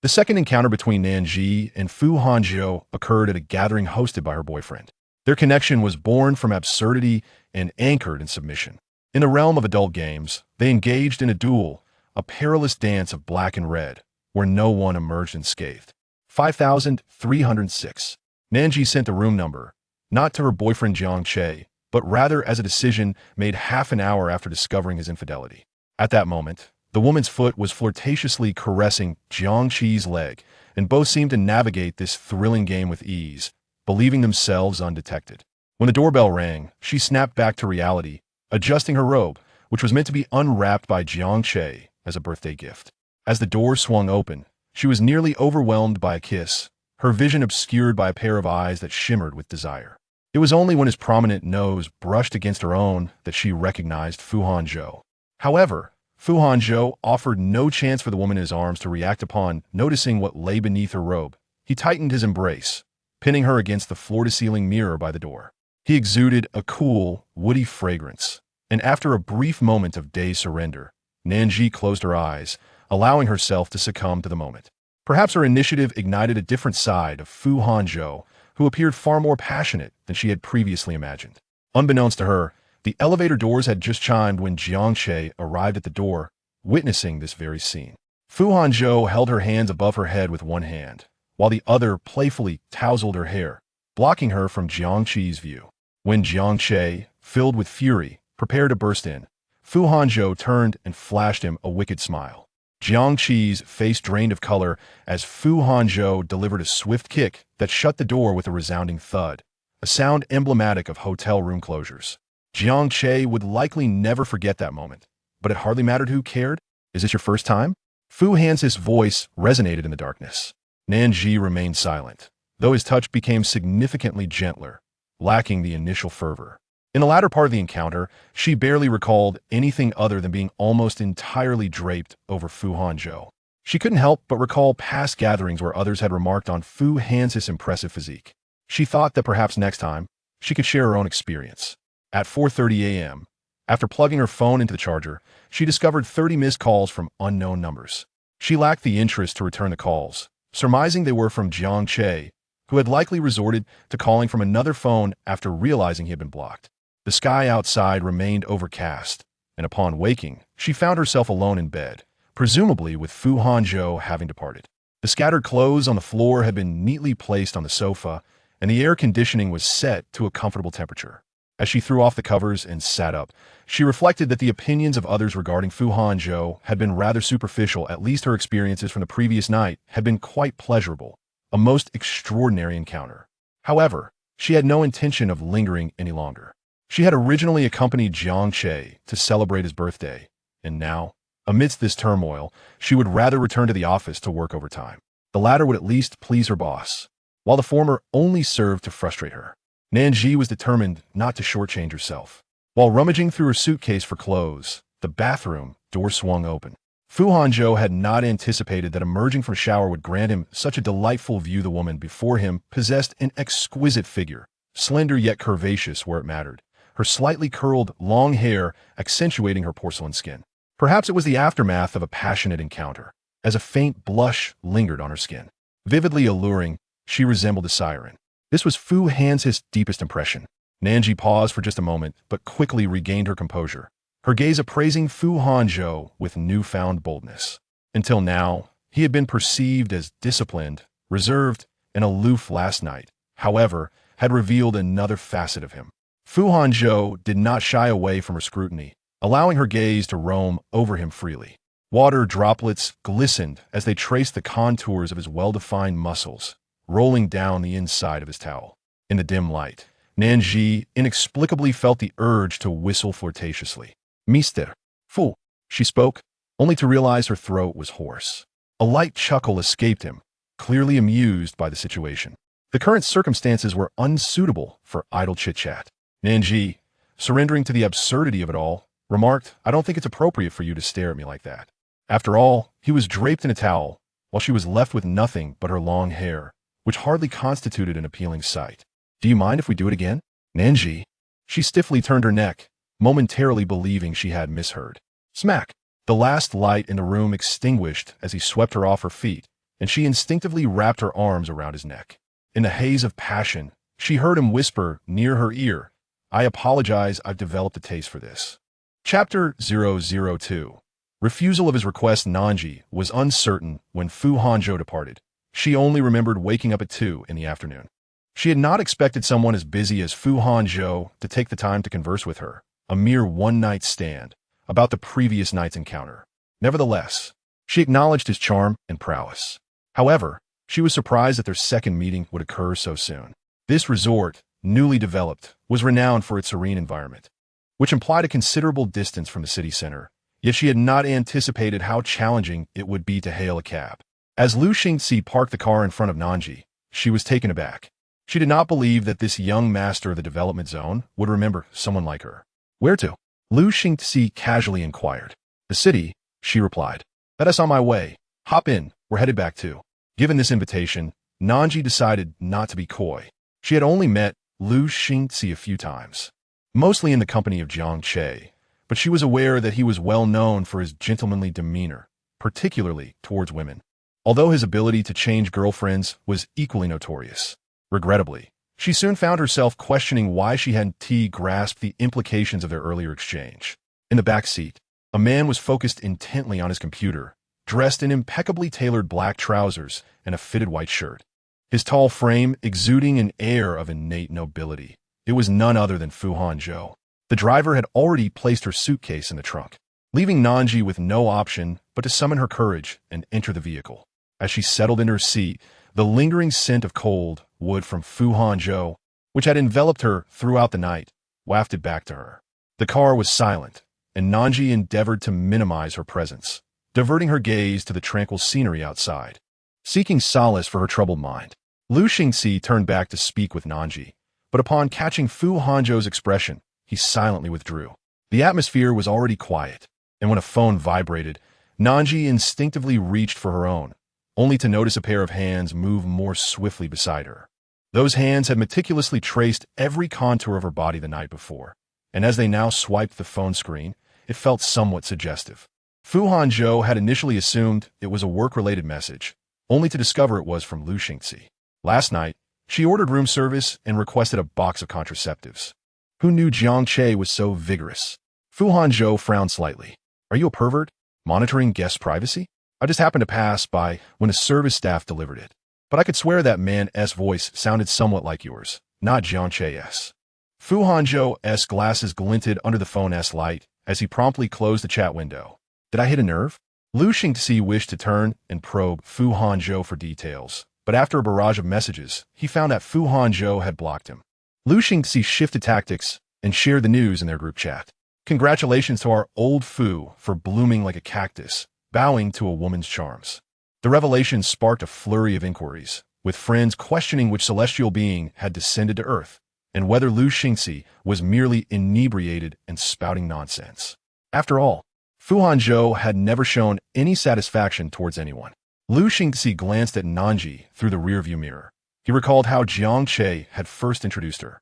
The second encounter between Nan Zhi and Fu Hanzhou occurred at a gathering hosted by her boyfriend. Their connection was born from absurdity and anchored in submission. In the realm of adult games, they engaged in a duel, a perilous dance of black and red, where no one emerged unscathed. 5306. Nan Zhi sent a room number, not to her boyfriend Jiang Che, but rather as a decision made half an hour after discovering his infidelity. At that moment, the woman's foot was flirtatiously caressing Jiang Che's leg, and both seemed to navigate this thrilling game with ease, believing themselves undetected. When the doorbell rang, she snapped back to reality, adjusting her robe, which was meant to be unwrapped by Jiang Che as a birthday gift. As the door swung open, she was nearly overwhelmed by a kiss, her vision obscured by a pair of eyes that shimmered with desire. It was only when his prominent nose brushed against her own that she recognized Fu Hanzhou. However, Fu Hanzhou offered no chance for the woman in his arms to react upon noticing what lay beneath her robe. He tightened his embrace, pinning her against the floor-to-ceiling mirror by the door. He exuded a cool, woody fragrance, and after a brief moment of dazed surrender, Nan Zhi closed her eyes, allowing herself to succumb to the moment. Perhaps her initiative ignited a different side of Fu Hanzhou, who appeared far more passionate than she had previously imagined. Unbeknownst to her, the elevator doors had just chimed when Jiang Che arrived at the door, witnessing this very scene. Fu Hanzhou held her hands above her head with one hand, while the other playfully tousled her hair, blocking her from Jiang Che's view. When Jiang Che, filled with fury, prepared to burst in, Fu Hanzhou turned and flashed him a wicked smile. Jiang Che's face drained of color as Fu Hanzhou delivered a swift kick that shut the door with a resounding thud, a sound emblematic of hotel room closures. Jiang Che would likely never forget that moment, but it hardly mattered who cared. Is this your first time? Fu Hanzhou's voice resonated in the darkness. Nan Zhi remained silent, though his touch became significantly gentler, lacking the initial fervor. In the latter part of the encounter, she barely recalled anything other than being almost entirely draped over Fu Hanzhou. She couldn't help but recall past gatherings where others had remarked on Fu Hanzhou's impressive physique. She thought that perhaps next time, she could share her own experience. At 4:30 a.m., after plugging her phone into the charger, she discovered 30 missed calls from unknown numbers. She lacked the interest to return the calls, surmising they were from Jiang Che, who had likely resorted to calling from another phone after realizing he had been blocked. The sky outside remained overcast, and upon waking, she found herself alone in bed, presumably with Fu Hanzhou having departed. The scattered clothes on the floor had been neatly placed on the sofa, and the air conditioning was set to a comfortable temperature. As she threw off the covers and sat up, she reflected that the opinions of others regarding Fu Hanzhou had been rather superficial. At least her experiences from the previous night had been quite pleasurable, a most extraordinary encounter. However, she had no intention of lingering any longer. She had originally accompanied Jiang Che to celebrate his birthday, and now, amidst this turmoil, she would rather return to the office to work overtime. The latter would at least please her boss, while the former only served to frustrate her. Nan Zhi was determined not to shortchange herself. While rummaging through her suitcase for clothes, the bathroom door swung open. Fu Hanzhou had not anticipated that emerging from shower would grant him such a delightful view. The woman before him possessed an exquisite figure, slender yet curvaceous where it mattered, her slightly curled, long hair accentuating her porcelain skin. Perhaps it was the aftermath of a passionate encounter, as a faint blush lingered on her skin. Vividly alluring, she resembled a siren. This was Fu Hanzhou's deepest impression. Nan Zhi paused for just a moment, but quickly regained her composure, her gaze appraising Fu Hanzhou with newfound boldness. Until now, he had been perceived as disciplined, reserved, and aloof. Last night, however, had revealed another facet of him. Fu Hanzhou did not shy away from her scrutiny, allowing her gaze to roam over him freely. Water droplets glistened as they traced the contours of his well-defined muscles, rolling down the inside of his towel. In the dim light, Nan Zhi inexplicably felt the urge to whistle flirtatiously. "Mr. Fu," she spoke, only to realize her throat was hoarse. A light chuckle escaped him, clearly amused by the situation. The current circumstances were unsuitable for idle chit-chat. Nan Zhi, surrendering to the absurdity of it all, remarked, "I don't think it's appropriate for you to stare at me like that." After all, he was draped in a towel, while she was left with nothing but her long hair, which hardly constituted an appealing sight. "Do you mind if we do it again, Nan Zhi?" She stiffly turned her neck, momentarily believing she had misheard. Smack! The last light in the room extinguished as he swept her off her feet, and she instinctively wrapped her arms around his neck. In the haze of passion, she heard him whisper near her ear, "I apologize, I've developed a taste for this." Chapter 002. Refusal of his request. Nan Zhi was uncertain when Fu Hanzhou departed. She only remembered waking up at 2 in the afternoon. She had not expected someone as busy as Fu Hanzhou to take the time to converse with her, a mere one-night stand, about the previous night's encounter. Nevertheless, she acknowledged his charm and prowess. However, she was surprised that their second meeting would occur so soon. This resort, newly developed, was renowned for its serene environment, which implied a considerable distance from the city center, yet she had not anticipated how challenging it would be to hail a cab. As Lu Xingxi parked the car in front of Nan Zhi, she was taken aback. She did not believe that this young master of the development zone would remember someone like her. "Where to?" Lu Xingxi casually inquired. "The city," she replied. "Let us on my way. Hop in, we're headed back too." Given this invitation, Nan Zhi decided not to be coy. She had only met Lu Xingxi a few times, mostly in the company of Jiang Che, but she was aware that he was well known for his gentlemanly demeanor, particularly towards women, although his ability to change girlfriends was equally notorious. Regrettably, she soon found herself questioning why she hadn't grasped the implications of their earlier exchange. In the back seat, a man was focused intently on his computer, dressed in impeccably tailored black trousers and a fitted white shirt, his tall frame exuding an air of innate nobility. It was none other than Fu Hanzhou. The driver had already placed her suitcase in the trunk, leaving Nan Zhi with no option but to summon her courage and enter the vehicle. As she settled into her seat, the lingering scent of cold wood from Fu Hanzhou, which had enveloped her throughout the night, wafted back to her. The car was silent, and Nan Zhi endeavored to minimize her presence, diverting her gaze to the tranquil scenery outside. Seeking solace for her troubled mind, Lu Xingxi turned back to speak with Nan Zhi, but upon catching Fu Hanzhou's expression, he silently withdrew. The atmosphere was already quiet, and when a phone vibrated, Nan Zhi instinctively reached for her own, only to notice a pair of hands move more swiftly beside her. Those hands had meticulously traced every contour of her body the night before, and as they now swiped the phone screen, it felt somewhat suggestive. Fu Hanzhou had initially assumed it was a work-related message, only to discover it was from Lu Xingxi. Last night, she ordered room service and requested a box of contraceptives. Who knew Jiang Che was so vigorous? Fu Hanzhou frowned slightly. "Are you a pervert? Monitoring guest privacy? I just happened to pass by when the service staff delivered it. But I could swear that man's voice sounded somewhat like yours, not Jiang Che's." Fu Hanzhou's glasses glinted under the phone's light as he promptly closed the chat window. "Did I hit a nerve?" Lu Xingxi wished to turn and probe Fu Hanzhou for details, but after a barrage of messages, he found that Fu Hanzhou had blocked him. Lu Xingxi shifted tactics and shared the news in their group chat. "Congratulations to our old Fu for blooming like a cactus, bowing to a woman's charms." The revelation sparked a flurry of inquiries, with friends questioning which celestial being had descended to Earth, and whether Lu Xingxi was merely inebriated and spouting nonsense. After all, Fu Hanzhou had never shown any satisfaction towards anyone. Lu Xingxi glanced at Nan Zhi through the rearview mirror. He recalled how Jiang Che had first introduced her,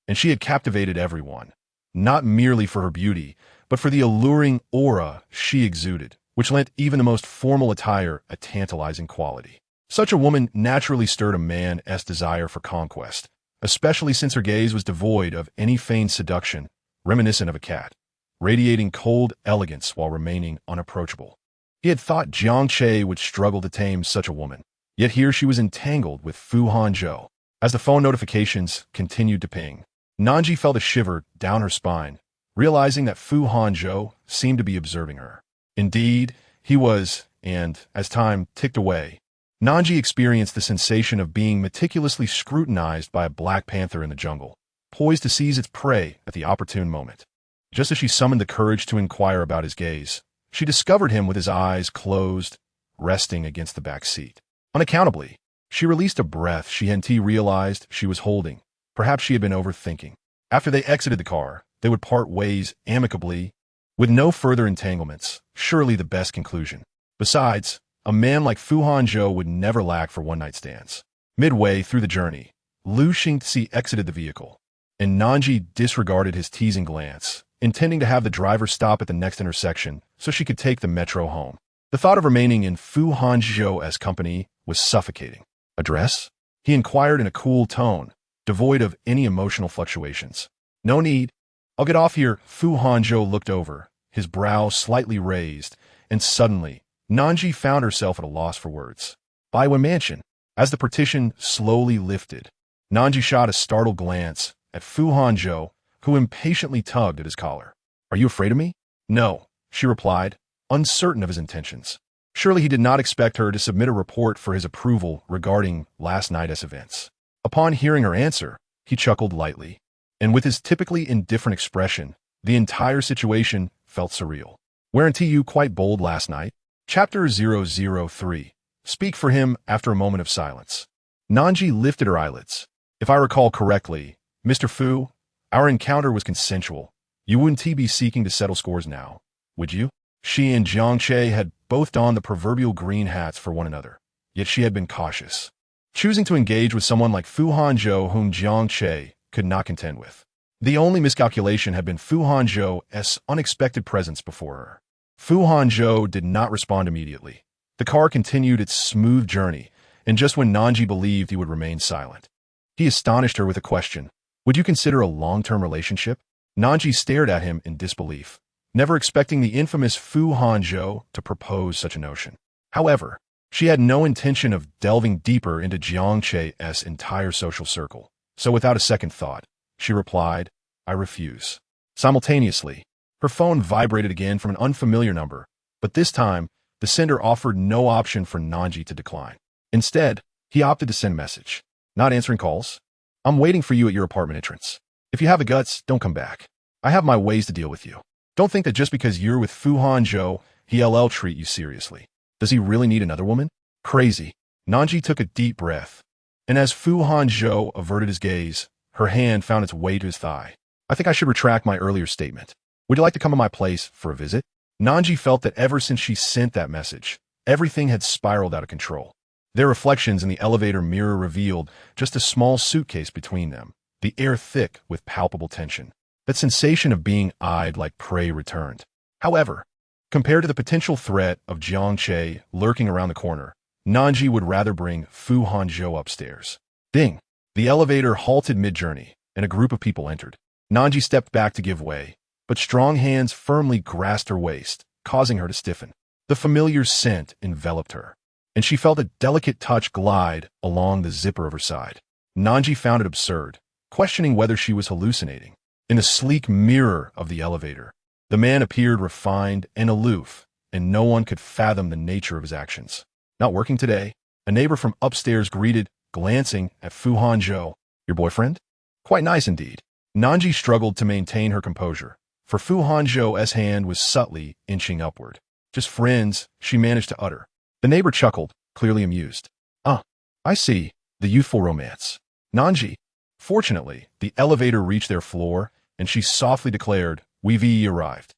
and she had captivated everyone, not merely for her beauty, but for the alluring aura she exuded, which lent even the most formal attire a tantalizing quality. Such a woman naturally stirred a man's desire for conquest, especially since her gaze was devoid of any feigned seduction, reminiscent of a cat, radiating cold elegance while remaining unapproachable. He had thought Jiang Che would struggle to tame such a woman, yet here she was entangled with Fu Hanzhou. As the phone notifications continued to ping, Nan Zhi felt a shiver down her spine, realizing that Fu Hanzhou seemed to be observing her. Indeed, he was, and as time ticked away, Nan Zhi experienced the sensation of being meticulously scrutinized by a black panther in the jungle, poised to seize its prey at the opportune moment. Just as she summoned the courage to inquire about his gaze, she discovered him with his eyes closed, resting against the back seat. Unaccountably, she released a breath she hadn't realized she was holding. Perhaps she had been overthinking. After they exited the car, they would part ways amicably, with no further entanglements, surely the best conclusion. Besides, a man like Fu Hanzhou would never lack for one-night stands. Midway through the journey, Lu Xingxi exited the vehicle, and Nan Zhi disregarded his teasing glance, intending to have the driver stop at the next intersection so she could take the metro home. The thought of remaining in Fu Hanzhou's company was suffocating. "Address?" he inquired in a cool tone, devoid of any emotional fluctuations. "No need. I'll get off here." Fu Hanzhou looked over, his brow slightly raised, and suddenly, Nan Zhi found herself at a loss for words. "Baiwen Mansion." As the partition slowly lifted, Nan Zhi shot a startled glance at Fu Hanzhou, who impatiently tugged at his collar. "Are you afraid of me?" "No," she replied, uncertain of his intentions. Surely he did not expect her to submit a report for his approval regarding last night's events. Upon hearing her answer, he chuckled lightly, and with his typically indifferent expression, the entire situation felt surreal. "Weren't you quite bold last night?" Chapter 003. Speak for him after a moment of silence. Nan Zhi lifted her eyelids. "If I recall correctly, Mr. Fu, our encounter was consensual. You wouldn't be seeking to settle scores now, would you?" She and Jiang Che had both donned the proverbial green hats for one another, yet she had been cautious, choosing to engage with someone like Fu Hanzhou whom Jiang Che could not contend with. The only miscalculation had been Fu Hanzhou's unexpected presence before her. Fu Hanzhou did not respond immediately. The car continued its smooth journey, and just when Nan Zhi believed he would remain silent, he astonished her with a question. "Would you consider a long-term relationship?" Nan Zhi stared at him in disbelief, never expecting the infamous Fu Hanzhou to propose such a notion. However, she had no intention of delving deeper into Jiang Che's entire social circle, so without a second thought, she replied, "I refuse." Simultaneously, her phone vibrated again from an unfamiliar number, but this time, the sender offered no option for Nan Zhi to decline. Instead, he opted to send a message. "Not answering calls? I'm waiting for you at your apartment entrance. If you have the guts, don't come back. I have my ways to deal with you. Don't think that just because you're with Fu Hanzhou, he'll treat you seriously. Does he really need another woman? Crazy." Nan Zhi took a deep breath, and as Fu Hanzhou averted his gaze, her hand found its way to his thigh. "I think I should retract my earlier statement. Would you like to come to my place for a visit?" Nan Zhi felt that ever since she sent that message, everything had spiraled out of control. Their reflections in the elevator mirror revealed just a small suitcase between them, the air thick with palpable tension. That sensation of being eyed like prey returned. However, compared to the potential threat of Jiang Che lurking around the corner, Nan Zhi would rather bring Fu Hanzhou upstairs. Ding! The elevator halted mid-journey, and a group of people entered. Nan Zhi stepped back to give way, but strong hands firmly grasped her waist, causing her to stiffen. The familiar scent enveloped her, and she felt a delicate touch glide along the zipper of her side. Nan Zhi found it absurd, questioning whether she was hallucinating. In the sleek mirror of the elevator, the man appeared refined and aloof, and no one could fathom the nature of his actions. "Not working today?" a neighbor from upstairs greeted, glancing at Fu Hanzhou. "Your boyfriend? Quite nice indeed." Nan Zhi struggled to maintain her composure, for Fu Hanzhou's hand was subtly inching upward. "Just friends," she managed to utter. The neighbor chuckled, clearly amused. "Ah, I see. The youthful romance." Nan Zhi. Fortunately, the elevator reached their floor, and she softly declared, "We've arrived."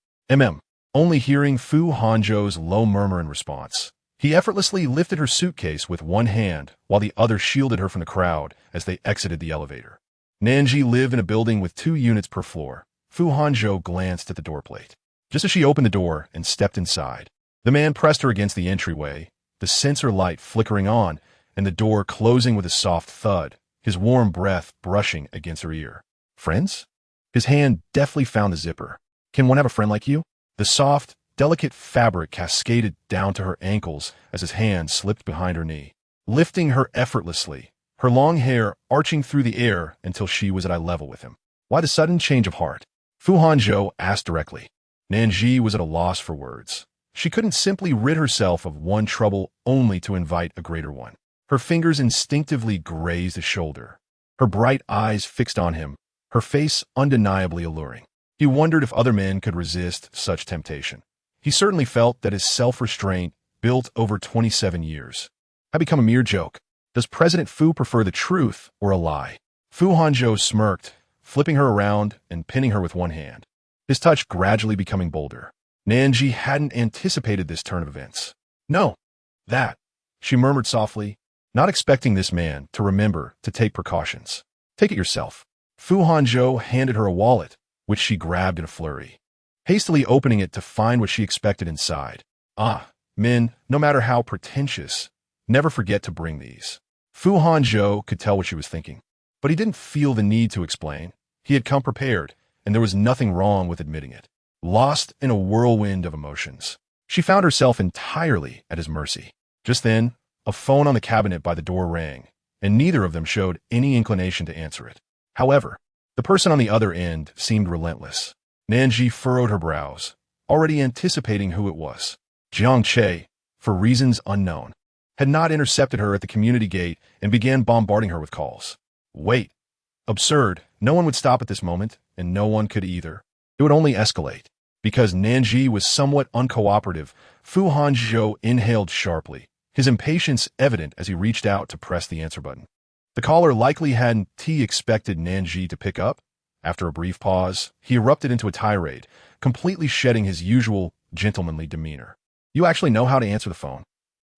Only hearing Fu Hanzhou's low murmur in response, he effortlessly lifted her suitcase with one hand while the other shielded her from the crowd as they exited the elevator. Nan Zhi lived in a building with 2 units per floor. Fu Hanzhou glanced at the doorplate. Just as she opened the door and stepped inside, the man pressed her against the entryway, the sensor light flickering on, and the door closing with a soft thud, his warm breath brushing against her ear. "Friends?" His hand deftly found the zipper. "Can one have a friend like you?" The soft, delicate fabric cascaded down to her ankles as his hand slipped behind her knee, lifting her effortlessly, her long hair arching through the air until she was at eye level with him. "Why the sudden change of heart?" Fu Hanzhou asked directly. Nan Zhi was at a loss for words. She couldn't simply rid herself of one trouble only to invite a greater one. Her fingers instinctively grazed his shoulder, her bright eyes fixed on him, her face undeniably alluring. He wondered if other men could resist such temptation. He certainly felt that his self-restraint, built over 27 years, had become a mere joke. Does President Fu prefer the truth or a lie? Fu Hanzhou smirked, flipping her around and pinning her with one hand, his touch gradually becoming bolder. Nan Zhi hadn't anticipated this turn of events. "No, that," she murmured softly, not expecting this man to remember to take precautions. "Take it yourself." Fu Hanzhou handed her a wallet, which she grabbed in a flurry, hastily opening it to find what she expected inside. Men, no matter how pretentious, never forget to bring these. Fu Hanzhou could tell what she was thinking, but he didn't feel the need to explain. He had come prepared, and there was nothing wrong with admitting it. Lost in a whirlwind of emotions, she found herself entirely at his mercy. Just then, a phone on the cabinet by the door rang, and neither of them showed any inclination to answer it. However, the person on the other end seemed relentless. Nan Zhi furrowed her brows, already anticipating who it was. Jiang Che, for reasons unknown, had not intercepted her at the community gate and began bombarding her with calls. Wait. Absurd. No one would stop at this moment, and no one could either. It would only escalate. Because Nan Zhi was somewhat uncooperative, Fu Hanzhou inhaled sharply, his impatience evident as he reached out to press the answer button. The caller likely hadn't expected Nan Zhi to pick up. After a brief pause, he erupted into a tirade, completely shedding his usual gentlemanly demeanor. You actually know how to answer the phone?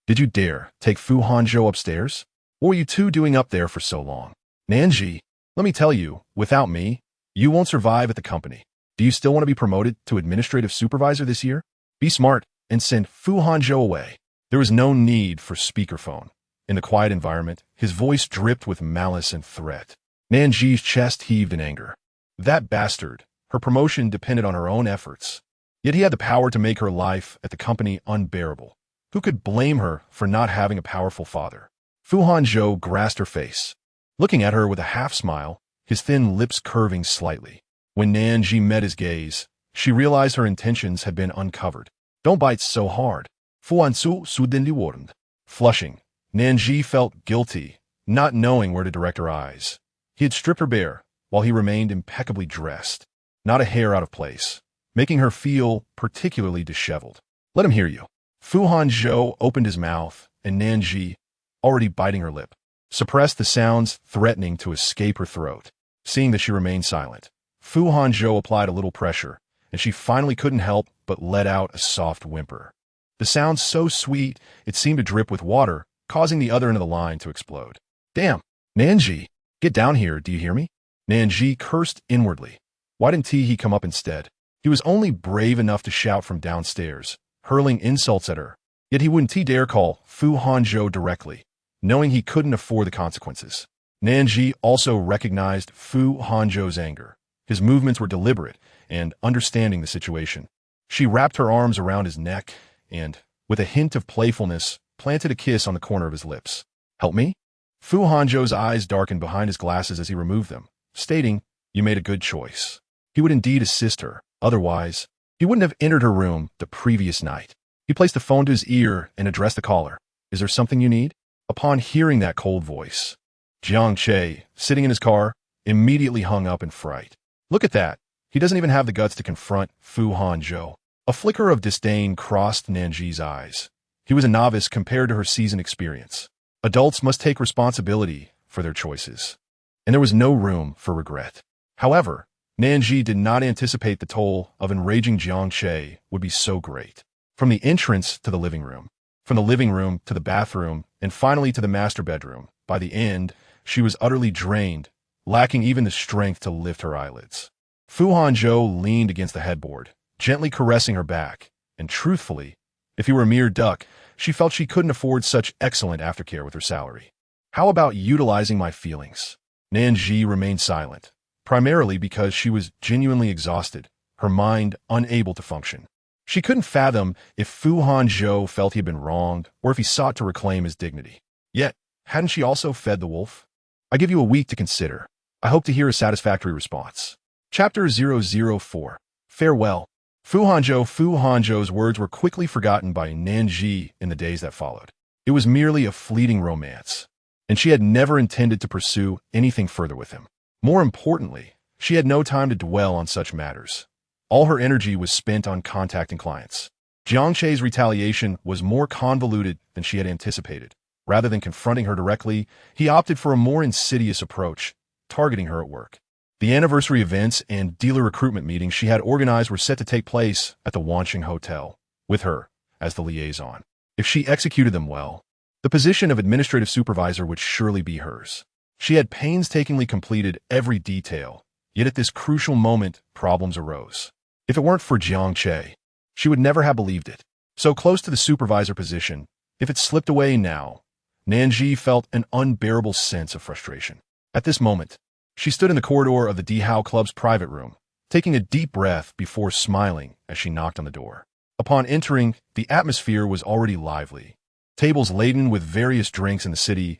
Did you dare take Fu Hanzhou upstairs? What were you two doing up there for so long? Nan Zhi, let me tell you, without me, you won't survive at the company. Do you still want to be promoted to administrative supervisor this year? Be smart and send Fu Hanzhou away. There was no need for speakerphone. In the quiet environment, his voice dripped with malice and threat. Nan Zhi's chest heaved in anger. That bastard. Her promotion depended on her own efforts. Yet he had the power to make her life at the company unbearable. Who could blame her for not having a powerful father? Fu Hanzhou grasped her face, looking at her with a half-smile, his thin lips curving slightly. When Nan Zhi met his gaze, she realized her intentions had been uncovered. Don't bite so hard. Fu Hanzhou suddenly warned. Flushing, Nan Zhi felt guilty, not knowing where to direct her eyes. He had stripped her bare, while he remained impeccably dressed, not a hair out of place, making her feel particularly disheveled. Let him hear you. Fu Hanzhou opened his mouth, and Nan Zhi, already biting her lip, suppressed the sounds threatening to escape her throat. Seeing that she remained silent, Fu Hanzhou applied a little pressure, and she finally couldn't help but let out a soft whimper. The sound so sweet it seemed to drip with water, causing the other end of the line to explode. Damn! Nan Zhi, get down here, do you hear me? Nan Zhi cursed inwardly. Why didn't he come up instead? He was only brave enough to shout from downstairs, hurling insults at her. Yet he wouldn't dare call Fu Hanzhou directly, knowing he couldn't afford the consequences. Nan Zhi also recognized Fu Hanzhou's anger. His movements were deliberate and understanding the situation. She wrapped her arms around his neck and, with a hint of playfulness, planted a kiss on the corner of his lips. Help me? Fu Hanzhou's eyes darkened behind his glasses as he removed them, stating, You made a good choice. He would indeed assist her. Otherwise, he wouldn't have entered her room the previous night. He placed the phone to his ear and addressed the caller. Is there something you need? Upon hearing that cold voice, Jiang Che, sitting in his car, immediately hung up in fright. Look at that. He doesn't even have the guts to confront Fu Hanzhou. A flicker of disdain crossed Nan Zhi's eyes. He was a novice compared to her seasoned experience. Adults must take responsibility for their choices, and there was no room for regret. However, Nan Zhi did not anticipate the toll of enraging Jiang Che would be so great. From the entrance to the living room, from the living room to the bathroom, and finally to the master bedroom, by the end, she was utterly drained, lacking even the strength to lift her eyelids. Fu Hanzhou leaned against the headboard, gently caressing her back, and truthfully, if he were a mere duck, she felt she couldn't afford such excellent aftercare with her salary. How about utilizing my feelings? Nan Zhi remained silent, primarily because she was genuinely exhausted, her mind unable to function. She couldn't fathom if Fu Hanzhou felt he had been wronged or if he sought to reclaim his dignity. Yet, hadn't she also fed the wolf? I give you a week to consider. I hope to hear a satisfactory response. Chapter 004. Farewell. Fu Hanzhou's words were quickly forgotten by Nan Zhi in the days that followed. It was merely a fleeting romance, and she had never intended to pursue anything further with him. More importantly, she had no time to dwell on such matters. All her energy was spent on contacting clients. Jiang Che's retaliation was more convoluted than she had anticipated. Rather than confronting her directly, he opted for a more insidious approach, targeting her at work. The anniversary events and dealer recruitment meetings she had organized were set to take place at the Wanqing Hotel, with her as the liaison. If she executed them well, the position of administrative supervisor would surely be hers. She had painstakingly completed every detail, yet at this crucial moment, problems arose. If it weren't for Jiang Che, she would never have believed it. So close to the supervisor position, if it slipped away now, Nan Zhi felt an unbearable sense of frustration. At this moment, she stood in the corridor of the Dihao Club's private room, taking a deep breath before smiling as she knocked on the door. Upon entering, the atmosphere was already lively. Tables laden with various drinks in the city's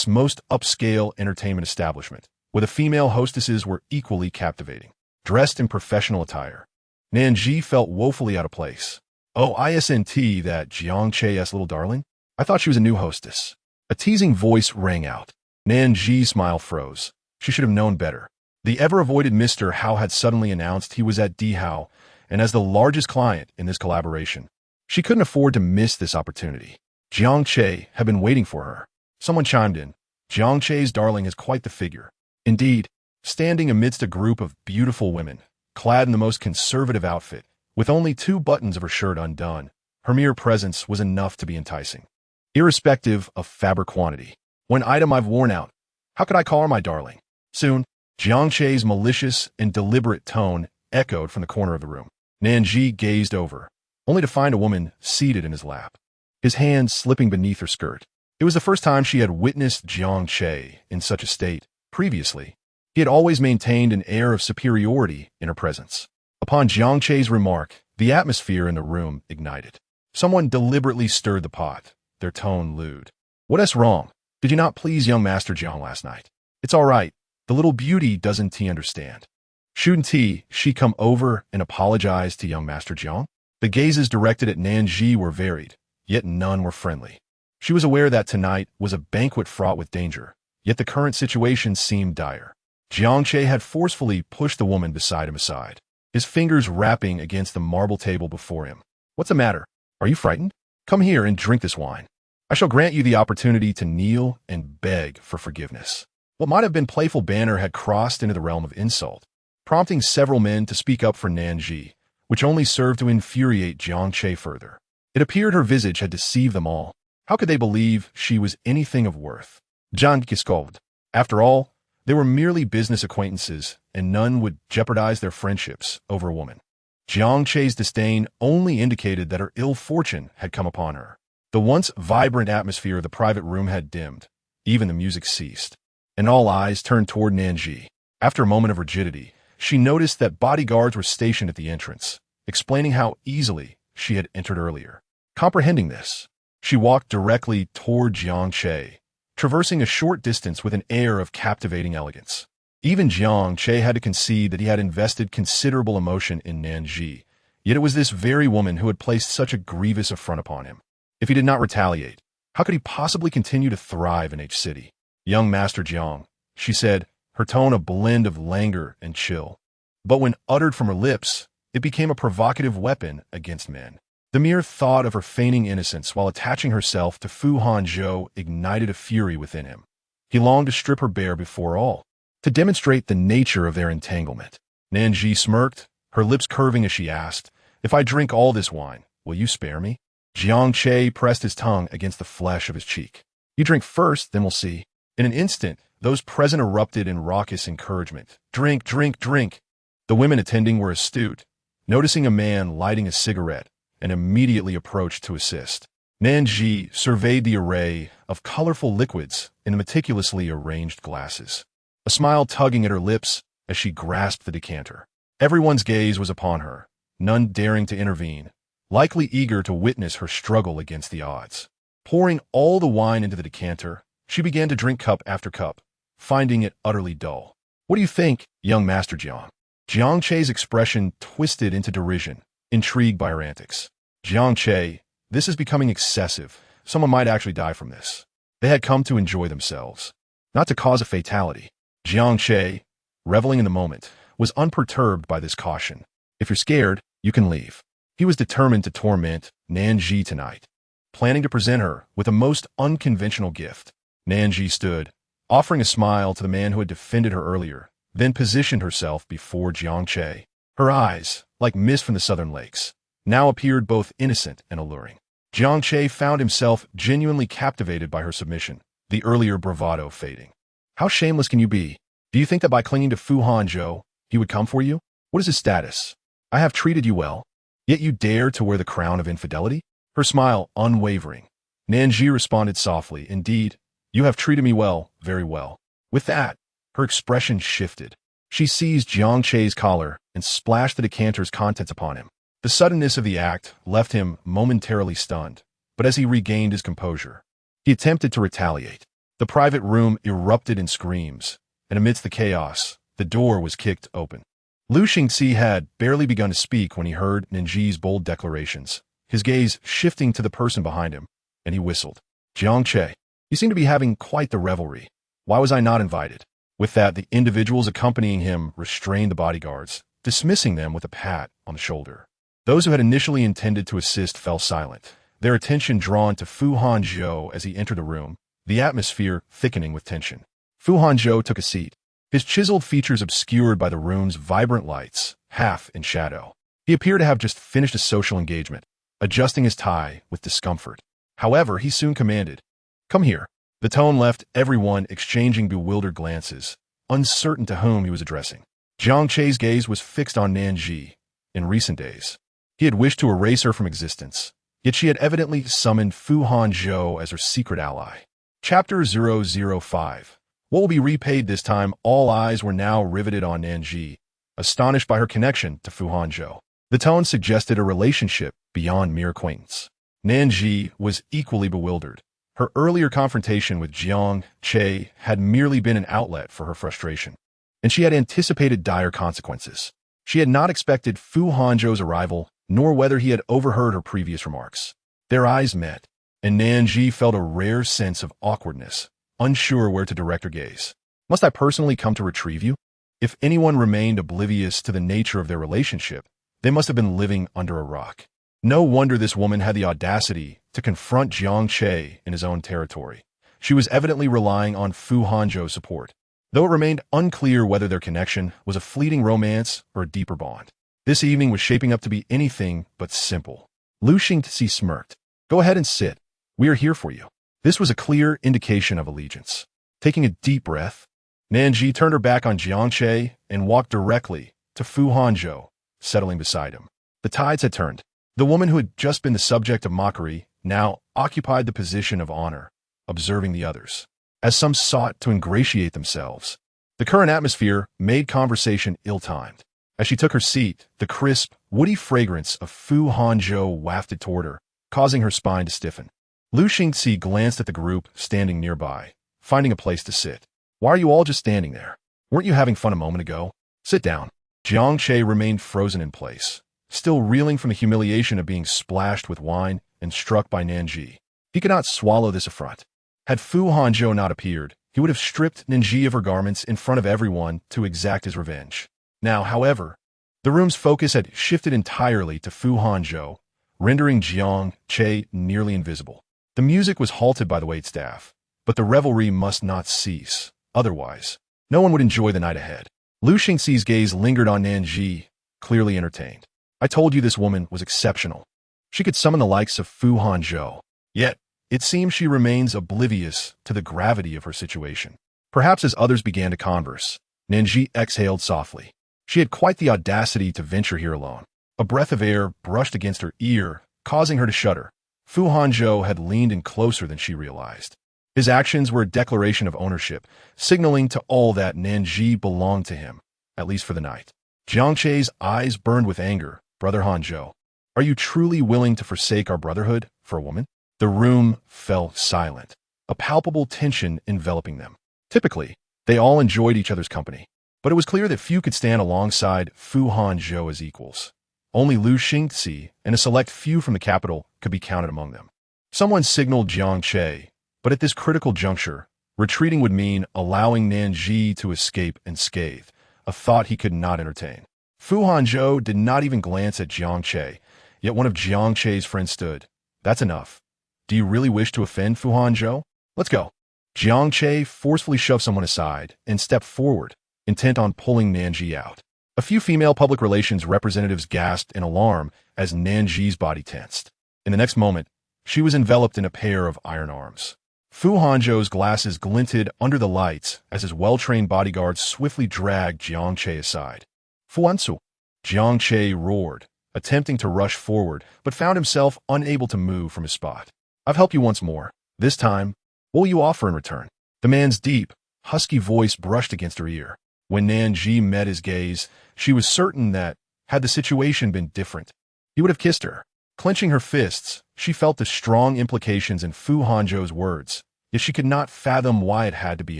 most upscale entertainment establishment, where the female hostesses were equally captivating. Dressed in professional attire, Nan Zhi felt woefully out of place. "Oh, isn't that Jiang Che's little darling? I thought she was a new hostess." A teasing voice rang out. Nan Zhi's smile froze. She should have known better. The ever-avoided Mr. Hao had suddenly announced he was at Dihao, and as the largest client in this collaboration, she couldn't afford to miss this opportunity. Jiang Che had been waiting for her. Someone chimed in. Jiang Che's darling is quite the figure. Indeed, standing amidst a group of beautiful women, clad in the most conservative outfit, with only 2 buttons of her shirt undone, her mere presence was enough to be enticing. Irrespective of fabric quantity. "One item I've worn out. How could I call her my darling?" Soon, Jiang Che's malicious and deliberate tone echoed from the corner of the room. Nan Zhi gazed over, only to find a woman seated in his lap, his hands slipping beneath her skirt. It was the first time she had witnessed Jiang Che in such a state. Previously, he had always maintained an air of superiority in her presence. Upon Jiang Che's remark, the atmosphere in the room ignited. Someone deliberately stirred the pot, their tone lewd. "What's wrong? Did you not please young Master Jiang last night?" "It's all right. The little beauty doesn't understand." "Shouldn't she come over and apologize to young Master Jiang?" The gazes directed at Nan Zhi were varied, yet none were friendly. She was aware that tonight was a banquet fraught with danger, yet the current situation seemed dire. Jiang Che had forcefully pushed the woman beside him aside, his fingers rapping against the marble table before him. "What's the matter? Are you frightened? Come here and drink this wine. I shall grant you the opportunity to kneel and beg for forgiveness." What might have been playful banter had crossed into the realm of insult, prompting several men to speak up for Nan Zhi, which only served to infuriate Jiang Che further. It appeared her visage had deceived them all. How could they believe she was anything of worth? Jiang Giscold. After all, they were merely business acquaintances, and none would jeopardize their friendships over a woman. Jiang Che's disdain only indicated that her ill fortune had come upon her. The once vibrant atmosphere of the private room had dimmed. Even the music ceased, and all eyes turned toward Nan Zhi. After a moment of rigidity, she noticed that bodyguards were stationed at the entrance, explaining how easily she had entered earlier. Comprehending this, she walked directly toward Jiang Che, traversing a short distance with an air of captivating elegance. Even Jiang Che had to concede that he had invested considerable emotion in Nan Zhi, yet it was this very woman who had placed such a grievous affront upon him. If he did not retaliate, how could he possibly continue to thrive in H City? "Young Master Jiang," she said, her tone a blend of languor and chill. But when uttered from her lips, it became a provocative weapon against men. The mere thought of her feigning innocence while attaching herself to Fu Hanzhou ignited a fury within him. He longed to strip her bare before all, to demonstrate the nature of their entanglement. Nan Zhi smirked, her lips curving as she asked, "If I drink all this wine, will you spare me?" Jiang Che pressed his tongue against the flesh of his cheek. "You drink first, then we'll see." In an instant, those present erupted in raucous encouragement. "Drink, drink, drink." The women attending were astute, noticing a man lighting a cigarette, and immediately approached to assist. Nan Zhi surveyed the array of colorful liquids in the meticulously arranged glasses, a smile tugging at her lips as she grasped the decanter. Everyone's gaze was upon her, none daring to intervene, likely eager to witness her struggle against the odds. Pouring all the wine into the decanter, she began to drink cup after cup, finding it utterly dull. "What do you think, young Master Jiang?" Jiang Che's expression twisted into derision, intrigued by her antics. "Jiang Che, this is becoming excessive. Someone might actually die from this." They had come to enjoy themselves, not to cause a fatality. Jiang Che, reveling in the moment, was unperturbed by this caution. "If you're scared, you can leave." He was determined to torment Nan Zhi tonight, planning to present her with a most unconventional gift. Nan Zhi stood, offering a smile to the man who had defended her earlier, then positioned herself before Jiang Che. Her eyes, like mist from the southern lakes, now appeared both innocent and alluring. Jiang Che found himself genuinely captivated by her submission, the earlier bravado fading. "How shameless can you be? Do you think that by clinging to Fu Hanzhou, he would come for you? What is his status? I have treated you well, yet you dare to wear the crown of infidelity?" Her smile unwavering. Nan Zhi responded softly, "Indeed, you have treated me well, very well." With that, her expression shifted. She seized Jiang Che's collar and splashed the decanter's contents upon him. The suddenness of the act left him momentarily stunned, but as he regained his composure, he attempted to retaliate. The private room erupted in screams, and amidst the chaos, the door was kicked open. Lu Xingxi had barely begun to speak when he heard Nan Zhi's bold declarations, his gaze shifting to the person behind him, and he whistled. "Jiang Che, you seem to be having quite the revelry. Why was I not invited?" With that, the individuals accompanying him restrained the bodyguards, dismissing them with a pat on the shoulder. Those who had initially intended to assist fell silent, their attention drawn to Fu Hanzhou as he entered the room, the atmosphere thickening with tension. Fu Hanzhou took a seat, his chiseled features obscured by the room's vibrant lights, half in shadow. He appeared to have just finished a social engagement, adjusting his tie with discomfort. However, he soon commanded, "Come here." The tone left everyone exchanging bewildered glances, uncertain to whom he was addressing. Jiang Che's gaze was fixed on Nan Zhi. In recent days, he had wished to erase her from existence, yet she had evidently summoned Fu Hanzhou as her secret ally. Chapter 005. What will be repaid this time? All eyes were now riveted on Nan Zhi, astonished by her connection to Fu Hanzhou. The tone suggested a relationship beyond mere acquaintance. Nan Zhi was equally bewildered. Her earlier confrontation with Jiang Che had merely been an outlet for her frustration, and she had anticipated dire consequences. She had not expected Fu Hanzhou's arrival, nor whether he had overheard her previous remarks. Their eyes met, and Nan Zhi felt a rare sense of awkwardness, unsure where to direct her gaze. Must I personally come to retrieve you? If anyone remained oblivious to the nature of their relationship, they must have been living under a rock. No wonder this woman had the audacity to confront Jiang Che in his own territory. She was evidently relying on Fu Hanzhou's support, though it remained unclear whether their connection was a fleeting romance or a deeper bond. This evening was shaping up to be anything but simple. Lu Xingxi smirked. "Go ahead and sit. We are here for you." This was a clear indication of allegiance. Taking a deep breath, Nan Zhi turned her back on Jiang Che and walked directly to Fu Hanzhou, settling beside him. The tides had turned. The woman who had just been the subject of mockery now occupied the position of honor, observing the others, as some sought to ingratiate themselves. The current atmosphere made conversation ill-timed. As she took her seat, the crisp, woody fragrance of Fu Hanzhou wafted toward her, causing her spine to stiffen. Lu Xingxi glanced at the group standing nearby, finding a place to sit. "Why are you all just standing there? Weren't you having fun a moment ago? Sit down." Jiang Che remained frozen in place, still reeling from the humiliation of being splashed with wine and struck by Nan Zhi. He could not swallow this affront. Had Fu Hanzhou not appeared, he would have stripped Nan Zhi of her garments in front of everyone to exact his revenge. Now, however, the room's focus had shifted entirely to Fu Hanzhou, rendering Jiang Che nearly invisible. The music was halted by the waitstaff, but the revelry must not cease. Otherwise, no one would enjoy the night ahead. Lu Xingxi's gaze lingered on Nan Zhi, clearly entertained. "I told you this woman was exceptional. She could summon the likes of Fu Hanzhou. Yet, it seems she remains oblivious to the gravity of her situation." Perhaps as others began to converse, Nan Zhi exhaled softly. She had quite the audacity to venture here alone. A breath of air brushed against her ear, causing her to shudder. Fu Hanzhou had leaned in closer than she realized. His actions were a declaration of ownership, signaling to all that Nan Zhi belonged to him, at least for the night. Jiang Che's eyes burned with anger. "Brother Hanzhou, are you truly willing to forsake our brotherhood for a woman?" The room fell silent, a palpable tension enveloping them. Typically, they all enjoyed each other's company, but it was clear that few could stand alongside Fu Hanzhou as equals. Only Lu Xingxi and a select few from the capital could be counted among them. Someone signaled Jiang Che, but at this critical juncture, retreating would mean allowing Nan Zhi to escape unscathed, a thought he could not entertain. Fu Hanzhou did not even glance at Jiang Che, yet one of Jiang Che's friends stood. "That's enough. Do you really wish to offend Fu Hanzhou? Let's go." Jiang Che forcefully shoved someone aside and stepped forward, intent on pulling Nan Zhi out. A few female public relations representatives gasped in alarm as Nan Zhi's body tensed. In the next moment, she was enveloped in a pair of iron arms. Fu Hanzhou's glasses glinted under the lights as his well-trained bodyguards swiftly dragged Jiang Che aside. "Fu Hanzhou!" Jiang Che roared, attempting to rush forward, but found himself unable to move from his spot. I've helped you once more. This time, what will you offer in return? The man's deep, husky voice brushed against her ear. When Nan Zhi met his gaze, she was certain that, had the situation been different, he would have kissed her. Clenching her fists, she felt the strong implications in Fu Hanzhou's words, yet she could not fathom why it had to be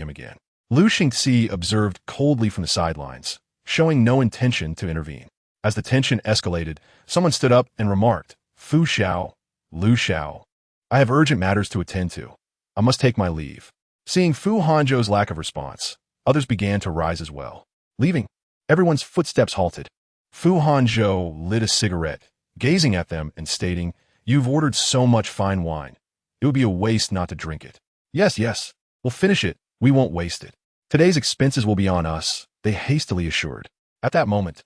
him again. Lu Xingxi observed coldly from the sidelines, showing no intention to intervene. As the tension escalated, someone stood up and remarked, Fu Xiao, Lu Xiao, I have urgent matters to attend to. I must take my leave. Seeing Fu Hanzhou's lack of response, others began to rise as well. Leaving, everyone's footsteps halted. Fu Hanzhou lit a cigarette, gazing at them and stating, You've ordered so much fine wine. It would be a waste not to drink it. Yes, we'll finish it. We won't waste it. Today's expenses will be on us, they hastily assured. At that moment,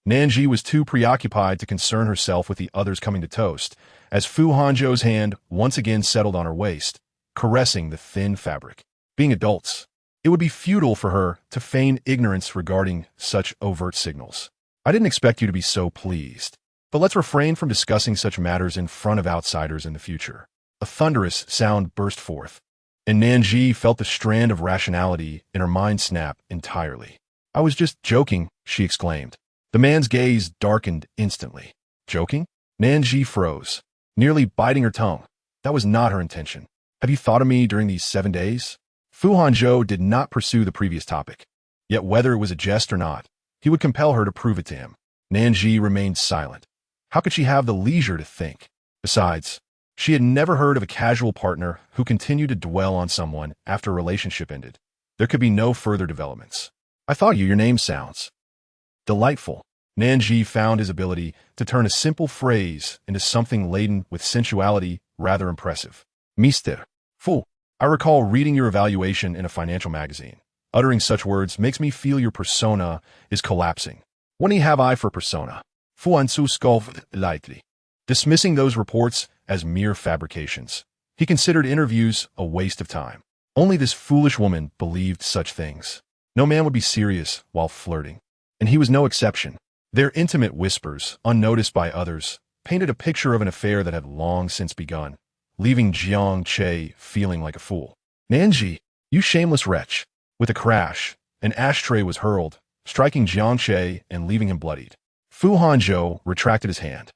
Nan Zhi was too preoccupied to concern herself with the others coming to toast, as Fu Hanzhou's hand once again settled on her waist, caressing the thin fabric. Being adults, it would be futile for her to feign ignorance regarding such overt signals. I didn't expect you to be so pleased, but let's refrain from discussing such matters in front of outsiders in the future. A thunderous sound burst forth, and Nan Zhi felt the strand of rationality in her mind snap entirely. I was just joking, she exclaimed. The man's gaze darkened instantly. Joking? Nan Zhi froze, nearly biting her tongue. That was not her intention. Have you thought of me during these 7 days? Fu Hanzhou did not pursue the previous topic. Yet whether it was a jest or not, he would compel her to prove it to him. Nan Zhi remained silent. How could she have the leisure to think? Besides, she had never heard of a casual partner who continued to dwell on someone after a relationship ended. There could be no further developments. I thought your name sounds delightful. Nan Zhi found his ability to turn a simple phrase into something laden with sensuality rather impressive. Mr. Fu, I recall reading your evaluation in a financial magazine. Uttering such words makes me feel your persona is collapsing. What do you have I for persona? Fu Hanzhou scoffed lightly, dismissing those reports as mere fabrications. He considered interviews a waste of time. Only this foolish woman believed such things. No man would be serious while flirting, and he was no exception. Their intimate whispers, unnoticed by others, painted a picture of an affair that had long since begun, leaving Jiang Che feeling like a fool. Nan Zhi, you shameless wretch. With a crash, an ashtray was hurled, striking Jiang Che and leaving him bloodied. Fu Hanzhou retracted his hand,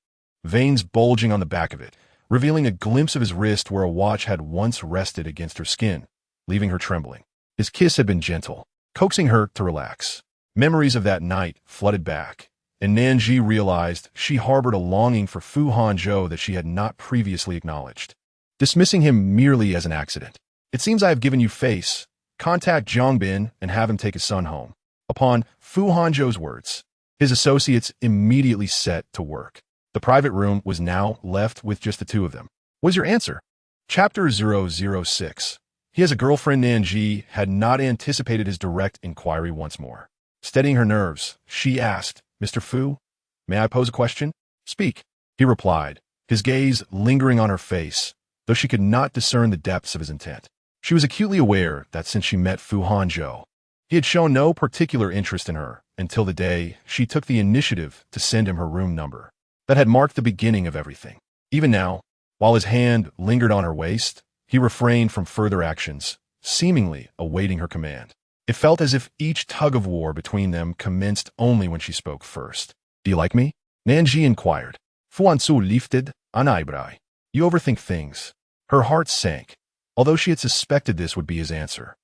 veins bulging on the back of it, revealing a glimpse of his wrist where a watch had once rested against her skin, leaving her trembling. His kiss had been gentle, coaxing her to relax. Memories of that night flooded back, and Nan Zhi realized she harbored a longing for Fu Hanzhou that she had not previously acknowledged. Dismissing him merely as an accident. It seems I have given you face. Contact Zhongbin and have him take his son home. Upon Fu Hanzhou's words, his associates immediately set to work. The private room was now left with just the two of them. What is your answer? Chapter 006. He has a girlfriend. Nan Zhi had not anticipated his direct inquiry once more. Steadying her nerves, she asked, Mr. Fu, may I pose a question? Speak, he replied, his gaze lingering on her face, though she could not discern the depths of his intent. She was acutely aware that since she met Fu Hanzhou, he had shown no particular interest in her until the day she took the initiative to send him her room number. That had marked the beginning of everything. Even now, while his hand lingered on her waist, he refrained from further actions, seemingly awaiting her command. It felt as if each tug-of-war between them commenced only when she spoke first. Do you like me? Nan Zhi inquired. Fu Hanzhou lifted an eyebrow. You overthink things. Her heart sank, although she had suspected this would be his answer.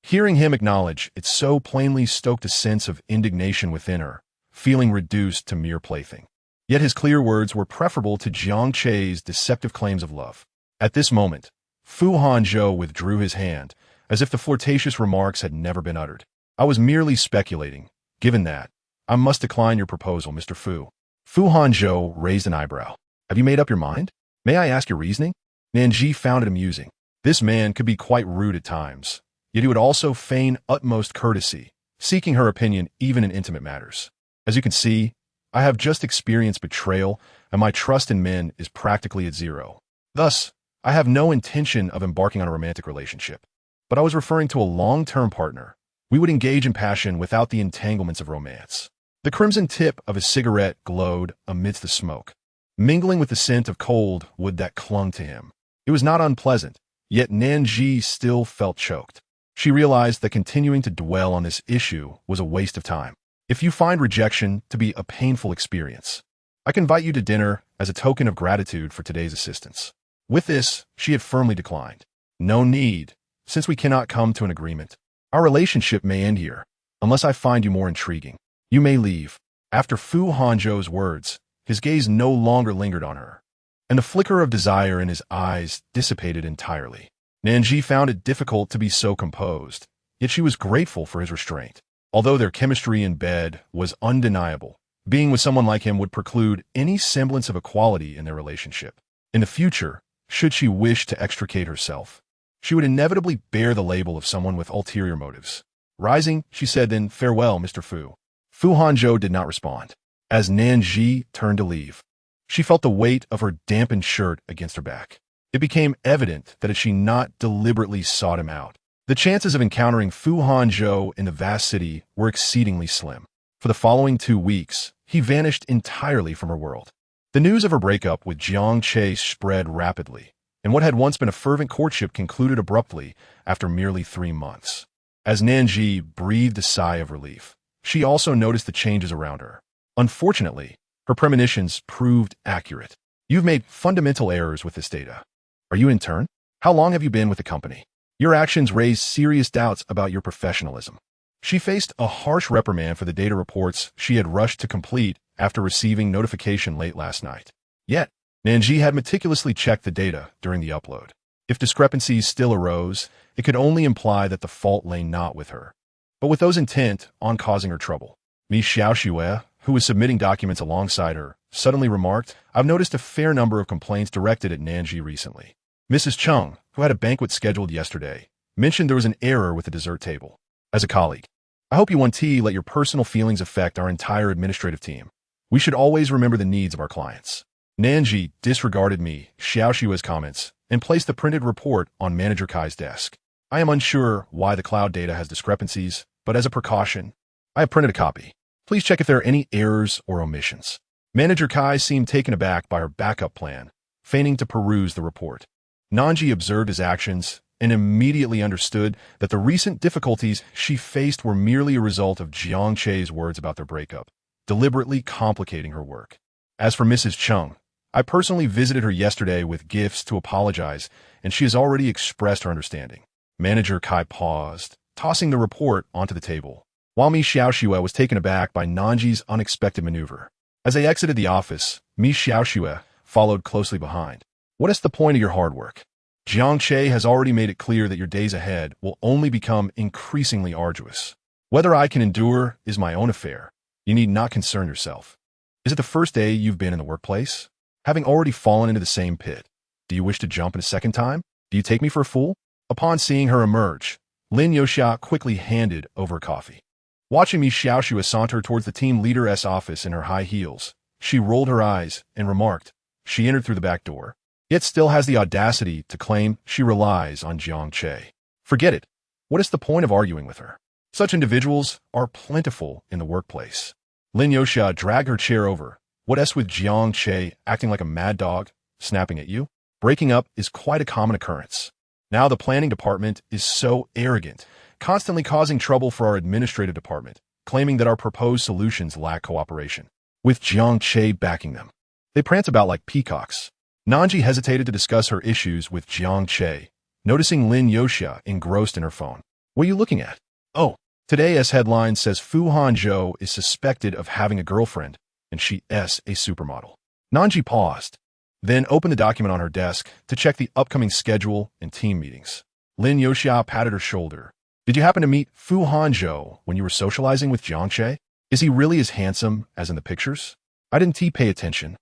Hearing him acknowledge it so plainly stoked a sense of indignation within her, feeling reduced to mere plaything. Yet his clear words were preferable to Jiang Che's deceptive claims of love. At this moment, Fu Hanzhou withdrew his hand, as if the flirtatious remarks had never been uttered. I was merely speculating. Given that, I must decline your proposal, Mr. Fu. Fu Hanzhou raised an eyebrow. Have you made up your mind? May I ask your reasoning? Nan Zhi found it amusing. This man could be quite rude at times, yet he would also feign utmost courtesy, seeking her opinion even in intimate matters. As you can see, I have just experienced betrayal, and my trust in men is practically at zero. Thus, I have no intention of embarking on a romantic relationship. But I was referring to a long-term partner. We would engage in passion without the entanglements of romance. The crimson tip of his cigarette glowed amidst the smoke, mingling with the scent of cold wood that clung to him. It was not unpleasant, yet Nan Zhi still felt choked. She realized that continuing to dwell on this issue was a waste of time. If you find rejection to be a painful experience, I can invite you to dinner as a token of gratitude for today's assistance. With this, she had firmly declined. No need, since we cannot come to an agreement. Our relationship may end here, unless I find you more intriguing. You may leave. After Fu Hanzhou's words, his gaze no longer lingered on her, and the flicker of desire in his eyes dissipated entirely. Nan Zhi found it difficult to be so composed, yet she was grateful for his restraint. Although their chemistry in bed was undeniable, being with someone like him would preclude any semblance of equality in their relationship. In the future, should she wish to extricate herself, she would inevitably bear the label of someone with ulterior motives. Rising, she said then, "Farewell, Mr. Fu." Fu Hanzhou did not respond. As Nan Zhi turned to leave, she felt the weight of her dampened shirt against her back. It became evident that had she not deliberately sought him out, the chances of encountering Fu Hanzhou in the vast city were exceedingly slim. For the following 2 weeks, he vanished entirely from her world. The news of her breakup with Jiang Che spread rapidly, and what had once been a fervent courtship concluded abruptly after merely 3 months. As Nan Zhi breathed a sigh of relief, she also noticed the changes around her. Unfortunately, her premonitions proved accurate. You've made fundamental errors with this data. Are you in turn? How long have you been with the company? Your actions raise serious doubts about your professionalism. She faced a harsh reprimand for the data reports she had rushed to complete after receiving notification late last night. Yet, Nan Zhi had meticulously checked the data during the upload. If discrepancies still arose, it could only imply that the fault lay not with her, but with those intent on causing her trouble. Ms. Xiaoxue, who was submitting documents alongside her, suddenly remarked, "I've noticed a fair number of complaints directed at Nan Zhi recently." Mrs. Chung, who had a banquet scheduled yesterday, mentioned there was an error with the dessert table. As a colleague, I hope you won't let your personal feelings affect our entire administrative team. We should always remember the needs of our clients. Nan Zhi disregarded Ms. Xiaoxue's comments and placed the printed report on Manager Kai's desk. I am unsure why the cloud data has discrepancies, but as a precaution, I have printed a copy. Please check if there are any errors or omissions. Manager Kai seemed taken aback by her backup plan, feigning to peruse the report. Nan Zhi observed his actions and immediately understood that the recent difficulties she faced were merely a result of Jiang Che's words about their breakup, deliberately complicating her work. As for Mrs. Chung, I personally visited her yesterday with gifts to apologize, and she has already expressed her understanding. Manager Kai paused, tossing the report onto the table, while Ms. Xiaoxue was taken aback by Nan Zhi's unexpected maneuver. As they exited the office, Ms. Xiaoxue followed closely behind. What is the point of your hard work? Jiang Che has already made it clear that your days ahead will only become increasingly arduous. Whether I can endure is my own affair. You need not concern yourself. Is it the first day you've been in the workplace? Having already fallen into the same pit, do you wish to jump in a second time? Do you take me for a fool? Upon seeing her emerge, Lin Yoxia quickly handed over a coffee. Watching Ms. Xiaoxue saunter towards the team leader's office in her high heels, she rolled her eyes and remarked, "She entered through the back door, yet still has the audacity to claim she relies on Jiang Che. Forget it. What is the point of arguing with her? Such individuals are plentiful in the workplace." Lin Yoxia dragged her chair over. What else with Jiang Che acting like a mad dog, snapping at you? Breaking up is quite a common occurrence. Now the planning department is so arrogant, constantly causing trouble for our administrative department, claiming that our proposed solutions lack cooperation, with Jiang Che backing them. They prance about like peacocks. Nan Zhi hesitated to discuss her issues with Jiang Che, noticing Lin Yoxia engrossed in her phone. "What are you looking at?" "Oh, today's headline says Fu Hanzhou is suspected of having a girlfriend, and she is a supermodel." Nan Zhi paused, then opened the document on her desk to check the upcoming schedule and team meetings. Lin Yoxia patted her shoulder. "Did you happen to meet Fu Hanzhou when you were socializing with Jiang Che? Is he really as handsome as in the pictures?" "I didn't pay attention,"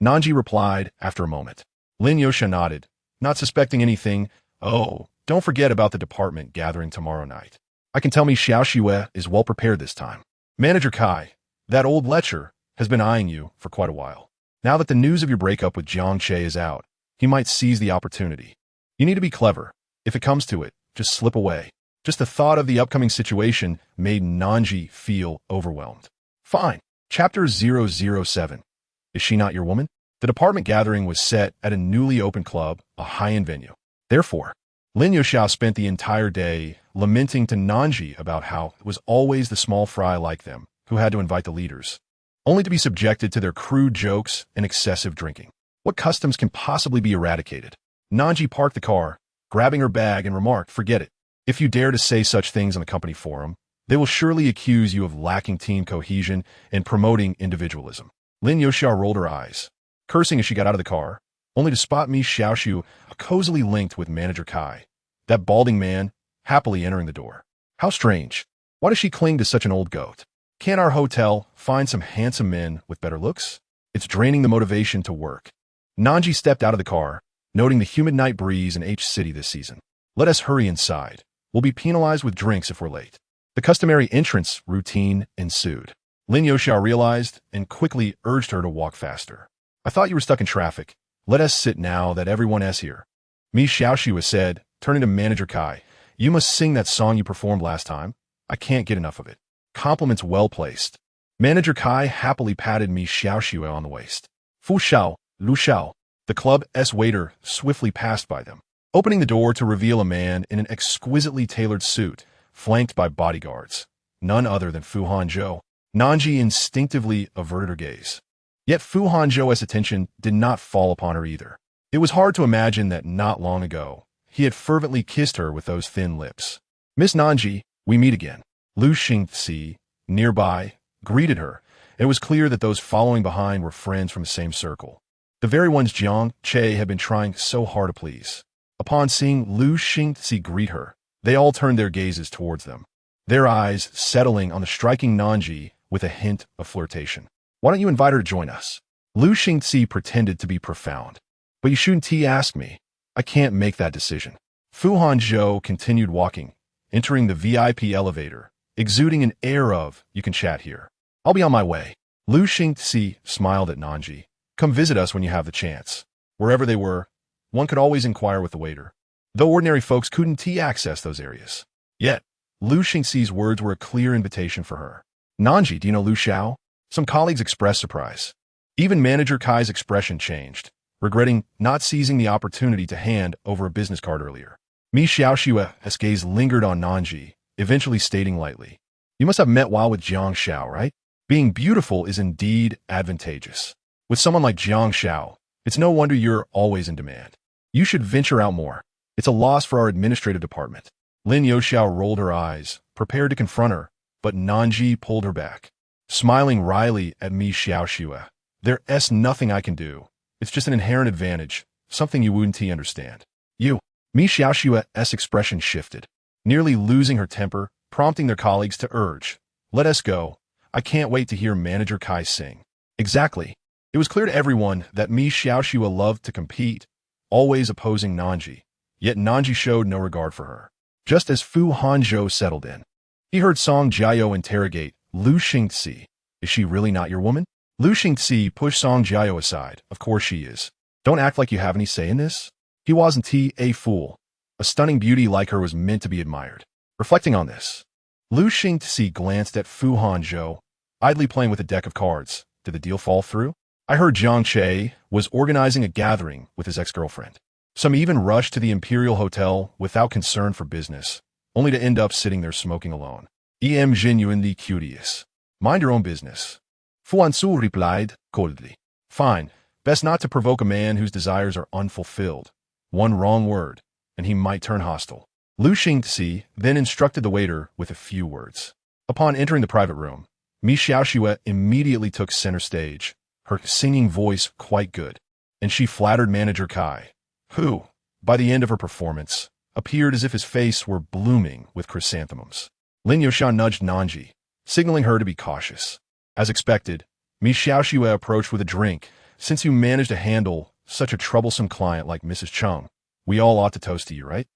Nan Zhi replied after a moment. Lin Yoxia nodded, not suspecting anything. "Oh, don't forget about the department gathering tomorrow night. I can tell Ms. Xiaoxue is well prepared this time. Manager Kai, that old lecher, has been eyeing you for quite a while. Now that the news of your breakup with Jiang Che is out, he might seize the opportunity. You need to be clever. If it comes to it, just slip away." Just the thought of the upcoming situation made Nan Zhi feel overwhelmed. Fine. Chapter 007. Is she not your woman? The department gathering was set at a newly opened club, a high-end venue. Therefore, Lin Youxiao spent the entire day lamenting to Nan Zhi about how it was always the small fry like them who had to invite the leaders, only to be subjected to their crude jokes and excessive drinking. What customs can possibly be eradicated? Nan Zhi parked the car, grabbing her bag, and remarked, "Forget it. If you dare to say such things on the company forum, they will surely accuse you of lacking team cohesion and promoting individualism." Lin Youxiao rolled her eyes, cursing as she got out of the car, only to spot Mi Xiaoxiu cozily linked with Manager Kai, that balding man, happily entering the door. How strange. Why does she cling to such an old goat? Can't our hotel find some handsome men with better looks? It's draining the motivation to work. Nan Zhi stepped out of the car, noting the humid night breeze in H City this season. Let us hurry inside. We'll be penalized with drinks if we're late. The customary entrance routine ensued. Lin Youxiao realized and quickly urged her to walk faster. I thought you were stuck in traffic. Let us sit now that everyone is here. Mi Xiaoxiu said, turning to Manager Kai. You must sing that song you performed last time. I can't get enough of it. Compliments well placed. Manager Kai happily patted Mi Xiaoxiu on the waist. Fu Xiao, Lu Xiao. The club's waiter swiftly passed by them, opening the door to reveal a man in an exquisitely tailored suit, flanked by bodyguards. None other than Fu Hanzhou. Nan Zhi instinctively averted her gaze. Yet Fu Hanzhou's attention did not fall upon her either. It was hard to imagine that not long ago, he had fervently kissed her with those thin lips. Miss Nan Zhi, we meet again. Lu Xingzi, nearby, greeted her. It was clear that those following behind were friends from the same circle. The very ones Jiang Che had been trying so hard to please. Upon seeing Lu Xingzi greet her, they all turned their gazes towards them, their eyes settling on the striking Nan Zhi with a hint of flirtation. Why don't you invite her to join us? Lu Xingzi pretended to be profound. But you shouldn't ask me. I can't make that decision. Fu Hanzhou continued walking, entering the VIP elevator, exuding an air of, you can chat here. I'll be on my way. Lu Xingzi smiled at Nan Zhi. Come visit us when you have the chance. Wherever they were, one could always inquire with the waiter, though ordinary folks couldn't access those areas. Yet, Lu Xingzi's words were a clear invitation for her. Nan Zhi, do you know Lu Xiao? Some colleagues expressed surprise. Even Manager Kai's expression changed, regretting not seizing the opportunity to hand over a business card earlier. Mi Xiaoxiu's gaze lingered on Nan Zhi, eventually stating lightly, you must have met while with Jiang Xiao, right? Being beautiful is indeed advantageous. With someone like Jiang Xiao, it's no wonder you're always in demand. You should venture out more. It's a loss for our administrative department. Lin Youxiao rolled her eyes, prepared to confront her, but Nan Zhi pulled her back. Smiling wryly at Mi Xiaoxiu, there's nothing I can do. It's just an inherent advantage, something you wouldn't understand. You. Mi Xiaoxiu's expression shifted, nearly losing her temper, prompting their colleagues to urge, let us go. I can't wait to hear Manager Kai sing. Exactly. It was clear to everyone that Mi Xiaoxiu loved to compete, always opposing Nan Zhi, yet Nan Zhi showed no regard for her. Just as Fu Hanzhou settled in, he heard Song Jiao interrogate Lu Xingzi. Is she really not your woman? Lu Xingzi pushed Song Jiao aside. Of course she is. Don't act like you have any say in this. He wasn't a fool. A stunning beauty like her was meant to be admired. Reflecting on this, Lu Xingzi glanced at Fu Hanzhou, idly playing with a deck of cards. Did the deal fall through? I heard Jiang Che was organizing a gathering with his ex-girlfriend. Some even rushed to the Imperial Hotel without concern for business, only to end up sitting there smoking alone. Genuinely curious. Mind your own business. Fu Hanzhou replied coldly. Fine, best not to provoke a man whose desires are unfulfilled. One wrong word, and he might turn hostile. Lu Xingzi then instructed the waiter with a few words. Upon entering the private room, Mi Xiaoxiu immediately took center stage, her singing voice quite good, and she flattered Manager Kai, who, by the end of her performance, appeared as if his face were blooming with chrysanthemums. Lin Youxiao nudged Nan Zhi, signaling her to be cautious. As expected, Mi Xiaoxiu approached with a drink. Since you managed to handle such a troublesome client like Mrs. Chung, we all ought to toast to you, right?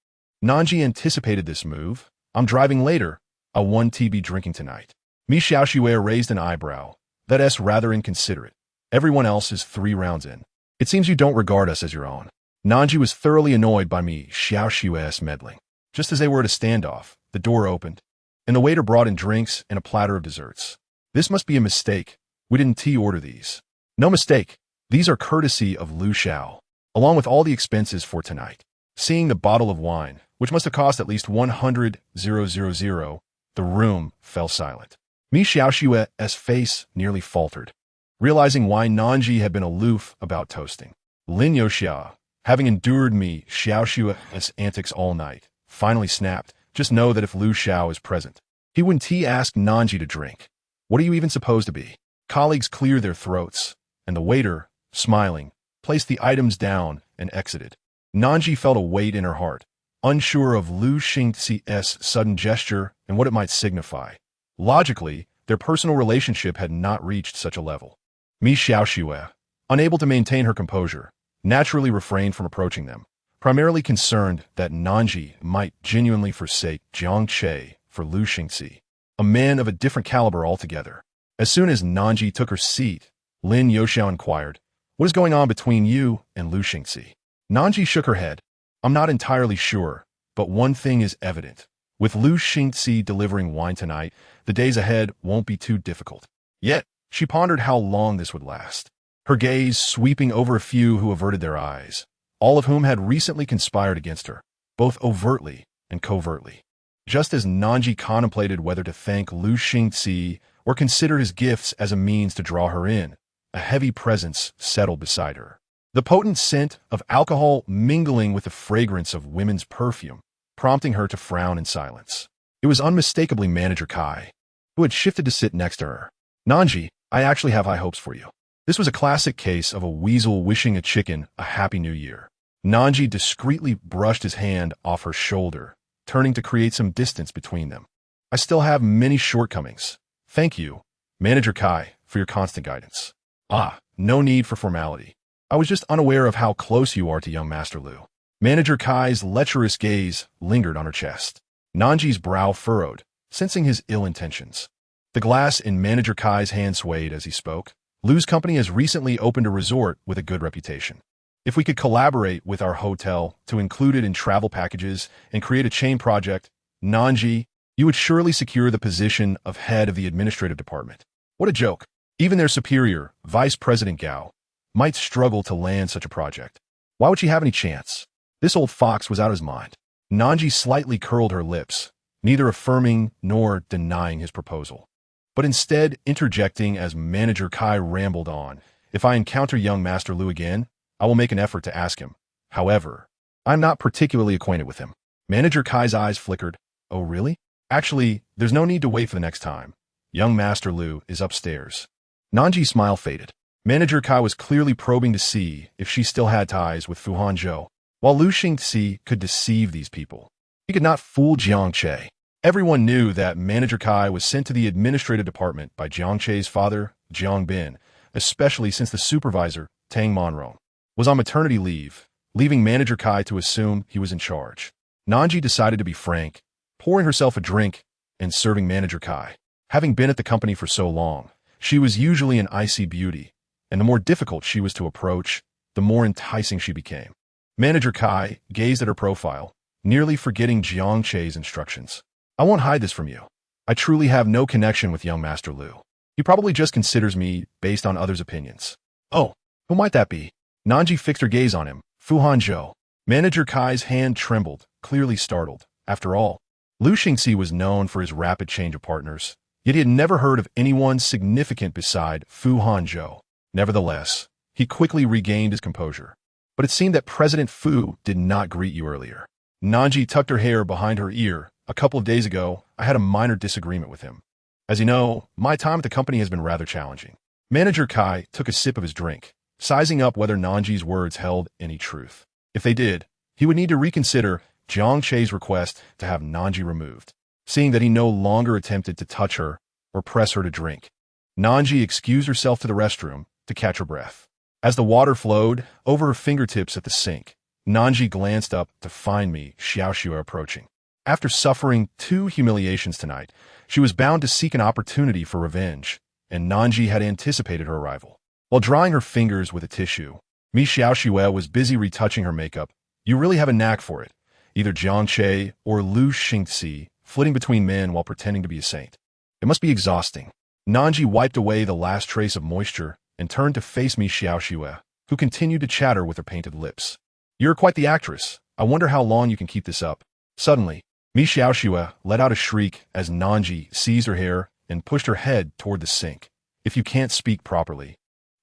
Nan Zhi anticipated this move. I'm driving later. I won't be drinking tonight. Mi Xiaoxiu raised an eyebrow. That's rather inconsiderate. Everyone else is 3 rounds in. It seems you don't regard us as your own. Nan Zhi was thoroughly annoyed by Mi Xiaoxiu's meddling. Just as they were at a standoff, the door opened, and the waiter brought in drinks and a platter of desserts. This must be a mistake. We didn't order these. No mistake. These are courtesy of Lu Xiao, along with all the expenses for tonight. Seeing the bottle of wine, which must have cost at least 100,000, the room fell silent. Mi Xiaoxue's face nearly faltered, realizing why Nan Zhi had been aloof about toasting. Lin Youxia, having endured Mi Xiaoxue's antics all night, finally snapped, "Just know that if Lu Xiao is present, he wouldn't ask Nan Zhi to drink. What are you even supposed to be?" Colleagues cleared their throats, and the waiter, smiling, placed the items down and exited. Nan Zhi felt a weight in her heart, unsure of Lu Xingxi's sudden gesture and what it might signify. Logically, their personal relationship had not reached such a level. Mi Xiaoxue, unable to maintain her composure, naturally refrained from approaching them, primarily concerned that Nan Zhi might genuinely forsake Jiang Che for Lu Xingxi, a man of a different caliber altogether. As soon as Nan Zhi took her seat, Lin Youxiao inquired, "What is going on between you and Lu Xingxi?" Nan Zhi shook her head. "I'm not entirely sure, but one thing is evident. With Lu Xingxi delivering wine tonight, the days ahead won't be too difficult." Yet, she pondered how long this would last, her gaze sweeping over a few who averted their eyes, all of whom had recently conspired against her, both overtly and covertly. Just as Nan Zhi contemplated whether to thank Lu Xingxi or consider his gifts as a means to draw her in, a heavy presence settled beside her. The potent scent of alcohol mingling with the fragrance of women's perfume, prompting her to frown in silence. It was unmistakably Manager Kai, who had shifted to sit next to her. "Nan Zhi, I actually have high hopes for you." This was a classic case of a weasel wishing a chicken a happy new year. Nan Zhi discreetly brushed his hand off her shoulder, turning to create some distance between them. "I still have many shortcomings. Thank you, Manager Kai, for your constant guidance." "Ah, no need for formality. I was just unaware of how close you are to young Master Lu." Manager Kai's lecherous gaze lingered on her chest. Nan Zhi's brow furrowed, sensing his ill intentions. The glass in Manager Kai's hand swayed as he spoke. "Lu's company has recently opened a resort with a good reputation. If we could collaborate with our hotel to include it in travel packages and create a chain project, Nan Zhi, you would surely secure the position of head of the administrative department." What a joke. Even their superior, Vice President Gao, might struggle to land such a project. Why would she have any chance? This old fox was out of his mind. Nan Zhi slightly curled her lips, neither affirming nor denying his proposal, but instead interjecting as Manager Kai rambled on. "If I encounter young Master Lu again, I will make an effort to ask him. However, I'm not particularly acquainted with him." Manager Kai's eyes flickered. "Oh, really? Actually, there's no need to wait for the next time. Young Master Lu is upstairs." Nan Zhi's smile faded. Manager Kai was clearly probing to see if she still had ties with Fu Hanzhou. While Lu Xingxi could deceive these people, he could not fool Jiang Che. Everyone knew that Manager Kai was sent to the administrative department by Jiang Che's father, Jiang Bin, especially since the supervisor, Tang Monrong, was on maternity leave, leaving Manager Kai to assume he was in charge. Nan Zhi decided to be frank, pouring herself a drink and serving Manager Kai. Having been at the company for so long, she was usually an icy beauty, and the more difficult she was to approach, the more enticing she became. Manager Kai gazed at her profile, nearly forgetting Jiang Che's instructions. "I won't hide this from you. I truly have no connection with young Master Lu. He probably just considers me based on others' opinions." "Oh, who might that be?" Nan Zhi fixed her gaze on him. "Fu Hanzhou." Manager Kai's hand trembled, clearly startled. After all, Lu Xingxi was known for his rapid change of partners, yet he had never heard of anyone significant beside Fu Hanzhou. Nevertheless, he quickly regained his composure. "But it seemed that President Fu did not greet you earlier." Nan Zhi tucked her hair behind her ear. "A couple of days ago, I had a minor disagreement with him. As you know, my time at the company has been rather challenging." Manager Kai took a sip of his drink, sizing up whether Nan Zhi's words held any truth. If they did, he would need to reconsider Jiang Che's request to have Nan Zhi removed, seeing that he no longer attempted to touch her or press her to drink. Nan Zhi excused herself to the restroom to catch her breath. As the water flowed over her fingertips at the sink, Nan Zhi glanced up to find Mi Xiaoxue approaching. After suffering 2 humiliations tonight, she was bound to seek an opportunity for revenge, and Nan Zhi had anticipated her arrival. While drying her fingers with a tissue, Mi Xiaoxue was busy retouching her makeup. "You really have a knack for it. Either Jiang Che or Lu Xingxi, flitting between men while pretending to be a saint. It must be exhausting." Nan Zhi wiped away the last trace of moisture and turned to face Mi Xiaoxue, who continued to chatter with her painted lips. "You're quite the actress. I wonder how long you can keep this up." Suddenly, Mi Xiaoxue let out a shriek as Nan Zhi seized her hair and pushed her head toward the sink. "If you can't speak properly,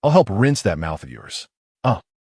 I'll help rinse that mouth of yours."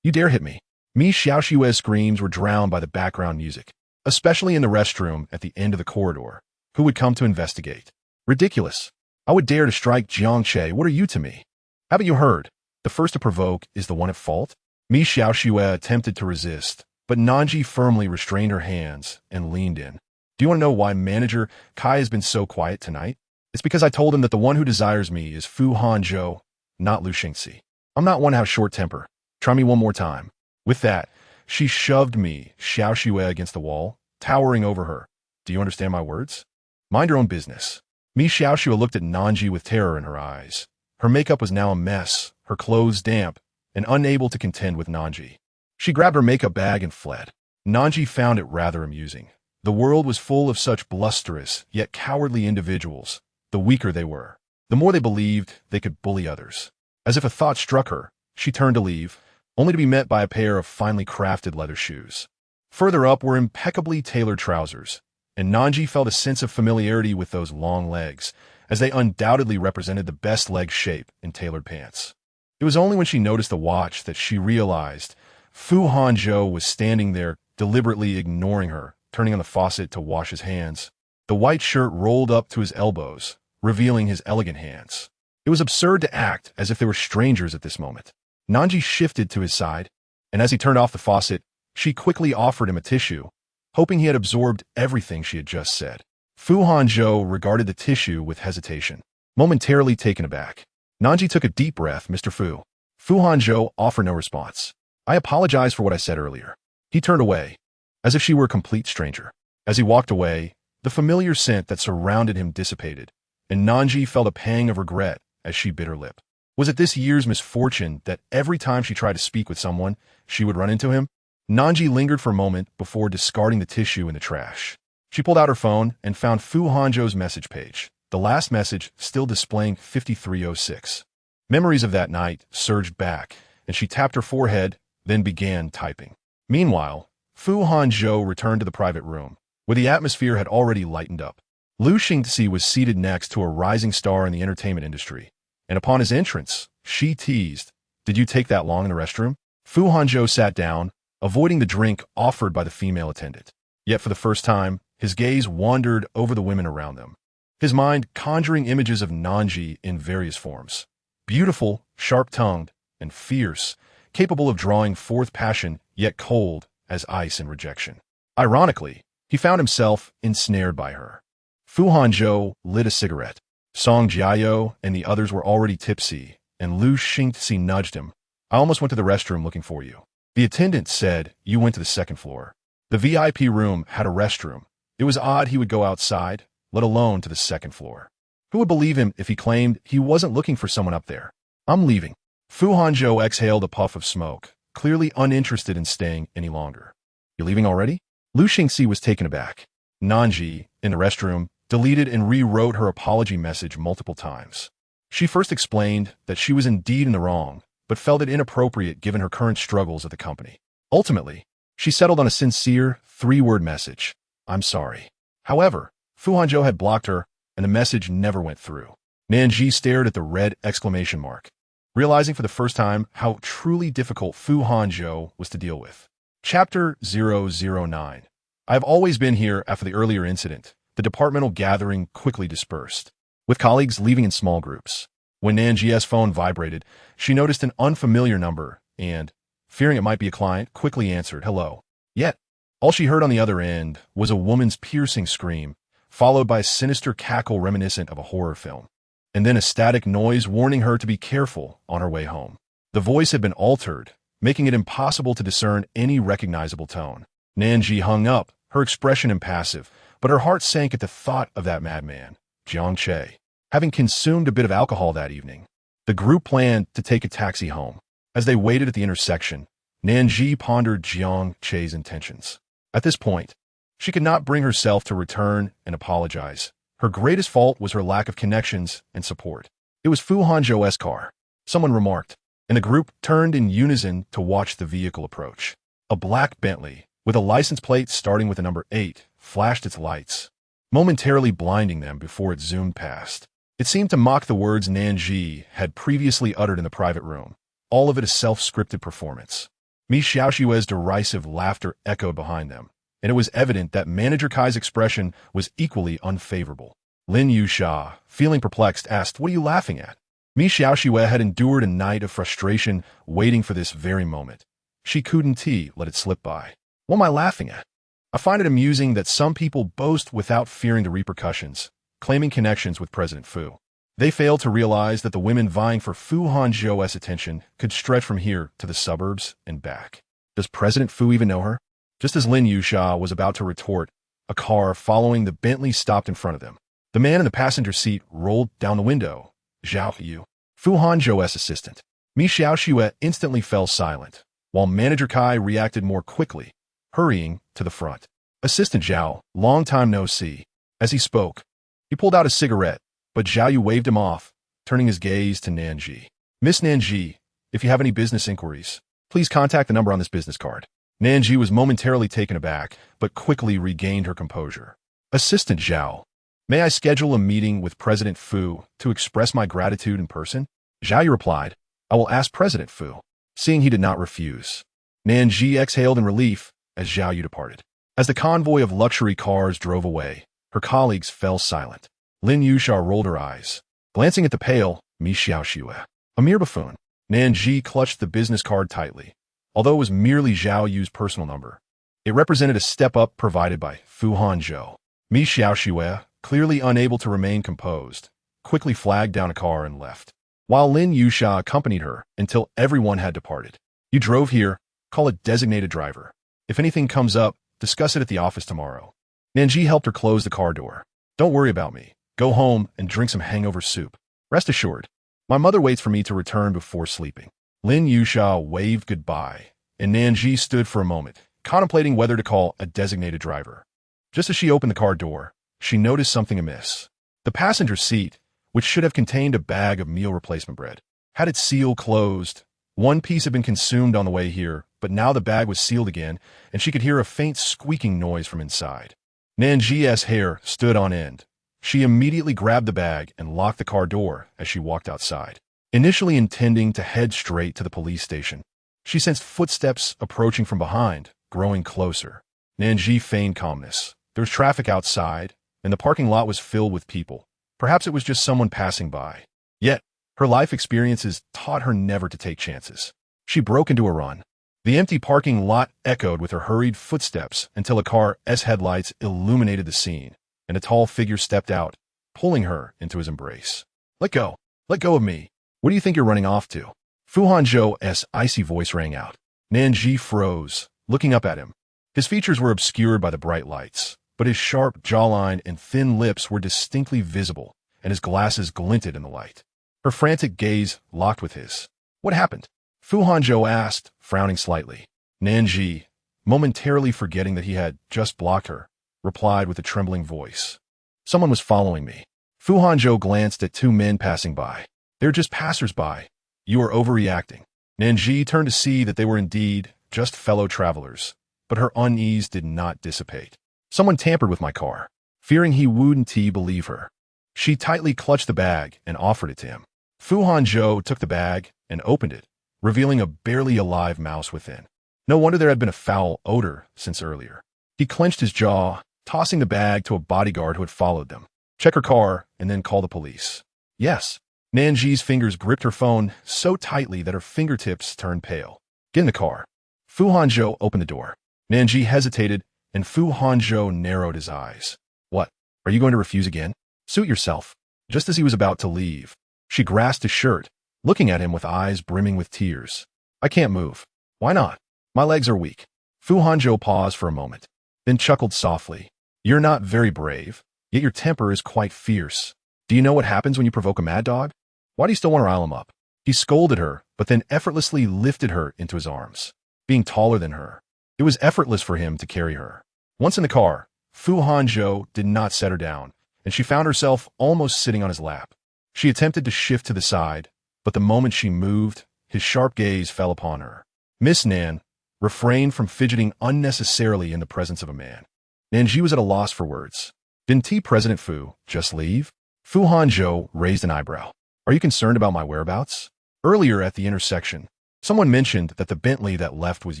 You dare hit me." Mi Xiaoxue's screams were drowned by the background music, especially in the restroom at the end of the corridor. Who would come to investigate? Ridiculous. I would dare to strike Jiang Che. What are you to me? Haven't you heard? The first to provoke is the one at fault? Mi Xiaoxue attempted to resist, but Nan Zhi firmly restrained her hands and leaned in. "Do you want to know why Manager Kai has been so quiet tonight? It's because I told him that the one who desires me is Fu Hanzhou, not Lu Xingxi. I'm not one to have short temper. Try me one more time." With that, she shoved Mi Xiaoxue against the wall, towering over her. "Do you understand my words? Mind your own business." Mi Xiaoxue looked at Nan Zhi with terror in her eyes. Her makeup was now a mess, her clothes damp, and unable to contend with Nan Zhi. She grabbed her makeup bag and fled. Nan Zhi found it rather amusing. The world was full of such blusterous, yet cowardly individuals. The weaker they were, the more they believed they could bully others. As if a thought struck her, she turned to leave, only to be met by a pair of finely crafted leather shoes. Further up were impeccably tailored trousers, and Nan Zhi felt a sense of familiarity with those long legs, as they undoubtedly represented the best leg shape in tailored pants. It was only when she noticed the watch that she realized Fu Hanzhou was standing there, deliberately ignoring her, turning on the faucet to wash his hands. The white shirt rolled up to his elbows, revealing his elegant hands. It was absurd to act as if they were strangers at this moment. Nan Zhi shifted to his side, and as he turned off the faucet, she quickly offered him a tissue, hoping he had absorbed everything she had just said. Fu Hanzhou regarded the tissue with hesitation, momentarily taken aback. Nan Zhi took a deep breath. "Mr. Fu." Fu Hanzhou offered no response. "I apologize for what I said earlier." He turned away, as if she were a complete stranger. As he walked away, the familiar scent that surrounded him dissipated, and Nan Zhi felt a pang of regret as she bit her lip. Was it this year's misfortune that every time she tried to speak with someone, she would run into him? Nan Zhi lingered for a moment before discarding the tissue in the trash. She pulled out her phone and found Fu Hanzhou's message page, the last message still displaying 5306. Memories of that night surged back, and she tapped her forehead, then began typing. Meanwhile, Fu Hanzhou returned to the private room, where the atmosphere had already lightened up. Lu Xingxi was seated next to a rising star in the entertainment industry, and upon his entrance, she teased, "Did you take that long in the restroom?" Fu Hanzhou sat down, avoiding the drink offered by the female attendant. Yet for the first time, his gaze wandered over the women around them, his mind conjuring images of Nan Zhi in various forms. Beautiful, sharp-tongued, and fierce, capable of drawing forth passion, yet cold as ice in rejection. Ironically, he found himself ensnared by her. Fu Hanzhou lit a cigarette. Song Jiao and the others were already tipsy, and Lu Xingxi nudged him. "I almost went to the restroom looking for you." The attendant said, "You went to the second floor." The VIP room had a restroom. It was odd he would go outside, let alone to the second floor. Who would believe him if he claimed he wasn't looking for someone up there? "I'm leaving." Fu Hanzhou exhaled a puff of smoke, clearly uninterested in staying any longer. "You're leaving already?" Lu Xingxi was taken aback. Nan Zhi, in the restroom, deleted and rewrote her apology message multiple times. She first explained that she was indeed in the wrong, but felt it inappropriate given her current struggles at the company. Ultimately, she settled on a sincere, three-word message: "I'm sorry." However, Fu Hanzhou had blocked her, and the message never went through. Nan Zhi stared at the red exclamation mark, realizing for the first time how truly difficult Fu Hanzhou was to deal with. Chapter 009. I have always been here after the earlier incident. The departmental gathering quickly dispersed, with colleagues leaving in small groups. When Nan Zhi's phone vibrated, she noticed an unfamiliar number and, fearing it might be a client, quickly answered, "Hello." Yet, all she heard on the other end was a woman's piercing scream, followed by a sinister cackle reminiscent of a horror film, and then a static noise warning her to be careful on her way home. The voice had been altered, making it impossible to discern any recognizable tone. Nan Zhi hung up, her expression impassive, but her heart sank at the thought of that madman, Jiang Che. Having consumed a bit of alcohol that evening, the group planned to take a taxi home. As they waited at the intersection, Nan Zhi pondered Jiang Che's intentions. At this point, she could not bring herself to return and apologize. Her greatest fault was her lack of connections and support. It was Fu Hanzhou's car. someone remarked, and the group turned in unison to watch the vehicle approach. A black Bentley, with a license plate starting with the number 8, flashed its lights, momentarily blinding them before it zoomed past. It seemed to mock the words Nan Zhi had previously uttered in the private room, all of it a self-scripted performance. Mi Xiaoxue's derisive laughter echoed behind them, and it was evident that Manager Kai's expression was equally unfavorable. Lin Yusha, feeling perplexed, asked, "What are you laughing at?" Mi Xiaoxue had endured a night of frustration waiting for this very moment. She couldn't let it slip by. "What am I laughing at? I find it amusing that some people boast without fearing the repercussions, claiming connections with President Fu. They fail to realize that the women vying for Fu Hanzhou's attention could stretch from here to the suburbs and back. Does President Fu even know her?" Just as Lin Yusha was about to retort, a car following the Bentley stopped in front of them. The man in the passenger seat rolled down the window. "Zhao Yu, Fu Hanzhou's assistant." Mi Xiaoxue instantly fell silent, while Manager Kai reacted more quickly, hurrying to the front. "Assistant Zhao, long time no see." As he spoke, he pulled out a cigarette, but Zhao Yu waved him off, turning his gaze to Nan Zhi. "Miss Nan Zhi, if you have any business inquiries, please contact the number on this business card." Nan Zhi was momentarily taken aback, but quickly regained her composure. "Assistant Zhao, may I schedule a meeting with President Fu to express my gratitude in person?" Zhao Yu replied, "I will ask President Fu." Seeing he did not refuse, Nan Zhi exhaled in relief as Zhao Yu departed. As the convoy of luxury cars drove away, her colleagues fell silent. Lin Yusha rolled her eyes, glancing at the pale Mi Xiaoxue. A mere buffoon. Nan Zhi clutched the business card tightly. Although it was merely Zhao Yu's personal number, it represented a step-up provided by Fu Hanzhou. Mi Xiaoxue, clearly unable to remain composed, quickly flagged down a car and left, while Lin Yusha accompanied her until everyone had departed. "You drove here, call a designated driver. If anything comes up, discuss it at the office tomorrow." Nan Zhi helped her close the car door. "Don't worry about me. Go home and drink some hangover soup. Rest assured, my mother waits for me to return before sleeping." Lin Yusha waved goodbye, and Nan Zhi stood for a moment, contemplating whether to call a designated driver. Just as she opened the car door, she noticed something amiss. The passenger seat, which should have contained a bag of meal replacement bread, had its seal closed. One piece had been consumed on the way here, but now the bag was sealed again, and she could hear a faint squeaking noise from inside. Nan Zhi's hair stood on end. She immediately grabbed the bag and locked the car door as she walked outside. Initially intending to head straight to the police station, she sensed footsteps approaching from behind, growing closer. Nan Zhi feigned calmness. There was traffic outside, and the parking lot was filled with people. Perhaps it was just someone passing by. Yet, her life experiences taught her never to take chances. She broke into a run. The empty parking lot echoed with her hurried footsteps until a car's headlights illuminated the scene, and a tall figure stepped out, pulling her into his embrace. Let go of me. Where do you think you're running off to?" Fu Hanzhou's icy voice rang out. Nan Zhi froze, looking up at him. His features were obscured by the bright lights, but his sharp jawline and thin lips were distinctly visible, and his glasses glinted in the light. Her frantic gaze locked with his. "What happened?" Fu Hanzhou asked, frowning slightly. Nan Zhi, momentarily forgetting that he had just blocked her, replied with a trembling voice. "Someone was following me." Fu Hanzhou glanced at two men passing by. "They're just passers-by. You are overreacting." Nan Zhi turned to see that they were indeed just fellow travelers, but her unease did not dissipate. "Someone tampered with my car." Fearing he wouldn't believe her, she tightly clutched the bag and offered it to him. Fu Hanzhou took the bag and opened it, revealing a barely alive mouse within. No wonder there had been a foul odor since earlier. He clenched his jaw, tossing the bag to a bodyguard who had followed them. "Check her car and then call the police." "Yes." Nan Zhi's fingers gripped her phone so tightly that her fingertips turned pale. "Get in the car." Fu Hanzhou opened the door. Nan Zhi hesitated, and Fu Hanzhou narrowed his eyes. "What? Are you going to refuse again? Suit yourself." Just as he was about to leave, she grasped his shirt, looking at him with eyes brimming with tears. "I can't move." "Why not?" "My legs are weak." Fu Hanzhou paused for a moment, then chuckled softly. "You're not very brave, yet your temper is quite fierce. Do you know what happens when you provoke a mad dog? Why do you still want to rile him up?" He scolded her, but then effortlessly lifted her into his arms. Being taller than her, it was effortless for him to carry her. Once in the car, Fu Hanzhou did not set her down, and she found herself almost sitting on his lap. She attempted to shift to the side, but the moment she moved, his sharp gaze fell upon her. Miss Nan refrained from fidgeting unnecessarily in the presence of a man. Nan Zhi was at a loss for words. Didn't President Fu just leave? Fu Hanzhou raised an eyebrow. Are you concerned about my whereabouts? Earlier at the intersection, someone mentioned that the Bentley that left was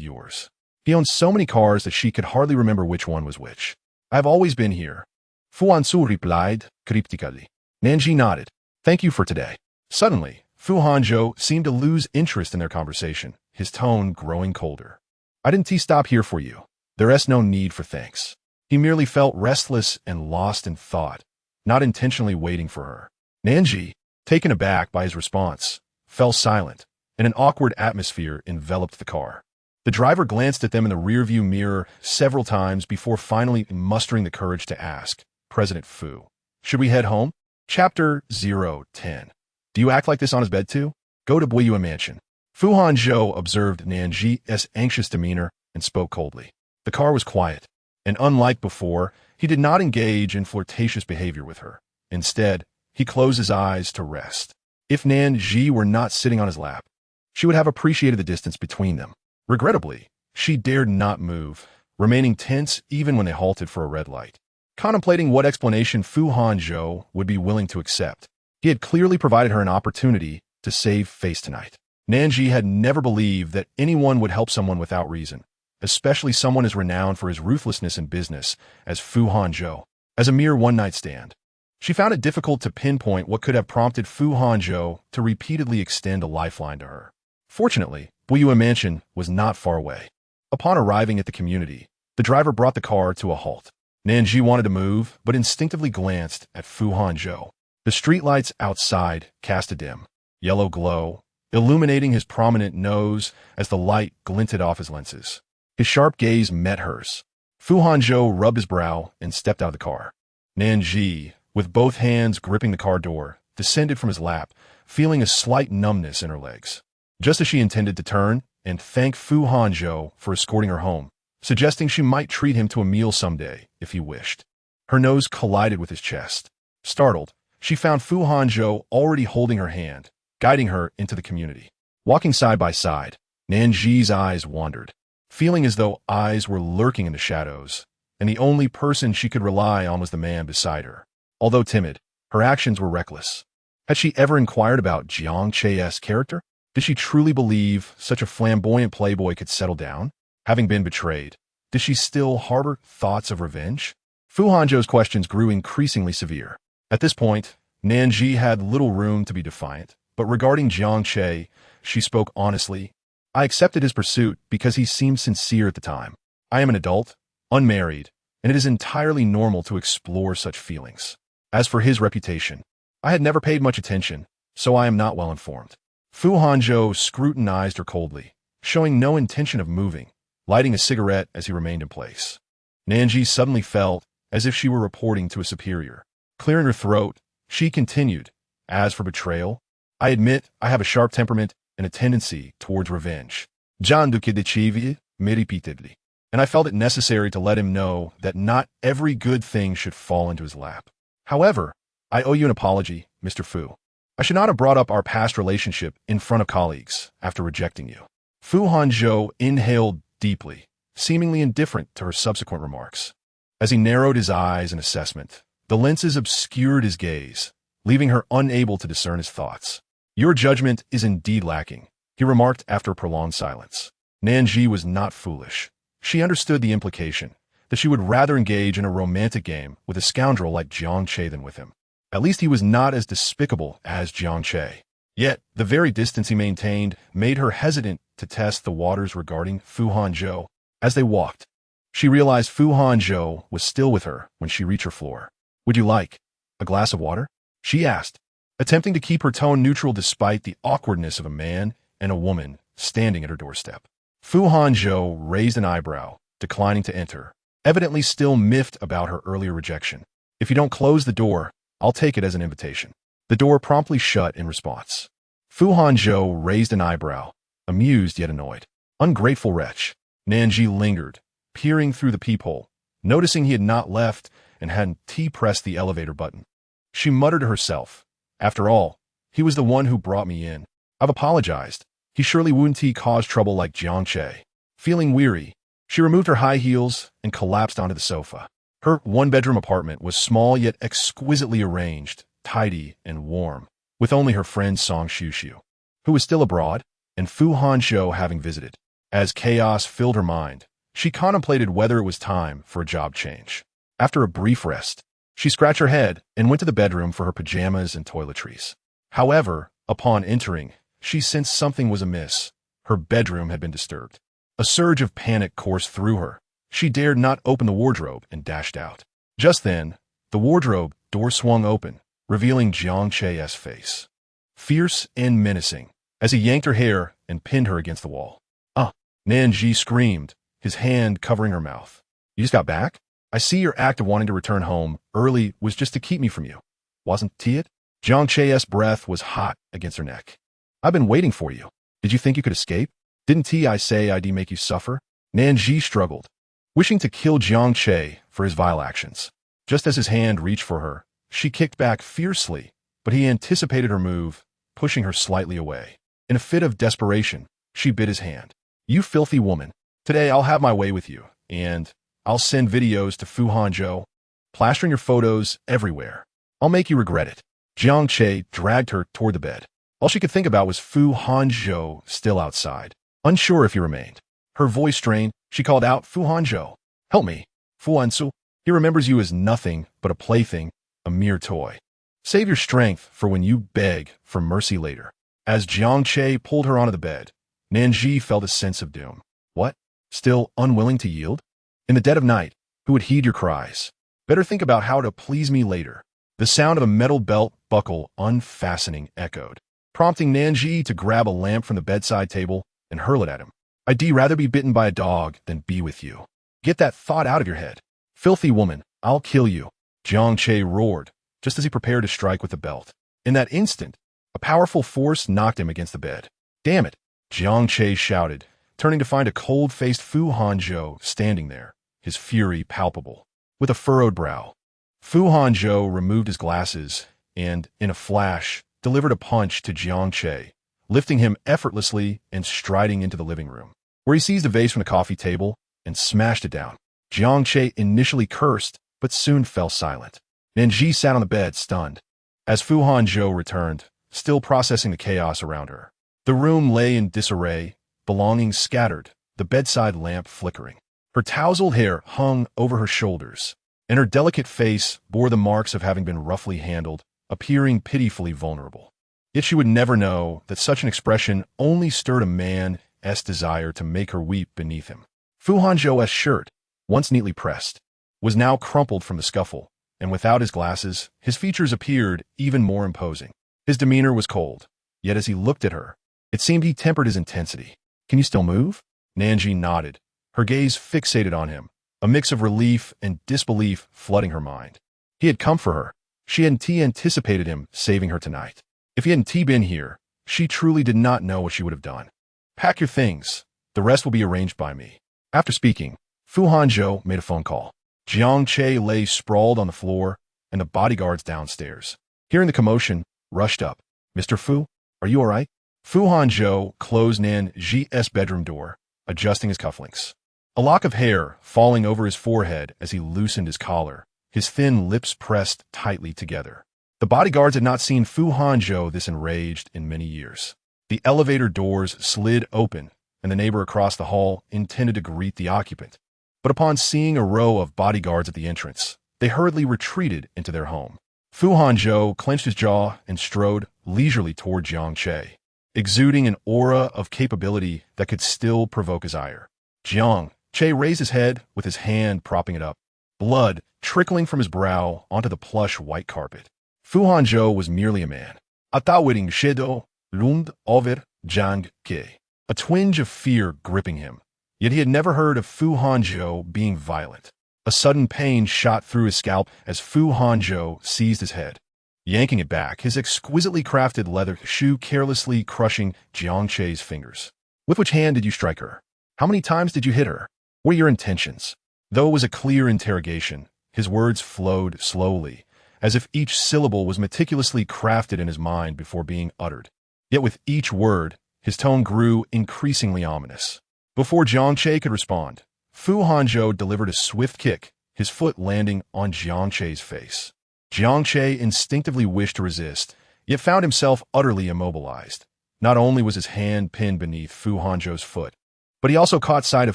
yours. He owned so many cars that she could hardly remember which one was which. I've always been here. Fu Hanzhou replied cryptically. Nan Zhi nodded. Thank you for today. Suddenly, Fu Hanzhou seemed to lose interest in their conversation, his tone growing colder. I didn't stop here for you. There's no need for thanks. He merely felt restless and lost in thought, not intentionally waiting for her. Nan Zhi, taken aback by his response, fell silent, and an awkward atmosphere enveloped the car. The driver glanced at them in the rearview mirror several times before finally mustering the courage to ask, President Fu, should we head home? Chapter 010. Do you act like this on his bed too? Go to Buyue Mansion. Fu Hanzhou observed Nan Zhi's anxious demeanor and spoke coldly. The car was quiet, and unlike before, he did not engage in flirtatious behavior with her. Instead, he closed his eyes to rest. If Nan Zhi were not sitting on his lap, she would have appreciated the distance between them. Regrettably, she dared not move, remaining tense even when they halted for a red light. Contemplating what explanation Fu Hanzhou would be willing to accept, he had clearly provided her an opportunity to save face tonight. Nan Zhi had never believed that anyone would help someone without reason, especially someone as renowned for his ruthlessness in business as Fu Hanzhou. As a mere one-night stand, she found it difficult to pinpoint what could have prompted Fu Hanzhou to repeatedly extend a lifeline to her. Fortunately, Buyue Mansion was not far away. Upon arriving at the community, the driver brought the car to a halt. Nan Zhi wanted to move, but instinctively glanced at Fu Hanzhou. The streetlights outside cast a dim, yellow glow, illuminating his prominent nose as the light glinted off his lenses. His sharp gaze met hers. Fu Hanzhou rubbed his brow and stepped out of the car. Nan Zhi, with both hands gripping the car door, descended from his lap, feeling a slight numbness in her legs. Just as she intended to turn and thank Fu Hanzhou for escorting her home, suggesting she might treat him to a meal someday if he wished, her nose collided with his chest. Startled, she found Fu Hanzhou already holding her hand, guiding her into the community. Walking side by side, Nan Zhi's eyes wandered, feeling as though eyes were lurking in the shadows, and the only person she could rely on was the man beside her. Although timid, her actions were reckless. Had she ever inquired about Jiang Che's character? Did she truly believe such a flamboyant playboy could settle down? Having been betrayed, did she still harbor thoughts of revenge? Fu Hanzhou's questions grew increasingly severe. At this point, Nan Zhi had little room to be defiant, but regarding Jiang Che, she spoke honestly. I accepted his pursuit because he seemed sincere at the time. I am an adult, unmarried, and it is entirely normal to explore such feelings. As for his reputation, I had never paid much attention, so I am not well informed. Fu Hanzhou scrutinized her coldly, showing no intention of moving, lighting a cigarette as he remained in place. Nan Zhi suddenly felt as if she were reporting to a superior. Clearing her throat, she continued, As for betrayal, I admit I have a sharp temperament and a tendency towards revenge. John Duque de Chivy, me repeatedly. And I felt it necessary to let him know that not every good thing should fall into his lap. However, I owe you an apology, Mr. Fu. I should not have brought up our past relationship in front of colleagues after rejecting you. Fu Hanzhou inhaled deeply, seemingly indifferent to her subsequent remarks. As he narrowed his eyes in assessment, the lenses obscured his gaze, leaving her unable to discern his thoughts. Your judgment is indeed lacking, he remarked after a prolonged silence. Nan Zhi was not foolish. She understood the implication, that she would rather engage in a romantic game with a scoundrel like Jiang Che than with him. At least he was not as despicable as Jiang Che. Yet, the very distance he maintained made her hesitant to test the waters regarding Fu Hanzhou. As they walked, she realized Fu Hanzhou was still with her when she reached her floor. Would you like a glass of water? She asked, attempting to keep her tone neutral despite the awkwardness of a man and a woman standing at her doorstep. Fu Hanzhou raised an eyebrow, declining to enter, evidently still miffed about her earlier rejection. If you don't close the door, I'll take it as an invitation. The door promptly shut in response. Fu Hanzhou raised an eyebrow, amused yet annoyed. Ungrateful wretch. Nan Zhi lingered, peering through the peephole, noticing he had not left and hadn't pressed the elevator button. She muttered to herself, after all, he was the one who brought me in. I've apologized. He surely wouldn't cause trouble like Jiang Che. Feeling weary, she removed her high heels and collapsed onto the sofa. Her one-bedroom apartment was small yet exquisitely arranged, tidy and warm, with only her friend Song Shushu, who was still abroad, and Fu Hanzhou having visited. As chaos filled her mind, she contemplated whether it was time for a job change. After a brief rest, she scratched her head and went to the bedroom for her pajamas and toiletries. However, upon entering, she sensed something was amiss. Her bedroom had been disturbed. A surge of panic coursed through her. She dared not open the wardrobe and dashed out. Just then, the wardrobe door swung open, revealing Jiang Che's face. Fierce and menacing, as he yanked her hair and pinned her against the wall. "Ah!" Nan Zhi screamed, his hand covering her mouth. "You just got back? I see your act of wanting to return home early was just to keep me from you. Wasn't it?" Jiang Che's breath was hot against her neck. "I've been waiting for you. Did you think you could escape? Didn't I say I'd make you suffer?" Nan Zhi struggled, wishing to kill Jiang Che for his vile actions. Just as his hand reached for her, she kicked back fiercely, but he anticipated her move, pushing her slightly away. In a fit of desperation, she bit his hand. "You filthy woman. Today I'll have my way with you, and I'll send videos to Fu Hanzhou, plastering your photos everywhere. I'll make you regret it." Jiang Che dragged her toward the bed. All she could think about was Fu Hanzhou still outside, unsure if he remained. Her voice strained, she called out, "Fu Hanzhou, help me. Fu Hanzhou, he remembers you as nothing but a plaything, a mere toy. Save your strength for when you beg for mercy later." As Jiang Che pulled her onto the bed, Nan Zhi felt a sense of doom. What? Still unwilling to yield? In the dead of night, who would heed your cries? Better think about how to please me later. The sound of a metal belt buckle unfastening echoed, prompting Nan Zhi to grab a lamp from the bedside table and hurl it at him. "I'd rather be bitten by a dog than be with you. Get that thought out of your head. Filthy woman, I'll kill you," Jiang Che roared, just as he prepared to strike with the belt. In that instant, a powerful force knocked him against the bed. "Damn it," Jiang Che shouted, turning to find a cold-faced Fu Hanzhou standing there, his fury palpable. With a furrowed brow, Fu Hanzhou removed his glasses and, in a flash, delivered a punch to Jiang Che, lifting him effortlessly and striding into the living room, where he seized a vase from the coffee table and smashed it down. Jiang Che initially cursed, but soon fell silent. Nan Zhi sat on the bed, stunned, as Fu Hanzhou returned, still processing the chaos around her. The room lay in disarray, belongings scattered, the bedside lamp flickering. Her tousled hair hung over her shoulders, and her delicate face bore the marks of having been roughly handled, appearing pitifully vulnerable. Yet she would never know that such an expression only stirred a man's desire to make her weep beneath him. Fu Hanzhou's shirt, once neatly pressed, was now crumpled from the scuffle, and without his glasses, his features appeared even more imposing. His demeanor was cold, yet as he looked at her, it seemed he tempered his intensity. "Can you still move?" Nan Zhi nodded, her gaze fixated on him, a mix of relief and disbelief flooding her mind. He had come for her. She hadn't anticipated him saving her tonight. If he hadn't been here, she truly did not know what she would have done. "Pack your things. The rest will be arranged by me." After speaking, Fu Hanzhou made a phone call. Jiang Che lay sprawled on the floor, and the bodyguards downstairs, hearing the commotion, rushed up. "Mr. Fu, are you all right?" Fu Hanzhou closed Nan Zhi's bedroom door, adjusting his cufflinks. A lock of hair falling over his forehead as he loosened his collar, his thin lips pressed tightly together. The bodyguards had not seen Fu Hanzhou this enraged in many years. The elevator doors slid open, and the neighbor across the hall intended to greet the occupant. But upon seeing a row of bodyguards at the entrance, they hurriedly retreated into their home. Fu Hanzhou clenched his jaw and strode leisurely toward Jiang Che, exuding an aura of capability that could still provoke his ire. Jiang Che raised his head with his hand propping it up, blood trickling from his brow onto the plush white carpet. Fu Hanzhou was merely a man. A towering shadow loomed over Jiang Che, a twinge of fear gripping him. Yet he had never heard of Fu Hanzhou being violent. A sudden pain shot through his scalp as Fu Hanzhou seized his head, yanking it back, his exquisitely crafted leather shoe carelessly crushing Jiang Che's fingers. "With which hand did you strike her? How many times did you hit her? What are your intentions?" Though it was a clear interrogation, his words flowed slowly, as if each syllable was meticulously crafted in his mind before being uttered. Yet with each word, his tone grew increasingly ominous. Before Jiang Che could respond, Fu Hanzhou delivered a swift kick, his foot landing on Jiang Che's face. Jiang Che instinctively wished to resist, yet found himself utterly immobilized. Not only was his hand pinned beneath Fu Hanzhou's foot, but he also caught sight of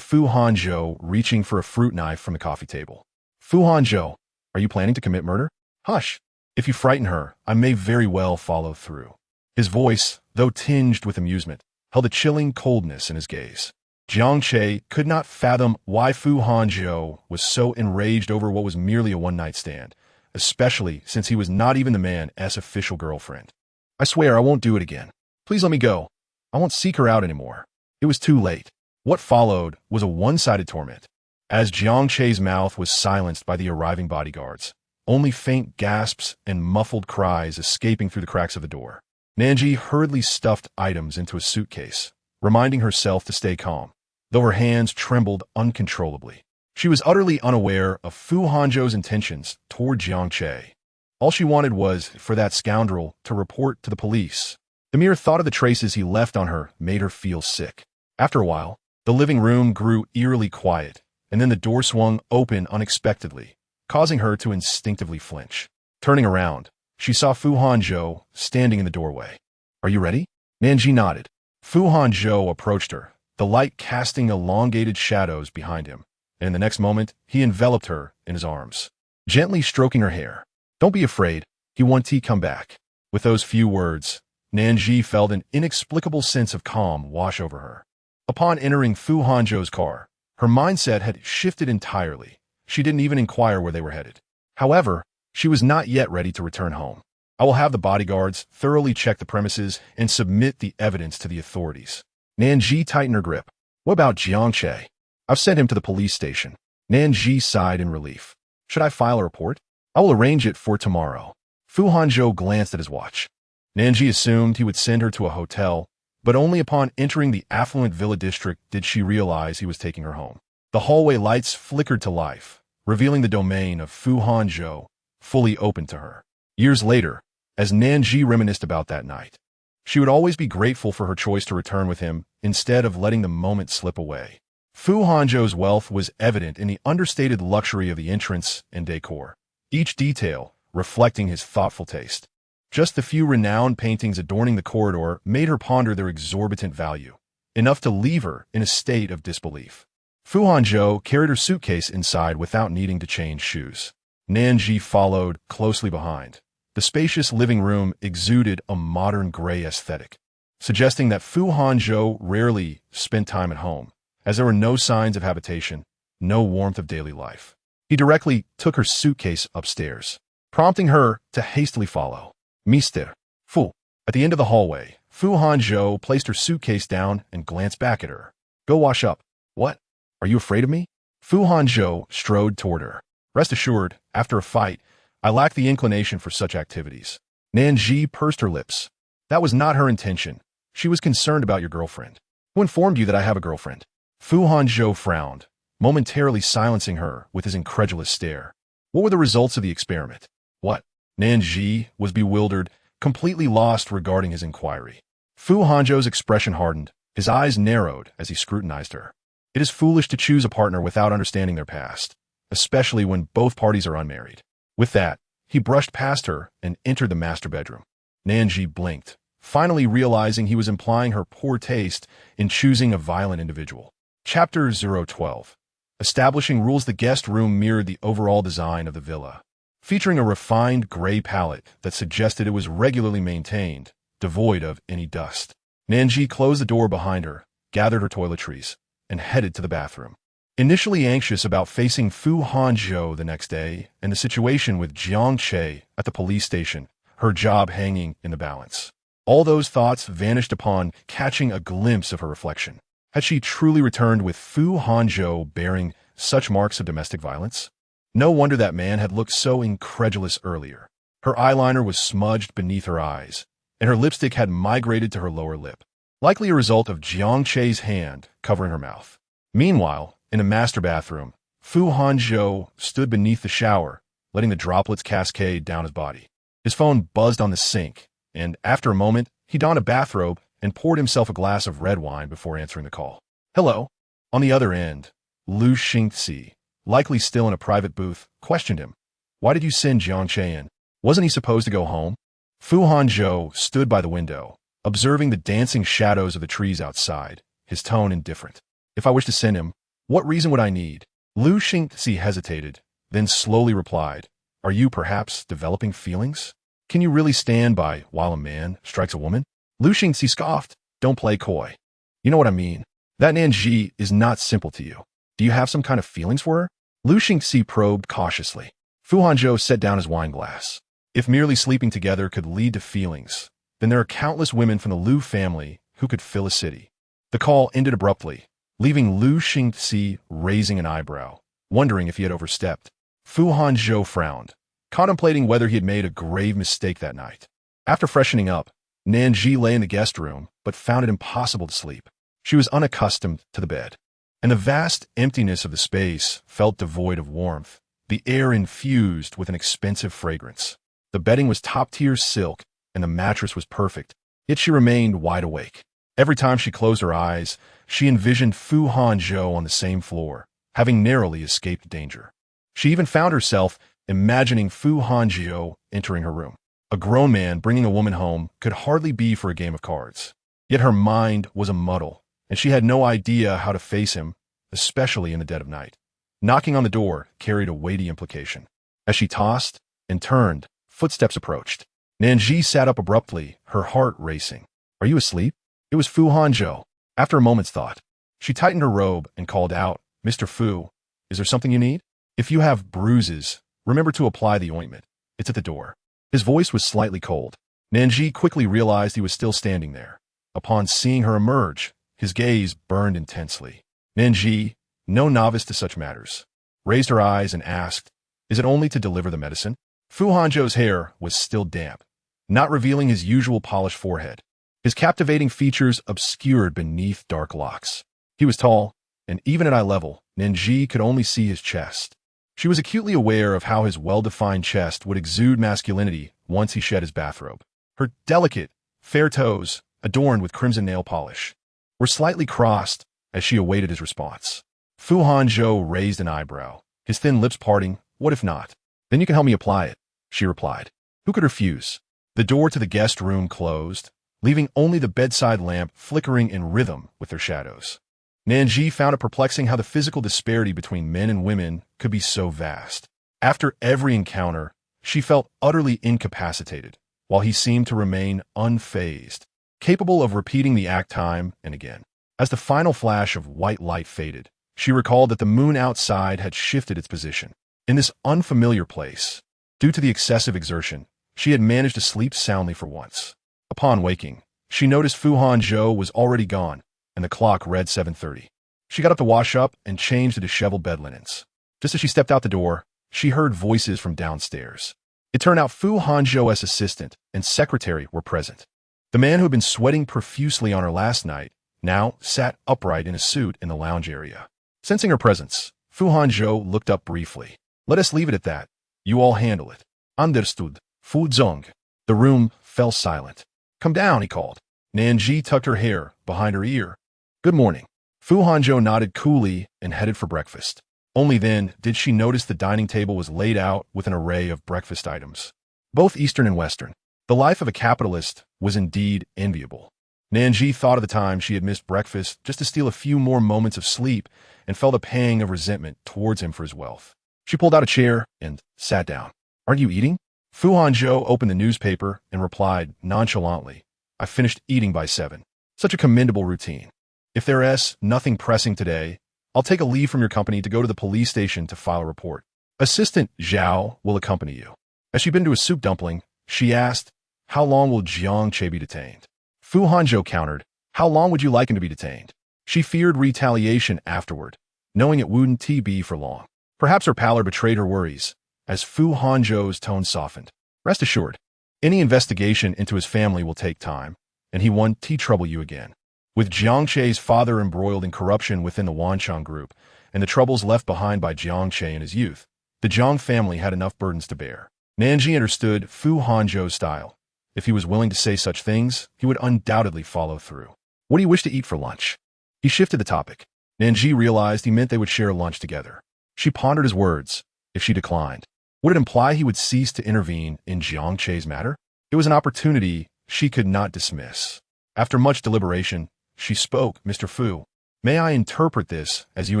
Fu Hanzhou reaching for a fruit knife from the coffee table. Fu Hanzhou, are you planning to commit murder? Hush! If you frighten her, I may very well follow through. His voice, though tinged with amusement, held a chilling coldness in his gaze. Jiang Che could not fathom why Fu Hanzhou was so enraged over what was merely a one-night stand, especially since he was not even the man's official girlfriend. I swear I won't do it again. Please let me go. I won't seek her out anymore. It was too late. What followed was a one-sided torment. As Jiang Che's mouth was silenced by the arriving bodyguards, only faint gasps and muffled cries escaping through the cracks of the door. Nan Zhi hurriedly stuffed items into a suitcase, reminding herself to stay calm, though her hands trembled uncontrollably. She was utterly unaware of Fu Hanzhou's intentions toward Jiang Che. All she wanted was for that scoundrel to report to the police. The mere thought of the traces he left on her made her feel sick. After a while, the living room grew eerily quiet, and then the door swung open unexpectedly, causing her to instinctively flinch. Turning around, she saw Fu Hanzhou standing in the doorway. Are you ready? Nan Zhi nodded. Fu Hanzhou approached her, the light casting elongated shadows behind him, and in the next moment, he enveloped her in his arms, gently stroking her hair. Don't be afraid, he wants to come back. With those few words, Nan Zhi felt an inexplicable sense of calm wash over her. Upon entering Fu Hanzhou's car, her mindset had shifted entirely. She didn't even inquire where they were headed. However, she was not yet ready to return home. I will have the bodyguards thoroughly check the premises and submit the evidence to the authorities. Nan Zhi tightened her grip. What about Jiang Che? I've sent him to the police station. Nan Zhi sighed in relief. Should I file a report? I will arrange it for tomorrow. Fu Hanzhou glanced at his watch. Nan Zhi assumed he would send her to a hotel, but only upon entering the affluent villa district did she realize he was taking her home. The hallway lights flickered to life, revealing the domain of Fu Hanzhou, fully open to her. Years later, as Nan Zhi reminisced about that night, she would always be grateful for her choice to return with him instead of letting the moment slip away. Fu Hanzhou's wealth was evident in the understated luxury of the entrance and decor, each detail reflecting his thoughtful taste. Just the few renowned paintings adorning the corridor made her ponder their exorbitant value, enough to leave her in a state of disbelief. Fu Hanzhou carried her suitcase inside without needing to change shoes. Nan Zhi followed closely behind. The spacious living room exuded a modern gray aesthetic, suggesting that Fu Hanzhou rarely spent time at home, as there were no signs of habitation, no warmth of daily life. He directly took her suitcase upstairs, prompting her to hastily follow. Mr. Fu. At the end of the hallway, Fu Hanzhou placed her suitcase down and glanced back at her. Go wash up. What? Are you afraid of me? Fu Hanzhou strode toward her. Rest assured, after a fight, I lack the inclination for such activities. Nan Zhi pursed her lips. That was not her intention. She was concerned about your girlfriend. Who informed you that I have a girlfriend? Fu Hanzhou frowned, momentarily silencing her with his incredulous stare. What were the results of the experiment? What? Nan Zhi was bewildered, completely lost regarding his inquiry. Fu Hanzhou's expression hardened, his eyes narrowed as he scrutinized her. It is foolish to choose a partner without understanding their past, especially when both parties are unmarried. With that, he brushed past her and entered the master bedroom. Nan Zhi blinked, finally realizing he was implying her poor taste in choosing a violent individual. Chapter 012. Establishing rules. The guest room mirrored the overall design of the villa, featuring a refined gray palette that suggested it was regularly maintained, devoid of any dust. Nan Zhi closed the door behind her, gathered her toiletries, and headed to the bathroom. Initially anxious about facing Fu Hanzhou the next day and the situation with Jiang Che at the police station, her job hanging in the balance, all those thoughts vanished upon catching a glimpse of her reflection. Had she truly returned with Fu Hanzhou bearing such marks of domestic violence? No wonder that man had looked so incredulous earlier. Her eyeliner was smudged beneath her eyes, and her lipstick had migrated to her lower lip, likely a result of Jiang Che's hand covering her mouth. Meanwhile, in a master bathroom, Fu Hanzhou stood beneath the shower, letting the droplets cascade down his body. His phone buzzed on the sink, and after a moment, He donned a bathrobe and poured himself a glass of red wine before answering the call. Hello. On the other end, Lu Xingxi, likely still in a private booth, questioned him. Why did you send Jiang Che in? Wasn't he supposed to go home? Fu Hanzhou stood by the window, observing the dancing shadows of the trees outside, his tone indifferent. If I wish to send him, what reason would I need? Lu Xingxi hesitated, then slowly replied, Are you perhaps developing feelings? Can you really stand by while a man strikes a woman? Lu Xingxi scoffed, Don't play coy. You know what I mean. That Nan Zhi is not simple to you. Do you have some kind of feelings for her? Lu Xingxi probed cautiously. Fu Hanzhou set down his wine glass. If merely sleeping together could lead to feelings, then there are countless women from the Lu family who could fill a city. The call ended abruptly, leaving Lu Xingxi raising an eyebrow, wondering if he had overstepped. Fu Hanzhou frowned, contemplating whether he had made a grave mistake that night. After freshening up, Nan Zhi lay in the guest room, but found it impossible to sleep. She was unaccustomed to the bed, and the vast emptiness of the space felt devoid of warmth, the air infused with an expensive fragrance. The bedding was top-tier silk, and the mattress was perfect, yet she remained wide awake. Every time she closed her eyes, she envisioned Fu Hanzhou on the same floor, having narrowly escaped danger. She even found herself imagining Fu Hanzhou entering her room. A grown man bringing a woman home could hardly be for a game of cards. Yet her mind was a muddle, and she had no idea how to face him, especially in the dead of night. Knocking on the door carried a weighty implication. As she tossed and turned, footsteps approached. Nan Zhi sat up abruptly, her heart racing. Are you asleep? It was Fu Hanzhou. After a moment's thought, she tightened her robe and called out, Mr. Fu, is there something you need? If you have bruises, remember to apply the ointment. It's at the door. His voice was slightly cold. Nan Zhi quickly realized he was still standing there. Upon seeing her emerge, his gaze burned intensely. Nan Zhi, no novice to such matters, raised her eyes and asked, Is it only to deliver the medicine? Fu Hanzhou's hair was still damp, not revealing his usual polished forehead. His captivating features obscured beneath dark locks. He was tall, and even at eye level, Nan Zhi could only see his chest. She was acutely aware of how his well-defined chest would exude masculinity once he shed his bathrobe. Her delicate, fair toes, adorned with crimson nail polish, were slightly crossed as she awaited his response. Fu Hanzhou raised an eyebrow, his thin lips parting. What if not? Then you can help me apply it, she replied. Who could refuse? The door to the guest room closed, leaving only the bedside lamp flickering in rhythm with their shadows. Nan Zhi found it perplexing how the physical disparity between men and women could be so vast. After every encounter, she felt utterly incapacitated, while he seemed to remain unfazed, capable of repeating the act time and again. As the final flash of white light faded, she recalled that the moon outside had shifted its position. In this unfamiliar place, due to the excessive exertion, she had managed to sleep soundly for once. Upon waking, she noticed Fu Hanzhou was already gone, and the clock read 7:30. She got up to wash up and change the disheveled bed linens. Just as she stepped out the door, she heard voices from downstairs. It turned out Fu Hanzhou's assistant and secretary were present. The man who had been sweating profusely on her last night now sat upright in a suit in the lounge area. Sensing her presence, Fu Hanzhou looked up briefly. Let us leave it at that. You all handle it. Understood. Fu Zong. The room fell silent. Come down, he called. Nan Zhi tucked her hair behind her ear. Good morning. Fu Hanzhou nodded coolly and headed for breakfast. Only then did she notice the dining table was laid out with an array of breakfast items, both Eastern and Western. The life of a capitalist was indeed enviable. Nan Zhi thought of the time she had missed breakfast just to steal a few more moments of sleep and felt a pang of resentment towards him for his wealth. She pulled out a chair and sat down. Aren't you eating? Fu Hanzhou opened the newspaper and replied nonchalantly, I finished eating by 7. Such a commendable routine. If there's nothing pressing today, I'll take a leave from your company to go to the police station to file a report. Assistant Zhao will accompany you. As she bit into a soup dumpling, she asked, How long will Jiang Che be detained? Fu Hanzhou countered, How long would you like him to be detained? She feared retaliation afterward, knowing it wouldn't be for long. Perhaps her pallor betrayed her worries, as Fu Hanzhou's tone softened. Rest assured, any investigation into his family will take time, and he won't trouble you again. With Jiang Che's father embroiled in corruption within the Wanchang group, and the troubles left behind by Jiang Che in his youth, the Jiang family had enough burdens to bear. Nan Zhi understood Fu Hanzhou's style. If he was willing to say such things, he would undoubtedly follow through. What do you wish to eat for lunch? He shifted the topic. Nan Zhi realized he meant they would share lunch together. She pondered his words. If she declined, would it imply he would cease to intervene in Jiang Che's matter? It was an opportunity she could not dismiss. After much deliberation, she spoke. Mr. Fu, may I interpret this as you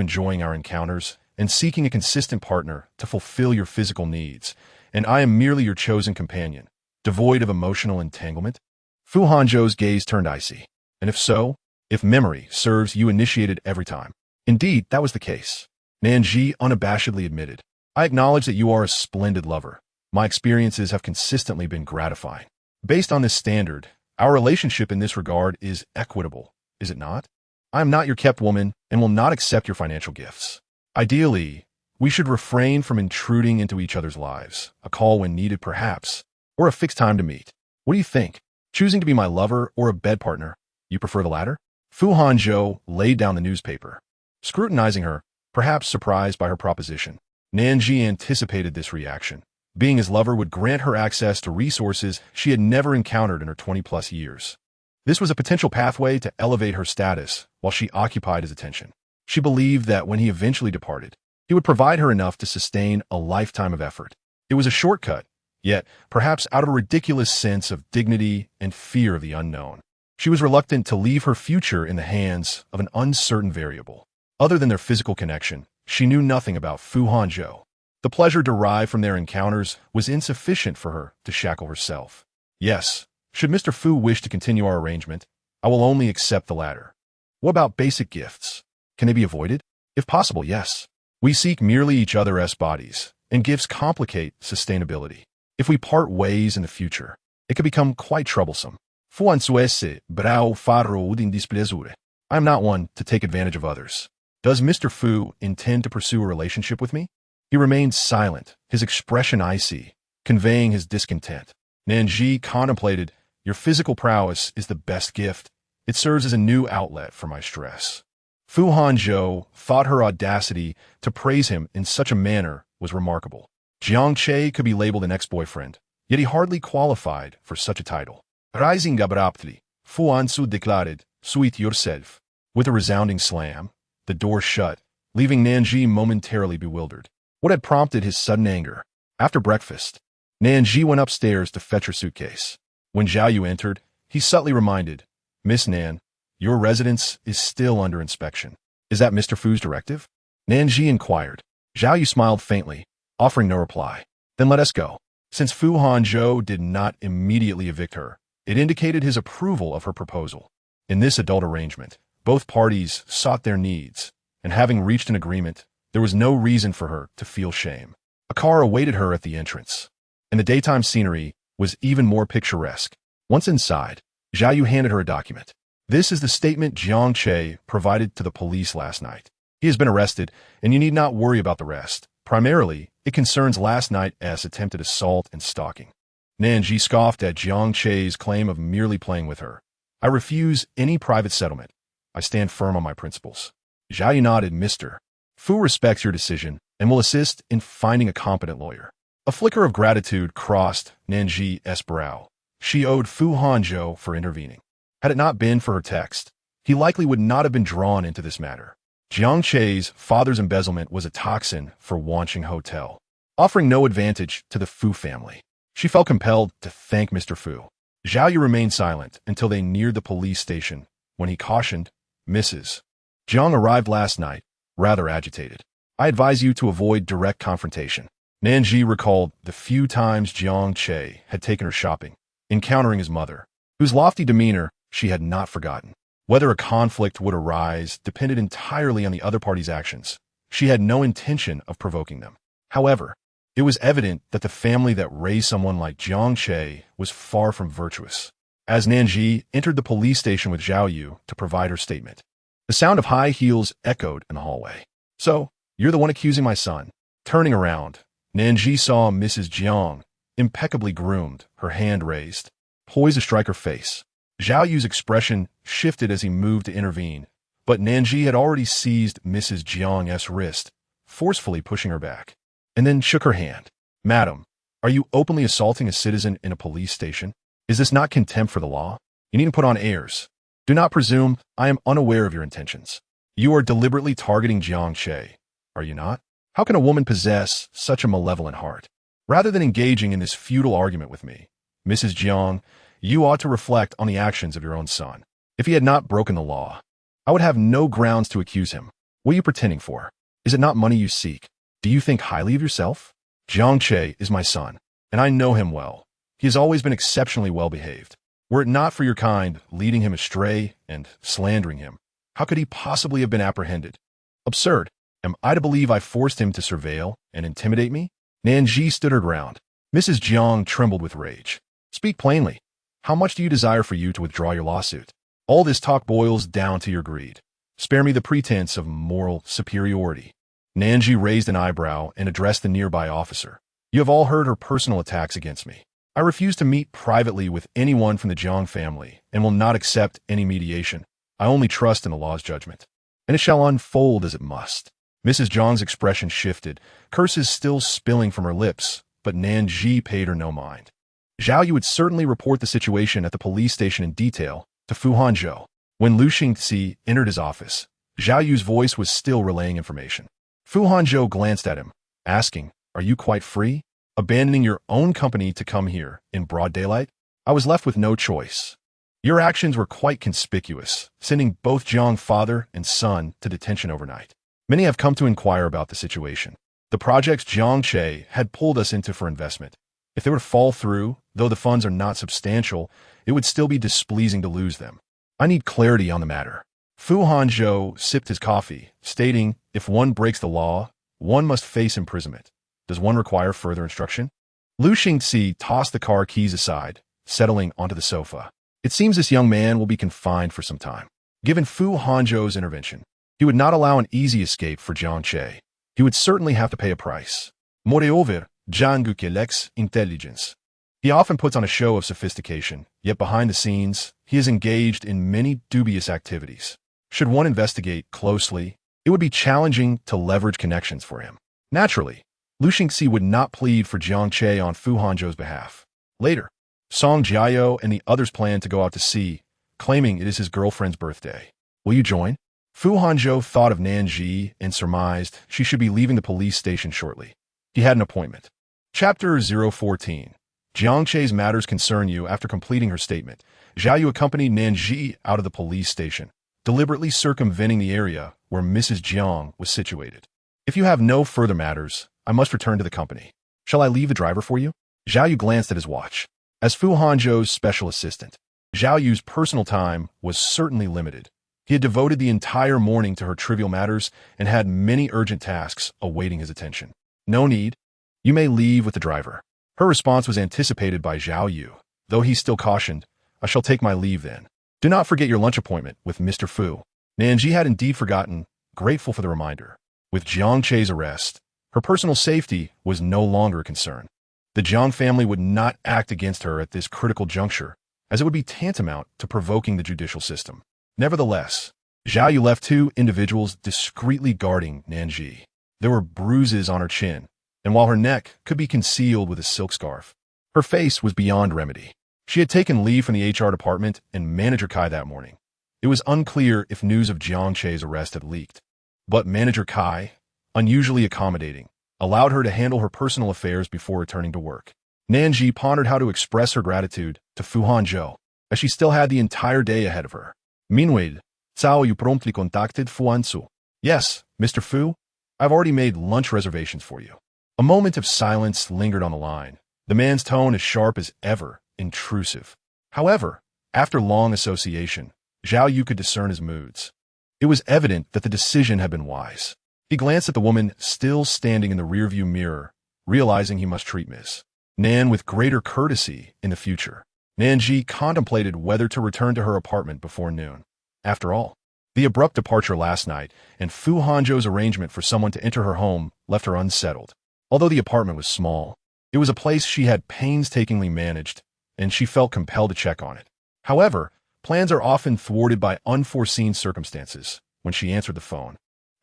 enjoying our encounters and seeking a consistent partner to fulfill your physical needs, and I am merely your chosen companion, devoid of emotional entanglement? Fu Hanzhou's gaze turned icy. And if so, if memory serves, you initiated every time. Indeed, that was the case. Nan Zhi unabashedly admitted. I acknowledge that you are a splendid lover. My experiences have consistently been gratifying. Based on this standard, our relationship in this regard is equitable, is it not? I am not your kept woman and will not accept your financial gifts. Ideally, we should refrain from intruding into each other's lives, a call when needed perhaps, or a fixed time to meet. What do you think? Choosing to be my lover or a bed partner? You prefer the latter? Fu Hanzhou laid down the newspaper, scrutinizing her, perhaps surprised by her proposition. Nan Zhi anticipated this reaction. Being his lover would grant her access to resources she had never encountered in her 20-plus years. This was a potential pathway to elevate her status while she occupied his attention. She believed that when he eventually departed, he would provide her enough to sustain a lifetime of effort. It was a shortcut, yet perhaps out of a ridiculous sense of dignity and fear of the unknown. She was reluctant to leave her future in the hands of an uncertain variable. Other than their physical connection, she knew nothing about Fu Hanzhou. The pleasure derived from their encounters was insufficient for her to shackle herself. Yes, should Mr. Fu wish to continue our arrangement, I will only accept the latter. What about basic gifts? Can they be avoided? If possible, yes. We seek merely each other's bodies, and gifts complicate sustainability. If we part ways in the future, it could become quite troublesome. Fu Hanzhou brau farou din displezure. I am not one to take advantage of others. Does Mr. Fu intend to pursue a relationship with me? He remained silent, his expression icy, conveying his discontent. Nan Zhi contemplated, your physical prowess is the best gift. It serves as a new outlet for my stress. Fu Hanzhou thought her audacity to praise him in such a manner was remarkable. Jiang Che could be labeled an ex-boyfriend, yet he hardly qualified for such a title. Rising abruptly, Fu Hanzhou declared, suit yourself. With a resounding slam, the door shut, leaving Nan Zhi momentarily bewildered. What had prompted his sudden anger? After breakfast, Nan Zhi went upstairs to fetch her suitcase. When Zhao Yu entered, he subtly reminded, Miss Nan, your residence is still under inspection. Is that Mr. Fu's directive? Nan Zhi inquired. Zhao Yu smiled faintly, offering no reply. Then let us go. Since Fu Hanzhou did not immediately evict her, it indicated his approval of her proposal. In this adult arrangement, both parties sought their needs, and having reached an agreement, there was no reason for her to feel shame. A car awaited her at the entrance, and the daytime scenery was even more picturesque. Once inside, Zhao Yu handed her a document. This is the statement Jiang Che provided to the police last night. He has been arrested, and you need not worry about the rest. Primarily, it concerns last night's attempted assault and stalking. Nan Zhi scoffed at Jiang Che's claim of merely playing with her. I refuse any private settlement. I stand firm on my principles. Zhao Yu nodded, Mr. Fu respects your decision and will assist in finding a competent lawyer. A flicker of gratitude crossed Nan Zhi's brow. She owed Fu Hanzhou for intervening. Had it not been for her text, he likely would not have been drawn into this matter. Jiang Che's father's embezzlement was a toxin for Wanqing Hotel, offering no advantage to the Fu family. She felt compelled to thank Mr. Fu. Zhao Yu remained silent until they neared the police station, when he cautioned, Mrs. Jiang arrived last night, rather agitated. I advise you to avoid direct confrontation. Nan Zhi recalled the few times Jiang Che had taken her shopping, encountering his mother, whose lofty demeanor she had not forgotten. Whether a conflict would arise depended entirely on the other party's actions. She had no intention of provoking them. However, it was evident that the family that raised someone like Jiang Che was far from virtuous. As Nan Zhi entered the police station with Zhao Yu to provide her statement, the sound of high heels echoed in the hallway. So, you're the one accusing my son. Turning around, Nan Zhi saw Mrs. Jiang, impeccably groomed, her hand raised, poised to strike her face. Zhao Yu's expression shifted as he moved to intervene, but Nan Zhi had already seized Mrs. Jiang's wrist, forcefully pushing her back, and then shook her hand. Madam, are you openly assaulting a citizen in a police station? Is this not contempt for the law? You needn't put on airs. Do not presume I am unaware of your intentions. You are deliberately targeting Jiang Che, are you not? How can a woman possess such a malevolent heart? Rather than engaging in this futile argument with me, Mrs. Jiang, you ought to reflect on the actions of your own son. If he had not broken the law, I would have no grounds to accuse him. What are you pretending for? Is it not money you seek? Do you think highly of yourself? Jiang Che is my son, and I know him well. He has always been exceptionally well behaved. Were it not for your kind leading him astray and slandering him, how could he possibly have been apprehended? Absurd. Am I to believe I forced him to surveil and intimidate me? Nan Zhi stood her ground. Mrs. Jiang trembled with rage. Speak plainly. How much do you desire for you to withdraw your lawsuit? All this talk boils down to your greed. Spare me the pretense of moral superiority. Nan Zhi raised an eyebrow and addressed the nearby officer. You have all heard her personal attacks against me. I refuse to meet privately with anyone from the Jiang family and will not accept any mediation. I only trust in the law's judgment, and it shall unfold as it must. Mrs. Jiang's expression shifted, curses still spilling from her lips, but Nan Zhi paid her no mind. Zhao Yu would certainly report the situation at the police station in detail to Fu Hanzhou. When Lu Xingxi entered his office, Zhao Yu's voice was still relaying information. Fu Hanzhou glanced at him, asking, "Are you quite free? Abandoning your own company to come here in broad daylight?" I was left with no choice. Your actions were quite conspicuous, sending both Jiang father and son to detention overnight. Many have come to inquire about the situation. The projects Jiang Che had pulled us into for investment. If they were to fall through, though the funds are not substantial, it would still be displeasing to lose them. I need clarity on the matter. Fu Hanzhou sipped his coffee, stating, if one breaks the law, one must face imprisonment. Does one require further instruction? Lu Xingxi tossed the car keys aside, settling onto the sofa. It seems this young man will be confined for some time. Given Fu Hanzhou's intervention, he would not allow an easy escape for Jiang Che. He would certainly have to pay a price. Moreover, Jiang Gu lacks intelligence. He often puts on a show of sophistication, yet behind the scenes, he is engaged in many dubious activities. Should one investigate closely, it would be challenging to leverage connections for him. Naturally, Lu Xingxi would not plead for Jiang Che on Fu Hanzhou's behalf. Later, Song Jiao and the others plan to go out to sea, claiming it is his girlfriend's birthday. Will you join? Fu Hanzhou thought of Nan Zhi and surmised she should be leaving the police station shortly. He had an appointment. Chapter 014. Jiang Che's matters concern you. After completing her statement, Zhao Yu accompanied Nan Zhi out of the police station, deliberately circumventing the area where Mrs. Jiang was situated. If you have no further matters, I must return to the company. Shall I leave the driver for you? Zhao Yu glanced at his watch. As Fu Hanzhou's special assistant, Zhao Yu's personal time was certainly limited. He had devoted the entire morning to her trivial matters and had many urgent tasks awaiting his attention. No need. You may leave with the driver. Her response was anticipated by Zhao Yu, though he still cautioned, I shall take my leave then. Do not forget your lunch appointment with Mr. Fu. Nan Zhi had indeed forgotten, grateful for the reminder. With Jiang Che's arrest, her personal safety was no longer a concern. The Jiang family would not act against her at this critical juncture, as it would be tantamount to provoking the judicial system. Nevertheless, Zhao Yu left two individuals discreetly guarding Nan Zhi. There were bruises on her chin, and while her neck could be concealed with a silk scarf, her face was beyond remedy. She had taken leave from the HR department and Manager Kai that morning. It was unclear if news of Jiang Che's arrest had leaked, but Manager Kai, unusually accommodating, allowed her to handle her personal affairs before returning to work. Nan Zhi pondered how to express her gratitude to Fu Hanzhou, as she still had the entire day ahead of her. Meanwhile, Zhao Yu promptly contacted Fu Hanzhou. Yes, Mr. Fu, I've already made lunch reservations for you. A moment of silence lingered on the line, the man's tone as sharp as ever, intrusive. However, after long association, Zhao Yu could discern his moods. It was evident that the decision had been wise. He glanced at the woman still standing in the rearview mirror, realizing he must treat Miss Nan with greater courtesy in the future. Nan Zhi contemplated whether to return to her apartment before noon. After all, the abrupt departure last night and Fu Hanzhou's arrangement for someone to enter her home left her unsettled. Although the apartment was small, it was a place she had painstakingly managed, and she felt compelled to check on it. However, plans are often thwarted by unforeseen circumstances. When she answered the phone,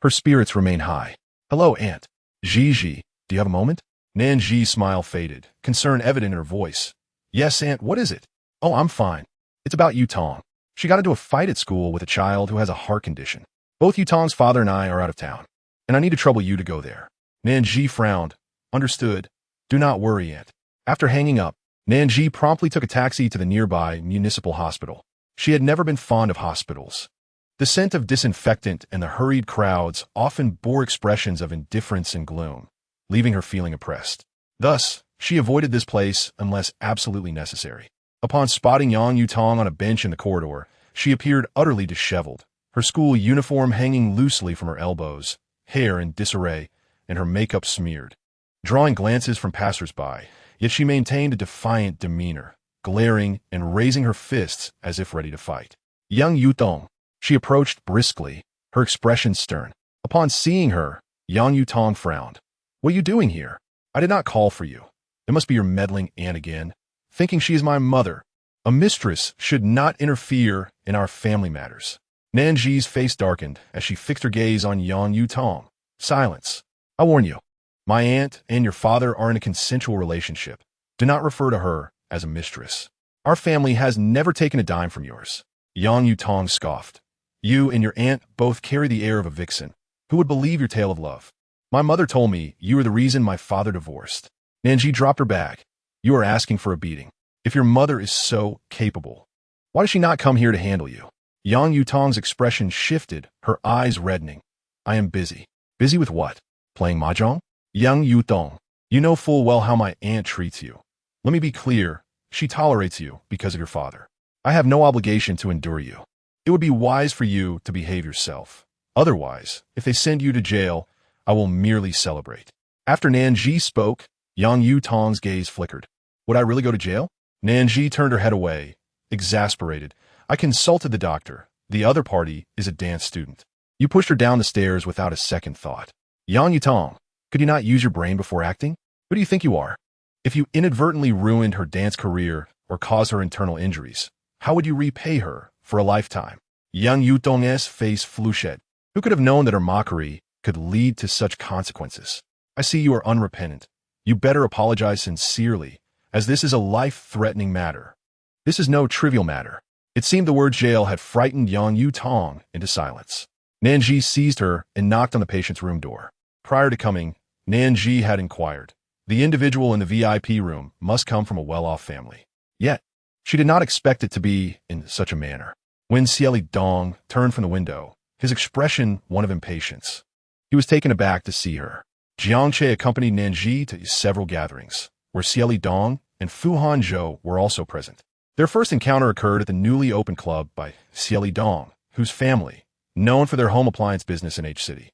her spirits remained high. Hello, Aunt. Zhi, do you have a moment? Nan Zhi's smile faded, concern evident in her voice. Yes, Aunt, what is it? Oh, I'm fine. It's about Yutong. She got into a fight at school with a child who has a heart condition. Both Yutong's father and I are out of town, and I need to trouble you to go there. Nan Zhi frowned. Understood. Do not worry, Aunt. After hanging up, Nan Zhi promptly took a taxi to the nearby municipal hospital. She had never been fond of hospitals. The scent of disinfectant and the hurried crowds often bore expressions of indifference and gloom, leaving her feeling oppressed. Thus, she avoided this place unless absolutely necessary. Upon spotting Yang Yutong on a bench in the corridor, she appeared utterly disheveled, her school uniform hanging loosely from her elbows, hair in disarray, and her makeup smeared. Drawing glances from passers-by, yet she maintained a defiant demeanor, glaring and raising her fists as if ready to fight. Yang Yutong. She approached briskly, her expression stern. Upon seeing her, Yang Yutong frowned. What are you doing here? I did not call for you. It must be your meddling aunt again, thinking she is my mother. A mistress should not interfere in our family matters. Nan Zhi's face darkened as she fixed her gaze on Yang Yutong. Silence. I warn you, my aunt and your father are in a consensual relationship. Do not refer to her as a mistress. Our family has never taken a dime from yours. Yang Yutong scoffed. You and your aunt both carry the air of a vixen. Who would believe your tale of love? My mother told me you were the reason my father divorced. Nan Zhi dropped her bag. You are asking for a beating. If your mother is so capable, why does she not come here to handle you? Yang Yutong's expression shifted, her eyes reddening. I am busy. Busy with what? Playing mahjong? Yang Yutong, you know full well how my aunt treats you. Let me be clear. She tolerates you because of your father. I have no obligation to endure you. It would be wise for you to behave yourself. Otherwise, if they send you to jail, I will merely celebrate. After Nan Zhi spoke, Yang Yutong's gaze flickered. Would I really go to jail? Nan Zhi turned her head away, exasperated. I consulted the doctor. The other party is a dance student. You pushed her down the stairs without a second thought. Yang Yutong, could you not use your brain before acting? Who do you think you are? If you inadvertently ruined her dance career or caused her internal injuries, how would you repay her for a lifetime? Yang Yutong's face flushed. Who could have known that her mockery could lead to such consequences? I see you are unrepentant. You better apologize sincerely, as this is a life-threatening matter. This is no trivial matter. It seemed the word jail had frightened Yang Yutong into silence. Nan Zhi seized her and knocked on the patient's room door. Prior to coming, Nan Zhi had inquired. The individual in the VIP room must come from a well-off family. Yet, she did not expect it to be in such a manner. When Xieli Dong turned from the window, his expression one of impatience. He was taken aback to see her. Jiang Che accompanied Nan Zhi to several gatherings, where Xieli Dong and Fu Hanzhou were also present. Their first encounter occurred at the newly opened club by Xieli Dong, whose family, known for their home appliance business in H-City,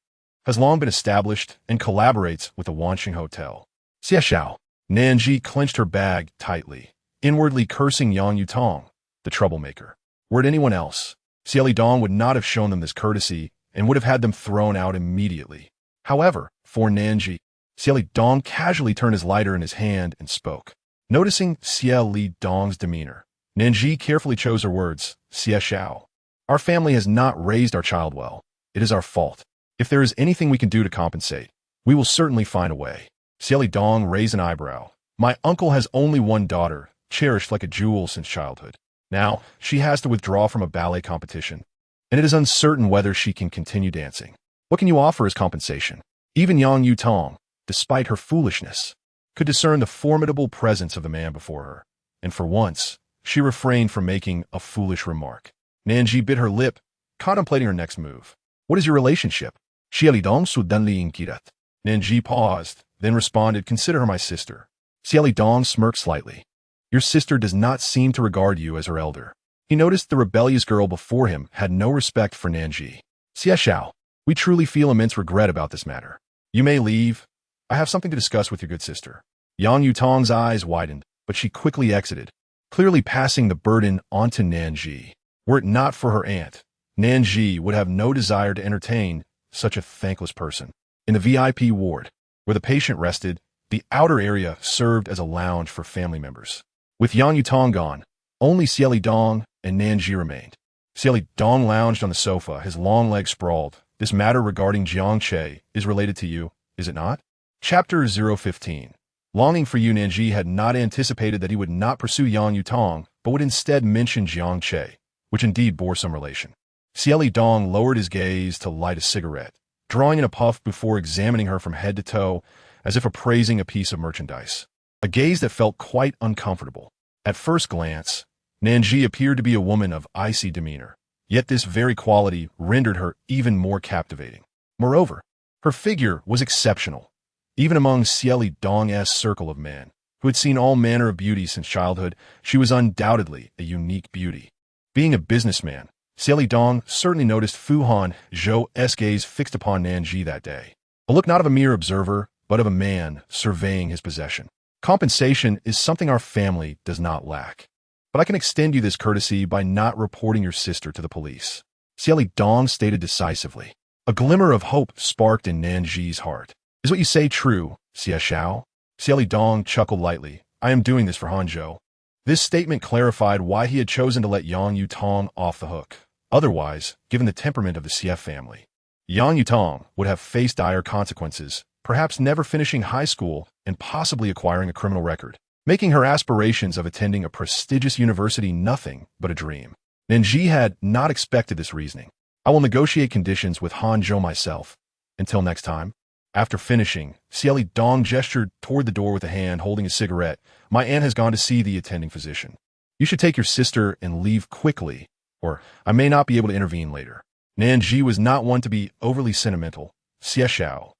has long been established and collaborates with the Wanxing Hotel. Xie Xiao. Nan Zhi clenched her bag tightly, inwardly cursing Yang Yutong, the troublemaker. Were it anyone else, Xieli Dong would not have shown them this courtesy and would have had them thrown out immediately. However, for Nan Zhi, Xieli Dong casually turned his lighter in his hand and spoke. Noticing Xieli Dong's demeanor, Nan Zhi carefully chose her words. Xie Xiao. Our family has not raised our child well. It is our fault. If there is anything we can do to compensate, we will certainly find a way. Xieli Dong raised an eyebrow. My uncle has only one daughter, cherished like a jewel since childhood. Now, she has to withdraw from a ballet competition, and it is uncertain whether she can continue dancing. What can you offer as compensation? Even Yang Yutong, despite her foolishness, could discern the formidable presence of the man before her, and for once, she refrained from making a foolish remark. Nan Zhi bit her lip, contemplating her next move. What is your relationship? Xieli Dong suddenly inquired. Nan Zhi paused, then responded, consider her my sister. Xieli Dong smirked slightly. Your sister does not seem to regard you as her elder. He noticed the rebellious girl before him had no respect for Nan Zhi. Xie Xiao, we truly feel immense regret about this matter. You may leave. I have something to discuss with your good sister. Yang Yutong's eyes widened, but she quickly exited, clearly passing the burden on to Nan Zhi. Were it not for her aunt, Nan Zhi would have no desire to entertain such a thankless person. In the VIP ward, where the patient rested, the outer area served as a lounge for family members. With Yang Yutong gone, only Xieli Dong and Nan Zhi remained. Xieli Dong lounged on the sofa, his long legs sprawled. This matter regarding Jiang Che is related to you, is it not? Chapter 015. Longing for you, Nan Zhi had not anticipated that he would not pursue Yang Yutong but would instead mention Jiang Che, which indeed bore some relation. Xieli Dong lowered his gaze to light a cigarette, drawing in a puff before examining her from head to toe as if appraising a piece of merchandise. A gaze that felt quite uncomfortable. At first glance, Nan Zhi appeared to be a woman of icy demeanor, yet this very quality rendered her even more captivating. Moreover, her figure was exceptional, even among Xieli Dong's circle of men, who had seen all manner of beauty since childhood. She was undoubtedly a unique beauty. Being a businessman, Xieli Dong certainly noticed Fu Hanzhou's gaze fixed upon Nan Zhi that day. A look not of a mere observer, but of a man surveying his possession. Compensation is something our family does not lack. But I can extend you this courtesy by not reporting your sister to the police. Xieli Dong stated decisively. A glimmer of hope sparked in Nan Zhi's heart. Is what you say true, Xie Xiao? Xieli Dong chuckled lightly. I am doing this for Hanzhou. This statement clarified why he had chosen to let Yang Yutong off the hook. Otherwise, given the temperament of the Xie family, Yang Yutong would have faced dire consequences, perhaps never finishing high school and possibly acquiring a criminal record, making her aspirations of attending a prestigious university nothing but a dream. Nan Zhi had not expected this reasoning. I will negotiate conditions with Hanzhou myself. Until next time. After finishing, Xieli Dong gestured toward the door with a hand holding a cigarette. My aunt has gone to see the attending physician. You should take your sister and leave quickly, or I may not be able to intervene later. Nan Zhi was not one to be overly sentimental. Xie Xiao.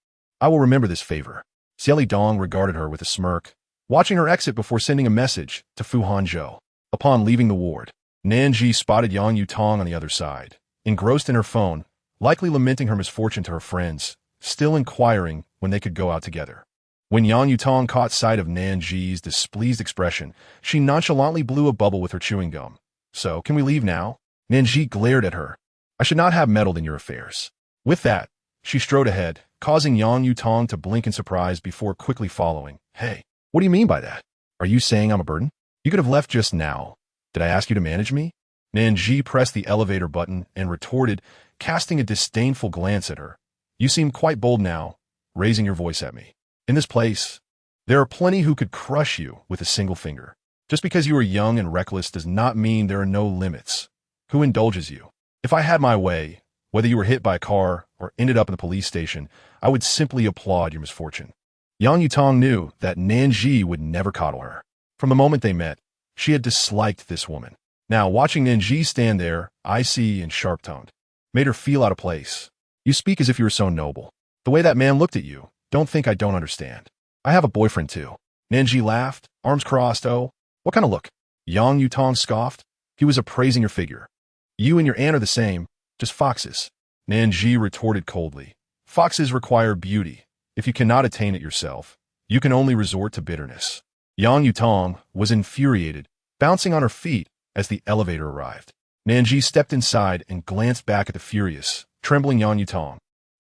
I will remember this favor. Xieli Dong regarded her with a smirk, watching her exit before sending a message to Fu Hanzhou. Upon leaving the ward, Nan Zhi spotted Yang Yutong on the other side, engrossed in her phone, likely lamenting her misfortune to her friends, still inquiring when they could go out together. When Yang Yutong caught sight of Nan Zhi's displeased expression, she nonchalantly blew a bubble with her chewing gum. So, can we leave now? Nan Zhi glared at her. I should not have meddled in your affairs. With that, she strode ahead, causing Yang Yutong to blink in surprise before quickly following. Hey, what do you mean by that? Are you saying I'm a burden? You could have left just now. Did I ask you to manage me? Nan Zhi pressed the elevator button and retorted, casting a disdainful glance at her. You seem quite bold now, raising your voice at me. In this place, there are plenty who could crush you with a single finger. Just because you are young and reckless does not mean there are no limits. Who indulges you? If I had my way, whether you were hit by a car or ended up in the police station, I would simply applaud your misfortune. Yang Yutong knew that Nan Zhi would never coddle her. From the moment they met, she had disliked this woman. Now, watching Nan Zhi stand there, icy and sharp-toned, made her feel out of place. You speak as if you were so noble. The way that man looked at you, don't think I don't understand. I have a boyfriend too. Nan Zhi laughed, arms crossed. Oh, what kind of look? Yang Yutong scoffed. He was appraising your figure. You and your aunt are the same, just foxes. Nan Zhi retorted coldly. Foxes require beauty. If you cannot attain it yourself, you can only resort to bitterness. Yang Yutong was infuriated, bouncing on her feet as the elevator arrived. Nan Zhi stepped inside and glanced back at the furious, trembling Yang Yutong.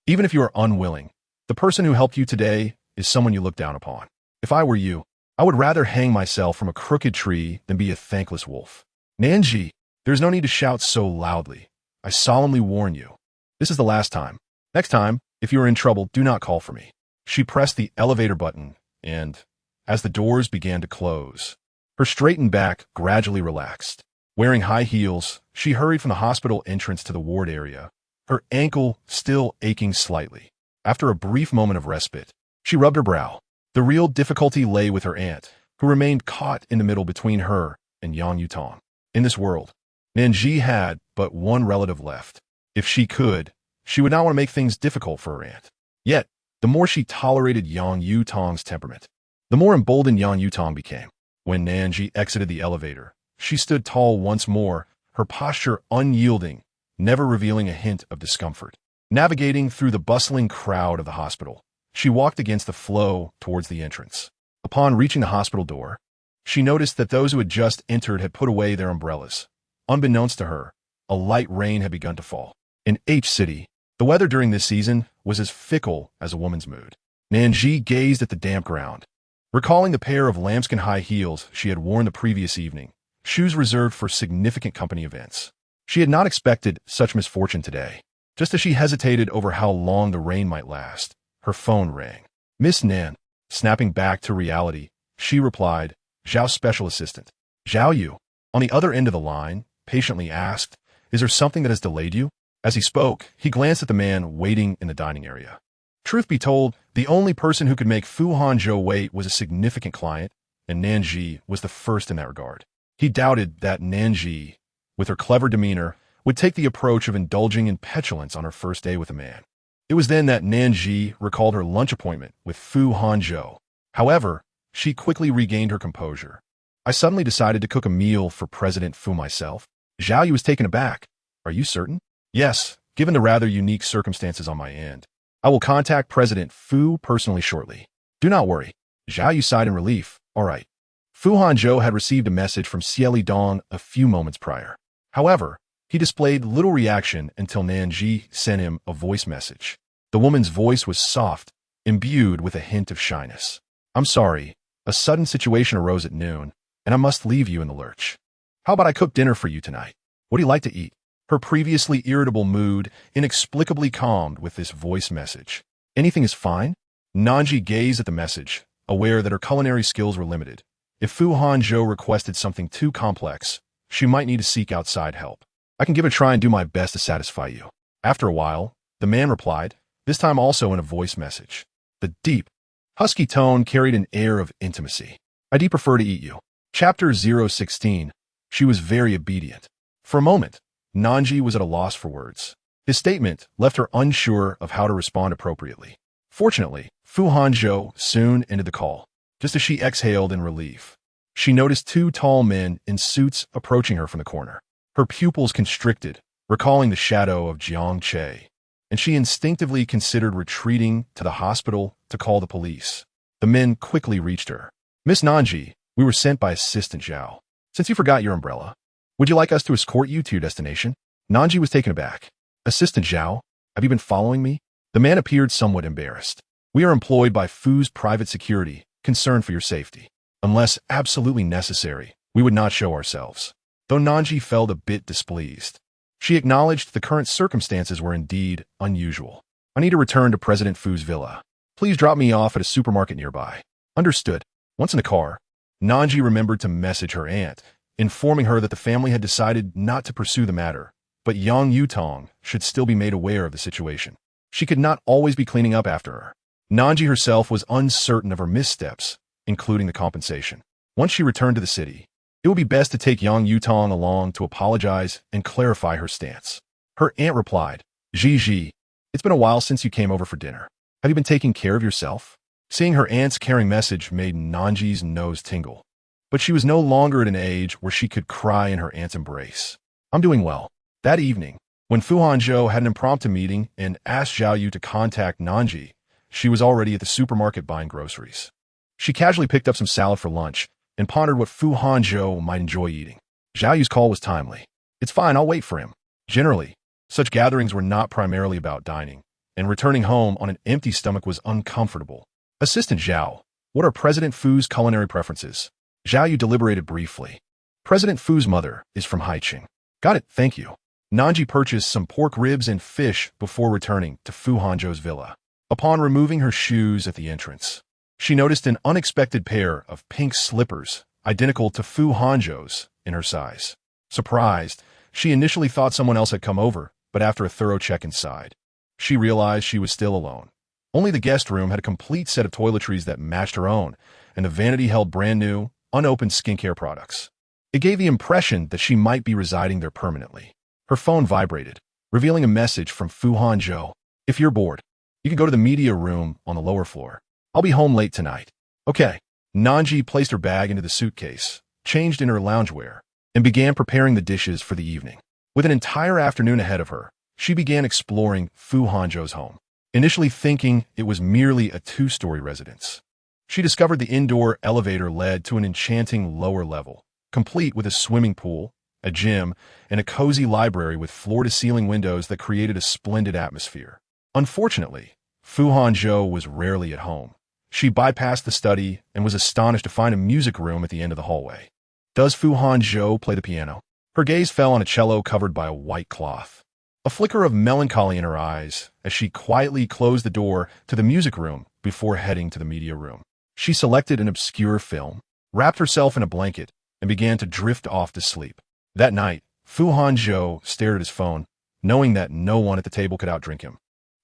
Even if you are unwilling, the person who helped you today is someone you look down upon. If I were you, I would rather hang myself from a crooked tree than be a thankless wolf. Nan Zhi, there's no need to shout so loudly. I solemnly warn you. This is the last time. Next time, if you are in trouble, do not call for me. She pressed the elevator button, and, as the doors began to close, her straightened back gradually relaxed. Wearing high heels, she hurried from the hospital entrance to the ward area, her ankle still aching slightly. After a brief moment of respite, she rubbed her brow. The real difficulty lay with her aunt, who remained caught in the middle between her and Yang Yutong. In this world, Nan Zhi had but one relative left. If she could, she would not want to make things difficult for her aunt. Yet, the more she tolerated Yang Yutong's temperament, the more emboldened Yang Yutong became. When Nan Zhi exited the elevator, she stood tall once more, her posture unyielding, never revealing a hint of discomfort. Navigating through the bustling crowd of the hospital, she walked against the flow towards the entrance. Upon reaching the hospital door, she noticed that those who had just entered had put away their umbrellas. Unbeknownst to her, a light rain had begun to fall. In H City, the weather during this season was as fickle as a woman's mood. Nan Zhi gazed at the damp ground, recalling the pair of lambskin high heels she had worn the previous evening, shoes reserved for significant company events. She had not expected such misfortune today. Just as she hesitated over how long the rain might last, her phone rang. Miss Nan. Snapping back to reality, she replied, Zhao's special assistant. Zhao Yu. on the other end of the line, patiently asked, "Is there something that has delayed you?" As he spoke, he glanced at the man waiting in the dining area. Truth be told, the only person who could make Fu Hanzhou wait was a significant client, and Nan Zhi was the first in that regard. He doubted that Nan Zhi, with her clever demeanor, would take the approach of indulging in petulance on her first day with a man. It was then that Nan Zhi recalled her lunch appointment with Fu Hanzhou. However, she quickly regained her composure. "I suddenly decided to cook a meal for President Fu myself." Zhao Yu was taken aback. "Are you certain?" "Yes, given the rather unique circumstances on my end. I will contact President Fu personally shortly." "Do not worry." Zhao Yu sighed in relief. "All right." Fu Hanzhou had received a message from Xieli Dong a few moments prior. However, he displayed little reaction until Nan Zhi sent him a voice message. The woman's voice was soft, imbued with a hint of shyness. "I'm sorry, a sudden situation arose at noon, and I must leave you in the lurch. How about I cook dinner for you tonight? What do you like to eat?" Her previously irritable mood inexplicably calmed with this voice message. "Anything is fine?" Nan Zhi gazed at the message, aware that her culinary skills were limited. If Fu Hanzhou requested something too complex, she might need to seek outside help. "I can give it a try and do my best to satisfy you." After a while, the man replied, this time also in a voice message. The deep, husky tone carried an air of intimacy. "I do prefer to eat you." Chapter 016. She was very obedient. For a moment, Nan Zhi was at a loss for words. His statement left her unsure of how to respond appropriately. Fortunately, Fu Hanzhou soon ended the call. Just as she exhaled in relief, she noticed two tall men in suits approaching her from the corner. Her pupils constricted, recalling the shadow of Jiang Che, and she instinctively considered retreating to the hospital to call the police. The men quickly reached her. "Miss Nan Zhi, we were sent by Assistant Zhao. Since you forgot your umbrella, would you like us to escort you to your destination?" Nan Zhi was taken aback. "Assistant Zhao, have you been following me?" The man appeared somewhat embarrassed. "We are employed by Fu's private security, concerned for your safety. Unless absolutely necessary, we would not show ourselves." Though Nan Zhi felt a bit displeased, she acknowledged the current circumstances were indeed unusual. "I need to return to President Fu's villa. Please drop me off at a supermarket nearby." "Understood." Once in the car, Nan Zhi remembered to message her aunt, informing her that the family had decided not to pursue the matter, but Yang Yutong should still be made aware of the situation. She could not always be cleaning up after her. Nan Zhi herself was uncertain of her missteps, including the compensation. Once she returned to the city, it would be best to take Yang Yutong along to apologize and clarify her stance. Her aunt replied, Zhi, it's been a while since you came over for dinner. Have you been taking care of yourself?" Seeing her aunt's caring message made Nan Zhi's nose tingle. But she was no longer at an age where she could cry in her aunt's embrace. "I'm doing well." That evening, when Fu Hanzhou had an impromptu meeting and asked Zhao Yu to contact Nan Zhi, she was already at the supermarket buying groceries. She casually picked up some salad for lunch and pondered what Fu Hanzhou might enjoy eating. Zhao Yu's call was timely. "It's fine, I'll wait for him." Generally, such gatherings were not primarily about dining, and returning home on an empty stomach was uncomfortable. "Assistant Zhao, what are President Fu's culinary preferences?" Zhao Yu deliberated briefly. "President Fu's mother is from Haiqing." "Got it, thank you." Nan Zhi purchased some pork ribs and fish before returning to Fu Hanzhou's villa. Upon removing her shoes at the entrance, she noticed an unexpected pair of pink slippers, identical to Fu Hanzhou's, in her size. Surprised, she initially thought someone else had come over, but after a thorough check inside, she realized she was still alone. Only the guest room had a complete set of toiletries that matched her own, and the vanity held brand new, unopened skincare products. It gave the impression that she might be residing there permanently. Her phone vibrated, revealing a message from Fu Hanzhou. "If you're bored, you can go to the media room on the lower floor. I'll be home late tonight." "Okay." Nan Zhi placed her bag into the suitcase, changed in her loungewear, and began preparing the dishes for the evening. With an entire afternoon ahead of her, she began exploring Fu Hanzhou's home. Initially thinking it was merely a two-story residence, she discovered the indoor elevator led to an enchanting lower level, complete with a swimming pool, a gym, and a cozy library with floor-to-ceiling windows that created a splendid atmosphere. Unfortunately, Fu Hanzhou was rarely at home. She bypassed the study and was astonished to find a music room at the end of the hallway. Does Fu Hanzhou play the piano? Her gaze fell on a cello covered by a white cloth. A flicker of melancholy in her eyes as she quietly closed the door to the music room before heading to the media room. She selected an obscure film, wrapped herself in a blanket, and began to drift off to sleep. That night, Fu Hanzhou stared at his phone, knowing that no one at the table could outdrink him.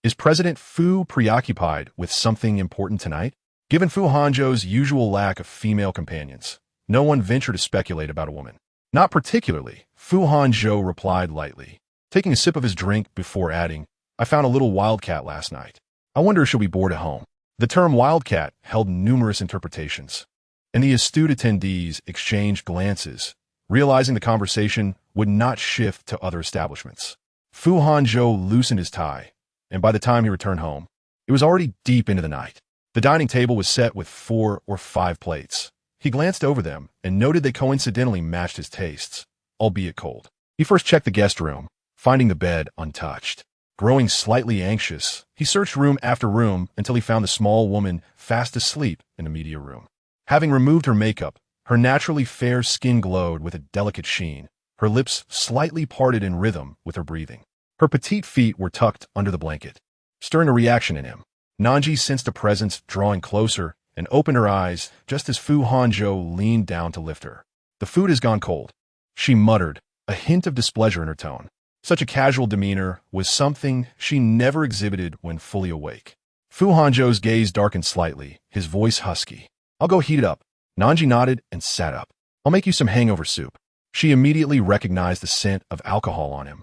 Is President Fu preoccupied with something important tonight? Given Fu Hanzhou's usual lack of female companions, no one ventured to speculate about a woman. Not particularly, Fu Hanzhou replied lightly, taking a sip of his drink before adding, I found a little wildcat last night. I wonder if she'll be bored at home. The term wildcat held numerous interpretations, and the astute attendees exchanged glances, realizing the conversation would not shift to other establishments. Fu Hanzhou loosened his tie, and by the time he returned home, it was already deep into the night. The dining table was set with 4 or 5 plates. He glanced over them and noted they coincidentally matched his tastes, albeit cold. He first checked the guest room, finding the bed untouched. Growing slightly anxious, he searched room after room until he found the small woman fast asleep in the media room. Having removed her makeup, her naturally fair skin glowed with a delicate sheen, her lips slightly parted in rhythm with her breathing. Her petite feet were tucked under the blanket, stirring a reaction in him. Nan Zhi sensed a presence drawing closer and opened her eyes just as Fu Hanzhou leaned down to lift her. The food has gone cold, she muttered, a hint of displeasure in her tone. Such a casual demeanor was something she never exhibited when fully awake. Fu Hanzhou's gaze darkened slightly, his voice husky. I'll go heat it up. Nan Zhi nodded and sat up. I'll make you some hangover soup. She immediately recognized the scent of alcohol on him.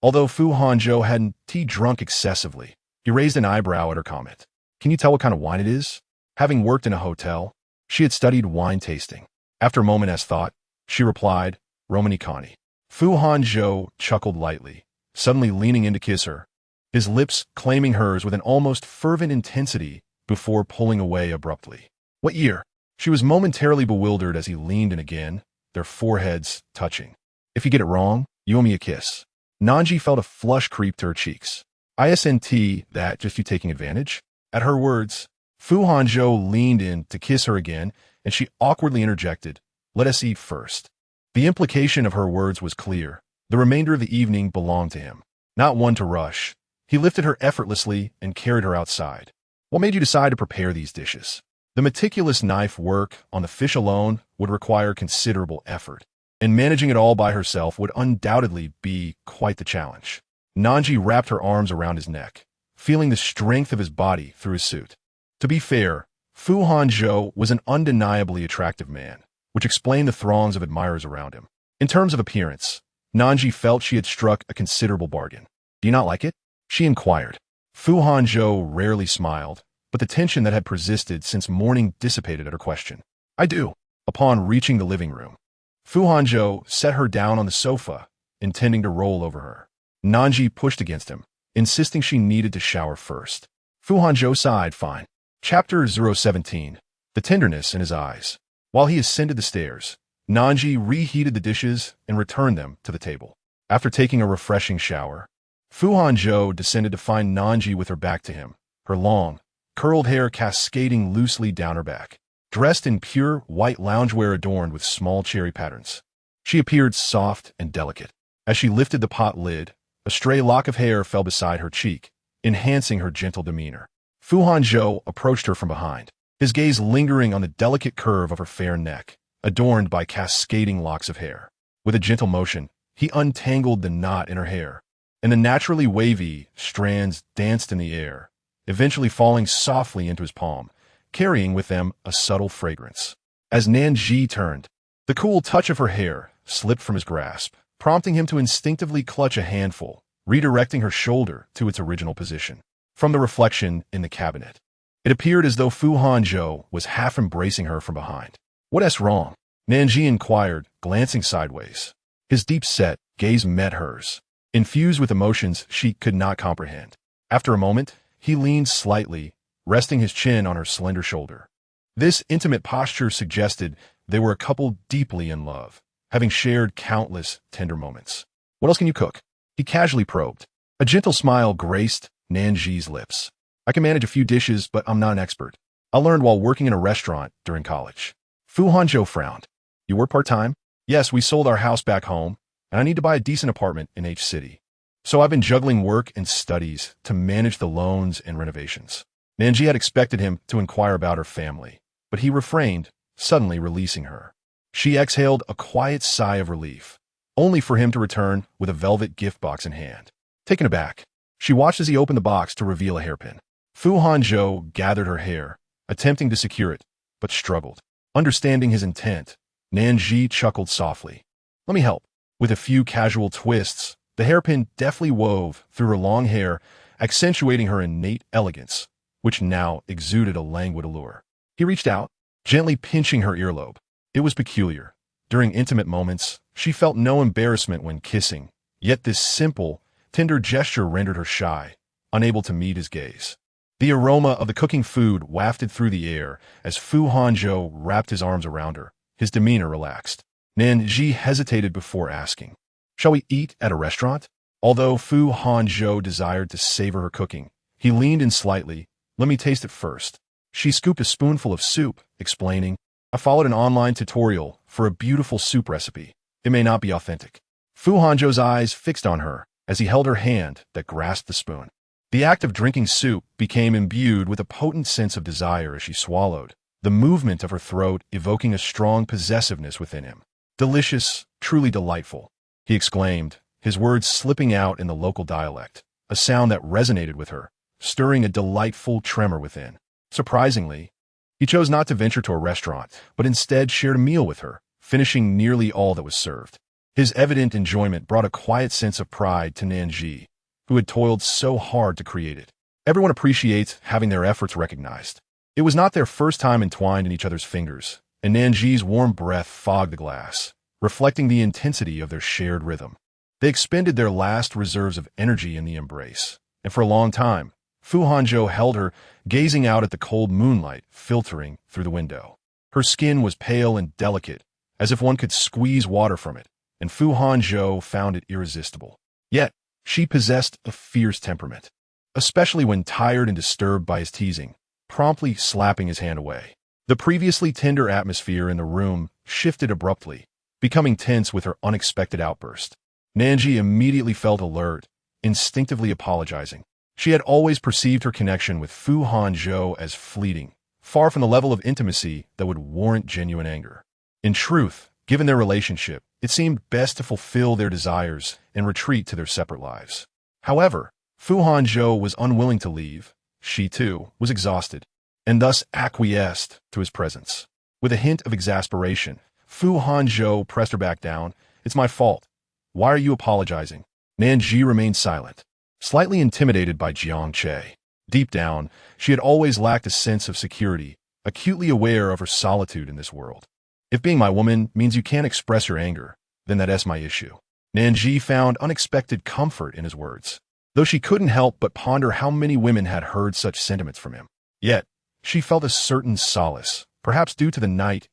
Although Fu Hanzhou hadn't drunk excessively, he raised an eyebrow at her comment. Can you tell what kind of wine it is? Having worked in a hotel, she had studied wine tasting. After a moment as thought, she replied, Romanicani. Fu Hanzhou chuckled lightly, suddenly leaning in to kiss her, his lips claiming hers with an almost fervent intensity before pulling away abruptly. What year? She was momentarily bewildered as he leaned in again, their foreheads touching. If you get it wrong, you owe me a kiss. Nan Zhi felt a flush creep to her cheeks. ISNT, that just you taking advantage? At her words, Fu Hanzhou leaned in to kiss her again, and she awkwardly interjected, let us eat first. The implication of her words was clear. The remainder of the evening belonged to him. Not one to rush, he lifted her effortlessly and carried her outside. What made you decide to prepare these dishes? The meticulous knife work on the fish alone would require considerable effort, and managing it all by herself would undoubtedly be quite the challenge. Nan Zhi wrapped her arms around his neck, feeling the strength of his body through his suit. To be fair, Fu Hanzhou was an undeniably attractive man, which explained the throngs of admirers around him. In terms of appearance, Nan Zhi felt she had struck a considerable bargain. Do you not like it? She inquired. Fu Hanzhou rarely smiled, but the tension that had persisted since morning dissipated at her question. I do. Upon reaching the living room, Fu Hanzhou set her down on the sofa, intending to roll over her. Nan Zhi pushed against him, insisting she needed to shower first. Fu Hanzhou sighed, fine. Chapter 017. The tenderness in his eyes. While he ascended the stairs, Nan Zhi reheated the dishes and returned them to the table. After taking a refreshing shower, Fu Hanzhou descended to find Nan Zhi with her back to him, her long, curled hair cascading loosely down her back. Dressed in pure white loungewear adorned with small cherry patterns, she appeared soft and delicate. As she lifted the pot lid, a stray lock of hair fell beside her cheek, enhancing her gentle demeanor. Fu Hanzhou approached her from behind, his gaze lingering on the delicate curve of her fair neck, adorned by cascading locks of hair. With a gentle motion, he untangled the knot in her hair, and the naturally wavy strands danced in the air, eventually falling softly into his palm, carrying with them a subtle fragrance. As Nan Zhi turned, the cool touch of her hair slipped from his grasp, prompting him to instinctively clutch a handful, redirecting her shoulder to its original position. From the reflection in the cabinet, it appeared as though Fu Hanzhou was half embracing her from behind. What's wrong? Nan Zhi inquired, glancing sideways. His deep-set gaze met hers, infused with emotions she could not comprehend. After a moment, he leaned slightly, resting his chin on her slender shoulder. This intimate posture suggested they were a couple deeply in love, having shared countless tender moments. What else can you cook? He casually probed. A gentle smile graced Nan Zhi's lips. I can manage a few dishes, but I'm not an expert. I learned while working in a restaurant during college. Fu Hanzhou frowned. You work part-time? Yes, we sold our house back home, and I need to buy a decent apartment in H City. So I've been juggling work and studies to manage the loans and renovations. Nan Zhi had expected him to inquire about her family, but he refrained, suddenly releasing her. She exhaled a quiet sigh of relief, only for him to return with a velvet gift box in hand. Taken aback, she watched as he opened the box to reveal a hairpin. Fu Hanzhou gathered her hair, attempting to secure it, but struggled. Understanding his intent, Nan Zhi chuckled softly. Let me help. With a few casual twists, the hairpin deftly wove through her long hair, accentuating her innate elegance, which now exuded a languid allure. He reached out, gently pinching her earlobe. It was peculiar. During intimate moments, she felt no embarrassment when kissing, yet this simple, tender gesture rendered her shy, unable to meet his gaze. The aroma of the cooking food wafted through the air as Fu Hanzhou wrapped his arms around her, his demeanor relaxed. Nan Zhi hesitated before asking, "Shall we eat at a restaurant?" Although Fu Hanzhou desired to savor her cooking, he leaned in slightly. "Let me taste it first." She scooped a spoonful of soup, explaining, "I followed an online tutorial for a beautiful soup recipe. It may not be authentic." Fu Hanzhou's eyes fixed on her as he held her hand that grasped the spoon. The act of drinking soup became imbued with a potent sense of desire as she swallowed, the movement of her throat evoking a strong possessiveness within him. "Delicious, truly delightful," he exclaimed, his words slipping out in the local dialect, a sound that resonated with her, stirring a delightful tremor within. Surprisingly, he chose not to venture to a restaurant, but instead shared a meal with her, finishing nearly all that was served. His evident enjoyment brought a quiet sense of pride to Nan Zhi, who had toiled so hard to create it. Everyone appreciates having their efforts recognized. It was not their first time entwined in each other's fingers, and Nan Zhi's warm breath fogged the glass, reflecting the intensity of their shared rhythm. They expended their last reserves of energy in the embrace, and for a long time, Fu Hanzhou held her, gazing out at the cold moonlight filtering through the window. Her skin was pale and delicate, as if one could squeeze water from it, and Fu Hanzhou found it irresistible. Yet, she possessed a fierce temperament, especially when tired and disturbed by his teasing, promptly slapping his hand away. The previously tender atmosphere in the room shifted abruptly, becoming tense with her unexpected outburst. Nan Zhi immediately felt alert, instinctively apologizing. She had always perceived her connection with Fu Hanzhou as fleeting, far from the level of intimacy that would warrant genuine anger. In truth, given their relationship, it seemed best to fulfill their desires and retreat to their separate lives. However, Fu Hanzhou was unwilling to leave. She, too, was exhausted, and thus acquiesced to his presence. With a hint of exasperation, Fu Hanzhou pressed her back down. "It's my fault. Why are you apologizing?" Nan Zhi remained silent, slightly intimidated by Jiang Che. Deep down, she had always lacked a sense of security, acutely aware of her solitude in this world. "If being my woman means you can't express your anger, then that's my issue." Nan Zhi found unexpected comfort in his words, though she couldn't help but ponder how many women had heard such sentiments from him. Yet, she felt a certain solace, perhaps due to the night's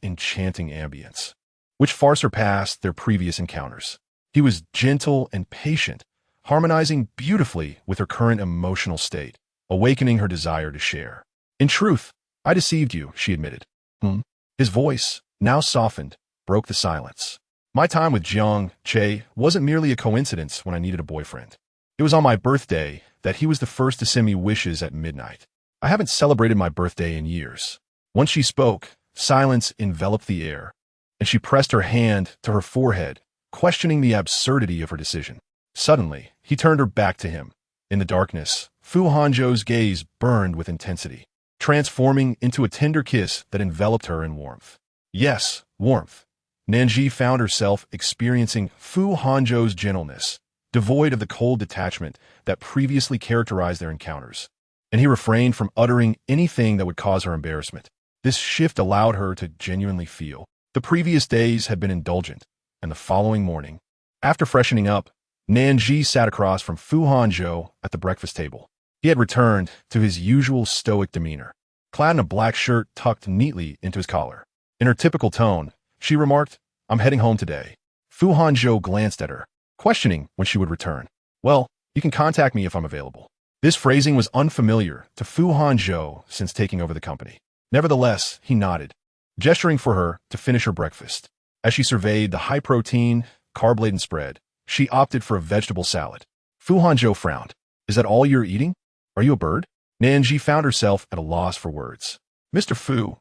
enchanting ambience, which far surpassed their previous encounters. He was gentle and patient, harmonizing beautifully with her current emotional state, awakening her desire to share. "In truth, I deceived you," she admitted. His voice, now softened, broke the silence. "My time with Jiang Che wasn't merely a coincidence when I needed a boyfriend. It was on my birthday that he was the first to send me wishes at midnight. I haven't celebrated my birthday in years." Once she spoke, silence enveloped the air, and she pressed her hand to her forehead, questioning the absurdity of her decision. Suddenly, he turned her back to him. In the darkness, Fu Hanzhou's gaze burned with intensity, transforming into a tender kiss that enveloped her in warmth. Yes, warmth. Nan Zhi found herself experiencing Fu Hanzhou's gentleness, devoid of the cold detachment that previously characterized their encounters, and he refrained from uttering anything that would cause her embarrassment. This shift allowed her to genuinely feel. The previous days had been indulgent, and the following morning, after freshening up, Nan Zhi sat across from Fu Hanzhou at the breakfast table. He had returned to his usual stoic demeanor, clad in a black shirt tucked neatly into his collar. In her typical tone, she remarked, "I'm heading home today." Fu Hanzhou glanced at her, questioning when she would return. "Well, you can contact me if I'm available." This phrasing was unfamiliar to Fu Hanzhou since taking over the company. Nevertheless, he nodded, gesturing for her to finish her breakfast. As she surveyed the high-protein, carb-laden spread, she opted for a vegetable salad. Fu Hanzhou frowned. "Is that all you're eating? Are you a bird?" Nan Zhi found herself at a loss for words. "Mr. Fu,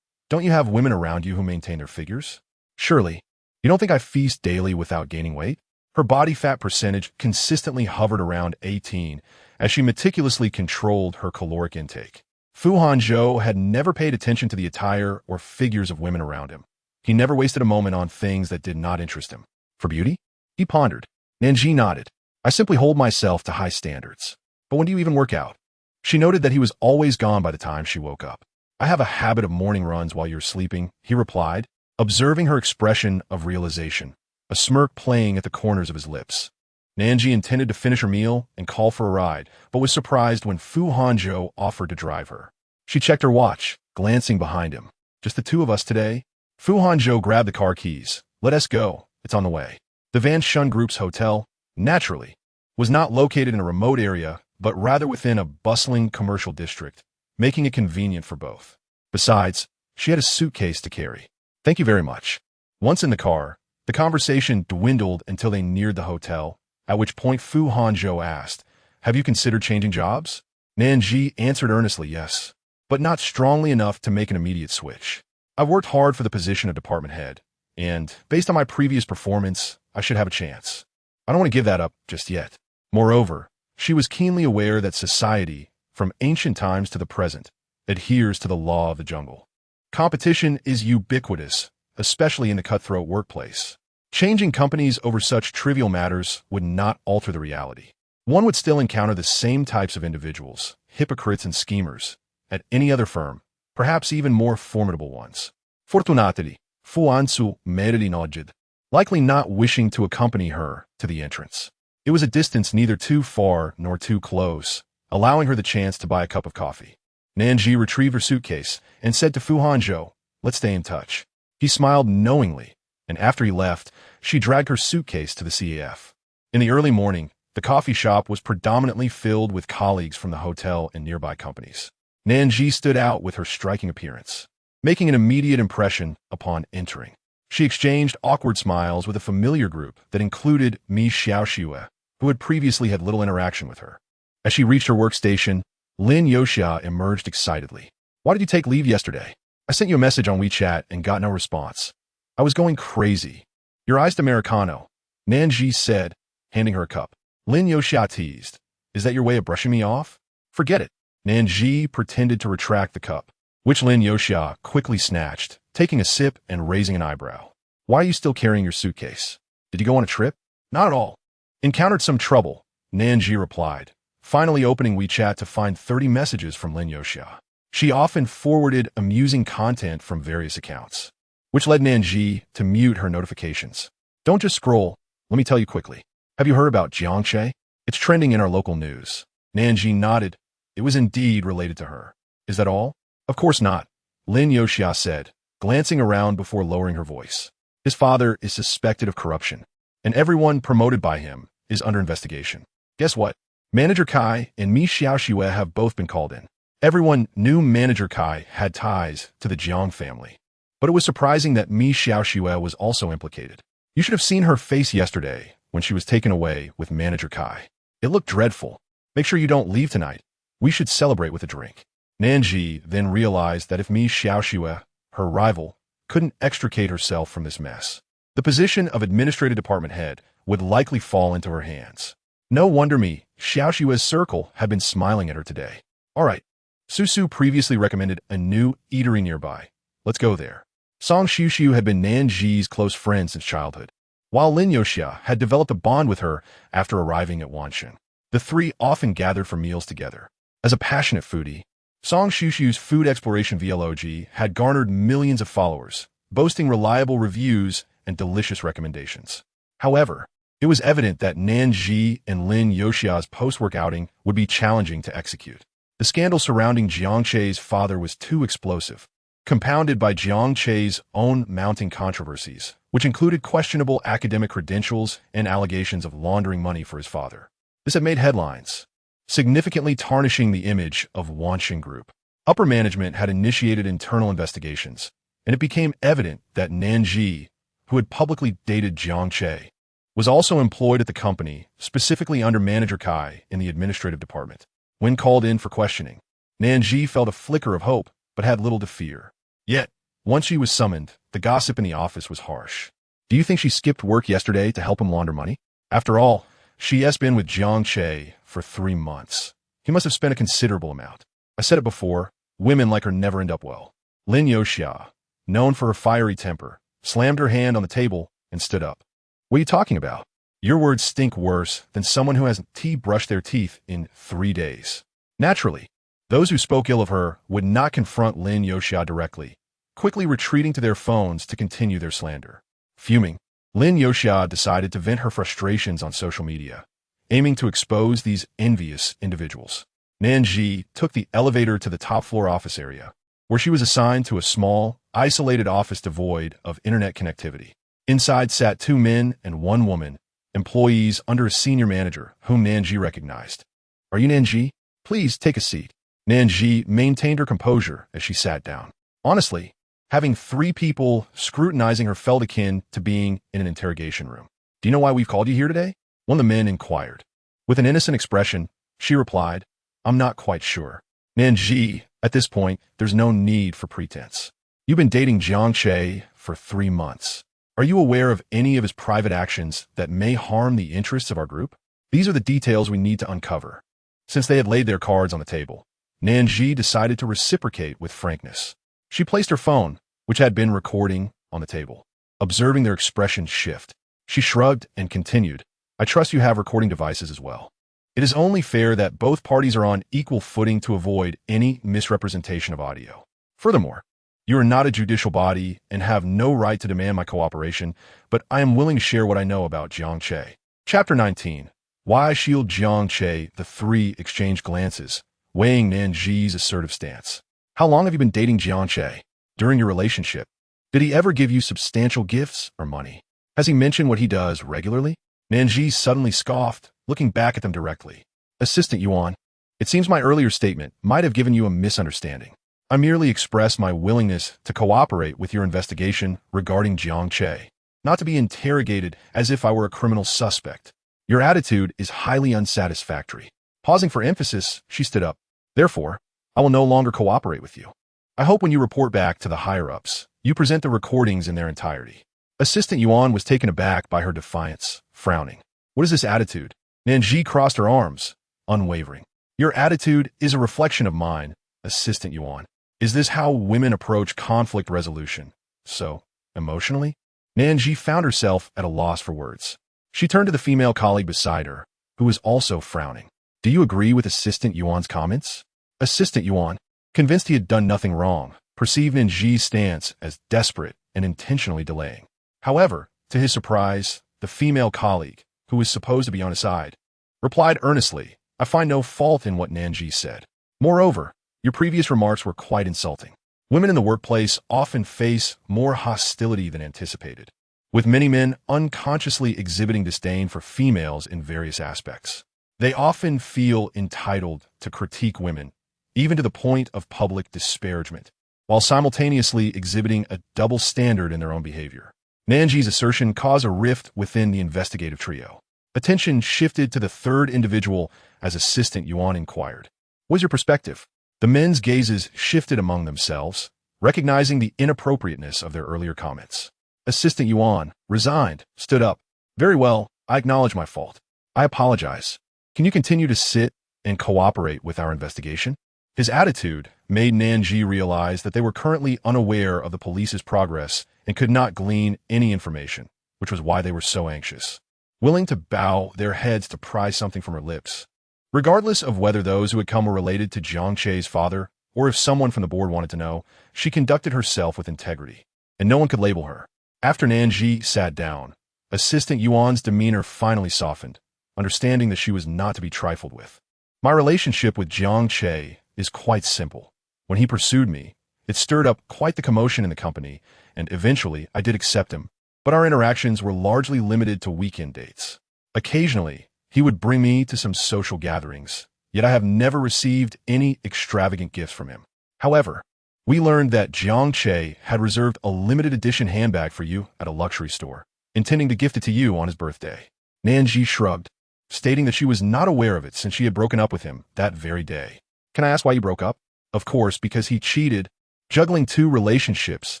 don't you have women around you who maintain their figures?" Surely, you don't think I feast daily without gaining weight? Her body fat percentage consistently hovered around 18 as she meticulously controlled her caloric intake. Fu Hanzhou had never paid attention to the attire or figures of women around him. He never wasted a moment on things that did not interest him. For beauty? He pondered. Nan Zhi nodded. I simply hold myself to high standards. But when do you even work out? She noted that he was always gone by the time she woke up. I have a habit of morning runs while you're sleeping, he replied, observing her expression of realization, a smirk playing at the corners of his lips. Nan Zhi intended to finish her meal and call for a ride, but was surprised when Fu Hanzhou offered to drive her. She checked her watch, glancing behind him. Just the two of us today? Fu Hanzhou grabbed the car keys. Let us go. It's on the way. The Van Shun Group's hotel, naturally, was not located in a remote area, but rather within a bustling commercial district, making it convenient for both. Besides, she had a suitcase to carry. Thank you very much. Once in the car, the conversation dwindled until they neared the hotel, at which point Fu Hanzhou asked, have you considered changing jobs? Nan Zhi answered earnestly yes, but not strongly enough to make an immediate switch. I've worked hard for the position of department head, and based on my previous performance, I should have a chance. I don't want to give that up just yet. Moreover, she was keenly aware that society, from ancient times to the present, adheres to the law of the jungle. Competition is ubiquitous, especially in the cutthroat workplace. Changing companies over such trivial matters would not alter the reality. One would still encounter the same types of individuals, hypocrites and schemers, at any other firm, perhaps even more formidable ones. Fortunately, Fu Hanzhou merely nodded, likely not wishing to accompany her to the entrance. It was a distance neither too far nor too close, allowing her the chance to buy a cup of coffee. Nan Zhi retrieved her suitcase and said to Fu Hanzhou, let's stay in touch. He smiled knowingly, and after he left, she dragged her suitcase to the CAF. In the early morning, the coffee shop was predominantly filled with colleagues from the hotel and nearby companies. Nan Zhi stood out with her striking appearance, making an immediate impression upon entering. She exchanged awkward smiles with a familiar group that included Mi Xiaoxue, who had previously had little interaction with her. As she reached her workstation, Lin Yoxia emerged excitedly. Why did you take leave yesterday? I sent you a message on WeChat and got no response. I was going crazy. Your iced Americano, Nan Zhi said, handing her a cup. Lin Yoxia teased. Is that your way of brushing me off? Forget it. Nan Zhi pretended to retract the cup, which Lin Yoxia quickly snatched, taking a sip and raising an eyebrow. Why are you still carrying your suitcase? Did you go on a trip? Not at all. Encountered some trouble, Nan Zhi replied, finally opening WeChat to find 30 messages from Lin Yoxia. She often forwarded amusing content from various accounts, which led Nan Zhi to mute her notifications. Don't just scroll. Let me tell you quickly. Have you heard about Jiangche? It's trending in our local news. Nan Zhi nodded. It was indeed related to her. Is that all? Of course not, Lin Yoxia said, glancing around before lowering her voice. His father is suspected of corruption, and everyone promoted by him is under investigation. Guess what? Manager Kai and Mi Xiaoxue have both been called in. Everyone knew Manager Kai had ties to the Jiang family, but it was surprising that Mi Xiaoxue was also implicated. You should have seen her face yesterday when she was taken away with Manager Kai. It looked dreadful. Make sure you don't leave tonight. We should celebrate with a drink. Nan Zhi then realized that if Mi Xiaoxue, her rival, couldn't extricate herself from this mess, the position of administrative department head would likely fall into her hands. No wonder Mi Xiaoxue's circle had been smiling at her today. All right, Su previously recommended a new eatery nearby. Let's go there. Song Xiuxiu had been Nan Zhi's close friend since childhood, while Lin Yoxia had developed a bond with her after arriving at Wansheng. The three often gathered for meals together. As a passionate foodie, Song Xiuxiu's food exploration vlog had garnered millions of followers, boasting reliable reviews and delicious recommendations. However, it was evident that Nan Zhi and Lin Yoxia's post-work outing would be challenging to execute. The scandal surrounding Jiangche's father was too explosive, compounded by Jiangche's own mounting controversies, which included questionable academic credentials and allegations of laundering money for his father. This had made headlines, significantly tarnishing the image of Wansheng Group. Upper management had initiated internal investigations, and it became evident that Nan Zhi, who had publicly dated Jiangche, was also employed at the company, specifically under Manager Kai in the administrative department. When called in for questioning, Nan Zhi felt a flicker of hope, but had little to fear. Yet, once she was summoned, the gossip in the office was harsh. Do you think she skipped work yesterday to help him launder money? After all, she has been with Jiang Che for 3 months. He must have spent a considerable amount. I said it before, women like her never end up well. Lin Yoxia, known for her fiery temper, slammed her hand on the table and stood up. What are you talking about? Your words stink worse than someone who hasn't brushed their teeth in 3 days. Naturally, those who spoke ill of her would not confront Lin Yoxia directly, quickly retreating to their phones to continue their slander. Fuming, Lin Yoxia decided to vent her frustrations on social media, aiming to expose these envious individuals. Nan Zhi took the elevator to the top-floor office area, where she was assigned to a small, isolated office devoid of internet connectivity. Inside sat 2 men and 1 woman, employees under a senior manager whom Nan Zhi recognized. Are you Nan Zhi? Please take a seat. Nan Zhi maintained her composure as she sat down. Honestly, having 3 people scrutinizing her felt akin to being in an interrogation room. Do you know why we've called you here today? One of the men inquired. With an innocent expression, she replied, I'm not quite sure. Nan Zhi, at this point, there's no need for pretense. You've been dating Jiang Che for 3 months. Are you aware of any of his private actions that may harm the interests of our group? These are the details we need to uncover. Since they had laid their cards on the table, Nan Zhi decided to reciprocate with frankness. She placed her phone, which had been recording, on the table. Observing their expressions shift, she shrugged and continued, I trust you have recording devices as well. It is only fair that both parties are on equal footing to avoid any misrepresentation of audio. Furthermore, you are not a judicial body and have no right to demand my cooperation, but I am willing to share what I know about Jiang Che. Chapter 19. Why shield Jiang Che? The 3 exchanged glances, weighing Nan Zhi's assertive stance. How long have you been dating Jiang Che? During your relationship, did he ever give you substantial gifts or money? Has he mentioned what he does regularly? Nan Zhi suddenly scoffed, looking back at them directly. Assistant Yuan, it seems my earlier statement might have given you a misunderstanding. I merely expressed my willingness to cooperate with your investigation regarding Jiang Che, not to be interrogated as if I were a criminal suspect. Your attitude is highly unsatisfactory. Pausing for emphasis, she stood up. Therefore, I will no longer cooperate with you. I hope when you report back to the higher-ups, you present the recordings in their entirety. Assistant Yuan was taken aback by her defiance, frowning. What is this attitude? Nan Zhi crossed her arms, unwavering. Your attitude is a reflection of mine, Assistant Yuan. Is this how women approach conflict resolution? So, emotionally? Nan Zhi found herself at a loss for words. She turned to the female colleague beside her, who was also frowning. Do you agree with Assistant Yuan's comments? Assistant Yuan, convinced he had done nothing wrong, perceived Nan Zhi's stance as desperate and intentionally delaying. However, to his surprise, the female colleague, who was supposed to be on his side, replied earnestly, I find no fault in what Nan Zhi said. Moreover, your previous remarks were quite insulting. Women in the workplace often face more hostility than anticipated, with many men unconsciously exhibiting disdain for females in various aspects. They often feel entitled to critique women, even to the point of public disparagement, while simultaneously exhibiting a double standard in their own behavior. Nan Zhi's assertion caused a rift within the investigative trio. Attention shifted to the 3rd individual as Assistant Yuan inquired. What is your perspective? The men's gazes shifted among themselves, recognizing the inappropriateness of their earlier comments. Assistant Yuan, resigned, stood up. Very well, I acknowledge my fault. I apologize. Can you continue to sit and cooperate with our investigation? His attitude made Nan Zhi realize that they were currently unaware of the police's progress and could not glean any information, which was why they were so anxious, willing to bow their heads to pry something from her lips. Regardless of whether those who had come were related to Jiang Che's father, or if someone from the board wanted to know, she conducted herself with integrity, and no one could label her. After Nan Zhi sat down, Assistant Yuan's demeanor finally softened, understanding that she was not to be trifled with. My relationship with Jiang Che is quite simple. When he pursued me, it stirred up quite the commotion in the company, and eventually I did accept him, but our interactions were largely limited to weekend dates. Occasionally, he would bring me to some social gatherings, yet I have never received any extravagant gifts from him. However, we learned that Jiang Che had reserved a limited edition handbag for you at a luxury store, intending to gift it to you on his birthday. Nan Zhi shrugged, stating that she was not aware of it since she had broken up with him that very day. Can I ask why you broke up? Of course, because he cheated, juggling 2 relationships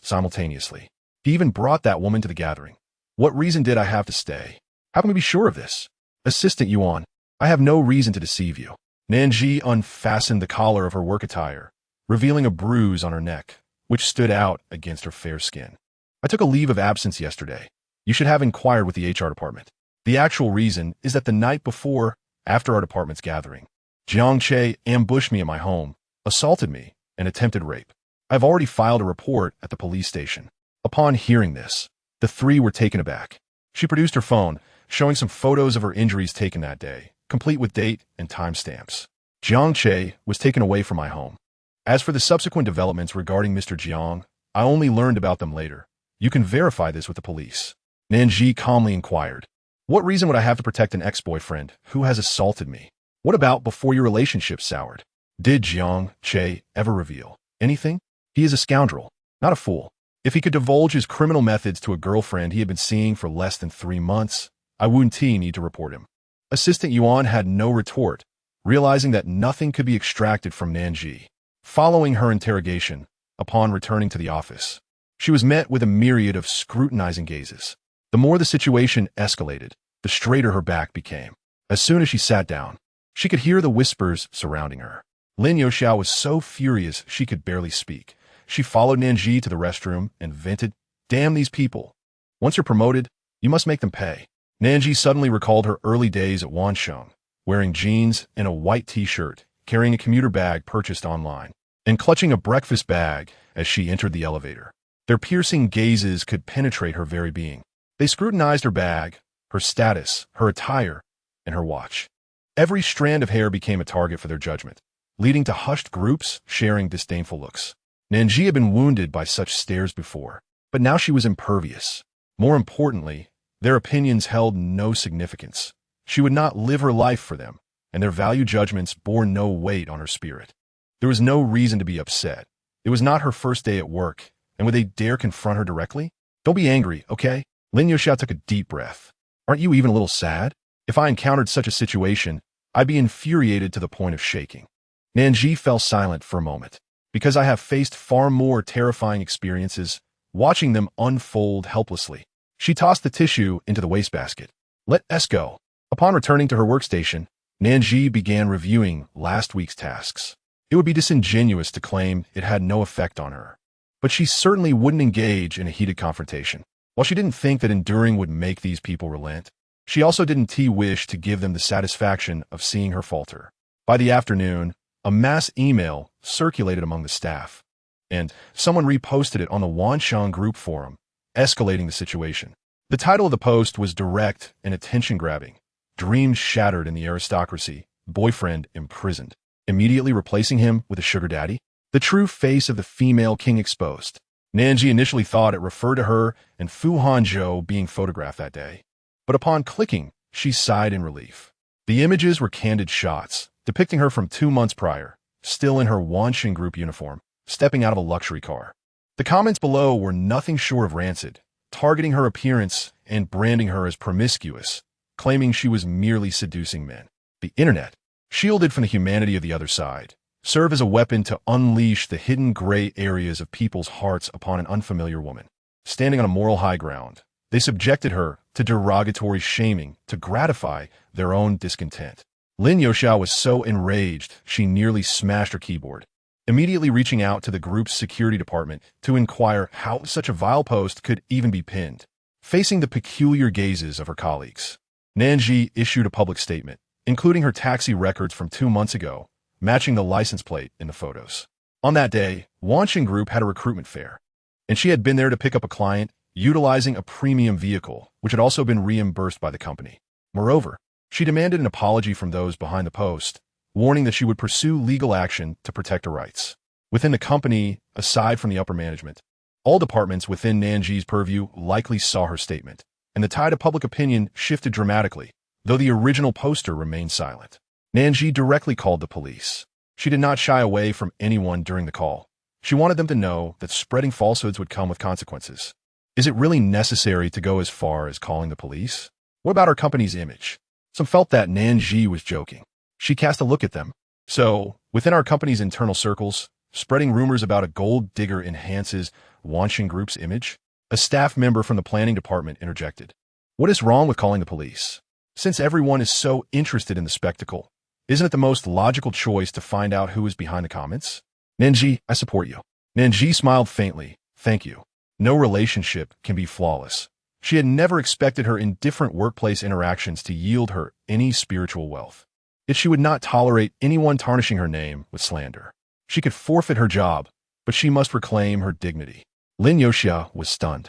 simultaneously. He even brought that woman to the gathering. What reason did I have to stay? How can we be sure of this? Assistant Yuan, I have no reason to deceive you. Nan Zhi unfastened the collar of her work attire, revealing a bruise on her neck, which stood out against her fair skin. I took a leave of absence yesterday. You should have inquired with the HR department. The actual reason is that the night before, after our department's gathering, Jiang Che ambushed me at my home, assaulted me, and attempted rape. I've already filed a report at the police station. Upon hearing this, the three were taken aback. She produced her phone, showing some photos of her injuries taken that day, complete with date and timestamps. Jiang Che was taken away from my home. As for the subsequent developments regarding Mr. Jiang, I only learned about them later. You can verify this with the police. Nan Zhi calmly inquired. What reason would I have to protect an ex-boyfriend who has assaulted me? What about before your relationship soured? Did Jiang Che ever reveal anything? He is a scoundrel, not a fool. If he could divulge his criminal methods to a girlfriend he had been seeing for less than 3 months, I wouldn't need to report him. Assistant Yuan had no retort, realizing that nothing could be extracted from Nan Zhi. Following her interrogation, upon returning to the office, she was met with a myriad of scrutinizing gazes. The more the situation escalated, the straighter her back became. As soon as she sat down, she could hear the whispers surrounding her. Lin Youxiao was so furious she could barely speak. She followed Nan Zhi to the restroom and vented, "Damn these people. Once you're promoted, you must make them pay." Nan Zhi suddenly recalled her early days at Wansheng, wearing jeans and a white t-shirt, carrying a commuter bag purchased online, and clutching a breakfast bag as she entered the elevator. Their piercing gazes could penetrate her very being. They scrutinized her bag, her status, her attire, and her watch. Every strand of hair became a target for their judgment, leading to hushed groups sharing disdainful looks. Nan Zhi had been wounded by such stares before, but now she was impervious. More importantly, their opinions held no significance. She would not live her life for them, and their value judgments bore no weight on her spirit. There was no reason to be upset. It was not her first day at work, and would they dare confront her directly? Don't be angry, okay? Lin Youxiao took a deep breath. Aren't you even a little sad? If I encountered such a situation, I'd be infuriated to the point of shaking. Nan Zhi fell silent for a moment. Because I have faced far more terrifying experiences, watching them unfold helplessly. She tossed the tissue into the wastebasket. Let us go. Upon returning to her workstation, Nan Zhi began reviewing last week's tasks. It would be disingenuous to claim it had no effect on her, but she certainly wouldn't engage in a heated confrontation. While she didn't think that enduring would make these people relent, she also didn't wish to give them the satisfaction of seeing her falter. By the afternoon, a mass email circulated among the staff, and someone reposted it on the Wansheng group forum, escalating the situation. The title of the post was direct and attention-grabbing. Dreams shattered in the aristocracy, boyfriend imprisoned, immediately replacing him with a sugar daddy. The true face of the female king exposed. Nan Zhi initially thought it referred to her and Fu Hanzhou being photographed that day, but upon clicking, she sighed in relief. The images were candid shots, depicting her from 2 months prior, still in her Wansheng group uniform, stepping out of a luxury car. The comments below were nothing short of rancid, targeting her appearance and branding her as promiscuous, claiming she was merely seducing men. The internet, shielded from the humanity of the other side, serve as a weapon to unleash the hidden gray areas of people's hearts upon an unfamiliar woman. Standing on a moral high ground, they subjected her to derogatory shaming to gratify their own discontent. Lin Youxiao was so enraged she nearly smashed her keyboard, immediately reaching out to the group's security department to inquire how such a vile post could even be pinned. Facing the peculiar gazes of her colleagues, Nan Zhi issued a public statement, including her taxi records from 2 months ago, matching the license plate in the photos. On that day, Wansheng Group had a recruitment fair, and she had been there to pick up a client utilizing a premium vehicle, which had also been reimbursed by the company. Moreover, she demanded an apology from those behind the post, warning that she would pursue legal action to protect her rights. Within the company, aside from the upper management, all departments within Nan Zhi's purview likely saw her statement, and the tide of public opinion shifted dramatically, though the original poster remained silent. Nan Zhi directly called the police. She did not shy away from anyone during the call. She wanted them to know that spreading falsehoods would come with consequences. Is it really necessary to go as far as calling the police? What about our company's image? Some felt that Nan Zhi was joking. She cast a look at them. So, within our company's internal circles, spreading rumors about a gold digger enhances Wansheng Group's image? A staff member from the planning department interjected. What is wrong with calling the police? Since everyone is so interested in the spectacle, isn't it the most logical choice to find out who is behind the comments? Nan Zhi, I support you. Nan Zhi smiled faintly. Thank you. No relationship can be flawless. She had never expected her indifferent workplace interactions to yield her any spiritual wealth. Yet she would not tolerate anyone tarnishing her name with slander. She could forfeit her job, but she must reclaim her dignity. Lin Yoxia was stunned,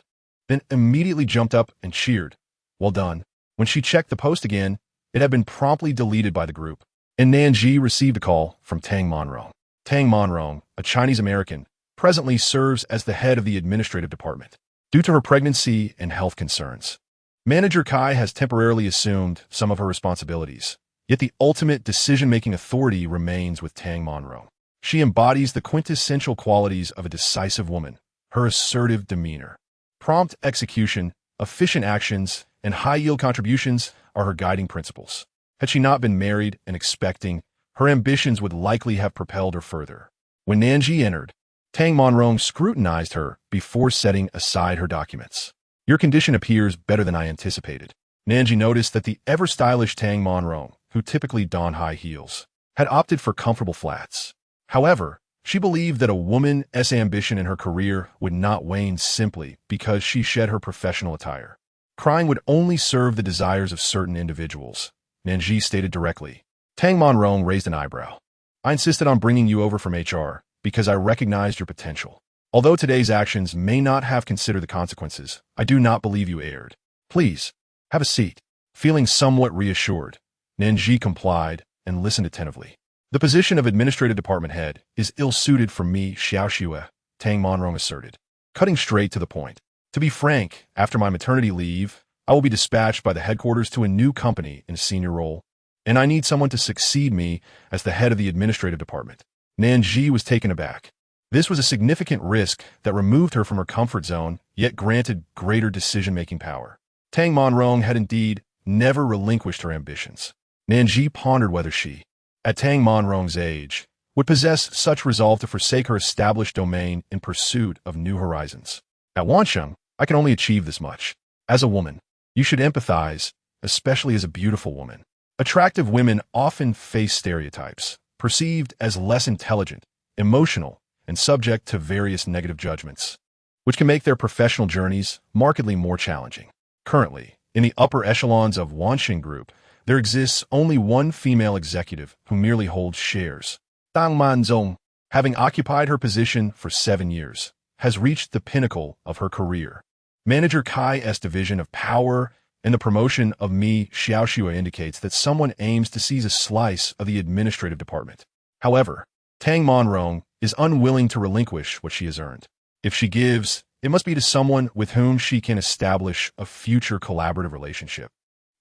then immediately jumped up and cheered. Well done. When she checked the post again, it had been promptly deleted by the group. And Nan Zhi received a call from Tang Monrong. Tang Monrong, a Chinese-American, presently serves as the head of the administrative department. Due to her pregnancy and health concerns, Manager Kai has temporarily assumed some of her responsibilities, yet the ultimate decision-making authority remains with Tang Monrong. She embodies the quintessential qualities of a decisive woman, her assertive demeanor. Prompt execution, efficient actions, and high-yield contributions are her guiding principles. Had she not been married and expecting, her ambitions would likely have propelled her further. When Nan Zhi entered, Tang Monrong scrutinized her before setting aside her documents. Your condition appears better than I anticipated. Nan Zhi noticed that the ever-stylish Tang Monrong, who typically donned high heels, had opted for comfortable flats. However, she believed that a woman's ambition in her career would not wane simply because she shed her professional attire. Crying would only serve the desires of certain individuals, Nan Zhi stated directly. Tang Monrong raised an eyebrow. I insisted on bringing you over from HR because I recognized your potential. Although today's actions may not have considered the consequences, I do not believe you erred. Please, have a seat. Feeling somewhat reassured, Nan Zhi complied and listened attentively. The position of administrative department head is ill-suited for me, Xiaoxue, Tang Monrong asserted, cutting straight to the point. To be frank, after my maternity leave, I will be dispatched by the headquarters to a new company in a senior role, and I need someone to succeed me as the head of the administrative department. Nan Zhi was taken aback. This was a significant risk that removed her from her comfort zone, yet granted greater decision-making power. Tang Monrong had indeed never relinquished her ambitions. Nan Zhi pondered whether she, at Tang Monrong's age, would possess such resolve to forsake her established domain in pursuit of new horizons. At Wansheng, I can only achieve this much. As a woman, you should empathize, especially as a beautiful woman. Attractive women often face stereotypes, perceived as less intelligent, emotional, and subject to various negative judgments, which can make their professional journeys markedly more challenging. Currently, in the upper echelons of Wansheng Group, there exists only one female executive who merely holds shares. Dang Manzong, having occupied her position for 7 years, has reached the pinnacle of her career. Manager Kai's division of power and the promotion of Mi Xiaoxue indicates that someone aims to seize a slice of the administrative department. However, Tang Monrong is unwilling to relinquish what she has earned. If she gives, it must be to someone with whom she can establish a future collaborative relationship.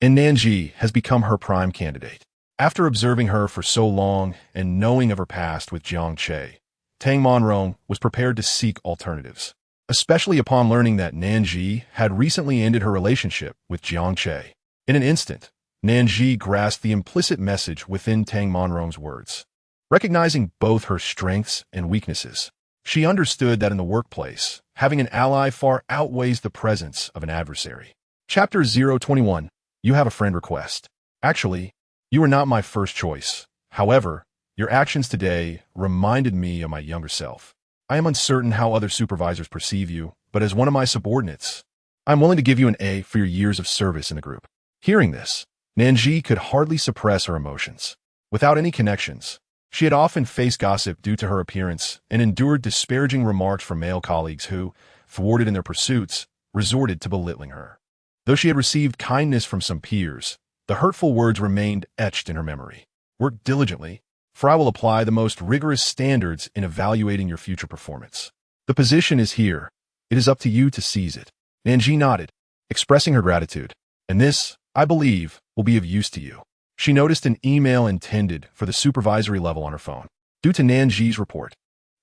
And Nan Zhi has become her prime candidate. After observing her for so long and knowing of her past with Jiang Che, Tang Monrong was prepared to seek alternatives, especially upon learning that Nan Zhi had recently ended her relationship with Jiang Che. In an instant, Nan Zhi grasped the implicit message within Tang Monrong's words. Recognizing both her strengths and weaknesses, she understood that in the workplace, having an ally far outweighs the presence of an adversary. Chapter 021. You have a friend request. Actually, you are not my first choice. However, your actions today reminded me of my younger self. I am uncertain how other supervisors perceive you, but as one of my subordinates, I'm willing to give you an A for your years of service in the group. Hearing this, Nan Zhi could hardly suppress her emotions. Without any connections, she had often faced gossip due to her appearance and endured disparaging remarks from male colleagues who, thwarted in their pursuits, resorted to belittling her. Though she had received kindness from some peers, the hurtful words remained etched in her memory. Work diligently, for I will apply the most rigorous standards in evaluating your future performance. The position is here. It is up to you to seize it. Nan Zhi nodded, expressing her gratitude. And this, I believe, will be of use to you. She noticed an email intended for the supervisory level on her phone. Due to Nan Zhi's report,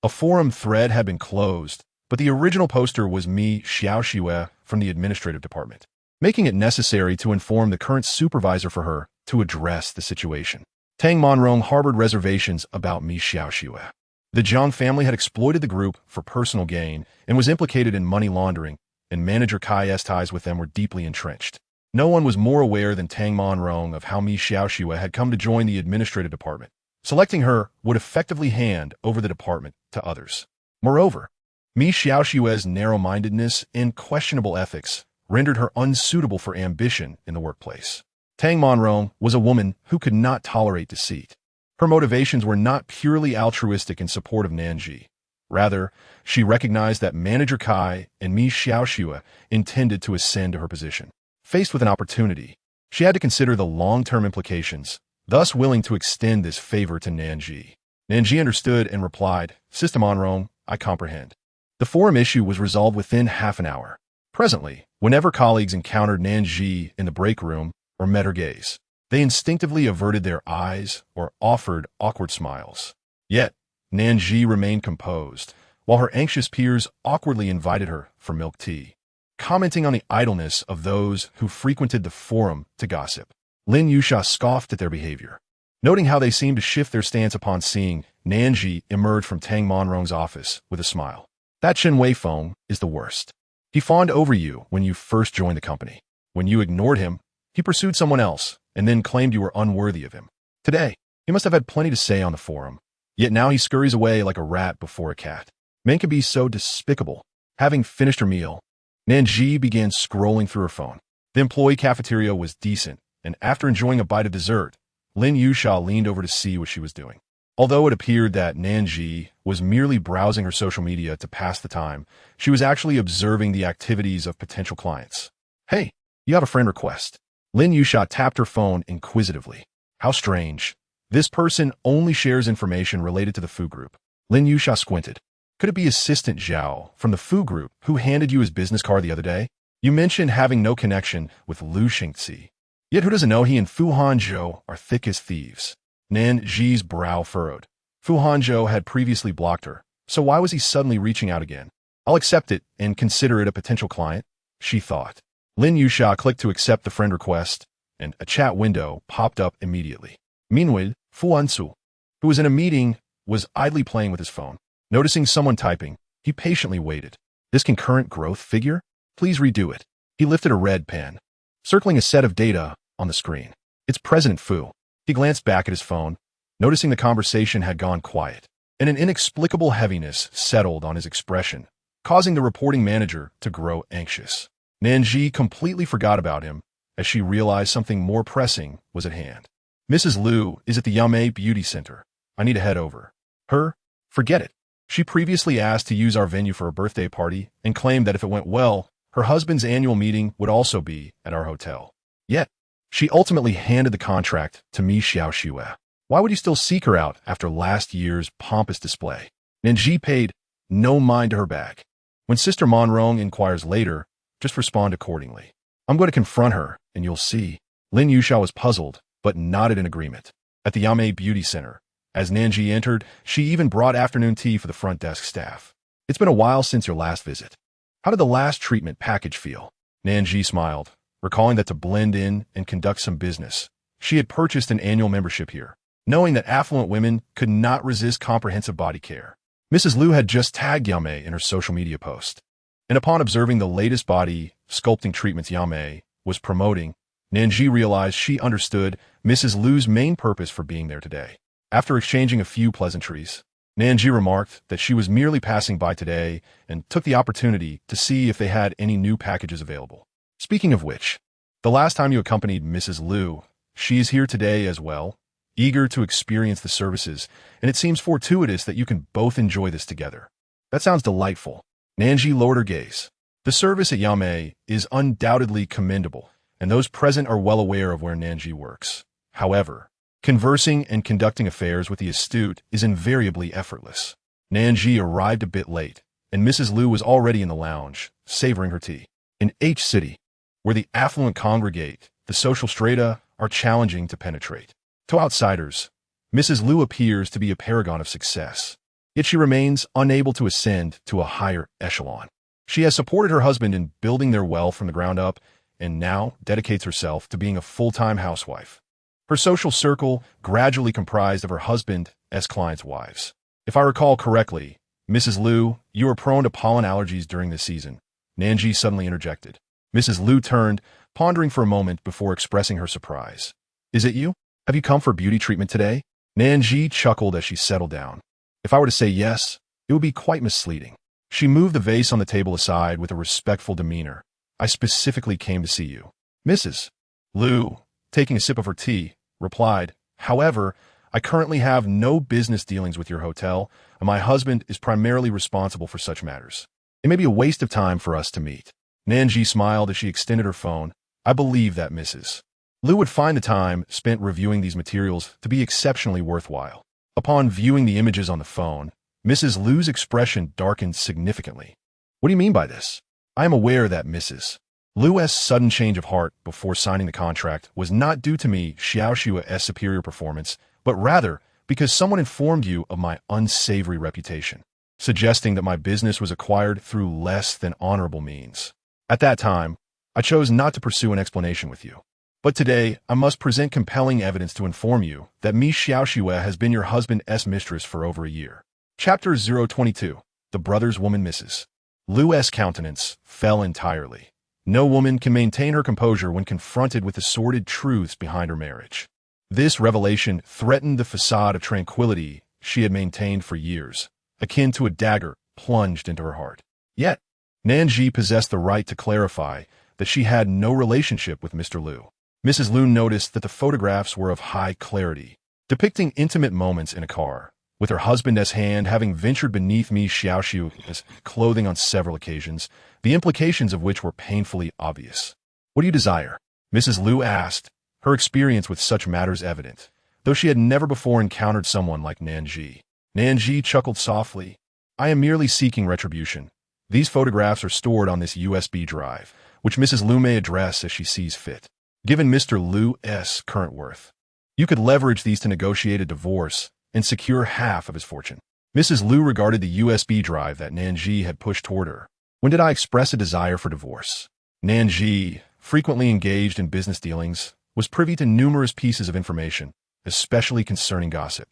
a forum thread had been closed, but the original poster was Mi Xiaoxue from the administrative department, making it necessary to inform the current supervisor for her to address the situation. Tang Monrong harbored reservations about Mi Xiaoxue. The Jiang family had exploited the group for personal gain and was implicated in money laundering, and manager Kai's ties with them were deeply entrenched. No one was more aware than Tang Monrong of how Mi Xiaoxue had come to join the administrative department. Selecting her would effectively hand over the department to others. Moreover, Mi Xiaoxue's narrow-mindedness and questionable ethics rendered her unsuitable for ambition in the workplace. Tang Monrong was a woman who could not tolerate deceit. Her motivations were not purely altruistic in support of Nan Zhi. Rather, she recognized that Manager Kai and Mi Xiaoxue intended to ascend to her position. Faced with an opportunity, she had to consider the long-term implications, thus willing to extend this favor to Nan Zhi. Nan Zhi understood and replied, "System Monrong, I comprehend." The forum issue was resolved within half an hour. Presently, whenever colleagues encountered Nan Zhi in the break room or met her gaze, they instinctively averted their eyes or offered awkward smiles. Yet, Nan Zhi remained composed, while her anxious peers awkwardly invited her for milk tea. Commenting on the idleness of those who frequented the forum to gossip, Lin Yusha scoffed at their behavior. Noting how they seemed to shift their stance upon seeing Nan Zhi emerge from Tang Monrong's office with a smile. "That Chen Weifeng is the worst. He fawned over you when you first joined the company. When you ignored him, he pursued someone else and then claimed you were unworthy of him. Today, he must have had plenty to say on the forum. Yet now he scurries away like a rat before a cat. Men can be so despicable." Having finished her meal, Nan Zhi began scrolling through her phone. The employee cafeteria was decent, and after enjoying a bite of dessert, Lin Yusha leaned over to see what she was doing. Although it appeared that Nan Zhi was merely browsing her social media to pass the time, she was actually observing the activities of potential clients. "Hey, you have a friend request." Lin Yusha tapped her phone inquisitively. "How strange. This person only shares information related to the Fu Group." Lin Yusha squinted. "Could it be Assistant Zhao from the Fu Group who handed you his business card the other day? You mentioned having no connection with Lu Xingzi. Yet who doesn't know he and Fu Hanzhou are thick as thieves?" Nan Zhi's brow furrowed. Fu Hanzhou had previously blocked her, so why was he suddenly reaching out again? "I'll accept it and consider it a potential client," she thought. Lin Yusha clicked to accept the friend request, and a chat window popped up immediately. Meanwhile, Fu Hanzhou, who was in a meeting, was idly playing with his phone. Noticing someone typing, he patiently waited. "This concurrent growth figure? Please redo it." He lifted a red pen, circling a set of data on the screen. "It's President Fu." He glanced back at his phone, noticing the conversation had gone quiet, and an inexplicable heaviness settled on his expression, causing the reporting manager to grow anxious. Nan Zhi completely forgot about him as she realized something more pressing was at hand. "Mrs. Liu is at the Yame Beauty Center. I need to head over." "Her? Forget it. She previously asked to use our venue for a birthday party and claimed that if it went well, her husband's annual meeting would also be at our hotel. Yet, she ultimately handed the contract to Mi Xiaoxue. Why would you still seek her out after last year's pompous display?" Nan Zhi paid no mind to her back. "When Sister Monrong inquires later, just respond accordingly. I'm going to confront her, and you'll see." Lin Yusha was puzzled, but nodded in agreement. At the Yame Beauty Center, as Nan Zhi entered, she even brought afternoon tea for the front desk staff. "It's been a while since your last visit. How did the last treatment package feel?" Nan Zhi smiled, recalling that to blend in and conduct some business, she had purchased an annual membership here, knowing that affluent women could not resist comprehensive body care. Mrs. Liu had just tagged Yame in her social media post, and upon observing the latest body sculpting treatments Yame was promoting, Nan Zhi realized she understood Mrs. Liu's main purpose for being there today. After exchanging a few pleasantries, Nan Zhi remarked that she was merely passing by today and took the opportunity to see if they had any new packages available. "Speaking of which, the last time you accompanied Mrs. Liu, she is here today as well, eager to experience the services, and it seems fortuitous that you can both enjoy this together." "That sounds delightful." Nan Zhi lowered her gaze. The service at Yame is undoubtedly commendable, and those present are well aware of where Nan Zhi works. However, conversing and conducting affairs with the astute is invariably effortless. Nan Zhi arrived a bit late, and Mrs. Liu was already in the lounge, savoring her tea. In H City, where the affluent congregate, the social strata are challenging to penetrate. To outsiders, Mrs. Liu appears to be a paragon of success, yet she remains unable to ascend to a higher echelon. She has supported her husband in building their wealth from the ground up, and now dedicates herself to being a full-time housewife. Her social circle gradually comprised of her husband as clients' wives. "If I recall correctly, Mrs. Liu, you are prone to pollen allergies during this season," Nan Zhi suddenly interjected. Mrs. Lu turned, pondering for a moment before expressing her surprise. Is it you? Have you come for beauty treatment today? Nan Zhi chuckled as she settled down. If I were to say yes, it would be quite misleading. She moved the vase on the table aside with a respectful demeanor. I specifically came to see you. Mrs. Lu, taking a sip of her tea, replied, however, I currently have no business dealings with your hotel, and my husband is primarily responsible for such matters. It may be a waste of time for us to meet. Nan Zhi smiled as she extended her phone. I believe that Mrs. Lu would find the time spent reviewing these materials to be exceptionally worthwhile. Upon viewing the images on the phone, Mrs. Lu's expression darkened significantly. What do you mean by this? I am aware that Mrs. Lu's sudden change of heart before signing the contract was not due to me Xiaoshua's superior performance, but rather because someone informed you of my unsavory reputation, suggesting that my business was acquired through less than honorable means. At that time, I chose not to pursue an explanation with you. But today, I must present compelling evidence to inform you that Mi Xiaoxue has been your husband's mistress for over a year. Chapter 022. The Brothers Woman Mrs. Lu's countenance fell entirely. No woman can maintain her composure when confronted with the sordid truths behind her marriage. This revelation threatened the facade of tranquility she had maintained for years, akin to a dagger plunged into her heart. Yet, Nan Zhi possessed the right to clarify that she had no relationship with Mr. Lu. Mrs. Lu noticed that the photographs were of high clarity, depicting intimate moments in a car, with her husband's hand having ventured beneath Mi Xiaoshua's clothing on several occasions, the implications of which were painfully obvious. What do you desire? Mrs. Lu asked, her experience with such matters evident, though she had never before encountered someone like Nan Zhi. Nan Zhi chuckled softly. I am merely seeking retribution. These photographs are stored on this USB drive, which Mrs. Lu may address as she sees fit. Given Mr. Lu's current worth, you could leverage these to negotiate a divorce and secure half of his fortune. Mrs. Lu regarded the USB drive that Nan Zhi had pushed toward her. When did I express a desire for divorce? Nan Zhi, frequently engaged in business dealings, was privy to numerous pieces of information, especially concerning gossip.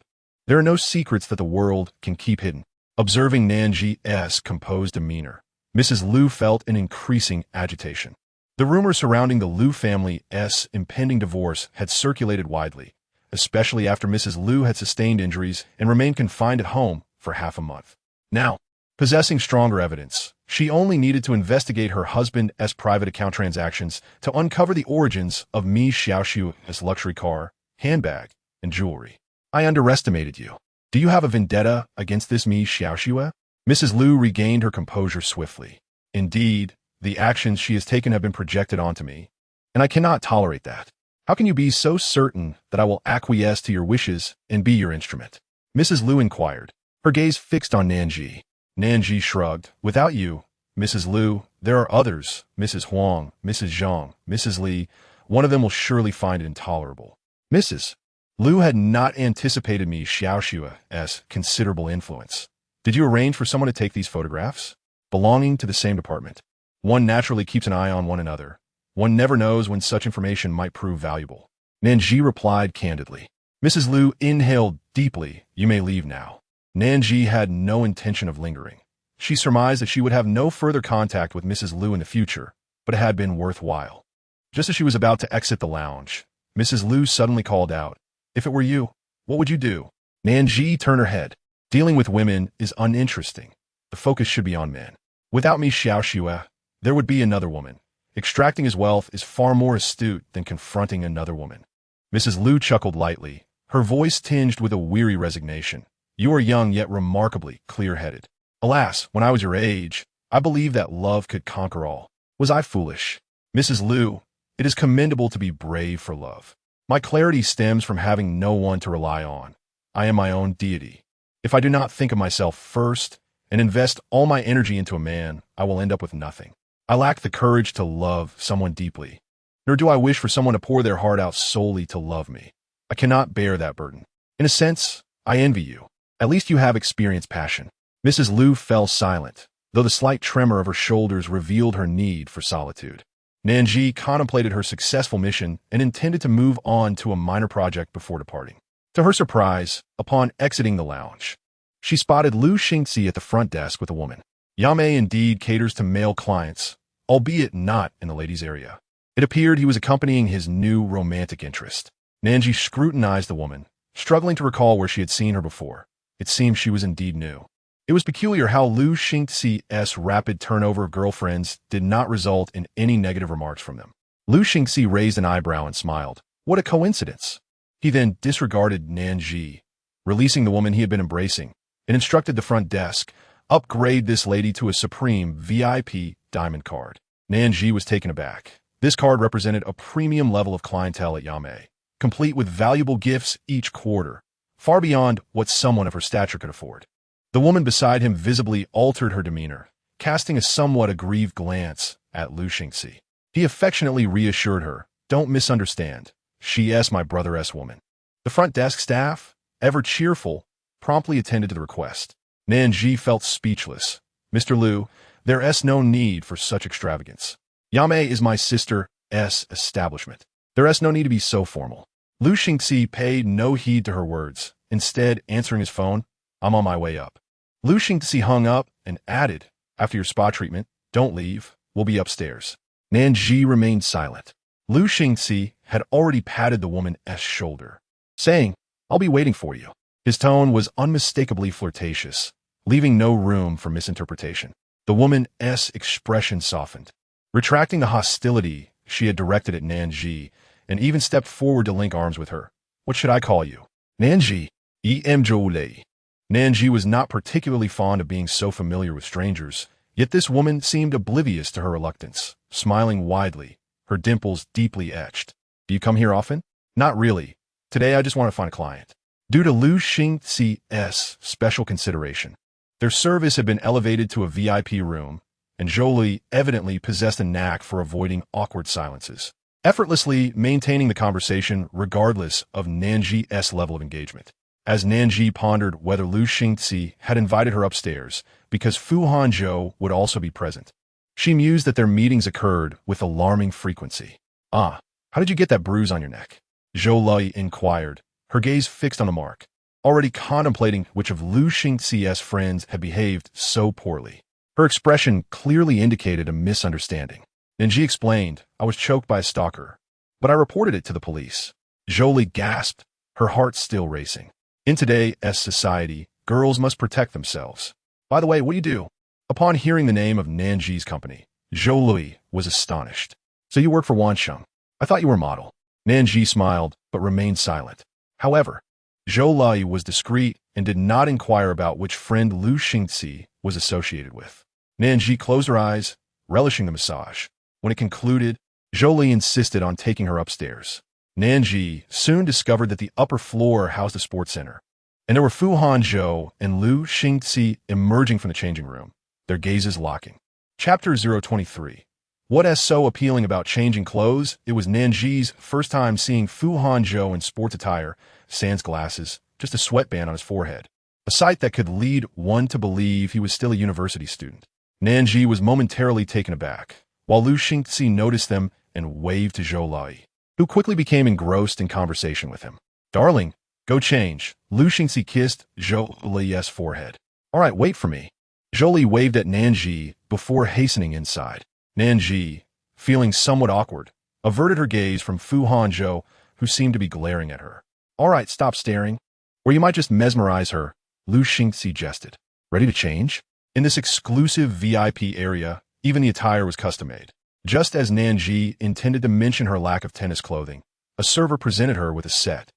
There are no secrets that the world can keep hidden. Observing Nan Zhi's composed demeanor, Mrs. Lu felt an increasing agitation. The rumors surrounding the Lu family's impending divorce had circulated widely, especially after Mrs. Lu had sustained injuries and remained confined at home for half a month. Now, possessing stronger evidence, she only needed to investigate her husband's private account transactions to uncover the origins of Mi Xiaoshua's luxury car, handbag, and jewelry. I underestimated you. Do you have a vendetta against this Mi Xiaoxue? Mrs. Lu regained her composure swiftly. Indeed, the actions she has taken have been projected onto me, and I cannot tolerate that. How can you be so certain that I will acquiesce to your wishes and be your instrument? Mrs. Lu inquired, her gaze fixed on Nan Zhi. Nan Zhi shrugged. Without you, Mrs. Lu, there are others, Mrs. Huang, Mrs. Zhang, Mrs. Li. One of them will surely find it intolerable. Mrs. Lu had not anticipated Mi Xiaoshua's considerable influence. Did you arrange for someone to take these photographs? Belonging to the same department, one naturally keeps an eye on one another. One never knows when such information might prove valuable. Nan Zhi replied candidly. Mrs. Lu inhaled deeply. You may leave now. Nan Zhi had no intention of lingering. She surmised that she would have no further contact with Mrs. Lu in the future, but it had been worthwhile. Just as she was about to exit the lounge, Mrs. Lu suddenly called out, If it were you, what would you do? Nan Zhi turned her head. Dealing with women is uninteresting. The focus should be on men. Without Mi Xiaoxue, there would be another woman. Extracting his wealth is far more astute than confronting another woman. Mrs. Lu chuckled lightly, her voice tinged with a weary resignation. You are young yet remarkably clear-headed. Alas, when I was your age, I believed that love could conquer all. Was I foolish? Mrs. Lu, it is commendable to be brave for love. My clarity stems from having no one to rely on. I am my own deity. If I do not think of myself first and invest all my energy into a man, I will end up with nothing. I lack the courage to love someone deeply, nor do I wish for someone to pour their heart out solely to love me. I cannot bear that burden. In a sense, I envy you. At least you have experienced passion. Mrs. Lu fell silent, though the slight tremor of her shoulders revealed her need for solitude. Nan Zhi contemplated her successful mission and intended to move on to a minor project before departing. To her surprise, upon exiting the lounge, she spotted Lu Xingzi at the front desk with a woman. Yame indeed caters to male clients, albeit not in the ladies' area. It appeared he was accompanying his new romantic interest. Nan Zhi scrutinized the woman, struggling to recall where she had seen her before. It seemed she was indeed new. It was peculiar how Lu Xingxi's rapid turnover of girlfriends did not result in any negative remarks from them. Lu Xingxi raised an eyebrow and smiled. What a coincidence! He then disregarded Nan Zhi, releasing the woman he had been embracing, and instructed the front desk, upgrade this lady to a supreme VIP diamond card. Nan Zhi was taken aback. This card represented a premium level of clientele at Yame, complete with valuable gifts each quarter, far beyond what someone of her stature could afford. The woman beside him visibly altered her demeanor, casting a somewhat aggrieved glance at Lu Xingxi. He affectionately reassured her, "Don't misunderstand. She's my brother's woman." The front desk staff, ever cheerful, promptly attended to the request. Nan Zhi felt speechless. "Mr. Lu, there's no need for such extravagance. Yame is my sister's establishment. There's no need to be so formal." Lu Xingxi paid no heed to her words, instead answering his phone, "I'm on my way up." Lu Xingxi hung up and added, "After your spa treatment, don't leave. We'll be upstairs." Nan Zhi remained silent. Lu Xingxi had already patted the woman's shoulder, saying, "I'll be waiting for you." His tone was unmistakably flirtatious, leaving no room for misinterpretation. The woman's expression softened, retracting the hostility she had directed at Nan Zhi, and even stepped forward to link arms with her. "What should I call you?" "Nan Zhi. Zhou." Nan Zhi was not particularly fond of being so familiar with strangers, yet this woman seemed oblivious to her reluctance, smiling widely, her dimples deeply etched. "Do you come here often?" "Not really. Today I just want to find a client." Due to Lu Xingxi's special consideration, their service had been elevated to a VIP room, and Zhou evidently possessed a knack for avoiding awkward silences, effortlessly maintaining the conversation regardless of Nan Zhi's level of engagement. As Nan Zhi pondered whether Lu Xingxi had invited her upstairs because Fu Hanzhou would also be present, she mused that their meetings occurred with alarming frequency. "Ah, how did you get that bruise on your neck?" Zhou inquired, her gaze fixed on the mark, already contemplating which of Lu Xingxi's friends had behaved so poorly. Her expression clearly indicated a misunderstanding. Nan Zhi explained, "I was choked by a stalker, but I reported it to the police." Zhou gasped, her heart still racing. In today's society, girls must protect themselves. "By the way, what do you do?" Upon hearing the name of Nan Zhi's company, Zhou was astonished. "So you work for Wansheng? I thought you were a model." Nan Zhi smiled, but remained silent. However, Zhou was discreet and did not inquire about which friend Lu Xingxi was associated with. Nan Zhi closed her eyes, relishing the massage. When it concluded, Zhou insisted on taking her upstairs. Nan Zhi soon discovered that the upper floor housed a sports center, and there were Fu Hanzhou and Lu Xingxi emerging from the changing room, their gazes locking. Chapter 023. What is so appealing about changing clothes? It was Nan Zhi's first time seeing Fu Hanzhou in sports attire, sans glasses, just a sweatband on his forehead, a sight that could lead one to believe he was still a university student. Nan Zhi was momentarily taken aback, while Lu Xingxi noticed them and waved to Zhou, who quickly became engrossed in conversation with him. "Darling, go change." Lu Xingxi kissed Zhou's forehead. "All right, wait for me." Zhou waved at Nan Zhi before hastening inside. Nan Zhi, feeling somewhat awkward, averted her gaze from Fu Hanzhou, who seemed to be glaring at her. "All right, stop staring, or you might just mesmerize her," Lu Xingxi jested. "Ready to change?" In this exclusive VIP area, even the attire was custom-made. Just as Nan Zhi intended to mention her lack of tennis clothing, a server presented her with a set.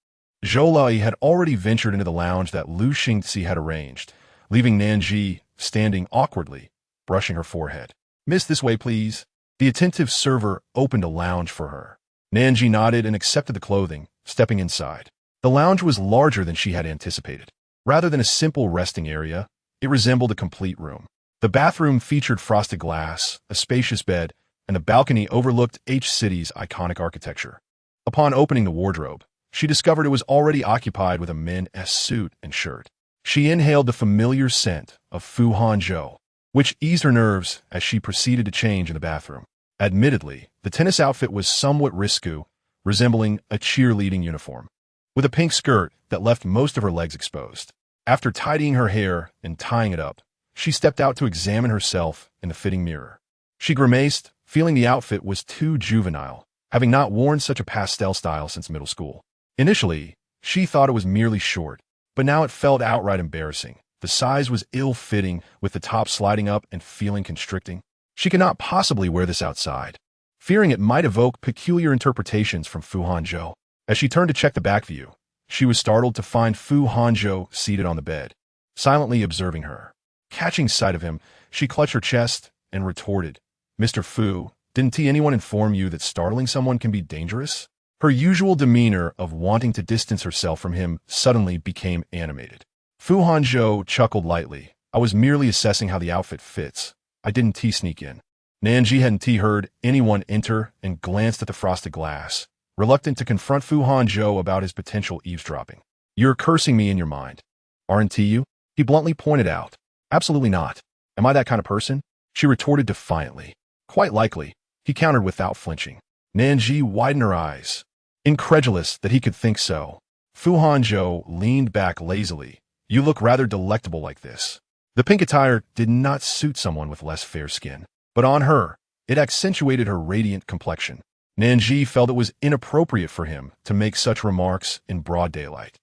Zhou had already ventured into the lounge that Lu Xingxi had arranged, leaving Nan Zhi standing awkwardly, brushing her forehead. "Miss, this way, please." The attentive server opened a lounge for her. Nan Zhi nodded and accepted the clothing, stepping inside. The lounge was larger than she had anticipated. Rather than a simple resting area, it resembled a complete room. The bathroom featured frosted glass, a spacious bed, and the balcony overlooked H-City's iconic architecture. Upon opening the wardrobe, she discovered it was already occupied with a men's suit and shirt. She inhaled the familiar scent of Fu Hanzhou, which eased her nerves as she proceeded to change in the bathroom. Admittedly, the tennis outfit was somewhat risque, resembling a cheerleading uniform, with a pink skirt that left most of her legs exposed. After tidying her hair and tying it up, she stepped out to examine herself in the fitting mirror. She grimaced, feeling the outfit was too juvenile, having not worn such a pastel style since middle school. Initially, she thought it was merely short, but now it felt outright embarrassing. The size was ill-fitting, with the top sliding up and feeling constricting. She could not possibly wear this outside, fearing it might evoke peculiar interpretations from Fu Hanzhou. As she turned to check the back view, she was startled to find Fu Hanzhou seated on the bed, silently observing her. Catching sight of him, she clutched her chest and retorted, "Mr. Fu, didn't anyone inform you that startling someone can be dangerous?" Her usual demeanor of wanting to distance herself from him suddenly became animated. Fu Hanzhou chuckled lightly. "I was merely assessing how the outfit fits. I didn't sneak in." Nan Zhi hadn't heard anyone enter and glanced at the frosted glass, reluctant to confront Fu Hanzhou about his potential eavesdropping. "You're cursing me in your mind, aren't you?" he bluntly pointed out. "Absolutely not. Am I that kind of person?" she retorted defiantly. "Quite likely," he countered without flinching. Nan Zhi widened her eyes, incredulous that he could think so. Fu Hanzhou leaned back lazily. "You look rather delectable like this." The pink attire did not suit someone with less fair skin, but on her, it accentuated her radiant complexion. Nan Zhi felt it was inappropriate for him to make such remarks in broad daylight,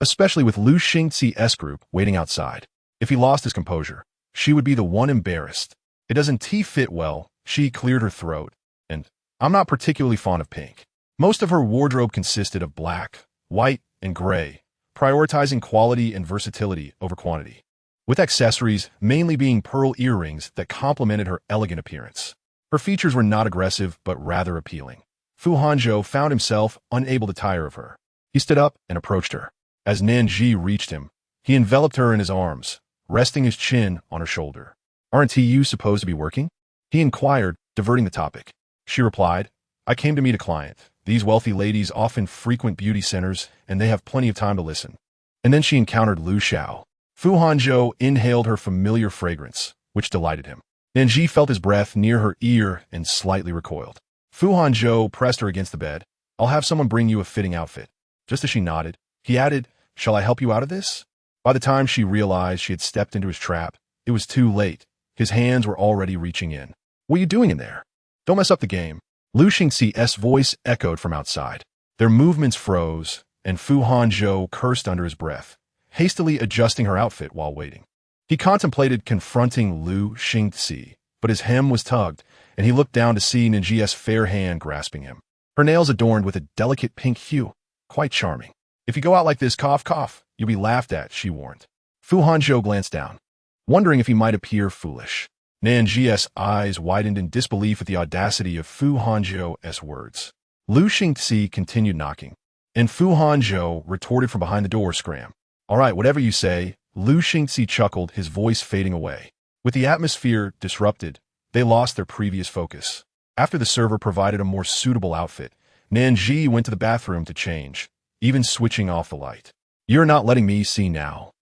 especially with Lu Xingzi's group waiting outside. If he lost his composure, she would be the one embarrassed. "It doesn't fit well," she cleared her throat, "and I'm not particularly fond of pink." Most of her wardrobe consisted of black, white, and gray, prioritizing quality and versatility over quantity, with accessories mainly being pearl earrings that complemented her elegant appearance. Her features were not aggressive, but rather appealing. Fu Hanzhou found himself unable to tire of her. He stood up and approached her. As Nan Zhi reached him, he enveloped her in his arms, resting his chin on her shoulder. "Aren't you supposed to be working?" he inquired, diverting the topic. She replied, "I came to meet a client. These wealthy ladies often frequent beauty centers, and they have plenty of time to listen." And then she encountered Lu Xiao. Fu Hanzhou inhaled her familiar fragrance, which delighted him. Nan Zhi felt his breath near her ear and slightly recoiled. Fu Hanzhou pressed her against the bed. "I'll have someone bring you a fitting outfit." Just as she nodded, he added, "Shall I help you out of this?" By the time she realized she had stepped into his trap, it was too late. His hands were already reaching in. "What are you doing in there? Don't mess up the game." Lu Xingzi's voice echoed from outside. Their movements froze, and Fu Hanzhou cursed under his breath, hastily adjusting her outfit while waiting. He contemplated confronting Lu Xingzi, but his hem was tugged, and he looked down to see Nan Zhi's fair hand grasping him. Her nails adorned with a delicate pink hue, quite charming. "If you go out like this, cough, you'll be laughed at," she warned. Fu Hanzhou glanced down, wondering if he might appear foolish. Nan Zhi's eyes widened in disbelief at the audacity of Fu Hanzhou's words. Lu Xingzi continued knocking, and Fu Hanzhou retorted from behind the door, "Scram." "All right, whatever you say," Lu Xingzi chuckled, his voice fading away. With the atmosphere disrupted, they lost their previous focus. After the server provided a more suitable outfit, Nan Zhi went to the bathroom to change, even switching off the light. "You're not letting me see now.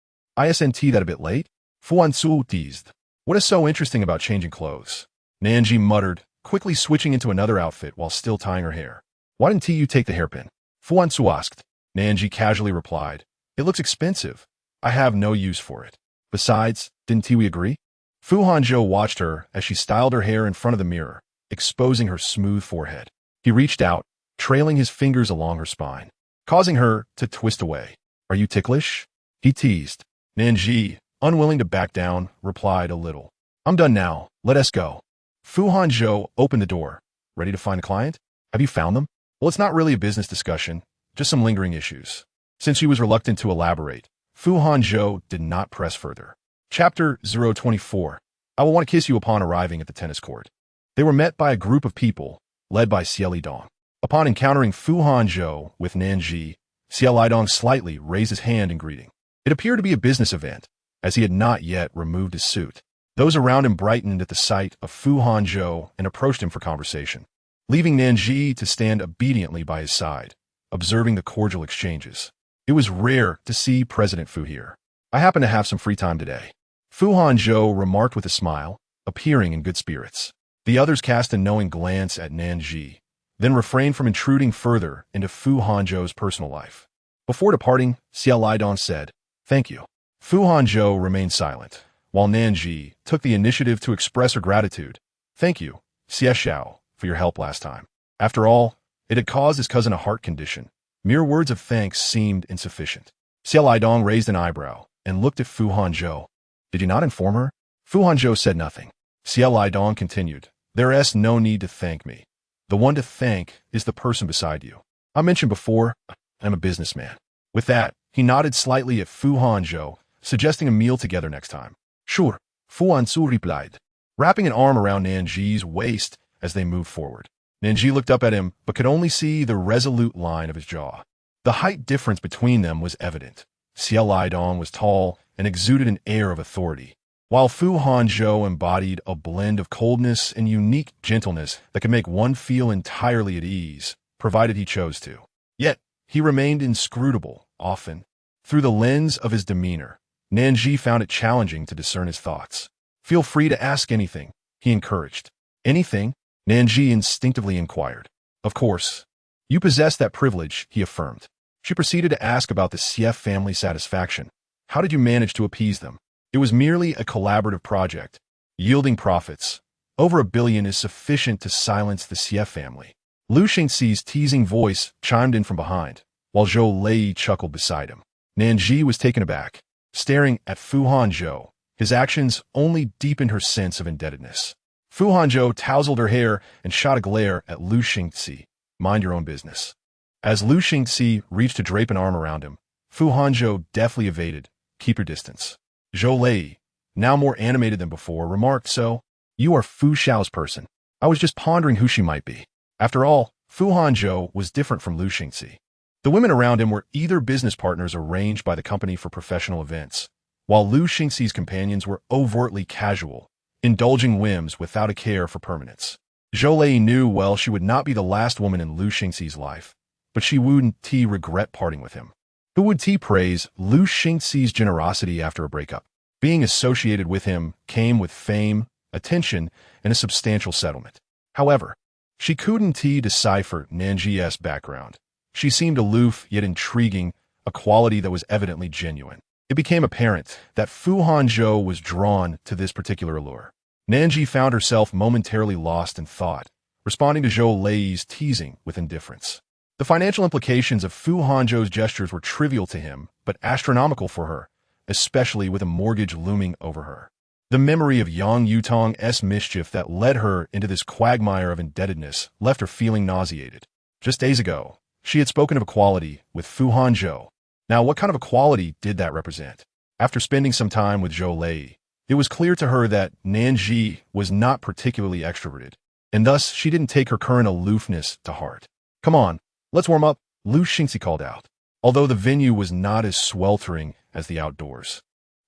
Isn't that a bit late?" Fu Hanzhou teased. "What is so interesting about changing clothes?" Nan Zhi muttered, quickly switching into another outfit while still tying her hair. "Why didn't you take the hairpin?" Fu Hanzhou asked. Nan Zhi casually replied, "It looks expensive. I have no use for it. Besides, didn't we agree?" Fu Hanzhou watched her as she styled her hair in front of the mirror, exposing her smooth forehead. He reached out, trailing his fingers along her spine, causing her to twist away. "Are you ticklish?" he teased. Nan Zhi, unwilling to back down, replied a little. "I'm done now. Let us go." Fu Hanzhou opened the door. "Ready to find a client? Have you found them?" "Well, it's not really a business discussion, just some lingering issues." Since she was reluctant to elaborate, Fu Hanzhou did not press further. Chapter 024. "I will want to kiss you upon arriving at the tennis court." They were met by a group of people, led by Xie Lidong. Upon encountering Fu Hanzhou with Nan Zhi, Xie Lidong slightly raised his hand in greeting. It appeared to be a business event, as he had not yet removed his suit. Those around him brightened at the sight of Fu Hanzhou and approached him for conversation, leaving Nan Zhi to stand obediently by his side, observing the cordial exchanges. It was rare to see President Fu here. "I happen to have some free time today," Fu Hanzhou remarked with a smile, appearing in good spirits. The others cast a knowing glance at Nan Zhi, then refrained from intruding further into Fu Hanzhou's personal life. Before departing, Xie Lidong said, "Thank you." Fu Hanzhou remained silent, while Nan Zhi took the initiative to express her gratitude. "Thank you," Xiao, for your help last time. After all, it had caused his cousin a heart condition. Mere words of thanks seemed insufficient. Xia Lidong raised an eyebrow and looked at Fu Hanzhou. Did you not inform her? Fu Hanzhou said nothing. Xia Lidong continued. There's no need to thank me. The one to thank is the person beside you. I mentioned before, I'm a businessman. With that, he nodded slightly at Fu Hanzhou, suggesting a meal together next time. Sure, Fu Hanzhou replied, wrapping an arm around Nan Zhi's waist as they moved forward. Nan Zhi looked up at him, but could only see the resolute line of his jaw. The height difference between them was evident. Xia Lidong was tall and exuded an air of authority, while Fu Hanzhou embodied a blend of coldness and unique gentleness that could make one feel entirely at ease, provided he chose to. Yet, he remained inscrutable, often. Through the lens of his demeanor, Nan Zhi found it challenging to discern his thoughts. Feel free to ask anything, he encouraged. Anything? Nan Zhi instinctively inquired. Of course. You possess that privilege, he affirmed. She proceeded to ask about the Xie family's satisfaction. How did you manage to appease them? It was merely a collaborative project, yielding profits. Over $1 billion is sufficient to silence the Xie family. Lu Xingxi's teasing voice chimed in from behind, while Zhou Lei chuckled beside him. Nan Zhi was taken aback, staring at Fu Hanzhou. His actions only deepened her sense of indebtedness. Fu Hanzhou tousled her hair and shot a glare at Lu Xingxi. Mind your own business. As Lu Xingxi reached to drape an arm around him, Fu Hanzhou deftly evaded. Keep your distance. Zhou Lei, now more animated than before, remarked, So, you are Fu Xiao's person. I was just pondering who she might be. After all, Fu Hanzhou was different from Lu Xingxi. The women around him were either business partners arranged by the company for professional events, while Lu Xingxi's companions were overtly casual, indulging whims without a care for permanence. Zhou Lei knew well she would not be the last woman in Lu Xingxi's life, but she wouldn't regret parting with him. Who would praise Lu Xingxi's generosity after a breakup? Being associated with him came with fame, attention, and a substantial settlement. However, she couldn't decipher Nan Zhi's background. She seemed aloof yet intriguing, a quality that was evidently genuine. It became apparent that Fu Hanzhou was drawn to this particular allure. Nan Zhi found herself momentarily lost in thought, responding to Zhou Lei's teasing with indifference. The financial implications of Fu Hanzhou's gestures were trivial to him, but astronomical for her, especially with a mortgage looming over her. The memory of Yang Yutong's mischief that led her into this quagmire of indebtedness left her feeling nauseated. Just days ago, she had spoken of equality with Fu Hanzhou. Now, what kind of equality did that represent? After spending some time with Zhou Lei, it was clear to her that Nan Zhi was not particularly extroverted, and thus she didn't take her current aloofness to heart. Come on, let's warm up, Lu Xingxi called out, although the venue was not as sweltering as the outdoors.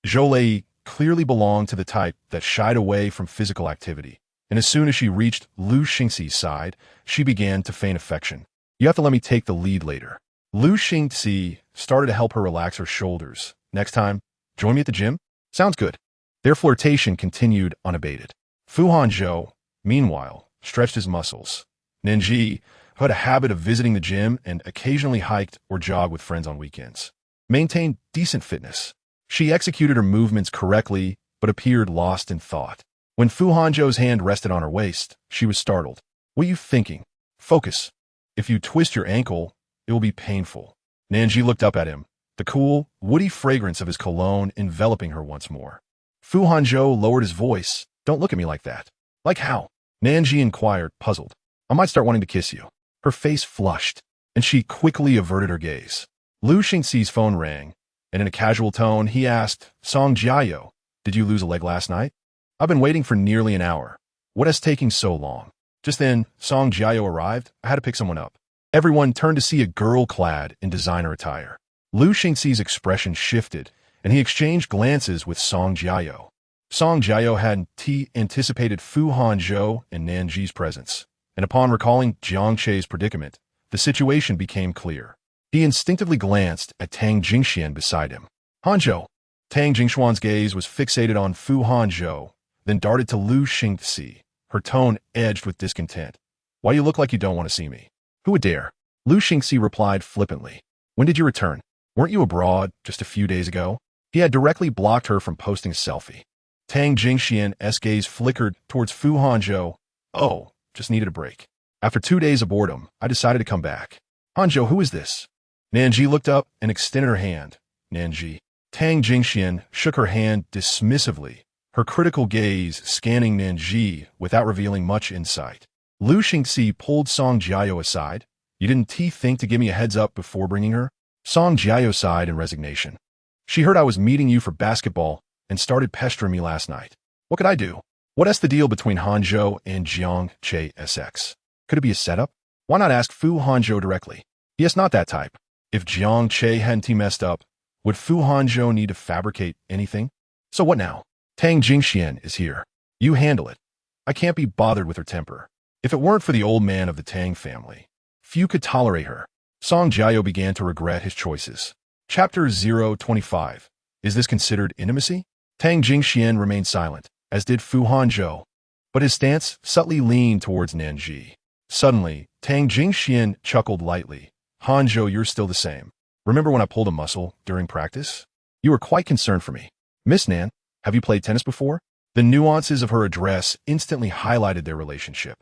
Zhou Lei clearly belonged to the type that shied away from physical activity, and as soon as she reached Lu Xingxi's side, she began to feign affection. You have to let me take the lead later. Lu Xingxi started to help her relax her shoulders. Next time, join me at the gym? Sounds good. Their flirtation continued unabated. Fu Hanzhou, meanwhile, stretched his muscles. Nan Zhi, who had a habit of visiting the gym and occasionally hiked or jogged with friends on weekends, maintained decent fitness. She executed her movements correctly, but appeared lost in thought. When Fu Hanzhou's hand rested on her waist, she was startled. What are you thinking? Focus. If you twist your ankle, it will be painful. Nan Zhi looked up at him, the cool, woody fragrance of his cologne enveloping her once more. Fu Hanzhou lowered his voice. Don't look at me like that. Like how? Nan Zhi inquired, puzzled. I might start wanting to kiss you. Her face flushed, and she quickly averted her gaze. Lu Xingxi's phone rang, and in a casual tone, he asked, Song Jiayo, did you lose a leg last night? I've been waiting for nearly an hour. What is taking so long? Just then, Song Jiayo arrived. I had to pick someone up. Everyone turned to see a girl clad in designer attire. Lu Xingxi's expression shifted, and he exchanged glances with Song Jiayo. Song Jiayo had anticipated Fu Hanzhou and Nan Zhi's presence, and upon recalling Jiang Che's predicament, the situation became clear. He instinctively glanced at Tang Jingxian beside him. Hanzhou. Tang Jingxuan's gaze was fixated on Fu Hanzhou, then darted to Lu Xingxi, her tone edged with discontent. Why you look like you don't want to see me? Who would dare? Lu Xingxi replied flippantly. When did you return? Weren't you abroad just a few days ago? He had directly blocked her from posting a selfie. Tang Jingxian's gaze flickered towards Fu Hanzhou. Oh, just needed a break. After 2 days of boredom, I decided to come back. Hanzhou, who is this? Nan Zhi looked up and extended her hand. Nan Zhi. Tang Jingxian shook her hand dismissively, her critical gaze scanning Nan Zhi without revealing much insight. Lu Xingxi pulled Song Jiao aside. You didn't think to give me a heads up before bringing her? Song Jiao sighed in resignation. She heard I was meeting you for basketball and started pestering me last night. What could I do? What's the deal between Hanzhou and Jiang Che SX? Could it be a setup? Why not ask Fu Hanzhou directly? Yes, not that type. If Jiang Che hadn't messed up, would Fu Hanzhou need to fabricate anything? So what now? Tang Jingxian is here. You handle it. I can't be bothered with her temper. If it weren't for the old man of the Tang family, few could tolerate her. Song Jiao began to regret his choices. Chapter 025. Is this considered intimacy? Tang Jingxian remained silent, as did Fu Hanzhou, but his stance subtly leaned towards Nan Zhi. Suddenly, Tang Jingxian chuckled lightly. Hanzhou, you're still the same. Remember when I pulled a muscle during practice? You were quite concerned for me. Miss Nan, have you played tennis before? The nuances of her address instantly highlighted their relationship.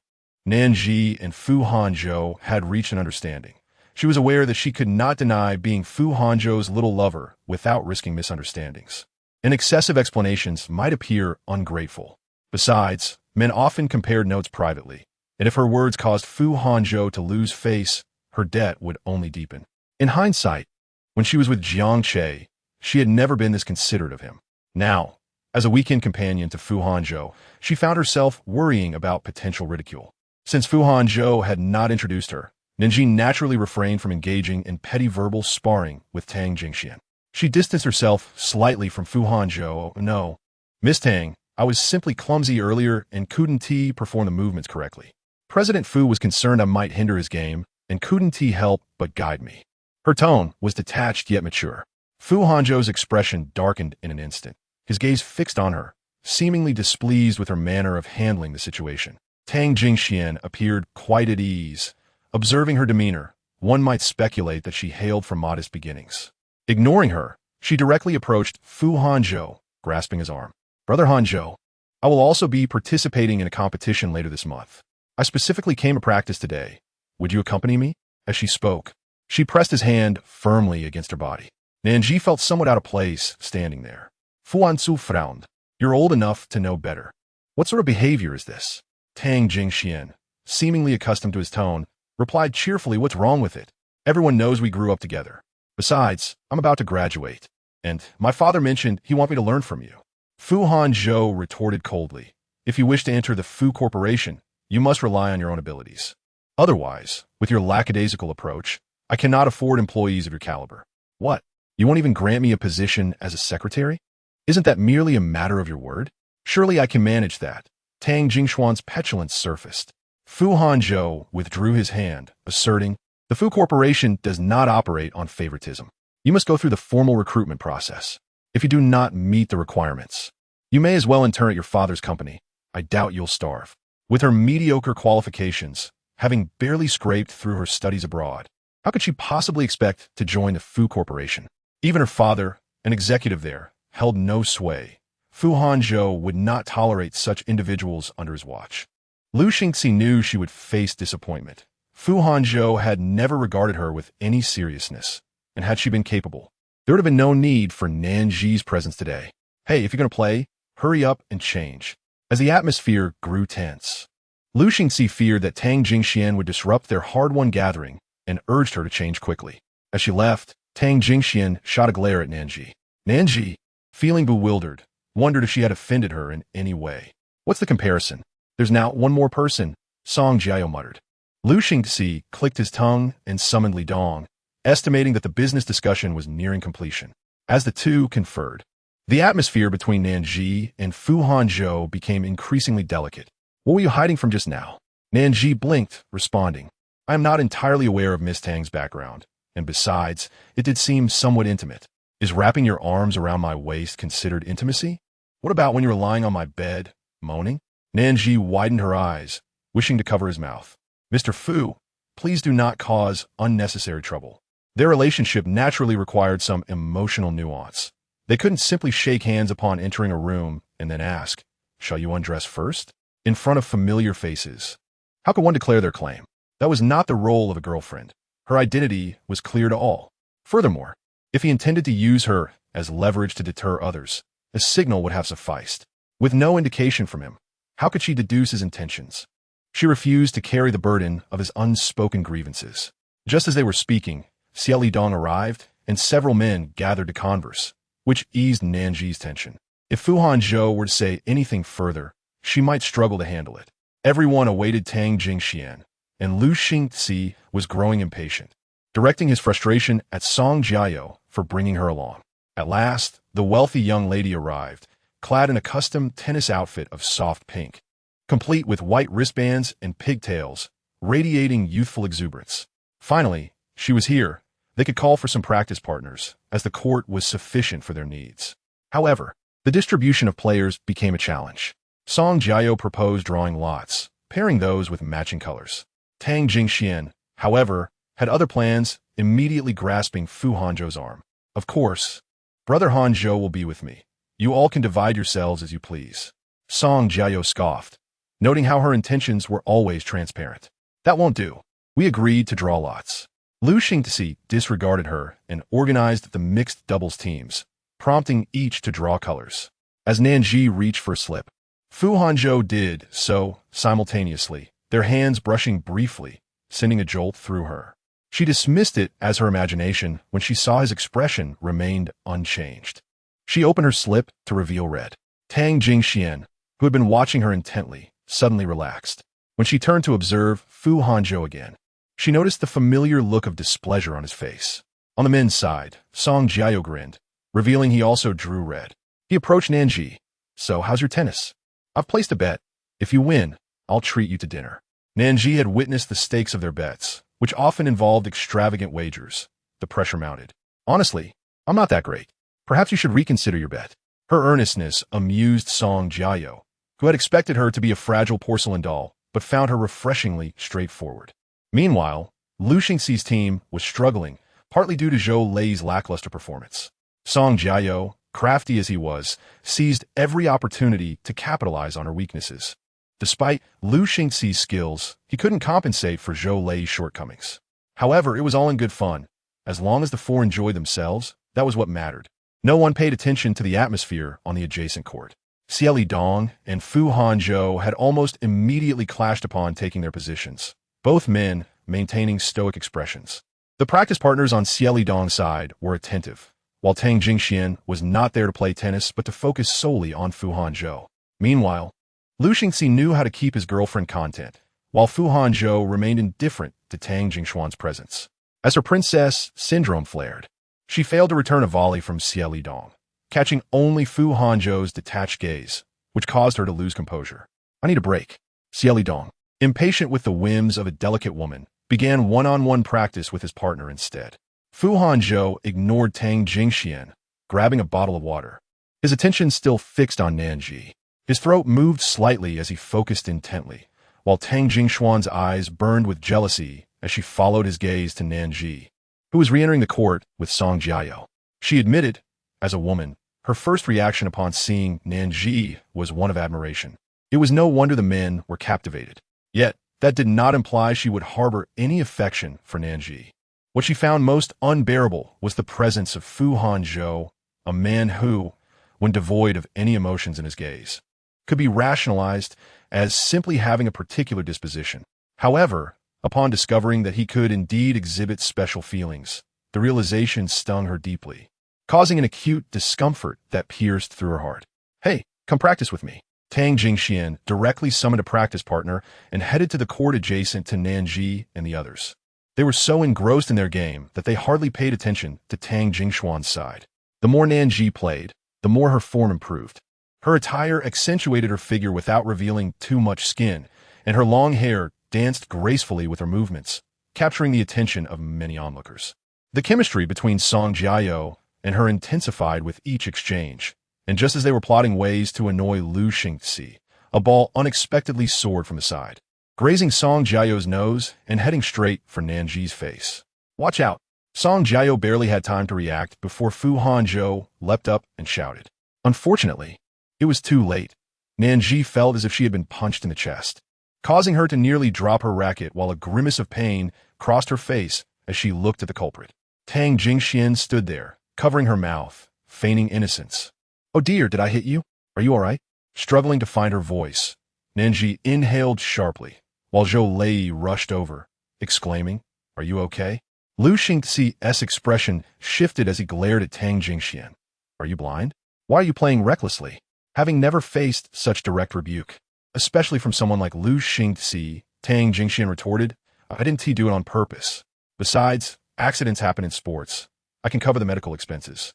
Nan Zhi and Fu Hanzhou had reached an understanding. She was aware that she could not deny being Fu Hanzhou's little lover without risking misunderstandings. And excessive explanations might appear ungrateful. Besides, men often compared notes privately, and if her words caused Fu Hanzhou to lose face, her debt would only deepen. In hindsight, when she was with Jiang Che, she had never been this considerate of him. Now, as a weekend companion to Fu Hanzhou, she found herself worrying about potential ridicule. Since Fu Hanzhou had not introduced her, Nan Zhi naturally refrained from engaging in petty verbal sparring with Tang Jingxian. She distanced herself slightly from Fu Hanzhou. No, Miss Tang, I was simply clumsy earlier and couldn't perform the movements correctly. President Fu was concerned I might hinder his game and couldn't help but guide me. Her tone was detached yet mature. Fu Hanzhou's expression darkened in an instant, his gaze fixed on her, seemingly displeased with her manner of handling the situation. Tang Jingxian appeared quite at ease. Observing her demeanor, one might speculate that she hailed from modest beginnings. Ignoring her, she directly approached Fu Hanzhou, grasping his arm. Brother Hanzhou, I will also be participating in a competition later this month. I specifically came to practice today. Would you accompany me? As she spoke, she pressed his hand firmly against her body. Nan Zhi felt somewhat out of place standing there. Fu Hanzhou frowned. You're old enough to know better. What sort of behavior is this? Tang Jingxian, seemingly accustomed to his tone, replied cheerfully, what's wrong with it? Everyone knows we grew up together. Besides, I'm about to graduate, and my father mentioned he wants me to learn from you. Fu Hanzhou retorted coldly. If you wish to enter the Fu Corporation, you must rely on your own abilities. Otherwise, with your lackadaisical approach, I cannot afford employees of your caliber. What? You won't even grant me a position as a secretary? Isn't that merely a matter of your word? Surely I can manage that. Tang Jingxuan's petulance surfaced. Fu Hanzhou withdrew his hand, asserting, the Fu Corporation does not operate on favoritism. You must go through the formal recruitment process. If you do not meet the requirements, you may as well intern at your father's company. I doubt you'll starve. With her mediocre qualifications, having barely scraped through her studies abroad, how could she possibly expect to join the Fu Corporation? Even her father, an executive there, held no sway. Fu Hanzhou would not tolerate such individuals under his watch. Lu Xingxi knew she would face disappointment. Fu Hanzhou had never regarded her with any seriousness, and had she been capable, there would have been no need for Nan Zhi's presence today. Hey, if you're going to play, hurry up and change. As the atmosphere grew tense, Lu Xingxi feared that Tang Jingxian would disrupt their hard-won gathering and urged her to change quickly. As she left, Tang Jingxian shot a glare at Nan Zhi. Nan Zhi, feeling bewildered, wondered if she had offended her in any way. What's the comparison? There's now one more person, Song Jiao muttered. Lu Xingxi clicked his tongue and summoned Li Dong, estimating that the business discussion was nearing completion. As the two conferred, the atmosphere between Nan Zhi and Fu Hanzhou became increasingly delicate. What were you hiding from just now? Nan Zhi blinked, responding, I am not entirely aware of Miss Tang's background, and besides, it did seem somewhat intimate. Is wrapping your arms around my waist considered intimacy? What about when you were lying on my bed, moaning? Nan Zhi widened her eyes, wishing to cover his mouth. Mr. Fu, please do not cause unnecessary trouble. Their relationship naturally required some emotional nuance. They couldn't simply shake hands upon entering a room and then ask, shall you undress first? In front of familiar faces. How could one declare their claim? That was not the role of a girlfriend. Her identity was clear to all. Furthermore, if he intended to use her as leverage to deter others, a signal would have sufficed. With no indication from him, how could she deduce his intentions? She refused to carry the burden of his unspoken grievances. Just as they were speaking, Xie Dong arrived, and several men gathered to converse, which eased Nan Zhi's tension. If Fu Hanzhou were to say anything further, she might struggle to handle it. Everyone awaited Tang Jingxian, and Lu Xingzi was growing impatient, directing his frustration at Song Jiao for bringing her along. At last, the wealthy young lady arrived, clad in a custom tennis outfit of soft pink, complete with white wristbands and pigtails, radiating youthful exuberance. Finally, she was here. They could call for some practice partners, as the court was sufficient for their needs. However, the distribution of players became a challenge. Song Jiao proposed drawing lots, pairing those with matching colors. Tang Jingxian, however, had other plans, immediately grasping Fu Hanzhou's arm. Of course, Brother Hanzhou will be with me. You all can divide yourselves as you please. Song Jiao scoffed, noting how her intentions were always transparent. That won't do. We agreed to draw lots. Lu Xingzi disregarded her and organized the mixed doubles teams, prompting each to draw colors. As Nan Zhi reached for a slip, Fu Hanzhou did so simultaneously, their hands brushing briefly, sending a jolt through her. She dismissed it as her imagination when she saw his expression remained unchanged. She opened her slip to reveal red. Tang Jingxian, who had been watching her intently, suddenly relaxed. When she turned to observe Fu Hanzhou again, she noticed the familiar look of displeasure on his face. On the men's side, Song Jiao grinned, revealing he also drew red. He approached Nan Zhi. So, how's your tennis? I've placed a bet. If you win, I'll treat you to dinner. Nan Zhi had witnessed the stakes of their bets, which often involved extravagant wagers. The pressure mounted. Honestly, I'm not that great. Perhaps you should reconsider your bet. Her earnestness amused Song Jiao, who had expected her to be a fragile porcelain doll, but found her refreshingly straightforward. Meanwhile, Lu Xingzi's team was struggling, partly due to Zhou Lei's lackluster performance. Song Jiao, crafty as he was, seized every opportunity to capitalize on her weaknesses. Despite Lu Xingzi's skills, he couldn't compensate for Zhou Lei's shortcomings. However, it was all in good fun. As long as the four enjoyed themselves, that was what mattered. No one paid attention to the atmosphere on the adjacent court. Xie Dong and Fu Hanzhou had almost immediately clashed upon taking their positions, both men maintaining stoic expressions. The practice partners on Xie Dong's side were attentive, while Tang Jingxian was not there to play tennis but to focus solely on Fu Hanzhou. Meanwhile, Lu Xingzi knew how to keep his girlfriend content, while Fu Hanzhou remained indifferent to Tang Jingxuan's presence. As her princess syndrome flared, she failed to return a volley from Xie Dong, catching only Fu Hanzhou's detached gaze, which caused her to lose composure. I need a break. Xie Dong, impatient with the whims of a delicate woman, began one-on-one practice with his partner instead. Fu Hanzhou ignored Tang Jingxian, grabbing a bottle of water, his attention still fixed on Nan Zhi. His throat moved slightly as he focused intently, while Tang Jingxuan's eyes burned with jealousy as she followed his gaze to Nan Zhi, who was re-entering the court with Song Jiao. She admitted, as a woman, her first reaction upon seeing Nan Zhi was one of admiration. It was no wonder the men were captivated. Yet, that did not imply she would harbor any affection for Nan Zhi. What she found most unbearable was the presence of Fu Hanzhou, a man who, when devoid of any emotions in his gaze, could be rationalized as simply having a particular disposition. However, upon discovering that he could indeed exhibit special feelings, the realization stung her deeply, causing an acute discomfort that pierced through her heart. Hey, come practice with me. Tang Jingxian directly summoned a practice partner and headed to the court adjacent to Nan Zhi and the others. They were so engrossed in their game that they hardly paid attention to Tang Jingxuan's side. The more Nan Zhi played, the more her form improved. Her attire accentuated her figure without revealing too much skin, and her long hair danced gracefully with her movements, capturing the attention of many onlookers. The chemistry between Song Jiao and her intensified with each exchange, and just as they were plotting ways to annoy Lu Xingzi, a ball unexpectedly soared from the side, grazing Song Jiao's nose and heading straight for Nan Zhi's face. Watch out! Song Jiao barely had time to react before Fu Hanzhou leapt up and shouted. Unfortunately, it was too late. Nan Zhi felt as if she had been punched in the chest. causing her to nearly drop her racket while a grimace of pain crossed her face as she looked at the culprit. Tang Jingxian stood there, covering her mouth, feigning innocence. "Oh dear, did I hit you? Are you all right?" Struggling to find her voice, Nan Zhi inhaled sharply, while Zhou Lei rushed over, exclaiming, "Are you okay?" Lu Xingxi's expression shifted as he glared at Tang Jingxian. "Are you blind? Why are you playing recklessly?" Having never faced such direct rebuke, especially from someone like Lu Xingxi, Tang Jingxian retorted, "I didn't do it on purpose. Besides, accidents happen in sports. I can cover the medical expenses."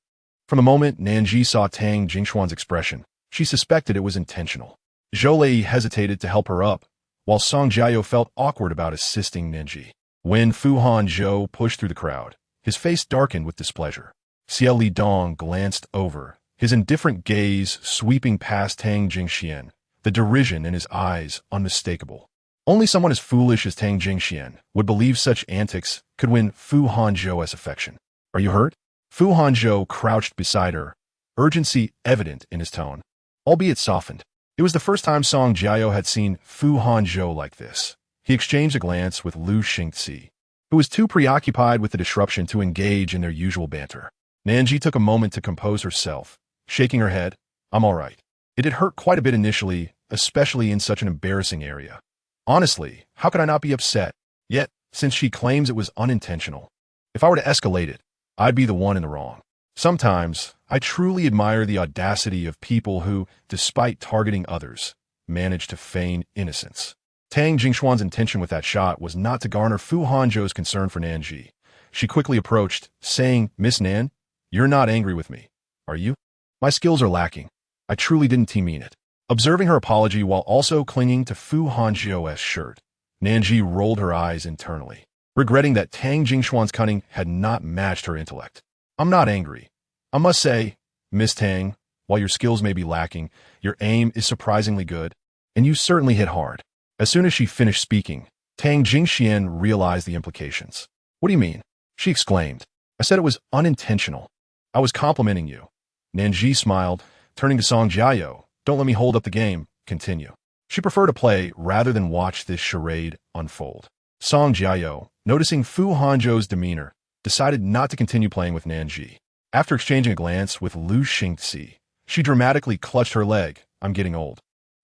From the moment Nan Zhi saw Tang Jingxuan's expression, she suspected it was intentional. Zhou Lei hesitated to help her up, while Song Jiao felt awkward about assisting Nan Zhi. When Fu Hanzhou pushed through the crowd, his face darkened with displeasure. Xie Lidong glanced over, his indifferent gaze sweeping past Tang Jingxian, the derision in his eyes unmistakable. Only someone as foolish as Tang Jingxian would believe such antics could win Fu Hanzhou's affection. "Are you hurt?" Fu Hanzhou crouched beside her, urgency evident in his tone, albeit softened. It was the first time Song Jiao had seen Fu Hanzhou like this. He exchanged a glance with Lu Xingxi, who was too preoccupied with the disruption to engage in their usual banter. Nan Zhi took a moment to compose herself, shaking her head. "I'm all right. It had hurt quite a bit initially, especially in such an embarrassing area. Honestly, how could I not be upset? Yet, since she claims it was unintentional, if I were to escalate it, I'd be the one in the wrong. Sometimes, I truly admire the audacity of people who, despite targeting others, manage to feign innocence." Tang Jingxuan's intention with that shot was not to garner Fu Hanzhou's concern for Nan Zhi. She quickly approached, saying, "Miss Nan, you're not angry with me, are you? My skills are lacking. I truly didn't mean it." Observing her apology while also clinging to Fu Hanzhou's shirt, Nan Zhi rolled her eyes internally, regretting that Tang Jingxuan's cunning had not matched her intellect. "I'm not angry. I must say, Miss Tang, while your skills may be lacking, your aim is surprisingly good, and you certainly hit hard." As soon as she finished speaking, Tang Jingxian realized the implications. "What do you mean?" she exclaimed. "I said it was unintentional. I was complimenting you." Nan Zhi smiled, turning to Song Jiao. "Don't let me hold up the game. Continue." She preferred to play rather than watch this charade unfold. Song Jiao, noticing Fu Hanzhou's demeanor, decided not to continue playing with Nan Zhi. After exchanging a glance with Lu Xingxi, she dramatically clutched her leg. "I'm getting old.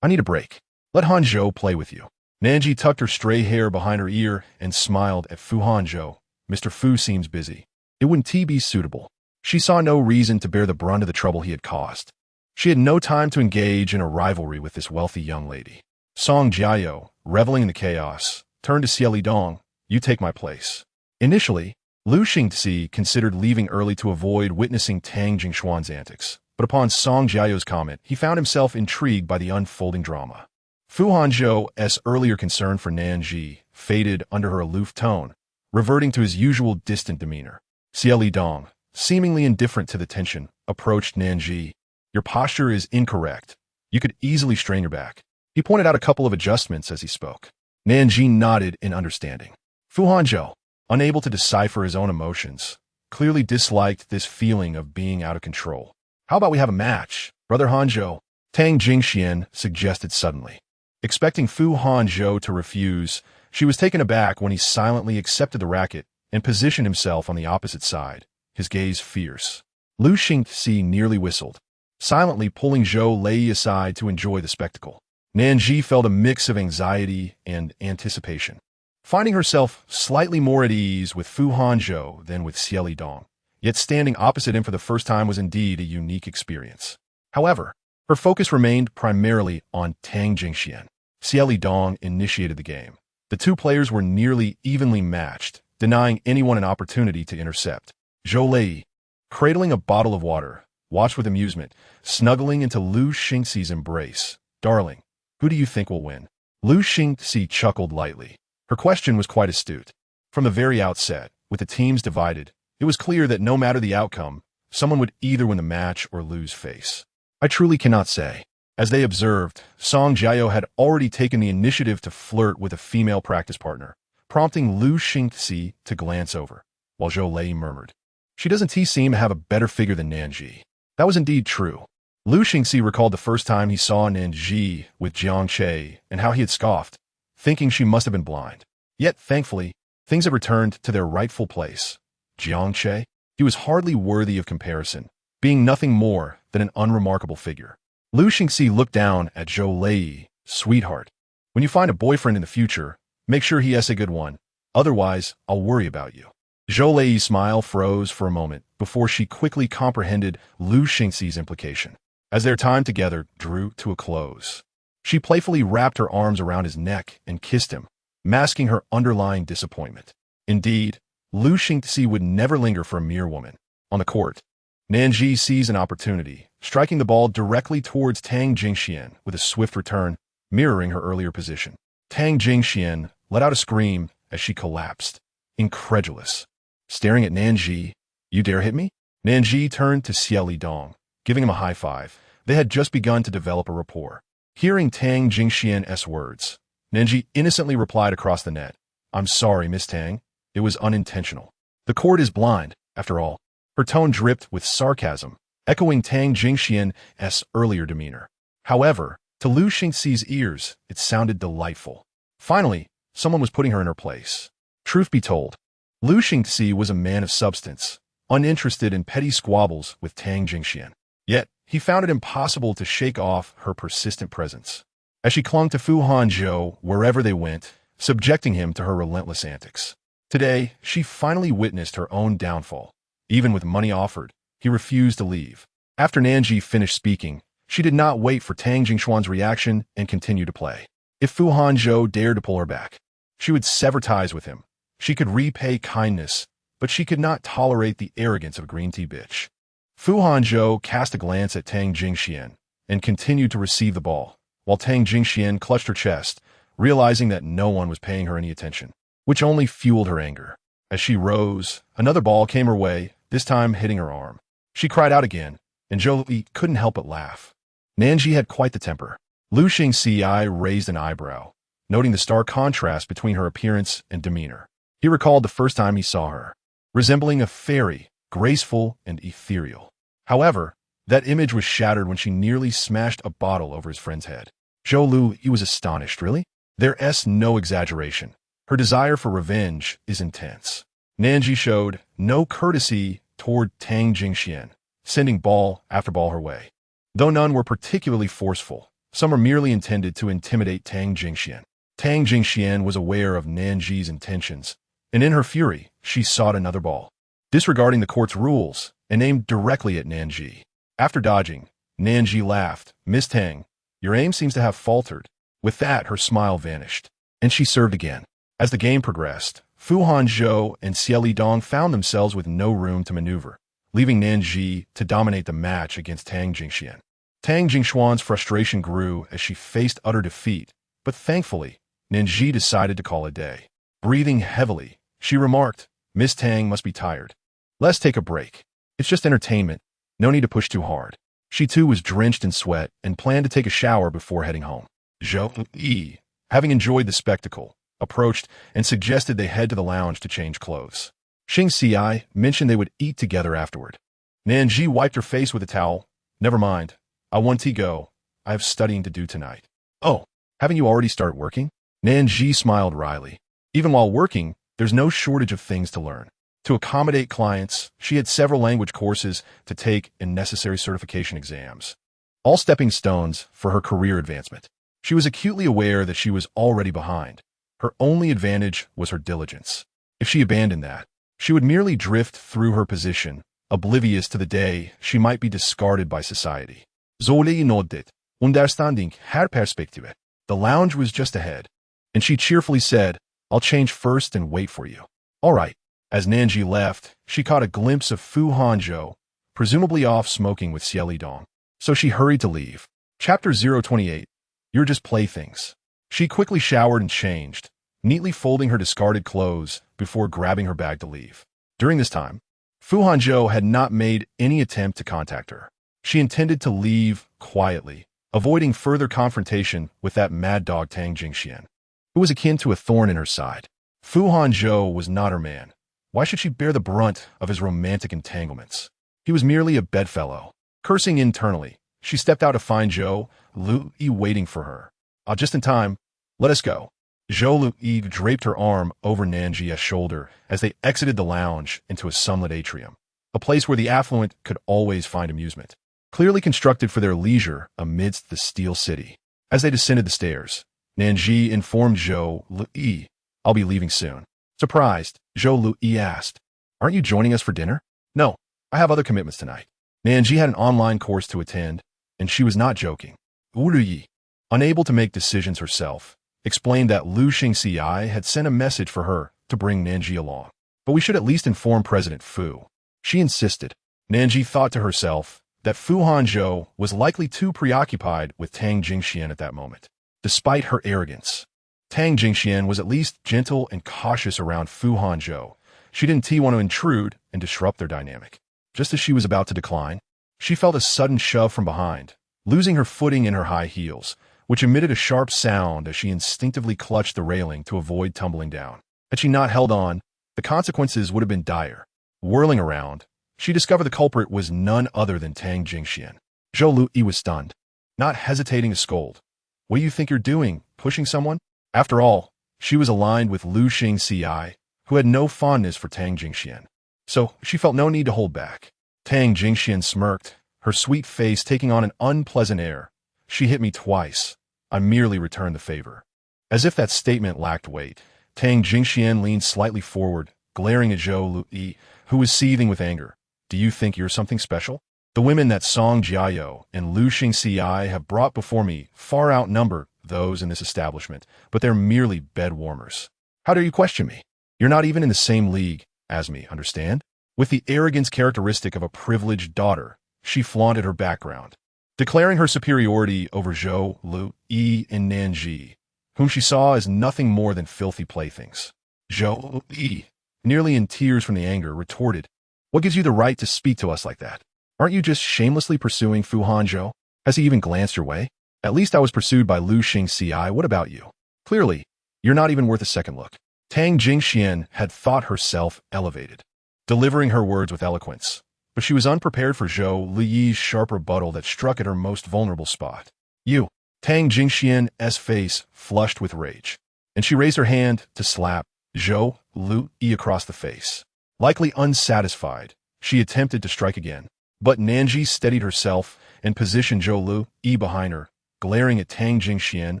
I need a break. Let Hanzhou play with you." Nan Zhi tucked her stray hair behind her ear and smiled at Fu Hanzhou. "Mr. Fu seems busy. It wouldn't be suitable." She saw no reason to bear the brunt of the trouble he had caused. She had no time to engage in a rivalry with this wealthy young lady. Song Jiao, reveling in the chaos, turned to Xie Lidong. "You take my place." Initially, Lu Xingxi considered leaving early to avoid witnessing Tang Jingxuan's antics, but upon Song Jiao's comment, he found himself intrigued by the unfolding drama. Fu Hanzhou's earlier concern for Nan Zhi faded under her aloof tone, reverting to his usual distant demeanor. Xie Lidong, seemingly indifferent to the tension, approached Nan Zhi. "Your posture is incorrect. You could easily strain your back." He pointed out a couple of adjustments as he spoke. Nan Zhi nodded in understanding. Fu Hanzhou, unable to decipher his own emotions, clearly disliked this feeling of being out of control. "How about we have a match, Brother Hanzhou?" Tang Jingxian suggested suddenly. Expecting Fu Hanzhou to refuse, she was taken aback when he silently accepted the racket and positioned himself on the opposite side, his gaze fierce. Lu Xingxi nearly whistled, silently pulling Zhou Lei aside to enjoy the spectacle. Nan Zhi felt a mix of anxiety and anticipation, finding herself slightly more at ease with Fu Hanzhou than with Xie Lidong. Yet standing opposite him for the first time was indeed a unique experience. However, her focus remained primarily on Tang Jingxian. Xie Lidong initiated the game. The two players were nearly evenly matched, denying anyone an opportunity to intercept. Zhou Lei, cradling a bottle of water, watched with amusement, snuggling into Lu Xingxi's embrace. "Darling, who do you think will win?" Lu Xingxi chuckled lightly. Her question was quite astute. From the very outset, with the teams divided, it was clear that no matter the outcome, someone would either win the match or lose face. "I truly cannot say." As they observed, Song Jiao had already taken the initiative to flirt with a female practice partner, prompting Lu Xingxi to glance over, while Zhou Lei murmured, "She doesn't seem to have a better figure than Nan Zhi." That was indeed true. Lu Xingxi recalled the first time he saw Nan Zhi with Jiang Che and how he had scoffed, thinking she must have been blind. Yet, thankfully, things had returned to their rightful place. Jiang Che? He was hardly worthy of comparison, being nothing more than an unremarkable figure. Lu Xingxi looked down at Zhou Lei. Sweetheart, when you find a boyfriend in the future, make sure he is a good one. Otherwise, I'll worry about you. Zhou Lei's smile froze for a moment before she quickly comprehended Lu Xingxi's implication. As their time together drew to a close, she playfully wrapped her arms around his neck and kissed him, masking her underlying disappointment. Indeed, Lu Xingxi would never linger for a mere woman. On the court, Nan Zhi seized an opportunity, striking the ball directly towards Tang Jingxian with a swift return, mirroring her earlier position. Tang Jingxian let out a scream as she collapsed, incredulous. Staring at Nan Zhi, "You dare hit me?" Nan Zhi turned to Xie Lidong, giving him a high five. They had just begun to develop a rapport. Hearing Tang Jingxian's words, Nan Zhi innocently replied across the net, "I'm sorry, Miss Tang. It was unintentional. The court is blind, after all." Her tone dripped with sarcasm, echoing Tang Jingxian's earlier demeanor. However, to Lu Xingxi's ears, it sounded delightful. Finally, someone was putting her in her place. Truth be told, Lu Xingxi was a man of substance, uninterested in petty squabbles with Tang Jingxian. Yet, he found it impossible to shake off her persistent presence, as she clung to Fu Hanzhou wherever they went, subjecting him to her relentless antics. Today, she finally witnessed her own downfall. Even with money offered, he refused to leave. After Nan Zhi finished speaking, she did not wait for Tang Jingxuan's reaction and continued to play. If Fu Hanzhou dared to pull her back, she would sever ties with him. She could repay kindness, but she could not tolerate the arrogance of a green tea bitch. Fu Hanzhou cast a glance at Tang Jingxian and continued to receive the ball, while Tang Jingxian clutched her chest, realizing that no one was paying her any attention, which only fueled her anger. As she rose, another ball came her way, this time hitting her arm. She cried out again, and Zhou Li couldn't help but laugh. Nan Zhi had quite the temper. Lu Xingxi raised an eyebrow, noting the stark contrast between her appearance and demeanor. He recalled the first time he saw her, resembling a fairy, graceful and ethereal. However, that image was shattered when she nearly smashed a bottle over his friend's head. Zhou Lu, he was astonished, really? There's no exaggeration. Her desire for revenge is intense. Nan Zhi showed no courtesy toward Tang Jingxian, sending ball after ball her way. Though none were particularly forceful, some were merely intended to intimidate Tang Jingxian. Tang Jingxian was aware of Nan Zhi's intentions, and in her fury, she sought another ball, disregarding the court's rules and aimed directly at Nan Zhi. After dodging, Nan Zhi laughed. "Miss Tang, your aim seems to have faltered." With that, her smile vanished, and she served again. As the game progressed, Fu Hanzhou and Xie Lidong found themselves with no room to maneuver, leaving Nan Zhi to dominate the match against Tang Jingxian. Tang Jingxuan's frustration grew as she faced utter defeat, but thankfully, Nan Zhi decided to call a day. Breathing heavily, she remarked, "Miss Tang must be tired. Let's take a break. It's just entertainment. No need to push too hard." She too was drenched in sweat and planned to take a shower before heading home. Zhou Yi, having enjoyed the spectacle, approached and suggested they head to the lounge to change clothes. Xingxi mentioned they would eat together afterward. Nan Zhi wiped her face with a towel. "Never mind. I want to go. I have studying to do tonight." "Oh, haven't you already started working?" Nan Zhi smiled wryly. Even while working, there's no shortage of things to learn. To accommodate clients, she had several language courses to take and necessary certification exams, all stepping stones for her career advancement. She was acutely aware that she was already behind. Her only advantage was her diligence. If she abandoned that, she would merely drift through her position, oblivious to the day she might be discarded by society. Zoli nodded, understanding her perspective. The lounge was just ahead, and she cheerfully said, "I'll change first and wait for you." "All right." As Nan Zhi left, she caught a glimpse of Fu Hanzhou, presumably off smoking with Xie Lidong, so she hurried to leave. Chapter 028. You're just playthings. She quickly showered and changed, neatly folding her discarded clothes before grabbing her bag to leave. During this time, Fu Hanzhou had not made any attempt to contact her. She intended to leave quietly, avoiding further confrontation with that mad dog Tang Jingxian, who was akin to a thorn in her side. Fu Hanzhou was not her man. Why should she bear the brunt of his romantic entanglements? He was merely a bedfellow. Cursing internally, she stepped out to find Zhou Lu waiting for her. Just in time. Let us go." Zhou Luyi draped her arm over Nan Zhi's shoulder as they exited the lounge into a sunlit atrium, a place where the affluent could always find amusement, clearly constructed for their leisure amidst the steel city. As they descended the stairs, Nan Zhi informed Zhou Luyi, "I'll be leaving soon." Surprised, Zhou Luyi asked, "Aren't you joining us for dinner?" "No, I have other commitments tonight." Nan Zhi had an online course to attend, and she was not joking. Luyi, unable to make decisions herself, explained that Lu Xingxi had sent a message for her to bring Nan Zhi along. "But we should at least inform President Fu." She insisted. Nan Zhi thought to herself that Fu Hanzhou was likely too preoccupied with Tang Jingxian at that moment. Despite her arrogance, Tang Jingxian was at least gentle and cautious around Fu Hanzhou. She didn't want to intrude and disrupt their dynamic. Just as she was about to decline, she felt a sudden shove from behind, losing her footing in her high heels, which emitted a sharp sound as she instinctively clutched the railing to avoid tumbling down. Had she not held on, the consequences would have been dire. Whirling around, she discovered the culprit was none other than Tang Jingxian. Zhou Luyi was stunned, not hesitating to scold. "What do you think you're doing, pushing someone?" After all, she was aligned with Lu Xingxi, who had no fondness for Tang Jingxian. So she felt no need to hold back. Tang Jingxian smirked, her sweet face taking on an unpleasant air. "She hit me twice. I merely returned the favor." As if that statement lacked weight, Tang Jingxian leaned slightly forward, glaring at Zhou Luyi, who was seething with anger. "Do you think you're something special? The women that Song Jiao and Lu Xingxi have brought before me far outnumber those in this establishment, but they're merely bed warmers. How dare you question me? You're not even in the same league as me, understand?" With the arrogance characteristic of a privileged daughter, she flaunted her background, declaring her superiority over Zhou Luyi and Nan Zhi, whom she saw as nothing more than filthy playthings. Zhou Luyi, nearly in tears from the anger, retorted, "What gives you the right to speak to us like that? Aren't you just shamelessly pursuing Fu Hanzhou? Has he even glanced your way? At least I was pursued by Lu Xingxi. What about you? Clearly, you're not even worth a second look." Tang Jingxian had thought herself elevated, delivering her words with eloquence, but she was unprepared for Zhou Luyi's sharp rebuttal that struck at her most vulnerable spot. "You." Tang Jingxian's face flushed with rage, and she raised her hand to slap Zhou Luyi across the face. Likely unsatisfied, she attempted to strike again, but Nan Zhi steadied herself and positioned Zhou Luyi behind her, glaring at Tang Jingxian.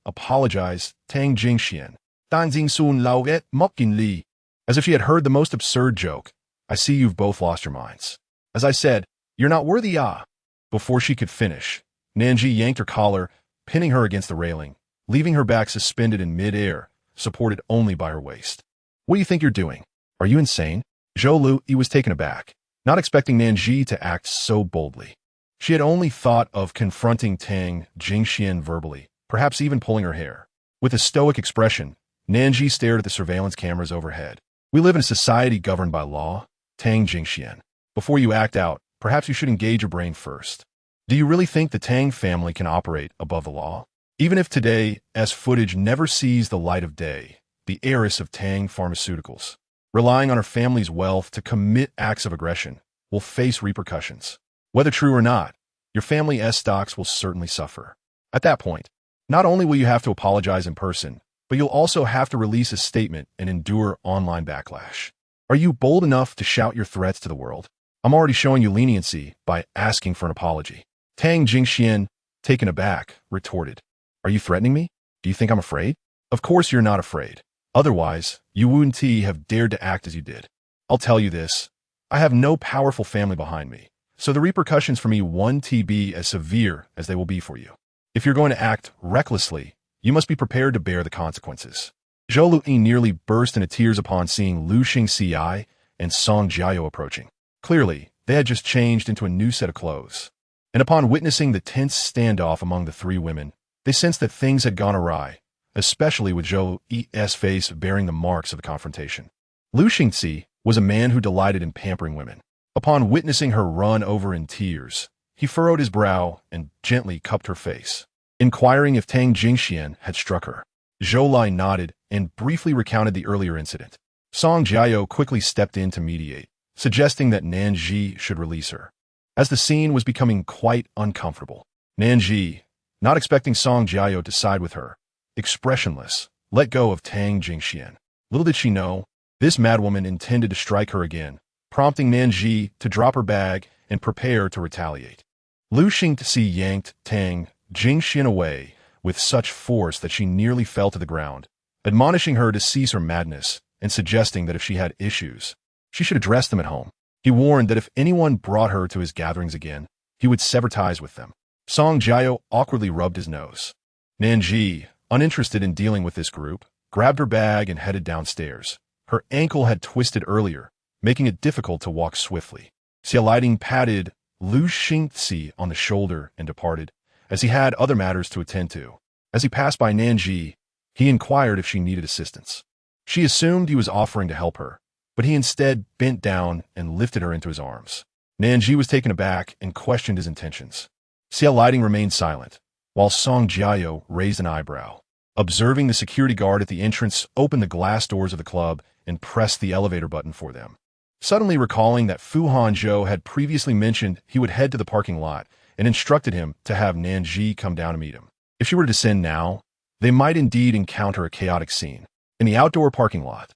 "Apologize, Tang Jingxian. Dan Jing Sun Lao Et Mokkin Li." As if she had heard the most absurd joke. "I see you've both lost your minds. As I said, you're not worthy, ah." Before she could finish, Nan Zhi yanked her collar, pinning her against the railing, leaving her back suspended in mid-air, supported only by her waist. "What do you think you're doing? Are you insane?" Zhou Luyi was taken aback, not expecting Nan Zhi to act so boldly. She had only thought of confronting Tang Jingxian verbally, perhaps even pulling her hair. With a stoic expression, Nan Zhi stared at the surveillance cameras overhead. "We live in a society governed by law, Tang Jingxian. Before you act out, perhaps you should engage your brain first. Do you really think the Tang family can operate above the law? Even if today's footage never sees the light of day, the heiress of Tang Pharmaceuticals, relying on her family's wealth to commit acts of aggression, will face repercussions. Whether true or not, your family's stocks will certainly suffer. At that point, not only will you have to apologize in person, but you'll also have to release a statement and endure online backlash. Are you bold enough to shout your threats to the world? I'm already showing you leniency by asking for an apology." Tang Jingxian, taken aback, retorted, "Are you threatening me? Do you think I'm afraid? Of course you're not afraid. Otherwise, you wouldn't have dared to act as you did. I'll tell you this. I have no powerful family behind me, so the repercussions for me won't be as severe as they will be for you. If you're going to act recklessly, you must be prepared to bear the consequences." Zhou Luyi nearly burst into tears upon seeing Lu Xingxi and Song Jiao approaching. Clearly, they had just changed into a new set of clothes. And upon witnessing the tense standoff among the three women, they sensed that things had gone awry, especially with Zhou Luyi's face bearing the marks of the confrontation. Lu Xingxi was a man who delighted in pampering women. Upon witnessing her run over in tears, he furrowed his brow and gently cupped her face, inquiring if Tang Jingxian had struck her. Zhou Luyi nodded and briefly recounted the earlier incident. Song Jiao quickly stepped in to mediate, suggesting that Nan Zhi should release her. As the scene was becoming quite uncomfortable, Nan Zhi, not expecting Song Jiao to side with her, expressionless, let go of Tang Jingxian. Little did she know, this madwoman intended to strike her again, prompting Nan Zhi to drop her bag and prepare to retaliate. Lu Xingzi yanked Tang Jingxian away with such force that she nearly fell to the ground, admonishing her to cease her madness and suggesting that if she had issues, she should address them at home. He warned that if anyone brought her to his gatherings again, he would sever ties with them. Song Jiao awkwardly rubbed his nose. Nan Zhi, uninterested in dealing with this group, grabbed her bag and headed downstairs. Her ankle had twisted earlier, making it difficult to walk swiftly. Xia Lighting patted Lu Xingzi on the shoulder and departed, as he had other matters to attend to. As he passed by Nan Zhi, he inquired if she needed assistance. She assumed he was offering to help her, but he instead bent down and lifted her into his arms. Nan Zhi was taken aback and questioned his intentions. Xia Lighting remained silent, while Song Jiao raised an eyebrow. Observing the security guard at the entrance open the glass doors of the club and press the elevator button for them. Suddenly recalling that Fu Hanzhou had previously mentioned he would head to the parking lot and instructed him to have Nan Zhi come down to meet him. If she were to descend now, they might indeed encounter a chaotic scene. In the outdoor parking lot,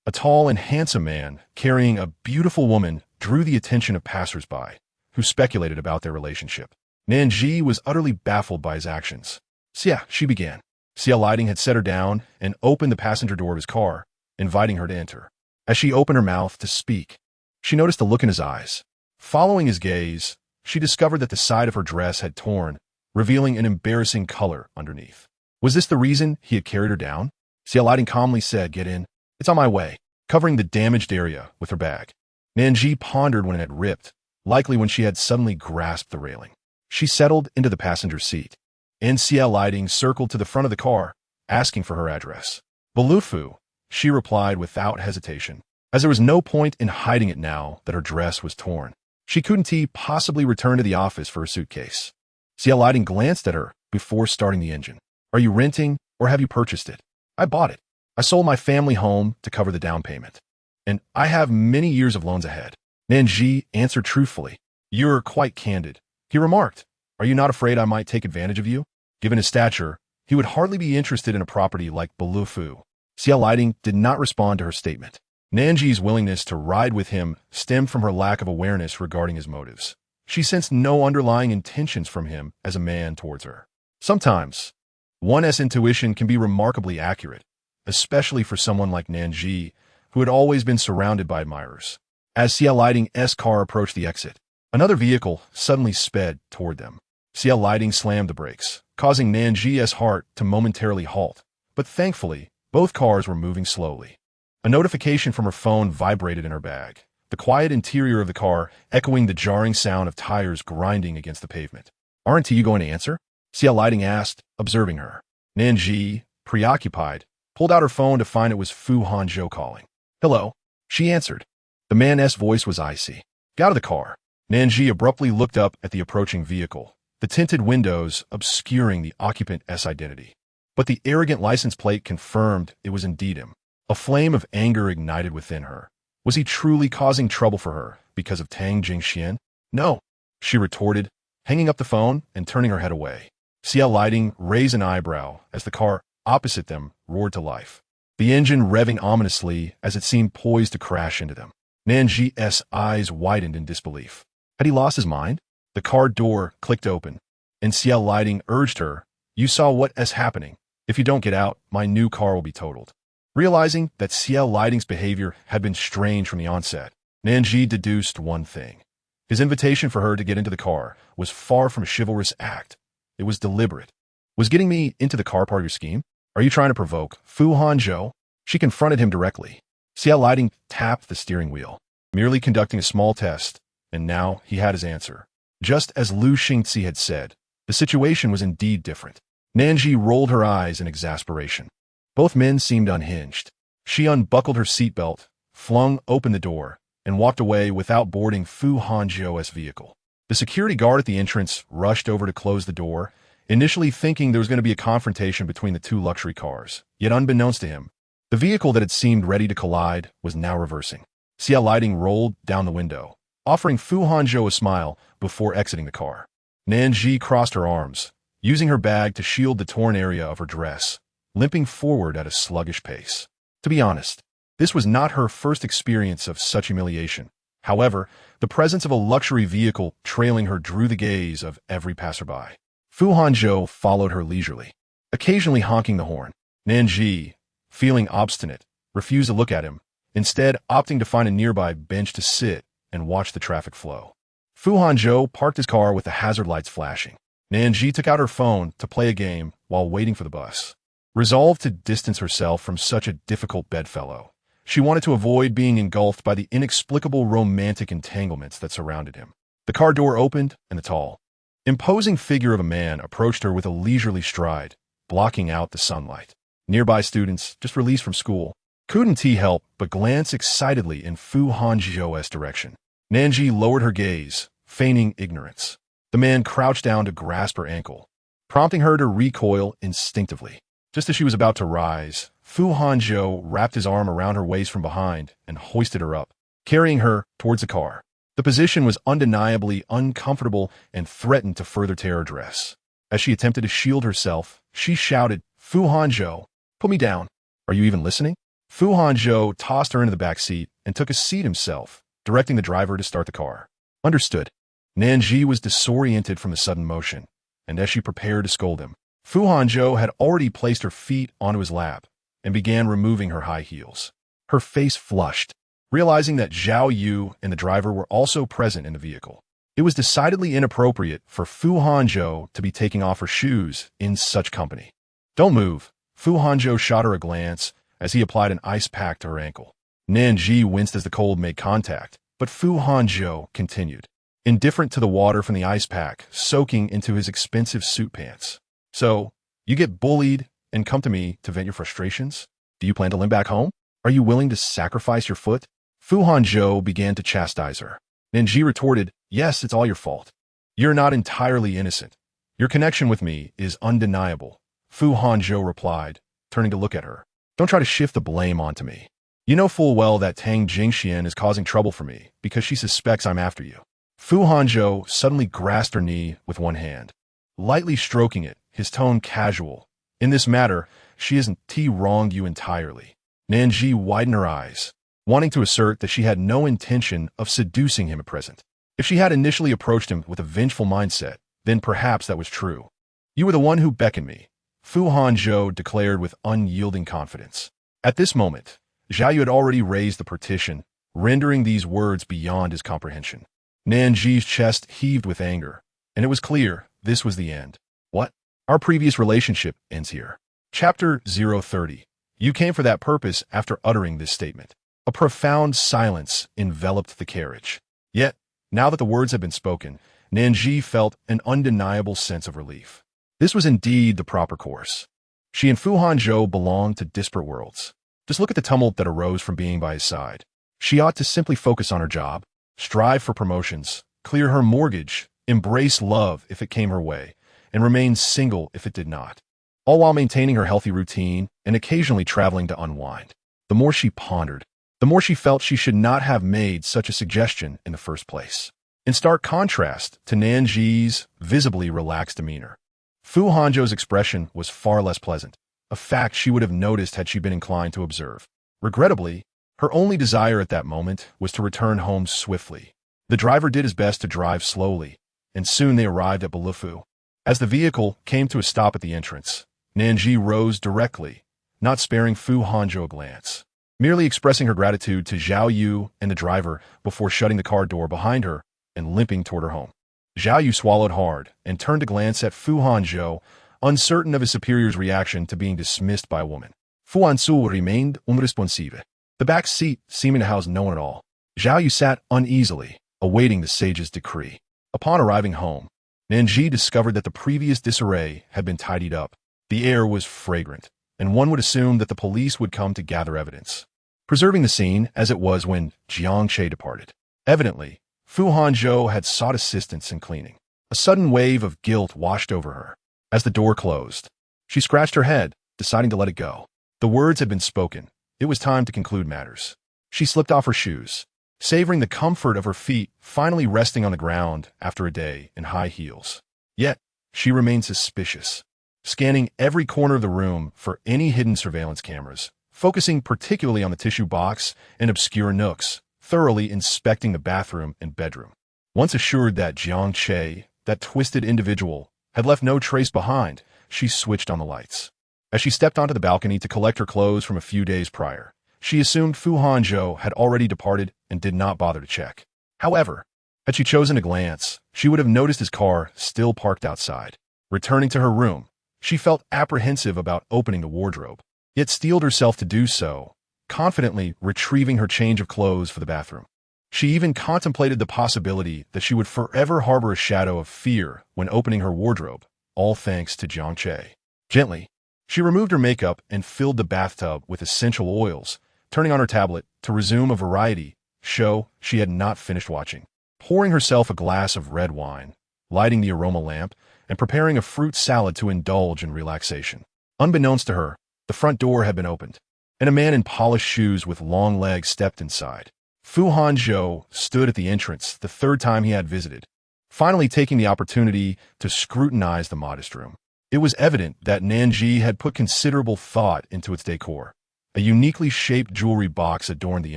a tall and handsome man carrying a beautiful woman drew the attention of passers-by, who speculated about their relationship. Nan Zhi was utterly baffled by his actions. Xia, she began. Xia Lighting had set her down and opened the passenger door of his car, inviting her to enter. As she opened her mouth to speak, she noticed a look in his eyes. Following his gaze, she discovered that the side of her dress had torn, revealing an embarrassing color underneath. Was this the reason he had carried her down? Xia Lighting calmly said, "Get in. It's on my way," covering the damaged area with her bag. Nan Zhi pondered when it had ripped, likely when she had suddenly grasped the railing. She settled into the passenger seat, and Xia Lighting circled to the front of the car, asking for her address. Balufu, she replied without hesitation, as there was no point in hiding it now that her dress was torn. She couldn't possibly return to the office for her suitcase. Xia Lighting glanced at her before starting the engine. "Are you renting or have you purchased it?" "I bought it. I sold my family home to cover the down payment. And I have many years of loans ahead." Nan Zhi answered truthfully. "You're quite candid," he remarked. "Are you not afraid I might take advantage of you?" Given his stature, he would hardly be interested in a property like Balufu. Xia Lighting did not respond to her statement. Nan Zhi's willingness to ride with him stemmed from her lack of awareness regarding his motives. She sensed no underlying intentions from him as a man towards her. Sometimes, one's intuition can be remarkably accurate, especially for someone like Nan Zhi, who had always been surrounded by admirers. As Xia Lighting's car approached the exit, another vehicle suddenly sped toward them. Xia Lighting slammed the brakes, causing Nan Zhi's heart to momentarily halt, but thankfully, both cars were moving slowly. A notification from her phone vibrated in her bag, the quiet interior of the car echoing the jarring sound of tires grinding against the pavement. "Aren't you going to answer?" Xia Lighting asked, observing her. Nan Zhi, preoccupied, pulled out her phone to find it was Fu Hanzhou calling. "Hello," she answered. The man's voice was icy. "Get out of the car." Nan Zhi abruptly looked up at the approaching vehicle, the tinted windows obscuring the occupant's identity. But the arrogant license plate confirmed it was indeed him. A flame of anger ignited within her. Was he truly causing trouble for her because of Tang Jingxian? "No," she retorted, hanging up the phone and turning her head away. Xia Lighting raised an eyebrow as the car opposite them roared to life, the engine revving ominously as it seemed poised to crash into them. Nan Zhi's eyes widened in disbelief. Had he lost his mind? The car door clicked open, and Xia Lighting urged her, "You saw what's happening. If you don't get out, my new car will be totaled." Realizing that Xia Lighting's behavior had been strange from the onset, Nan Zhi deduced one thing. His invitation for her to get into the car was far from a chivalrous act. It was deliberate. "Was getting me into the car part of your scheme? Are you trying to provoke Fu Hanzhou?" She confronted him directly. Xia Lighting tapped the steering wheel, merely conducting a small test, and now he had his answer. Just as Lu Xingzi had said, the situation was indeed different. Nan Zhi rolled her eyes in exasperation. Both men seemed unhinged. She unbuckled her seatbelt, flung open the door, and walked away without boarding Fu Hanzhou's vehicle. The security guard at the entrance rushed over to close the door, initially thinking there was going to be a confrontation between the two luxury cars. Yet unbeknownst to him, the vehicle that had seemed ready to collide was now reversing. Xia Lighting rolled down the window, offering Fu Hanzhou a smile before exiting the car. Nan Zhi crossed her arms, using her bag to shield the torn area of her dress, limping forward at a sluggish pace. To be honest, this was not her first experience of such humiliation. However, the presence of a luxury vehicle trailing her drew the gaze of every passerby. Fu Hanzhou followed her leisurely, occasionally honking the horn. Nan Zhi, feeling obstinate, refused to look at him, instead opting to find a nearby bench to sit and watch the traffic flow. Fu Hanzhou parked his car with the hazard lights flashing. Nan Zhi took out her phone to play a game while waiting for the bus. Resolved to distance herself from such a difficult bedfellow, she wanted to avoid being engulfed by the inexplicable romantic entanglements that surrounded him. The car door opened, and the tall, imposing figure of a man approached her with a leisurely stride, blocking out the sunlight. Nearby students, just released from school, couldn't help but glance excitedly in Fu Hanzhou's direction. Nan Zhi lowered her gaze, feigning ignorance. The man crouched down to grasp her ankle, prompting her to recoil instinctively. Just as she was about to rise, Fu Hanzhou wrapped his arm around her waist from behind and hoisted her up, carrying her towards the car. The position was undeniably uncomfortable and threatened to further tear her dress. As she attempted to shield herself, she shouted, "Fu Hanzhou, put me down. Are you even listening?" Fu Hanzhou tossed her into the back seat and took a seat himself, directing the driver to start the car. Understood. Nan Zhi was disoriented from the sudden motion, and as she prepared to scold him, Fu Hanzhou had already placed her feet onto his lap and began removing her high heels. Her face flushed, realizing that Zhao Yu and the driver were also present in the vehicle. It was decidedly inappropriate for Fu Hanzhou to be taking off her shoes in such company. "Don't move." Fu Hanzhou shot her a glance as he applied an ice pack to her ankle. Nan Zhi winced as the cold made contact, but Fu Hanzhou continued, indifferent to the water from the ice pack soaking into his expensive suit pants. "So, you get bullied and come to me to vent your frustrations? Do you plan to limp back home? Are you willing to sacrifice your foot?" Fu Hanzhou began to chastise her. Nan Zhi retorted, "Yes, it's all your fault. You're not entirely innocent. Your connection with me is undeniable," Fu Hanzhou replied, turning to look at her. "Don't try to shift the blame onto me. You know full well that Tang Jingxian is causing trouble for me because she suspects I'm after you." Fu Hanzhou suddenly grasped her knee with one hand, lightly stroking it, his tone casual. "In this matter, she isn't wronged you entirely." Nan Zhi widened her eyes, wanting to assert that she had no intention of seducing him at present. If she had initially approached him with a vengeful mindset, then perhaps that was true. "You were the one who beckoned me," Fu Hanzhou declared with unyielding confidence. At this moment, Zhao Yu had already raised the partition, rendering these words beyond his comprehension. Nan Zhi's chest heaved with anger, and it was clear this was the end. "What? Our previous relationship ends here." Chapter 030. You came for that purpose after uttering this statement. A profound silence enveloped the carriage. Yet, now that the words had been spoken, Nan Zhi felt an undeniable sense of relief. This was indeed the proper course. She and Fu Hanzhou belonged to disparate worlds. Just look at the tumult that arose from being by his side. She ought to simply focus on her job, strive for promotions, clear her mortgage, embrace love if it came her way, and remain single if it did not, all while maintaining her healthy routine and occasionally traveling to unwind. The more she pondered, the more she felt she should not have made such a suggestion in the first place. In stark contrast to Nan Zhi's visibly relaxed demeanor, Fu Hanzhou's expression was far less pleasant, a fact she would have noticed had she been inclined to observe. Regrettably, her only desire at that moment was to return home swiftly. The driver did his best to drive slowly, and soon they arrived at Balufu. As the vehicle came to a stop at the entrance, Nan Zhi rose directly, not sparing Fu Hanzhou a glance, merely expressing her gratitude to Zhao Yu and the driver before shutting the car door behind her and limping toward her home. Zhao Yu swallowed hard and turned to glance at Fu Hanzhou, uncertain of his superior's reaction to being dismissed by a woman. Fu Hanzhou remained unresponsive, the back seat seeming to house no one at all. Zhao Yu sat uneasily, awaiting the sage's decree. Upon arriving home, Nan Zhi discovered that the previous disarray had been tidied up. The air was fragrant, and one would assume that the police would come to gather evidence, preserving the scene as it was when Jiang Che departed. Evidently, Fu Hanzhou had sought assistance in cleaning. A sudden wave of guilt washed over her. As the door closed, she scratched her head, deciding to let it go. The words had been spoken. It was time to conclude matters. She slipped off her shoes, savoring the comfort of her feet finally resting on the ground after a day in high heels. Yet, she remained suspicious. scanning every corner of the room for any hidden surveillance cameras, focusing particularly on the tissue box and obscure nooks, thoroughly inspecting the bathroom and bedroom. Once assured that Jiang Che, that twisted individual, had left no trace behind, she switched on the lights. As she stepped onto the balcony to collect her clothes from a few days prior, she assumed Fu Hanzhou had already departed and did not bother to check. However, had she chosen to glance, she would have noticed his car still parked outside. Returning to her room, she felt apprehensive about opening the wardrobe, yet steeled herself to do so, confidently retrieving her change of clothes for the bathroom. She even contemplated the possibility that she would forever harbor a shadow of fear when opening her wardrobe, all thanks to Jiang Che. Gently, she removed her makeup and filled the bathtub with essential oils, turning on her tablet to resume a variety show she had not finished watching. Pouring herself a glass of red wine, lighting the aroma lamp, and preparing a fruit salad to indulge in relaxation. Unbeknownst to her, the front door had been opened, and a man in polished shoes with long legs stepped inside. Fu Hanzhou stood at the entrance the third time he had visited, finally taking the opportunity to scrutinize the modest room. It was evident that Nan Zhi had put considerable thought into its decor. A uniquely shaped jewelry box adorned the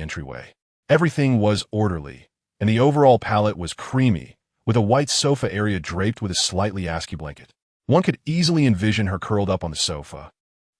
entryway. Everything was orderly, and the overall palette was creamy, with a white sofa area draped with a slightly askew blanket. One could easily envision her curled up on the sofa,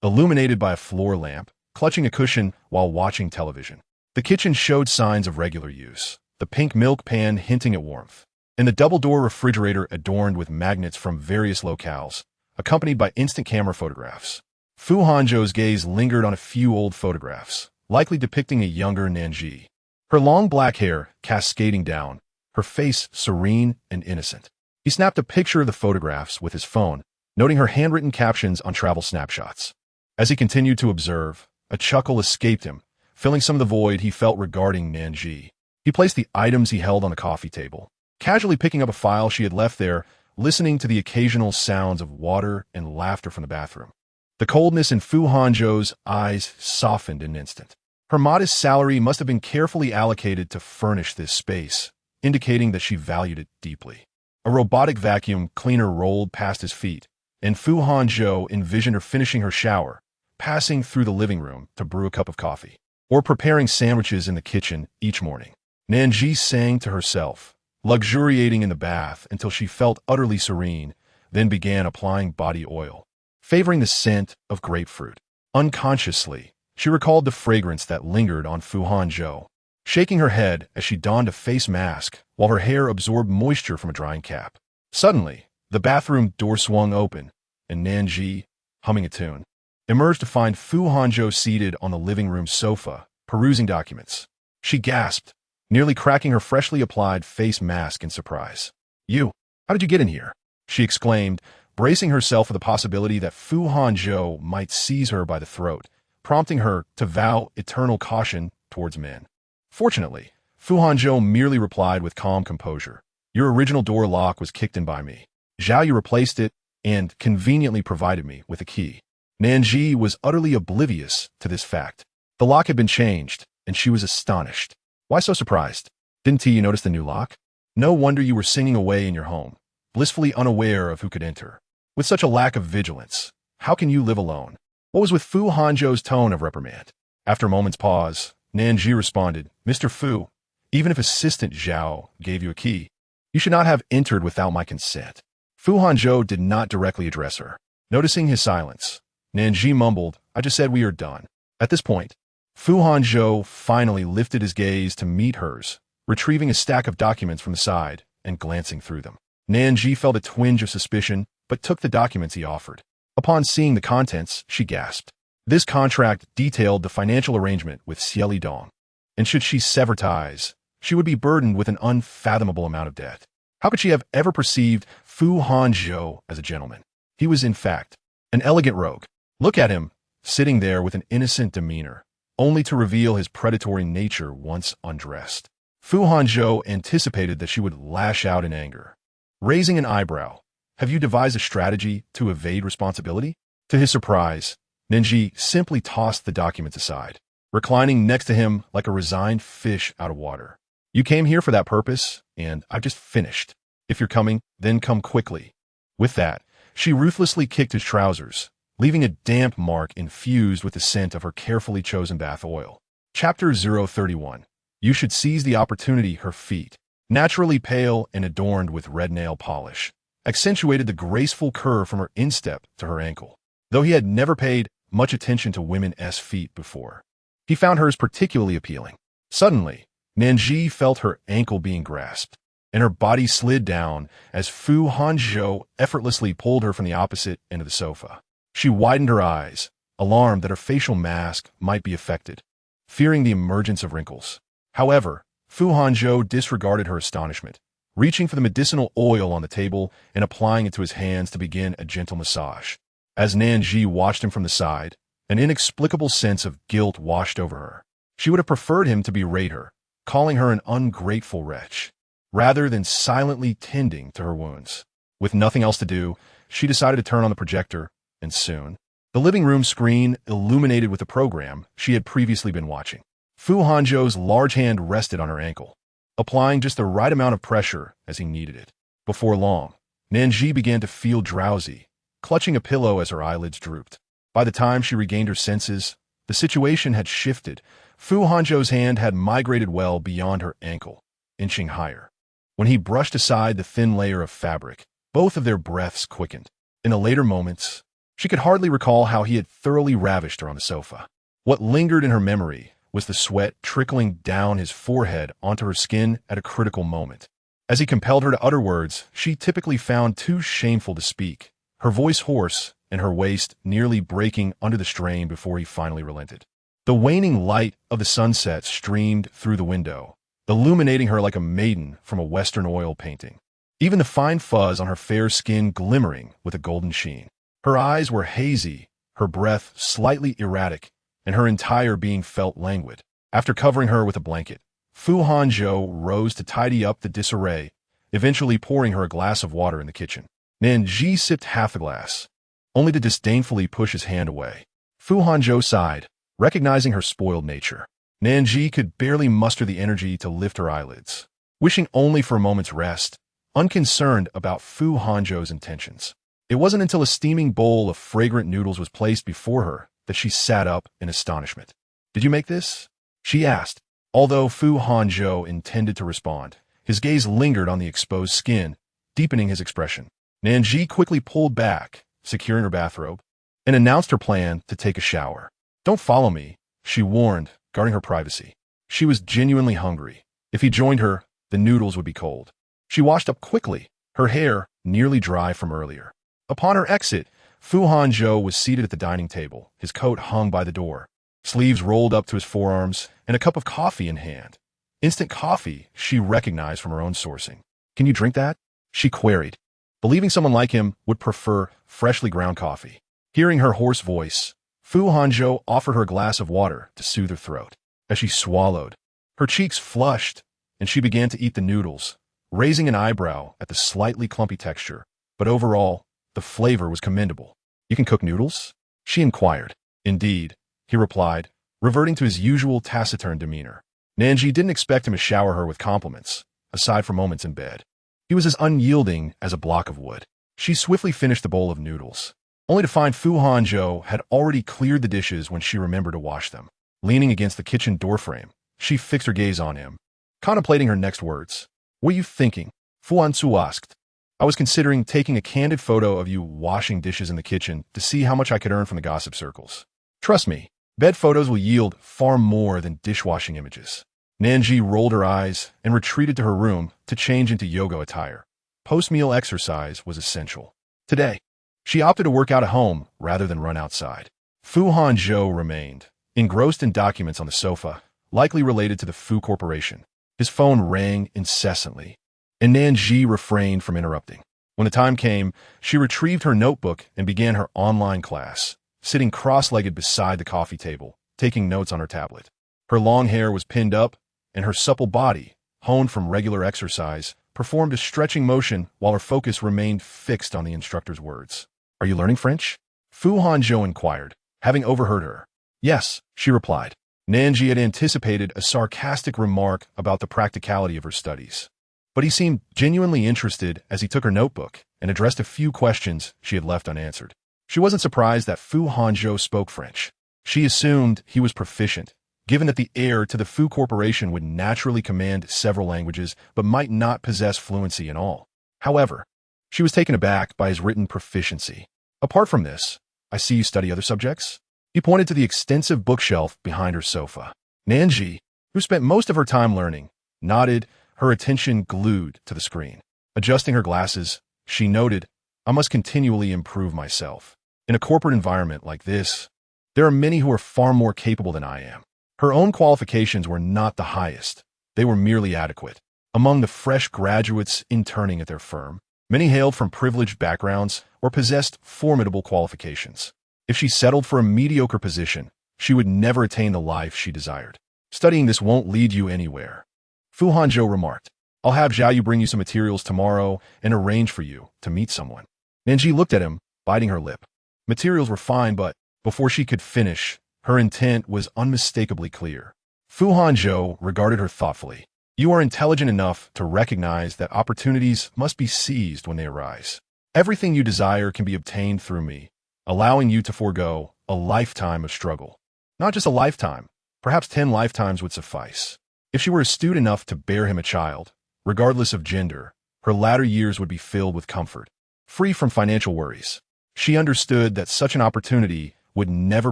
illuminated by a floor lamp, clutching a cushion while watching television. The kitchen showed signs of regular use, the pink milk pan hinting at warmth, and the double-door refrigerator adorned with magnets from various locales, accompanied by instant camera photographs. Fu Hanzhou's gaze lingered on a few old photographs, likely depicting a younger Nan Zhi. Her long black hair cascading down, her face serene and innocent. He snapped a picture of the photographs with his phone, noting her handwritten captions on travel snapshots. As he continued to observe, a chuckle escaped him, filling some of the void he felt regarding Nan Zhi. He placed the items he held on the coffee table, casually picking up a file she had left there, listening to the occasional sounds of water and laughter from the bathroom. The coldness in Fu Hanzhou's eyes softened in an instant. Her modest salary must have been carefully allocated to furnish this space, indicating that she valued it deeply. A robotic vacuum cleaner rolled past his feet, and Fu Hanzhou envisioned her finishing her shower, passing through the living room to brew a cup of coffee, or preparing sandwiches in the kitchen each morning. Nan Zhi sang to herself, luxuriating in the bath until she felt utterly serene, then began applying body oil, favoring the scent of grapefruit. Unconsciously, she recalled the fragrance that lingered on Fu Hanzhou, shaking her head as she donned a face mask while her hair absorbed moisture from a drying cap. Suddenly, the bathroom door swung open, and Nan Zhi, humming a tune, emerged to find Fu Hanzhou seated on the living room sofa, perusing documents. She gasped, nearly cracking her freshly applied face mask in surprise. "You, how did you get in here?" she exclaimed, bracing herself for the possibility that Fu Hanzhou might seize her by the throat, prompting her to vow eternal caution towards men. Fortunately, Fu Hanzhou merely replied with calm composure, "Your original door lock was kicked in by me. Zhao Yu replaced it and conveniently provided me with a key." Nan Zhi was utterly oblivious to this fact. The lock had been changed, and she was astonished. "Why so surprised? Didn't you notice the new lock? No wonder you were singing away in your home, blissfully unaware of who could enter. With such a lack of vigilance, how can you live alone?" What was with Fu Hanzhou's tone of reprimand? After a moment's pause, Nan Zhi responded, "Mr. Fu, even if Assistant Zhao gave you a key, you should not have entered without my consent." Fu Hanzhou did not directly address her. Noticing his silence, Nan Zhi mumbled, "I just said we are done." At this point, Fu Hanzhou finally lifted his gaze to meet hers, retrieving a stack of documents from the side and glancing through them. Nan Zhi felt a twinge of suspicion, but took the documents he offered. Upon seeing the contents, she gasped. This contract detailed the financial arrangement with Xieli Dong, and should she sever ties, she would be burdened with an unfathomable amount of debt. How could she have ever perceived Fu Hanzhou as a gentleman? He was, in fact, an elegant rogue. Look at him, sitting there with an innocent demeanor, only to reveal his predatory nature once undressed. Fu Hanzhou anticipated that she would lash out in anger. Raising an eyebrow, "Have you devised a strategy to evade responsibility?" To his surprise, Nan Zhi simply tossed the documents aside, reclining next to him like a resigned fish out of water. "You came here for that purpose, and I've just finished. If you're coming, then come quickly." With that, She ruthlessly kicked his trousers, leaving a damp mark infused with the scent of her carefully chosen bath oil. Chapter 031. You should seize the opportunity. Her feet, naturally pale and adorned with red nail polish, accentuated the graceful curve from her instep to her ankle. Though he had never paid much attention to women's feet before, he found hers particularly appealing. Suddenly, Nan Zhi felt her ankle being grasped, and her body slid down as Fu Hanzhou effortlessly pulled her from the opposite end of the sofa. She widened her eyes, alarmed that her facial mask might be affected, fearing the emergence of wrinkles. However, Fu Hanzhou disregarded her astonishment, reaching for the medicinal oil on the table and applying it to his hands to begin a gentle massage. As Nan Zhi watched him from the side, an inexplicable sense of guilt washed over her. She would have preferred him to berate her, calling her an ungrateful wretch, rather than silently tending to her wounds. With nothing else to do, she decided to turn on the projector, and soon, the living room screen illuminated with the program she had previously been watching. Fu Hanzhou's large hand rested on her ankle, applying just the right amount of pressure as he needed it. Before long, Nan Zhi began to feel drowsy, clutching a pillow as her eyelids drooped. By the time she regained her senses, the situation had shifted. Fu Hanzhou's hand had migrated well beyond her ankle, inching higher. When he brushed aside the thin layer of fabric, both of their breaths quickened. In the later moments, she could hardly recall how he had thoroughly ravished her on the sofa. What lingered in her memory was the sweat trickling down his forehead onto her skin at a critical moment. As he compelled her to utter words she typically found too shameful to speak, her voice hoarse and her waist nearly breaking under the strain before he finally relented. The waning light of the sunset streamed through the window, illuminating her like a maiden from a Western oil painting, even the fine fuzz on her fair skin glimmering with a golden sheen. Her eyes were hazy, her breath slightly erratic, and her entire being felt languid. After covering her with a blanket, Fu Hanzhou rose to tidy up the disarray, eventually pouring her a glass of water in the kitchen. Nan Zhi sipped half the glass, only to disdainfully push his hand away. Fu Hanzhou sighed, recognizing her spoiled nature. Nan Zhi could barely muster the energy to lift her eyelids, wishing only for a moment's rest, unconcerned about Fu Hanzhou's intentions. It wasn't until a steaming bowl of fragrant noodles was placed before her that she sat up in astonishment. "Did you make this?" she asked. Although Fu Hanzhou intended to respond, his gaze lingered on the exposed skin, deepening his expression. Nan Zhi quickly pulled back, securing her bathrobe, and announced her plan to take a shower. "Don't follow me," she warned, guarding her privacy. She was genuinely hungry. If he joined her, the noodles would be cold. She washed up quickly, her hair nearly dry from earlier. Upon her exit, Fu Hanzhou was seated at the dining table, his coat hung by the door, sleeves rolled up to his forearms, and a cup of coffee in hand. Instant coffee she recognized from her own sourcing. "Can you drink that?" she queried, believing someone like him would prefer freshly ground coffee. Hearing her hoarse voice, Fu Hanzhou offered her a glass of water to soothe her throat. As she swallowed, her cheeks flushed, and she began to eat the noodles, raising an eyebrow at the slightly clumpy texture, but overall, the flavor was commendable. "You can cook noodles?" she inquired. "Indeed," he replied, reverting to his usual taciturn demeanor. Nan Zhi didn't expect him to shower her with compliments, aside from moments in bed. He was as unyielding as a block of wood. She swiftly finished the bowl of noodles, only to find Fu Hanzhou had already cleared the dishes when she remembered to wash them. Leaning against the kitchen doorframe, she fixed her gaze on him, contemplating her next words. "What are you thinking?" Fu Hanzhou asked. "I was considering taking a candid photo of you washing dishes in the kitchen to see how much I could earn from the gossip circles. Trust me, bed photos will yield far more than dishwashing images." Nan Zhi rolled her eyes and retreated to her room to change into yoga attire. Post-meal exercise was essential. Today, she opted to work out at home rather than run outside. Fu Hanzhou remained, engrossed in documents on the sofa, likely related to the Fu Corporation. His phone rang incessantly, and Nan Zhi refrained from interrupting. When the time came, she retrieved her notebook and began her online class, sitting cross-legged beside the coffee table, taking notes on her tablet. Her long hair was pinned up, and her supple body, honed from regular exercise, performed a stretching motion while her focus remained fixed on the instructor's words. "Are you learning French?" Fu Hanzhou inquired, having overheard her. "Yes," she replied. Nan Zhi had anticipated a sarcastic remark about the practicality of her studies, but he seemed genuinely interested as he took her notebook and addressed a few questions she had left unanswered. She wasn't surprised that Fu Hanzhou spoke French. She assumed he was proficient, given that the heir to the Fu Corporation would naturally command several languages but might not possess fluency in all. However, she was taken aback by his written proficiency. Apart from this, I see you study other subjects? He pointed to the extensive bookshelf behind her sofa. Nan Zhi, who spent most of her time learning, nodded, her attention glued to the screen. Adjusting her glasses, she noted, I must continually improve myself. In a corporate environment like this, there are many who are far more capable than I am. Her own qualifications were not the highest. They were merely adequate. Among the fresh graduates interning at their firm, many hailed from privileged backgrounds or possessed formidable qualifications. If she settled for a mediocre position, she would never attain the life she desired. Studying this won't lead you anywhere. Fu Hanzhou remarked, I'll have Zhao Yu bring you some materials tomorrow and arrange for you to meet someone. Nan Zhi looked at him, biting her lip. Materials were fine, but before she could finish, her intent was unmistakably clear. Fu Hanzhou regarded her thoughtfully. You are intelligent enough to recognize that opportunities must be seized when they arise. Everything you desire can be obtained through me, allowing you to forego a lifetime of struggle. Not just a lifetime, perhaps 10 lifetimes would suffice. If she were astute enough to bear him a child, regardless of gender, her latter years would be filled with comfort, free from financial worries. She understood that such an opportunity would never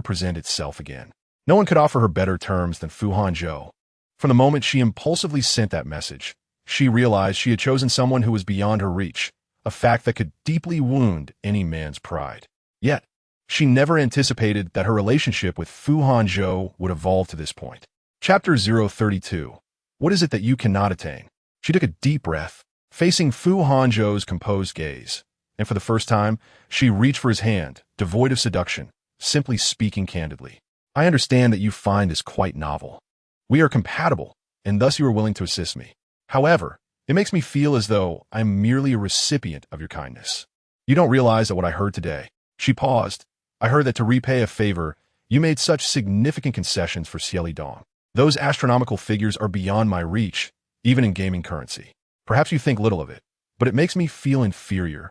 present itself again. No one could offer her better terms than Fu Hanzhou. From the moment she impulsively sent that message, she realized she had chosen someone who was beyond her reach, a fact that could deeply wound any man's pride. Yet, she never anticipated that her relationship with Fu Hanzhou would evolve to this point. Chapter 032. What is it that you cannot attain? She took a deep breath, facing Fu Hanzhou's composed gaze, and for the first time, she reached for his hand, devoid of seduction, simply speaking candidly. I understand that you find this quite novel. We are compatible, and thus you are willing to assist me. However, it makes me feel as though I'm merely a recipient of your kindness. You don't realize that what I heard today. She paused. I heard that to repay a favor, you made such significant concessions for Xieli Dong. Those astronomical figures are beyond my reach, even in gaming currency. Perhaps you think little of it, but it makes me feel inferior,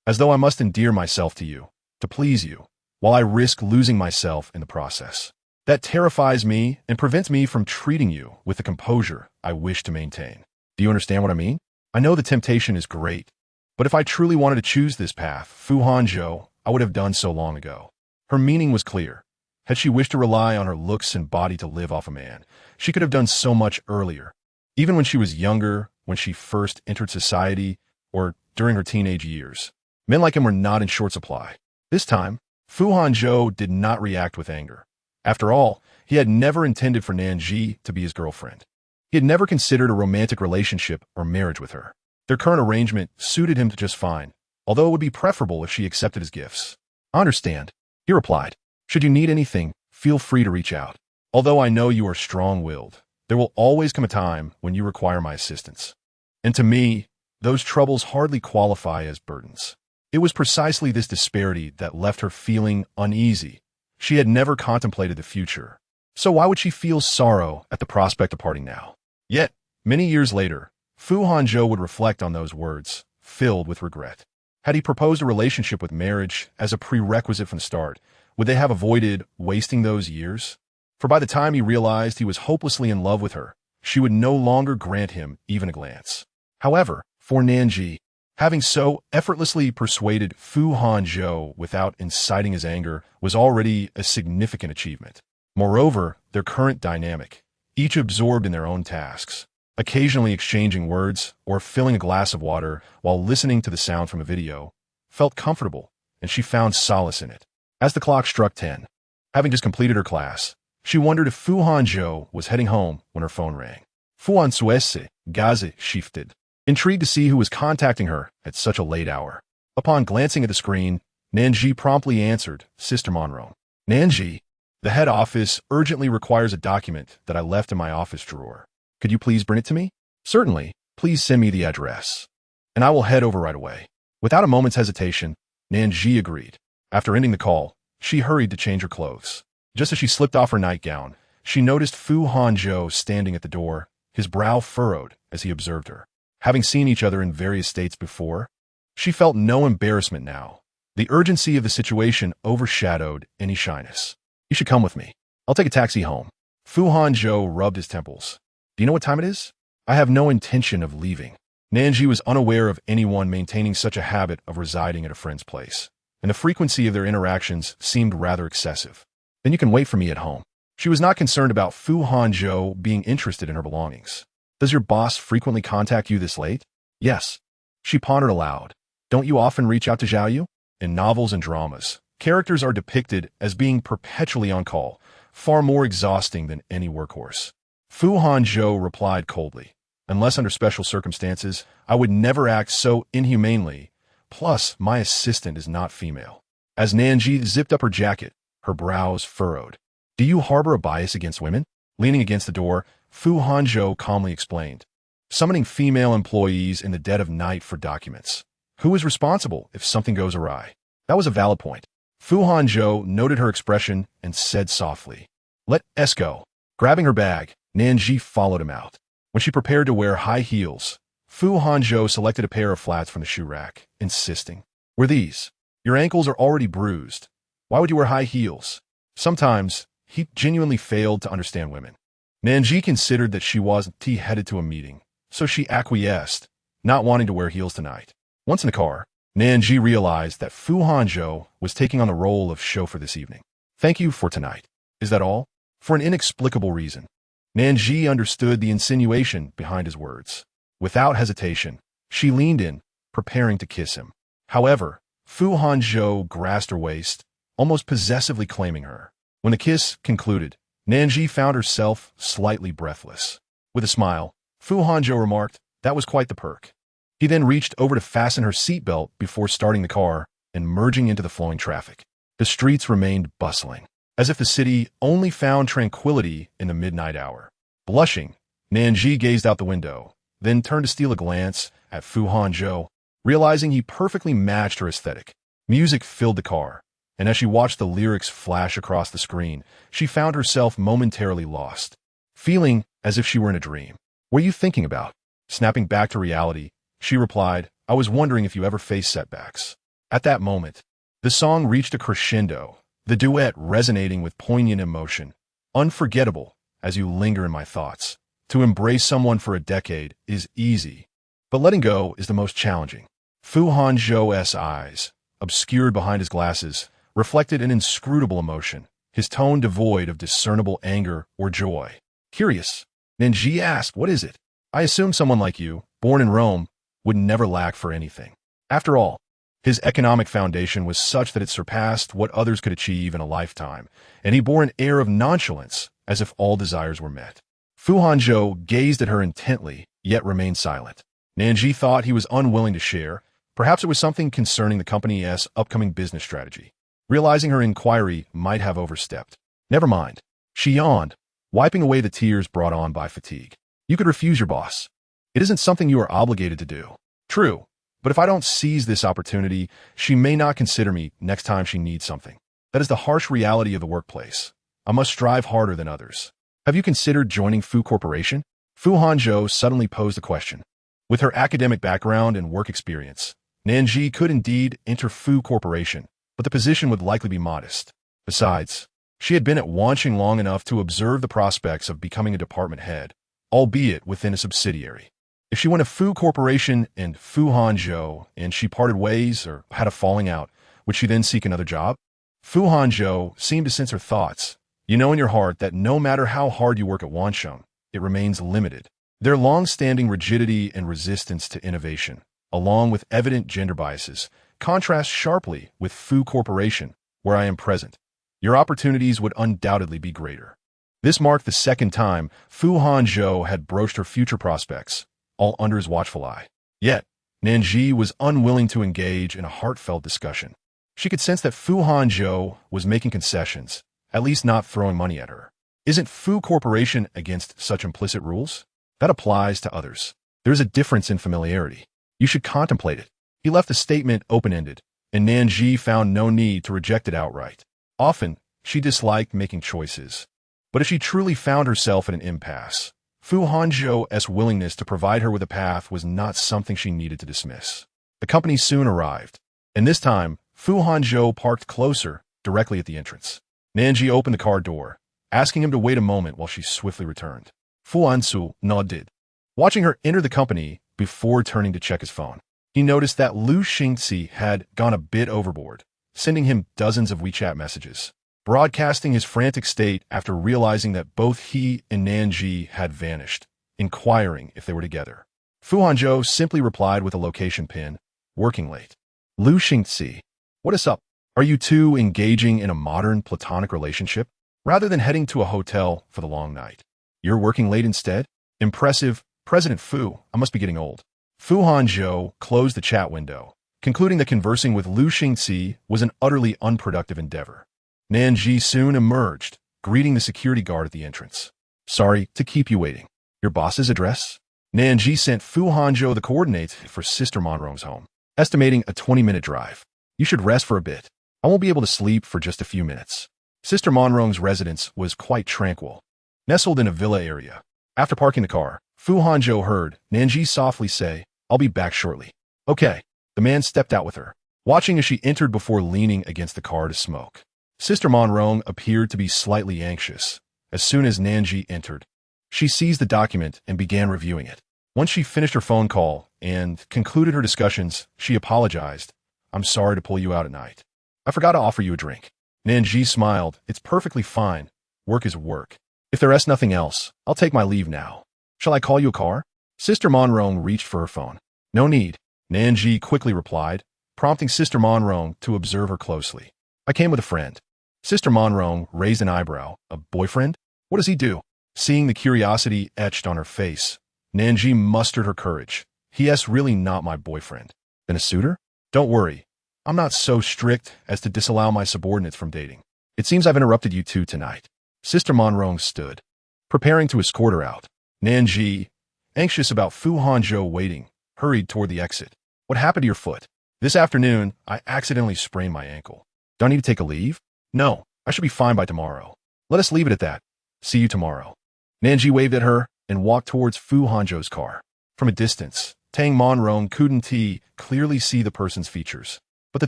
as though I must endear myself to you, to please you, while I risk losing myself in the process. That terrifies me and prevents me from treating you with the composure I wish to maintain. Do you understand what I mean? I know the temptation is great, but if I truly wanted to choose this path, Fu Hanzhou, I would have done so long ago. Her meaning was clear. Had she wished to rely on her looks and body to live off a man, she could have done so much earlier. Even when she was younger, when she first entered society, or during her teenage years. Men like him were not in short supply. This time, Fu Hanzhou did not react with anger. After all, he had never intended for Nan Zhi to be his girlfriend. He had never considered a romantic relationship or marriage with her. Their current arrangement suited him just fine, although it would be preferable if she accepted his gifts. I understand, he replied. Should you need anything, feel free to reach out. Although I know you are strong-willed, there will always come a time when you require my assistance. And to me, those troubles hardly qualify as burdens. It was precisely this disparity that left her feeling uneasy. She had never contemplated the future. So why would she feel sorrow at the prospect of parting now? Yet, many years later, Fu Hanzhou would reflect on those words, filled with regret. Had he proposed a relationship with marriage as a prerequisite from the start, would they have avoided wasting those years? For by the time he realized he was hopelessly in love with her, she would no longer grant him even a glance. However, for Nan Zhi, having so effortlessly persuaded Fu Hanzhou without inciting his anger was already a significant achievement. Moreover, their current dynamic, each absorbed in their own tasks, occasionally exchanging words or filling a glass of water while listening to the sound from a video, felt comfortable, and she found solace in it. As the clock struck 10, having just completed her class, she wondered if Fu Hanzhou was heading home when her phone rang. Fu Hanzhou gaze shifted, intrigued to see who was contacting her at such a late hour. Upon glancing at the screen, Nan Zhi promptly answered, Sister Monroe. Nan Zhi, the head office urgently requires a document that I left in my office drawer. Could you please bring it to me? Certainly, please send me the address, and I will head over right away. Without a moment's hesitation, Nan Zhi agreed. After ending the call, she hurried to change her clothes. Just as she slipped off her nightgown, she noticed Fu Hanzhou standing at the door, his brow furrowed as he observed her. Having seen each other in various states before, She felt no embarrassment now. The urgency of the situation overshadowed any shyness. You should come with me. I'll take a taxi home. Fu Hanzhou rubbed his temples. Do you know what time it is? I have no intention of leaving. Nan Zhi was unaware of anyone maintaining such a habit of residing at a friend's place, and the frequency of their interactions seemed rather excessive. Then you can wait for me at home. She was not concerned about Fu Hanzhou being interested in her belongings. Does your boss frequently contact you this late? Yes. She pondered aloud. Don't you often reach out to Xiaoyu? In novels and dramas, characters are depicted as being perpetually on call, far more exhausting than any workhorse. Fu Hanzhou replied coldly. Unless under special circumstances, I would never act so inhumanely. Plus, my assistant is not female. As Nan Zhi zipped up her jacket, her brows furrowed. Do you harbor a bias against women? Leaning against the door, Fu Hanzhou calmly explained. Summoning female employees in the dead of night for documents. Who is responsible if something goes awry? That was a valid point. Fu Hanzhou noted her expression and said softly, Let us go. Grabbing her bag, Nan Zhi followed him out. When she prepared to wear high heels, Fu Hanzhou selected a pair of flats from the shoe rack, insisting, Wear these. Your ankles are already bruised. Why would you wear high heels? Sometimes, he genuinely failed to understand women. Nan Zhi considered that she wasn't headed to a meeting, so she acquiesced, not wanting to wear heels tonight. Once in the car, Nan Zhi realized that Fu Hanzhou was taking on the role of chauffeur this evening. Thank you for tonight. Is that all? For an inexplicable reason. Nan Zhi understood the insinuation behind his words. Without hesitation, she leaned in, preparing to kiss him. However, Fu Hanzhou grasped her waist, almost possessively claiming her. When the kiss concluded, Nan Zhi found herself slightly breathless. With a smile, Fu Hanzhou remarked, That was quite the perk. He then reached over to fasten her seatbelt before starting the car and merging into the flowing traffic. The streets remained bustling, as if the city only found tranquility in the midnight hour. Blushing, Nan Zhi gazed out the window, then turned to steal a glance at Fu Hanzhou, realizing he perfectly matched her aesthetic. Music filled the car, and as she watched the lyrics flash across the screen, she found herself momentarily lost, feeling as if she were in a dream. What are you thinking about? Snapping back to reality, she replied, I was wondering if you ever face setbacks. At that moment, the song reached a crescendo, the duet resonating with poignant emotion. Unforgettable, as you linger in my thoughts. To embrace someone for a decade is easy, but letting go is the most challenging. Fu Hanzhou's eyes, obscured behind his glasses, reflected an inscrutable emotion, his tone devoid of discernible anger or joy. Curious, Nan Zhi asked, What is it? I assume someone like you, born in Rome, would never lack for anything. After all, his economic foundation was such that it surpassed what others could achieve in a lifetime, and he bore an air of nonchalance as if all desires were met. Fu Hanzhou gazed at her intently, yet remained silent. Nan Zhi thought he was unwilling to share. Perhaps it was something concerning the company's upcoming business strategy. Realizing her inquiry might have overstepped. Never mind. She yawned, wiping away the tears brought on by fatigue. You could refuse your boss. It isn't something you are obligated to do. True, but if I don't seize this opportunity, she may not consider me next time she needs something. That is the harsh reality of the workplace. I must strive harder than others. Have you considered joining Fu Corporation? Fu Hanzhou suddenly posed a question. With her academic background and work experience, Nan Zhi could indeed enter Fu Corporation, but the position would likely be modest. Besides, she had been at Wanqing long enough to observe the prospects of becoming a department head, albeit within a subsidiary. If she went to Fu Corporation and Fu Hanzhou and she parted ways or had a falling out, would she then seek another job? Fu Hanzhou seemed to sense her thoughts. You know in your heart that no matter how hard you work at Wanqing, it remains limited. Their long-standing rigidity and resistance to innovation, along with evident gender biases, contrast sharply with Fu Corporation, where I am present. Your opportunities would undoubtedly be greater. This marked the second time Fu Hanzhou had broached her future prospects, all under his watchful eye. Yet, Nan Zhi was unwilling to engage in a heartfelt discussion. She could sense that Fu Hanzhou was making concessions, at least not throwing money at her. Isn't Fu Corporation against such implicit rules? That applies to others. There's a difference in familiarity. You should contemplate it. He left the statement open-ended, and Nan Zhi found no need to reject it outright. Often, she disliked making choices. But if she truly found herself at an impasse, Fu Hanzhou's willingness to provide her with a path was not something she needed to dismiss. The company soon arrived, and this time, Fu Hanzhou parked closer, directly at the entrance. Nan Zhi opened the car door, asking him to wait a moment while she swiftly returned. Fu Hanzhou nodded, watching her enter the company before turning to check his phone. He noticed that Lu Xingzi had gone a bit overboard, sending him dozens of WeChat messages, broadcasting his frantic state after realizing that both he and Nan Zhi had vanished, inquiring if they were together. Fu Hanzhou simply replied with a location pin, working late. Lu Xingzi, what is up? Are you two engaging in a modern platonic relationship, rather than heading to a hotel for the long night? You're working late instead? Impressive. President Fu, I must be getting old. Fu Hanzhou closed the chat window, concluding that conversing with Lu Xingzi was an utterly unproductive endeavor. Nan Zhi soon emerged, greeting the security guard at the entrance. Sorry to keep you waiting. Your boss's address? Nan Zhi sent Fu Hanzhou the coordinates for Sister Monrong's home, estimating a 20-minute drive. You should rest for a bit. I won't be able to sleep for just a few minutes. Sister Monrong's residence was quite tranquil, nestled in a villa area. After parking the car, Fu Hanzhou heard Nan Zhi softly say, I'll be back shortly. Okay. The man stepped out with her, watching as she entered before leaning against the car to smoke. Sister Monrong appeared to be slightly anxious. As soon as Nan Zhi entered, she seized the document and began reviewing it. Once she finished her phone call and concluded her discussions, she apologized. I'm sorry to pull you out at night. I forgot to offer you a drink. Nan Zhi smiled. It's perfectly fine. Work is work. If there is nothing else, I'll take my leave now. Shall I call you a car? Sister Monrong reached for her phone. No need. Nan Zhi quickly replied, prompting Sister Monrong to observe her closely. I came with a friend. Sister Monrong raised an eyebrow. A boyfriend? What does he do? Seeing the curiosity etched on her face, Nan Zhi mustered her courage. He is really not my boyfriend. Then a suitor? Don't worry. I'm not so strict as to disallow my subordinates from dating. It seems I've interrupted you two tonight. Sister Monrong stood, preparing to escort her out. Nan Zhi, anxious about Fu Hanzhou waiting, hurried toward the exit. What happened to your foot? This afternoon, I accidentally sprained my ankle. Do I need to take a leave? No, I should be fine by tomorrow. Let us leave it at that. See you tomorrow. Nan Zhi waved at her and walked towards Fu Hanzhou's car. From a distance, Tang Monrong couldn't clearly see the person's features, but the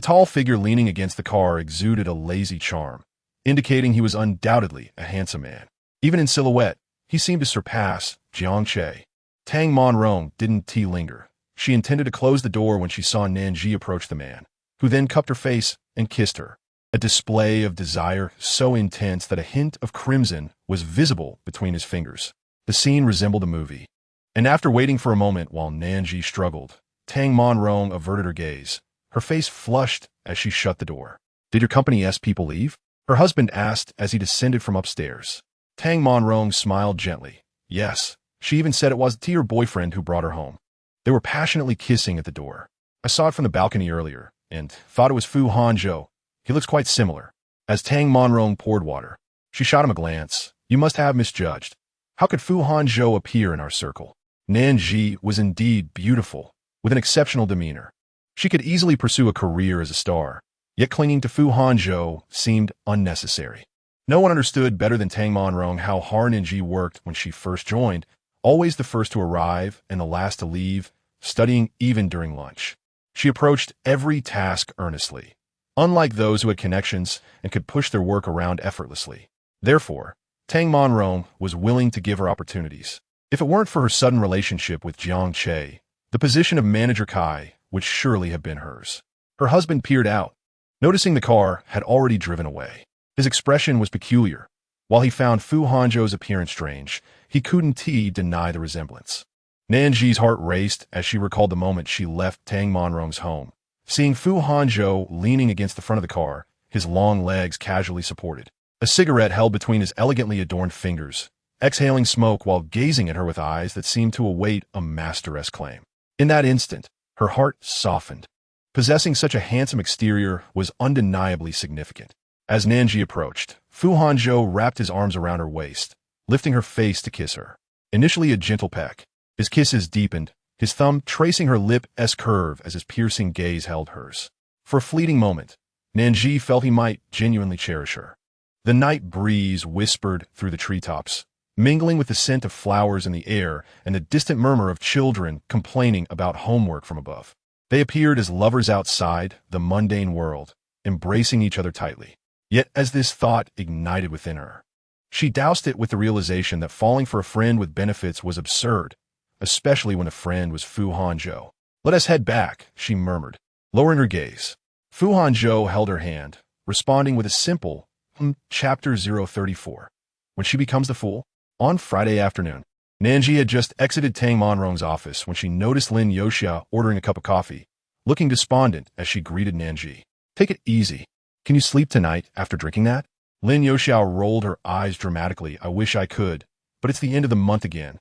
tall figure leaning against the car exuded a lazy charm, indicating he was undoubtedly a handsome man. Even in silhouette, he seemed to surpass Jiang Che. Tang Monrong didn't linger. She intended to close the door when she saw Nan Zhi approach the man, who then cupped her face and kissed her, a display of desire so intense that a hint of crimson was visible between his fingers. The scene resembled a movie, and after waiting for a moment while Nan Zhi struggled, Tang Monrong averted her gaze. Her face flushed as she shut the door. Did your company's people leave? Her husband asked as he descended from upstairs. Tang Monrong smiled gently. Yes, she even said it was your boyfriend who brought her home. They were passionately kissing at the door. I saw it from the balcony earlier, and thought it was Fu Hanzhou. He looks quite similar. As Tang Monrong poured water, she shot him a glance. You must have misjudged. How could Fu Hanzhou appear in our circle? Nan Zhi was indeed beautiful, with an exceptional demeanor. She could easily pursue a career as a star, yet clinging to Fu Hanzhou seemed unnecessary. No one understood better than Tang Monrong how hard Nan Zhi worked when she first joined, always the first to arrive and the last to leave, studying even during lunch. She approached every task earnestly, unlike those who had connections and could push their work around effortlessly. Therefore, Tang Monrong was willing to give her opportunities. If it weren't for her sudden relationship with Jiang Che, the position of manager Kai would surely have been hers. Her husband peered out, noticing the car had already driven away. His expression was peculiar. While he found Fu Hanzhou's appearance strange, he couldn't deny the resemblance. Nan Zhi's heart raced as she recalled the moment she left Tang Monrong's home. Seeing Fu Hanzhou leaning against the front of the car, his long legs casually supported, a cigarette held between his elegantly adorned fingers, exhaling smoke while gazing at her with eyes that seemed to await a masteress claim. In that instant, her heart softened. Possessing such a handsome exterior was undeniably significant. As Nan Zhi approached, Fu Hanzhou wrapped his arms around her waist, lifting her face to kiss her. Initially a gentle peck, his kisses deepened, his thumb tracing her lip's curve as his piercing gaze held hers. For a fleeting moment, Nan Zhi felt he might genuinely cherish her. The night breeze whispered through the treetops, mingling with the scent of flowers in the air and the distant murmur of children complaining about homework from above. They appeared as lovers outside the mundane world, embracing each other tightly. Yet as this thought ignited within her, she doused it with the realization that falling for a friend with benefits was absurd, especially when a friend was Fu Hanzhou. "Let us head back," she murmured, lowering her gaze. Fu Hanzhou held her hand, responding with a simple, Chapter 034. When she becomes the fool? On Friday afternoon, Nan Zhi had just exited Tang Monrong's office when she noticed Lin Yoxia ordering a cup of coffee, looking despondent as she greeted Nan Zhi. "Take it easy. Can you sleep tonight after drinking that?" Lin Yoxia rolled her eyes dramatically. "I wish I could, but it's the end of the month again.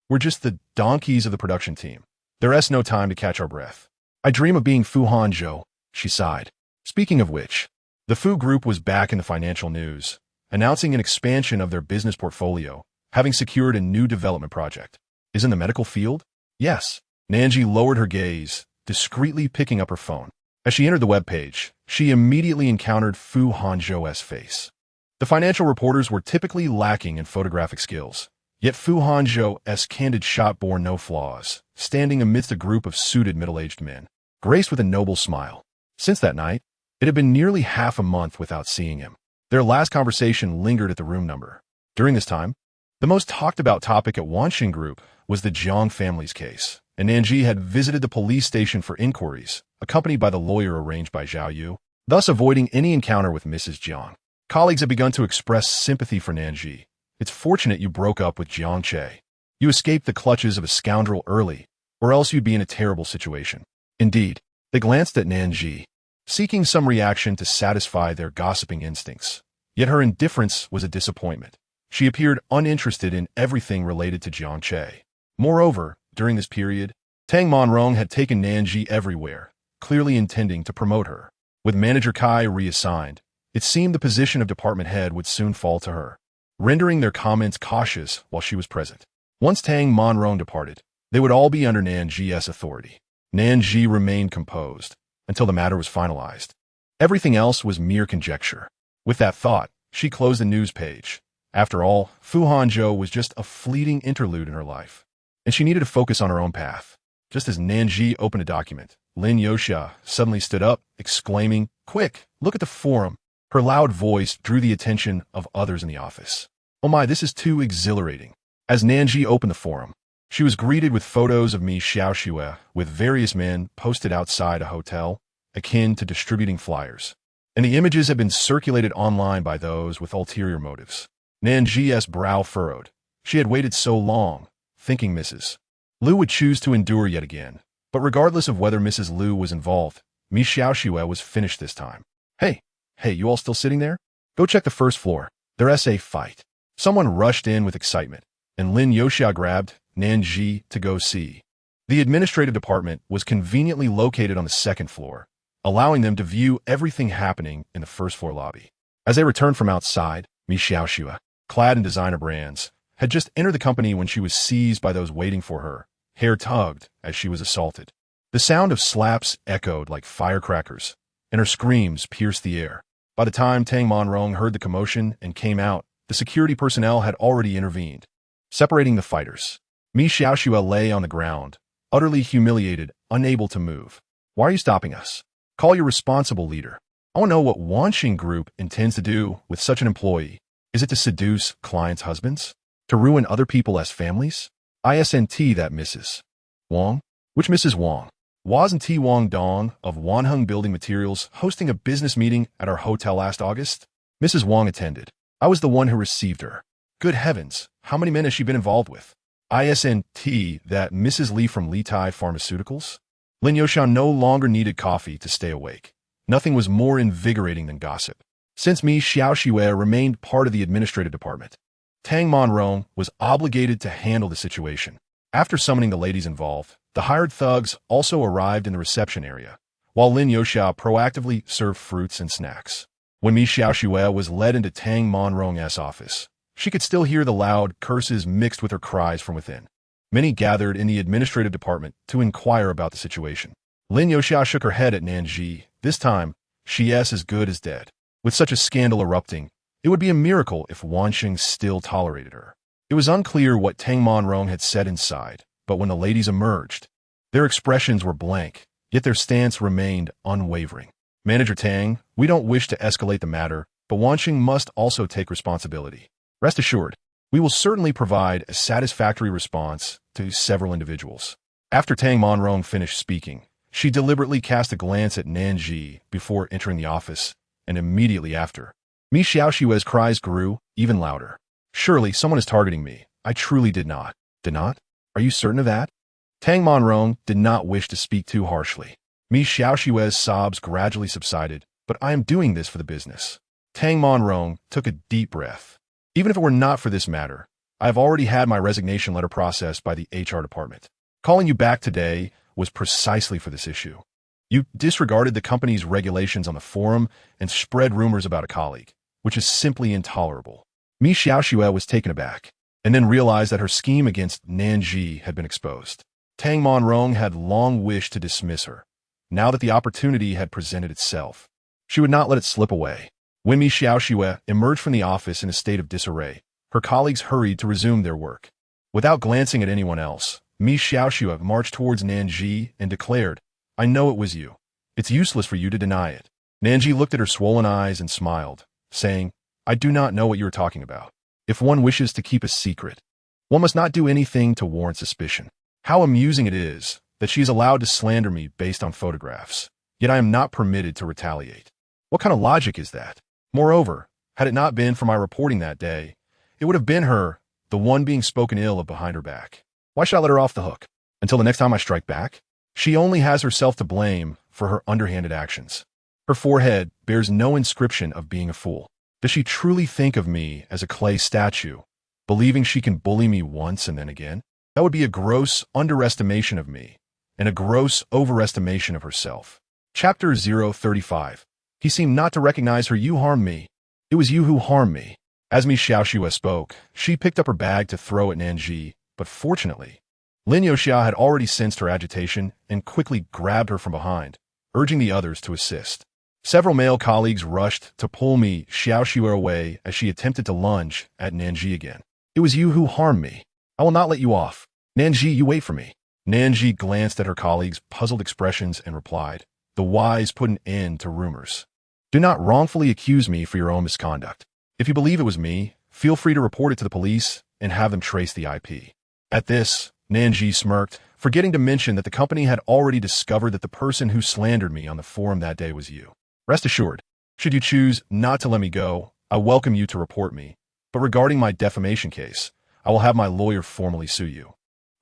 We're just the donkeys of the production team. There's no time to catch our breath. I dream of being Fu Hanzhou," she sighed. Speaking of which, the Fu Group was back in the financial news, announcing an expansion of their business portfolio, having secured a new development project. "Is in the medical field?" "Yes." Nan Zhi lowered her gaze, discreetly picking up her phone. As she entered the webpage, she immediately encountered Fu Hanzhou's face. The financial reporters were typically lacking in photographic skills, yet Fu Hanzhou's candid shot bore no flaws, standing amidst a group of suited middle-aged men, graced with a noble smile. Since that night, it had been nearly half a month without seeing him. Their last conversation lingered at the room number. During this time, the most talked-about topic at Wanxing Group was the Jiang family's case, and Nan Zhi had visited the police station for inquiries, accompanied by the lawyer arranged by Zhao Yu, thus avoiding any encounter with Mrs. Jiang. Colleagues had begun to express sympathy for Nan Zhi. "It's fortunate you broke up with Jiang Che. You escaped the clutches of a scoundrel early, or else you'd be in a terrible situation." Indeed, they glanced at Nan Zhi, seeking some reaction to satisfy their gossiping instincts. Yet her indifference was a disappointment. She appeared uninterested in everything related to Jiang Che. Moreover, during this period, Tang Monrong had taken Nan Zhi everywhere, clearly intending to promote her. With Manager Kai reassigned, it seemed the position of department head would soon fall to her, rendering their comments cautious while she was present. Once Tang Monrong departed, they would all be under Nan Zhi's authority. Nan Zhi remained composed until the matter was finalized. Everything else was mere conjecture. With that thought, she closed the news page. After all, Fu Hanzhou was just a fleeting interlude in her life, and she needed to focus on her own path. Just as Nan Zhi opened a document, Lin Yoxia suddenly stood up, exclaiming, "Quick, look at the forum." Her loud voice drew the attention of others in the office. "Oh my, this is too exhilarating." As Nan Zhi opened the forum, she was greeted with photos of Mi Xiaoxue with various men posted outside a hotel, akin to distributing flyers. And the images had been circulated online by those with ulterior motives. Nan Zhi's brow furrowed. She had waited so long, thinking Mrs. Liu would choose to endure yet again. But regardless of whether Mrs. Liu was involved, Mi Xiaoxue was finished this time. Hey, you all still sitting there? Go check the first floor. There's a fight." Someone rushed in with excitement, and Lin Yoxia grabbed Nan Zhi to go see. The administrative department was conveniently located on the second floor, allowing them to view everything happening in the first floor lobby. As they returned from outside, Mi Xiaoxue, clad in designer brands, had just entered the company when she was seized by those waiting for her, hair tugged as she was assaulted. The sound of slaps echoed like firecrackers, and her screams pierced the air. By the time Tang Monrong heard the commotion and came out, the security personnel had already intervened, separating the fighters. Mi Xiaoxue lay on the ground, utterly humiliated, unable to move. "Why are you stopping us? Call your responsible leader. I want to know what Wanxing Group intends to do with such an employee. Is it to seduce clients' husbands? To ruin other people as families? ISNT that Mrs. Wang?" "Which Mrs. Wang?" "Wasn't T. Wang Dong of Wanheng Building Materials hosting a business meeting at our hotel last August?" "Mrs. Wang attended. I was the one who received her." "Good heavens, how many men has she been involved with?" "ISNT that Mrs. Li from Li Tai Pharmaceuticals?" Lin Yoxia no longer needed coffee to stay awake. Nothing was more invigorating than gossip. Since Mi Xiaoxue remained part of the administrative department, Tang Monrong was obligated to handle the situation. After summoning the ladies involved, the hired thugs also arrived in the reception area, while Lin Yoxia proactively served fruits and snacks. When Mi Xiaoxue was led into Tang Monrong's office, she could still hear the loud curses mixed with her cries from within. Many gathered in the administrative department to inquire about the situation. Lin Yoxia shook her head at Nan Zhi. This time, she's as good as dead. With such a scandal erupting, it would be a miracle if Wanxing still tolerated her. It was unclear what Tang Monrong had said inside, but when the ladies emerged, their expressions were blank, yet their stance remained unwavering. Manager Tang, we don't wish to escalate the matter, but Wanqing must also take responsibility. Rest assured, we will certainly provide a satisfactory response to several individuals. After Tang Monrong finished speaking, she deliberately cast a glance at Nan Zhi before entering the office, and immediately after, Mi Xiaoxue's cries grew even louder. Surely someone is targeting me. I truly did not. Did not? Are you certain of that? Tang Monrong did not wish to speak too harshly. Mi Xiaoxue's sobs gradually subsided, but I am doing this for the business. Tang Monrong took a deep breath. Even if it were not for this matter, I have already had my resignation letter processed by the HR department. Calling you back today was precisely for this issue. You disregarded the company's regulations on the forum and spread rumors about a colleague, which is simply intolerable. Mi Xiaoxue was taken aback, and then realized that her scheme against Nan Zhi had been exposed. Tang Monrong had long wished to dismiss her. Now that the opportunity had presented itself, she would not let it slip away. When Mi Xiaoxue emerged from the office in a state of disarray, her colleagues hurried to resume their work. Without glancing at anyone else, Mi Xiaoxue marched towards Nan Zhi and declared, I know it was you. It's useless for you to deny it. Nan Zhi looked at her swollen eyes and smiled, saying, I do not know what you are talking about. If one wishes to keep a secret, one must not do anything to warrant suspicion. How amusing it is that she is allowed to slander me based on photographs, yet I am not permitted to retaliate. What kind of logic is that? Moreover, had it not been for my reporting that day, it would have been her, the one being spoken ill of behind her back. Why should I let her off the hook? Until the next time I strike back? She only has herself to blame for her underhanded actions. Her forehead bears no inscription of being a fool. Does she truly think of me as a clay statue, believing she can bully me once and then again? That would be a gross underestimation of me, and a gross overestimation of herself. Chapter 035. He seemed not to recognize her. You harmed me. It was you who harmed me. As Mi Xiaoxue spoke, she picked up her bag to throw at Nan Zhi, but fortunately, Lin Youxia had already sensed her agitation and quickly grabbed her from behind, urging the others to assist. Several male colleagues rushed to pull Mi Xiaoxue away as she attempted to lunge at Nan Zhi again. It was you who harmed me. I will not let you off. Nan Zhi, you wait for me. Nan Zhi glanced at her colleagues' puzzled expressions and replied, the wise put an end to rumors. Do not wrongfully accuse me for your own misconduct. If you believe it was me, feel free to report it to the police and have them trace the IP. At this, Nan Zhi smirked, forgetting to mention that the company had already discovered that the person who slandered me on the forum that day was you. Rest assured, should you choose not to let me go, I welcome you to report me. But regarding my defamation case, I will have my lawyer formally sue you.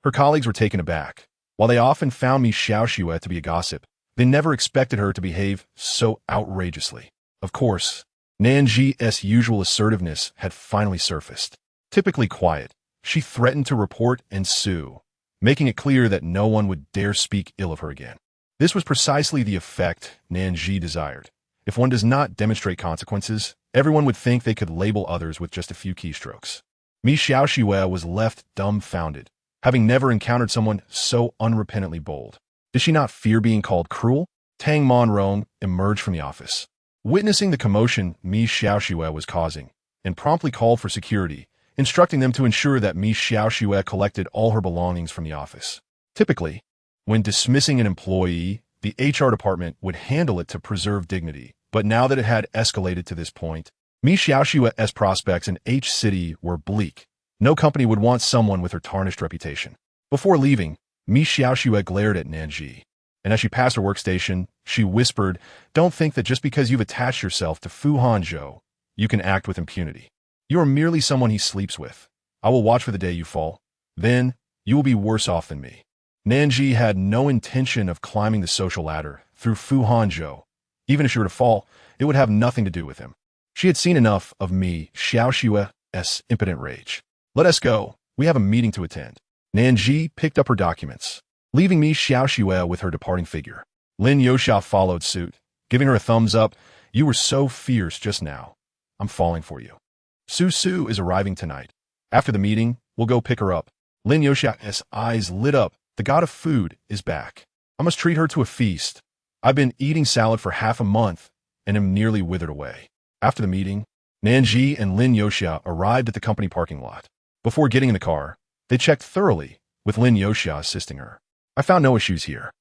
Her colleagues were taken aback. While they often found Mi Xiaoxue to be a gossip, they never expected her to behave so outrageously. Of course, Nan Zhi's usual assertiveness had finally surfaced. Typically quiet, she threatened to report and sue, making it clear that no one would dare speak ill of her again. This was precisely the effect Nan Zhi desired. If one does not demonstrate consequences, everyone would think they could label others with just a few keystrokes. Mi Xiaoxue was left dumbfounded, having never encountered someone so unrepentantly bold. Did she not fear being called cruel? Tang Monrong emerged from the office, witnessing the commotion Mi Xiaoxue was causing, and promptly called for security, instructing them to ensure that Mi Xiaoxue collected all her belongings from the office. Typically, when dismissing an employee, the HR department would handle it to preserve dignity, but now that it had escalated to this point, Mi Xiaoxue's prospects in H City were bleak. No company would want someone with her tarnished reputation. Before leaving, Mi Xiaoxue glared at Nan Zhi, and as she passed her workstation, she whispered, don't think that just because you've attached yourself to Fu Hanzhou, you can act with impunity. You are merely someone he sleeps with. I will watch for the day you fall. Then, you will be worse off than me. Nan Zhi had no intention of climbing the social ladder through Fu Hanzhou. Even if she were to fall, it would have nothing to do with him. She had seen enough of Mi Xiaoxue's impotent rage. Let us go. We have a meeting to attend. Nan Zhi picked up her documents, leaving Mi Xiaoxue with her departing figure. Lin Youxia followed suit, giving her a thumbs up. You were so fierce just now. I'm falling for you. Su is arriving tonight. After the meeting, we'll go pick her up. Lin Youxia's eyes lit up. The god of food is back. I must treat her to a feast. I've been eating salad for half a month and am nearly withered away. After the meeting, Nan Zhi and Lin Youxia arrived at the company parking lot. Before getting in the car, they checked thoroughly, with Lin Youxia assisting her. I found no issues here.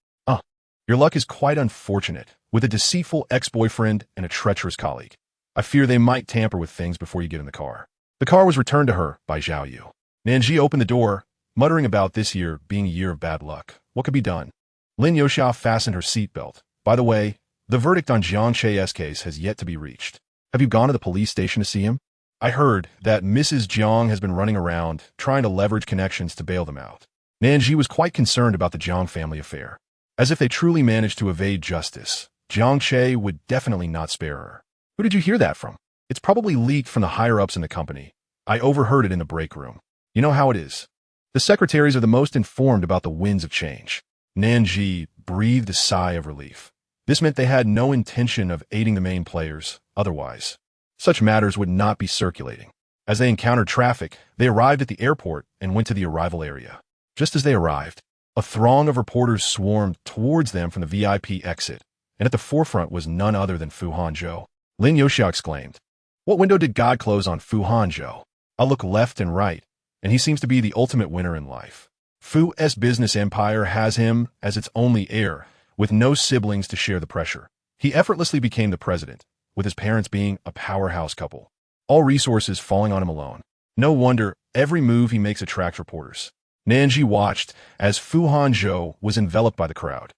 Your luck is quite unfortunate, with a deceitful ex-boyfriend and a treacherous colleague. I fear they might tamper with things before you get in the car. The car was returned to her by Zhao Yu. Nan Zhi opened the door, muttering about this year being a year of bad luck. What could be done? Lin Yoxia fastened her seatbelt. By the way, the verdict on Jiang Che's case has yet to be reached. Have you gone to the police station to see him? I heard that Mrs. Jiang has been running around, trying to leverage connections to bail them out. Nan Zhi was quite concerned about the Jiang family affair. As if they truly managed to evade justice, Jiang Che would definitely not spare her. Who did you hear that from? It's probably leaked from the higher-ups in the company. I overheard it in the break room. You know how it is. The secretaries are the most informed about the winds of change. Nan Zhi breathed a sigh of relief. This meant they had no intention of aiding the main players, otherwise. Such matters would not be circulating. As they encountered traffic, they arrived at the airport and went to the arrival area. Just as they arrived, a throng of reporters swarmed towards them from the VIP exit, and at the forefront was none other than Fu Hanzhou. Lin Yoxia exclaimed, "What window did God close on Fu Hanzhou? I'll look left and right, and he seems to be the ultimate winner in life. Fu's business empire has him as its only heir, with no siblings to share the pressure. He effortlessly became the president, with his parents being a powerhouse couple. All resources falling on him alone. No wonder every move he makes attracts reporters." Nan Zhi watched as Fu Hanzhou was enveloped by the crowd.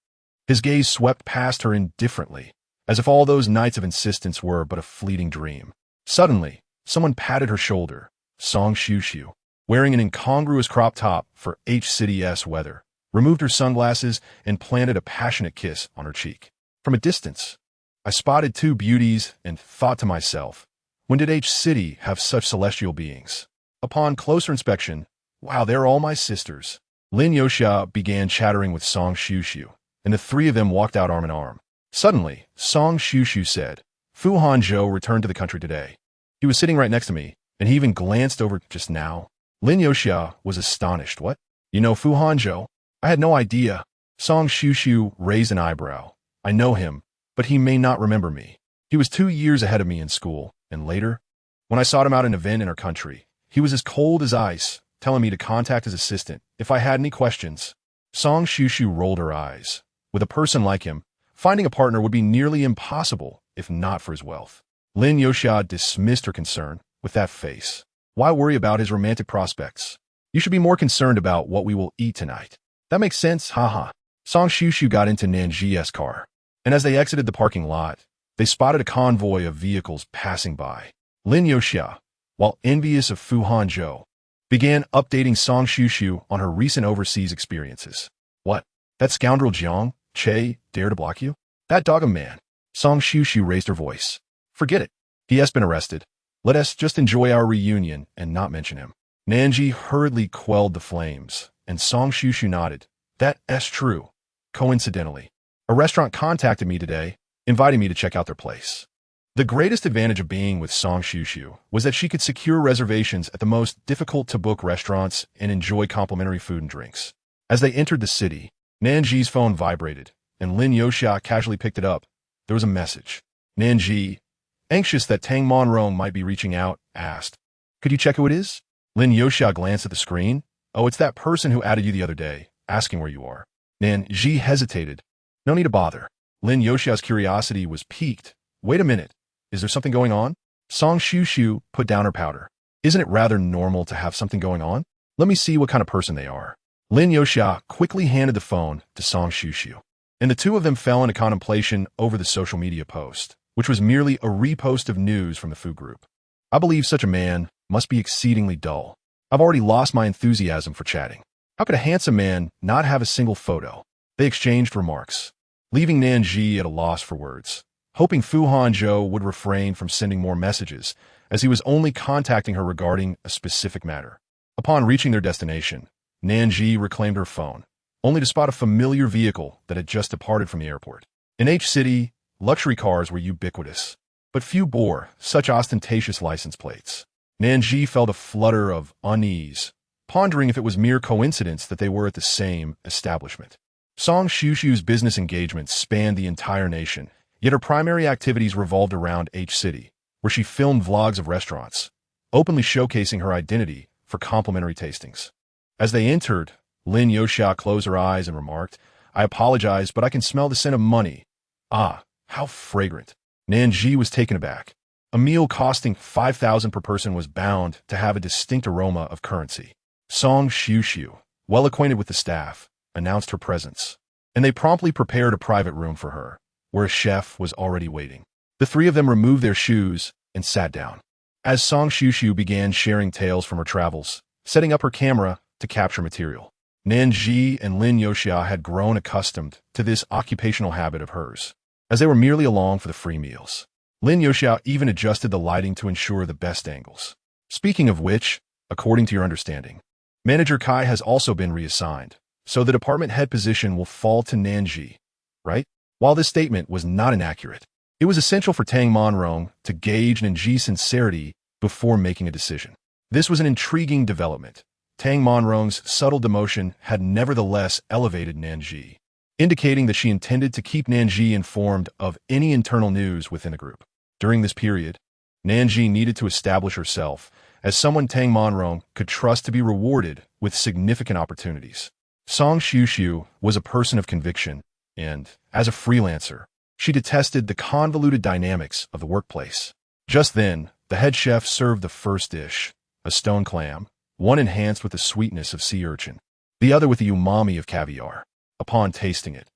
His gaze swept past her indifferently, as if all those nights of insistence were but a fleeting dream. Suddenly, someone patted her shoulder. Song Xiu, wearing an incongruous crop top for H-City's weather, removed her sunglasses and planted a passionate kiss on her cheek. From a distance, I spotted two beauties and thought to myself, when did H-City have such celestial beings? Upon closer inspection, wow, they're all my sisters. Lin Yoxia began chattering with Song Xiu, and the three of them walked out arm in arm. Suddenly, Song Xiu said, "Fu Hanzhou returned to the country today. He was sitting right next to me, and he even glanced over just now." Lin Yoxia was astonished. "What? You know Fu Hanzhou? I had no idea." Song Xiu raised an eyebrow. "I know him, but he may not remember me. He was 2 years ahead of me in school, and later, when I sought him out at an event in our country, he was as cold as ice, telling me to contact his assistant if I had any questions." Song Xiu rolled her eyes. With a person like him, finding a partner would be nearly impossible if not for his wealth. Lin Yoxia dismissed her concern with that face. Why worry about his romantic prospects? You should be more concerned about what we will eat tonight. That makes sense, haha. Song Xiu got into Nan Zhi's car, and as they exited the parking lot, they spotted a convoy of vehicles passing by. Lin Yoxia, while envious of Fu Hanzhou, began updating Song Xiu on her recent overseas experiences. "What? That scoundrel Jiang Che dare to block you? That dog of man." Song Xiu raised her voice. "Forget it. He has been arrested. Let us just enjoy our reunion and not mention him." Nan Zhi hurriedly quelled the flames, and Song Xiu nodded. "That's true. Coincidentally, a restaurant contacted me today, inviting me to check out their place." The greatest advantage of being with Song Xiu was that she could secure reservations at the most difficult-to-book restaurants and enjoy complimentary food and drinks. As they entered the city, Nan Zhi's phone vibrated, and Lin Yoxia casually picked it up. There was a message. Nan Zhi, anxious that Tang Monrong might be reaching out, asked, "Could you check who it is?" Lin Yoxia glanced at the screen. "Oh, it's that person who added you the other day, asking where you are." Nan Zhi hesitated. "No need to bother." Lin Yoxia's curiosity was piqued. "Wait a minute. Is there something going on?" Song Xiu put down her powder. "Isn't it rather normal to have something going on? Let me see what kind of person they are." Lin Yoxia quickly handed the phone to Song Xiu, and the two of them fell into contemplation over the social media post, which was merely a repost of news from the food group. "I believe such a man must be exceedingly dull. I've already lost my enthusiasm for chatting. How could a handsome man not have a single photo?" They exchanged remarks, leaving Nan Zhi at a loss for words, hoping Fu Hanzhou would refrain from sending more messages, as he was only contacting her regarding a specific matter. Upon reaching their destination, Nan Zhi reclaimed her phone, only to spot a familiar vehicle that had just departed from the airport. In H-City, luxury cars were ubiquitous, but few bore such ostentatious license plates. Nan Zhi felt a flutter of unease, pondering if it was mere coincidence that they were at the same establishment. Song Xiu's business engagements spanned the entire nation, yet her primary activities revolved around H-City, where she filmed vlogs of restaurants, openly showcasing her identity for complimentary tastings. As they entered, Lin Yoxia closed her eyes and remarked, I apologize, but I can smell the scent of money. Ah, how fragrant. Nan Zhi was taken aback. A meal costing 5,000 per person was bound to have a distinct aroma of currency. Song Xiu, well acquainted with the staff, announced her presence, and they promptly prepared a private room for her, where a chef was already waiting. The three of them removed their shoes and sat down. As Song Xiu began sharing tales from her travels, setting up her camera to capture material, Nan Zhi and Lin Yoxia had grown accustomed to this occupational habit of hers, as they were merely along for the free meals. Lin Yoxia even adjusted the lighting to ensure the best angles. Speaking of which, according to your understanding, Manager Kai has also been reassigned, so the department head position will fall to Nan Zhi, right? While this statement was not inaccurate, it was essential for Tang Monrong to gauge Nan Zhi's sincerity before making a decision. This was an intriguing development. Tang Monrong's subtle demotion had nevertheless elevated Nan Zhi, indicating that she intended to keep Nan Zhi informed of any internal news within the group. During this period, Nan Zhi needed to establish herself as someone Tang Monrong could trust to be rewarded with significant opportunities. Song Xiu was a person of conviction, and, as a freelancer, she detested the convoluted dynamics of the workplace. Just then, the head chef served the first dish, a stone clam, one enhanced with the sweetness of sea urchin, the other with the umami of caviar. Upon tasting it,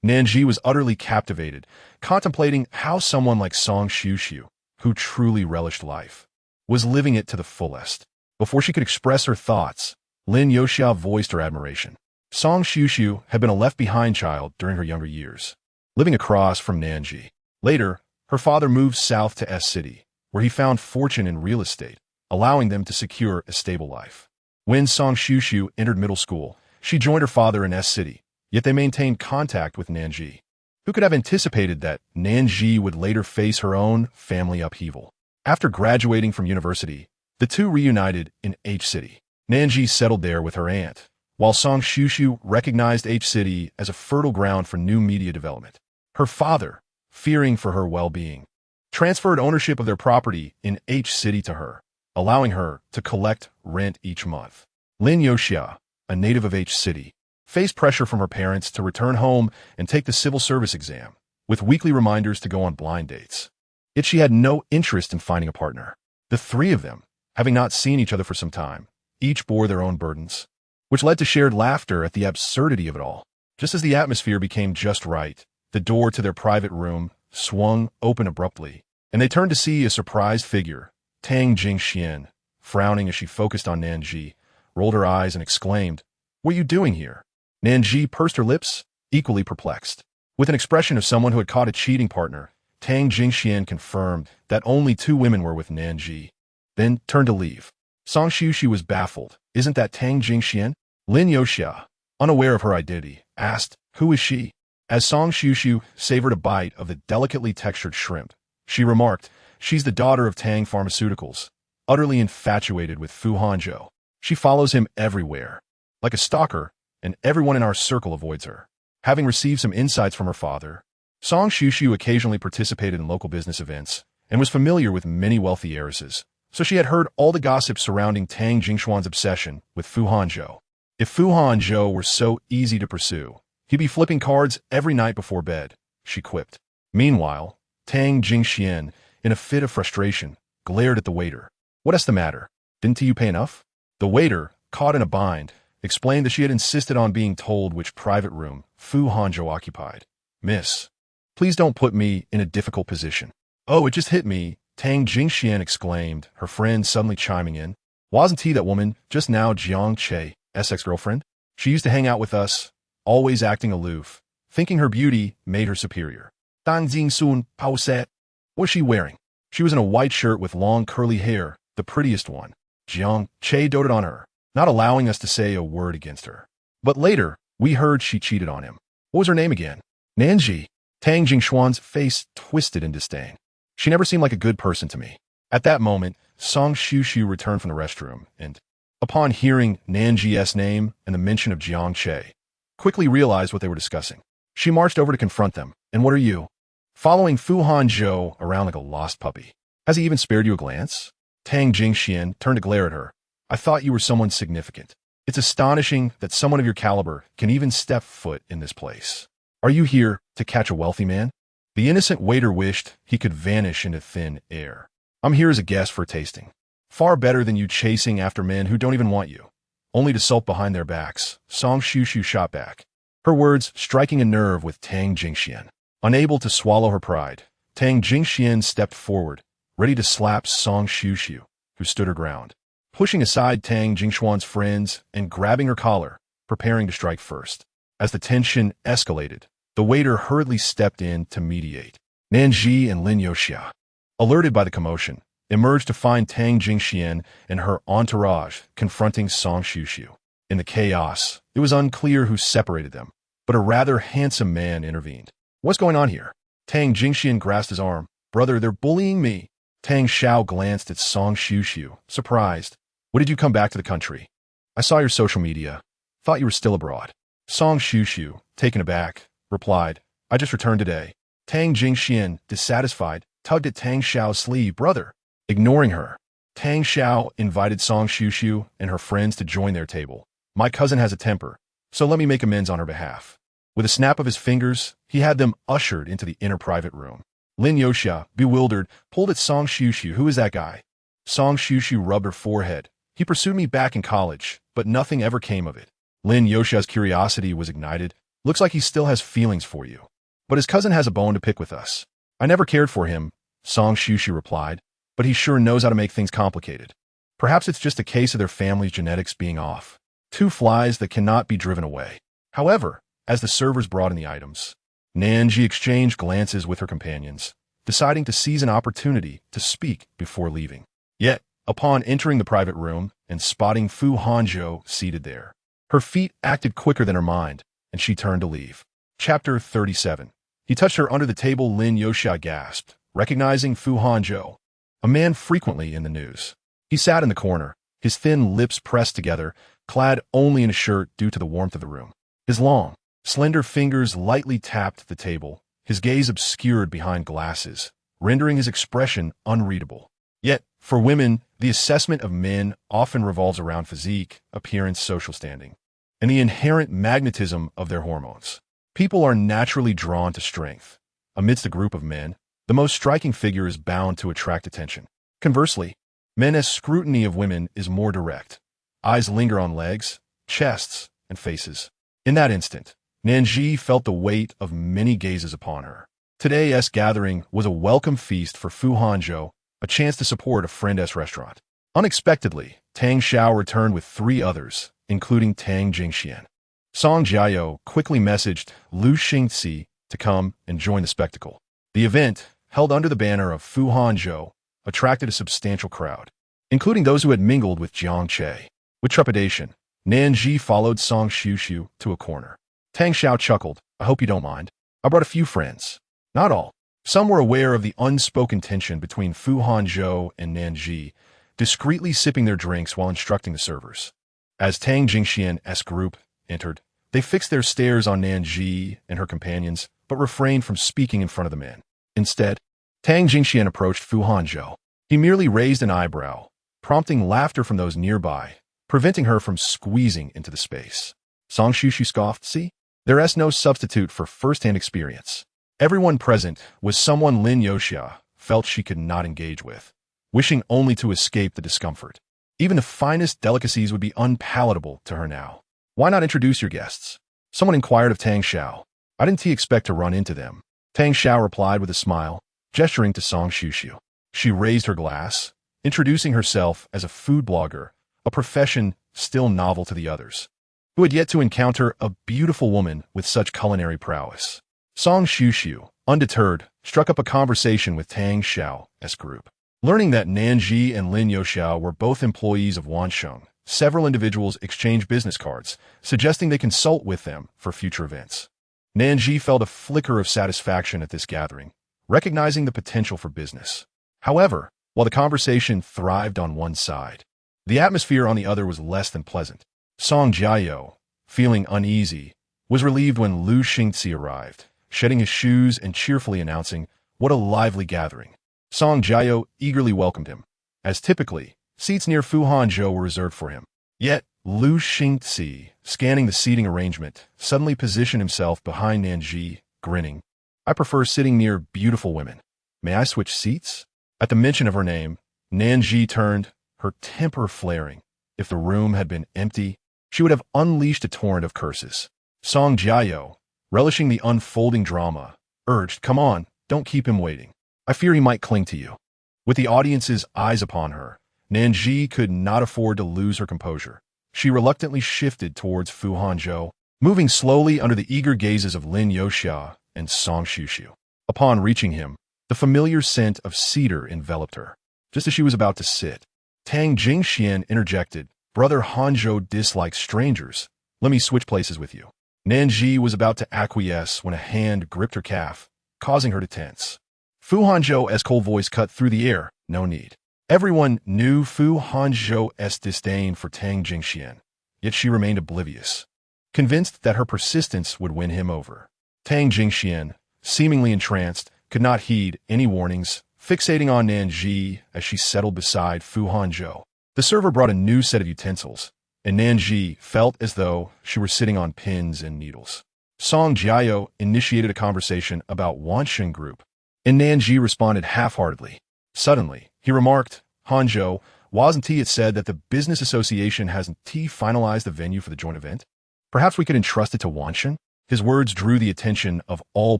Nan Zhi was utterly captivated, contemplating how someone like Song Xiu, who truly relished life, was living it to the fullest. Before she could express her thoughts, Lin Yoxia voiced her admiration. Song Xiu had been a left-behind child during her younger years, living across from Nan Zhi. Later, her father moved south to S-City, where he found fortune in real estate, allowing them to secure a stable life. When Song Xiu entered middle school, she joined her father in S-City, yet they maintained contact with Nan Zhi. Who could have anticipated that Nan Zhi would later face her own family upheaval? After graduating from university, the two reunited in H-City. Nan Zhi settled there with her aunt, while Song Xiu recognized H-City as a fertile ground for new media development. Her father, fearing for her well-being, transferred ownership of their property in H-City to her, allowing her to collect rent each month. Lin Yoxia, a native of H-City, faced pressure from her parents to return home and take the civil service exam, with weekly reminders to go on blind dates. Yet she had no interest in finding a partner. The three of them, having not seen each other for some time, each bore their own burdens, which led to shared laughter at the absurdity of it all. Just as the atmosphere became just right, the door to their private room swung open abruptly, and they turned to see a surprised figure. Tang Jingxian, frowning as she focused on Nan Zhi, rolled her eyes and exclaimed, "What are you doing here?" Nan Zhi pursed her lips, equally perplexed. With an expression of someone who had caught a cheating partner, Tang Jingxian confirmed that only two women were with Nan Zhi, then turned to leave. Song Xiu was baffled. "Isn't that Tang Jingxian?" Lin Yoxia, unaware of her identity, asked, "Who is she?" As Song Xiu savored a bite of the delicately textured shrimp, she remarked, "She's the daughter of Tang Pharmaceuticals, utterly infatuated with Fu Hanzhou. She follows him everywhere, like a stalker, and everyone in our circle avoids her." Having received some insights from her father, Song Xiu occasionally participated in local business events and was familiar with many wealthy heiresses, so she had heard all the gossip surrounding Tang Jingxuan's obsession with Fu Hanzhou. If Fu Hanzhou were so easy to pursue, he'd be flipping cards every night before bed, she quipped. Meanwhile, Tang Jingxian, in a fit of frustration, glared at the waiter. "What's the matter? Didn't you pay enough?" The waiter, caught in a bind, explained that she had insisted on being told which private room Fu Hanzhou occupied. "Miss, please don't put me in a difficult position." "Oh, it just hit me," Tang Jingxian exclaimed, her friend suddenly chiming in. "Wasn't he that woman just now Jiang Che's ex-girlfriend? She used to hang out with us, always acting aloof, thinking her beauty made her superior." Tang Jingsun Pao said. "What was she wearing?" "She was in a white shirt with long curly hair, the prettiest one." Jiang Che doted on her, not allowing us to say a word against her. "But later, we heard she cheated on him. What was her name again?" "Nan Zhi." Tang Jingxuan's face twisted in disdain. "She never seemed like a good person to me." At that moment, Song Xiu returned from the restroom and, upon hearing Nan Zhi's name and the mention of Jiang Che, quickly realized what they were discussing. She marched over to confront them. "And what are you?" Following Fu Hanzhou around like a lost puppy. "Has he even spared you a glance?" Tang Jingxian turned to glare at her. "I thought you were someone significant." It's astonishing that someone of your caliber can even step foot in this place. Are you here to catch a wealthy man? The innocent waiter wished he could vanish into thin air. I'm here as a guest for a tasting. Far better than you chasing after men who don't even want you, only to sulk behind their backs. Song Shushu shot back, her words striking a nerve with Tang Jingxian. Unable to swallow her pride, Tang Jingxian stepped forward, ready to slap Song Shushu, who stood her ground. Pushing aside Tang Jingshuan's friends and grabbing her collar, preparing to strike first. As the tension escalated, the waiter hurriedly stepped in to mediate. Nan Zhi and Lin Yoxia, alerted by the commotion, emerged to find Tang Jingxian and her entourage confronting Song Shushu. In the chaos, it was unclear who separated them, but a rather handsome man intervened. What's going on here? Tang Jingxian grasped his arm. Brother, they're bullying me. Tang Xiao glanced at Song Shushu, surprised. When did you come back to the country? I saw your social media. Thought you were still abroad. Song Shushu, taken aback, replied, I just returned today. Tang Jingxian, dissatisfied, tugged at Tang Xiao's sleeve. Brother. Ignoring her, Tang Xiao invited Song Shushu and her friends to join their table. My cousin has a temper, so let me make amends on her behalf. With a snap of his fingers, he had them ushered into the inner private room. Lin Yoxia, bewildered, pulled at Song Shushu. Who is that guy? Song Shushu rubbed her forehead. He pursued me back in college, but nothing ever came of it. Lin Yoxia's curiosity was ignited. Looks like he still has feelings for you. But his cousin has a bone to pick with us. I never cared for him, Song Shushu replied, but he sure knows how to make things complicated. Perhaps it's just a case of their family's genetics being off. Two flies that cannot be driven away. However, as the servers brought in the items, Nan Zhi exchanged glances with her companions, deciding to seize an opportunity to speak before leaving. Yet, upon entering the private room and spotting Fu Hanzhou seated there, her feet acted quicker than her mind, and she turned to leave. Chapter 37. He touched her under the table. Lin Yoxia gasped, recognizing Fu Hanzhou, a man frequently in the news. He sat in the corner, his thin lips pressed together, clad only in a shirt due to the warmth of the room. His long, slender fingers lightly tapped the table, his gaze obscured behind glasses, rendering his expression unreadable. Yet, for women, the assessment of men often revolves around physique, appearance, social standing, and the inherent magnetism of their hormones. People are naturally drawn to strength. Amidst a group of men, the most striking figure is bound to attract attention. Conversely, men's scrutiny of women is more direct. Eyes linger on legs, chests, and faces. In that instant, Nan Zhi felt the weight of many gazes upon her. Today's gathering was a welcome feast for Fu Hanzhou, a chance to support a friend's restaurant. Unexpectedly, Tang Xiao returned with 3 others, including Tang Jingxian. Song Jiao quickly messaged Lu Xingzi to come and join the spectacle. The event, held under the banner of Fu Hanzhou, attracted a substantial crowd, including those who had mingled with Jiang Che. With trepidation, Nan Zhi followed Song Shushu to a corner. Tang Xiao chuckled. I hope you don't mind. I brought a few friends. Not all. Some were aware of the unspoken tension between Fu Hanzhou and Nan Zhi, discreetly sipping their drinks while instructing the servers. As Tang Jingxian's group entered, they fixed their stares on Nan Zhi and her companions, but refrained from speaking in front of the men. Instead, Tang Jingxian approached Fu Hanzhou. He merely raised an eyebrow, prompting laughter from those nearby, preventing her from squeezing into the space. Song Shushu scoffed. See? There's no substitute for first-hand experience. Everyone present was someone Lin Yoxia felt she could not engage with, wishing only to escape the discomfort. Even the finest delicacies would be unpalatable to her now. Why not introduce your guests? Someone inquired of Tang Xiao. I didn't expect to run into them. Tang Xiao replied with a smile, gesturing to Song Shushu. She raised her glass, introducing herself as a food blogger, a profession still novel to the others, who had yet to encounter a beautiful woman with such culinary prowess. Song Shushu, undeterred, struck up a conversation with Tang Xiao's group. Learning that Nan Zhi and Lin Yoxia were both employees of Wansheng, several individuals exchanged business cards, suggesting they consult with them for future events. Nan Zhi felt a flicker of satisfaction at this gathering, recognizing the potential for business. However, while the conversation thrived on one side, the atmosphere on the other was less than pleasant. Song Jiao, feeling uneasy, was relieved when Lu Xingzi arrived, shedding his shoes and cheerfully announcing, "What a lively gathering." Song Jiao eagerly welcomed him. As typically, seats near Fu Hanzhou were reserved for him. Yet, Lu Xingzi, scanning the seating arrangement, suddenly positioned himself behind Nan Zhi, grinning. I prefer sitting near beautiful women. May I switch seats? At the mention of her name, Nan Zhi turned, her temper flaring. If the room had been empty, she would have unleashed a torrent of curses. Song Jiao, relishing the unfolding drama, urged, "Come on, don't keep him waiting. I fear he might cling to you." With the audience's eyes upon her, Nan Zhi could not afford to lose her composure. She reluctantly shifted towards Fu Hanzhou, moving slowly under the eager gazes of Lin Youxia and Song Xiuxiu. Upon reaching him, the familiar scent of cedar enveloped her. Just as she was about to sit, Tang Jingxian interjected, "Brother Hanzhou dislikes strangers. Let me switch places with you." Nan Zhi was about to acquiesce when a hand gripped her calf, causing her to tense. Fu Hanzhou's cold voice cut through the air. "No need." Everyone knew Fu Hanzhou's disdain for Tang Jingxian, yet she remained oblivious, convinced that her persistence would win him over. Tang Jingxian, seemingly entranced, could not heed any warnings, fixating on Nan Zhi as she settled beside Fu Hanzhou. The server brought a new set of utensils, and Nan Zhi felt as though she were sitting on pins and needles. Song Jiao initiated a conversation about Wanshan Group, and Nan Zhi responded half-heartedly. Suddenly, he remarked, "Hanzhou, wasn't it said that the business association hasn't finalized the venue for the joint event? Perhaps we could entrust it to Wanshan?" His words drew the attention of all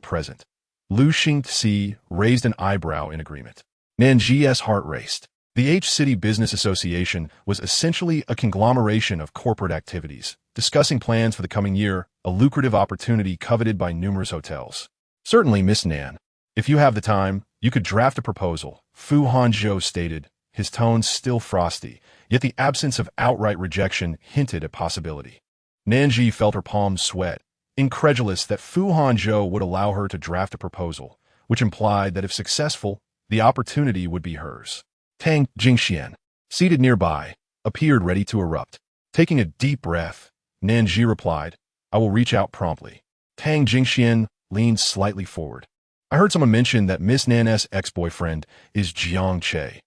present. Lu Xingzi raised an eyebrow in agreement. Nan Zhi's heart raced. The H-City Business Association was essentially a conglomeration of corporate activities, discussing plans for the coming year, a lucrative opportunity coveted by numerous hotels. "Certainly, Miss Nan. If you have the time, you could draft a proposal," Fu Hanzhou stated, his tone still frosty, yet the absence of outright rejection hinted at possibility. Nan Zhi felt her palms sweat, incredulous that Fu Hanzhou would allow her to draft a proposal, which implied that if successful, the opportunity would be hers. Tang Jingxian, seated nearby, appeared ready to erupt. Taking a deep breath, Nan Zhi replied, "I will reach out promptly." Tang Jingxian leaned slightly forward. "I heard someone mention that Miss Nan's ex-boyfriend is Jiang Che.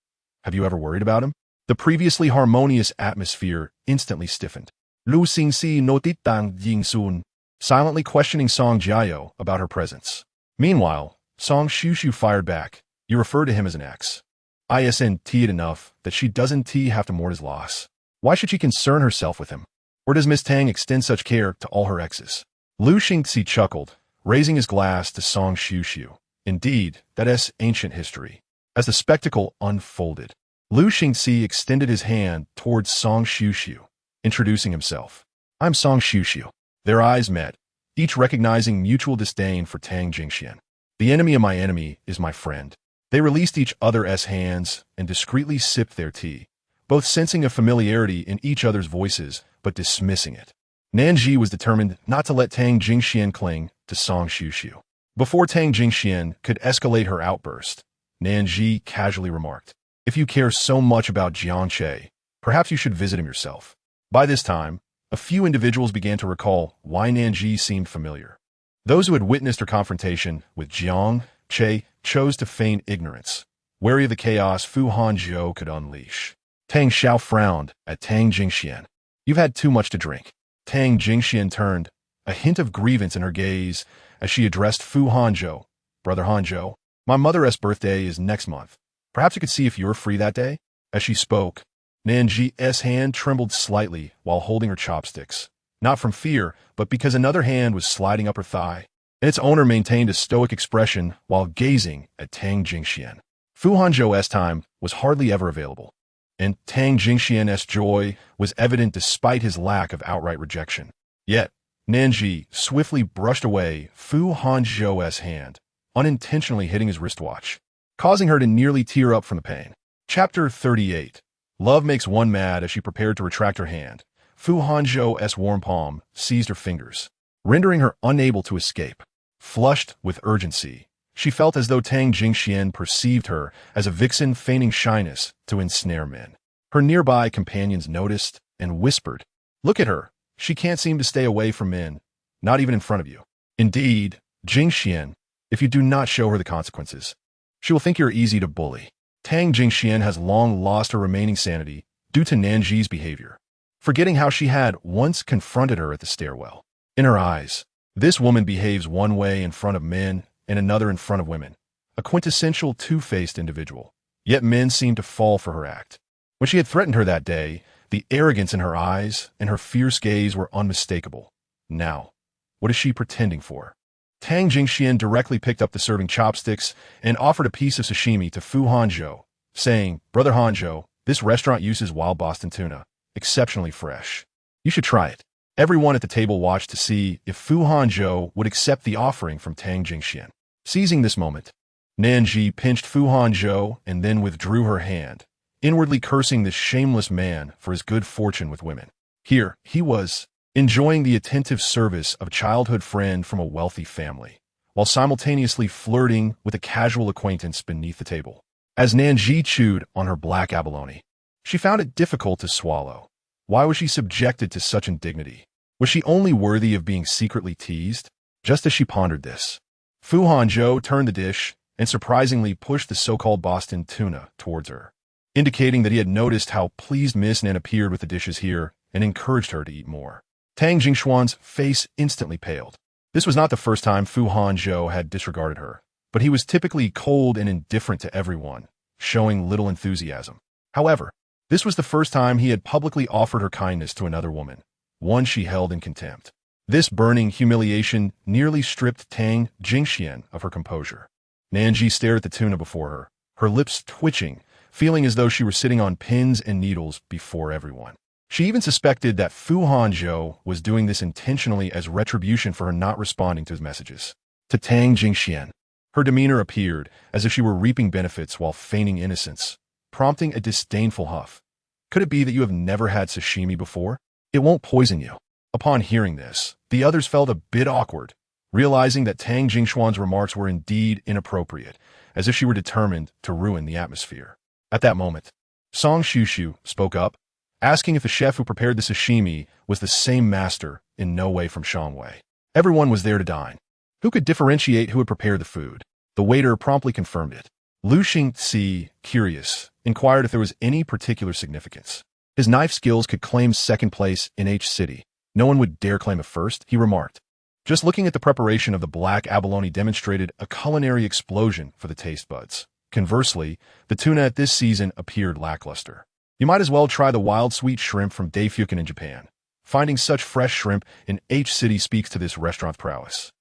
Have you ever worried about him?" The previously harmonious atmosphere instantly stiffened. Lu Xingzi no titang Yingsun, silently questioning Song Jiao about her presence. Meanwhile, Song Xiuxiu fired back, "You refer to him as an ex. Isn't it enough that she doesn't have to mourn his loss? Why should she concern herself with him? Or does Miss Tang extend such care to all her exes?" Lu Xingzi chuckled, raising his glass to Song Xiuxiu. "Indeed, that is ancient history." As the spectacle unfolded, Lu Xingzi extended his hand towards Song Xiuxiu, introducing himself. "I'm Song Xiuxiu." Their eyes met, each recognizing mutual disdain for Tang Jingxian. "The enemy of my enemy is my friend." They released each other's hands and discreetly sipped their tea, both sensing a familiarity in each other's voices, but dismissing it. Nan Zhi was determined not to let Tang Jingxian cling to Song Xiuxiu. Before Tang Jingxian could escalate her outburst, Nan Zhi casually remarked, "If you care so much about Jiang Che, perhaps you should visit him yourself." By this time, a few individuals began to recall why Nan Zhi seemed familiar. Those who had witnessed her confrontation with Jiang Che chose to feign ignorance, wary of the chaos Fu Hanzhou could unleash. Tang Xiao frowned at Tang Jingxian. "You've had too much to drink." Tang Jingxian turned, a hint of grievance in her gaze as she addressed Fu Hanzhou. "Brother Hanzhou, my mother's birthday is next month. Perhaps you could see if you're free that day?" As she spoke, Nan Zhi's hand trembled slightly while holding her chopsticks, not from fear, but because another hand was sliding up her thigh, and its owner maintained a stoic expression while gazing at Tang Jingxian. Fu Hanzhou's time was hardly ever available, and Tang Jingxian's joy was evident despite his lack of outright rejection. Yet, Nan Zhi swiftly brushed away Fu Hanzhou's hand, unintentionally hitting his wristwatch, causing her to nearly tear up from the pain. Chapter 38. Love makes one mad. As she prepared to retract her hand, Fu Hanzhou's warm palm seized her fingers, rendering her unable to escape. Flushed with urgency, she felt as though Tang Jingxian perceived her as a vixen feigning shyness to ensnare men. Her nearby companions noticed and whispered, "Look at her. She can't seem to stay away from men, not even in front of you." Indeed, Jingxian, if you do not show her the consequences, she will think you're easy to bully. Tang Jingxian has long lost her remaining sanity due to Nan Zhi's behavior. forgetting how she had once confronted her at the stairwell. In her eyes, this woman behaves one way in front of men and another in front of women, a quintessential two-faced individual. Yet men seemed to fall for her act. When she had threatened her that day, the arrogance in her eyes and her fierce gaze were unmistakable. Now, what is she pretending for? Tang Jingxian directly picked up the serving chopsticks and offered a piece of sashimi to Fu Hanzhou, saying, "Brother Hanzhou, this restaurant uses wild Boston tuna, exceptionally fresh. You should try it." Everyone at the table watched to see if Fu Hanzhou would accept the offering from Tang Jingxian. Seizing this moment, Nan Zhi pinched Fu Hanzhou and then withdrew her hand, inwardly cursing this shameless man for his good fortune with women. Here, he was, enjoying the attentive service of a childhood friend from a wealthy family, while simultaneously flirting with a casual acquaintance beneath the table. As Nan Zhi chewed on her black abalone, she found it difficult to swallow. Why was she subjected to such indignity? Was she only worthy of being secretly teased? Just as she pondered this, Fu Hanzhou turned the dish and surprisingly pushed the so-called Boston tuna towards her, indicating that he had noticed how pleased Miss Nan appeared with the dishes here and encouraged her to eat more. Tang Jingxuan's face instantly paled. This was not the first time Fu Hanzhou had disregarded her, but he was typically cold and indifferent to everyone, showing little enthusiasm. However, this was the first time he had publicly offered her kindness to another woman, one she held in contempt. This burning humiliation nearly stripped Tang Jingxian of her composure. Nan Zhi stared at the tuna before her, her lips twitching, feeling as though she were sitting on pins and needles before everyone. She even suspected that Fu Hanzhou was doing this intentionally as retribution for her not responding to his messages. To Tang Jingxian, her demeanor appeared as if she were reaping benefits while feigning innocence, prompting a disdainful huff. "Could it be that you have never had sashimi before? It won't poison you." Upon hearing this, the others felt a bit awkward, realizing that Tang Jingxuan's remarks were indeed inappropriate, as if she were determined to ruin the atmosphere. At that moment, Song Shushu spoke up, asking if the chef who prepared the sashimi was the same master in no way from Shanwei. Everyone was there to dine. Who could differentiate who had prepared the food? The waiter promptly confirmed it. Lu Xingxi, curious, inquired if there was any particular significance. His knife skills could claim second place in H City. No one would dare claim a first, he remarked. Just looking at the preparation of the black abalone demonstrated a culinary explosion for the taste buds. Conversely, the tuna at this season appeared lackluster. You might as well try the wild sweet shrimp from Daifukun in Japan. Finding such fresh shrimp in H City speaks to this restaurant's prowess.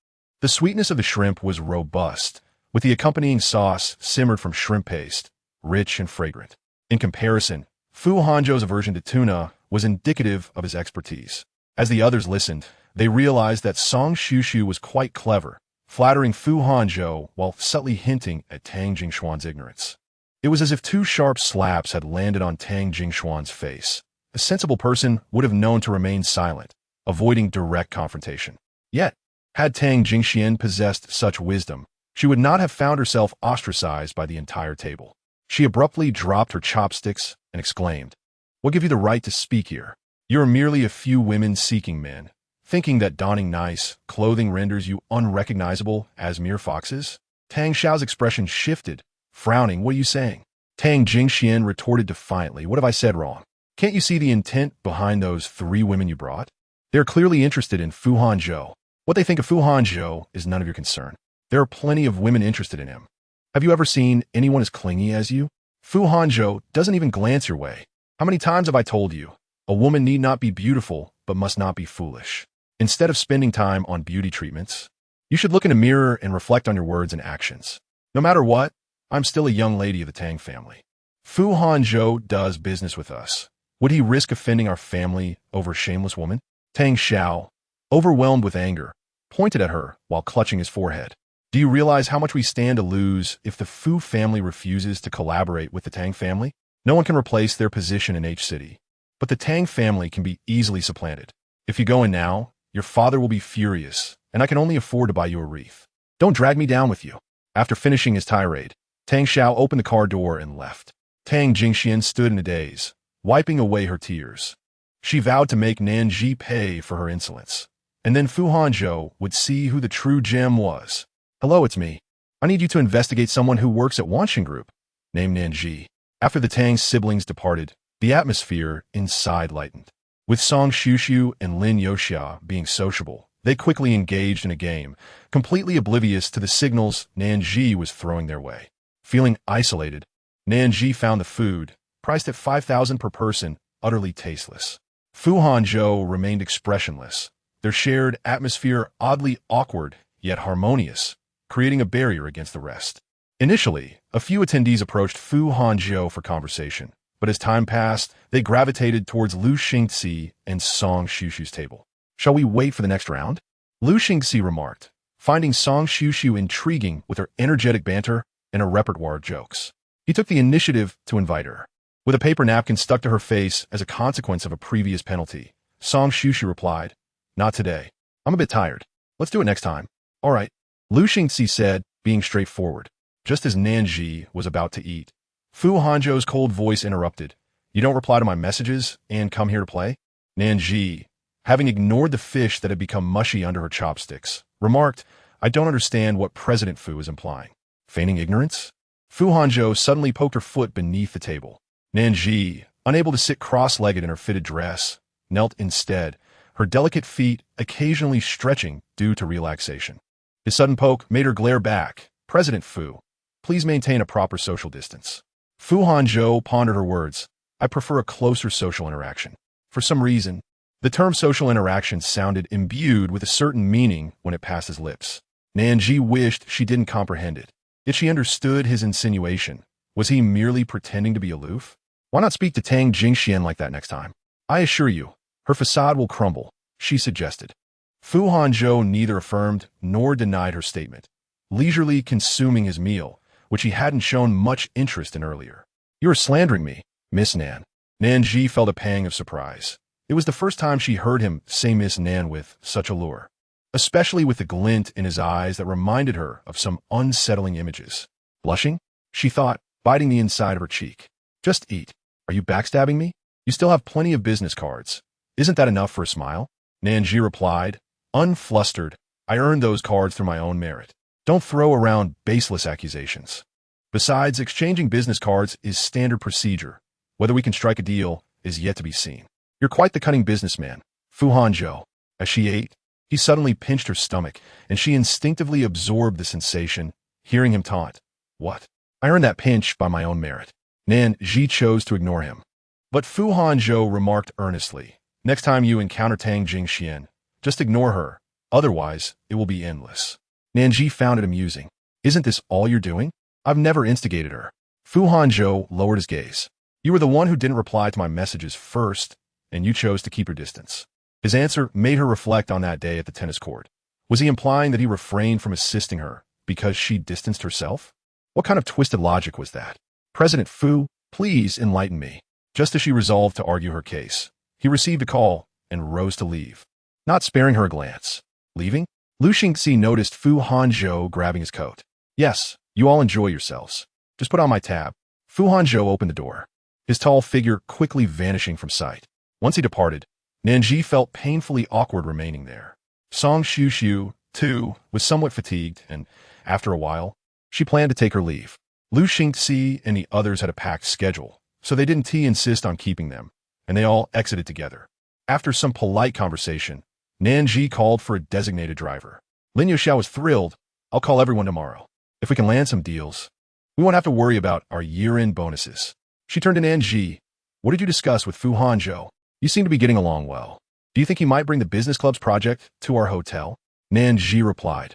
The sweetness of the shrimp was robust, with the accompanying sauce simmered from shrimp paste, rich and fragrant. In comparison, Fu Hanzhou's aversion to tuna was indicative of his expertise. As the others listened, they realized that Song Shushu was quite clever, flattering Fu Hanzhou while subtly hinting at Tang Jingxuan's ignorance. It was as if two sharp slaps had landed on Tang Jingxuan's face. A sensible person would have known to remain silent, avoiding direct confrontation. Yet, had Tang Jingxian possessed such wisdom, she would not have found herself ostracized by the entire table. She abruptly dropped her chopsticks and exclaimed, "What gave you the right to speak here? You are merely a few women seeking men, thinking that donning nice clothing renders you unrecognizable as mere foxes?" Tang Xiao's expression shifted, frowning. "What are you saying?" Tang Jingxian retorted defiantly, "What have I said wrong? Can't you see the intent behind those 3 women you brought? They're clearly interested in Fu Hanzhou. What they think of Fu Hanzhou is none of your concern. There are plenty of women interested in him. Have you ever seen anyone as clingy as you? Fu Hanzhou doesn't even glance your way. How many times have I told you, a woman need not be beautiful, but must not be foolish. Instead of spending time on beauty treatments, you should look in a mirror and reflect on your words and actions. No matter what, I'm still a young lady of the Tang family. Fu Hanzhou does business with us. Would he risk offending our family over a shameless woman?" Tang Xiao, overwhelmed with anger, pointed at her while clutching his forehead. "Do you realize how much we stand to lose if the Fu family refuses to collaborate with the Tang family? No one can replace their position in H City, but the Tang family can be easily supplanted. If you go in now, your father will be furious, and I can only afford to buy you a wreath. Don't drag me down with you." After finishing his tirade, Tang Xiao opened the car door and left. Tang Jingxian stood in a daze, wiping away her tears. She vowed to make Nan Zhi pay for her insolence, and then Fu Hanzhou would see who the true gem was. "Hello, it's me. I need you to investigate someone who works at Wanshin Group, named Nan Zhi." After the Tang siblings departed, the atmosphere inside lightened. With Song Shushu and Lin Yoxia being sociable, they quickly engaged in a game, completely oblivious to the signals Nan Zhi was throwing their way. Feeling isolated, Nan Zhi found the food, priced at 5,000 per person, utterly tasteless. Fu Hanzhou remained expressionless, their shared atmosphere oddly awkward yet harmonious, creating a barrier against the rest. Initially, a few attendees approached Fu Hanzhou for conversation, but as time passed, they gravitated towards Lu Xingxi and Song Shushu's table. "Shall we wait for the next round?" Lu Xingxi remarked, finding Song Shushu intriguing with her energetic banter and her repertoire of jokes. He took the initiative to invite her. With a paper napkin stuck to her face as a consequence of a previous penalty, Song Shushu replied, "Not today. I'm a bit tired. Let's do it next time." "All right," Lu Xingxi said, being straightforward. Just as Nan Zhi was about to eat, Fu Hanzhou's cold voice interrupted. "You don't reply to my messages and come here to play?" Nan Zhi, having ignored the fish that had become mushy under her chopsticks, remarked, "I don't understand what President Fu is implying." Feigning ignorance? Fu Hanzhou suddenly poked her foot beneath the table. Nan Zhi, unable to sit cross-legged in her fitted dress, knelt instead, her delicate feet occasionally stretching due to relaxation. His sudden poke made her glare back. "President Fu, please maintain a proper social distance." Fu Hanzhou pondered her words. "I prefer a closer social interaction." For some reason, the term social interaction sounded imbued with a certain meaning when it passed his lips. Nan Zhi wished she didn't comprehend it. Yet she understood his insinuation. Was he merely pretending to be aloof? "Why not speak to Tang Jingxian like that next time? I assure you, her facade will crumble," she suggested. Fu Hanzhou neither affirmed nor denied her statement, leisurely consuming his meal, which he hadn't shown much interest in earlier. "You are slandering me, Miss Nan." Nan Zhi felt a pang of surprise. It was the first time she heard him say Miss Nan with such allure, especially with the glint in his eyes that reminded her of some unsettling images. Blushing? She thought, biting the inside of her cheek. "Just eat. Are you backstabbing me? You still have plenty of business cards. Isn't that enough for a smile?" Nan Zhi replied, unflustered, "I earned those cards through my own merit. Don't throw around baseless accusations. Besides, exchanging business cards is standard procedure. Whether we can strike a deal is yet to be seen. You're quite the cunning businessman, Fu Hanzhou." As she ate, he suddenly pinched her stomach, and she instinctively absorbed the sensation, hearing him taunt. "What? I earned that pinch by my own merit." Nan Zhi chose to ignore him. But Fu Hanzhou remarked earnestly, "Next time you encounter Tang Jingxian, just ignore her. Otherwise, it will be endless." Nan Zhi found it amusing. "Isn't this all you're doing? I've never instigated her." Fu Hanzhou lowered his gaze. "You were the one who didn't reply to my messages first, and you chose to keep your distance." His answer made her reflect on that day at the tennis court. Was he implying that he refrained from assisting her because she distanced herself? What kind of twisted logic was that? "President Fu, please enlighten me." Just as she resolved to argue her case, he received a call and rose to leave, not sparing her a glance. Leaving? Lu Xingxi noticed Fu Hanzhou grabbing his coat. "Yes, you all enjoy yourselves. Just put on my tab." Fu Hanzhou opened the door, his tall figure quickly vanishing from sight. Once he departed, Nan Zhi felt painfully awkward remaining there. Song Shushu, too, was somewhat fatigued, and, after a while, she planned to take her leave. Lu Xingxi and the others had a packed schedule, so they didn't insist on keeping them, and they all exited together. After some polite conversation, Nan Zhi called for a designated driver. Lin Yoxia was thrilled. "I'll call everyone tomorrow. If we can land some deals, we won't have to worry about our year-end bonuses." She turned to Nan Zhi. "What did you discuss with Fu Hanzhou? You seem to be getting along well. Do you think he might bring the business club's project to our hotel?" Nan Zhi replied.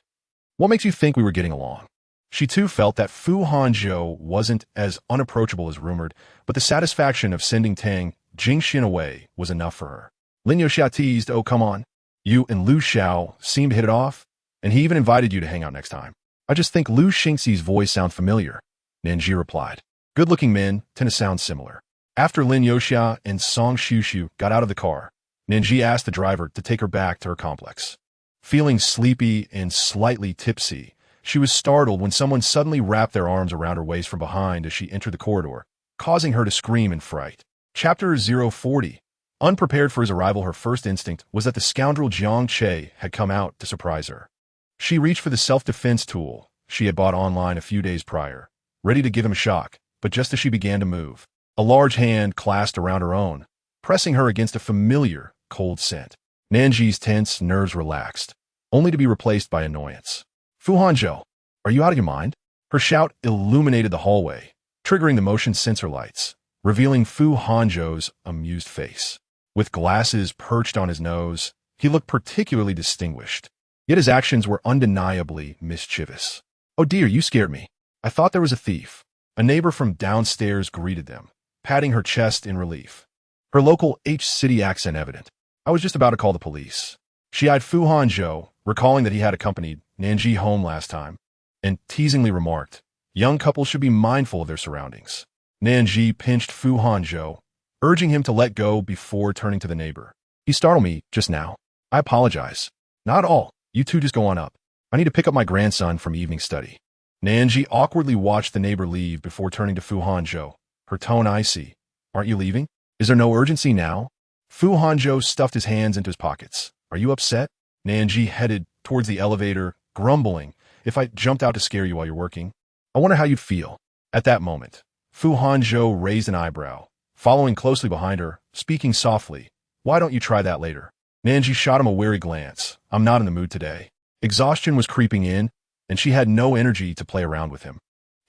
"What makes you think we were getting along?" She too felt that Fu Hanzhou wasn't as unapproachable as rumored, but the satisfaction of sending Tang Jingxian away was enough for her. Lin Yoxia teased, "Oh, come on. You and Lu Xiao seem to hit it off, and he even invited you to hang out next time." "I just think Lu Xingxi's voice sounds familiar," Nan Zhi replied. Good-looking men tend to sound similar. After Lin Yoxia and Song Shushu got out of the car, Nan Zhi asked the driver to take her back to her complex. Feeling sleepy and slightly tipsy, she was startled when someone suddenly wrapped their arms around her waist from behind as she entered the corridor, causing her to scream in fright. Chapter 040. Unprepared for his arrival, her first instinct was that the scoundrel Jiang Che had come out to surprise her. She reached for the self-defense tool she had bought online a few days prior, ready to give him a shock, but just as she began to move, a large hand clasped around her own, pressing her against a familiar, cold scent. Nan Zhi's tense nerves relaxed, only to be replaced by annoyance. Fu Hanzhou, are you out of your mind? Her shout illuminated the hallway, triggering the motion sensor lights, revealing Fu Hanzhou's amused face. With glasses perched on his nose, he looked particularly distinguished. Yet his actions were undeniably mischievous. Oh dear, you scared me. I thought there was a thief. A neighbor from downstairs greeted them, patting her chest in relief. Her local H-City accent evident. I was just about to call the police. She eyed Fu Hanzhou, recalling that he had accompanied Nan Zhi home last time, and teasingly remarked, young couples should be mindful of their surroundings. Nan Zhi pinched Fu Hanzhou, urging him to let go before turning to the neighbor. He startled me just now. I apologize. Not all. You two just go on up. I need to pick up my grandson from evening study. Nan Zhi awkwardly watched the neighbor leave before turning to Fu Hanzhou, her tone icy. Aren't you leaving? Is there no urgency now? Fu Hanzhou stuffed his hands into his pockets. Are you upset? Nan Zhi headed towards the elevator, grumbling. If I jumped out to scare you while you're working, I wonder how you'd feel. At that moment, Fu Hanzhou raised an eyebrow, following closely behind her, speaking softly. Why don't you try that later? Nan Zhi shot him a wary glance. I'm not in the mood today. Exhaustion was creeping in, and she had no energy to play around with him.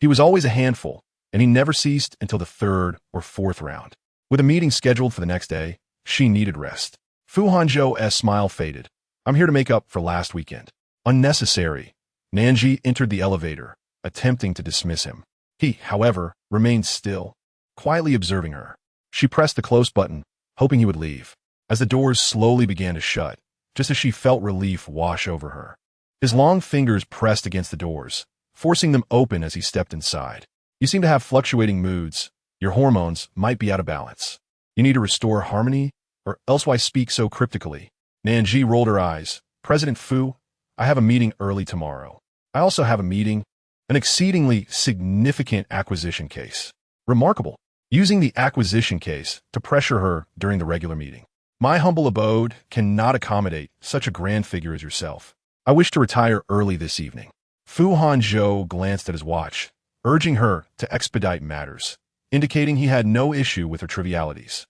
He was always a handful, and he never ceased until the third or fourth round. With a meeting scheduled for the next day, she needed rest. Fu Hanzhou's smile faded. I'm here to make up for last weekend. Unnecessary. Nan Zhi entered the elevator, attempting to dismiss him. He, however, remained still, quietly observing her. She pressed the close button, hoping he would leave. As the doors slowly began to shut, just as she felt relief wash over her. His long fingers pressed against the doors, forcing them open as he stepped inside. You seem to have fluctuating moods. Your hormones might be out of balance. You need to restore harmony, or else why speak so cryptically? Nan Zhi rolled her eyes. President Fu, I have a meeting early tomorrow. I also have a meeting, an exceedingly significant acquisition case. Remarkable. Using the acquisition case to pressure her during the regular meeting. My humble abode cannot accommodate such a grand figure as yourself. I wish to retire early this evening. Fu Hanzhou glanced at his watch, urging her to expedite matters, indicating he had no issue with her trivialities.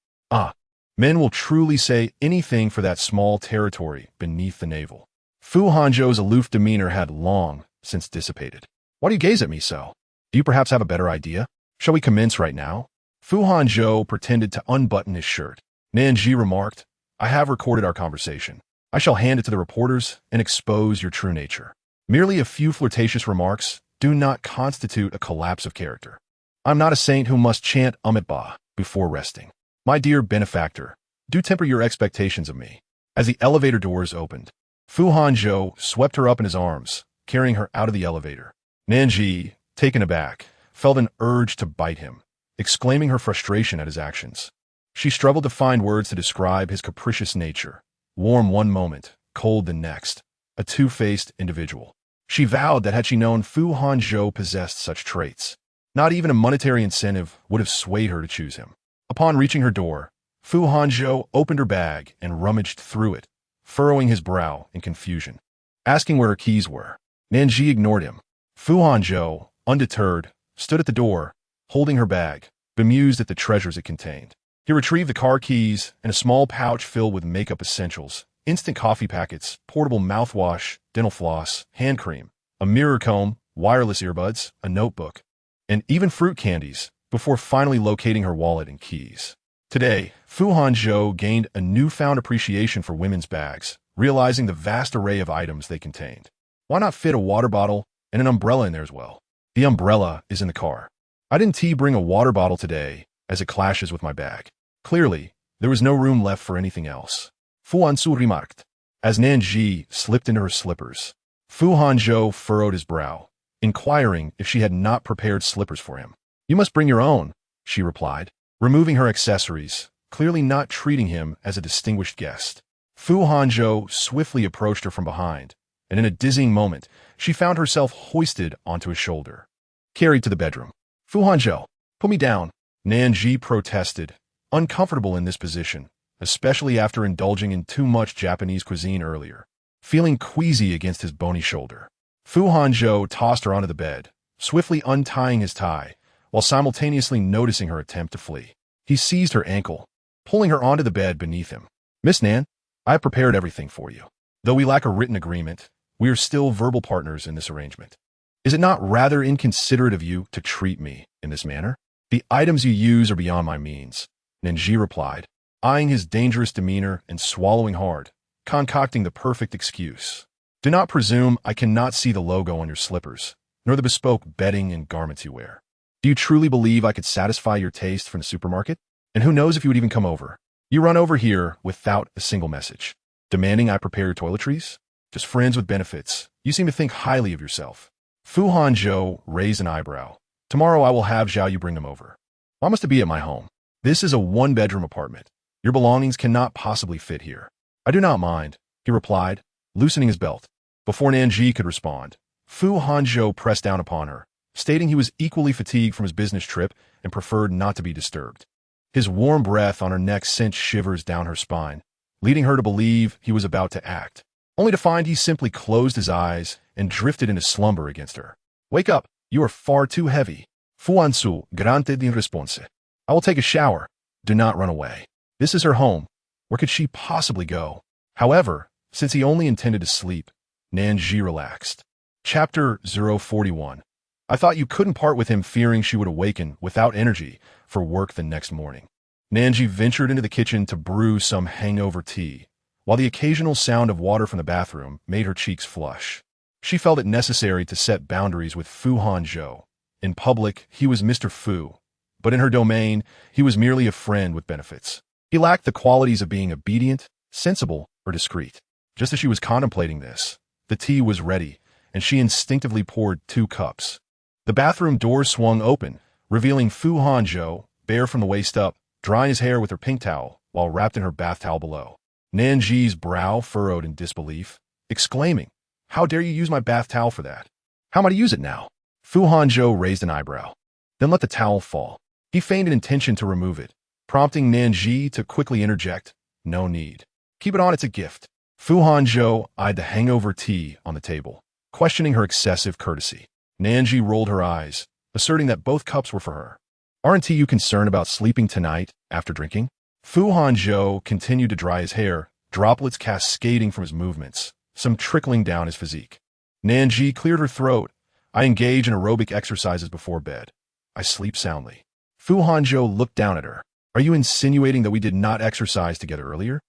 Men will truly say anything for that small territory beneath the navel. Fu Hanzhou's aloof demeanor had long since dissipated. Why do you gaze at me so? Do you perhaps have a better idea? Shall we commence right now? Fu Hanzhou pretended to unbutton his shirt. Nan Zhi remarked, I have recorded our conversation. I shall hand it to the reporters and expose your true nature. Merely a few flirtatious remarks do not constitute a collapse of character. I'm not a saint who must chant amidst before resting. My dear benefactor, do temper your expectations of me. As the elevator doors opened, Fu Hanzhou swept her up in his arms, carrying her out of the elevator. Nan Zhi, taken aback, felt an urge to bite him, exclaiming her frustration at his actions. She struggled to find words to describe his capricious nature, warm one moment, cold the next, a two-faced individual. She vowed that had she known Fu Hanzhou possessed such traits, not even a monetary incentive would have swayed her to choose him. Upon reaching her door, Fu Hanzhou opened her bag and rummaged through it, furrowing his brow in confusion. Asking where her keys were, Nan Zhi ignored him. Fu Hanzhou, undeterred, stood at the door, holding her bag, bemused at the treasures it contained. He retrieved the car keys and a small pouch filled with makeup essentials, instant coffee packets, portable mouthwash, dental floss, hand cream, a mirror comb, wireless earbuds, a notebook, and even fruit candies, before finally locating her wallet and keys. Today, Fu Hanzhou gained a newfound appreciation for women's bags, realizing the vast array of items they contained. Why not fit a water bottle and an umbrella in there as well? The umbrella is in the car. I didn't bring a water bottle today, as it clashes with my bag. Clearly, there was no room left for anything else. Fu Hanzhou remarked, as Nan Zhi slipped into her slippers. Fu Hanzhou furrowed his brow, inquiring if she had not prepared slippers for him. You must bring your own, she replied, removing her accessories, clearly not treating him as a distinguished guest. Fu Hanzhou swiftly approached her from behind, and in a dizzying moment, she found herself hoisted onto his shoulder. Carried to the bedroom. Fu Hanzhou, put me down. Nan Zhi protested, uncomfortable in this position, especially after indulging in too much Japanese cuisine earlier, feeling queasy against his bony shoulder. Fu Hanzhou tossed her onto the bed, swiftly untying his tie, while simultaneously noticing her attempt to flee. He seized her ankle, pulling her onto the bed beneath him. "Miss Nan, I have prepared everything for you. Though we lack a written agreement, we are still verbal partners in this arrangement. Is it not rather inconsiderate of you to treat me in this manner? The items you use are beyond my means," Nan Zhi replied, eyeing his dangerous demeanor and swallowing hard, concocting the perfect excuse. "Do not presume I cannot see the logo on your slippers, nor the bespoke bedding and garments you wear. Do you truly believe I could satisfy your taste from the supermarket? And who knows if you would even come over? You run over here without a single message, demanding I prepare your toiletries? Just friends with benefits. You seem to think highly of yourself." Fu Hanzhou raised an eyebrow. "Tomorrow I will have Zhao Yu bring them over. Why must it be at my home? This is a one-bedroom apartment. Your belongings cannot possibly fit here." "I do not mind," he replied, loosening his belt. Before Nan Zhi could respond, Fu Hanzhou pressed down upon her, stating he was equally fatigued from his business trip and preferred not to be disturbed. His warm breath on her neck sent shivers down her spine, leading her to believe he was about to act, only to find he simply closed his eyes and drifted into slumber against her. "Wake up! You are far too heavy." Fu Hanzhou granted in response. "I will take a shower. Do not run away. This is her home. Where could she possibly go?" However, since he only intended to sleep, Nan Zhi relaxed. Chapter 041. I thought you couldn't part with him, fearing she would awaken without energy for work the next morning. Nan Zhi ventured into the kitchen to brew some hangover tea, while the occasional sound of water from the bathroom made her cheeks flush. She felt it necessary to set boundaries with Fu Hanzhou. In public, he was Mr. Fu, but in her domain, he was merely a friend with benefits. He lacked the qualities of being obedient, sensible, or discreet. Just as she was contemplating this, the tea was ready, and she instinctively poured 2 cups. The bathroom door swung open, revealing Fu Hanzhou, bare from the waist up, drying his hair with her pink towel while wrapped in her bath towel below. Nan Zhi's brow furrowed in disbelief, exclaiming, "How dare you use my bath towel for that? How am I to use it now?" Fu Hanzhou raised an eyebrow, then let the towel fall. He feigned an intention to remove it, prompting Nan Zhi to quickly interject, "No need. Keep it on, it's a gift." Fu Hanzhou eyed the hangover tea on the table, questioning her excessive courtesy. Nan Zhi rolled her eyes, asserting that both cups were for her. "Aren't you concerned about sleeping tonight after drinking?" Fu Hanzhou continued to dry his hair, droplets cascading from his movements, some trickling down his physique. Nan Zhi cleared her throat. "I engage in aerobic exercises before bed. I sleep soundly." Fu Hanzhou looked down at her. "Are you insinuating that we did not exercise together earlier?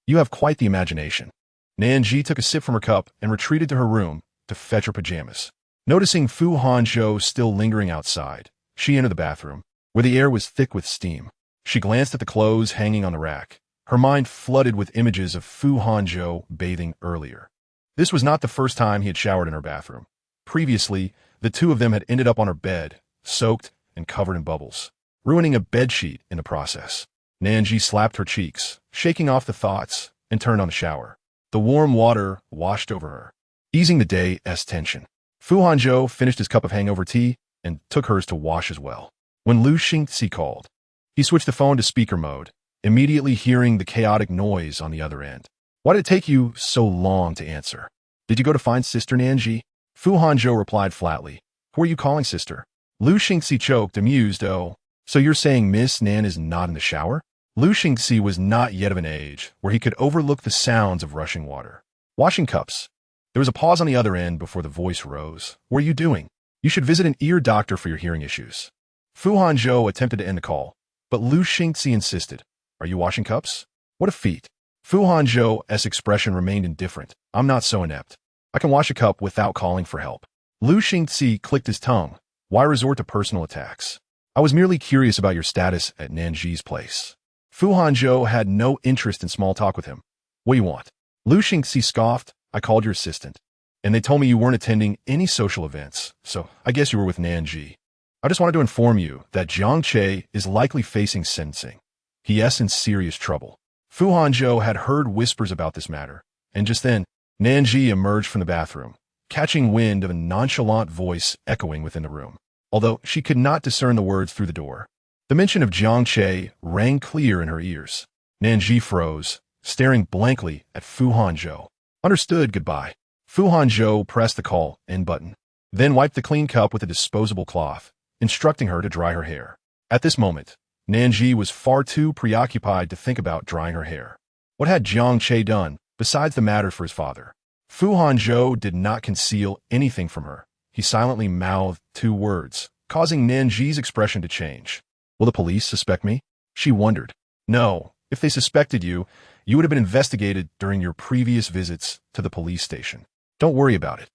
You have quite the imagination." Nan Zhi took a sip from her cup and retreated to her room to fetch her pajamas. Noticing Fu Hanzhou still lingering outside, she entered the bathroom, where the air was thick with steam. She glanced at the clothes hanging on the rack, her mind flooded with images of Fu Hanzhou bathing earlier. This was not the first time he had showered in her bathroom. Previously, the two of them had ended up on her bed, soaked and covered in bubbles, ruining a bedsheet in the process. Nan Zhi slapped her cheeks, shaking off the thoughts, and turned on the shower. The warm water washed over her, easing the day's tension. Fu Hanzhou finished his cup of hangover tea and took hers to wash as well. When Lu Xingxi called, he switched the phone to speaker mode, immediately hearing the chaotic noise on the other end. "Why did it take you so long to answer? Did you go to find Sister Nan Zhi?" Fu Hanzhou replied flatly. "Who are you calling sister?" Lu Xingxi choked, amused. "Oh, so you're saying Miss Nan is not in the shower?" Lu Xingxi was not yet of an age where he could overlook the sounds of rushing water. "Washing cups." There was a pause on the other end before the voice rose. "What are you doing? You should visit an ear doctor for your hearing issues." Fu Hanzhou attempted to end the call, but Lu Xingxi insisted. "Are you washing cups? What a feat." Fu Hanzhou's expression remained indifferent. "I'm not so inept. I can wash a cup without calling for help." Lu Xingxi clicked his tongue. "Why resort to personal attacks? I was merely curious about your status at Nan Zhi's place." Fu Hanzhou had no interest in small talk with him. "What do you want?" Lu Xingxi scoffed. "I called your assistant, and they told me you weren't attending any social events, so I guess you were with Nan Zhi. I just wanted to inform you that Jiang Che is likely facing sentencing. He is in serious trouble." Fu Hanzhou had heard whispers about this matter, and just then, Nan Zhi emerged from the bathroom, catching wind of a nonchalant voice echoing within the room, although she could not discern the words through the door. The mention of Jiang Che rang clear in her ears. Nan Zhi froze, staring blankly at Fu Hanzhou. "Understood, goodbye." Fu Hanzhou pressed the call end button, then wiped the clean cup with a disposable cloth, instructing her to dry her hair. At this moment, Nan Zhi was far too preoccupied to think about drying her hair. What had Jiang Che done, besides the matter for his father? Fu Hanzhou did not conceal anything from her. He silently mouthed 2 words, causing Nan Zhi's expression to change. Will the police suspect me? She wondered. No, if they suspected you, you would have been investigated during your previous visits to the police station. Don't worry about it.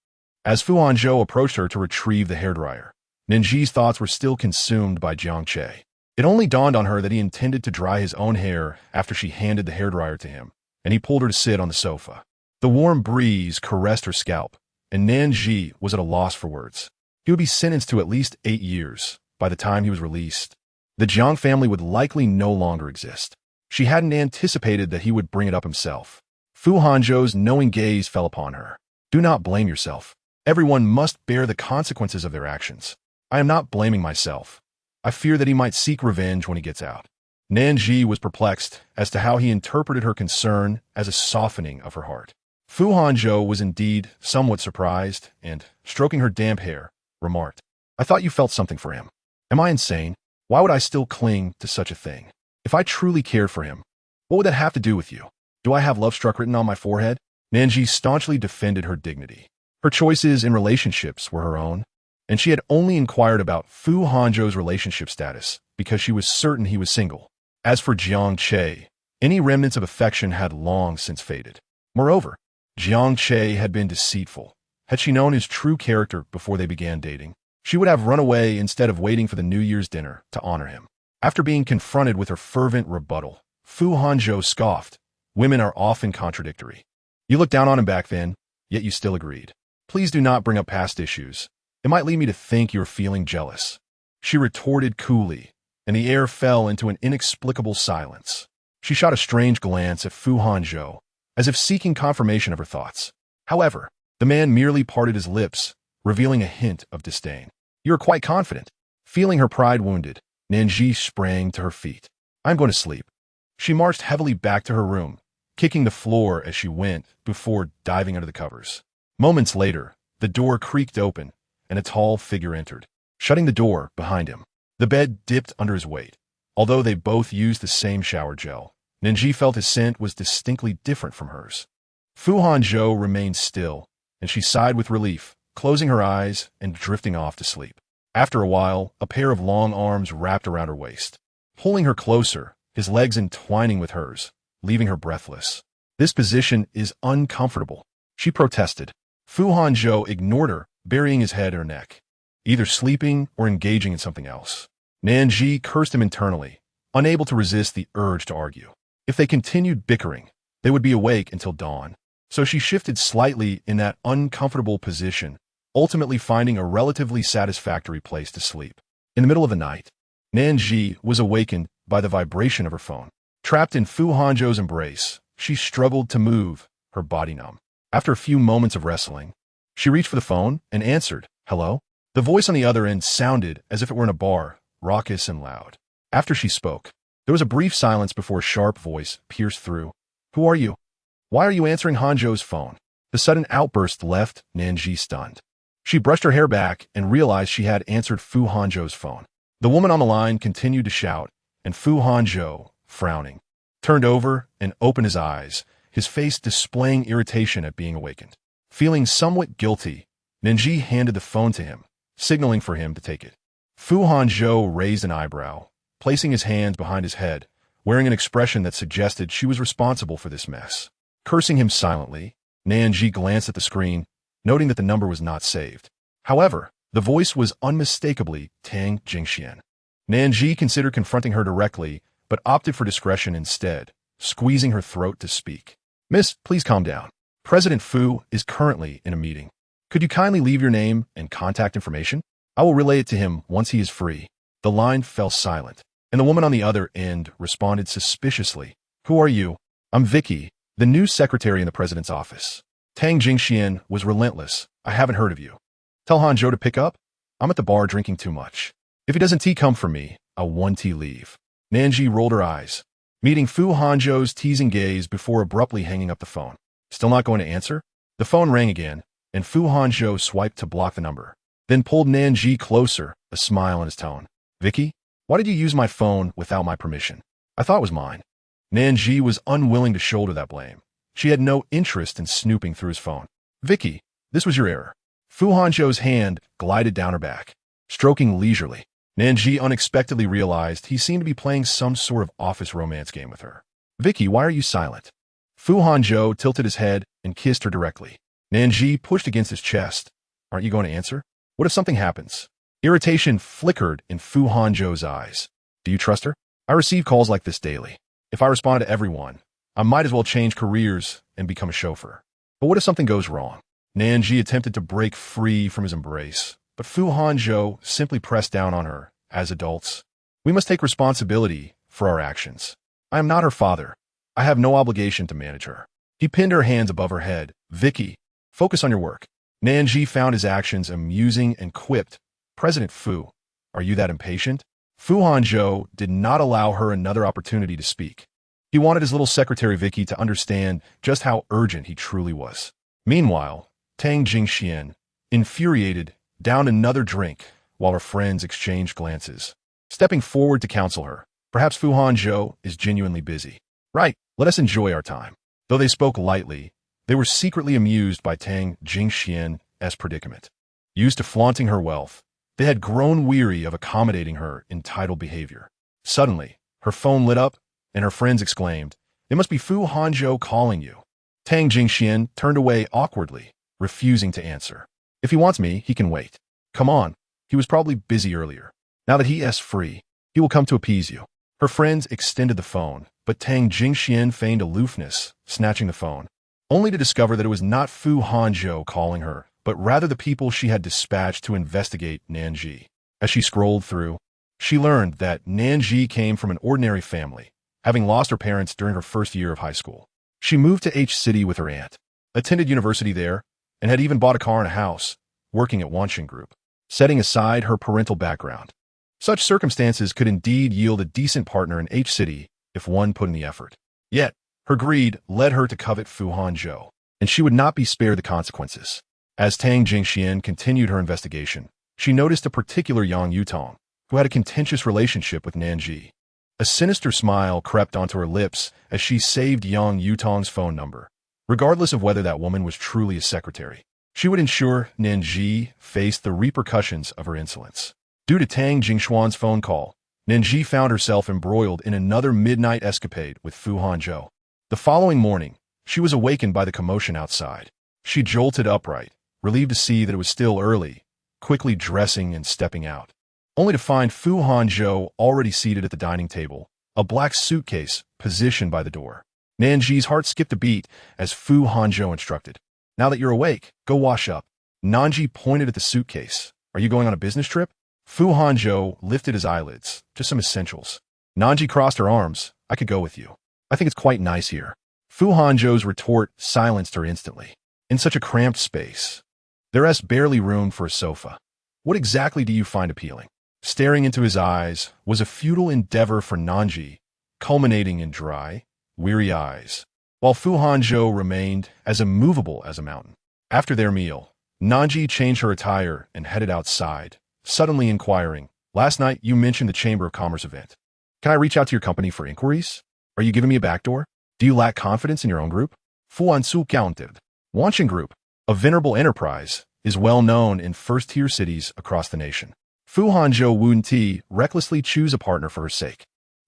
As Fu Hanzhou approached her to retrieve the hairdryer, Nan Zhi's thoughts were still consumed by Jiang Che. It only dawned on her that he intended to dry his own hair after she handed the hairdryer to him, and he pulled her to sit on the sofa. The warm breeze caressed her scalp, and Nan Zhi was at a loss for words. He would be sentenced to at least 8 years by the time he was released. The Jiang family would likely no longer exist. She hadn't anticipated that he would bring it up himself. Fu Hanzhou's knowing gaze fell upon her. Do not blame yourself. Everyone must bear the consequences of their actions. I am not blaming myself. I fear that he might seek revenge when he gets out. Nan Zhi was perplexed as to how he interpreted her concern as a softening of her heart. Fu Hanzhou was indeed somewhat surprised and, stroking her damp hair, remarked, I thought you felt something for him. Am I insane? Why would I still cling to such a thing? If I truly cared for him, what would that have to do with you? Do I have love struck written on my forehead? Nan Zhi staunchly defended her dignity. Her choices in relationships were her own, and she had only inquired about Fu Hanzhou's relationship status because she was certain he was single. As for Jiang Che, any remnants of affection had long since faded. Moreover, Jiang Che had been deceitful. Had she known his true character before they began dating, she would have run away instead of waiting for the New Year's dinner to honor him. After being confronted with her fervent rebuttal, Fu Hanzhou scoffed. Women are often contradictory. You looked down on him back then, yet you still agreed. Please do not bring up past issues. It might lead me to think you're feeling jealous. She retorted coolly, and the air fell into an inexplicable silence. She shot a strange glance at Fu Hanzhou, as if seeking confirmation of her thoughts. However, the man merely parted his lips, revealing a hint of disdain. You're quite confident. Feeling her pride wounded, Nan Zhi sprang to her feet. I'm going to sleep. She marched heavily back to her room, kicking the floor as she went before diving under the covers. Moments later, the door creaked open, and a tall figure entered, shutting the door behind him. The bed dipped under his weight. Although they both used the same shower gel, Nan Zhi felt his scent was distinctly different from hers. Fu Hanzhou remained still, and she sighed with relief, closing her eyes and drifting off to sleep. After a while, a pair of long arms wrapped around her waist, pulling her closer, his legs entwining with hers, leaving her breathless. This position is uncomfortable, she protested. Fu Hanzhou ignored her, burying his head in her neck, either sleeping or engaging in something else. Nan Zhi cursed him internally, unable to resist the urge to argue. If they continued bickering, they would be awake until dawn. So she shifted slightly in that uncomfortable position, ultimately finding a relatively satisfactory place to sleep. In the middle of the night, Nan Zhi was awakened by the vibration of her phone. Trapped in Fu Hanzhou's embrace, she struggled to move, her body numb. After a few moments of wrestling, she reached for the phone and answered, Hello? The voice on the other end sounded as if it were in a bar, raucous and loud. After she spoke, there was a brief silence before a sharp voice pierced through. Who are you? Why are you answering Hanzhou's phone? The sudden outburst left Nan Zhi stunned. She brushed her hair back and realized she had answered Fu Hanzhou's phone. The woman on the line continued to shout, and Fu Hanzhou, frowning, turned over and opened his eyes, his face displaying irritation at being awakened. Feeling somewhat guilty, Nan Zhi handed the phone to him, signaling for him to take it. Fu Hanzhou raised an eyebrow, placing his hands behind his head, wearing an expression that suggested she was responsible for this mess. Cursing him silently, Nan Zhi glanced at the screen, noting that the number was not saved. However, the voice was unmistakably Tang Jingxian. Nan Zhi considered confronting her directly, but opted for discretion instead, squeezing her throat to speak. Miss, please calm down. President Fu is currently in a meeting. Could you kindly leave your name and contact information? I will relay it to him once he is free. The line fell silent, and the woman on the other end responded suspiciously. Who are you? I'm Vicky, the new secretary in the president's office. Tang Jingxian was relentless. I haven't heard of you. Tell Hanzhou to pick up. I'm at the bar drinking too much. If he doesn't tea come from me, I'll 1 leave. Nan Zhi rolled her eyes, meeting Fu Hanzhou's teasing gaze before abruptly hanging up the phone. Still not going to answer? The phone rang again, and Fu Hanzhou swiped to block the number, then pulled Nan Zhi closer, a smile on his tone. Vicky, Why did you use my phone without my permission? I thought it was mine. Nan Zhi was unwilling to shoulder that blame. She had no interest in snooping through his phone. Vicky, this was your error. Fu Hanzhou's hand glided down her back, stroking leisurely. Nan Zhi unexpectedly realized he seemed to be playing some sort of office romance game with her. Vicky, why are you silent? Fu Hanzhou tilted his head and kissed her directly. Nan Zhi pushed against his chest. Aren't you going to answer? What if something happens? Irritation flickered in Fu Hanzhou's eyes. Do you trust her? I receive calls like this daily. If I respond to everyone, I might as well change careers and become a chauffeur. But what if something goes wrong? Nan Zhi attempted to break free from his embrace, but Fu Hanzhou simply pressed down on her. As adults, we must take responsibility for our actions. I am not her father. I have no obligation to manage her. He pinned her hands above her head. Vicky, focus on your work. Nan Zhi found his actions amusing and quipped, President Fu, are you that impatient? Fu Hanzhou did not allow her another opportunity to speak. He wanted his little secretary Vicky to understand just how urgent he truly was. Meanwhile, Tang Jingxian, infuriated, downed another drink while her friends exchanged glances. Stepping forward to counsel her, perhaps Fu Hanzhou is genuinely busy. Right, let us enjoy our time. Though they spoke lightly, they were secretly amused by Tang Jingxian's predicament. Used to flaunting her wealth, they had grown weary of accommodating her entitled behavior. Suddenly, her phone lit up, and her friends exclaimed, It must be Fu Hanzhou calling you. Tang Jingxian turned away awkwardly, refusing to answer. If he wants me, he can wait. Come on, he was probably busy earlier. Now that he is free, he will come to appease you. Her friends extended the phone, but Tang Jingxian feigned aloofness, snatching the phone, only to discover that it was not Fu Hanzhou calling her, but rather the people she had dispatched to investigate Nan Zhi. As she scrolled through, she learned that Nan Zhi came from an ordinary family, having lost her parents during her first year of high school. She moved to H-City with her aunt, attended university there, and had even bought a car and a house, working at Wanxin Group, setting aside her parental background. Such circumstances could indeed yield a decent partner in H-City if one put in the effort. Yet, her greed led her to covet Fu Hanzhou, and she would not be spared the consequences. As Tang Jingxian continued her investigation, she noticed a particular Yang Yutong, who had a contentious relationship with Nan Zhi. A sinister smile crept onto her lips as she saved Yang Yutong's phone number. Regardless of whether that woman was truly a secretary, she would ensure Nan Zhi faced the repercussions of her insolence. Due to Tang Jingxuan's phone call, Nan Zhi found herself embroiled in another midnight escapade with Fu Hanzhou. The following morning, she was awakened by the commotion outside. She jolted upright, relieved to see that it was still early, quickly dressing and stepping out, only to find Fu Hanzhou already seated at the dining table, a black suitcase positioned by the door. Nan Zhi's heart skipped a beat as Fu Hanzhou instructed. Now that you're awake, go wash up. Nan Zhi pointed at the suitcase. Are you going on a business trip? Fu Hanzhou lifted his eyelids. Just some essentials. Nan Zhi crossed her arms. I could go with you. I think it's quite nice here. Fu Hanzhou's retort silenced her instantly. In such a cramped space, there is barely room for a sofa. What exactly do you find appealing? Staring into his eyes was a futile endeavor for Nan Zhi, culminating in dry, weary eyes, while Fu Hanzhou remained as immovable as a mountain. After their meal, Nan Zhi changed her attire and headed outside, suddenly inquiring, Last night you mentioned the Chamber of Commerce event. Can I reach out to your company for inquiries? Are you giving me a backdoor? Do you lack confidence in your own group? Fu Hanzhou countered. Wanxin Group, a venerable enterprise, is well known in first-tier cities across the nation. Fu Hanzhou wouldn't recklessly choose a partner for her sake.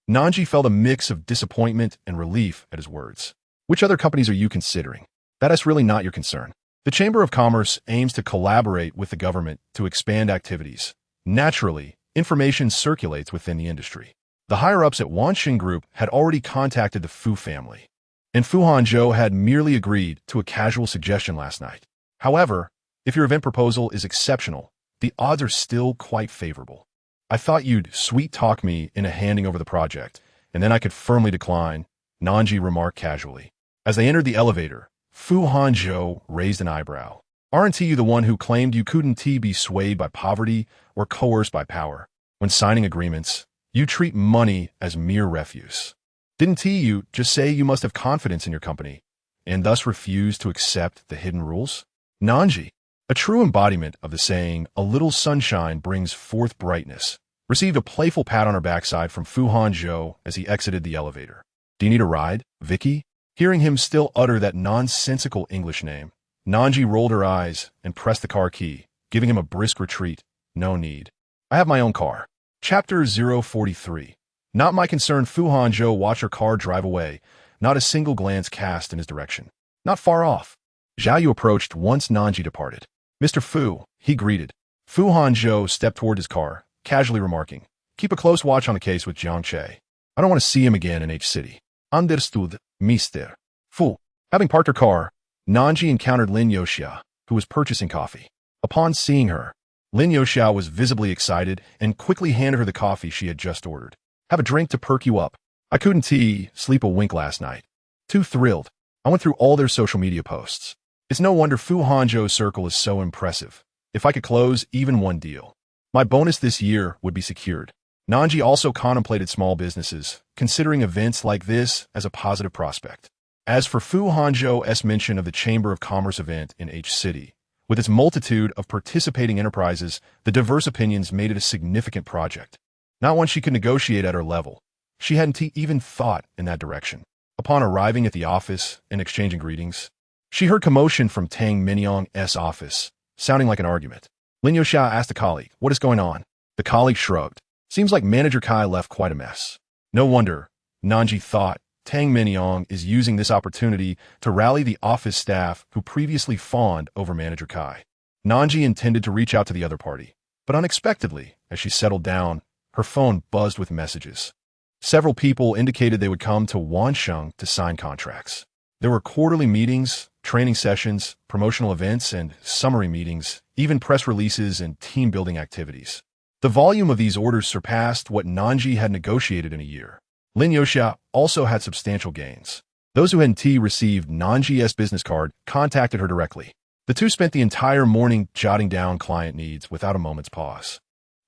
Nan Zhi felt a mix of disappointment and relief at his words. Which other companies are you considering? That is really not your concern. The Chamber of Commerce aims to collaborate with the government to expand activities. Naturally, information circulates within the industry. The higher-ups at Wanxin Group had already contacted the Fu family, and Fu Hanzhou had merely agreed to a casual suggestion last night. However, if your event proposal is exceptional, the odds are still quite favorable. I thought you'd sweet-talk me into handing over the project, and then I could firmly decline, Nan Zhi remarked casually. As they entered the elevator, Fu Hanzhou raised an eyebrow. Aren't you the one who claimed you couldn't be swayed by poverty or coerced by power? When signing agreements, you treat money as mere refuse. Didn't you just say you must have confidence in your company, and thus refuse to accept the hidden rules? Nan Zhi, a true embodiment of the saying, a little sunshine brings forth brightness, received a playful pat on her backside from Fu Hanzhou as he exited the elevator. Do you need a ride, Vicky? Hearing him still utter that nonsensical English name, Nan Zhi rolled her eyes and pressed the car key, giving him a brisk retreat. No need. I have my own car. Chapter 043. Not my concern. Fu Hanzhou watched her car drive away, not a single glance cast in his direction. Not far off. Zhao Yu approached once Nan Zhi departed. Mr. Fu, he greeted. Fu Hanzhou stepped toward his car, casually remarking, keep a close watch on the case with Jiang Che. I don't want to see him again in H-City. Understood, Mr. Fu. Having parked her car, Nan Zhi encountered Lin Youxia, who was purchasing coffee. Upon seeing her, Lin Youxia was visibly excited and quickly handed her the coffee she had just ordered. Have a drink to perk you up. I couldn't sleep a wink last night. Too thrilled. I went through all their social media posts. It's no wonder Fu Hanzhou's circle is so impressive. If I could close even one deal, my bonus this year would be secured. Nan Zhi also contemplated small businesses, considering events like this as a positive prospect. As for Fu Hanzhou's mention of the Chamber of Commerce event in H-City, with its multitude of participating enterprises, the diverse opinions made it a significant project. Not one she could negotiate at her level. She hadn't even thought in that direction. Upon arriving at the office and exchanging greetings, she heard commotion from Tang Minyong's office, sounding like an argument. Lin Youxia asked a colleague, what is going on? The colleague shrugged. Seems like Manager Kai left quite a mess. No wonder, Nan Zhi thought. Tang Minyong is using this opportunity to rally the office staff who previously fawned over Manager Kai. Nan Zhi intended to reach out to the other party, but unexpectedly, as she settled down, her phone buzzed with messages. Several people indicated they would come to Wansheng to sign contracts. There were quarterly meetings, training sessions, promotional events, and summary meetings, even press releases and team-building activities. The volume of these orders surpassed what Nan Zhi had negotiated in a year. Lin Youxia also had substantial gains. Those who hadn't received Nan Zhi's business card contacted her directly. The two spent the entire morning jotting down client needs without a moment's pause.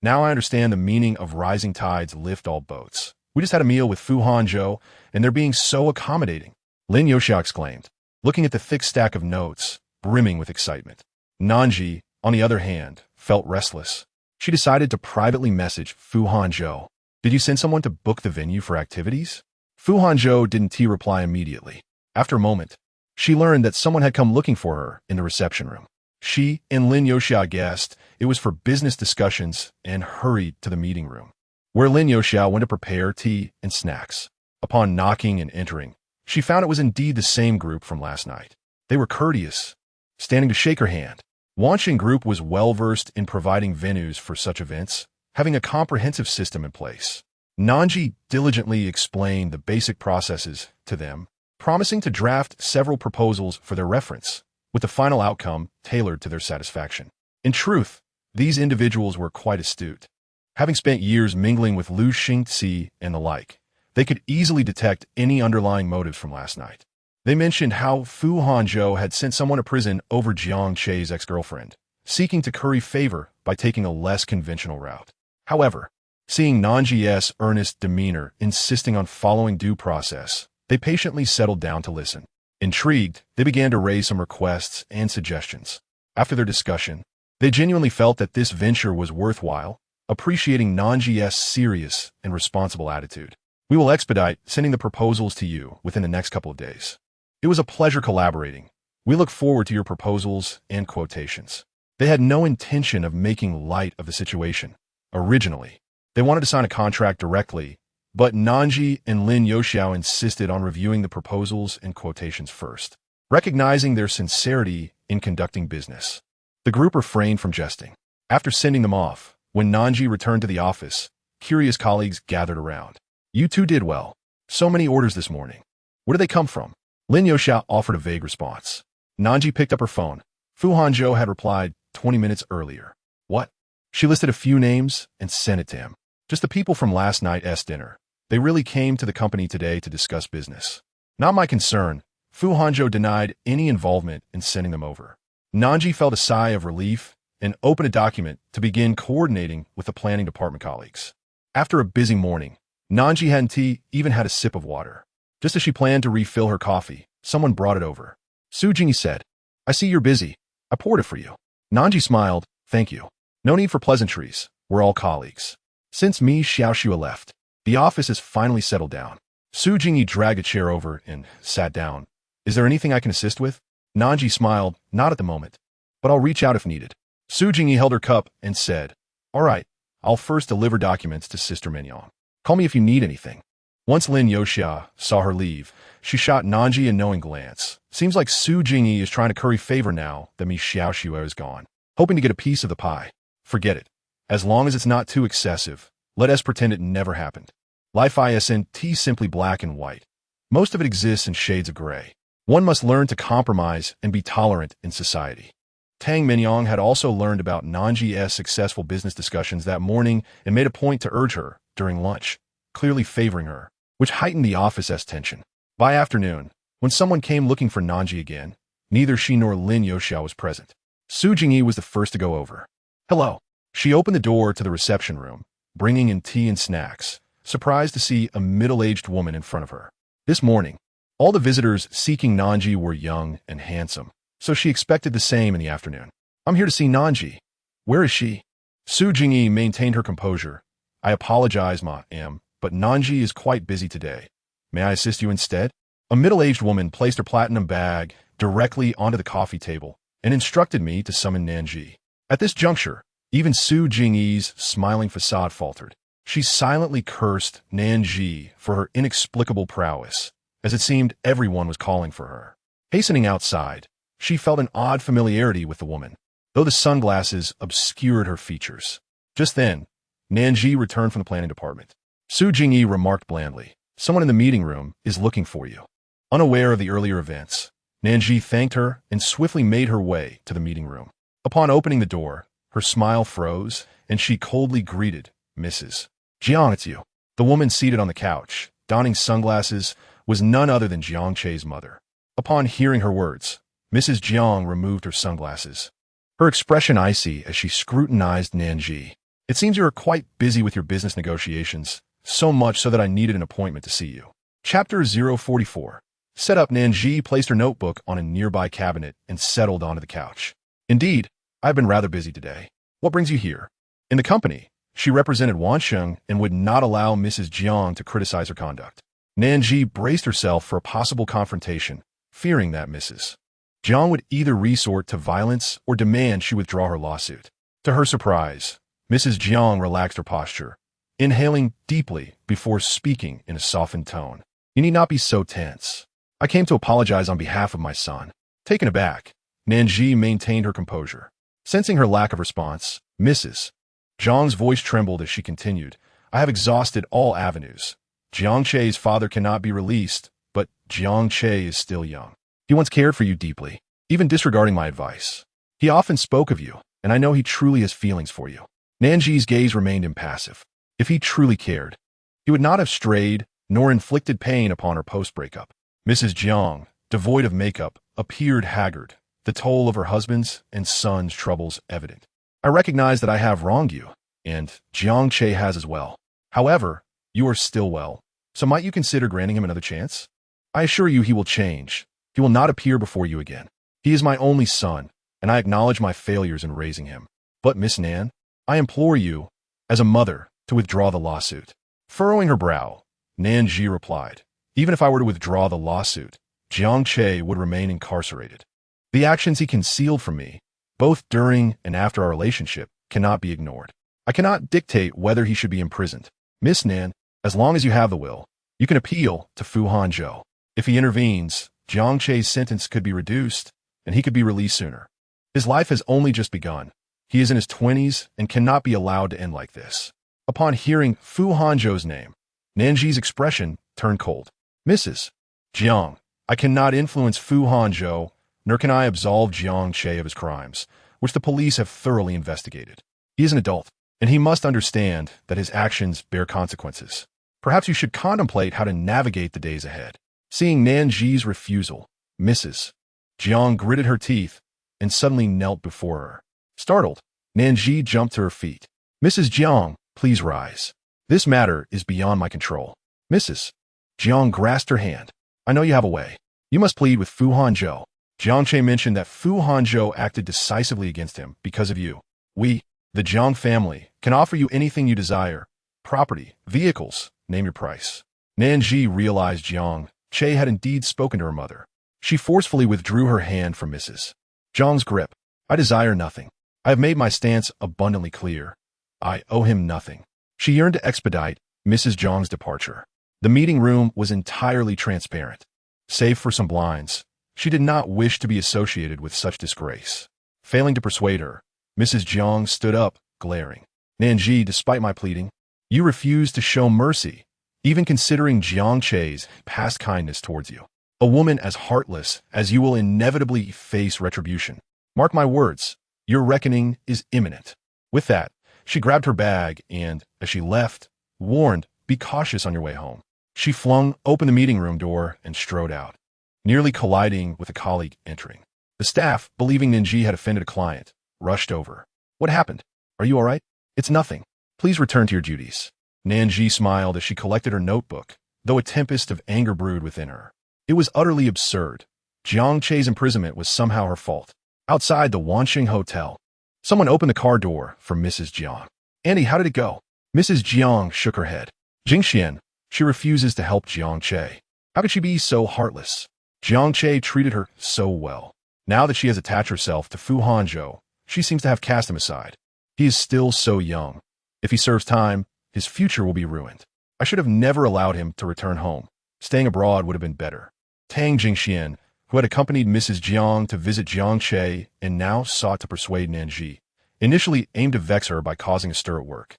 Now I understand the meaning of rising tides lift all boats. We just had a meal with Fu Hanzhou, and they're being so accommodating, Lin Youxia exclaimed, looking at the thick stack of notes, brimming with excitement. Nan Zhi, on the other hand, felt restless. She decided to privately message Fu Hanzhou. Did you send someone to book the venue for activities? Fu Hanzhou didn't reply immediately. After a moment, she learned that someone had come looking for her in the reception room. She and Lin Youxia guessed it was for business discussions and hurried to the meeting room, where Lin Youxia went to prepare tea and snacks. Upon knocking and entering, she found it was indeed the same group from last night. They were courteous, standing to shake her hand. Wansheng Group was well-versed in providing venues for such events, having a comprehensive system in place. Nan Zhi diligently explained the basic processes to them, promising to draft several proposals for their reference, with the final outcome tailored to their satisfaction. In truth, these individuals were quite astute. Having spent years mingling with Lu Xingzi and the like, they could easily detect any underlying motives from last night. They mentioned how Fu Hanzhou had sent someone to prison over Jiang Che's ex-girlfriend, seeking to curry favor by taking a less conventional route. However, seeing Nan Zhi's earnest demeanor insisting on following due process, they patiently settled down to listen. Intrigued, they began to raise some requests and suggestions. After their discussion, they genuinely felt that this venture was worthwhile, appreciating Nan Zhi's serious and responsible attitude. We will expedite sending the proposals to you within the next couple of days. It was a pleasure collaborating. We look forward to your proposals and quotations. They had no intention of making light of the situation. Originally, they wanted to sign a contract directly, but Nan Zhi and Lin Youxia insisted on reviewing the proposals and quotations first. Recognizing their sincerity in conducting business, the group refrained from jesting. After sending them off, when Nan Zhi returned to the office, curious colleagues gathered around. You two did well. So many orders this morning. Where do they come from? Lin Youxia offered a vague response. Nan Zhi picked up her phone. Fu Hanzhou had replied 20 minutes earlier. What? She listed a few names and sent it to him. Just the people from last night's dinner. They really came to the company today to discuss business. Not my concern. Fu Hanzhou denied any involvement in sending them over. Nan Zhi felt a sigh of relief and opened a document to begin coordinating with the planning department colleagues. After a busy morning, Nan Zhi hadn't even had a sip of water. Just as she planned to refill her coffee, someone brought it over. Su Jingyi said, I see you're busy. I poured it for you. Nan Zhi smiled, thank you. No need for pleasantries. We're all colleagues. Since Mi Xiaoxua left, the office has finally settled down. Su Jingyi dragged a chair over and sat down. Is there anything I can assist with? Nan Zhi smiled, not at the moment, but I'll reach out if needed. Su Jingyi held her cup and said, all right, I'll first deliver documents to Sister Mignon. Call me if you need anything. Once Lin Yoxia saw her leave, she shot Nan Zhi a knowing glance. Seems like Su Jingyi is trying to curry favor now that Mi Xiaoxua is gone, hoping to get a piece of the pie. Forget it. As long as it's not too excessive, let us pretend it never happened. Life isn't simply black and white. Most of it exists in shades of gray. One must learn to compromise and be tolerant in society. Tang Minyong had also learned about Nan Zhi's successful business discussions that morning and made a point to urge her during lunch, clearly favoring her, which heightened the office's tension. By afternoon, when someone came looking for Nan Zhi again, neither she nor Lin Yoxia was present. Su Jingyi was the first to go over. Hello. She opened the door to the reception room, bringing in tea and snacks, surprised to see a middle-aged woman in front of her. This morning, all the visitors seeking Nan Zhi were young and handsome, so she expected the same in the afternoon. I'm here to see Nan Zhi. Where is she? Su Jingyi maintained her composure. I apologize, ma'am, but Nan Zhi is quite busy today. May I assist you instead? A middle-aged woman placed her platinum bag directly onto the coffee table and instructed me to summon Nan Zhi. At this juncture, even Su Jingyi's smiling facade faltered. She silently cursed Nan Zhi for her inexplicable prowess, as it seemed everyone was calling for her. Hastening outside, she felt an odd familiarity with the woman, though the sunglasses obscured her features. Just then, Nan Zhi returned from the planning department. Su Jingyi remarked blandly, someone in the meeting room is looking for you. Unaware of the earlier events, Nan Zhi thanked her and swiftly made her way to the meeting room. Upon opening the door, her smile froze, and she coldly greeted Mrs. Jiang, it's you. The woman seated on the couch, donning sunglasses, was none other than Jiang Che's mother. Upon hearing her words, Mrs. Jiang removed her sunglasses. Her expression icy as she scrutinized Nan Zhi. It seems you are quite busy with your business negotiations, so much so that I needed an appointment to see you. Chapter 044. Set up. Nan Zhi placed her notebook on a nearby cabinet and settled onto the couch. Indeed, I've been rather busy today. What brings you here? In the company, she represented Wansheng and would not allow Mrs. Jiang to criticize her conduct. Nan Zhi braced herself for a possible confrontation, fearing that Mrs. Jiang would either resort to violence or demand she withdraw her lawsuit. To her surprise, Mrs. Jiang relaxed her posture, inhaling deeply before speaking in a softened tone. You need not be so tense. I came to apologize on behalf of my son. Taken aback, Nan Zhi maintained her composure. Sensing her lack of response, Mrs. Jiang's voice trembled as she continued, I have exhausted all avenues. Jiang Che's father cannot be released, but Jiang Che is still young. He once cared for you deeply, even disregarding my advice. He often spoke of you, and I know he truly has feelings for you. Nan Zhi's gaze remained impassive. If he truly cared, he would not have strayed nor inflicted pain upon her post-breakup. Mrs. Jiang, devoid of makeup, appeared haggard, the toll of her husband's and son's troubles evident. I recognize that I have wronged you, and Jiang Che has as well. However, you are still well, so might you consider granting him another chance? I assure you he will change. He will not appear before you again. He is my only son, and I acknowledge my failures in raising him. But Miss Nan, I implore you, as a mother, to withdraw the lawsuit. Furrowing her brow, Nan Zhi replied, even if I were to withdraw the lawsuit, Jiang Che would remain incarcerated. The actions he concealed from me, both during and after our relationship, cannot be ignored. I cannot dictate whether he should be imprisoned. Miss Nan, as long as you have the will, you can appeal to Fu Hanzhou. If he intervenes, Jiang Che's sentence could be reduced, and he could be released sooner. His life has only just begun. He is in his 20s and cannot be allowed to end like this. Upon hearing Fu Hanzhou's name, Nan Zhi's expression turned cold. Mrs. Jiang, I cannot influence Fu Hanzhou, nor can I absolve Jiang Che of his crimes, which the police have thoroughly investigated. He is an adult, and he must understand that his actions bear consequences. Perhaps you should contemplate how to navigate the days ahead. Seeing Nan Zhi's refusal, Mrs. Jiang gritted her teeth and suddenly knelt before her. Startled, Nan Zhi jumped to her feet. Mrs. Jiang, please rise. This matter is beyond my control. Mrs. Jiang grasped her hand. I know you have a way. You must plead with Fu Hanzhou. Jiang Che mentioned that Fu Hanzhou acted decisively against him because of you. We, the Jiang family, can offer you anything you desire, property, vehicles, name your price. Nan Zhi realized Jiang Che had indeed spoken to her mother. She forcefully withdrew her hand from Mrs. Jiang's grip. I desire nothing. I have made my stance abundantly clear. I owe him nothing. She yearned to expedite Mrs. Jiang's departure. The meeting room was entirely transparent. Save for some blinds, she did not wish to be associated with such disgrace. Failing to persuade her, Mrs. Jiang stood up, glaring. Nan Zhi, despite my pleading, you refuse to show mercy, even considering Jiang Che's past kindness towards you. A woman as heartless as you will inevitably face retribution. Mark my words, your reckoning is imminent. With that, she grabbed her bag and, as she left, warned, be cautious on your way home. She flung open the meeting room door and strode out, nearly colliding with a colleague entering. The staff, believing Nan Zhi had offended a client, rushed over. What happened? Are you all right? It's nothing. Please return to your duties. Nan Zhi smiled as she collected her notebook, though a tempest of anger brewed within her. It was utterly absurd. Jiang Che's imprisonment was somehow her fault. Outside the Wanxing Hotel, someone opened the car door for Mrs. Jiang. Andy, how did it go? Mrs. Jiang shook her head. Jingxian, she refuses to help Jiang Che. How could she be so heartless? Jiang Che treated her so well. Now that she has attached herself to Fu Hanzhou, she seems to have cast him aside. He is still so young. If he serves time, his future will be ruined. I should have never allowed him to return home. Staying abroad would have been better. Tang Jingxian, who had accompanied Mrs. Jiang to visit Jiang Che and now sought to persuade Nan Zhi, initially aimed to vex her by causing a stir at work.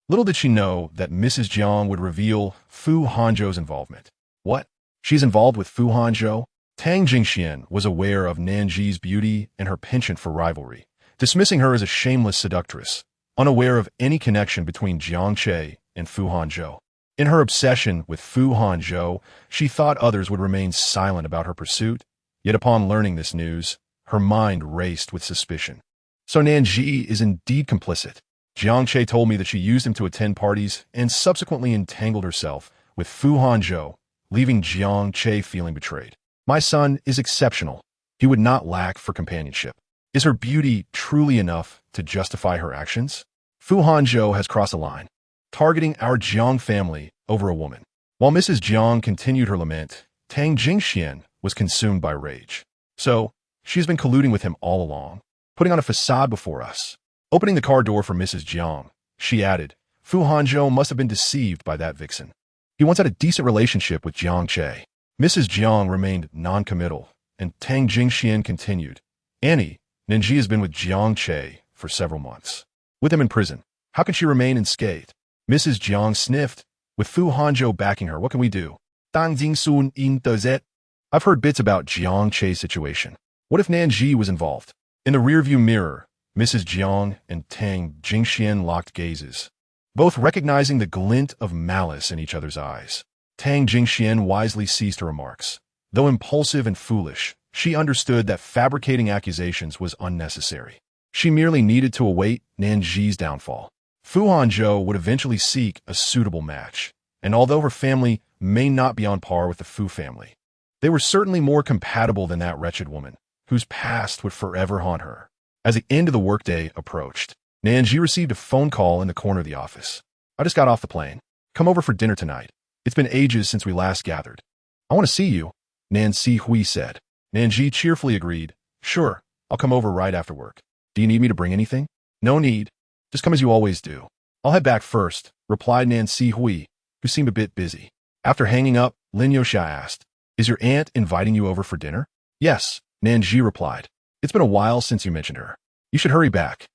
Little did she know that Mrs. Jiang would reveal Fu Hanzhou's involvement. What? She's involved with Fu Hanzhou? Tang Jingxian was aware of Nan Zhi's beauty and her penchant for rivalry, dismissing her as a shameless seductress, unaware of any connection between Jiang Che and Fu Hanzhou. In her obsession with Fu Hanzhou, she thought others would remain silent about her pursuit, yet upon learning this news, her mind raced with suspicion. So Nan Zhi is indeed complicit. Jiang Che told me that she used him to attend parties and subsequently entangled herself with Fu Hanzhou, leaving Jiang Che feeling betrayed. My son is exceptional. He would not lack for companionship. Is her beauty truly enough to justify her actions? Fu Hanzhou has crossed a line, targeting our Jiang family over a woman. While Mrs. Jiang continued her lament, Tang Jingxian was consumed by rage. So, she has been colluding with him all along, putting on a facade before us. Opening the car door for Mrs. Jiang, she added, Fu Hanzhou must have been deceived by that vixen. He once had a decent relationship with Jiang Che. Mrs. Jiang remained non-committal, and Tang Jingxian continued. Annie, Nan Zhi has been with Jiang Che for several months. With him in prison, how can she remain unscathed? Mrs. Jiang sniffed. With Fu Hanzhou backing her, what can we do? Tang Jingsun in does it? I've heard bits about Jiang Che's situation. What if Nan Zhi was involved? In the rearview mirror, Mrs. Jiang and Tang Jingxian locked gazes, both recognizing the glint of malice in each other's eyes. Tang Jingxian wisely ceased her remarks. Though impulsive and foolish, she understood that fabricating accusations was unnecessary. She merely needed to await Nan Zhi's downfall. Fu Hanzhou would eventually seek a suitable match, and although her family may not be on par with the Fu family, they were certainly more compatible than that wretched woman, whose past would forever haunt her. As the end of the workday approached, Nan Zhi received a phone call in the corner of the office. I just got off the plane. Come over for dinner tonight. It's been ages since we last gathered. I want to see you, Nan Hui said. Nan Zhi cheerfully agreed. Sure, I'll come over right after work. Do you need me to bring anything? No need. Just come as you always do. I'll head back first, replied Nan Hui, who seemed a bit busy. After hanging up, Lin Yosha asked, Is your aunt inviting you over for dinner? Yes, Nan Zhi replied. It's been a while since you mentioned her. You should hurry back.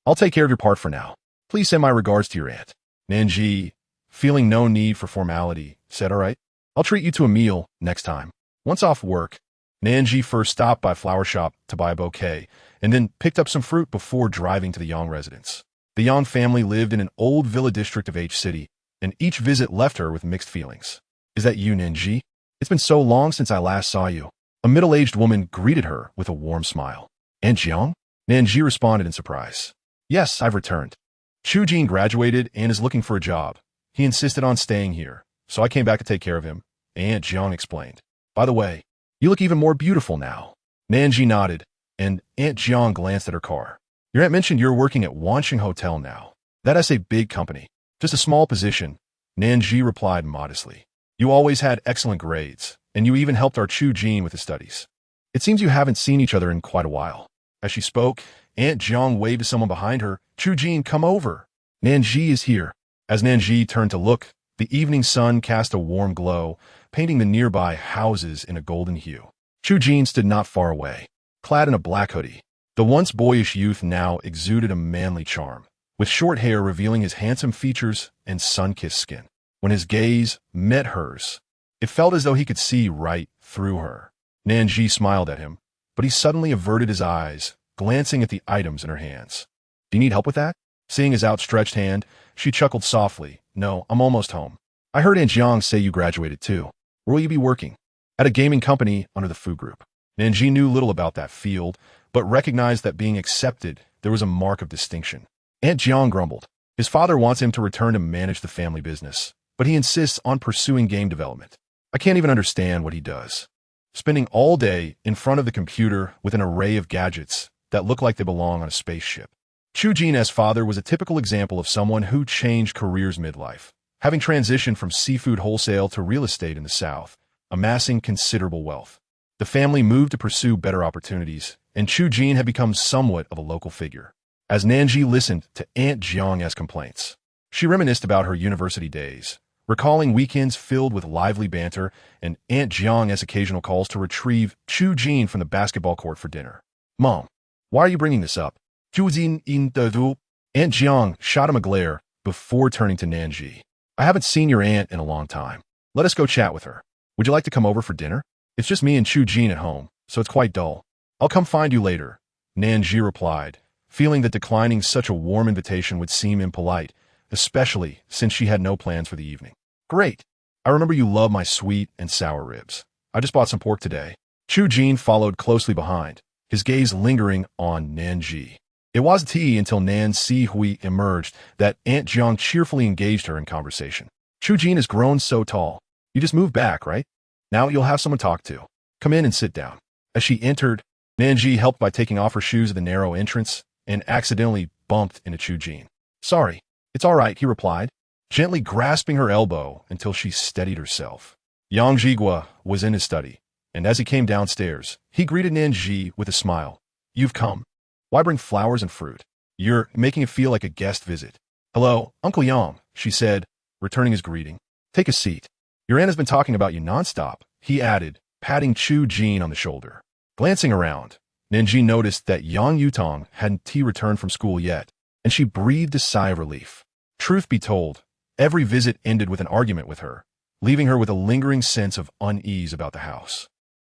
I'll take care of your part for now. Please send my regards to your aunt. Nan Zhi, feeling no need for formality, said, All right, I'll treat you to a meal next time. Once off work, Nan Zhi first stopped by a flower shop to buy a bouquet, and then picked up some fruit before driving to the Yang residence. The Yang family lived in an old villa district of H City, and each visit left her with mixed feelings. Is that you, Nan Zhi? It's been so long since I last saw you. A middle-aged woman greeted her with a warm smile. Aunt Jiang? Nan Zhi responded in surprise. Yes, I've returned. Chu Jin graduated and is looking for a job. He insisted on staying here, so I came back to take care of him, Aunt Jiang explained. By the way, you look even more beautiful now. Nan Zhi nodded, and Aunt Jiang glanced at her car. Your aunt mentioned you're working at Wanxing Hotel now. That's a big company. Just a small position, Nan Zhi replied modestly. You always had excellent grades, and you even helped our Chu Jin with his studies. It seems you haven't seen each other in quite a while. As she spoke, Aunt Jiang waved to someone behind her. Chu Jin, come over. Nan Zhi is here. As Nan Zhi turned to look, the evening sun cast a warm glow, painting the nearby houses in a golden hue. Chu Jin stood not far away, clad in a black hoodie. The once boyish youth now exuded a manly charm, with short hair revealing his handsome features and sun-kissed skin. When his gaze met hers, it felt as though he could see right through her. Nan Zhi smiled at him, but he suddenly averted his eyes, glancing at the items in her hands. Do you need help with that? Seeing his outstretched hand, she chuckled softly. No, I'm almost home. I heard Aunt Jiang say you graduated too. Where will you be working? At a gaming company under the Fu Group. Nan Zhi knew little about that field, but recognized that being accepted, there was a mark of distinction. Aunt Jiang grumbled. His father wants him to return to manage the family business, but he insists on pursuing game development. I can't even understand what he does. Spending all day in front of the computer with an array of gadgets that look like they belong on a spaceship. Chu Jin's father was a typical example of someone who changed careers midlife, having transitioned from seafood wholesale to real estate in the South, amassing considerable wealth. The family moved to pursue better opportunities, and Chu Jin had become somewhat of a local figure. As Nan Zhi listened to Aunt Jiang's complaints, she reminisced about her university days, recalling weekends filled with lively banter and Aunt Jiang's occasional calls to retrieve Chu Jin from the basketball court for dinner. Mom, why are you bringing this up? Chu Jin in the du. Aunt Jiang shot him a glare before turning to Nan Zhi. I haven't seen your aunt in a long time. Let us go chat with her. Would you like to come over for dinner? It's just me and Chu Jin at home, so it's quite dull. I'll come find you later, Nan Zhi replied, feeling that declining such a warm invitation would seem impolite, especially since she had no plans for the evening. Great. I remember you love my sweet and sour ribs. I just bought some pork today. Chu Jin followed closely behind, his gaze lingering on Nan Zhi. It wasn't tea until Nan Zhi emerged that Aunt Jiang cheerfully engaged her in conversation. Chu Jin has grown so tall. You just moved back, right? Now you'll have someone to talk to. Come in and sit down. As she entered, Nan Zhi helped by taking off her shoes at the narrow entrance and accidentally bumped into Chu Jin. Sorry, it's all right, he replied, gently grasping her elbow until she steadied herself. Yang Zhigua was in his study, and as he came downstairs, he greeted Nan Zhi with a smile. You've come. Why bring flowers and fruit? You're making it feel like a guest visit. Hello, Uncle Yang, she said, returning his greeting. Take a seat. Your aunt has been talking about you nonstop, he added, patting Chu Jin on the shoulder. Glancing around, Nan Zhi noticed that Yang Yutong hadn't returned from school yet, and she breathed a sigh of relief. Truth be told, every visit ended with an argument with her, leaving her with a lingering sense of unease about the house.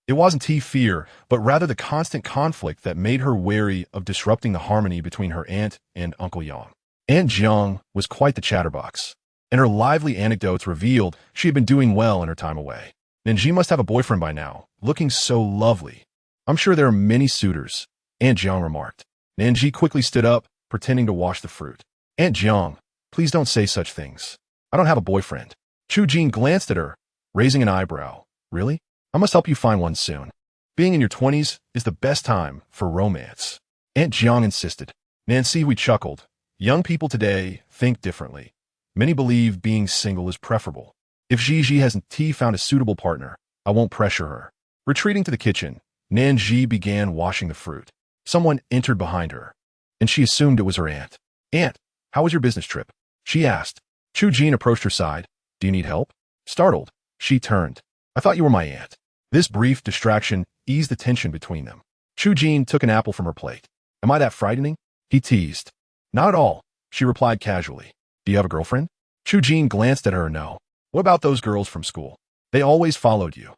It wasn't fear, but rather the constant conflict that made her wary of disrupting the harmony between her aunt and Uncle Yang. Aunt Jiang was quite the chatterbox, and her lively anecdotes revealed she had been doing well in her time away. Nan Zhi must have a boyfriend by now, looking so lovely. I'm sure there are many suitors, Aunt Jiang remarked. Nan Zhi quickly stood up, pretending to wash the fruit. Aunt Jiang, please don't say such things. I don't have a boyfriend. Chu Jin glanced at her, raising an eyebrow. Really? I must help you find one soon. Being in your 20s is the best time for romance. Aunt Jiang insisted. Nan Zhi chuckled. Young people today think differently. Many believe being single is preferable. If Gigi hasn't found a suitable partner, I won't pressure her. Retreating to the kitchen, Nan Zhi began washing the fruit. Someone entered behind her, and she assumed it was her aunt. Aunt, how was your business trip? She asked. Chu Jin approached her side. Do you need help? Startled, she turned. I thought you were my aunt. This brief distraction eased the tension between them. Chu Jin took an apple from her plate. Am I that frightening? He teased. Not at all, she replied casually. Do you have a girlfriend? Chu Jin glanced at her. No. What about those girls from school? They always followed you.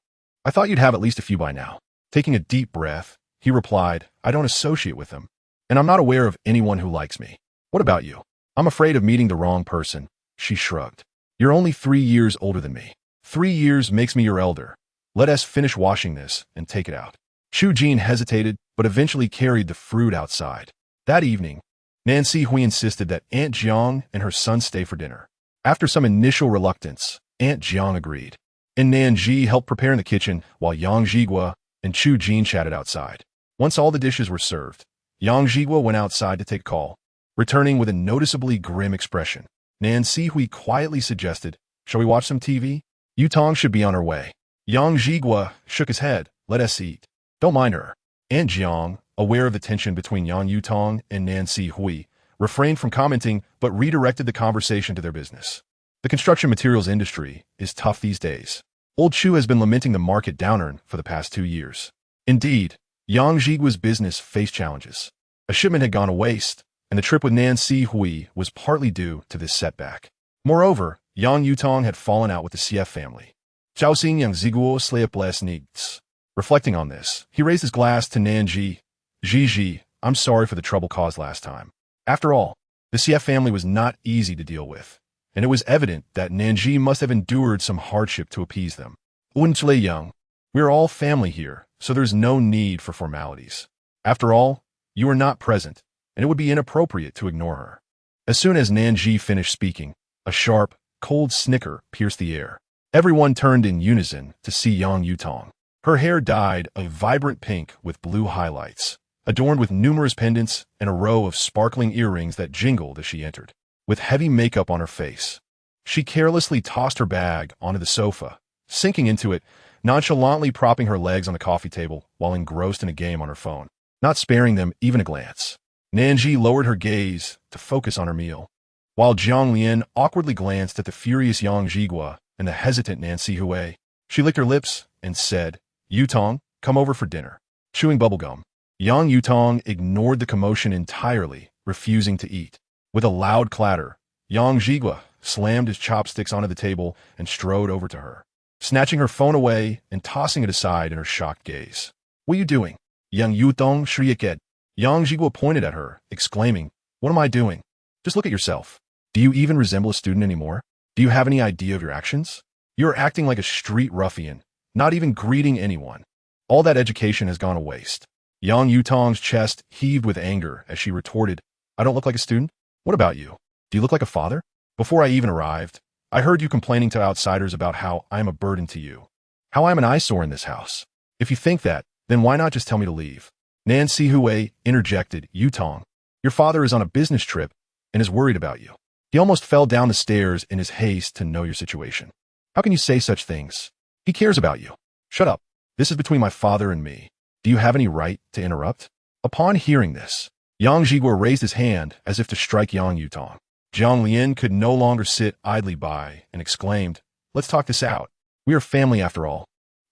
I thought you'd have at least a few by now. Taking a deep breath, he replied, I don't associate with them, and I'm not aware of anyone who likes me. What about you? I'm afraid of meeting the wrong person, she shrugged. You're only 3 years older than me. 3 years makes me your elder. Let us finish washing this and take it out. Chu Jin hesitated, but eventually carried the fruit outside. That evening, Nan Zhi insisted that Aunt Jiang and her son stay for dinner. After some initial reluctance, Aunt Jiang agreed, and Nan Zhi helped prepare in the kitchen while Yang Zhigua and Chu Jin chatted outside. Once all the dishes were served, Yang Zhigua went outside to take a call, returning with a noticeably grim expression. Nan Zhi quietly suggested, "Shall we watch some TV? Yutong should be on her way." Yang Zhigua shook his head. "Let us eat." "Don't mind her." Aunt Jiang, aware of the tension between Yang Yutong and Nan Zhi, refrained from commenting but redirected the conversation to their business. The construction materials industry is tough these days. Old Chu has been lamenting the market downturn for the past 2 years. Indeed, Yang Zhigua's business faced challenges. A shipment had gone to waste, and the trip with Nan Zhi was partly due to this setback. Moreover, Yang Yutong had fallen out with the CF family. Zhaoxing Yang Zhiguo sleepless nights. Reflecting on this, he raised his glass to Nan Zhi. "Zhi, I'm sorry for the trouble caused last time. After all, the CF family was not easy to deal with, and it was evident that Nan Zhi must have endured some hardship to appease them. Uncle Yang, we are all family here, so there's no need for formalities. After all, you are not present, and it would be inappropriate to ignore her." As soon as Nan Zhi finished speaking, a sharp, cold snicker pierced the air. Everyone turned in unison to see Yang Yutong. Her hair dyed a vibrant pink with blue highlights, adorned with numerous pendants and a row of sparkling earrings that jingled as she entered. With heavy makeup on her face, she carelessly tossed her bag onto the sofa, sinking into it, nonchalantly propping her legs on the coffee table while engrossed in a game on her phone, not sparing them even a glance. Nan Zhi lowered her gaze to focus on her meal, while Jiang Lian awkwardly glanced at the furious Yang Zhigua and the hesitant Nan Zhi. She licked her lips and said, "Yutong, come over for dinner." Chewing bubblegum, Yang Yutong ignored the commotion entirely, refusing to eat. With a loud clatter, Yang Zhigua slammed his chopsticks onto the table and strode over to her, snatching her phone away and tossing it aside in her shocked gaze. "What are you doing?" Yang Yutong shrieked. Yang Zhigua pointed at her, exclaiming, "What am I doing? Just look at yourself. Do you even resemble a student anymore? Do you have any idea of your actions? You're acting like a street ruffian, not even greeting anyone. All that education has gone to waste." Yang Yutong's chest heaved with anger as she retorted, "I don't look like a student? What about you? Do you look like a father? Before I even arrived, I heard you complaining to outsiders about how I am a burden to you, how I am an eyesore in this house. If you think that, then why not just tell me to leave?" Nan Zhi interjected, "Yutong, your father is on a business trip and is worried about you. He almost fell down the stairs in his haste to know your situation. How can you say such things? He cares about you. Shut up. This is between my father and me. Do you have any right to interrupt?" Upon hearing this, Yang Zhigua raised his hand as if to strike Yang Yutong. Jiang Lian could no longer sit idly by and exclaimed, "Let's talk this out. We are family after all.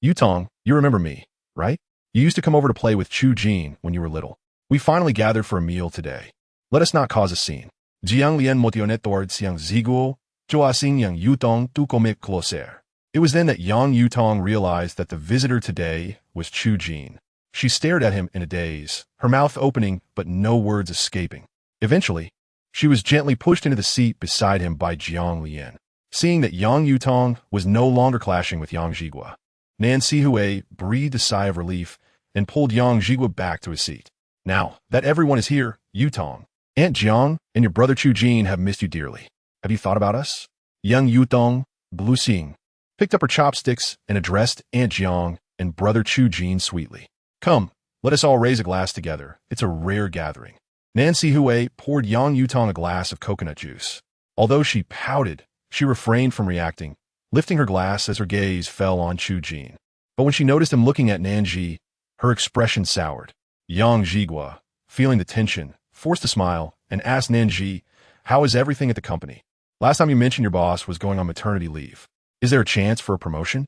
Yutong, you remember me, right? You used to come over to play with Chu Jin when you were little. We finally gathered for a meal today. Let us not cause a scene." Jiang Lian motioned towards Yang Zhiguo, Zhaoxing Yang Yutong to come closer. It was then that Yang Yutong realized that the visitor today was Chu Jin. She stared at him in a daze, her mouth opening but no words escaping. Eventually, she was gently pushed into the seat beside him by Jiang Lian. Seeing that Yang Yutong was no longer clashing with Yang Zhigua, Nan Zhi breathed a sigh of relief and pulled Yang Zhigua back to his seat. "Now that everyone is here, Yutong, Aunt Jiang and your brother Chu Jin have missed you dearly. Have you thought about us?" Young Yutong, blushing, picked up her chopsticks and addressed Aunt Jiang and brother Chu Jin sweetly. "Come, let us all raise a glass together. It's a rare gathering." Nan Zhi poured Yang Yutong a glass of coconut juice. Although she pouted, she refrained from reacting, lifting her glass as her gaze fell on Chu Jin. But when she noticed him looking at Nan Zhi, her expression soured. Yang Zhigua, feeling the tension, forced a smile and asked Nan Zhi, "How is everything at the company? Last time you mentioned your boss was going on maternity leave. Is there a chance for a promotion?"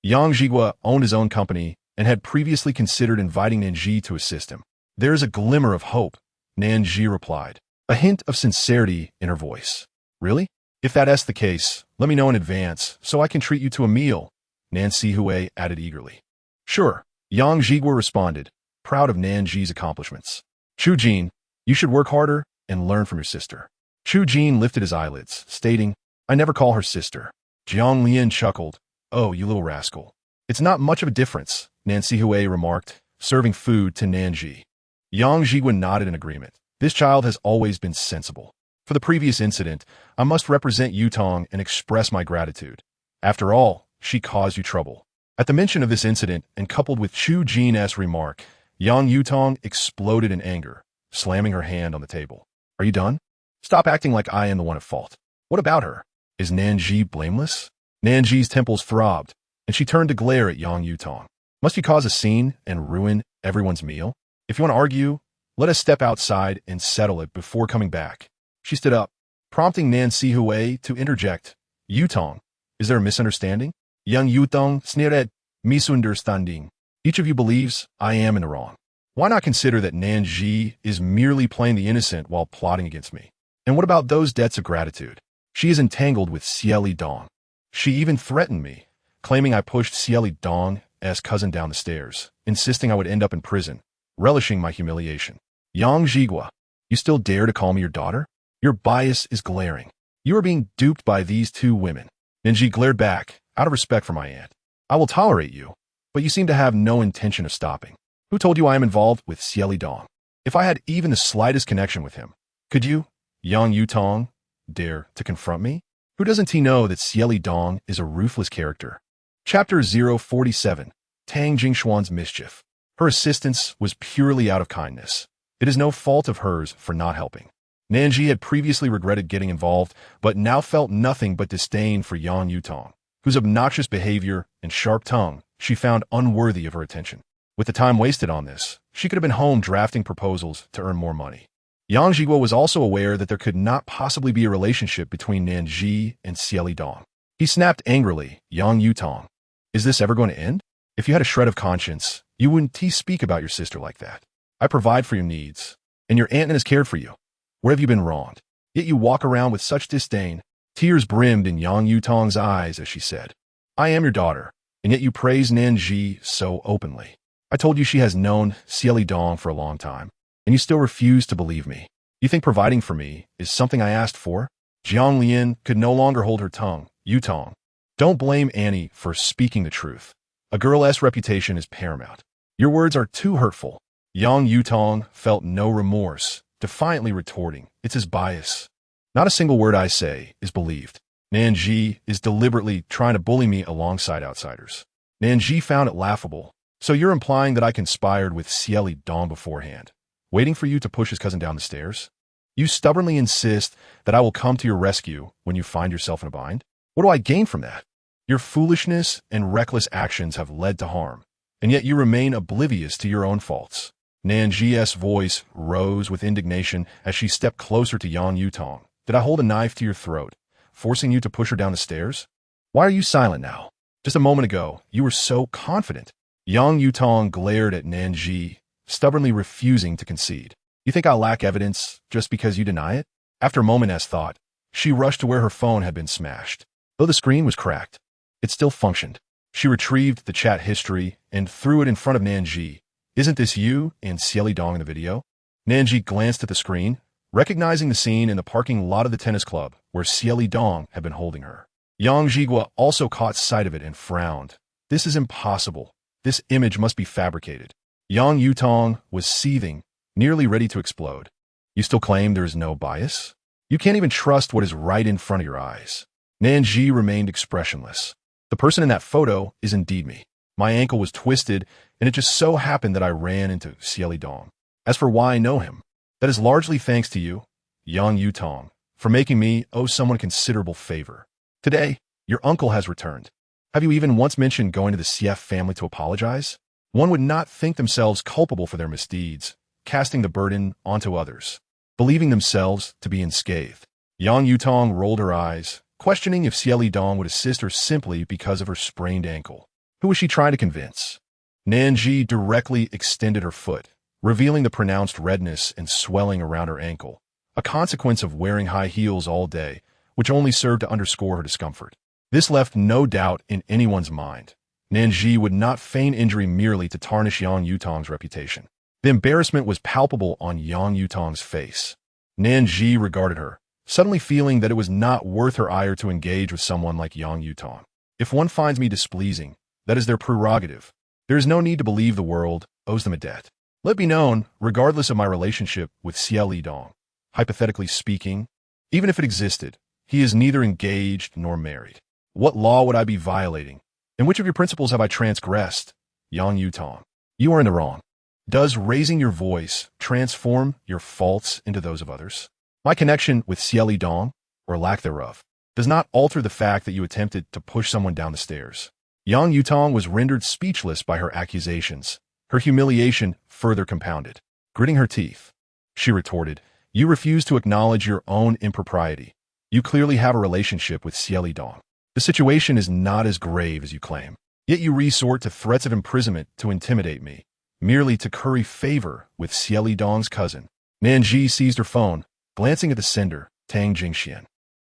Yang Zhigua owned his own company and had previously considered inviting Nan Zhi to assist him. "There is a glimmer of hope," Nan Zhi replied, a hint of sincerity in her voice. "Really? If that's the case, let me know in advance so I can treat you to a meal," Nan Zhi added eagerly. "Sure," Yang Zhigua responded, proud of Nan Zhi's accomplishments. "Chu Jin, you should work harder and learn from your sister." Chu Jin lifted his eyelids, stating, "I never call her sister." Jiang Lian chuckled, "Oh, you little rascal. It's not much of a difference," Nan Zhi remarked, serving food to Nan Zhi. Yang Zhigua nodded in agreement. "This child has always been sensible. For the previous incident, I must represent Yutong and express my gratitude. After all, she caused you trouble." At the mention of this incident, and coupled with Chu Jin's remark, Yang Yutong exploded in anger, slamming her hand on the table. "Are you done? Stop acting like I am the one at fault." What about her? Is Nan Zhi blameless? Nan Zhi's temples throbbed, and she turned to glare at Yang Yutong. Must you cause a scene and ruin everyone's meal? If you want to argue, let us step outside and settle it before coming back. She stood up, prompting Nan Zhi to interject. Yutong, is there a misunderstanding? Yang Yutong sneered, misunderstanding. Each of you believes I am in the wrong. Why not consider that Nan Zhi is merely playing the innocent while plotting against me? And what about those debts of gratitude? She is entangled with Xie Dong. She even threatened me, claiming I pushed Xie Dong's cousin down the stairs, insisting I would end up in prison, relishing my humiliation. Yang Zhigua, you still dare to call me your daughter? Your bias is glaring. You are being duped by these two women. Nan Zhi glared back, out of respect for my aunt. I will tolerate you, but you seem to have no intention of stopping. Who told you I am involved with Xie Dong? If I had even the slightest connection with him, could you, Yang Yutong, dare to confront me? Who doesn't he know that Xie Dong is a ruthless character? Chapter 047, Tang Jingxuan's Mischief. Her assistance was purely out of kindness. It is no fault of hers for not helping. Nan Zhi had previously regretted getting involved, but now felt nothing but disdain for Yang Yutong, whose obnoxious behavior and sharp tongue she found unworthy of her attention. With the time wasted on this, she could have been home drafting proposals to earn more money. Yang Zhigua was also aware that there could not possibly be a relationship between Nan Zhi and Xie Dong. He snapped angrily, Yang Yutong, is this ever going to end? If you had a shred of conscience, you wouldn't speak about your sister like that. I provide for your needs, and your aunt has cared for you. Where have you been wronged? Yet you walk around with such disdain. Tears brimmed in Yang Yutong's eyes as she said, I am your daughter, and yet you praise Nan Zhi so openly. I told you she has known Xie Dong for a long time, and you still refuse to believe me. You think providing for me is something I asked for? Jiang Lian could no longer hold her tongue. Yutong, don't blame Annie for speaking the truth. A girl's reputation is paramount. Your words are too hurtful. Yang Yutong felt no remorse, defiantly retorting, it's his bias. Not a single word I say is believed. Nan Zhi is deliberately trying to bully me alongside outsiders. Nan Zhi found it laughable. So you're implying that I conspired with Xie Dong beforehand, waiting for you to push his cousin down the stairs? You stubbornly insist that I will come to your rescue when you find yourself in a bind? What do I gain from that? Your foolishness and reckless actions have led to harm, and yet you remain oblivious to your own faults. Nan Zhi's voice rose with indignation as she stepped closer to Yang Yutong. Did I hold a knife to your throat, forcing you to push her down the stairs? Why are you silent now? Just a moment ago, you were so confident. Yang Yutong glared at Nan Zhi, stubbornly refusing to concede. You think I lack evidence just because you deny it? After a moment's thought, she rushed to where her phone had been smashed. Though the screen was cracked, it still functioned. She retrieved the chat history and threw it in front of Nan Zhi. Isn't this you and Xie Dong in the video? Nan Zhi glanced at the screen, recognizing the scene in the parking lot of the tennis club where Xie Dong had been holding her. Yang Zhigua also caught sight of it and frowned. This is impossible. This image must be fabricated. Yang Yutong was seething, nearly ready to explode. You still claim there is no bias? You can't even trust what is right in front of your eyes. Nan Zhi remained expressionless. The person in that photo is indeed me. My ankle was twisted, and it just so happened that I ran into Xie Dong. As for why I know him, that is largely thanks to you, Yang Yutong, for making me owe someone a considerable favor. Today, your uncle has returned. Have you even once mentioned going to the Xie family to apologize? One would not think themselves culpable for their misdeeds, casting the burden onto others, believing themselves to be unscathed. Yang Yutong rolled her eyes, questioning if Xie Dong would assist her simply because of her sprained ankle. Who was she trying to convince? Nan Zhi directly extended her foot, revealing the pronounced redness and swelling around her ankle, a consequence of wearing high heels all day, which only served to underscore her discomfort. This left no doubt in anyone's mind. Nan Zhi would not feign injury merely to tarnish Yang Yutong's reputation. The embarrassment was palpable on Yang Yutong's face. Nan Zhi regarded her, suddenly feeling that it was not worth her ire to engage with someone like Yang Yutong. If one finds me displeasing, that is their prerogative. There is no need to believe the world owes them a debt. Let it be known, regardless of my relationship with Xie Dong, hypothetically speaking, even if it existed, he is neither engaged nor married. What law would I be violating? And which of your principles have I transgressed? Yang Yutong, you are in the wrong. Does raising your voice transform your faults into those of others? My connection with Xie Dong, or lack thereof, does not alter the fact that you attempted to push someone down the stairs. Yang Yutong was rendered speechless by her accusations, her humiliation further compounded. Gritting her teeth, she retorted, "You refuse to acknowledge your own impropriety. You clearly have a relationship with Xie Lidong. The situation is not as grave as you claim. Yet you resort to threats of imprisonment to intimidate me, merely to curry favor with Xie Lidong's cousin." Nan Zhi seized her phone, glancing at the sender, Tang Jingxian.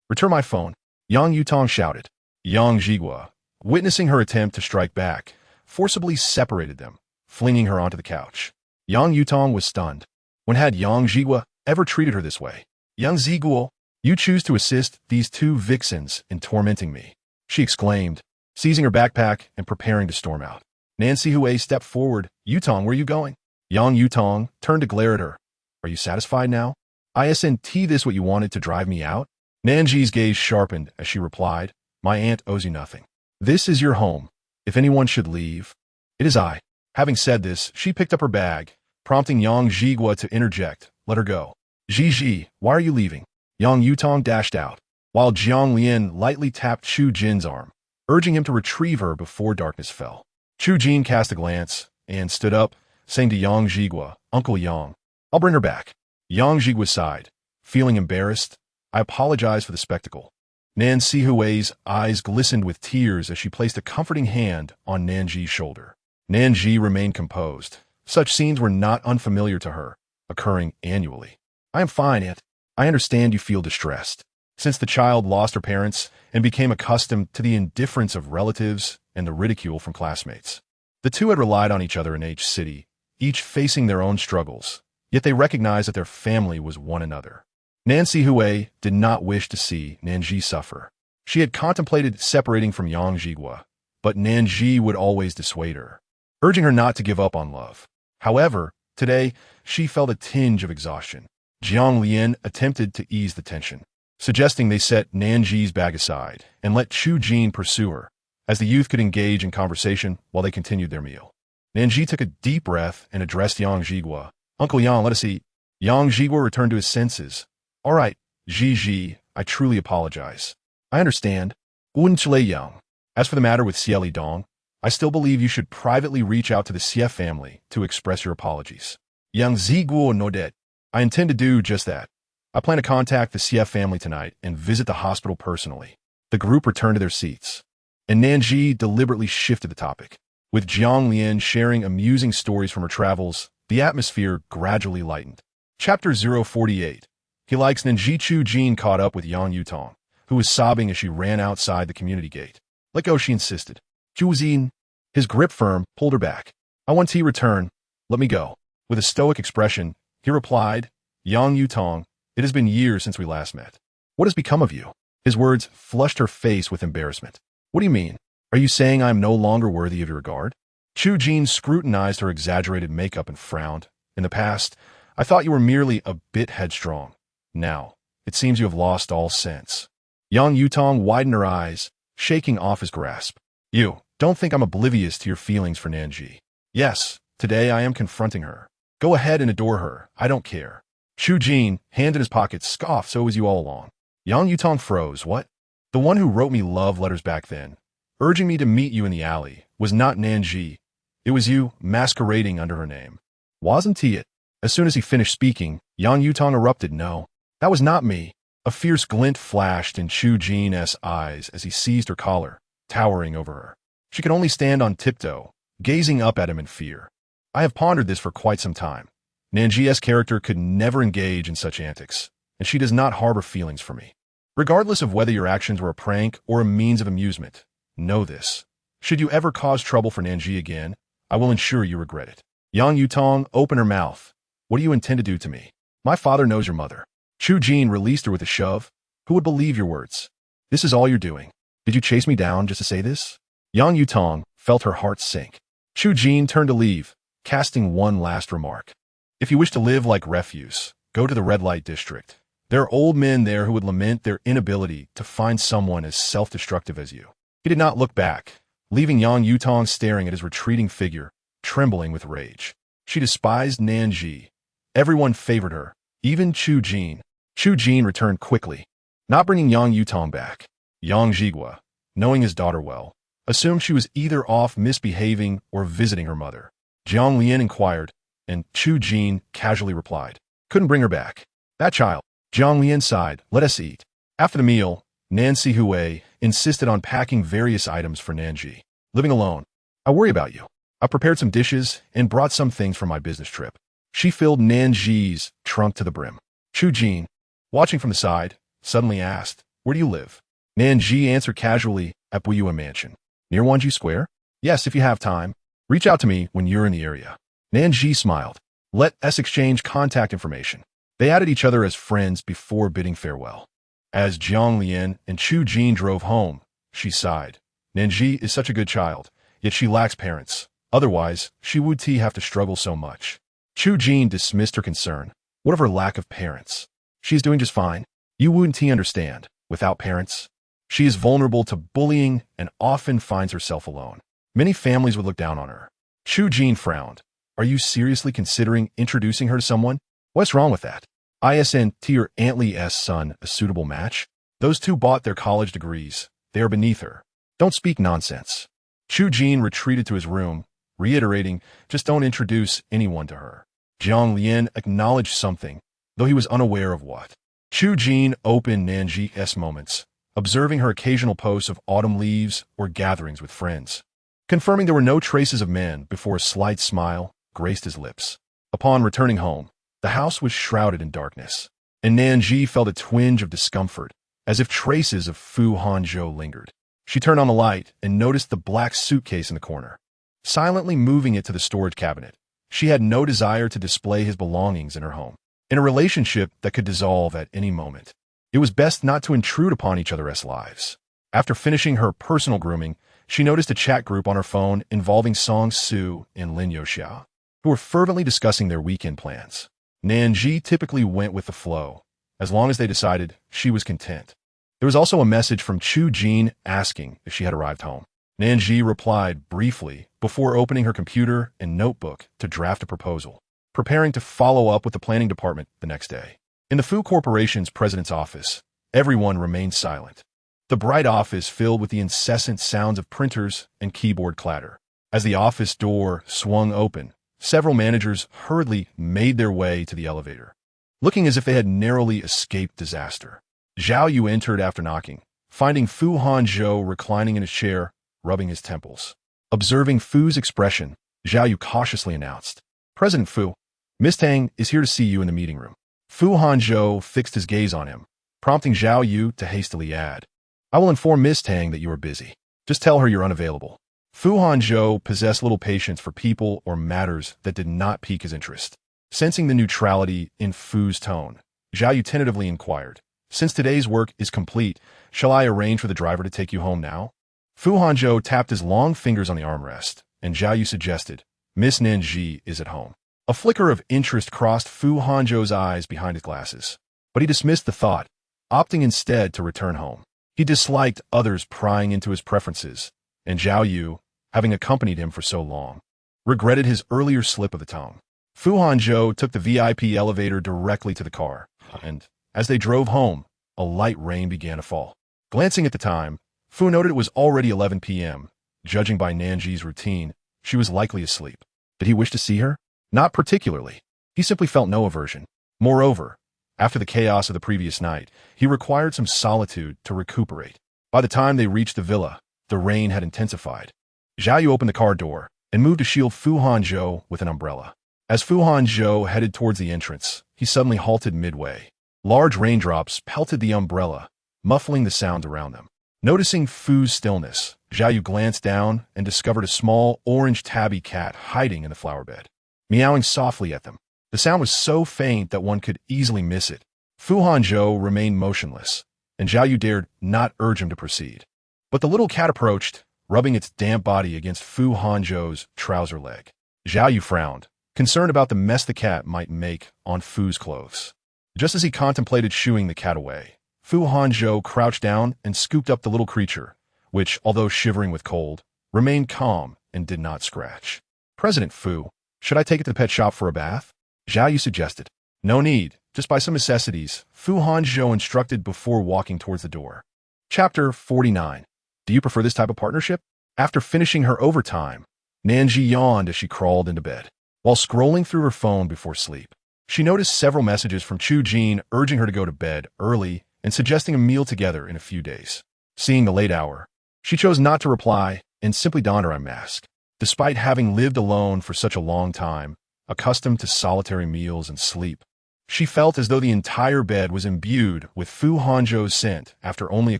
"Return my phone," Yang Yutong shouted. Yang Zhigua, witnessing her attempt to strike back, forcibly separated them, flinging her onto the couch. Yang Yutong was stunned. When had Yang Zhigua ever treated her this way? "Yang Zhiguo, you choose to assist these two vixens in tormenting me," she exclaimed, seizing her backpack and preparing to storm out. Nancy Hui stepped forward. "Yutong, where are you going?" Yang Yutong turned to glare at her. "Are you satisfied now? Isn't this what you wanted to drive me out?" Nanji's gaze sharpened as she replied, "My aunt owes you nothing. This is your home. If anyone should leave, it is I." Having said this, she picked up her bag, prompting Yang Zhigua to interject, "Let her go." "Zhi, why are you leaving?" Yang Yutong dashed out, while Jiang Lian lightly tapped Chu Jin's arm, urging him to retrieve her before darkness fell. Chu Jin cast a glance and stood up, saying to Yang Zhigua, "Uncle Yang, I'll bring her back." Yang Zhigua sighed, feeling embarrassed. "I apologize for the spectacle." Nancy Hui's eyes glistened with tears as she placed a comforting hand on Nanji's shoulder. Nanji remained composed. Such scenes were not unfamiliar to her, occurring annually. "I am fine, Aunt. I understand you feel distressed. Since the child lost her parents and became accustomed to the indifference of relatives and the ridicule from classmates. The two had relied on each other in H City, each facing their own struggles, yet they recognized that their family was one another." Nancy Hui did not wish to see Nanji suffer. She had contemplated separating from Yang Zhigua, but Nanji would always dissuade her, urging her not to give up on love. However, today, she felt a tinge of exhaustion. Jiang Lian attempted to ease the tension, suggesting they set Nanji's bag aside and let Chu Jin pursue her, as the youth could engage in conversation while they continued their meal. Nanji took a deep breath and addressed Yang Zhigua. "Uncle Yang, let us eat." Yang Zhigua returned to his senses. "All right, Zhi, I truly apologize. I understand. Unchile Yang. As for the matter with Xie Lidong, I still believe you should privately reach out to the Xie family to express your apologies." Yang Zhiguo nodded. "I intend to do just that. I plan to contact the Xie family tonight and visit the hospital personally." The group returned to their seats, and Nanji deliberately shifted the topic. With Jiang Lian sharing amusing stories from her travels, the atmosphere gradually lightened. Chapter 048. He likes Nanji. Chu Jin caught up with Yang Yutong, who was sobbing as she ran outside the community gate. "Let go," she insisted. "Chu Jin." His grip firm pulled her back. "I want to return. Let me go." With a stoic expression, he replied, "Yang Yutong, it has been years since we last met. What has become of you?" His words flushed her face with embarrassment. "What do you mean? Are you saying I am no longer worthy of your regard?" Chu Jin scrutinized her exaggerated makeup and frowned. "In the past, I thought you were merely a bit headstrong. Now, it seems you have lost all sense." Yang Yutong widened her eyes, shaking off his grasp. "You don't think I'm oblivious to your feelings for Nanji. Yes, today I am confronting her. Go ahead and adore her. I don't care." Chu Jin, hand in his pocket, scoffed. "So was you all along." Yang Yutong froze. "What? The one who wrote me love letters back then, urging me to meet you in the alley, was not Nanji. It was you, masquerading under her name. Wasn't he it?" As soon as he finished speaking, Yang Yutong erupted. "No, that was not me." A fierce glint flashed in Chu Jin's eyes as he seized her collar, towering over her. She could only stand on tiptoe, gazing up at him in fear. "I have pondered this for quite some time. Nanji's character could never engage in such antics, and she does not harbor feelings for me. Regardless of whether your actions were a prank or a means of amusement, know this. Should you ever cause trouble for Nanji again, I will ensure you regret it." Yang Yutong opened her mouth. "What do you intend to do to me? My father knows your mother." Chu Jin released her with a shove. "Who would believe your words? This is all you're doing. Did you chase me down just to say this?" Yang Yutong felt her heart sink. Chu Jin turned to leave, casting one last remark. "If you wish to live like refuse, go to the red light district. There are old men there who would lament their inability to find someone as self-destructive as you." He did not look back, leaving Yang Yutong staring at his retreating figure, trembling with rage. She despised Nanji. Everyone favored her, even Chu Jin. Chu Jin returned quickly. not bringing Yang Yutong back. Yang Jigua, knowing his daughter well, assumed she was either off misbehaving or visiting her mother. Jiang Lian inquired, and Chu Jin casually replied, couldn't bring her back. That child. Jiang Lian sighed, let us eat. After the meal, Nan Zhi insisted on packing various items for Nan Zhi. Living alone, I worry about you. I prepared some dishes and brought some things from my business trip. She filled Nan Zhi's trunk to the brim. Chu Jin, watching from the side, suddenly asked, where do you live? Nan Zhi answered casually, at Buyuan Mansion. Near Wanju Square? Yes, if you have time. Reach out to me when you're in the area. Nan Zhi smiled. Let us exchange contact information. They added each other as friends before bidding farewell. As Jiang Lian and Chu Jin drove home, she sighed. Nan Zhi is such a good child, yet she lacks parents. Otherwise, she would have to struggle so much. Chu Jin dismissed her concern. What of her lack of parents? She's doing just fine. You wouldn't understand. Without parents, she is vulnerable to bullying and often finds herself alone. Many families would look down on her. Chu Jin frowned. Are you seriously considering introducing her to someone? What's wrong with that? Isn't your Aunt Lee's son a suitable match? Those two bought their college degrees. They are beneath her. Don't speak nonsense. Chu Jin retreated to his room, reiterating, just don't introduce anyone to her. Jiang Lian acknowledged something, though he was unaware of what. Chu Jin opened Nan Zhi's moments, observing her occasional posts of autumn leaves or gatherings with friends, confirming there were no traces of men before a slight smile graced his lips. Upon returning home, the house was shrouded in darkness, and Nan Zhi felt a twinge of discomfort, as if traces of Fu Hanzhou lingered. She turned on the light and noticed the black suitcase in the corner. Silently moving it to the storage cabinet, she had no desire to display his belongings in her home. In a relationship that could dissolve at any moment, it was best not to intrude upon each other's lives. After finishing her personal grooming, she noticed a chat group on her phone involving Song Su and Lin Yoxia, who were fervently discussing their weekend plans. Nan Zhi typically went with the flow. As long as they decided, she was content. There was also a message from Chu Jin asking if she had arrived home. Nan Zhi replied briefly before opening her computer and notebook to draft a proposal, preparing to follow up with the planning department the next day. In the Fu Corporation's president's office, everyone remained silent. The bright office filled with the incessant sounds of printers and keyboard clatter. As the office door swung open, several managers hurriedly made their way to the elevator, looking as if they had narrowly escaped disaster. Zhao Yu entered after knocking, finding Fu Hanzhou reclining in his chair, rubbing his temples. Observing Fu's expression, Zhao Yu cautiously announced, President Fu, Miss Tang is here to see you in the meeting room. Fu Hanzhou fixed his gaze on him, prompting Zhao Yu to hastily add, I will inform Miss Tang that you are busy. Just tell her you're unavailable. Fu Hanzhou possessed little patience for people or matters that did not pique his interest. Sensing the neutrality in Fu's tone, Zhao Yu tentatively inquired, since today's work is complete, shall I arrange for the driver to take you home now? Fu Hanzhou tapped his long fingers on the armrest, and Zhao Yu suggested, Miss Nan Zhi is at home. A flicker of interest crossed Fu Hanzhou's eyes behind his glasses, but he dismissed the thought, opting instead to return home. He disliked others prying into his preferences, and Zhao Yu, having accompanied him for so long, regretted his earlier slip of the tongue. Fu Hanzhou took the VIP elevator directly to the car, and, as they drove home, a light rain began to fall. Glancing at the time, Fu noted it was already 11 p.m. Judging by Nan Zhi's routine, she was likely asleep. Did he wish to see her? Not particularly. He simply felt no aversion. Moreover, after the chaos of the previous night, he required some solitude to recuperate. By the time they reached the villa, the rain had intensified. Zhao Yu opened the car door and moved to shield Fu Hanzhou with an umbrella. As Fu Hanzhou headed towards the entrance, he suddenly halted midway. Large raindrops pelted the umbrella, muffling the sounds around them. Noticing Fu's stillness, Zhao Yu glanced down and discovered a small orange tabby cat hiding in the flower bed, meowing softly at them. The sound was so faint that one could easily miss it. Fu Hanzhou remained motionless, and Zhao Yu dared not urge him to proceed. But the little cat approached, rubbing its damp body against Fu Hanzhou's trouser leg. Zhao Yu frowned, concerned about the mess the cat might make on Fu's clothes. Just as he contemplated shooing the cat away, Fu Hanzhou crouched down and scooped up the little creature, which, although shivering with cold, remained calm and did not scratch. President Fu, should I take it to the pet shop for a bath? Zhao Yu suggested. No need, just buy some necessities, Fu Hanzhou instructed before walking towards the door. Chapter 49. Do you prefer this type of partnership? After finishing her overtime, Nan Zhi yawned as she crawled into bed. While scrolling through her phone before sleep, she noticed several messages from Chu Jin urging her to go to bed early and suggesting a meal together in a few days. Seeing the late hour, she chose not to reply and simply donned her mask. Despite having lived alone for such a long time, accustomed to solitary meals and sleep, she felt as though the entire bed was imbued with Fu Hanzhou's scent after only a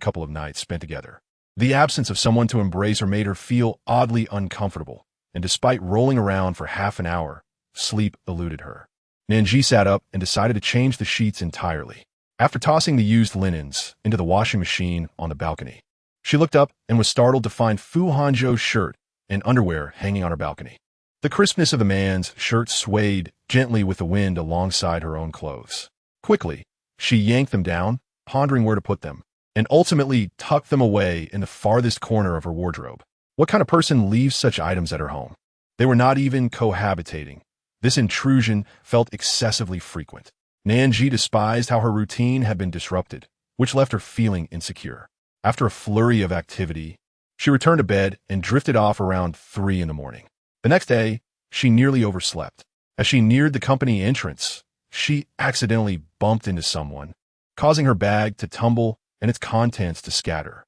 couple of nights spent together. The absence of someone to embrace her made her feel oddly uncomfortable, and despite rolling around for half an hour, sleep eluded her. Nan Zhi sat up and decided to change the sheets entirely. After tossing the used linens into the washing machine on the balcony, she looked up and was startled to find Fu Hanzhou's shirt and underwear hanging on her balcony. The crispness of the man's shirt swayed gently with the wind alongside her own clothes. Quickly, she yanked them down, pondering where to put them, and ultimately tucked them away in the farthest corner of her wardrobe. What kind of person leaves such items at her home? They were not even cohabitating. This intrusion felt excessively frequent. Nan Zhi despised how her routine had been disrupted, which left her feeling insecure. After a flurry of activity, she returned to bed and drifted off around 3 in the morning. The next day, she nearly overslept. As she neared the company entrance, she accidentally bumped into someone, causing her bag to tumble and its contents to scatter.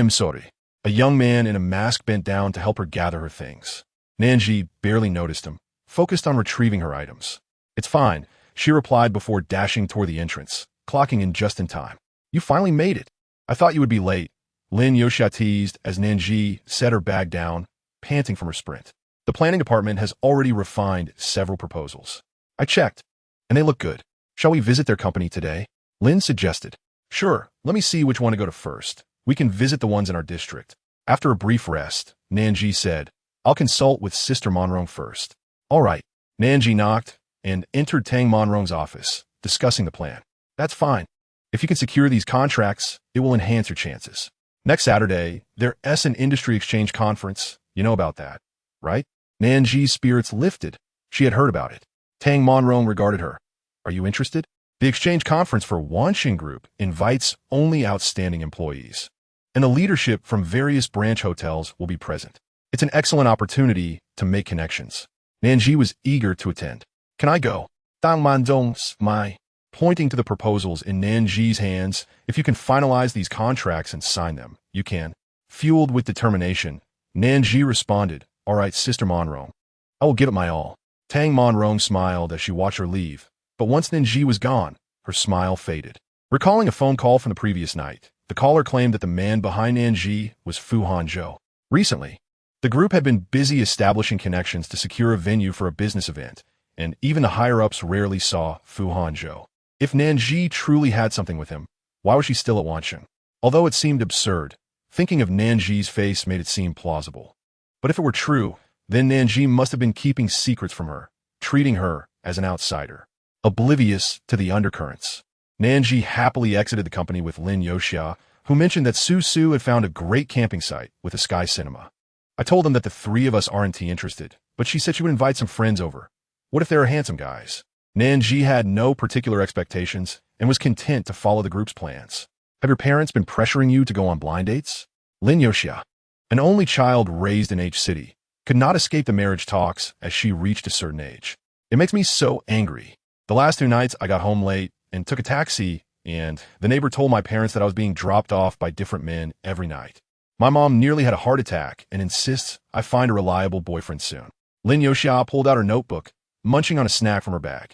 Sorry. A young man in a mask bent down to help her gather her things. Nan Zhi barely noticed him, focused on retrieving her items. It's fine, she replied before dashing toward the entrance, clocking in just in time. You finally made it. I thought you would be late, Lin Yoxia teased as Nan Zhi set her bag down, panting from her sprint. The planning department has already refined several proposals. I checked, and they look good. Shall we visit their company today? Lin suggested. Sure, let me see which one to go to first. We can visit the ones in our district. After a brief rest, Nan Zhi said, I'll consult with Sister Monrong first. All right. Nan Zhi knocked and entered Tang Monrong's office, discussing the plan. That's fine. If you can secure these contracts, it will enhance your chances. Next Saturday, there's an industry exchange conference. You know about that, right? Nan Zhi's spirits lifted. She had heard about it. Tang Monrong regarded her. Are you interested? The exchange conference for Wanxin Group invites only outstanding employees, and the leadership from various branch hotels will be present. It's an excellent opportunity to make connections. Nan Zhi was eager to attend. Can I go? Tang Mandong smiled, pointing to the proposals in Nan Zhi's hands. If you can finalize these contracts and sign them, you can. Fueled with determination, Nan Zhi responded, All right, Sister Monrong. I will give it my all. Tang Monrong smiled as she watched her leave, but once Nan Zhi was gone, her smile faded. Recalling a phone call from the previous night, the caller claimed that the man behind Nan Zhi was Fu Hanzhou. Recently, the group had been busy establishing connections to secure a venue for a business event, and even the higher-ups rarely saw Fu Hanzhou. If Nan Zhi truly had something with him, why was she still at Wanxin? Although it seemed absurd, thinking of Nan Zhi's face made it seem plausible. But if it were true, then Nan Zhi must have been keeping secrets from her, treating her as an outsider, oblivious to the undercurrents. Nan Zhi happily exited the company with Lin Yoxia, who mentioned that Su had found a great camping site with a sky cinema. I told them that the three of us aren't interested, but she said she would invite some friends over. What if they are handsome guys? Nan Zhi had no particular expectations and was content to follow the group's plans. Have your parents been pressuring you to go on blind dates? Lin Yoxia, an only child raised in H City, could not escape the marriage talks as she reached a certain age. It makes me so angry. The last 2 nights I got home late and took a taxi, and the neighbor told my parents that I was being dropped off by different men every night. My mom nearly had a heart attack and insists I find a reliable boyfriend soon. Lin Yoxia pulled out her notebook, munching on a snack from her bag.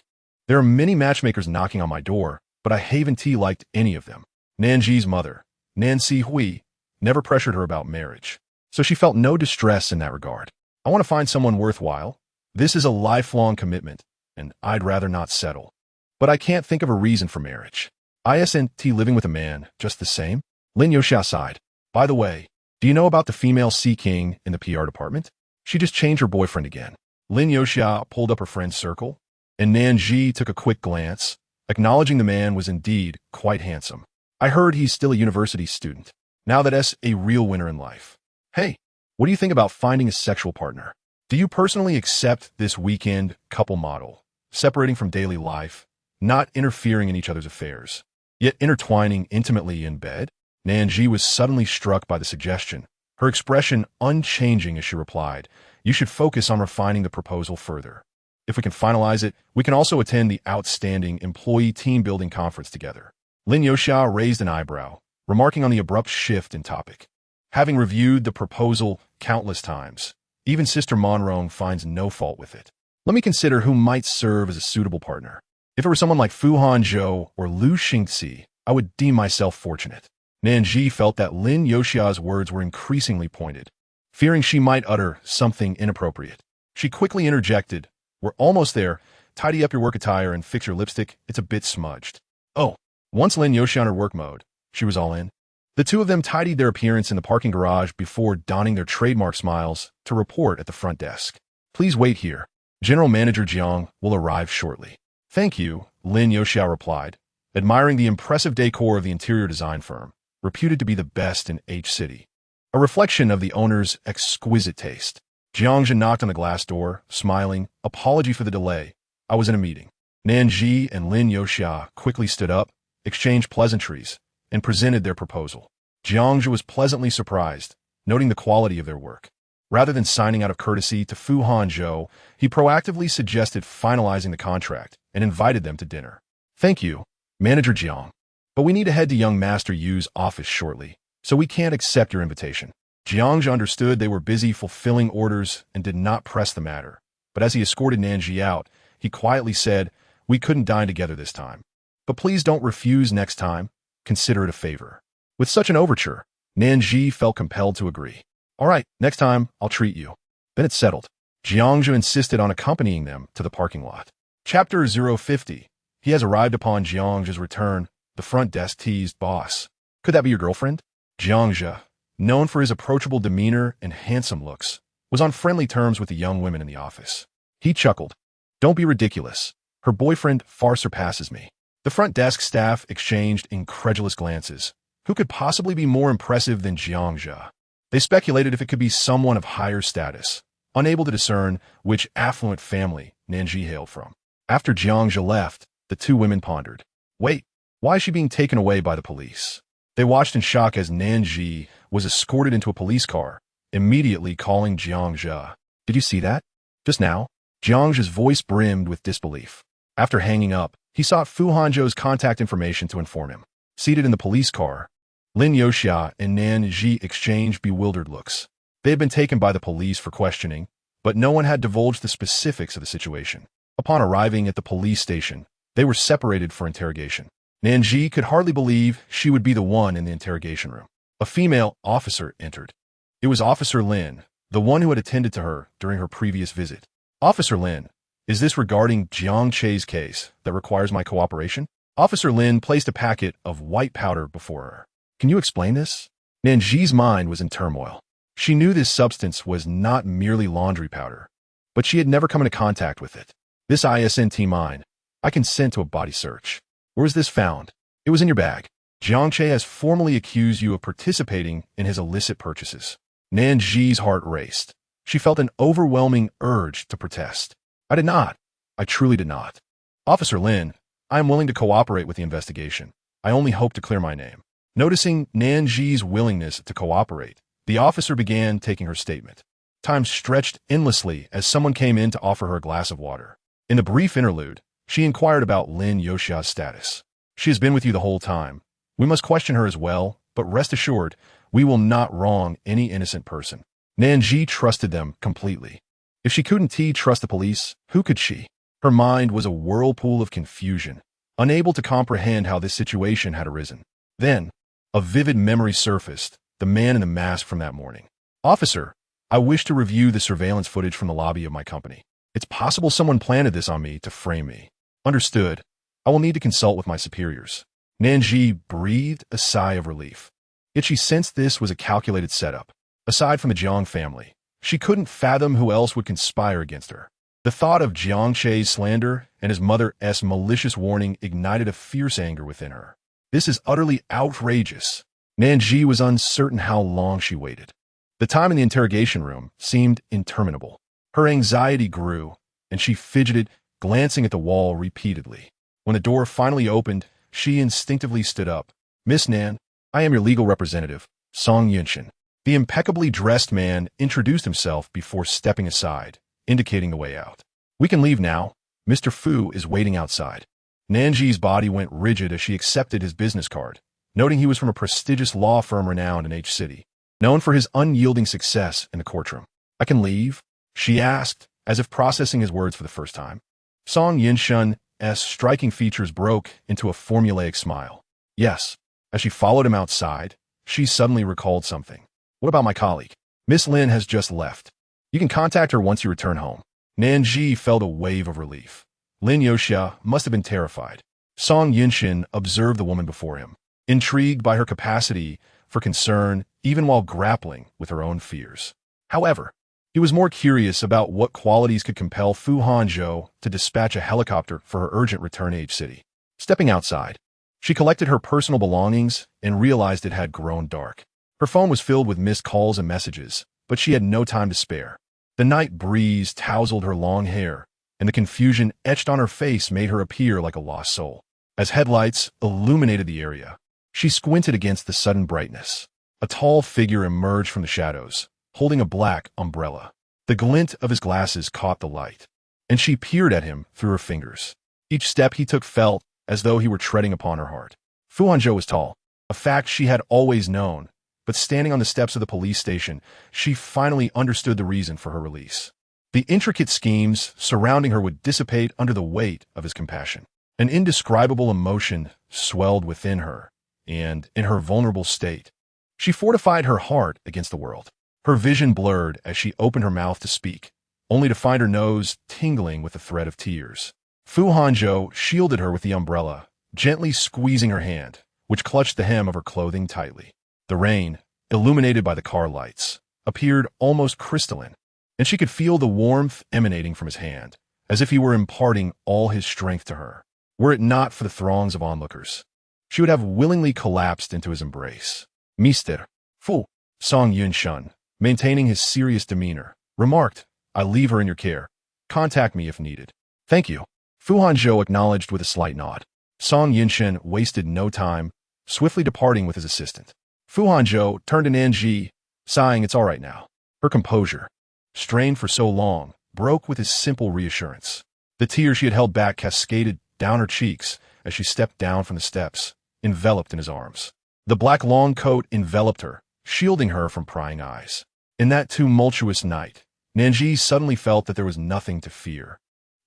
There are many matchmakers knocking on my door, but I haven't liked any of them. Nan Zhi's mother, Nan Hui, never pressured her about marriage, so she felt no distress in that regard. I want to find someone worthwhile. This is a lifelong commitment, and I'd rather not settle. But I can't think of a reason for marriage. Isn't living with a man just the same? Lin Yoxia sighed. By the way, do you know about the female Sea King in the PR department? She just changed her boyfriend again. Lin Yoxia pulled up her friend's circle, and Nan Zhi took a quick glance, acknowledging the man was indeed quite handsome. I heard he's still a university student, now that's a real winner in life. Hey, what do you think about finding a sexual partner? Do you personally accept this weekend couple model, separating from daily life not interfering in each other's affairs, yet intertwining intimately in bed? Nan Zhi was suddenly struck by the suggestion, her expression unchanging as she replied, "You should focus on refining the proposal further. If we can finalize it, we can also attend the outstanding employee team-building conference together." Lin Yoxia raised an eyebrow, remarking on the abrupt shift in topic. Having reviewed the proposal countless times, even Sister Monrong finds no fault with it. Let me consider who might serve as a suitable partner. If it were someone like Fu Hanzhou or Lu Xingxi, I would deem myself fortunate. Nan Zhi felt that Lin Yoxia's words were increasingly pointed. Fearing she might utter something inappropriate, she quickly interjected, "We're almost there. Tidy up your work attire and fix your lipstick. It's a bit smudged." Oh, once Lin Yoxia on her work mode, she was all in. The two of them tidied their appearance in the parking garage before donning their trademark smiles to report at the front desk. "Please wait here. General Manager Jiang will arrive shortly." "Thank you," Lin Yoxia replied, admiring the impressive decor of the interior design firm, reputed to be the best in H City, a reflection of the owner's exquisite taste. Jiang knocked on the glass door, smiling, "Apology for the delay. I was in a meeting." Nan Zhi and Lin Yoxia quickly stood up, exchanged pleasantries, and presented their proposal. Jiang was pleasantly surprised, noting the quality of their work. Rather than signing out of courtesy to Fu Hanzhou, he proactively suggested finalizing the contract and invited them to dinner. "Thank you, Manager Jiang, but we need to head to young Master Yu's office shortly, so we can't accept your invitation." Jiang understood they were busy fulfilling orders and did not press the matter, but as he escorted Nan Zhi out, he quietly said, "We couldn't dine together this time, but please don't refuse next time. Consider it a favor." With such an overture, Nan Zhi felt compelled to agree. "All right, next time, I'll treat you." Then it's settled. Jiang insisted on accompanying them to the parking lot. Chapter 050. He has arrived upon Jiang's return. The front desk teased, "Boss, could that be your girlfriend?" Jiang, known for his approachable demeanor and handsome looks, was on friendly terms with the young women in the office. He chuckled, "Don't be ridiculous. Her boyfriend far surpasses me." The front desk staff exchanged incredulous glances. Who could possibly be more impressive than Jiang? They speculated if it could be someone of higher status, unable to discern which affluent family Nan Zhi hailed from. After Jiang left, the two women pondered. Wait, why is she being taken away by the police? They watched in shock as Nan Zhi was escorted into a police car, immediately calling Jiang. "Did you see that? Just now?" Jiang's voice brimmed with disbelief. After hanging up, he sought Fu Hanzhou's contact information to inform him. Seated in the police car, Lin Yoxia and Nan Zhi exchanged bewildered looks. They had been taken by the police for questioning, but no one had divulged the specifics of the situation. Upon arriving at the police station, they were separated for interrogation. Nan Zhi could hardly believe she would be the one in the interrogation room. A female officer entered. It was Officer Lin, the one who had attended to her during her previous visit. "Officer Lin, is this regarding Jiang Che's case that requires my cooperation?" Officer Lin placed a packet of white powder before her. "Can you explain this?" Nan Zhi's mind was in turmoil. She knew this substance was not merely laundry powder, but she had never come into contact with it. "This isn't mine. I consent to a body search." "Where was this found?" "It was in your bag. Jiang Che has formally accused you of participating in his illicit purchases." Nan Zhi's heart raced. She felt an overwhelming urge to protest. "I did not. I truly did not. Officer Lin, I am willing to cooperate with the investigation. I only hope to clear my name." Noticing Nan Zhi's willingness to cooperate, the officer began taking her statement. Time stretched endlessly as someone came in to offer her a glass of water. In the brief interlude, she inquired about Lin Yoxia's status. "She has been with you the whole time. We must question her as well, but rest assured, we will not wrong any innocent person." Nan Zhi trusted them completely. If she couldn't trust the police, who could she? Her mind was a whirlpool of confusion, unable to comprehend how this situation had arisen. Then, a vivid memory surfaced, the man in the mask from that morning. "Officer, I wish to review the surveillance footage from the lobby of my company. It's possible someone planted this on me to frame me." "Understood. I will need to consult with my superiors." Nan Zhi breathed a sigh of relief. Yet she sensed this was a calculated setup. Aside from the Jiang family, she couldn't fathom who else would conspire against her. The thought of Jiang Che's slander and his mother's malicious warning ignited a fierce anger within her. This is utterly outrageous. Nan Zhi was uncertain how long she waited. The time in the interrogation room seemed interminable. Her anxiety grew, and she fidgeted, glancing at the wall repeatedly. When the door finally opened, she instinctively stood up. "Miss Nan, I am your legal representative, Song Yunshin." The impeccably dressed man introduced himself before stepping aside, indicating the way out. "We can leave now. Mr. Fu is waiting outside." Nan Zhi's body went rigid as she accepted his business card, noting he was from a prestigious law firm renowned in H City, known for his unyielding success in the courtroom. "I can leave?" she asked, as if processing his words for the first time. Song Yunshin's striking features broke into a formulaic smile. "Yes." As she followed him outside, she suddenly recalled something. "What about my colleague? Miss Lin has just left. You can contact her once you return home." Nan Zhi felt a wave of relief. Lin Yoxia must have been terrified. Song Yunshin observed the woman before him, intrigued by her capacity for concern even while grappling with her own fears. However, he was more curious about what qualities could compel Fu Hanzhou to dispatch a helicopter for her urgent return to H City. Stepping outside, she collected her personal belongings and realized it had grown dark. Her phone was filled with missed calls and messages, but she had no time to spare. The night breeze tousled her long hair, and the confusion etched on her face made her appear like a lost soul. As headlights illuminated the area, she squinted against the sudden brightness. A tall figure emerged from the shadows, holding a black umbrella. The glint of his glasses caught the light, and she peered at him through her fingers. Each step he took felt as though he were treading upon her heart. Fu Hanzhou was tall, a fact she had always known, but standing on the steps of the police station, she finally understood the reason for her release. The intricate schemes surrounding her would dissipate under the weight of his compassion. An indescribable emotion swelled within her, and, in her vulnerable state, she fortified her heart against the world. Her vision blurred as she opened her mouth to speak, only to find her nose tingling with the threat of tears. Fu Hanzhou shielded her with the umbrella, gently squeezing her hand, which clutched the hem of her clothing tightly. The rain, illuminated by the car lights, appeared almost crystalline, and she could feel the warmth emanating from his hand, as if he were imparting all his strength to her. Were it not for the throngs of onlookers, she would have willingly collapsed into his embrace. "Mr. Fu," Song Yunshin, maintaining his serious demeanor, remarked, "I leave her in your care. Contact me if needed." "Thank you." Fu Hanzhou acknowledged with a slight nod. Song Yunshin wasted no time, swiftly departing with his assistant. Fu Hanzhou turned to Nan Zhi, sighing, "It's all right now." Her composure, strained for so long, broke with his simple reassurance. The tears she had held back cascaded down her cheeks as she stepped down from the steps, enveloped in his arms. The black long coat enveloped her, shielding her from prying eyes. In that tumultuous night, Nan Zhi suddenly felt that there was nothing to fear.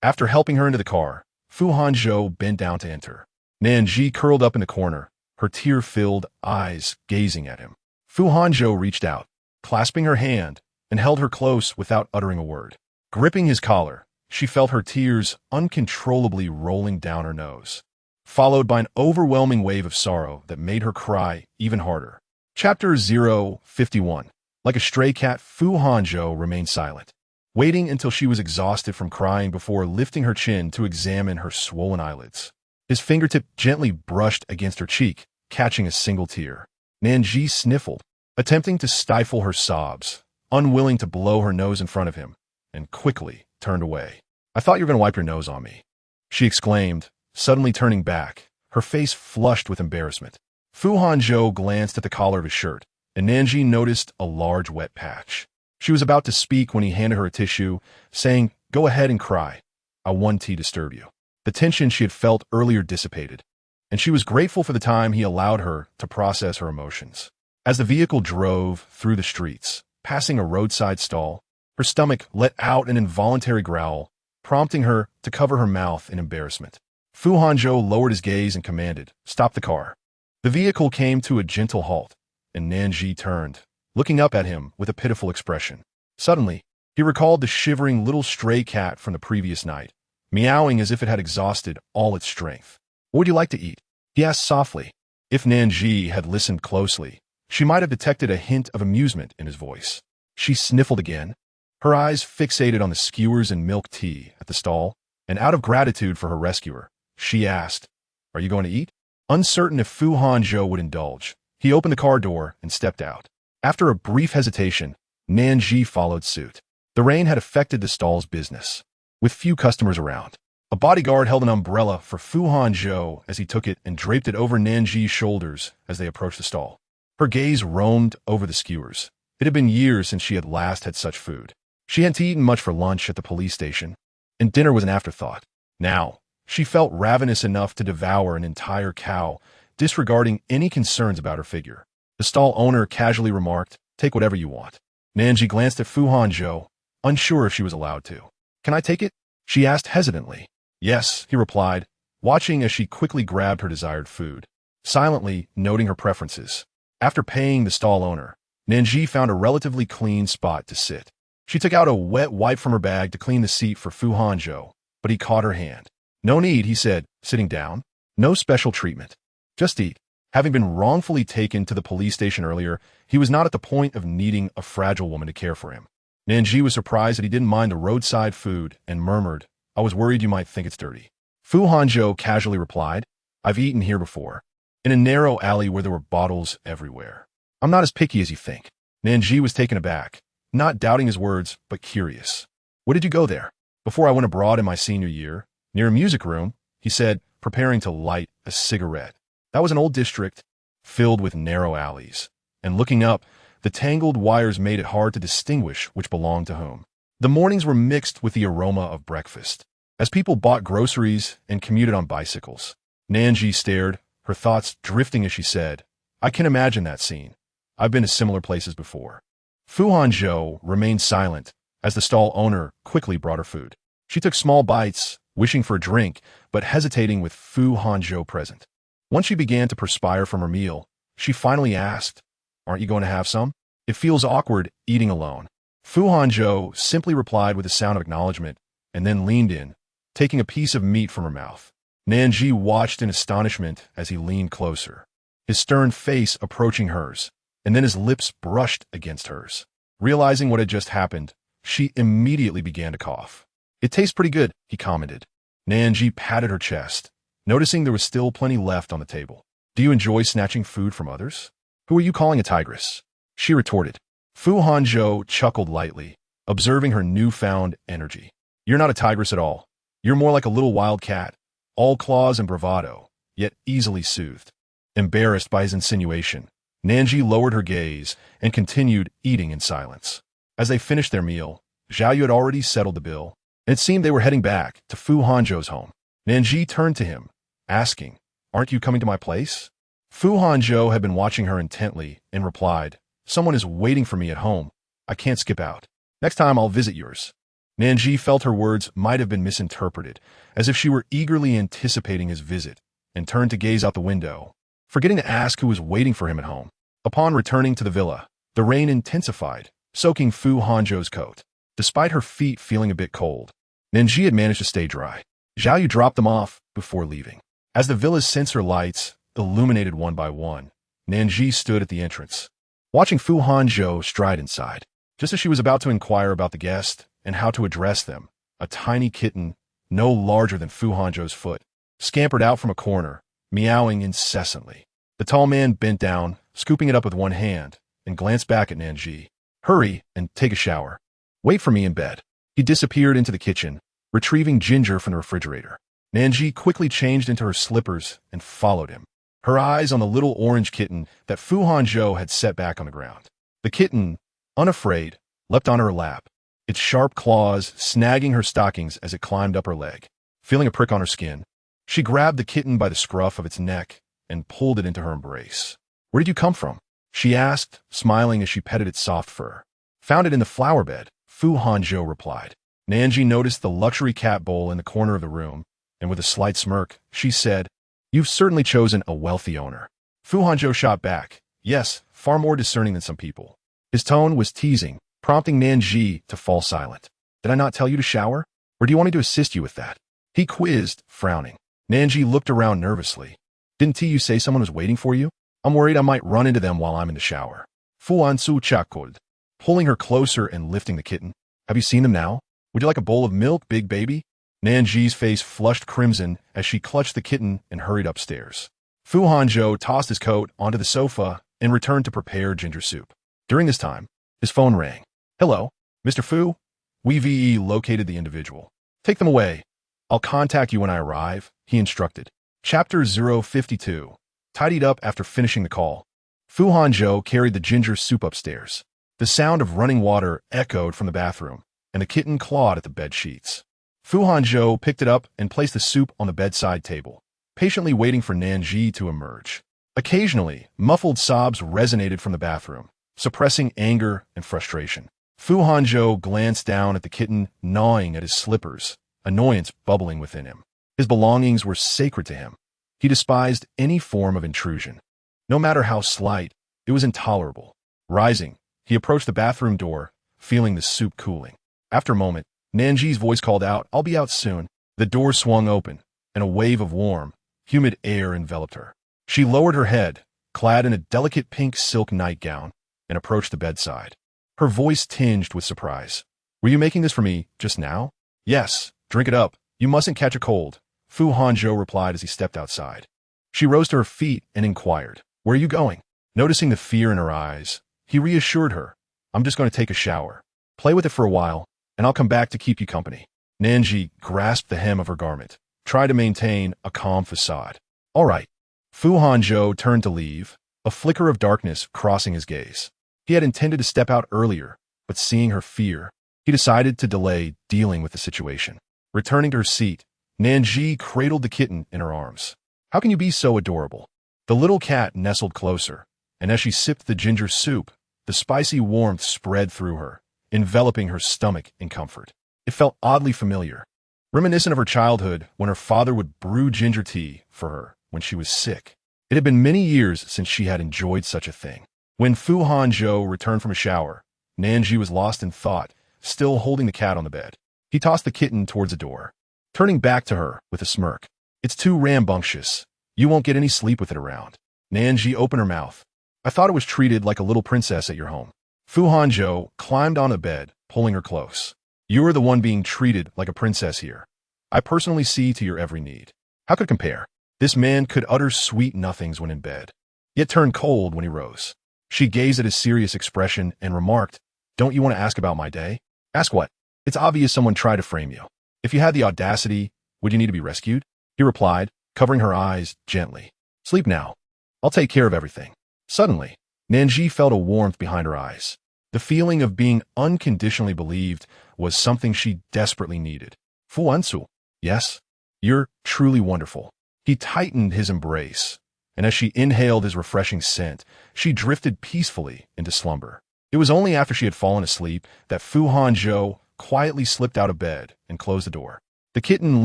After helping her into the car, Fu Hanzhou bent down to enter. Nan Zhi curled up in the corner, her tear-filled eyes gazing at him. Fu Hanzhou reached out, clasping her hand, and held her close without uttering a word. Gripping his collar, she felt her tears uncontrollably rolling down her nose, followed by an overwhelming wave of sorrow that made her cry even harder. Chapter 051. Like a stray cat, Fu Hanzhou remained silent, waiting until she was exhausted from crying before lifting her chin to examine her swollen eyelids. His fingertip gently brushed against her cheek, catching a single tear. Nan Zhi sniffled, attempting to stifle her sobs, unwilling to blow her nose in front of him, and quickly turned away. "I thought you were going to wipe your nose on me," she exclaimed, suddenly turning back, her face flushed with embarrassment. Fu Hanzhou glanced at the collar of his shirt, and Nan Zhi noticed a large wet patch. She was about to speak when he handed her a tissue, saying, "Go ahead and cry. I won't disturb you." The tension she had felt earlier dissipated, and she was grateful for the time he allowed her to process her emotions. As the vehicle drove through the streets, passing a roadside stall, her stomach let out an involuntary growl, prompting her to cover her mouth in embarrassment. Fu Hanzhou lowered his gaze and commanded, "Stop the car." The vehicle came to a gentle halt, and Nan Zhi turned, looking up at him with a pitiful expression. Suddenly, he recalled the shivering little stray cat from the previous night, meowing as if it had exhausted all its strength. "What would you like to eat?" he asked softly. If Nan Zhi had listened closely, she might have detected a hint of amusement in his voice. She sniffled again, her eyes fixated on the skewers and milk tea at the stall, and out of gratitude for her rescuer, she asked, "Are you going to eat?" Uncertain if Fu Hanzhou would indulge, he opened the car door and stepped out. After a brief hesitation, Nan Zhi followed suit. The rain had affected the stall's business, with few customers around. A bodyguard held an umbrella for Fu Hanzhou as he took it and draped it over Nan Zhi's shoulders as they approached the stall. Her gaze roamed over the skewers. It had been years since she had last had such food. She hadn't eaten much for lunch at the police station, and dinner was an afterthought. Now, she felt ravenous enough to devour an entire cow, disregarding any concerns about her figure. The stall owner casually remarked, "Take whatever you want." Nan Zhi glanced at Fu Hanzhou, unsure if she was allowed to. "Can I take it?" she asked hesitantly. "Yes," he replied, watching as she quickly grabbed her desired food, silently noting her preferences. After paying the stall owner, Nan Zhi found a relatively clean spot to sit. She took out a wet wipe from her bag to clean the seat for Fu Hanzhou, but he caught her hand. "No need," he said, sitting down. "No special treatment. Just eat." Having been wrongfully taken to the police station earlier, he was not at the point of needing a fragile woman to care for him. Nan Zhi was surprised that he didn't mind the roadside food and murmured, "I was worried you might think it's dirty." Fu Hanzhou casually replied, "I've eaten here before, in a narrow alley where there were bottles everywhere. I'm not as picky as you think." Nan Zhi was taken aback, not doubting his words, but curious. "What did you go there?" "Before I went abroad in my senior year, near a music room," he said, preparing to light a cigarette. That was an old district, filled with narrow alleys, and looking up, the tangled wires made it hard to distinguish which belonged to whom. The mornings were mixed with the aroma of breakfast, as people bought groceries and commuted on bicycles. Nan Zhi stared, her thoughts drifting as she said, "I can imagine that scene. I've been to similar places before." Fu Hanzhou remained silent as the stall owner quickly brought her food. She took small bites, wishing for a drink, but hesitating with Fu Hanzhou present. Once she began to perspire from her meal, she finally asked, "Aren't you going to have some? It feels awkward eating alone." Fu Hanzhou simply replied with a sound of acknowledgement and then leaned in, taking a piece of meat from her mouth. Nan Zhi watched in astonishment as he leaned closer, his stern face approaching hers, and then his lips brushed against hers. Realizing what had just happened, she immediately began to cough. "It tastes pretty good," he commented. Nan Zhi patted her chest, noticing there was still plenty left on the table. "Do you enjoy snatching food from others? Who are you calling a tigress?" she retorted. Fu Hanzhou chuckled lightly, observing her newfound energy. "You're not a tigress at all. You're more like a little wild cat, all claws and bravado, yet easily soothed." Embarrassed by his insinuation, Nan Zhi lowered her gaze and continued eating in silence. As they finished their meal, Zhao Yu had already settled the bill, and it seemed they were heading back to Fu Hanzhou's home. Nan Zhi turned to him, asking, "Aren't you coming to my place?" Fu Hanzhou had been watching her intently and replied, "Someone is waiting for me at home. I can't skip out. Next time I'll visit yours." Nan Zhi felt her words might have been misinterpreted, as if she were eagerly anticipating his visit, and turned to gaze out the window, forgetting to ask who was waiting for him at home. Upon returning to the villa, the rain intensified, soaking Fu Hanzhou's coat. Despite her feet feeling a bit cold, Nan Zhi had managed to stay dry. Zhao Yu dropped them off before leaving. As the villa's sensor lights illuminated one by one, Nan Zhi stood at the entrance, watching Fu Hanzhou stride inside. Just as she was about to inquire about the guest and how to address them, a tiny kitten, no larger than Fu Hanzhou's foot, scampered out from a corner, meowing incessantly. The tall man bent down, scooping it up with one hand, and glanced back at Nan Zhi. "Hurry and take a shower. Wait for me in bed." He disappeared into the kitchen, retrieving ginger from the refrigerator. Nan Zhi quickly changed into her slippers and followed him, her eyes on the little orange kitten that Fu Hanzhou had set back on the ground. The kitten, unafraid, leapt on her lap, its sharp claws snagging her stockings as it climbed up her leg. Feeling a prick on her skin, she grabbed the kitten by the scruff of its neck and pulled it into her embrace. "Where did you come from?" she asked, smiling as she petted its soft fur. "Found it in the flower bed," Fu Hanzhou replied. Nan Zhi noticed the luxury cat bowl in the corner of the room, and with a slight smirk, she said, "You've certainly chosen a wealthy owner." Fu Hanzhou shot back, "Yes, far more discerning than some people." His tone was teasing, prompting Nan Zhi to fall silent. "Did I not tell you to shower? Or do you want me to assist you with that?" he quizzed, frowning. Nan Zhi looked around nervously. "Didn't you say someone was waiting for you? I'm worried I might run into them while I'm in the shower." Fu Hanzhou chuckled, pulling her closer and lifting the kitten. "Have you seen them now? Would you like a bowl of milk, big baby?" Nan Zhi's face flushed crimson as she clutched the kitten and hurried upstairs. Fu Hanzhou tossed his coat onto the sofa and returned to prepare ginger soup. During this time, his phone rang. "Hello, Mr. Fu? We VE located the individual. Take them away. I'll contact you when I arrive, he instructed. Chapter 052. Tidied up after finishing the call. Fu Hanzhou carried the ginger soup upstairs. The sound of running water echoed from the bathroom, and the kitten clawed at the bed sheets. Fu Hanzhou picked it up and placed the soup on the bedside table, patiently waiting for Nan Zhi to emerge. Occasionally, muffled sobs resonated from the bathroom, suppressing anger and frustration. Fu Hanzhou glanced down at the kitten gnawing at his slippers, annoyance bubbling within him. His belongings were sacred to him. He despised any form of intrusion. No matter how slight, it was intolerable. Rising, he approached the bathroom door, feeling the soup cooling. After a moment, Nan Zhi's voice called out, "I'll be out soon." The door swung open, and a wave of warm, humid air enveloped her. She lowered her head, clad in a delicate pink silk nightgown, and approached the bedside. Her voice tinged with surprise. "Were you making this for me just now?" "Yes, drink it up. You mustn't catch a cold," Fu Hanzhou replied as he stepped outside. She rose to her feet and inquired, "Where are you going?" Noticing the fear in her eyes, he reassured her, "I'm just going to take a shower. Play with it for a while, and I'll come back to keep you company." Nan Zhi grasped the hem of her garment, trying to maintain a calm facade. "All right." Fu Hanzhou turned to leave, a flicker of darkness crossing his gaze. He had intended to step out earlier, but seeing her fear, he decided to delay dealing with the situation. Returning to her seat, Nan Zhi cradled the kitten in her arms. "How can you be so adorable?" The little cat nestled closer, and as she sipped the ginger soup, the spicy warmth spread through her, enveloping her stomach in comfort. It felt oddly familiar, reminiscent of her childhood when her father would brew ginger tea for her when she was sick. It had been many years since she had enjoyed such a thing. When Fu Hanzhou returned from a shower, Nan Zhi was lost in thought, still holding the cat on the bed. He tossed the kitten towards the door, turning back to her with a smirk. "It's too rambunctious. You won't get any sleep with it around." Nan Zhi opened her mouth. "I thought it was treated like a little princess at your home." Fu Hanzhou climbed on the bed, pulling her close. "You are the one being treated like a princess here. I personally see to your every need." How could it compare? This man could utter sweet nothings when in bed, yet turned cold when he rose. She gazed at his serious expression and remarked, "Don't you want to ask about my day?" "Ask what?" "It's obvious someone tried to frame you. If you had the audacity, would you need to be rescued?" He replied, covering her eyes gently. "Sleep now. I'll take care of everything." Suddenly, Nan Zhi felt a warmth behind her eyes. The feeling of being unconditionally believed was something she desperately needed. "Fu Hanzhou." "Yes, you're truly wonderful." He tightened his embrace, and as she inhaled his refreshing scent, she drifted peacefully into slumber. It was only after she had fallen asleep that Fu Hanzhou quietly slipped out of bed and closed the door. The kitten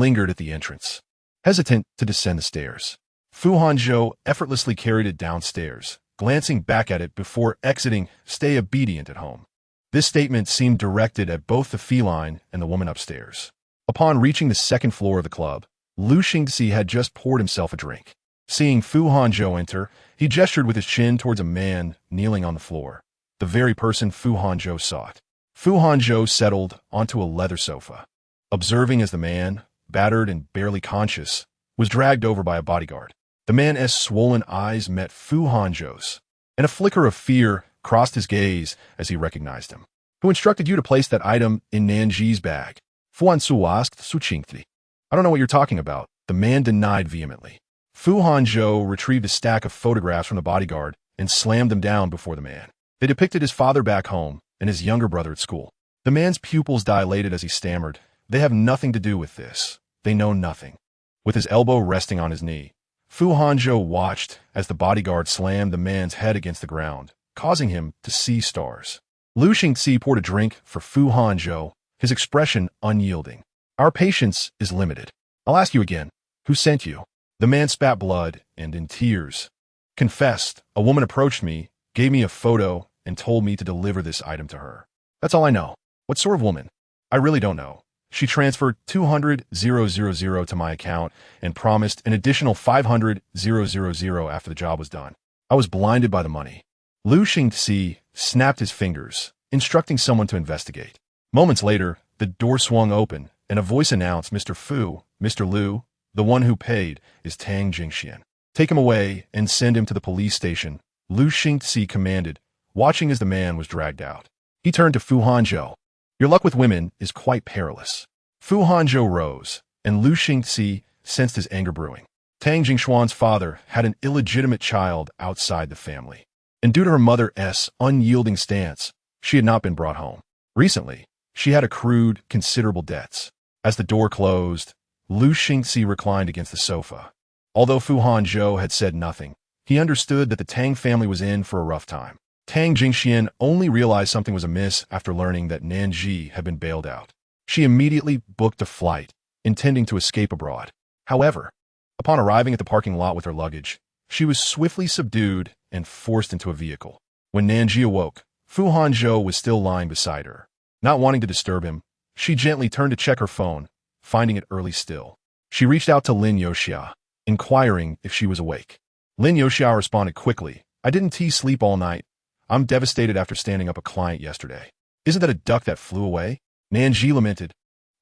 lingered at the entrance, hesitant to descend the stairs. Fu Hanzhou effortlessly carried it downstairs, glancing back at it before exiting, "Stay obedient at home." This statement seemed directed at both the feline and the woman upstairs. Upon reaching the second floor of the club, Lu Xingxi had just poured himself a drink. Seeing Fu Hanzhou enter, he gestured with his chin towards a man kneeling on the floor, the very person Fu Hanzhou sought. Fu Hanzhou settled onto a leather sofa, observing as the man, battered and barely conscious, was dragged over by a bodyguard. The man's swollen eyes met Fu Hanzhou's, and a flicker of fear crossed his gaze as he recognized him. "Who instructed you to place that item in Nan Zhi's bag?" Fu Hanzhou asked succinctly. "I don't know what you're talking about," the man denied vehemently. Fu Hanzhou retrieved a stack of photographs from the bodyguard and slammed them down before the man. They depicted his father back home and his younger brother at school. The man's pupils dilated as he stammered, "They have nothing to do with this. They know nothing." With his elbow resting on his knee, Fu Hanzhou watched as the bodyguard slammed the man's head against the ground, causing him to see stars. Lu Xingxi poured a drink for Fu Hanzhou, his expression unyielding. "Our patience is limited. I'll ask you again, who sent you?" The man spat blood and, in tears, confessed, "A woman approached me, gave me a photo, and told me to deliver this item to her. That's all I know." "What sort of woman?" "I really don't know. She transferred 200,000 to my account and promised an additional 500,000 after the job was done. I was blinded by the money." Lu Xingxi snapped his fingers, instructing someone to investigate. Moments later, the door swung open, and a voice announced, "Mr. Fu, Mr. Lu, the one who paid is Tang Jingxian. Take him away and send him to the police station," Lu Xingxi commanded, watching as the man was dragged out. He turned to Fu Hanzhou. "Your luck with women is quite perilous." Fu Hanzhou rose, and Lu Xingxi sensed his anger brewing. Tang Jingxuan's father had an illegitimate child outside the family, and due to her mother's unyielding stance, she had not been brought home. Recently, she had accrued considerable debts. As the door closed, Lu Xingxi reclined against the sofa. Although Fu Hanzhou had said nothing, he understood that the Tang family was in for a rough time. Tang Jingxian only realized something was amiss after learning that Nan Zhi had been bailed out. She immediately booked a flight, intending to escape abroad. However, upon arriving at the parking lot with her luggage, she was swiftly subdued and forced into a vehicle. When Nan Zhi awoke, Fu Hanzhou was still lying beside her. Not wanting to disturb him, she gently turned to check her phone, finding it early still. She reached out to Lin Yoxia, inquiring if she was awake. Lin Yoxia responded quickly, "I didn't sleep all night. I'm devastated after standing up a client yesterday." "Isn't that a duck that flew away?" Nan Zhi lamented.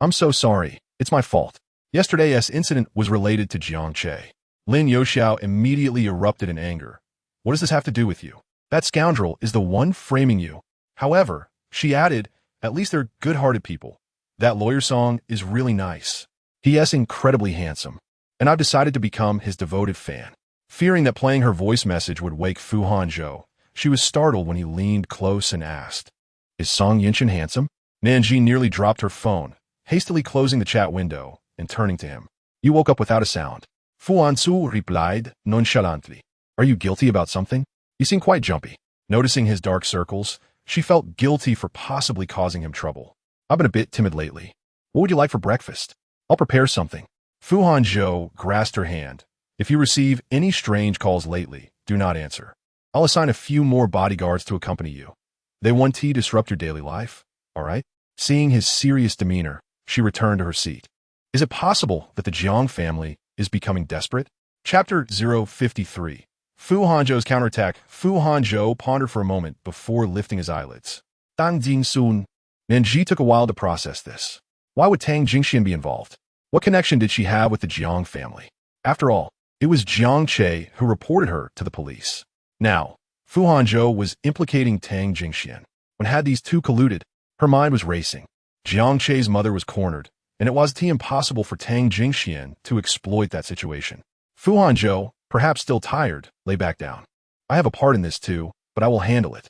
"I'm so sorry. It's my fault. Yesterday's incident was related to Jiang Che." Lin Yoxiao immediately erupted in anger. "What does this have to do with you? That scoundrel is the one framing you." However, she added, "At least they're good-hearted people. That lawyer song is really nice. He is incredibly handsome, and I've decided to become his devoted fan." Fearing that playing her voice message would wake Fu Hanzhou, she was startled when he leaned close and asked, "Is Song Yinshan handsome?" Nan Zhi nearly dropped her phone, hastily closing the chat window and turning to him. "You woke up without a sound." Fu Hanzhou replied nonchalantly, "Are you guilty about something? You seem quite jumpy." Noticing his dark circles, she felt guilty for possibly causing him trouble. "I've been a bit timid lately. What would you like for breakfast? I'll prepare something." Fu Hanzhou grasped her hand. "If you receive any strange calls lately, do not answer. I'll assign a few more bodyguards to accompany you. They won't disrupt your daily life, all right?" Seeing his serious demeanor, she returned to her seat. Is it possible that the Jiang family is becoming desperate? Chapter 053. Fu Hanzhou's counterattack. Fu Hanzhou pondered for a moment before lifting his eyelids. Dan Jingsun. Nan Zhi took a while to process this. Why would Tang Jingxian be involved? What connection did she have with the Jiang family? After all, it was Jiang Che who reported her to the police. Now, Fu Hanzhou was implicating Tang Jingxian. When had these two colluded, her mind was racing. Jiang Che's mother was cornered, and it was impossible for Tang Jingxian to exploit that situation. Fu Hanzhou, perhaps still tired, lay back down. "I have a part in this too, but I will handle it.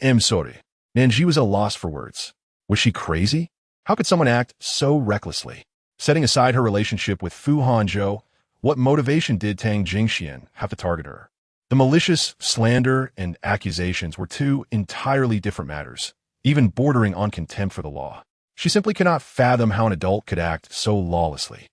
I'm sorry." Nan Zhi was at a loss for words. Was she crazy? How could someone act so recklessly? Setting aside her relationship with Fu Hanzhou, what motivation did Tang Jingxian have to target her? The malicious slander and accusations were two entirely different matters, even bordering on contempt for the law. She simply could not fathom how an adult could act so lawlessly.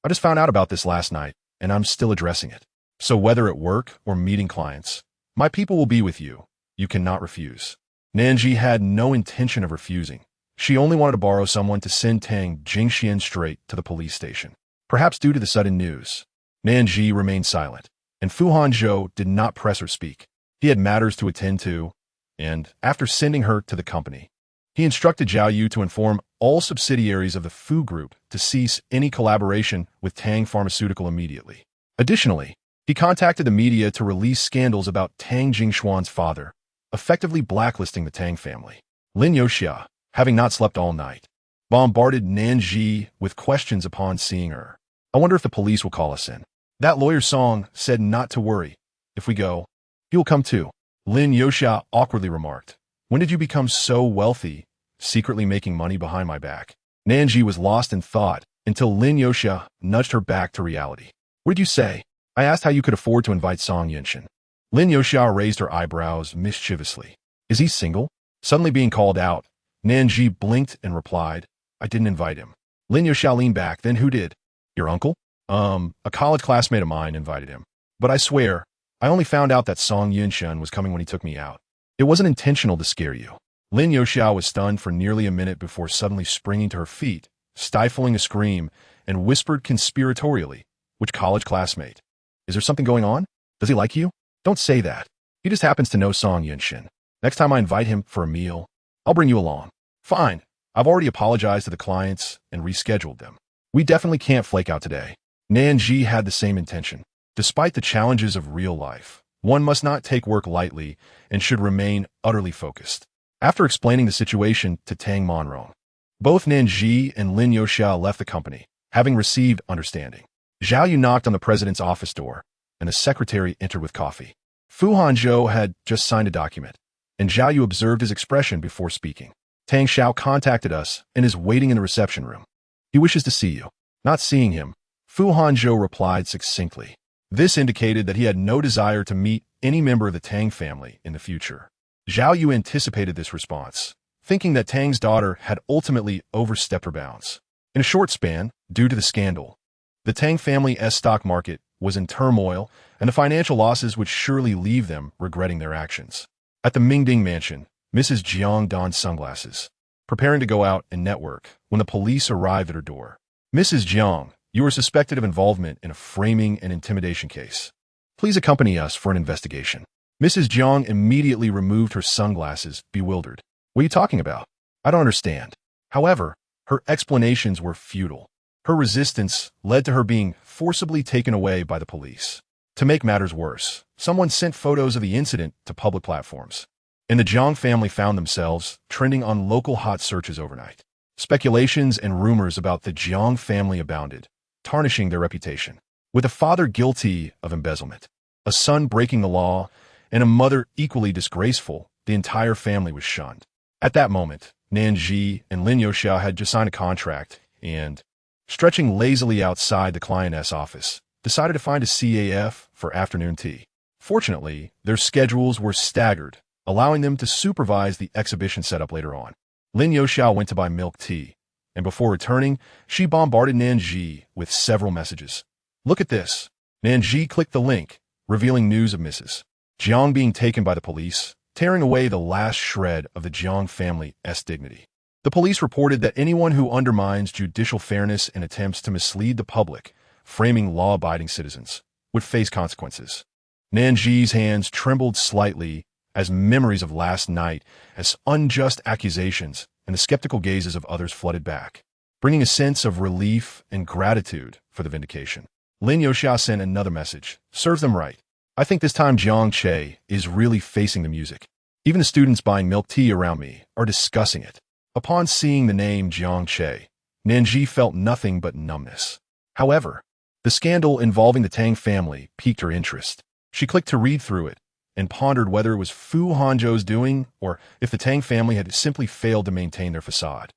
"I just found out about this last night, and I'm still addressing it. So whether at work or meeting clients, my people will be with you. You cannot refuse." Nan Zhi had no intention of refusing. She only wanted to borrow someone to send Tang Jingxian straight to the police station. Perhaps due to the sudden news, Nan Zhi remained silent, and Fu Hanzhou did not press her speak. He had matters to attend to, and, after sending her to the company, he instructed Zhao Yu to inform all subsidiaries of the Fu Group to cease any collaboration with Tang Pharmaceutical immediately. Additionally, he contacted the media to release scandals about Tang Jingxuan's father, effectively blacklisting the Tang family. Lin Yoxia, having not slept all night, bombarded Nan Zhi with questions upon seeing her. "I wonder if the police will call us in. That lawyer Song said not to worry. If we go, he will come too." Lin Yoxia awkwardly remarked, "When did you become so wealthy, secretly making money behind my back?" Nan Zhi was lost in thought until Lin Yoxia nudged her back to reality. "What did you say?" "I asked how you could afford to invite Song Yinshan." Lin Yoxia raised her eyebrows mischievously. "Is he single?" Suddenly being called out, Nan Zhi blinked and replied, "I didn't invite him." Lin Yoxia leaned back. "Then who did?" "Your uncle?" A college classmate of mine invited him. But I swear, I only found out that Song Yinshan was coming when he took me out. It wasn't intentional to scare you." Lin Yoxia was stunned for nearly a minute before suddenly springing to her feet, stifling a scream, and whispered conspiratorially, "Which college classmate? Is there something going on? Does he like you?" "Don't say that. He just happens to know Song Yinshan. Next time I invite him for a meal, I'll bring you along." "Fine. I've already apologized to the clients and rescheduled them. We definitely can't flake out today." Nan Zhi had the same intention. Despite the challenges of real life, one must not take work lightly and should remain utterly focused. After explaining the situation to Tang Monrong, both Nan Zhi and Lin Yoxia left the company, Having received understanding, Zhao Yu knocked on the president's office door, and the secretary entered with coffee. Fu Hanzhou had just signed a document, and Zhao Yu observed his expression before speaking. Tang Xiao contacted us and is waiting in the reception room. He wishes to see you. Not seeing him, Fu Hanzhou replied succinctly. This indicated that he had no desire to meet any member of the Tang family in the future. Zhao Yu anticipated this response, thinking that Tang's daughter had ultimately overstepped her bounds. In a short span, due to the scandal, the Tang family's stock market was in turmoil, and the financial losses would surely leave them regretting their actions. At the Mingding mansion, Mrs. Jiang donned sunglasses, preparing to go out and network when the police arrived at her door. Mrs. Jiang, you are suspected of involvement in a framing and intimidation case. Please accompany us for an investigation. Mrs. Jiang immediately removed her sunglasses, bewildered. What are you talking about? I don't understand. However, her explanations were futile. Her resistance led to her being forcibly taken away by the police. To make matters worse, someone sent photos of the incident to public platforms, and the Jiang family found themselves trending on local hot searches overnight. Speculations and rumors about the Jiang family abounded, tarnishing their reputation. With a father guilty of embezzlement, a son breaking the law, and a mother equally disgraceful, the entire family was shunned. At that moment, Nan Zhi and Lin Youxiao had just signed a contract and, stretching lazily outside the client's office, decided to find a CAF for afternoon tea. Fortunately, their schedules were staggered, allowing them to supervise the exhibition setup later on. Lin Youxiao went to buy milk tea, and before returning, she bombarded Nan Zhi with several messages. Look at this. Nan Zhi clicked the link, revealing news of Mrs. Jiang being taken by the police, tearing away the last shred of the Jiang family's dignity. The police reported that anyone who undermines judicial fairness and attempts to mislead the public, framing law-abiding citizens, would face consequences. Nan Zhi's hands trembled slightly as memories of last night, as unjust accusations and the skeptical gazes of others flooded back, bringing a sense of relief and gratitude for the vindication. Lin Youxiao sent another message. Serves them right. I think this time Jiang Che is really facing the music. Even the students buying milk tea around me are discussing it. Upon seeing the name Jiang Che, Nan Zhi felt nothing but numbness. However, the scandal involving the Tang family piqued her interest. She clicked to read through it and pondered whether it was Fu Hanzhou's doing or if the Tang family had simply failed to maintain their facade,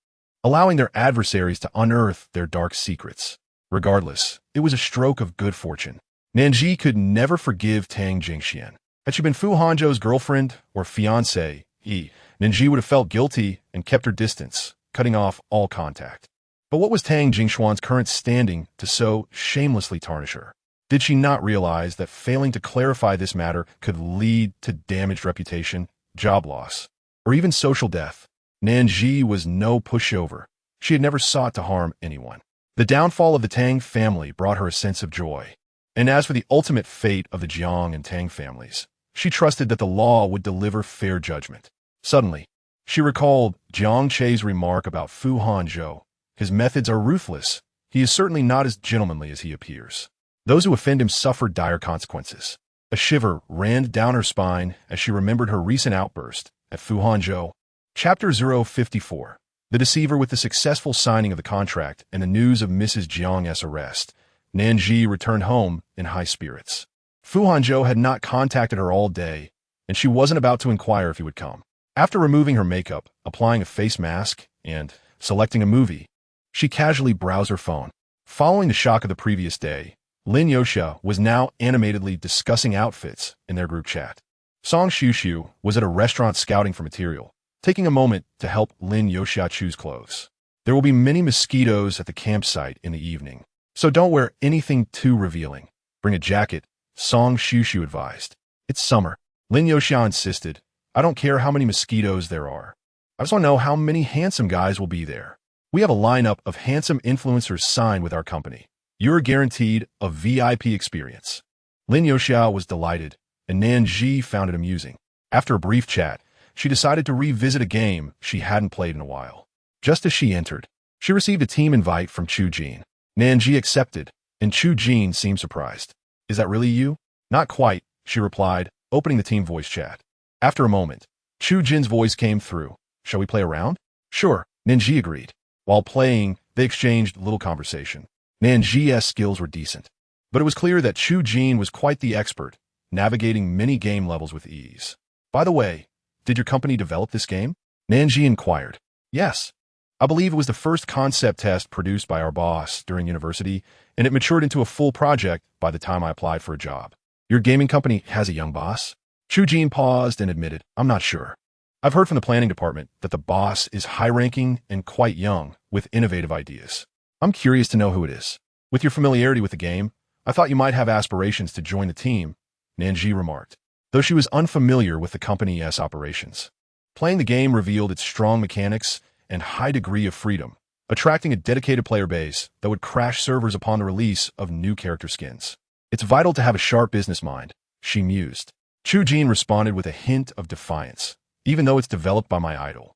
allowing their adversaries to unearth their dark secrets. Regardless, it was a stroke of good fortune. Nan Zhi could never forgive Tang Jingxian. Had she been Fu Hanzhou's girlfriend or fiancée, Nan Zhi would have felt guilty and kept her distance, cutting off all contact. But what was Tang Jingxuan's current standing to so shamelessly tarnish her? Did she not realize that failing to clarify this matter could lead to damaged reputation, job loss, or even social death? Nan Zhi was no pushover. She had never sought to harm anyone. The downfall of the Tang family brought her a sense of joy. And as for the ultimate fate of the Jiang and Tang families, she trusted that the law would deliver fair judgment. Suddenly, she recalled Jiang Che's remark about Fu Hanzhou. His methods are ruthless. He is certainly not as gentlemanly as he appears. Those who offend him suffer dire consequences. A shiver ran down her spine as she remembered her recent outburst at Fu Hanzhou. Chapter 054. The deceiver. With the successful signing of the contract and the news of Mrs. Jiang's arrest, Nan Zhi returned home in high spirits. Fu Hanzhou had not contacted her all day, and she wasn't about to inquire if he would come. After removing her makeup, applying a face mask, and selecting a movie, she casually browsed her phone. Following the shock of the previous day, Lin Youxiao was now animatedly discussing outfits in their group chat. Song Xiu was at a restaurant scouting for material, taking a moment to help Lin Youxiao choose clothes. There will be many mosquitoes at the campsite in the evening, so don't wear anything too revealing. Bring a jacket, Song Xiu advised. It's summer. Lin Youxiao insisted. I don't care how many mosquitoes there are. I just want to know how many handsome guys will be there. We have a lineup of handsome influencers signed with our company. You're guaranteed a VIP experience. Lin Youxiao was delighted, and Nan Zhi found it amusing. After a brief chat, she decided to revisit a game she hadn't played in a while. Just as she entered, she received a team invite from Chu Jin. Nan Zhi accepted, and Chu Jin seemed surprised. Is that really you? Not quite, she replied, opening the team voice chat. After a moment, Chu Jin's voice came through. Shall we play a round? Sure, Nan Zhi agreed. While playing, they exchanged little conversation. Nan Zhi's skills were decent, but it was clear that Chu Jin was quite the expert, navigating many game levels with ease. By the way, did your company develop this game? Nan Zhi inquired. Yes. I believe it was the first concept test produced by our boss during university, and it matured into a full project by the time I applied for a job. Your gaming company has a young boss? Chu Jin paused and admitted, I'm not sure. I've heard from the planning department that the boss is high-ranking and quite young, with innovative ideas. I'm curious to know who it is. With your familiarity with the game, I thought you might have aspirations to join the team, Nan Zhi remarked, though she was unfamiliar with the company's operations. Playing the game revealed its strong mechanics and high degree of freedom, attracting a dedicated player base that would crash servers upon the release of new character skins. It's vital to have a sharp business mind, she mused. Chu Jin responded with a hint of defiance, even though it's developed by my idol.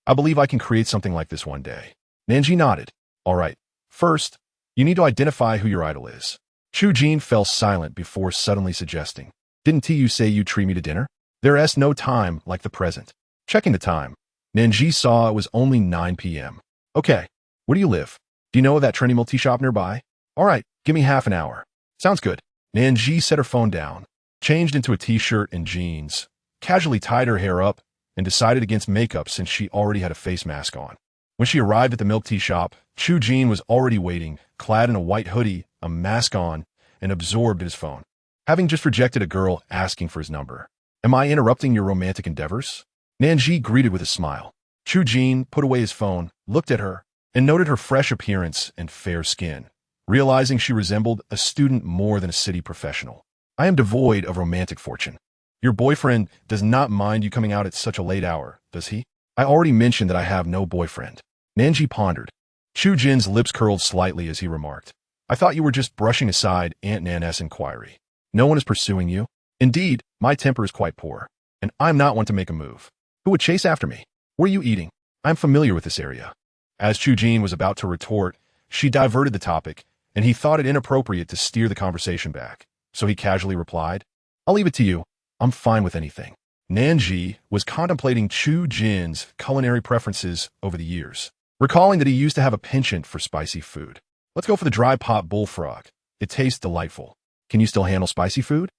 I believe I can create something like this one day. Nan Zhi nodded. All right. First, you need to identify who your idol is. Chu Jin fell silent before suddenly suggesting, Didn't you say you'd treat me to dinner? There's no time like the present. Checking the time, Nan Zhi saw it was only 9 p.m. Okay, where do you live? Do you know of that trendy tea shop nearby? All right, give me half an hour. Sounds good. Nan Zhi set her phone down, changed into a t-shirt and jeans, casually tied her hair up, and decided against makeup since she already had a face mask on. When she arrived at the milk tea shop, Chu Jin was already waiting, clad in a white hoodie, a mask on, and absorbed in his phone, having just rejected a girl asking for his number. Am I interrupting your romantic endeavors? Nan Zhi greeted with a smile. Chu Jin put away his phone, looked at her, and noted her fresh appearance and fair skin, realizing she resembled a student more than a city professional. I am devoid of romantic fortune. Your boyfriend does not mind you coming out at such a late hour, does he? I already mentioned that I have no boyfriend. Nan Zhi pondered. Chu Jin's lips curled slightly as he remarked, I thought you were just brushing aside Aunt Nan's inquiry. No one is pursuing you. Indeed, my temper is quite poor, and I'm not one to make a move. Who would chase after me? What are you eating? I'm familiar with this area. As Chu Jin was about to retort, she diverted the topic, and he thought it inappropriate to steer the conversation back, so he casually replied, I'll leave it to you. I'm fine with anything. Nan Zhi was contemplating Chu Jin's culinary preferences over the years, recalling that he used to have a penchant for spicy food. Let's go for the dry pot bullfrog. It tastes delightful. Can you still handle spicy food?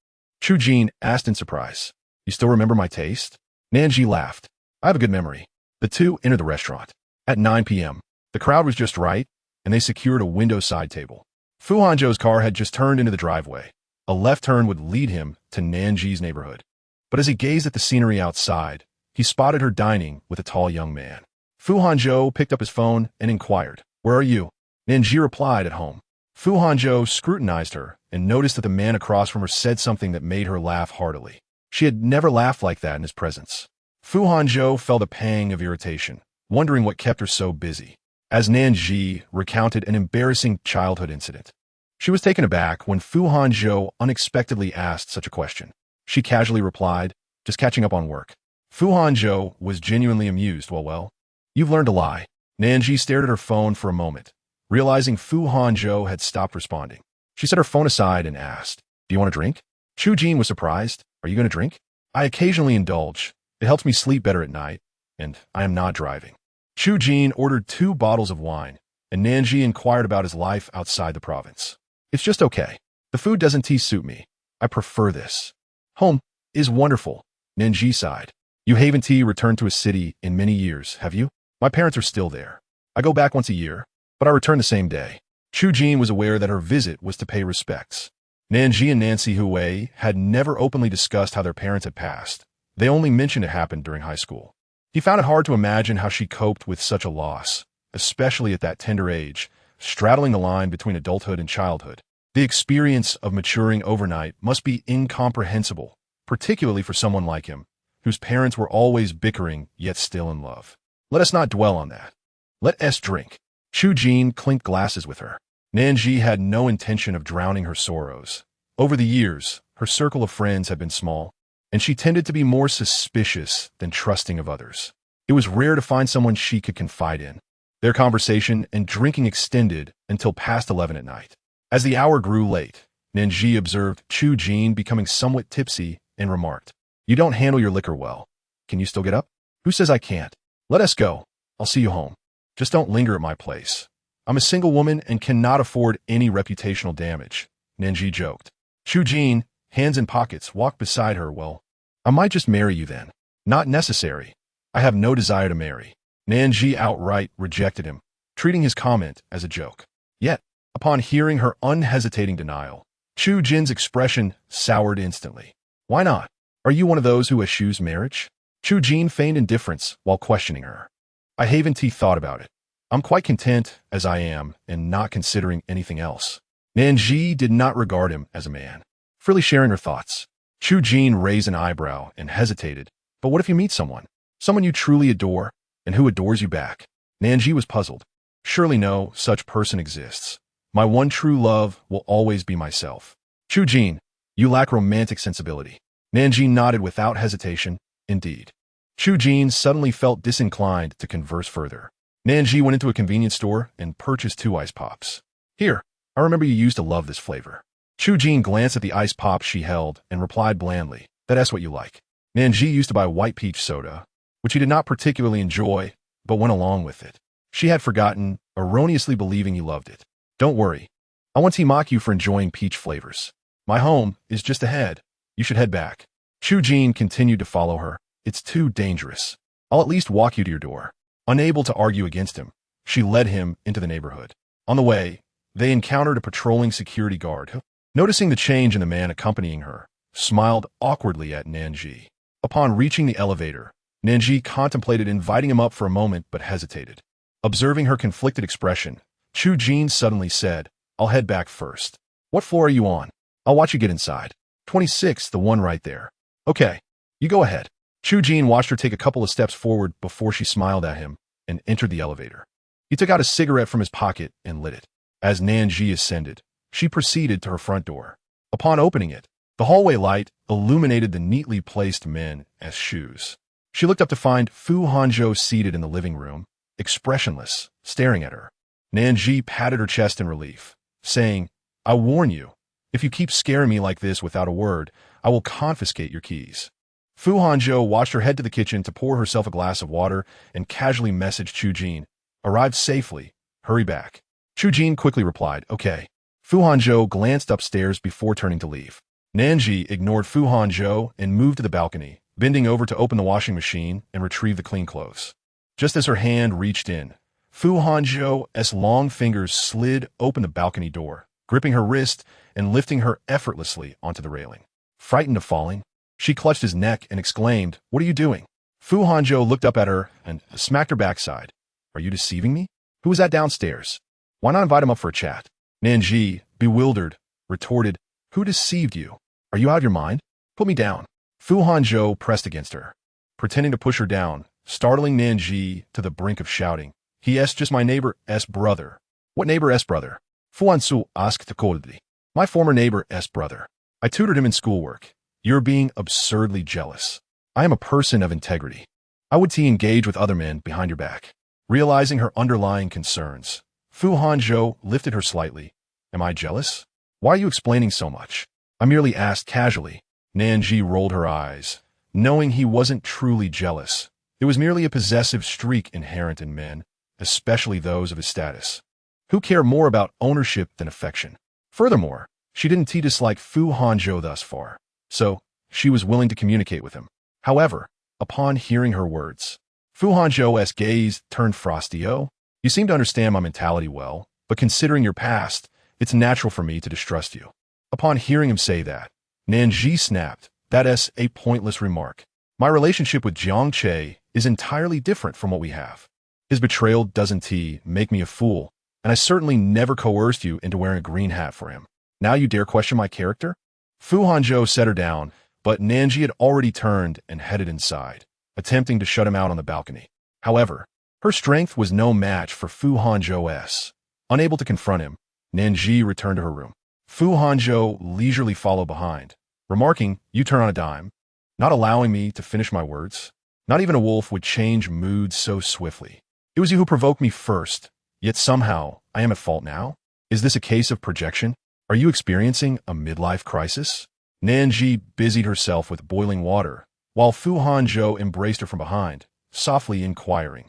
Chu Jin asked in surprise. You still remember my taste? Nan Zhi laughed. I have a good memory. The two entered the restaurant. At 9 p.m., the crowd was just right, and they secured a window side table. Fu Hanzhou's car had just turned into the driveway. A left turn would lead him to Nan Zhi's neighborhood. But as he gazed at the scenery outside, he spotted her dining with a tall young man. Fu Hanzhou picked up his phone and inquired, Where are you? Nan Zhi replied, At home. Fu Hanzhou scrutinized her and noticed that the man across from her said something that made her laugh heartily. She had never laughed like that in his presence. Fu Hanzhou felt a pang of irritation, wondering what kept her so busy, as Nan Zhi recounted an embarrassing childhood incident. She was taken aback when Fu Hanzhou unexpectedly asked such a question. She casually replied, Just catching up on work. Fu Hanzhou was genuinely amused. Well, you've learned to lie. Nan Zhi stared at her phone for a moment, realizing Fu Hanzhou had stopped responding. She set her phone aside and asked, Do you want a drink? Chu Jin was surprised. Are you going to drink? I occasionally indulge. It helps me sleep better at night, and I am not driving. Chu Jin ordered 2 bottles of wine, and Nan Zhi inquired about his life outside the province. It's just okay. The food doesn't suit me. I prefer this. Home is wonderful, Nan Zhi sighed. You haven't returned to a city in many years, have you? My parents are still there. I go back once a year, but I return the same day. Chu Jin was aware that her visit was to pay respects. Nan Zhi and Nancy Hui had never openly discussed how their parents had passed. They only mentioned it happened during high school. He found it hard to imagine how she coped with such a loss, especially at that tender age, straddling the line between adulthood and childhood. The experience of maturing overnight must be incomprehensible, particularly for someone like him, whose parents were always bickering yet still in love. Let us not dwell on that. Let us drink. Chu Jin clinked glasses with her. Nan Zhi had no intention of drowning her sorrows. Over the years, her circle of friends had been small, and she tended to be more suspicious than trusting of others. It was rare to find someone she could confide in. Their conversation and drinking extended until past 11 at night. As the hour grew late, Nan Zhi observed Chu Jin becoming somewhat tipsy and remarked, You don't handle your liquor well. Can you still get up? Who says I can't? Let us go. I'll see you home. Just don't linger at my place. I'm a single woman and cannot afford any reputational damage, Nan Zhi joked. Chu Jin, hands in pockets, walked beside her. Well, I might just marry you then. Not necessary. I have no desire to marry. Nan Zhi outright rejected him, treating his comment as a joke. Yet, upon hearing her unhesitating denial, Chu Jin's expression soured instantly. Why not? Are you one of those who eschews marriage? Chu Jin feigned indifference while questioning her. I haven't thought about it. I'm quite content as I am and not considering anything else. Nan Zhi did not regard him as a man. Freely sharing her thoughts. Chu Jin raised an eyebrow and hesitated. But what if you meet someone? Someone you truly adore and who adores you back? Nan Zhi was puzzled. Surely no such person exists. My one true love will always be myself. Chu Jin, you lack romantic sensibility. Nan Zhi nodded without hesitation. Indeed. Chu Jin suddenly felt disinclined to converse further. Nan Zhi went into a convenience store and purchased 2 ice pops. Here, I remember you used to love this flavor. Chu Jin glanced at the ice pop she held and replied blandly, that's what you like. Nan Zhi used to buy white peach soda, which he did not particularly enjoy, but went along with it. She had forgotten, erroneously believing he loved it. Don't worry. I won't mock you for enjoying peach flavors. My home is just ahead. You should head back. Chu Jin continued to follow her. It's too dangerous. I'll at least walk you to your door. Unable to argue against him, she led him into the neighborhood. On the way, they encountered a patrolling security guard who, noticing the change in the man accompanying her, smiled awkwardly at Nan Zhi. Upon reaching the elevator, Nan Zhi contemplated inviting him up for a moment but hesitated. Observing her conflicted expression, Chu Jin suddenly said, I'll head back first. What floor are you on? I'll watch you get inside. 26, the one right there. Okay, you go ahead. Chu Jin watched her take a couple of steps forward before she smiled at him and entered the elevator. He took out a cigarette from his pocket and lit it. As Nan Zhi ascended, she proceeded to her front door. Upon opening it, the hallway light illuminated the neatly placed men as shoes. She looked up to find Fu Hanzhou seated in the living room, expressionless, staring at her. Nan Zhi patted her chest in relief, saying, I warn you, if you keep scaring me like this without a word, I will confiscate your keys. Fu Hanzhou watched her head to the kitchen to pour herself a glass of water and casually messaged Chu Jin, arrived safely, hurry back. Chu Jin quickly replied, okay. Fu Hanzhou glanced upstairs before turning to leave. Nan Zhi ignored Fu Hanzhou and moved to the balcony, bending over to open the washing machine and retrieve the clean clothes. Just as her hand reached in, Fu Hanzhou's long fingers slid open the balcony door, gripping her wrist and lifting her effortlessly onto the railing. Frightened of falling, she clutched his neck and exclaimed, what are you doing? Fu Hanzhou looked up at her and smacked her backside. Are you deceiving me? Who was that downstairs? Why not invite him up for a chat? Nan Zhi, bewildered, retorted, who deceived you? Are you out of your mind? Put me down. Fu Hanzhou pressed against her, pretending to push her down, startling Nan Zhi to the brink of shouting. He's just my neighbor's brother. What neighbor's brother? Fu Hanzhou asked coldly. My former neighbor's brother. I tutored him in schoolwork. You're being absurdly jealous. I am a person of integrity. I would engage with other men behind your back. Realizing her underlying concerns, Fu Hanzhou lifted her slightly. Am I jealous? Why are you explaining so much? I merely asked casually. Nan Zhi rolled her eyes, knowing he wasn't truly jealous. It was merely a possessive streak inherent in men, especially those of his status, who care more about ownership than affection. Furthermore, she didn't dislike Fu Hanzhou thus far, so she was willing to communicate with him. However, upon hearing her words, Fu Hanzhou's gaze turned frosty. Oh, you seem to understand my mentality well, but considering your past, it's natural for me to distrust you. Upon hearing him say that, Nan Zhi snapped, that's a pointless remark. My relationship with Jiang Che is entirely different from what we have. His betrayal doesn't make me a fool, and I certainly never coerced you into wearing a green hat for him. Now you dare question my character? Fu Hanzhou set her down, but Nan Zhi had already turned and headed inside, attempting to shut him out on the balcony. However, her strength was no match for Fu Hanzhou's. Unable to confront him, Nan Zhi returned to her room. Fu Hanzhou leisurely followed behind, remarking, you turn on a dime, not allowing me to finish my words. Not even a wolf would change moods so swiftly. It was you who provoked me first, yet somehow I am at fault now? Is this a case of projection? Are you experiencing a midlife crisis? Nan Zhi busied herself with boiling water, while Fu Hanzhou embraced her from behind, softly inquiring.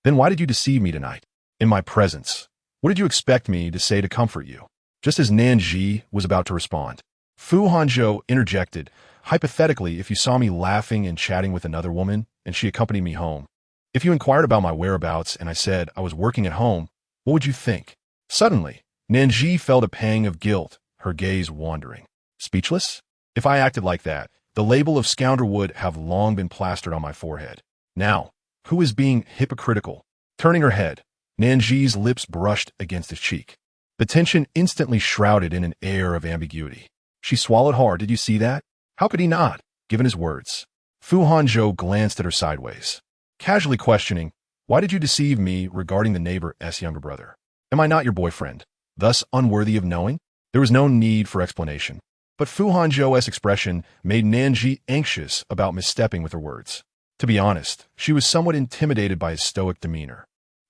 Then why did you deceive me tonight? In my presence. What did you expect me to say to comfort you? Just as Nan Zhi was about to respond, Fu Hanzhou interjected, hypothetically, if you saw me laughing and chatting with another woman and she accompanied me home. If you inquired about my whereabouts and I said I was working at home, what would you think? Suddenly, Nan Zhi felt a pang of guilt, her gaze wandering. Speechless? If I acted like that, the label of scoundrel would have long been plastered on my forehead. Now, who is being hypocritical? Turning her head, Nan Zhi's lips brushed against his cheek. The tension instantly shrouded in an air of ambiguity. She swallowed hard. Did you see that? How could he not, given his words? Fu Hanzhou glanced at her sideways, casually questioning, why did you deceive me regarding the neighbor's younger brother? Am I not your boyfriend, thus unworthy of knowing? There was no need for explanation. But Fu Hanzhou's expression made Nan Zhi anxious about misstepping with her words. To be honest, she was somewhat intimidated by his stoic demeanor.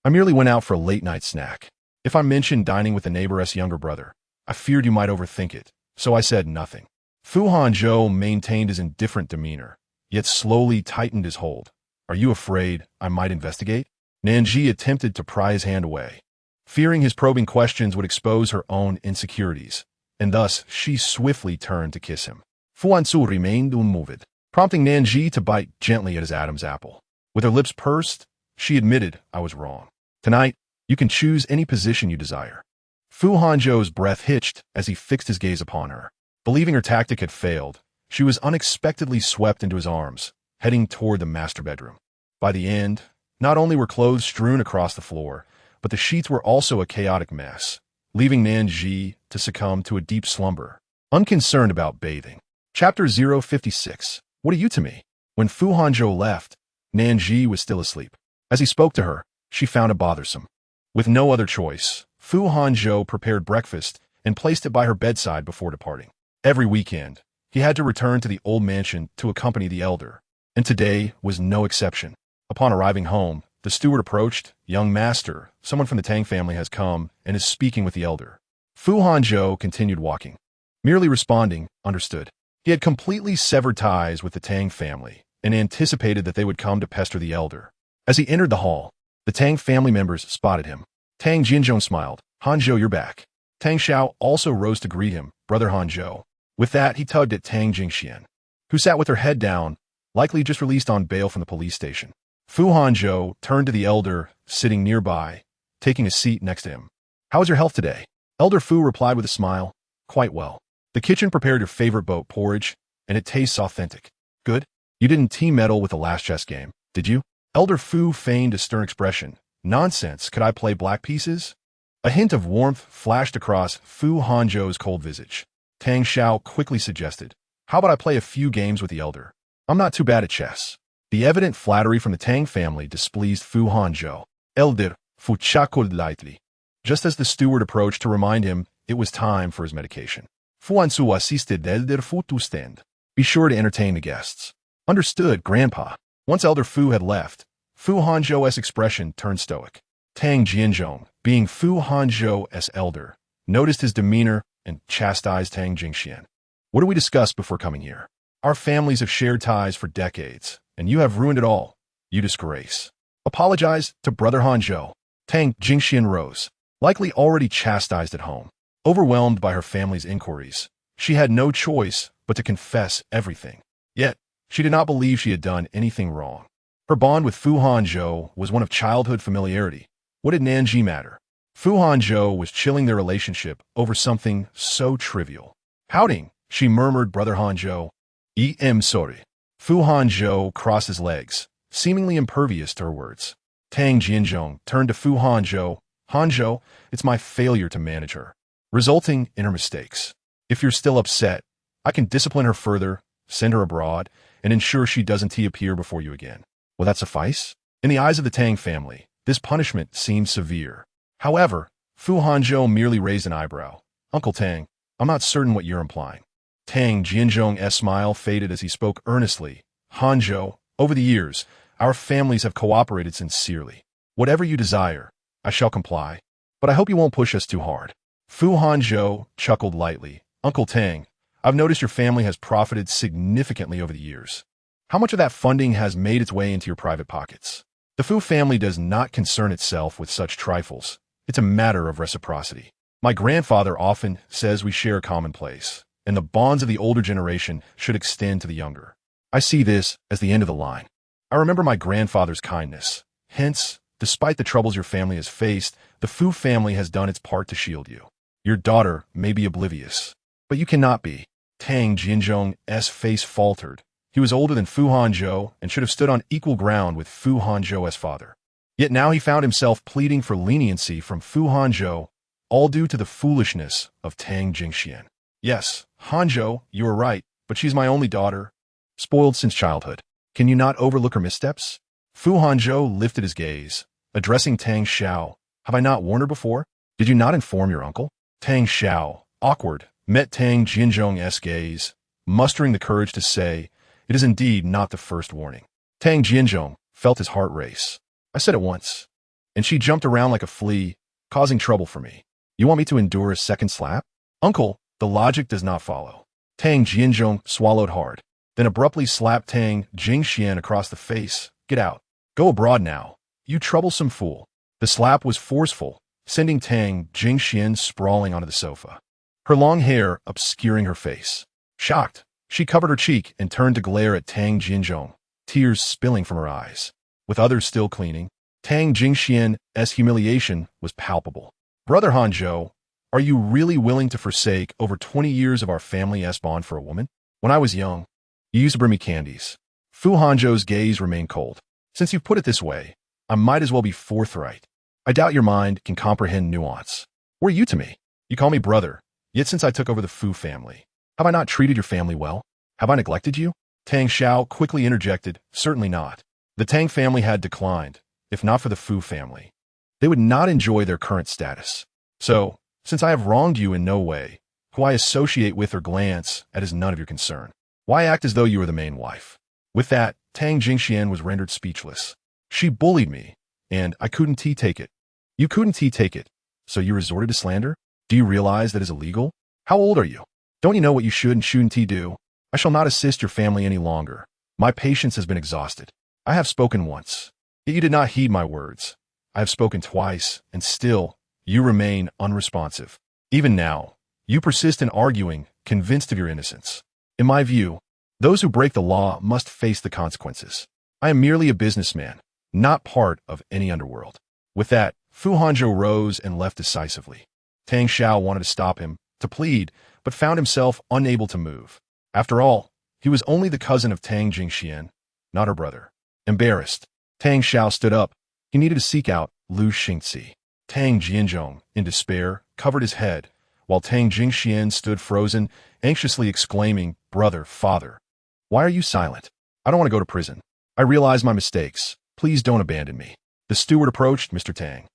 I merely went out for a late-night snack. If I mentioned dining with the neighbor's younger brother, I feared you might overthink it, so I said nothing. Fu Hanzhou maintained his indifferent demeanor, yet slowly tightened his hold. Are you afraid I might investigate? Nan Zhi attempted to pry his hand away, fearing his probing questions would expose her own insecurities, and thus she swiftly turned to kiss him. Fu Hanzhou remained unmoved, prompting Nan Zhi to bite gently at his Adam's apple. With her lips pursed, she admitted, I was wrong. Tonight, you can choose any position you desire. Fu Hanzhou's breath hitched as he fixed his gaze upon her. Believing her tactic had failed, she was unexpectedly swept into his arms, heading toward the master bedroom. By the end, not only were clothes strewn across the floor, but the sheets were also a chaotic mess, leaving Nan Zhi to succumb to a deep slumber, unconcerned about bathing. Chapter 056. What are you to me? When Fu Hanzhou left, Nan Zhi was still asleep. As he spoke to her, she found it bothersome. With no other choice, Fu Hanzhou prepared breakfast and placed it by her bedside before departing. Every weekend, he had to return to the old mansion to accompany the elder, and today was no exception. Upon arriving home, the steward approached. Young master, someone from the Tang family has come and is speaking with the elder. Fu Hanzhou continued walking, merely responding, understood. He had completely severed ties with the Tang family and anticipated that they would come to pester the elder. As he entered the hall, the Tang family members spotted him. Tang Jinzhong smiled. Hanzhou, you're back. Tang Xiao also rose to greet him. Brother Hanzhou. With that, he tugged at Tang Jingxian, who sat with her head down, likely just released on bail from the police station. Fu Hanzhou turned to the elder, sitting nearby, taking a seat next to him. How is your health today? Elder Fu replied with a smile. Quite well. The kitchen prepared your favorite boat porridge, and it tastes authentic. Good. You didn't team medal with the last chess game, did you? Elder Fu feigned a stern expression. Nonsense, could I play black pieces? A hint of warmth flashed across Fu Hanzhou's cold visage. Tang Xiao quickly suggested, how about I play a few games with the elder? I'm not too bad at chess. The evident flattery from the Tang family displeased Fu Hanzhou. Elder Fu chuckled lightly, just as the steward approached to remind him it was time for his medication. Fu Hanzhou assisted Elder Fu to stand. Be sure to entertain the guests. Understood, Grandpa. Once Elder Fu had left, Fu Hanzhou's expression turned stoic. Tang Jinzhong, being Fu Hanzhou's elder, noticed his demeanor and chastised Tang Jingxian. What did we discuss before coming here? Our families have shared ties for decades, and you have ruined it all. You disgrace. Apologize to Brother Hanzhou. Tang Jingxian rose, likely already chastised at home. Overwhelmed by her family's inquiries, she had no choice but to confess everything. Yet, she did not believe she had done anything wrong. Her bond with Fu Hanzhou was one of childhood familiarity. What did Nan Zhi matter? Fu Hanzhou was chilling their relationship over something so trivial. Pouting, she murmured, Brother Hanzhou. I'm sorry. Fu Hanzhou crossed his legs, seemingly impervious to her words. Tang Jinzhong turned to Fu Hanzhou. Hanzhou, it's my failure to manage her, resulting in her mistakes. If you're still upset, I can discipline her further, send her abroad, and ensure she doesn't appear before you again. Will that suffice? In the eyes of the Tang family, this punishment seemed severe. However, Fu Hanzhou merely raised an eyebrow. Uncle Tang, I'm not certain what you're implying. Tang Jinzhong's smile faded as he spoke earnestly. Hanzhou, over the years, our families have cooperated sincerely. Whatever you desire, I shall comply, but I hope you won't push us too hard. Fu Hanzhou chuckled lightly. Uncle Tang, I've noticed your family has profited significantly over the years. How much of that funding has made its way into your private pockets? The Fu family does not concern itself with such trifles, It's a matter of reciprocity. My grandfather often says we share a common place, and the bonds of the older generation should extend to the younger. I see this as the end of the line. I remember my grandfather's kindness. Hence, despite the troubles your family has faced, the Fu family has done its part to shield you. Your daughter may be oblivious, but you cannot be. Tang Jinzhong's face faltered. He was older than Fu Hanzhou and should have stood on equal ground with Fu Hanzhou's father. Yet now he found himself pleading for leniency from Fu Hanzhou, all due to the foolishness of Tang Jingxian. Yes, Hanzhou, you are right, but she's my only daughter, spoiled since childhood. Can you not overlook her missteps? Fu Hanzhou lifted his gaze, addressing Tang Xiao. Have I not warned her before? Did you not inform your uncle? Tang Xiao, awkward, met Tang Jinzhong's gaze, mustering the courage to say, it is indeed not the first warning. Tang Jinzhong felt his heart race. I said it once, and she jumped around like a flea, causing trouble for me. You want me to endure a second slap? Uncle, the logic does not follow. Tang Jinzhong swallowed hard, then abruptly slapped Tang Jingxian across the face. Get out. Go abroad now, you troublesome fool. The slap was forceful, sending Tang Jingxian sprawling onto the sofa, her long hair obscuring her face. Shocked, she covered her cheek and turned to glare at Tang Jinzhong, tears spilling from her eyes. With others still cleaning, Tang Jingxian's humiliation was palpable. Brother Hanzhou, are you really willing to forsake over 20 years of our family's bond for a woman? When I was young, you used to bring me candies. Fu Hanzhou's gaze remained cold. Since you've put it this way, I might as well be forthright. I doubt your mind can comprehend nuance. What are you to me? You call me brother, yet since I took over the Fu family, have I not treated your family well? Have I neglected you? Tang Xiao quickly interjected, certainly not. The Tang family had declined, if not for the Fu family. They would not enjoy their current status. So, since I have wronged you in no way, who I associate with or glance at is none of your concern. Why act as though you were the main wife? With that, Tang Jingxian was rendered speechless. She bullied me, and I couldn't take it. You couldn't take it, so you resorted to slander? Do you realize that is illegal? How old are you? Don't you know what you should and shouldn't do? I shall not assist your family any longer. My patience has been exhausted. I have spoken once, yet you did not heed my words. I have spoken twice, and still, you remain unresponsive. Even now, you persist in arguing, convinced of your innocence. In my view, those who break the law must face the consequences. I am merely a businessman, not part of any underworld. With that, Fu Hanzhou rose and left decisively. Tang Xiao wanted to stop him, to plead, but found himself unable to move. After all, he was only the cousin of Tang Jingxian, not her brother. Embarrassed, Tang Xiao stood up. He needed to seek out Lu Xingzi. Tang Jinzhong, in despair, covered his head, while Tang Jingxian stood frozen, anxiously exclaiming, Brother, father, why are you silent? I don't want to go to prison. I realize my mistakes. Please don't abandon me. The steward approached Mr. Tang.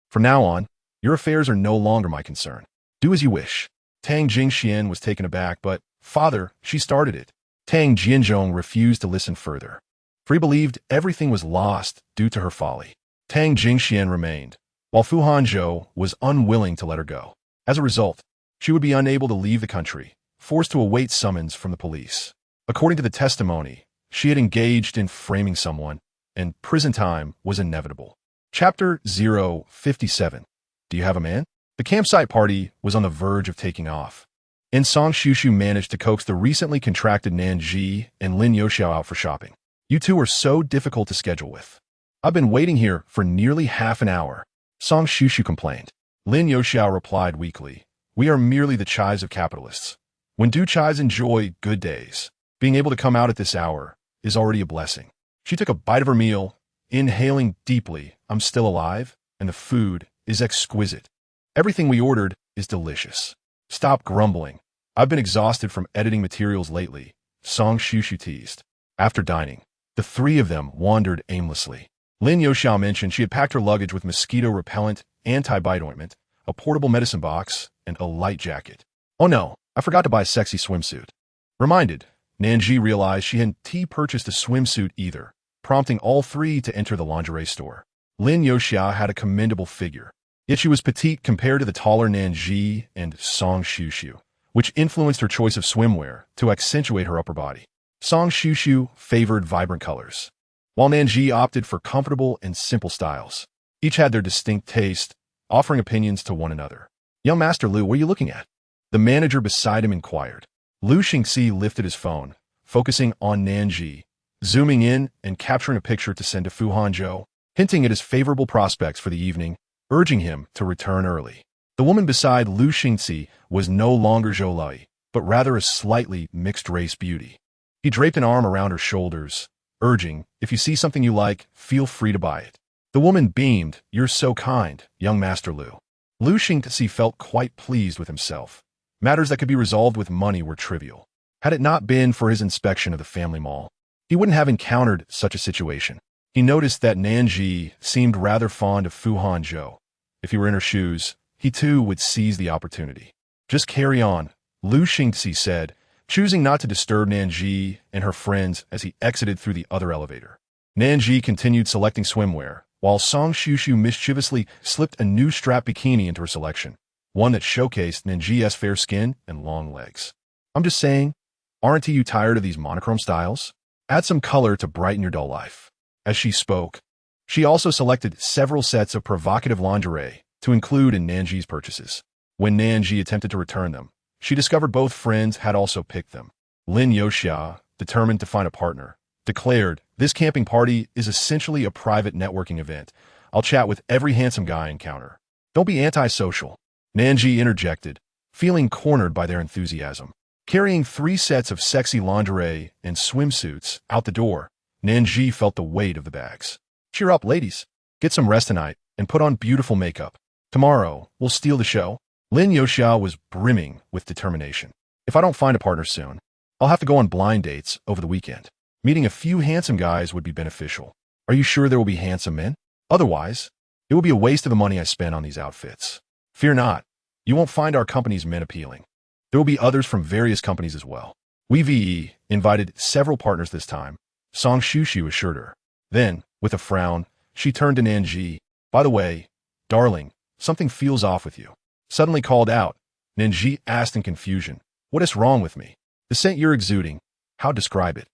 From now on, your affairs are no longer my concern. Do as you wish. Tang Jingxian was taken aback, but, father, she started it. Tang Jinzhong refused to listen further, for he believed everything was lost due to her folly. Tang Jingxian remained, while Fu Hanzhou was unwilling to let her go. As a result, she would be unable to leave the country, forced to await summons from the police. According to the testimony, she had engaged in framing someone, and prison time was inevitable. Chapter 057. Do you have a man? The campsite party was on the verge of taking off, and Song Shushu managed to coax the recently contracted Nan Zhi and Lin Youxiao out for shopping. You two are so difficult to schedule with. I've been waiting here for nearly half an hour, Song Shushu complained. Lin Youxiao replied weakly, we are merely the chais of capitalists. When do chais enjoy good days, being able to come out at this hour is already a blessing. She took a bite of her meal, inhaling deeply, I'm still alive, and the food is exquisite. Everything we ordered is delicious. Stop grumbling. I've been exhausted from editing materials lately, Song Shushu teased. After dining, the three of them wandered aimlessly. Lin Youxiao mentioned she had packed her luggage with mosquito-repellent, anti-bite ointment, a portable medicine box, and a light jacket. Oh no, I forgot to buy a sexy swimsuit. Reminded, Nan Zhi realized she hadn't purchased a swimsuit either, prompting all three to enter the lingerie store. Lin Youxiao had a commendable figure, yet she was petite compared to the taller Nan Zhi and Song Shushu, which influenced her choice of swimwear to accentuate her upper body. Song Shushu favored vibrant colors. while Nan Zhi opted for comfortable and simple styles. Each had their distinct taste, offering opinions to one another. "Young Master Lu, what are you looking at?" The manager beside him inquired. Lu Xingxi lifted his phone, focusing on Nan Zhi, zooming in and capturing a picture to send to Fu Hanzhou, hinting at his favorable prospects for the evening, urging him to return early. The woman beside Lu Xingxi was no longer Zhou Lei, but rather a slightly mixed-race beauty. He draped an arm around her shoulders, urging, "If you see something you like, feel free to buy it." The woman beamed, "You're so kind, young Master Lu." Lu Xingxi felt quite pleased with himself. Matters that could be resolved with money were trivial. Had it not been for his inspection of the family mall, he wouldn't have encountered such a situation. He noticed that Nan Zhi seemed rather fond of Fu Hanzhou. If he were in her shoes, he too would seize the opportunity. "Just carry on," Lu Xingxi said, choosing not to disturb Nan Zhi and her friends as he exited through the other elevator. Nan Zhi continued selecting swimwear, while Song Shushu mischievously slipped a new strap bikini into her selection, one that showcased Nan Zhi's fair skin and long legs. "I'm just saying, aren't you tired of these monochrome styles? Add some color to brighten your dull life." As she spoke, she also selected several sets of provocative lingerie to include in Nan Zhi's purchases. When Nan Zhi attempted to return them, she discovered both friends had also picked them. Lin Yoxia, determined to find a partner, declared, "This camping party is essentially a private networking event. I'll chat with every handsome guy I encounter. Don't be antisocial." Nan Zhi interjected, feeling cornered by their enthusiasm. Carrying 3 sets of sexy lingerie and swimsuits out the door, Nan Zhi felt the weight of the bags. "Cheer up, ladies. Get some rest tonight and put on beautiful makeup. Tomorrow, we'll steal the show." Lin Yoxia was brimming with determination. "If I don't find a partner soon, I'll have to go on blind dates over the weekend. Meeting a few handsome guys would be beneficial. Are you sure there will be handsome men? Otherwise, it will be a waste of the money I spend on these outfits." "Fear not. You won't find our company's men appealing. There will be others from various companies as well. We invited several partners this time," Song Shushu assured her. Then, with a frown, she turned to Nan Zhi. "By the way, darling, something feels off with you." Suddenly called out, Nan Zhi asked in confusion, "What is wrong with me?" "The scent you're exuding. How describe it?"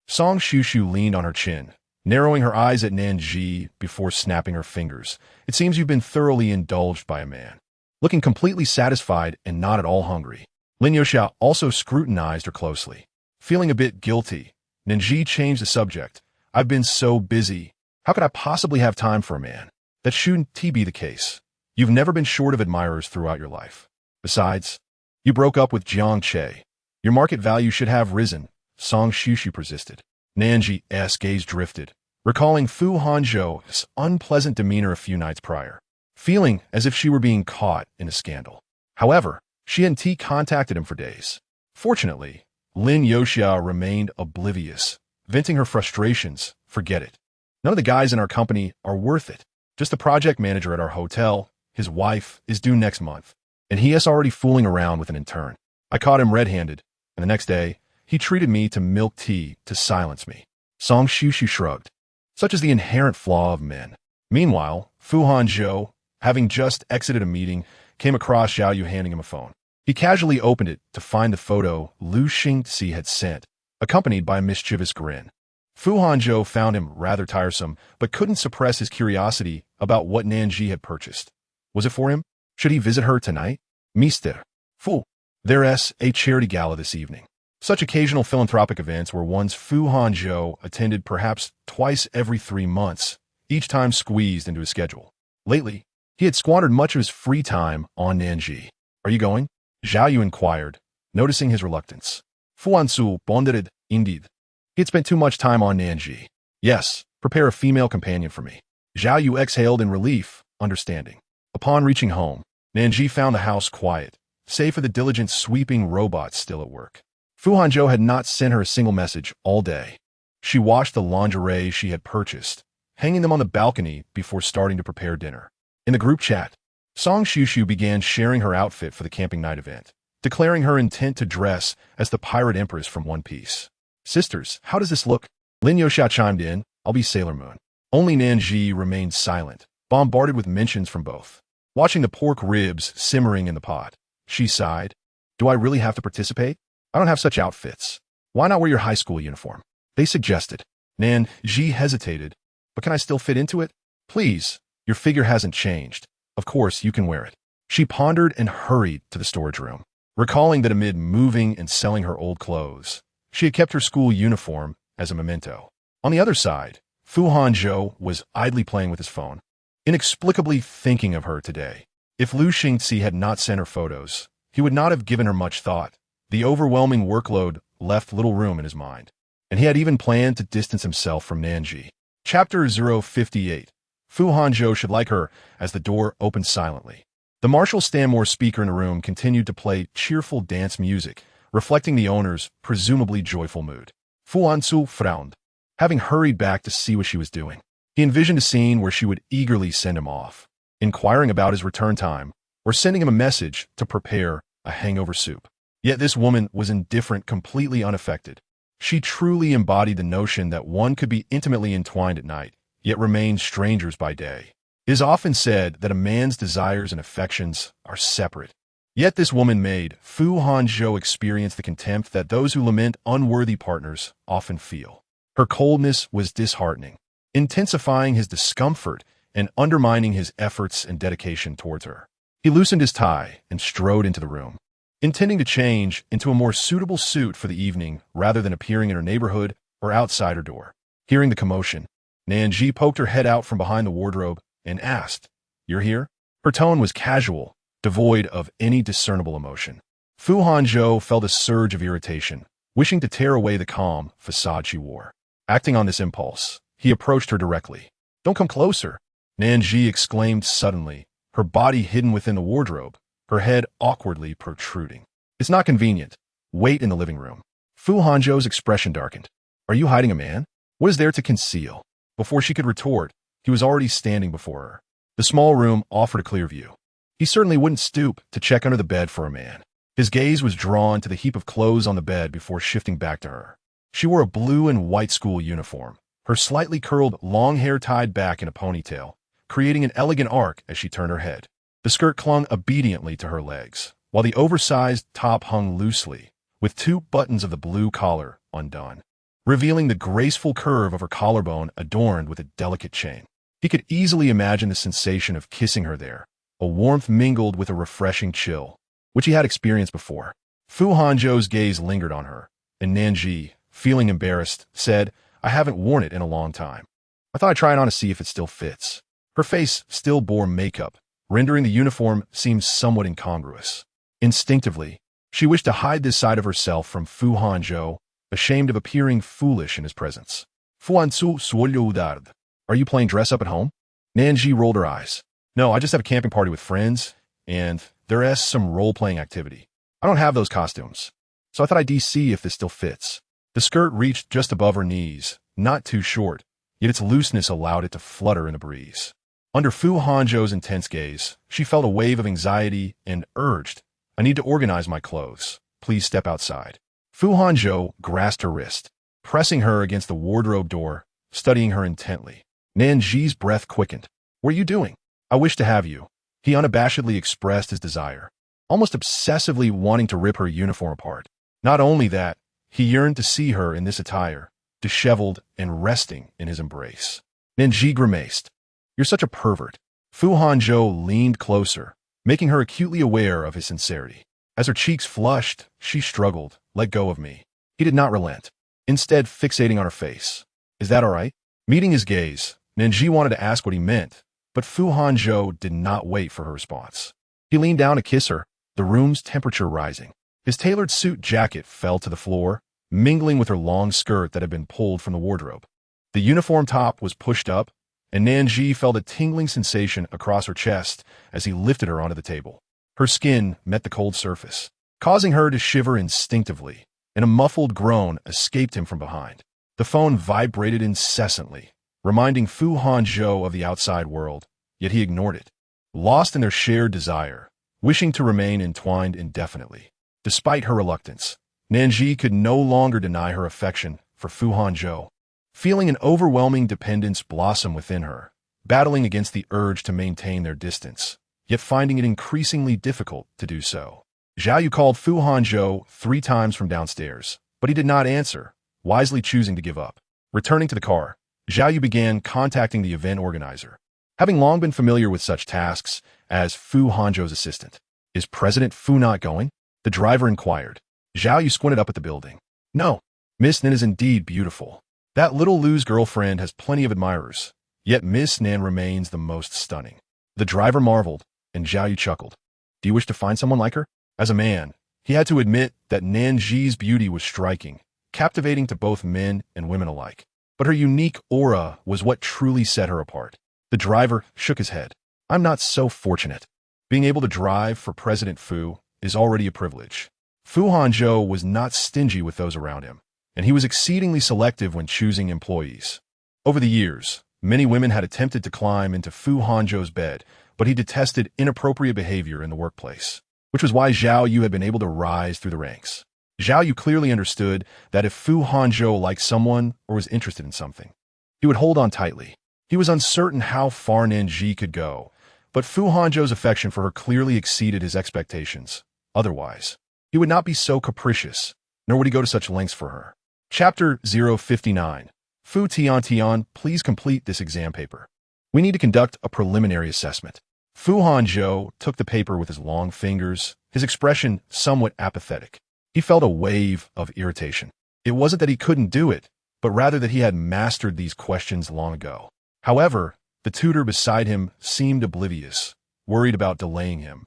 Song Shushu leaned on her chin, narrowing her eyes at Nan Zhi before snapping her fingers. "It seems you've been thoroughly indulged by a man." Looking completely satisfied and not at all hungry, Lin Yoxia also scrutinized her closely. Feeling a bit guilty, Nan Zhi changed the subject. "I've been so busy. How could I possibly have time for a man? That shouldn't be the case. You've never been short of admirers throughout your life. Besides, you broke up with Jiang Che. Your market value should have risen," Song Shushu persisted. Nan Zhi's gaze drifted, recalling Fu Hanzhou's unpleasant demeanor a few nights prior, feeling as if she were being caught in a scandal. However, she hadn't contacted him for days. Fortunately, Lin Yoxia remained oblivious, venting her frustrations. "Forget it. None of the guys in our company are worth it. Just the project manager at our hotel. His wife is due next month, and he is already fooling around with an intern. I caught him red-handed, and the next day, he treated me to milk tea to silence me." Song Shushu shrugged. Such is the inherent flaw of men. Meanwhile, Fu Hanzhou, having just exited a meeting, came across Zhao Yu handing him a phone. He casually opened it to find the photo Lu Xingxi had sent, accompanied by a mischievous grin. Fu Hanzhou found him rather tiresome, but couldn't suppress his curiosity about what Nan Zhi had purchased. Was it for him? Should he visit her tonight? Mr. Fu. There's a charity gala this evening. Such occasional philanthropic events were ones Fu Hanzhou attended perhaps twice every 3 months, each time squeezed into his schedule. Lately, he had squandered much of his free time on Nan Zhi. "Are you going?" Zhao Yu inquired, noticing his reluctance. Fu Hanzhou bonded, indeed. He had spent too much time on Nan Zhi. "Yes, prepare a female companion for me." Zhao Yu exhaled in relief, understanding. Upon reaching home, Nan Zhi found the house quiet, save for the diligent sweeping robots still at work. Fu Hanzhou had not sent her a single message all day. She washed the lingerie she had purchased, hanging them on the balcony before starting to prepare dinner. In the group chat, Song Shushu began sharing her outfit for the camping night event, declaring her intent to dress as the pirate empress from One Piece. "Sisters, how does this look?" Lin Yoxia chimed in, "I'll be Sailor Moon." Only Nan Zhi remained silent, bombarded with mentions from both. Watching the pork ribs simmering in the pot, she sighed. "Do I really have to participate? I don't have such outfits. Why not wear your high school uniform?" They suggested. Nan Zhi hesitated. But can I still fit into it? Please, your figure hasn't changed. Of course, you can wear it. She pondered and hurried to the storage room, recalling that amid moving and selling her old clothes, she had kept her school uniform as a memento. On the other side, Fu Hanzhou was idly playing with his phone, inexplicably thinking of her today. If Lu Xingzi had not sent her photos, he would not have given her much thought. The overwhelming workload left little room in his mind, and he had even planned to distance himself from Nan Zhi. Chapter 058. Fu Hanzhou should like her as the door opened silently. The Marshall Stanmore speaker in the room continued to play cheerful dance music, reflecting the owner's presumably joyful mood. Fu Hanzhou frowned, having hurried back to see what she was doing. He envisioned a scene where she would eagerly send him off, inquiring about his return time, or sending him a message to prepare a hangover soup. Yet this woman was indifferent, completely unaffected. She truly embodied the notion that one could be intimately entwined at night, yet remain strangers by day. It is often said that a man's desires and affections are separate. Yet this woman made Fu Hanzhou experience the contempt that those who lament unworthy partners often feel. Her coldness was disheartening, intensifying his discomfort and undermining his efforts and dedication towards her. He loosened his tie and strode into the room, intending to change into a more suitable suit for the evening rather than appearing in her neighborhood or outside her door. Hearing the commotion, Nan Zhi poked her head out from behind the wardrobe and asked, "You're here?" Her tone was casual, devoid of any discernible emotion. Fu Hanzhou felt a surge of irritation, wishing to tear away the calm facade she wore. Acting on this impulse, he approached her directly. "Don't come closer," Nan Zhi exclaimed suddenly, her body hidden within the wardrobe, her head awkwardly protruding. "It's not convenient. Wait in the living room." Fu Hanzhou's expression darkened. "Are you hiding a man? What is there to conceal?" Before she could retort, he was already standing before her. The small room offered a clear view. He certainly wouldn't stoop to check under the bed for a man. His gaze was drawn to the heap of clothes on the bed before shifting back to her. She wore a blue and white school uniform, her slightly curled long hair tied back in a ponytail, creating an elegant arc as she turned her head. The skirt clung obediently to her legs, while the oversized top hung loosely, with two buttons of the blue collar undone, revealing the graceful curve of her collarbone adorned with a delicate chain. He could easily imagine the sensation of kissing her there, a warmth mingled with a refreshing chill, which he had experienced before. Fu Hanzhou's gaze lingered on her, and Nan Zhi, feeling embarrassed, said, "I haven't worn it in a long time. I thought I'd try it on to see if it still fits." Her face still bore makeup, rendering the uniform seem somewhat incongruous. Instinctively, she wished to hide this side of herself from Fu Hanzhou, ashamed of appearing foolish in his presence. "Fu Hanzhou suolyo udard. Are you playing dress-up at home?" Nan Zhi rolled her eyes. "No, I just have a camping party with friends, and there's some role-playing activity. I don't have those costumes, so I thought I'd see if this still fits." The skirt reached just above her knees, not too short, yet its looseness allowed it to flutter in the breeze. Under Fu Hanzhou's intense gaze, she felt a wave of anxiety and urged, "I need to organize my clothes. Please step outside." Fu Hanzhou grasped her wrist, pressing her against the wardrobe door, studying her intently. Nan Zhi's breath quickened. "What are you doing?" "I wish to have you." He unabashedly expressed his desire, almost obsessively wanting to rip her uniform apart. Not only that, he yearned to see her in this attire, disheveled and resting in his embrace. Nan Zhi grimaced. "You're such a pervert." Fu Hanzhou leaned closer, making her acutely aware of his sincerity. As her cheeks flushed, she struggled, "Let go of me." He did not relent, instead fixating on her face. "Is that all right?" Meeting his gaze, Nan Zhi wanted to ask what he meant, but Fu Hanzhou did not wait for her response. He leaned down to kiss her, the room's temperature rising. His tailored suit jacket fell to the floor, mingling with her long skirt that had been pulled from the wardrobe. The uniform top was pushed up, and Nan Zhi felt a tingling sensation across her chest as he lifted her onto the table. Her skin met the cold surface, causing her to shiver instinctively, and a muffled groan escaped him from behind. The phone vibrated incessantly, reminding Fu Hanzhou of the outside world, yet he ignored it, lost in their shared desire, wishing to remain entwined indefinitely. Despite her reluctance, Nan Zhi could no longer deny her affection for Fu Hanzhou, feeling an overwhelming dependence blossom within her, battling against the urge to maintain their distance, yet finding it increasingly difficult to do so. Zhao Yu called Fu Hanzhou 3 times from downstairs, but he did not answer, wisely choosing to give up. Returning to the car, Zhao Yu began contacting the event organizer. Having long been familiar with such tasks as Fu Hanzhou's assistant. Is President Fu not going? The driver inquired. Zhao Yu squinted up at the building. No. Miss Nan is indeed beautiful. That little Lu's girlfriend has plenty of admirers, yet Miss Nan remains the most stunning. The driver marveled, and Zhao Yu chuckled. Do you wish to find someone like her? As a man, he had to admit that Nan Zhi's beauty was striking, captivating to both men and women alike. But her unique aura was what truly set her apart. The driver shook his head. I'm not so fortunate. Being able to drive for President Fu is already a privilege. Fu Hanzhou was not stingy with those around him, and he was exceedingly selective when choosing employees. Over the years, many women had attempted to climb into Fu Hanzhou's bed, but he detested inappropriate behavior in the workplace, which was why Zhao Yu had been able to rise through the ranks. Zhao Yu clearly understood that if Fu Hanzhou liked someone or was interested in something, he would hold on tightly. He was uncertain how far Nan Zhi could go, but Fu Hanzhou's affection for her clearly exceeded his expectations. Otherwise, he would not be so capricious, nor would he go to such lengths for her. Chapter 059. Fu Tian, please complete this exam paper. We need to conduct a preliminary assessment. Fu Hanzhou took the paper with his long fingers, his expression somewhat apathetic. He felt a wave of irritation. It wasn't that he couldn't do it, but rather that he had mastered these questions long ago. However, the tutor beside him seemed oblivious, worried about delaying him,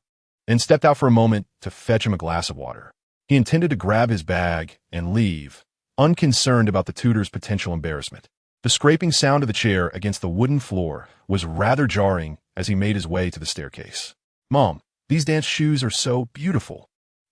and stepped out for a moment to fetch him a glass of water. He intended to grab his bag and leave, unconcerned about the tutor's potential embarrassment. The scraping sound of the chair against the wooden floor was rather jarring as he made his way to the staircase. Mom, these dance shoes are so beautiful.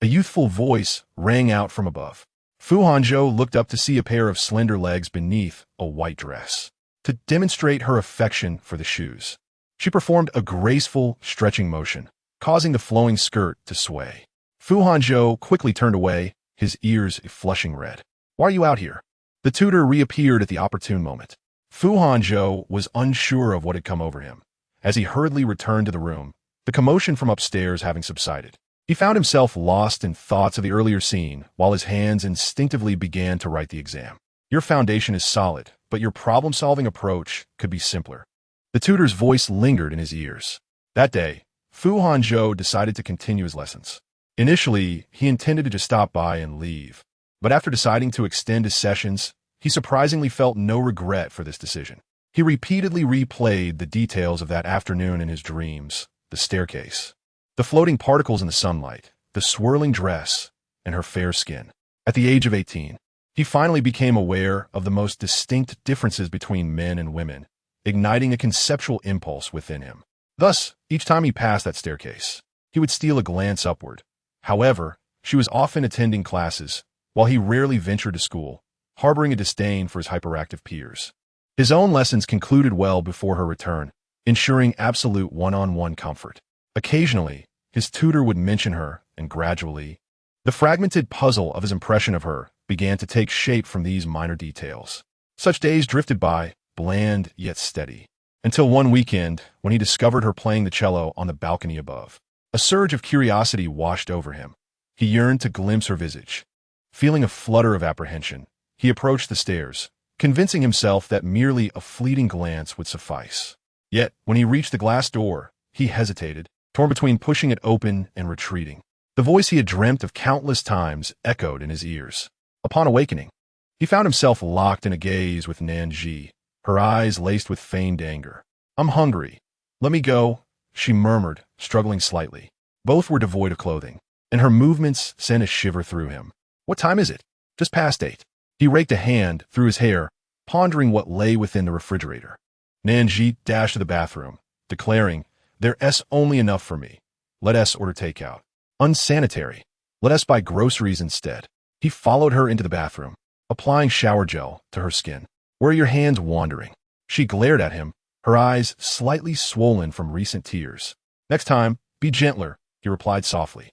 A youthful voice rang out from above. Fu Hanzhou looked up to see a pair of slender legs beneath a white dress. To demonstrate her affection for the shoes, she performed a graceful, stretching motion, causing the flowing skirt to sway. Fu Hanzhou quickly turned away, his ears flushing red. Why are you out here? The tutor reappeared at the opportune moment. Fu Hanzhou was unsure of what had come over him. As he hurriedly returned to the room, the commotion from upstairs having subsided, he found himself lost in thoughts of the earlier scene while his hands instinctively began to write the exam. Your foundation is solid, but your problem-solving approach could be simpler. The tutor's voice lingered in his ears. That day, Fu Hanzhou decided to continue his lessons. Initially, he intended to just stop by and leave, but after deciding to extend his sessions, he surprisingly felt no regret for this decision. He repeatedly replayed the details of that afternoon in his dreams, the staircase, the floating particles in the sunlight, the swirling dress, and her fair skin. At the age of 18, he finally became aware of the most distinct differences between men and women, igniting a conceptual impulse within him. Thus, each time he passed that staircase, he would steal a glance upward. However, she was often attending classes, while he rarely ventured to school, harboring a disdain for his hyperactive peers. His own lessons concluded well before her return, ensuring absolute one-on-one comfort. Occasionally, his tutor would mention her, and gradually, the fragmented puzzle of his impression of her began to take shape from these minor details. Such days drifted by, bland yet steady, until one weekend when he discovered her playing the cello on the balcony above. A surge of curiosity washed over him. He yearned to glimpse her visage. Feeling a flutter of apprehension, he approached the stairs, convincing himself that merely a fleeting glance would suffice. Yet, when he reached the glass door, he hesitated, torn between pushing it open and retreating. The voice he had dreamt of countless times echoed in his ears. Upon awakening, he found himself locked in a gaze with Nan Zhi, her eyes laced with feigned anger. I'm hungry. Let me go, she murmured, struggling slightly. Both were devoid of clothing, and her movements sent a shiver through him. What time is it? Just past 8. He raked a hand through his hair, pondering what lay within the refrigerator. Nan Zhi dashed to the bathroom, declaring, There's only enough for me. Let us order takeout. Unsanitary. Let us buy groceries instead. He followed her into the bathroom, applying shower gel to her skin. Where are your hands wandering? She glared at him, her eyes slightly swollen from recent tears. Next time, be gentler, he replied softly.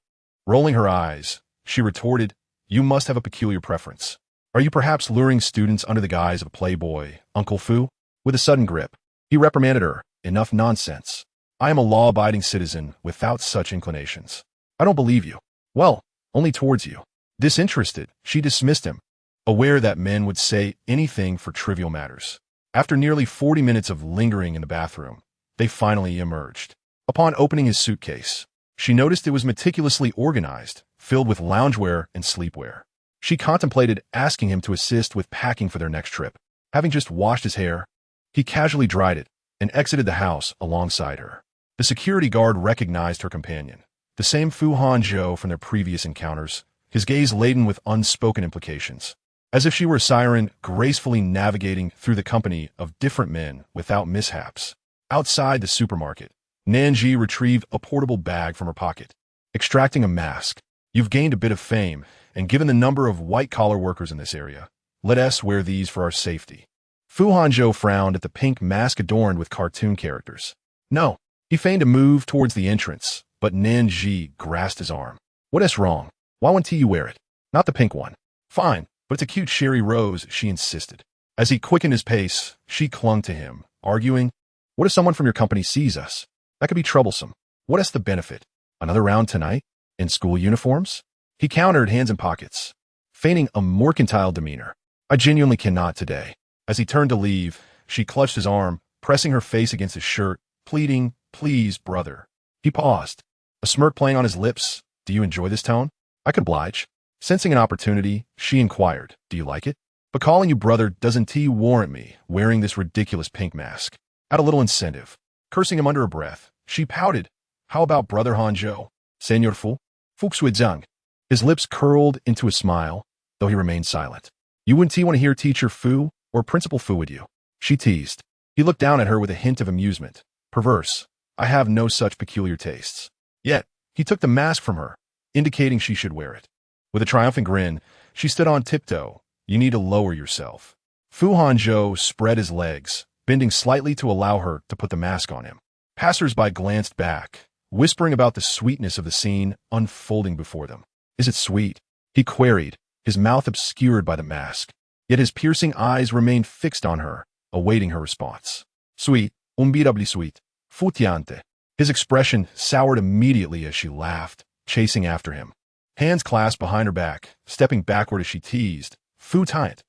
Rolling her eyes, she retorted, You must have a peculiar preference. Are you perhaps luring students under the guise of a playboy, Uncle Fu? With a sudden grip, he reprimanded her. Enough nonsense. I am a law-abiding citizen without such inclinations. I don't believe you. Well, only towards you. Disinterested, she dismissed him. aware that men would say anything for trivial matters. After nearly 40 minutes of lingering in the bathroom, they finally emerged. Upon opening his suitcase, she noticed it was meticulously organized, filled with loungewear and sleepwear. She contemplated asking him to assist with packing for their next trip. Having just washed his hair, he casually dried it and exited the house alongside her. The security guard recognized her companion, the same Fu Hanzhou from their previous encounters, his gaze laden with unspoken implications. As if she were a siren gracefully navigating through the company of different men without mishaps. Outside the supermarket, Nan Zhi retrieved a portable bag from her pocket. Extracting a mask. You've gained a bit of fame, and given the number of white-collar workers in this area, let us wear these for our safety. Fu Hanzhou frowned at the pink mask adorned with cartoon characters. No, he feigned to move towards the entrance, but Nan Zhi grasped his arm. What is wrong? Why won't you wear it? Not the pink one. Fine, but it's a cute cherry rose, she insisted. As he quickened his pace, she clung to him, arguing, what if someone from your company sees us? That could be troublesome. What is the benefit? Another round tonight? In school uniforms? He countered, hands in pockets, feigning a mercantile demeanor. I genuinely cannot today. As he turned to leave, she clutched his arm, pressing her face against his shirt, pleading, please, brother. He paused, a smirk playing on his lips. Do you enjoy this tone? I could oblige. Sensing an opportunity, she inquired, do you like it? But calling you brother doesn't warrant me wearing this ridiculous pink mask. Add a little incentive. Cursing him under her breath, she pouted. How about brother Hanzhou? Senor Fu? Fuxuizang. His lips curled into a smile, though he remained silent. You wouldn't want to hear teacher Fu or principal Fu with you? She teased. He looked down at her with a hint of amusement. Perverse. I have no such peculiar tastes. Yet, he took the mask from her, indicating she should wear it. With a triumphant grin, she stood on tiptoe. You need to lower yourself. Fu Hanzhou spread his legs, bending slightly to allow her to put the mask on him. Passers-by glanced back, whispering about the sweetness of the scene unfolding before them. Is it sweet? He queried, his mouth obscured by the mask. Yet his piercing eyes remained fixed on her, awaiting her response. Sweet, unbearably sweet, futiante. His expression soured immediately as she laughed, chasing after him. Hands clasped behind her back, stepping backward as she teased. Fu tiant.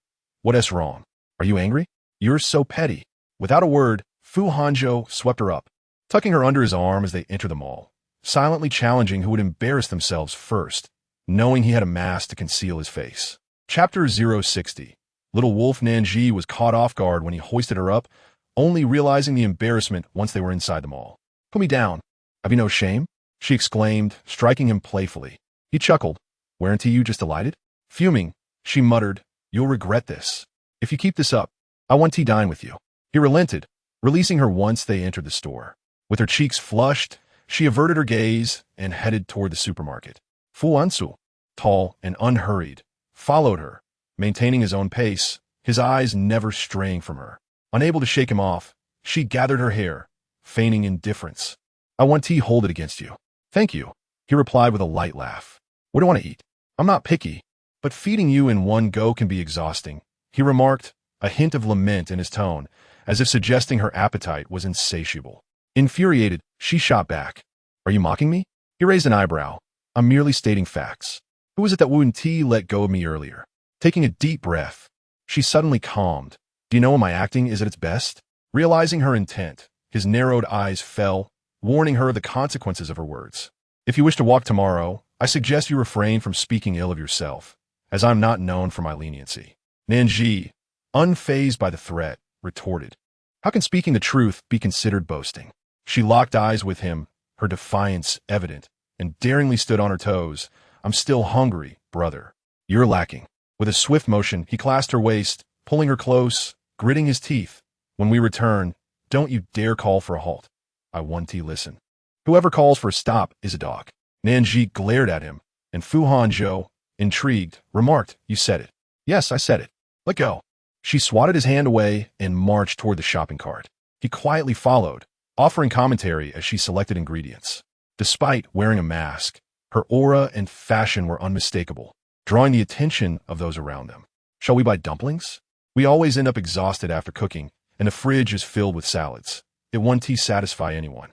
What is wrong? Are you angry? You're so petty. Without a word, Fu Hanzhou swept her up, tucking her under his arm as they entered the mall, silently challenging who would embarrass themselves first, knowing he had a mask to conceal his face. Chapter 060. Little Wolf Nan Zhi was caught off guard when he hoisted her up, only realizing the embarrassment once they were inside the mall. Put me down. Have you no shame? She exclaimed, striking him playfully. He chuckled. Weren't you just delighted? Fuming, she muttered, you'll regret this. If you keep this up, I want to dine with you. He relented, releasing her once they entered the store. With her cheeks flushed, she averted her gaze and headed toward the supermarket. Fu Hanzhou, tall and unhurried, followed her, maintaining his own pace, his eyes never straying from her. Unable to shake him off, she gathered her hair, feigning indifference. I want to hold it against you. Thank you, he replied with a light laugh. What do you want to eat? I'm not picky, but feeding you in one go can be exhausting, he remarked, a hint of lament in his tone, as if suggesting her appetite was insatiable. Infuriated, she shot back. Are you mocking me? He raised an eyebrow. I'm merely stating facts. Who was it that wouldn't let go of me earlier? Taking a deep breath, she suddenly calmed. Do you know when my acting is at its best? Realizing her intent, his narrowed eyes fell, warning her of the consequences of her words. If you wish to walk tomorrow, I suggest you refrain from speaking ill of yourself, as I'm not known for my leniency. Nan Zhi, unfazed by the threat, retorted. How can speaking the truth be considered boasting? She locked eyes with him, her defiance evident, and daringly stood on her toes. I'm still hungry, brother. You're lacking. With a swift motion, he clasped her waist, pulling her close, gritting his teeth. When we return, don't you dare call for a halt. I want to listen. Whoever calls for a stop is a dog. Nan Zhi glared at him, and Fu Hanzhou, intrigued, remarked, You said it. Yes, I said it. Let go. She swatted his hand away and marched toward the shopping cart. He quietly followed, offering commentary as she selected ingredients. Despite wearing a mask, her aura and fashion were unmistakable, drawing the attention of those around them. Shall we buy dumplings? We always end up exhausted after cooking, and the fridge is filled with salads. It won't satisfy anyone.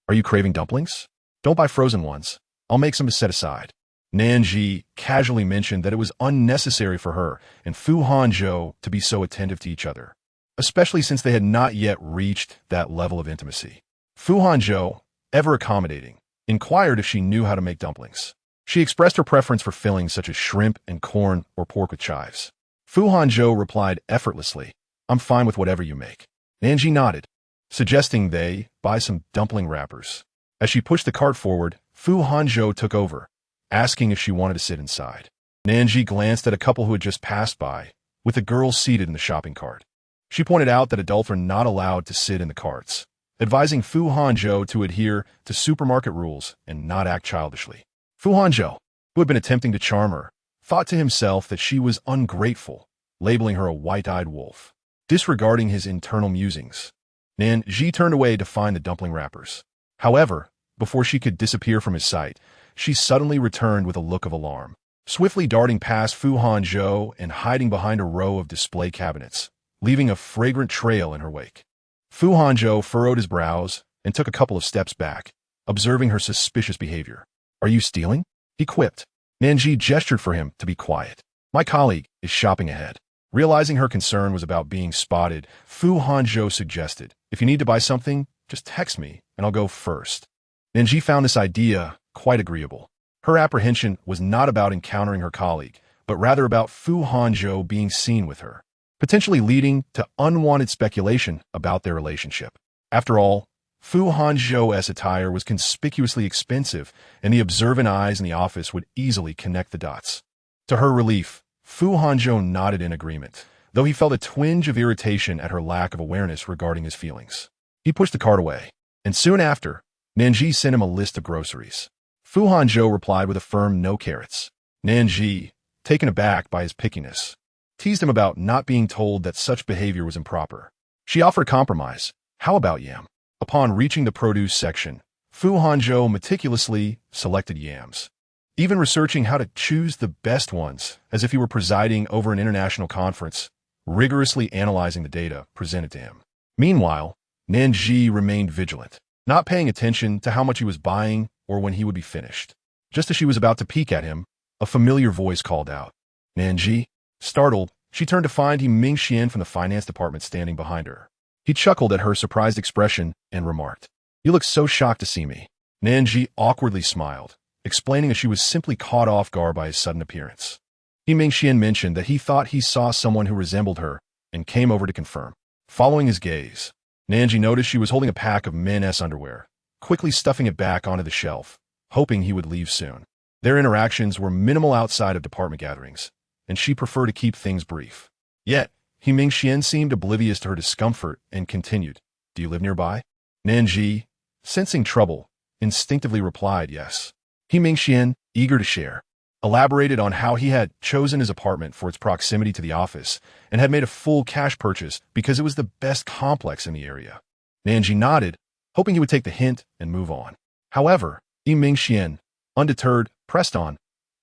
Are you craving dumplings? Don't buy frozen ones. I'll make some to set aside. Nan Zhi casually mentioned that it was unnecessary for her and Fu Hanzhou to be so attentive to each other, especially since they had not yet reached that level of intimacy. Fu Hanzhou, ever accommodating, inquired if she knew how to make dumplings. She expressed her preference for fillings such as shrimp and corn or pork with chives. Fu Hanzhou replied effortlessly, "I'm fine with whatever you make." Nan Zhi nodded, suggesting they buy some dumpling wrappers. As she pushed the cart forward, Fu Hanzhou took over, asking if she wanted to sit inside. Nan Zhi glanced at a couple who had just passed by, with the girls seated in the shopping cart. She pointed out that adults were not allowed to sit in the carts, advising Fu Hanzhou to adhere to supermarket rules and not act childishly. Fu Hanzhou, who had been attempting to charm her, thought to himself that she was ungrateful, labeling her a white-eyed wolf. Disregarding his internal musings, Nan Zhi turned away to find the dumpling wrappers. However, before she could disappear from his sight, she suddenly returned with a look of alarm, swiftly darting past Fu Hanzhou and hiding behind a row of display cabinets, leaving a fragrant trail in her wake. Fu Hanzhou furrowed his brows and took a couple of steps back, observing her suspicious behavior. "Are you stealing?" he quipped. Nan Zhi gestured for him to be quiet. "My colleague is shopping ahead." Realizing her concern was about being spotted, Fu Hanzhou suggested, "If you need to buy something, just text me and I'll go first." Nan Zhi found this idea quite agreeable. Her apprehension was not about encountering her colleague, but rather about Fu Hanzhou being seen with her, potentially leading to unwanted speculation about their relationship. After all, Fu Hanzhou's attire was conspicuously expensive, and the observant eyes in the office would easily connect the dots. To her relief, Fu Hanzhou nodded in agreement, though he felt a twinge of irritation at her lack of awareness regarding his feelings. He pushed the cart away, and soon after, Nan Zhi sent him a list of groceries. Fu Hanzhou replied with a firm no carrots. Nan Zhi, taken aback by his pickiness, teased him about not being told that such behavior was improper. She offered compromise. "How about yam?" Upon reaching the produce section, Fu Hanzhou meticulously selected yams, even researching how to choose the best ones as if he were presiding over an international conference, rigorously analyzing the data presented to him. Meanwhile, Nan Zhi remained vigilant, not paying attention to how much he was buying or when he would be finished. Just as she was about to peek at him, a familiar voice called out. Nan Zhi, startled, she turned to find Ming Xian from the finance department standing behind her. He chuckled at her surprised expression and remarked, "You look so shocked to see me." Nan Zhi awkwardly smiled, explaining that she was simply caught off guard by his sudden appearance. Ming Xian mentioned that he thought he saw someone who resembled her and came over to confirm. Following his gaze, Nan Zhi noticed she was holding a pack of men's underwear, quickly stuffing it back onto the shelf, hoping he would leave soon. Their interactions were minimal outside of department gatherings, and she preferred to keep things brief. Yet, Ming Xian seemed oblivious to her discomfort and continued, "Do you live nearby?" Nan Zhi, sensing trouble, instinctively replied yes. Ming Xian, eager to share, elaborated on how he had chosen his apartment for its proximity to the office and had made a full cash purchase because it was the best complex in the area. Nan Zhi nodded, hoping he would take the hint and move on. However, Ming Xian, undeterred, pressed on,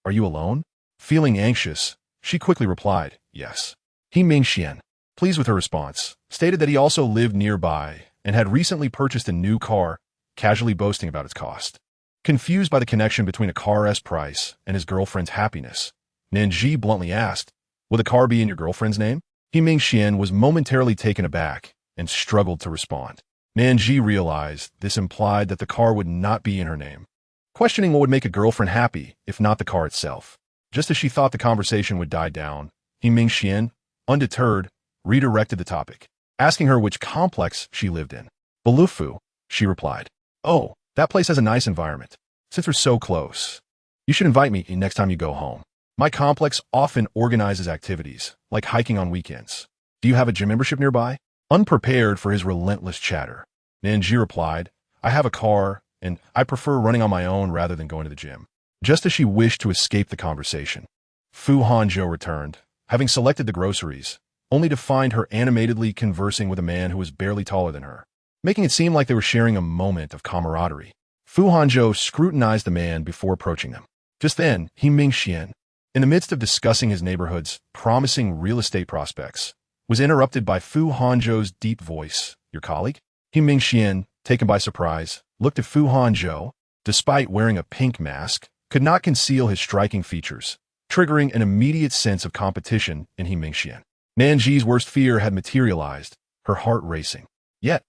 "Are you alone?" Feeling anxious, she quickly replied, "Yes." Ming Xian, pleased with her response, stated that he also lived nearby and had recently purchased a new car, casually boasting about its cost. Confused by the connection between a car's price and his girlfriend's happiness, Nan Zhi bluntly asked, "Will the car be in your girlfriend's name?" Ming Xian was momentarily taken aback and struggled to respond. Nan Zhi realized this implied that the car would not be in her name, questioning what would make a girlfriend happy if not the car itself. Just as she thought the conversation would die down, Ming Xian, undeterred, redirected the topic, asking her which complex she lived in. "Balufu," she replied. "Oh, that place has a nice environment. Since we're so close, you should invite me next time you go home. My complex often organizes activities, like hiking on weekends. Do you have a gym membership nearby?" Unprepared for his relentless chatter, Nan Zhi replied, "I have a car, and I prefer running on my own rather than going to the gym." Just as she wished to escape the conversation, Fu Hanzhou returned, having selected the groceries, only to find her animatedly conversing with a man who was barely taller than her, making it seem like they were sharing a moment of camaraderie. Fu Hanzhou scrutinized the man before approaching them. Just then, Ming Xian, in the midst of discussing his neighborhood's promising real estate prospects, was interrupted by Fu Hanzhou's deep voice. "Your colleague?" Ming Xian, taken by surprise, looked at Fu Hanzhou. Despite wearing a pink mask, could not conceal his striking features, triggering an immediate sense of competition in He Mingxian. Nan Zhi's worst fear had materialized, her heart racing. Yet,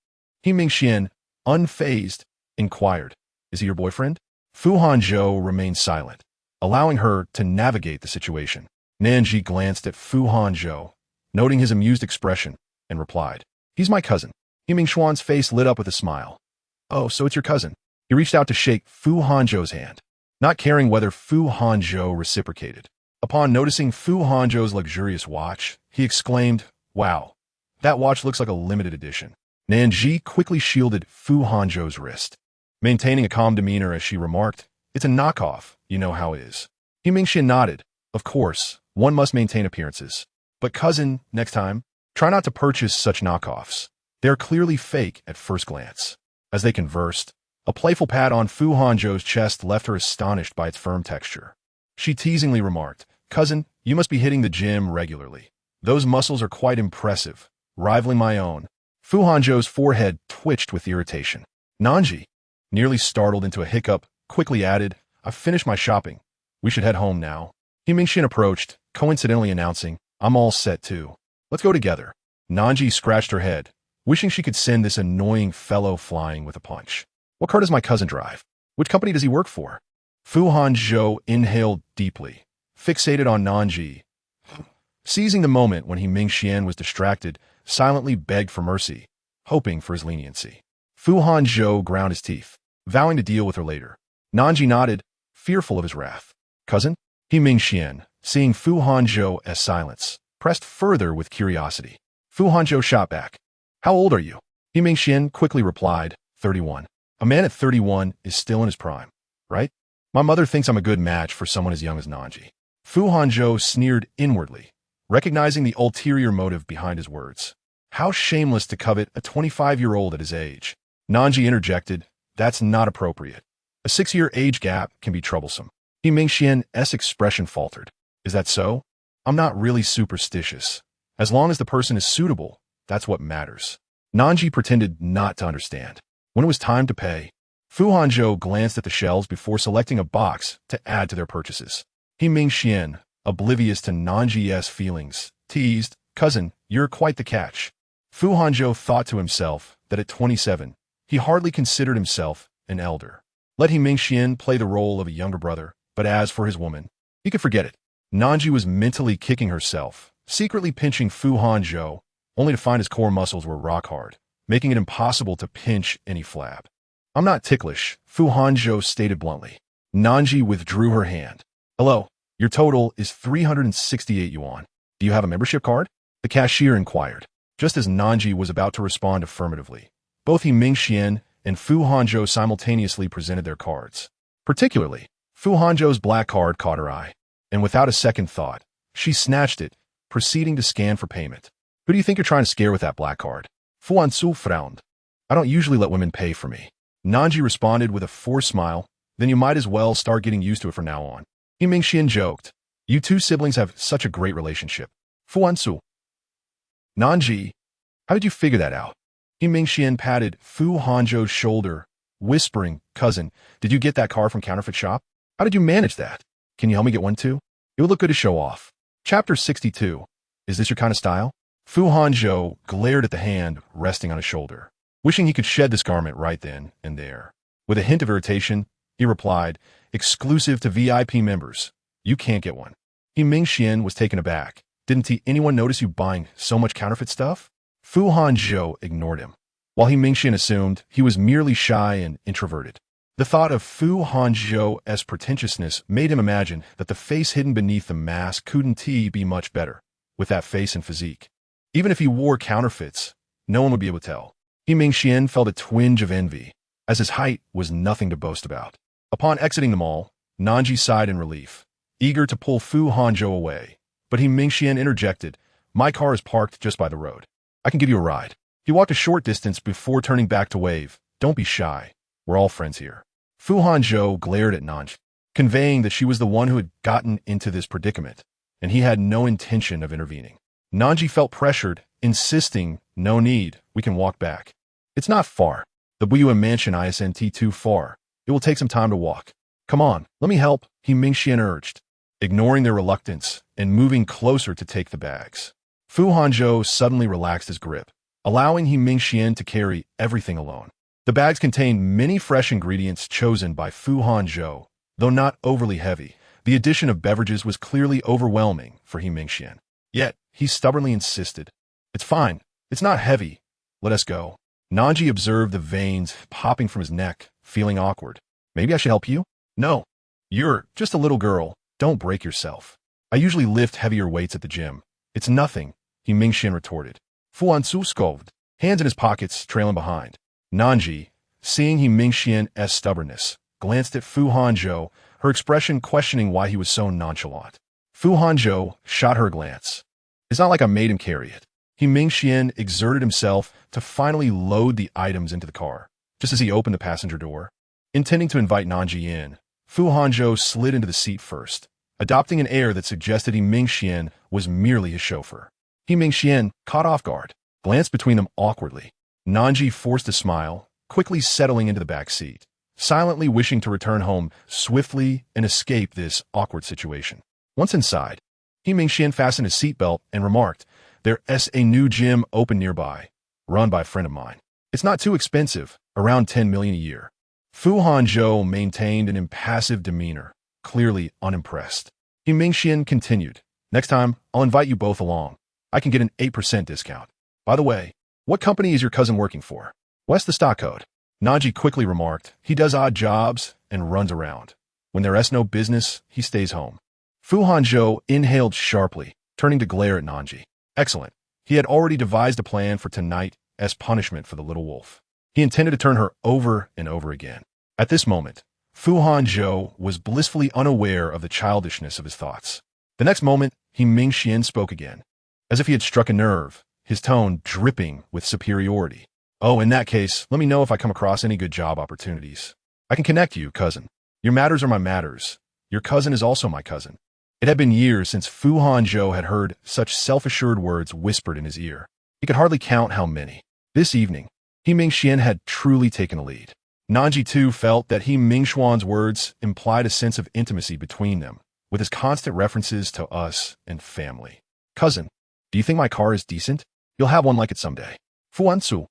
He Mingxian, unfazed, inquired, "Is he your boyfriend?" Fu Hanzhou remained silent, allowing her to navigate the situation. Nan Zhi glanced at Fu Hanzhou, noting his amused expression, and replied, "He's my cousin." He Mingxuan's face lit up with a smile. "Oh, so it's your cousin." He reached out to shake Fu Hanzhou's hand, not caring whether Fu Hanzhou reciprocated. Upon noticing Fu Hanzhou's luxurious watch, he exclaimed, "Wow, that watch looks like a limited edition." Nan Zhi quickly shielded Fu Hanzhou's wrist, maintaining a calm demeanor as she remarked, "It's a knockoff, you know how it is." He Mingxian nodded. "Of course, one must maintain appearances. But cousin, next time, try not to purchase such knockoffs. They are clearly fake at first glance." As they conversed, a playful pat on Fu Hanzhou's chest left her astonished by its firm texture. She teasingly remarked, "Cousin, you must be hitting the gym regularly. Those muscles are quite impressive, rivaling my own." Fu Hanzhou's forehead twitched with irritation. Nan Zhi, nearly startled into a hiccup, quickly added, "I've finished my shopping. We should head home now." He Mingxian approached, coincidentally announcing, "I'm all set too. Let's go together." Nan Zhi scratched her head, wishing she could send this annoying fellow flying with a punch. "What car does my cousin drive? Which company does he work for?" Fu Hanzhou inhaled deeply, fixated on Nan Zhi. Seizing the moment when He Mingxian was distracted, silently begged for mercy, hoping for his leniency. Fu Hanzhou ground his teeth, vowing to deal with her later. Nan Zhi nodded, fearful of his wrath. "Cousin?" He Mingxian, seeing Fu Hanzhou as silence, pressed further with curiosity. Fu Hanzhou shot back. "How old are you?" He Mingxian quickly replied, 31. A man at 31 is still in his prime, right? My mother thinks I'm a good match for someone as young as Nan Zhi. Fu Hanzhou sneered inwardly, recognizing the ulterior motive behind his words. How shameless to covet a 25-year-old at his age. Nan Zhi interjected, "That's not appropriate. A 6-year age gap can be troublesome." He Mingxian's expression faltered. "Is that so? I'm not really superstitious. As long as the person is suitable, that's what matters." Nan Zhi pretended not to understand. When it was time to pay, Fu Hanzhou glanced at the shelves before selecting a box to add to their purchases. He Mingxian, oblivious to Nan Zhi's feelings, teased, "Cousin, you're quite the catch." Fu Hanzhou thought to himself that at 27, he hardly considered himself an elder. Let He Mingxian play the role of a younger brother, but as for his woman, he could forget it. Nan Zhi was mentally kicking herself, secretly pinching Fu Hanzhou, only to find his core muscles were rock hard, making it impossible to pinch any flab. "I'm not ticklish," Fu Hanzhou stated bluntly. Nan Zhi withdrew her hand. "Hello, your total is 368 yuan. Do you have a membership card?" The cashier inquired. Just as Nan Zhi was about to respond affirmatively, both He Mingxian and Fu Hanzhou simultaneously presented their cards. Particularly, Fu Hanzhou's black card caught her eye, and without a second thought, she snatched it, proceeding to scan for payment. "Who do you think you're trying to scare with that black card?" Fu Hanzhou frowned. "I don't usually let women pay for me." Nan Zhi responded with a forced smile, "Then you might as well start getting used to it from now on." He Mingxian joked, "You two siblings have such a great relationship." Fu Hanzhou. "Nan Zhi, how did you figure that out?" He Mingxian patted Fu Hanzhou's shoulder, whispering, "Cousin, did you get that car from counterfeit shop? How did you manage that? Can you help me get one too? It would look good to show off." Chapter 62. Is this your kind of style? Fu Hanzhou glared at the hand resting on his shoulder, wishing he could shed this garment right then and there. With a hint of irritation, he replied, "Exclusive to VIP members. You can't get one." He Mingxian was taken aback. "Didn't anyone notice you buying so much counterfeit stuff?" Fu Hanzhou ignored him, while He Mingxian assumed he was merely shy and introverted. The thought of Fu Hanzhou's pretentiousness made him imagine that the face hidden beneath the mask couldn't be much better, with that face and physique. Even if he wore counterfeits, no one would be able to tell. He Mingxian felt a twinge of envy, as his height was nothing to boast about. Upon exiting the mall, Nan Zhi sighed in relief, eager to pull Fu Hanzhou away. But He Mingxian interjected, "My car is parked just by the road. I can give you a ride." He walked a short distance before turning back to wave, "Don't be shy. We're all friends here." Fu Hanzhou glared at Nan Zhi, conveying that she was the one who had gotten into this predicament, and he had no intention of intervening. Nan Zhi felt pressured, insisting, "No need, we can walk back. It's not far. The Buyuan mansion isn't too far. It will take some time to walk." Come on, let me help, He Mingxian urged, ignoring their reluctance and moving closer to take the bags. Fu Hanzhou suddenly relaxed his grip, allowing He Mingxian to carry everything alone. The bags contained many fresh ingredients chosen by Fu Hanzhou, though not overly heavy. The addition of beverages was clearly overwhelming for He Mingxian. Yet, he stubbornly insisted. It's fine. It's not heavy. Let us go. Nan Zhi observed the veins popping from his neck, feeling awkward. Maybe I should help you? No. You're just a little girl. Don't break yourself. I usually lift heavier weights at the gym. It's nothing, He Mingxian retorted. Fu Hanzhou scoffed, hands in his pockets, trailing behind. Nan Zhi, seeing He Mingxian's stubbornness, glanced at Fu Hanzhou, her expression questioning why he was so nonchalant. Fu Hanzhou shot her a glance. It's not like I made him carry it. He Mingxian exerted himself to finally load the items into the car, just as he opened the passenger door. Intending to invite Nan Zhi in, Fu Hanzhou slid into the seat first, adopting an air that suggested He Mingxian was merely his chauffeur. He Mingxian, caught off guard, glanced between them awkwardly. Nan Zhi forced a smile, quickly settling into the back seat, silently wishing to return home swiftly and escape this awkward situation. Once inside, He Mingxian fastened his seatbelt and remarked, "There's a new gym open nearby, run by a friend of mine. It's not too expensive, around 10 million a year." Fu Hanzhou maintained an impassive demeanor, clearly unimpressed. He Mingxian continued, "Next time, I'll invite you both along. I can get an 8% discount. By the way, what company is your cousin working for? What's the stock code?" Nan Zhi quickly remarked, "He does odd jobs and runs around. When there's no business, he stays home." Fu Hanzhou inhaled sharply, turning to glare at Nan Zhi. Excellent. He had already devised a plan for tonight as punishment for the little wolf. He intended to turn her over and over again. At this moment, Fu Hanzhou was blissfully unaware of the childishness of his thoughts. The next moment, He Mingxian spoke again, as if he had struck a nerve, his tone dripping with superiority. "Oh, in that case, let me know if I come across any good job opportunities. I can connect you, cousin. Your matters are my matters. Your cousin is also my cousin." It had been years since Fu Hanzhou had heard such self-assured words whispered in his ear. He could hardly count how many. This evening, He Mingxian had truly taken the lead. Nan Zhi too felt that He Mingxuan's words implied a sense of intimacy between them, with his constant references to us and family. "Cousin, do you think my car is decent? You'll have one like it someday." Fu Hanzhou.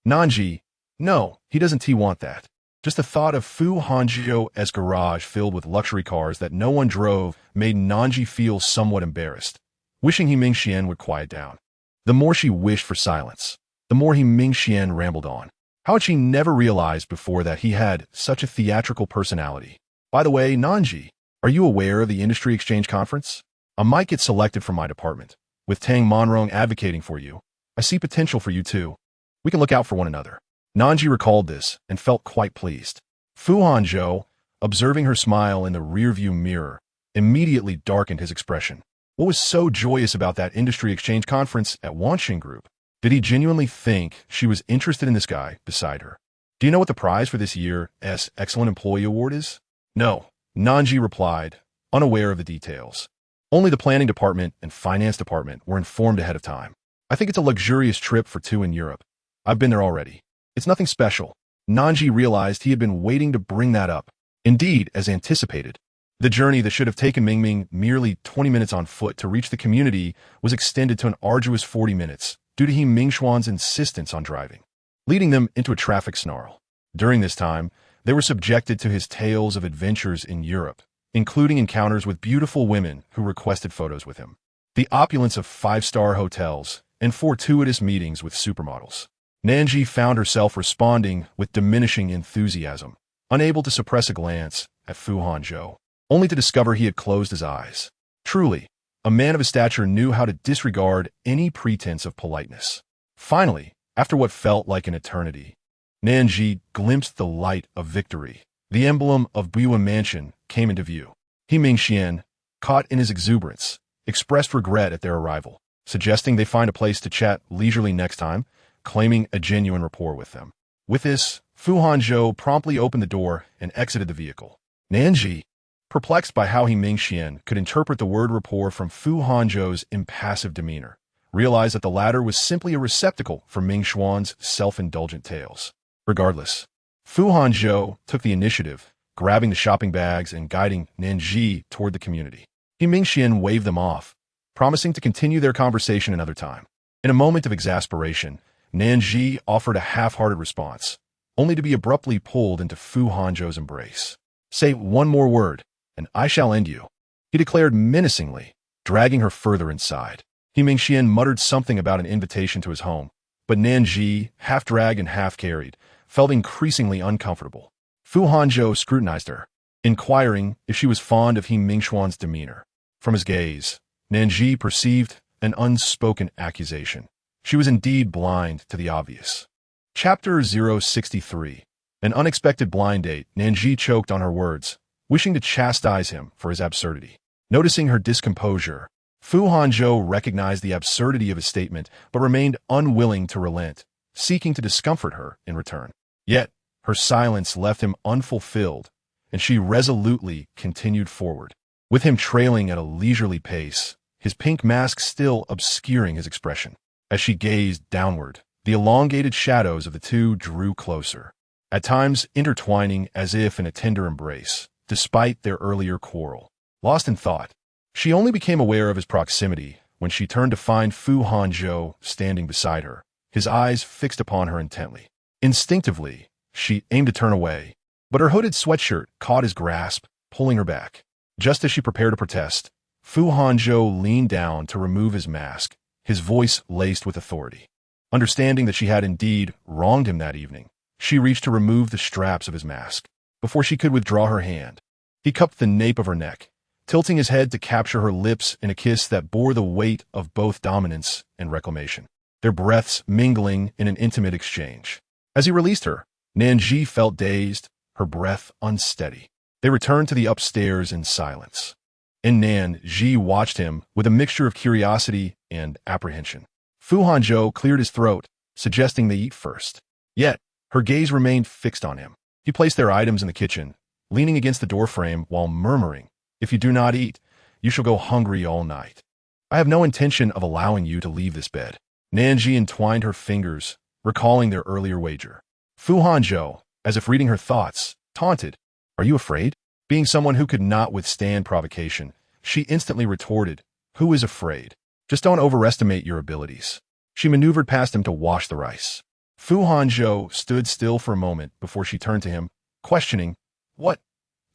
Nan Zhi, no, he doesn't want that. Just the thought of Fu Hanzhou's garage filled with luxury cars that no one drove made Nan Zhi feel somewhat embarrassed, wishing He Mingxian would quiet down. The more she wished for silence, the more He Mingxian rambled on. How had she never realized before that he had such a theatrical personality? By the way, Nan Zhi, are you aware of the Industry Exchange Conference? I might get selected for my department. With Tang Monrong advocating for you, I see potential for you too. We can look out for one another. Nan Zhi recalled this and felt quite pleased. Fu Hanzhou, observing her smile in the rearview mirror, immediately darkened his expression. What was so joyous about that industry exchange conference at Wanxin Group? Did he genuinely think she was interested in this guy beside her? Do you know what the prize for this year's Excellent Employee Award is? No, Nan Zhi replied, unaware of the details. Only the planning department and finance department were informed ahead of time. I think it's a luxurious trip for two in Europe. I've been there already. It's nothing special. Nan Zhi realized he had been waiting to bring that up. Indeed, as anticipated, the journey that should have taken Mingming merely 20 minutes on foot to reach the community was extended to an arduous 40 minutes due to He Mingxuan's insistence on driving, leading them into a traffic snarl. During this time, they were subjected to his tales of adventures in Europe, including encounters with beautiful women who requested photos with him, the opulence of five-star hotels, and fortuitous meetings with supermodels. Nan Zhi found herself responding with diminishing enthusiasm, unable to suppress a glance at Fu Hanzhou, only to discover he had closed his eyes. Truly, a man of his stature knew how to disregard any pretense of politeness. Finally, after what felt like an eternity, Nan Zhi glimpsed the light of victory. The emblem of Buiwen Mansion came into view. He Mingxian, caught in his exuberance, expressed regret at their arrival, suggesting they find a place to chat leisurely next time, claiming a genuine rapport with them. With this, Fu Hanzhou promptly opened the door and exited the vehicle. Nan Zhi, perplexed by how He Mingxian could interpret the word rapport from Fu Hanzhou's impassive demeanor, realized that the latter was simply a receptacle for Mingxuan's self-indulgent tales. Regardless, Fu Hanzhou took the initiative, grabbing the shopping bags and guiding Nan Zhi toward the community. He Mingxian waved them off, promising to continue their conversation another time. In a moment of exasperation, Nan Zhi offered a half-hearted response, only to be abruptly pulled into Fu Hanzhou's embrace. "Say one more word, and I shall end you," he declared menacingly, dragging her further inside. He Mingxian muttered something about an invitation to his home, but Nan Zhi, half-dragged and half-carried, felt increasingly uncomfortable. Fu Hanzhou scrutinized her, inquiring if she was fond of He Mingxuan's demeanor. From his gaze, Nan Zhi perceived an unspoken accusation. She was indeed blind to the obvious. Chapter 063. An unexpected blind date. Nan Zhi choked on her words, wishing to chastise him for his absurdity. Noticing her discomposure, Fu Hanzhou recognized the absurdity of his statement but remained unwilling to relent, seeking to discomfort her in return. Yet, her silence left him unfulfilled, and she resolutely continued forward, with him trailing at a leisurely pace, his pink mask still obscuring his expression. As she gazed downward, the elongated shadows of the two drew closer, at times intertwining as if in a tender embrace, despite their earlier quarrel. Lost in thought, she only became aware of his proximity when she turned to find Fu Hanzhou standing beside her, his eyes fixed upon her intently. Instinctively, she aimed to turn away, but her hooded sweatshirt caught his grasp, pulling her back. Just as she prepared to protest, Fu Hanzhou leaned down to remove his mask, his voice laced with authority. Understanding that she had indeed wronged him that evening, she reached to remove the straps of his mask. Before she could withdraw her hand, he cupped the nape of her neck, tilting his head to capture her lips in a kiss that bore the weight of both dominance and reclamation, their breaths mingling in an intimate exchange. As he released her, Nan Zhi felt dazed, her breath unsteady. They returned to the upstairs in silence. And Nan Zhi watched him with a mixture of curiosity and apprehension. Fu Hanzhou cleared his throat, suggesting they eat first. Yet, her gaze remained fixed on him. He placed their items in the kitchen, leaning against the doorframe while murmuring, "If you do not eat, you shall go hungry all night. I have no intention of allowing you to leave this bed." Nan Zhi entwined her fingers, recalling their earlier wager. Fu Hanzhou, as if reading her thoughts, taunted, "Are you afraid?" Being someone who could not withstand provocation, she instantly retorted, "Who is afraid? Just don't overestimate your abilities." She maneuvered past him to wash the rice. Fu Hanzhou stood still for a moment before she turned to him, questioning, "What?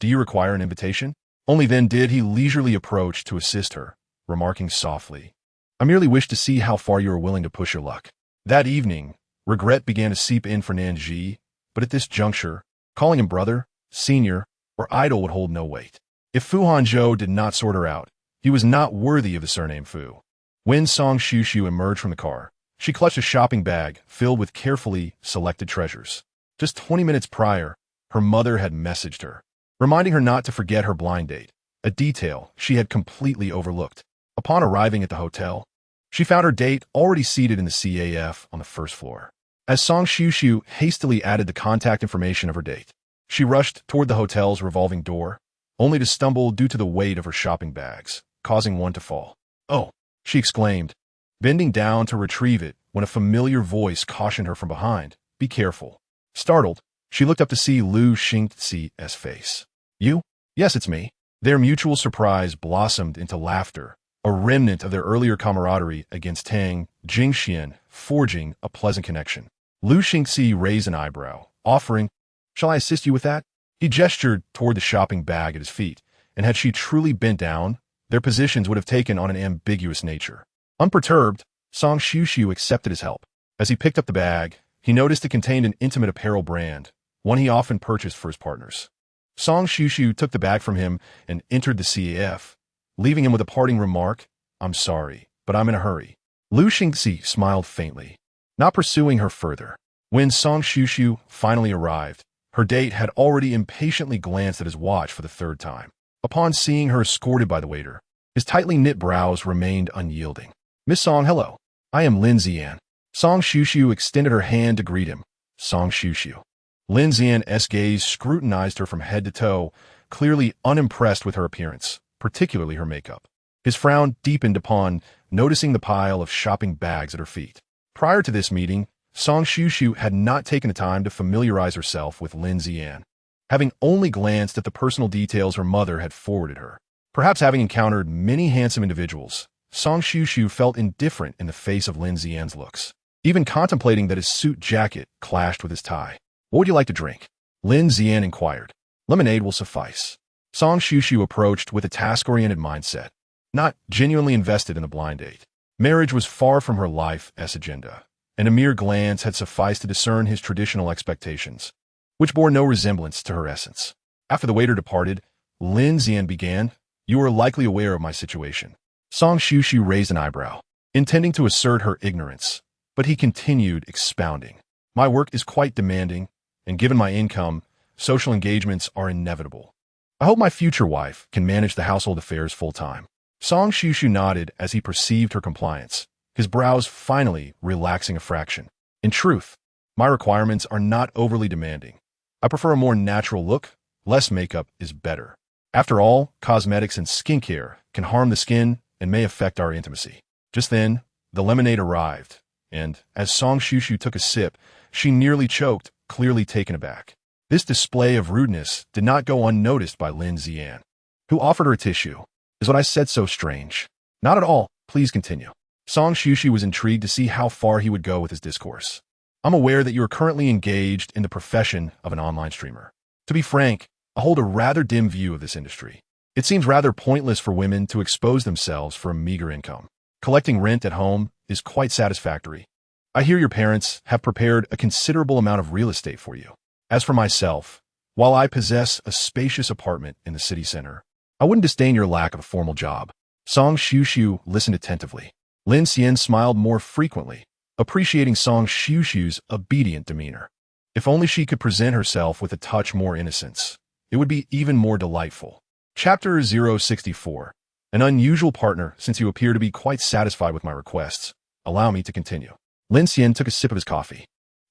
Do you require an invitation?" Only then did he leisurely approach to assist her, remarking softly, "I merely wish to see how far you are willing to push your luck." That evening, regret began to seep in for Nan Zhi, but at this juncture, calling him brother, senior, or idol would hold no weight. If Fu Hanzhou did not sort her out, he was not worthy of the surname Fu. When Song Shushu emerged from the car, she clutched a shopping bag filled with carefully selected treasures. Just 20 minutes prior, her mother had messaged her, reminding her not to forget her blind date, a detail she had completely overlooked. Upon arriving at the hotel, she found her date already seated in the CAF on the first floor. As Song Shushu hastily added the contact information of her date, she rushed toward the hotel's revolving door, only to stumble due to the weight of her shopping bags, causing one to fall. "Oh," she exclaimed, bending down to retrieve it when a familiar voice cautioned her from behind, "Be careful." Startled, she looked up to see Lu Xingxi's face. "You?" "Yes, it's me." Their mutual surprise blossomed into laughter, a remnant of their earlier camaraderie against Tang Jingxian, forging a pleasant connection. Lu Xingxi raised an eyebrow, offering, "Shall I assist you with that?" He gestured toward the shopping bag at his feet, and had she truly bent down, their positions would have taken on an ambiguous nature. Unperturbed, Song Shushu accepted his help. As he picked up the bag, he noticed it contained an intimate apparel brand, one he often purchased for his partners. Song Shushu took the bag from him and entered the CAF, leaving him with a parting remark, "I'm sorry, but I'm in a hurry." Lu Xingxi smiled faintly, not pursuing her further. When Song Shushu finally arrived, her date had already impatiently glanced at his watch for the third time. Upon seeing her escorted by the waiter, his tightly knit brows remained unyielding. "Miss Song, hello. I am Lin Zian." Song Shushu extended her hand to greet him. Song Shushu. Lin Zian's gaze scrutinized her from head to toe, clearly unimpressed with her appearance, particularly her makeup. His frown deepened upon noticing the pile of shopping bags at her feet. Prior to this meeting, Song Shushu had not taken the time to familiarize herself with Lin Zian. having only glanced at the personal details her mother had forwarded her. Perhaps having encountered many handsome individuals, Song Shushu felt indifferent in the face of Lin Zian's looks, even contemplating that his suit jacket clashed with his tie. "What would you like to drink?" Lin Zian inquired. "Lemonade will suffice." Song Shushu approached with a task-oriented mindset, not genuinely invested in the blind date. Marriage was far from her life's agenda, and a mere glance had sufficed to discern his traditional expectations, which bore no resemblance to her essence. After the waiter departed, Lin Zian began, "You are likely aware of my situation." Song Shushu raised an eyebrow, intending to assert her ignorance, but he continued expounding. "My work is quite demanding, and given my income, social engagements are inevitable. I hope my future wife can manage the household affairs full-time." Song Shushu nodded as he perceived her compliance, his brows finally relaxing a fraction. "In truth, my requirements are not overly demanding. I prefer a more natural look. Less makeup is better. After all, cosmetics and skincare can harm the skin and may affect our intimacy." Just then, the lemonade arrived, and as Song Shushu took a sip, she nearly choked, clearly taken aback. This display of rudeness did not go unnoticed by Lin Zian, who offered her a tissue. "Is what I said so strange?" "Not at all. Please continue." Song Shushu was intrigued to see how far he would go with his discourse. "I'm aware that you are currently engaged in the profession of an online streamer. To be frank, I hold a rather dim view of this industry. It seems rather pointless for women to expose themselves for a meager income. Collecting rent at home is quite satisfactory. I hear your parents have prepared a considerable amount of real estate for you. As for myself, while I possess a spacious apartment in the city center, I wouldn't disdain your lack of a formal job." Song Shushu listened attentively. Lin Xian smiled more frequently, appreciating Song Shushu's obedient demeanor. If only she could present herself with a touch more innocence, it would be even more delightful. Chapter 064. An unusual partner, since you appear to be quite satisfied with my requests. Allow me to continue. Lin Xian took a sip of his coffee.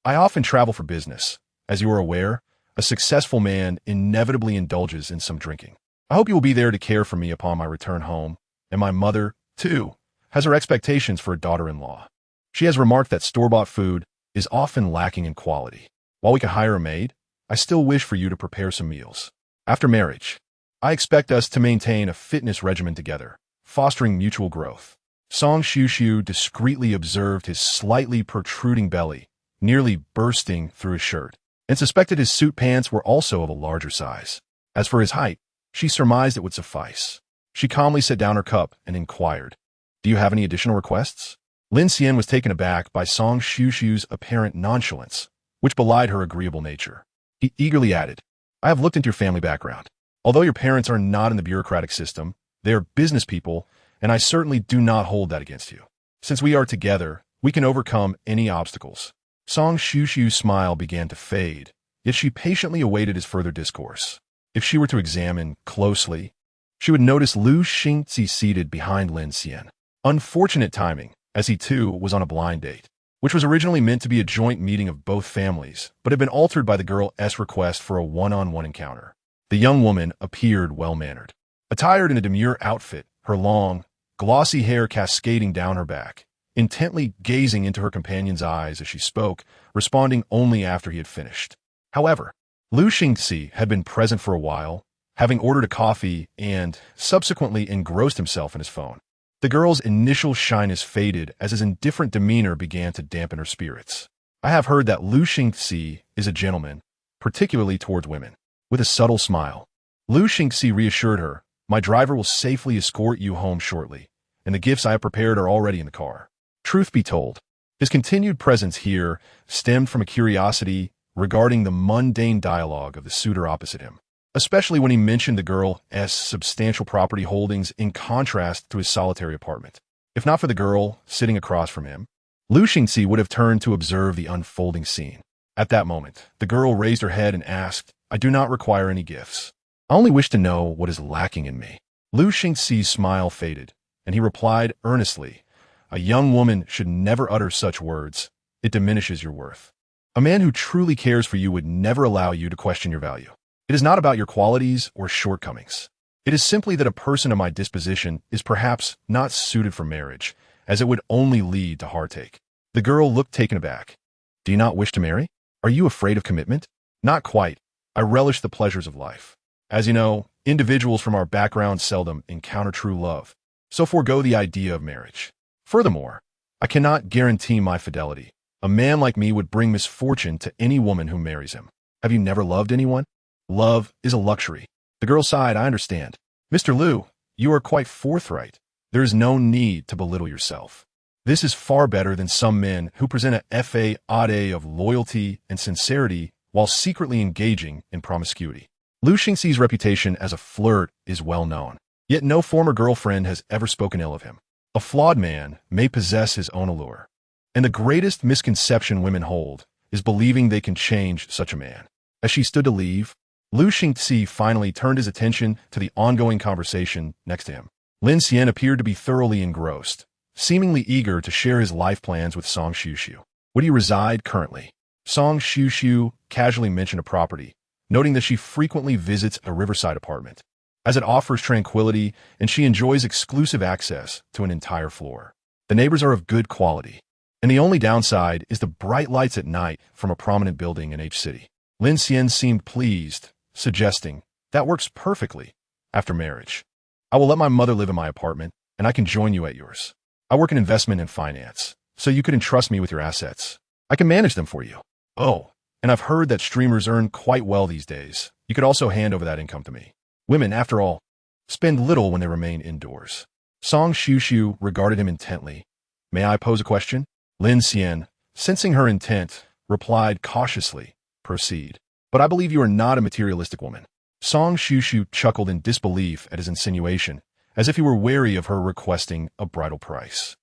"I often travel for business. As you are aware, a successful man inevitably indulges in some drinking. I hope you will be there to care for me upon my return home, and my mother, too, has her expectations for a daughter-in-law. She has remarked that store-bought food is often lacking in quality. While we can hire a maid, I still wish for you to prepare some meals. After marriage, I expect us to maintain a fitness regimen together, fostering mutual growth." Song Shushu discreetly observed his slightly protruding belly, nearly bursting through his shirt, and suspected his suit pants were also of a larger size. As for his height, she surmised it would suffice. She calmly set down her cup and inquired, "Do you have any additional requests?" Lin Xian was taken aback by Song Shushu's apparent nonchalance, which belied her agreeable nature. He eagerly added, "I have looked into your family background. Although your parents are not in the bureaucratic system, they are business people, and I certainly do not hold that against you. Since we are together, we can overcome any obstacles." Song Shushu's smile began to fade, yet she patiently awaited his further discourse. If she were to examine closely, she would notice Lu Xingzi seated behind Lin Xian. Unfortunate timing, as he too was on a blind date, which was originally meant to be a joint meeting of both families, but had been altered by the girl's request for a one-on-one encounter. The young woman appeared well-mannered. Attired in a demure outfit, her long, glossy hair cascading down her back, intently gazing into her companion's eyes as she spoke, responding only after he had finished. However, Lu Xingzi had been present for a while, having ordered a coffee and subsequently engrossed himself in his phone. The girl's initial shyness faded as his indifferent demeanor began to dampen her spirits. "I have heard that Lu Xingzi is a gentleman, particularly towards women." With a subtle smile, Lu Xingzi reassured her, "My driver will safely escort you home shortly, and the gifts I have prepared are already in the car." Truth be told, his continued presence here stemmed from a curiosity regarding the mundane dialogue of the suitor opposite him, especially when he mentioned the girl's substantial property holdings in contrast to his solitary apartment. If not for the girl sitting across from him, Lu Xingzi would have turned to observe the unfolding scene. At that moment, the girl raised her head and asked, "I do not require any gifts. I only wish to know what is lacking in me." Lu Xingzi's smile faded, and he replied earnestly, "A young woman should never utter such words. It diminishes your worth. A man who truly cares for you would never allow you to question your value. It is not about your qualities or shortcomings. It is simply that a person of my disposition is perhaps not suited for marriage, as it would only lead to heartache." The girl looked taken aback. "Do you not wish to marry? Are you afraid of commitment?" "Not quite. I relish the pleasures of life. As you know, individuals from our background seldom encounter true love, so forego the idea of marriage. Furthermore, I cannot guarantee my fidelity. A man like me would bring misfortune to any woman who marries him. Have you never loved anyone? Love is a luxury. The girl sighed, I understand. Mr. Liu, you are quite forthright. There is no need to belittle yourself. This is far better than some men who present a facade of loyalty and sincerity while secretly engaging in promiscuity. Liu Xingxi's reputation as a flirt is well known, yet no former girlfriend has ever spoken ill of him. A flawed man may possess his own allure, and the greatest misconception women hold is believing they can change such a man. As she stood to leave, Liu Xingxi finally turned his attention to the ongoing conversation next to him. Lin Xian appeared to be thoroughly engrossed, seemingly eager to share his life plans with Song Xiushu. Where do you reside currently? Song Xiushu casually mentioned a property, noting that she frequently visits a riverside apartment, as it offers tranquility and she enjoys exclusive access to an entire floor. The neighbors are of good quality, and the only downside is the bright lights at night from a prominent building in H City. Lin Xian seemed pleased, suggesting, that works perfectly. After marriage, I will let my mother live in my apartment, and I can join you at yours. I work in investment and finance, so you could entrust me with your assets. I can manage them for you. Oh, and I've heard that streamers earn quite well these days. You could also hand over that income to me. Women, after all, spend little when they remain indoors. Song Xiushu regarded him intently. May I pose a question? Lin Xian, sensing her intent, replied cautiously, proceed. But I believe you are not a materialistic woman. Song Xiushu chuckled in disbelief at his insinuation, as if he were wary of her requesting a bridal price.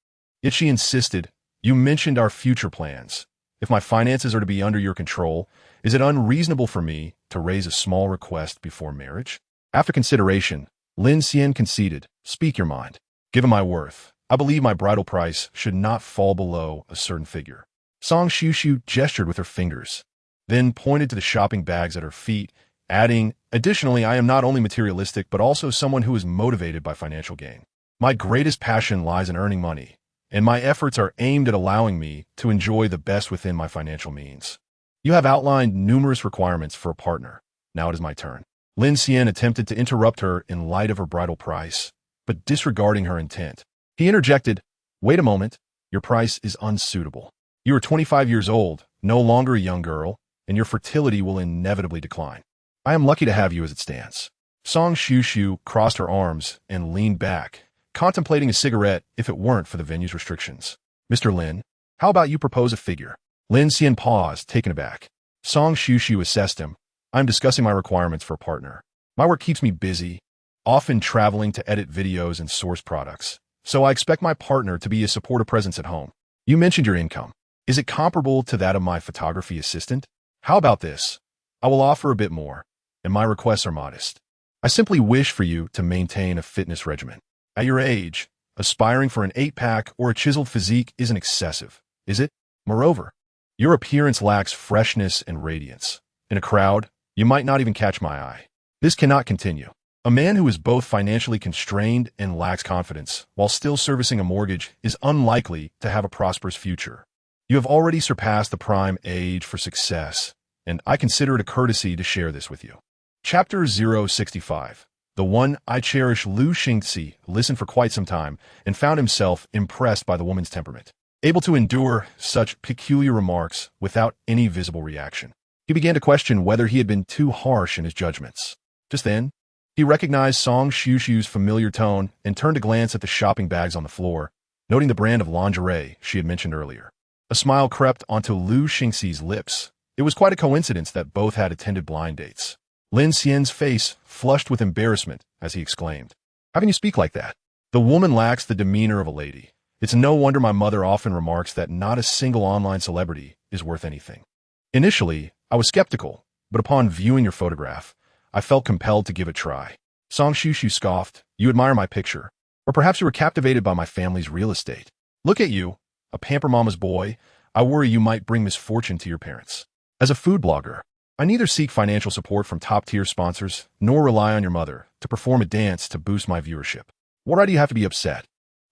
Yet she insisted, you mentioned our future plans. If my finances are to be under your control, is it unreasonable for me to raise a small request before marriage? After consideration, Lin Xian conceded, speak your mind. Given my worth, I believe my bridal price should not fall below a certain figure. Song Xiushu gestured with her fingers, then pointed to the shopping bags at her feet, adding, additionally, I am not only materialistic but also someone who is motivated by financial gain. My greatest passion lies in earning money, and my efforts are aimed at allowing me to enjoy the best within my financial means. You have outlined numerous requirements for a partner. Now it is my turn. Lin Xian attempted to interrupt her in light of her bridal price, but disregarding her intent. He interjected, wait a moment, your price is unsuitable. You are 25 years old, no longer a young girl, and your fertility will inevitably decline. I am lucky to have you as it stands. Song Xiushu crossed her arms and leaned back, contemplating a cigarette if it weren't for the venue's restrictions. Mr. Lin, how about you propose a figure? Lin Xian paused, taken aback. Song Xiushu assessed him. I'm discussing my requirements for a partner. My work keeps me busy, often traveling to edit videos and source products, so I expect my partner to be a supportive presence at home. You mentioned your income. Is it comparable to that of my photography assistant? How about this? I will offer a bit more, and my requests are modest. I simply wish for you to maintain a fitness regimen. At your age, aspiring for an 8-pack or a chiseled physique isn't excessive, is it? Moreover, your appearance lacks freshness and radiance. In a crowd, you might not even catch my eye. This cannot continue. A man who is both financially constrained and lacks confidence while still servicing a mortgage is unlikely to have a prosperous future. You have already surpassed the prime age for success, and I consider it a courtesy to share this with you. Chapter 065. The one I cherish. Liu Xingxi listened for quite some time and found himself impressed by the woman's temperament, able to endure such peculiar remarks without any visible reaction. He began to question whether he had been too harsh in his judgments. Just then, he recognized Song Xiushu's familiar tone and turned to glance at the shopping bags on the floor, noting the brand of lingerie she had mentioned earlier. A smile crept onto Liu Xingxi's lips. It was quite a coincidence that both had attended blind dates. Lin Xian's face flushed with embarrassment as he exclaimed, how can you speak like that? The woman lacks the demeanor of a lady. It's no wonder my mother often remarks that not a single online celebrity is worth anything. Initially, I was skeptical, but upon viewing your photograph, I felt compelled to give it a try. Song Xiushu scoffed, you admire my picture, or perhaps you were captivated by my family's real estate. Look at you, a pamper mama's boy. I worry you might bring misfortune to your parents. As a food blogger, I neither seek financial support from top-tier sponsors nor rely on your mother to perform a dance to boost my viewership. Why do you have to be upset?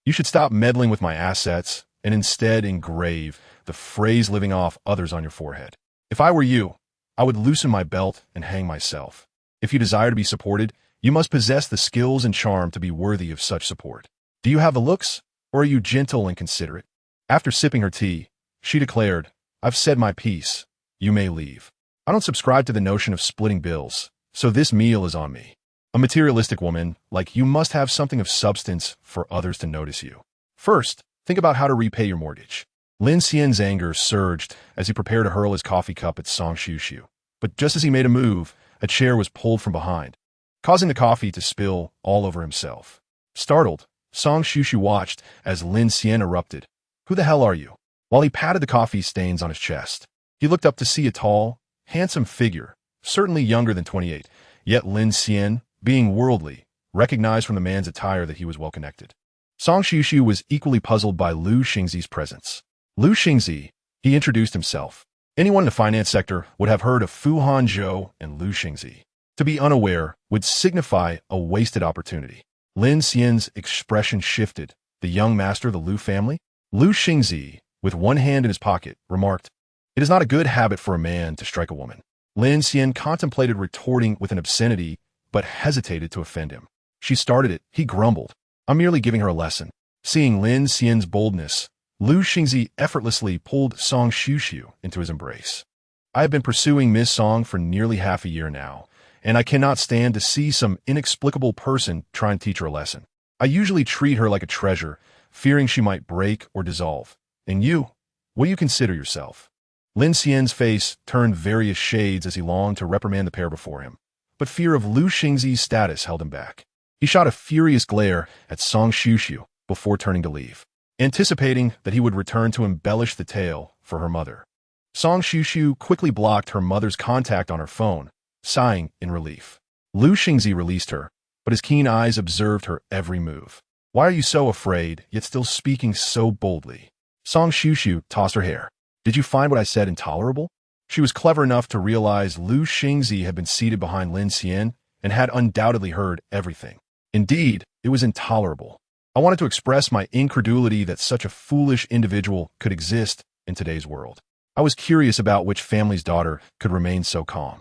You should stop meddling with my assets and instead engrave the phrase living off others on your forehead. If I were you, I would loosen my belt and hang myself. If you desire to be supported, you must possess the skills and charm to be worthy of such support. Do you have the looks, or are you gentle and considerate? After sipping her tea, she declared, I've said my piece. You may leave. I don't subscribe to the notion of splitting bills, so this meal is on me. A materialistic woman, like you, must have something of substance for others to notice you. First, think about how to repay your mortgage. Lin Xian's anger surged as he prepared to hurl his coffee cup at Song Shushu. But just as he made a move, a chair was pulled from behind, causing the coffee to spill all over himself. Startled, Song Shushu watched as Lin Xian erupted. Who the hell are you? While he patted the coffee stains on his chest, he looked up to see a tall, handsome figure, certainly younger than 28, yet Lin Xian, being worldly, recognized from the man's attire that he was well connected. Song Shushu was equally puzzled by Lu Xingzi's presence. Lu Xingzi, he introduced himself. Anyone in the finance sector would have heard of Fu Hanzhou and Lu Xingzi. To be unaware would signify a wasted opportunity. Lin Xian's expression shifted. The young master of the Lu family? Lu Xingzi, with one hand in his pocket, remarked, It is not a good habit for a man to strike a woman. Lin Xian contemplated retorting with an obscenity, but hesitated to offend him. She started it, he grumbled. I'm merely giving her a lesson. Seeing Lin Xian's boldness, Lu Xingzi effortlessly pulled Song Shushu into his embrace. I have been pursuing Miss Song for nearly half a year now, and I cannot stand to see some inexplicable person try and teach her a lesson. I usually treat her like a treasure, fearing she might break or dissolve. And you, what do you consider yourself? Lin Xian's face turned various shades as he longed to reprimand the pair before him, but fear of Lu Xingzi's status held him back. He shot a furious glare at Song Shushu before turning to leave, anticipating that he would return to embellish the tale for her mother. Song Shushu quickly blocked her mother's contact on her phone, sighing in relief. Lu Xingzi released her, but his keen eyes observed her every move. Why are you so afraid, yet still speaking so boldly? Song Shushu tossed her hair. Did you find what I said intolerable? She was clever enough to realize Lu Xingzi had been seated behind Lin Xian and had undoubtedly heard everything. Indeed, it was intolerable. I wanted to express my incredulity that such a foolish individual could exist in today's world. I was curious about which family's daughter could remain so calm.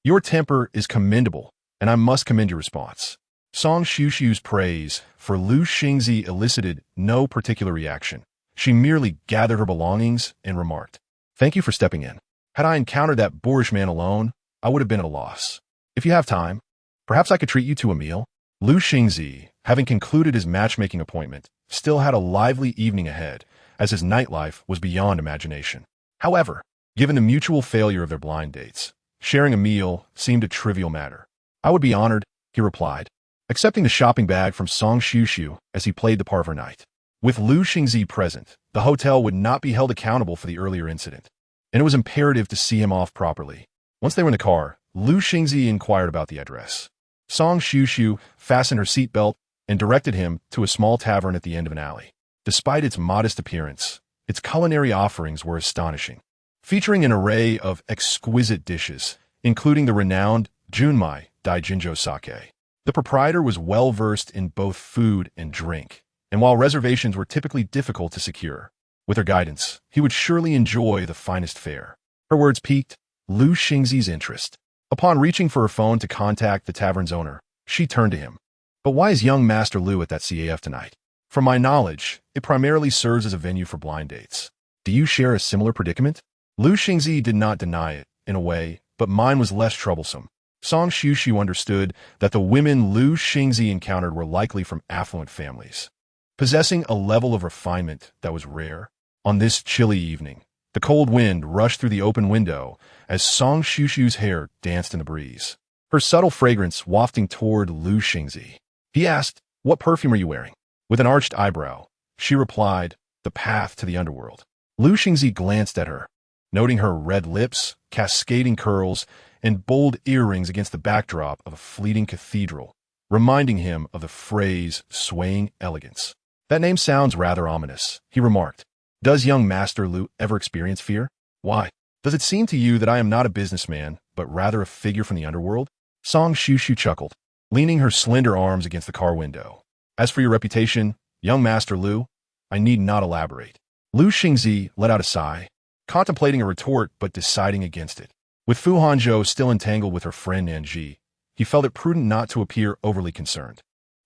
Your temper is commendable, and I must commend your response. Song Shushu's praise for Lu Xingzi elicited no particular reaction. She merely gathered her belongings and remarked, Thank you for stepping in. Had I encountered that boorish man alone, I would have been at a loss. If you have time, perhaps I could treat you to a meal. Lu Xingzi, having concluded his matchmaking appointment, still had a lively evening ahead, as his nightlife was beyond imagination. However, given the mutual failure of their blind dates, sharing a meal seemed a trivial matter. I would be honored, he replied, accepting the shopping bag from Song Shushu as he played the part of her knight. With Lu Xingzi present, the hotel would not be held accountable for the earlier incident, and it was imperative to see him off properly. Once they were in the car, Lu Xingzi inquired about the address. Song Shushu fastened her seatbelt and directed him to a small tavern at the end of an alley. Despite its modest appearance, its culinary offerings were astonishing, featuring an array of exquisite dishes, including the renowned Junmai Daijinjo sake. The proprietor was well-versed in both food and drink, and while reservations were typically difficult to secure, with her guidance, he would surely enjoy the finest fare. Her words piqued Lu Xingzi's interest. Upon reaching for her phone to contact the tavern's owner, she turned to him. But why is young Master Lu at that CAF tonight? From my knowledge, it primarily serves as a venue for blind dates. Do you share a similar predicament? Lu Xingzi did not deny it, in a way, but mine was less troublesome. Song Shushu understood that the women Lu Xingzi encountered were likely from affluent families, possessing a level of refinement that was rare. On this chilly evening, the cold wind rushed through the open window as Song Shushu's hair danced in the breeze, her subtle fragrance wafting toward Lu Xingzi. He asked, What perfume are you wearing? With an arched eyebrow, she replied, The path to the underworld. Lu Xingzi glanced at her, noting her red lips, cascading curls, and bold earrings against the backdrop of a fleeting cathedral, reminding him of the phrase swaying elegance. That name sounds rather ominous, he remarked. Does young Master Lu ever experience fear? Why? Does it seem to you that I am not a businessman, but rather a figure from the underworld? Song Shushu chuckled, leaning her slender arms against the car window. As for your reputation, young Master Lu, I need not elaborate. Lu Xingzi let out a sigh, contemplating a retort but deciding against it. With Fu Hanzhou still entangled with her friend Nan Zhi, he felt it prudent not to appear overly concerned.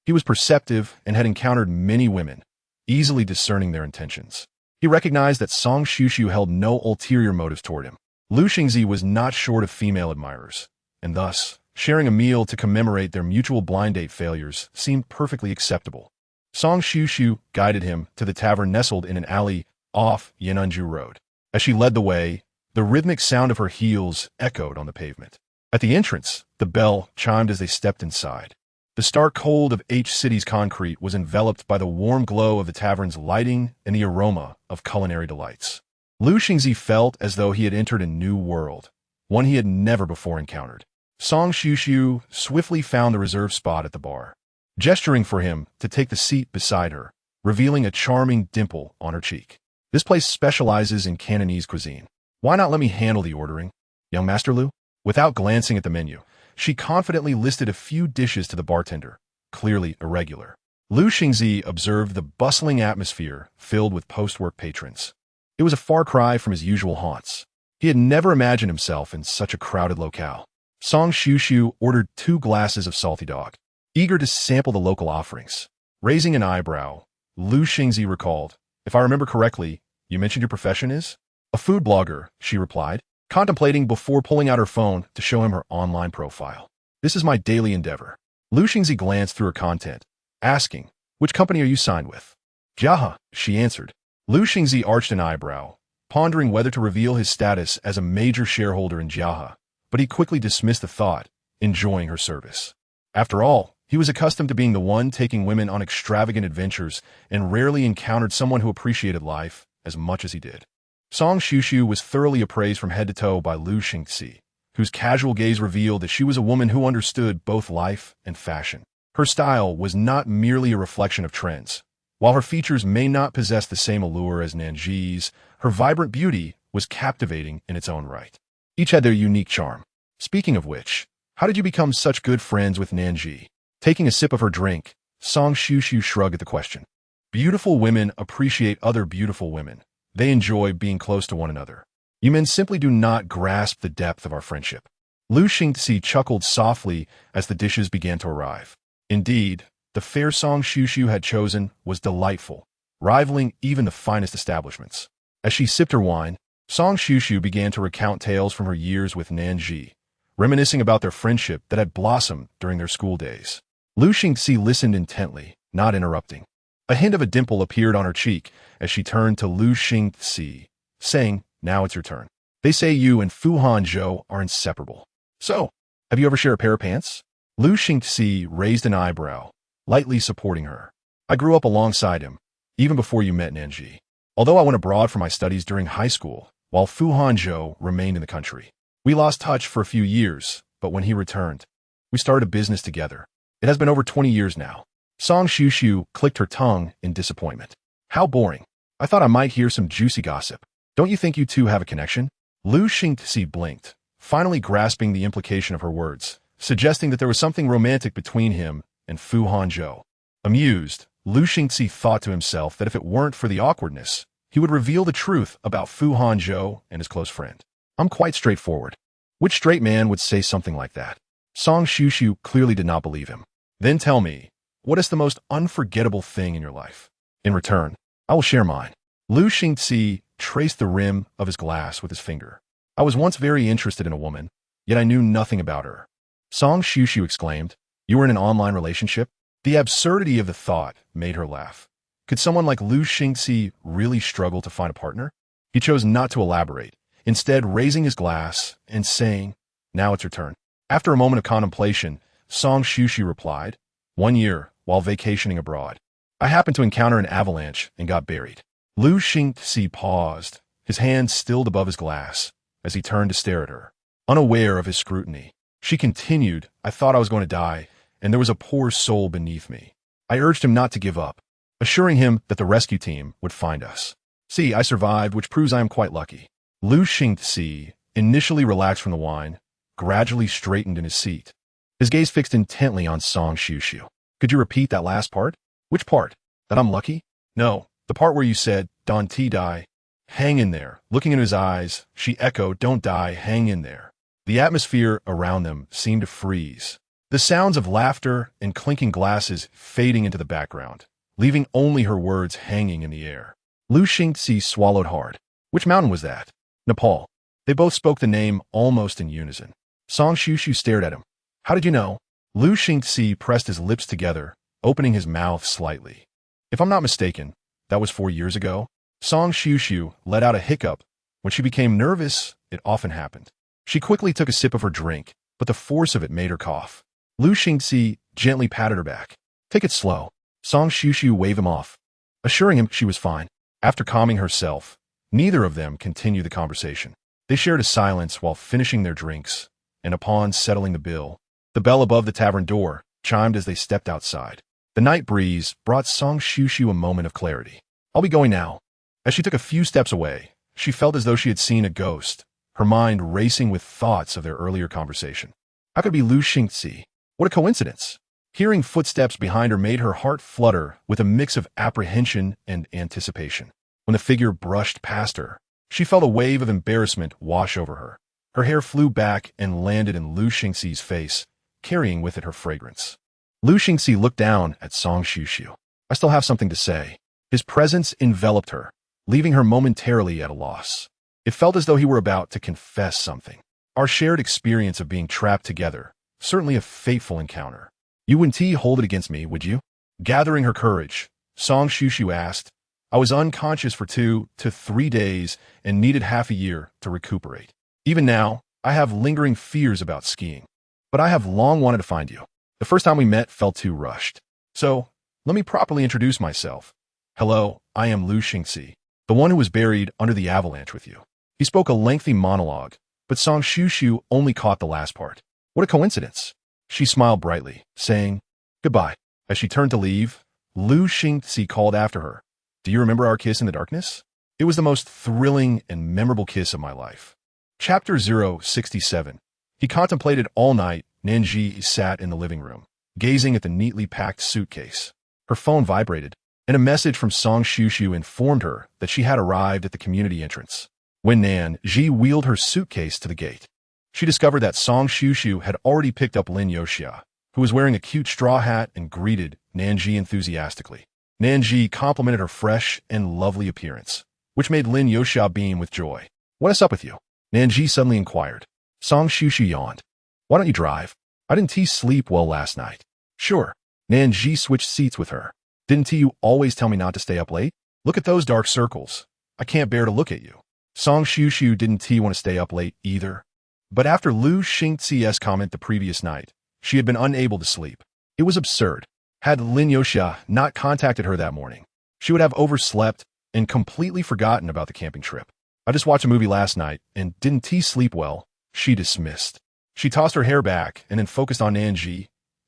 He was perceptive and had encountered many women, easily discerning their intentions. He recognized that Song Shushu held no ulterior motives toward him. Lu Xingzi was not short of female admirers, and thus, sharing a meal to commemorate their mutual blind date failures seemed perfectly acceptable. Song Shushu guided him to the tavern nestled in an alley off Yananju Road. As she led the way, the rhythmic sound of her heels echoed on the pavement. At the entrance, the bell chimed as they stepped inside. The stark cold of H-City's concrete was enveloped by the warm glow of the tavern's lighting and the aroma of culinary delights. Lu Xingzi felt as though he had entered a new world, one he had never before encountered. Song Shushu swiftly found the reserved spot at the bar, gesturing for him to take the seat beside her, revealing a charming dimple on her cheek. This place specializes in Cantonese cuisine. Why not let me handle the ordering, young Master Lu? Without glancing at the menu, she confidently listed a few dishes to the bartender, clearly irregular. Lu Xingzi observed the bustling atmosphere filled with post-work patrons. It was a far cry from his usual haunts. He had never imagined himself in such a crowded locale. Song Shushu ordered 2 glasses of salty dog, eager to sample the local offerings. Raising an eyebrow, Lu Xingzi recalled, "If I remember correctly, you mentioned your profession is?" "A food blogger," she replied, contemplating before pulling out her phone to show him her online profile. "This is my daily endeavor." Lu Xingzi glanced through her content, asking, "Which company are you signed with?" "Jiahe," she answered. Lu Xingzi arched an eyebrow, pondering whether to reveal his status as a major shareholder in Jiahe, but he quickly dismissed the thought, enjoying her service. After all, he was accustomed to being the one taking women on extravagant adventures and rarely encountered someone who appreciated life as much as he did. Song Shushu was thoroughly appraised from head to toe by Lu Xingzi, whose casual gaze revealed that she was a woman who understood both life and fashion. Her style was not merely a reflection of trends. While her features may not possess the same allure as Nan Zhi's, her vibrant beauty was captivating in its own right. Each had their unique charm. Speaking of which, how did you become such good friends with Nan Zhi? Taking a sip of her drink, Song Shushu shrugged at the question. Beautiful women appreciate other beautiful women. They enjoy being close to one another. You men simply do not grasp the depth of our friendship. Lu Xingzi chuckled softly as the dishes began to arrive. Indeed, the fair Song Shushu had chosen was delightful, rivaling even the finest establishments. As she sipped her wine, Song Shushu began to recount tales from her years with Nan Zhi, reminiscing about their friendship that had blossomed during their school days. Lu Xingzi listened intently, not interrupting. A hint of a dimple appeared on her cheek as she turned to Lu Xingzi, saying, "Now it's your turn. They say you and Fu Hanzhou are inseparable. So, have you ever shared a pair of pants?" Lu Xingzi raised an eyebrow, lightly supporting her. "I grew up alongside him, even before you met Nan Zhi. Although I went abroad for my studies during high school, while Fu Hanzhou remained in the country. We lost touch for a few years, but when he returned, we started a business together. It has been over 20 years now." Song Shushu clicked her tongue in disappointment. "How boring. I thought I might hear some juicy gossip. Don't you think you two have a connection?" Lu Xingzi blinked, finally grasping the implication of her words, suggesting that there was something romantic between him and Fu Hanzhou. Amused, Lu Xingzi thought to himself that if it weren't for the awkwardness, he would reveal the truth about Fu Hanzhou and his close friend. "I'm quite straightforward. Which straight man would say something like that?" Song Shushu clearly did not believe him. "Then tell me, what is the most unforgettable thing in your life? In return, I will share mine." Lu Xingzi traced the rim of his glass with his finger. "I was once very interested in a woman, yet I knew nothing about her." Song Shushu exclaimed, "You were in an online relationship?" The absurdity of the thought made her laugh. Could someone like Lu Xingzi really struggle to find a partner? He chose not to elaborate, instead raising his glass and saying, "Now it's your turn." After a moment of contemplation, Song Shushu replied, "1 year, while vacationing abroad, I happened to encounter an avalanche and got buried." Lu Xingzi paused, his hand stilled above his glass, as he turned to stare at her, unaware of his scrutiny. She continued, "I thought I was going to die, and there was a poor soul beneath me. I urged him not to give up, assuring him that the rescue team would find us. See, I survived, which proves I am quite lucky." Lu Xingzi, initially relaxed from the wine, gradually straightened in his seat, his gaze fixed intently on Song Shushu. "Could you repeat that last part?" "Which part? That I'm lucky?" "No, the part where you said, 'Don't die.' Hang in there." Looking into his eyes, she echoed, "Don't die, hang in there." The atmosphere around them seemed to freeze. The sounds of laughter and clinking glasses fading into the background, leaving only her words hanging in the air. Lu Xingzi swallowed hard. Which mountain was that? Nepal. They both spoke the name almost in unison. Song Shushu stared at him. How did you know? Lu Xingzi pressed his lips together, opening his mouth slightly. If I'm not mistaken, that was 4 years ago. Song Shushu let out a hiccup. When she became nervous, it often happened. She quickly took a sip of her drink, but the force of it made her cough. Lu Xingzi gently patted her back. Take it slow. Song Shushu waved him off, assuring him she was fine. After calming herself, neither of them continued the conversation. They shared a silence while finishing their drinks, and upon settling the bill, the bell above the tavern door chimed as they stepped outside. The night breeze brought Song Shushu a moment of clarity. I'll be going now. As she took a few steps away, she felt as though she had seen a ghost, her mind racing with thoughts of their earlier conversation. How could it be Lu Xingzi? What a coincidence! Hearing footsteps behind her made her heart flutter with a mix of apprehension and anticipation. When the figure brushed past her, she felt a wave of embarrassment wash over her. Her hair flew back and landed in Lu Xingzi's face, carrying with it her fragrance. Lu Xingzi looked down at Song Shushu. I still have something to say. His presence enveloped her, leaving her momentarily at a loss. It felt as though he were about to confess something. Our shared experience of being trapped together, certainly a fateful encounter. You wouldn't hold it against me, would you? Gathering her courage, Song Shushu asked. I was unconscious for 2 to 3 days and needed half a year to recuperate. Even now, I have lingering fears about skiing. But I have long wanted to find you. The first time we met felt too rushed. So, let me properly introduce myself. Hello, I am Lu Xingzi, the one who was buried under the avalanche with you. He spoke a lengthy monologue, but Song Shushu only caught the last part. What a coincidence. She smiled brightly, saying, Goodbye. As she turned to leave, Lu Xingzi called after her. Do you remember our kiss in the darkness? It was the most thrilling and memorable kiss of my life. Chapter 067. He contemplated all night. Nan Zhi sat in the living room, gazing at the neatly packed suitcase. Her phone vibrated, and a message from Song Shushu informed her that she had arrived at the community entrance. When Nan Zhi wheeled her suitcase to the gate, she discovered that Song Shushu had already picked up Lin Yoxia, who was wearing a cute straw hat and greeted Nan Zhi enthusiastically. Nan Zhi complimented her fresh and lovely appearance, which made Lin Yoxia beam with joy. What is up with you? Nan Zhi suddenly inquired. Song Shushu yawned. Why don't you drive? I didn't sleep well last night. Sure. Nan Zhi switched seats with her. Didn't you always tell me not to stay up late? Look at those dark circles. I can't bear to look at you. Song Shushu didn't want to stay up late either. But after Lu Xingzi's comment the previous night, she had been unable to sleep. It was absurd. Had Lin Yoxia not contacted her that morning, she would have overslept and completely forgotten about the camping trip. I just watched a movie last night and didn't sleep well, she dismissed. She tossed her hair back and then focused on Nan Zhi,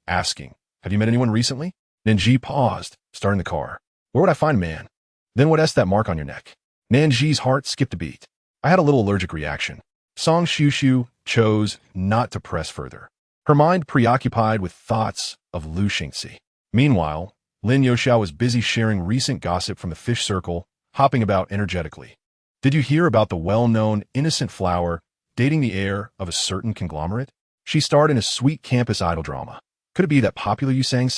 asking, Have you met anyone recently? Nan Zhi paused, starting the car. Where would I find a man? Then what's that mark on your neck? Nan Zhi's heart skipped a beat. I had a little allergic reaction. Song Shushu chose not to press further, her mind preoccupied with thoughts of Lu Xingzi. Meanwhile, Lin Yoxia was busy sharing recent gossip from the fish circle, hopping about energetically. Did you hear about the well-known innocent flower dating the heir of a certain conglomerate? She starred in a sweet campus idol drama. Could it be that popular you sang?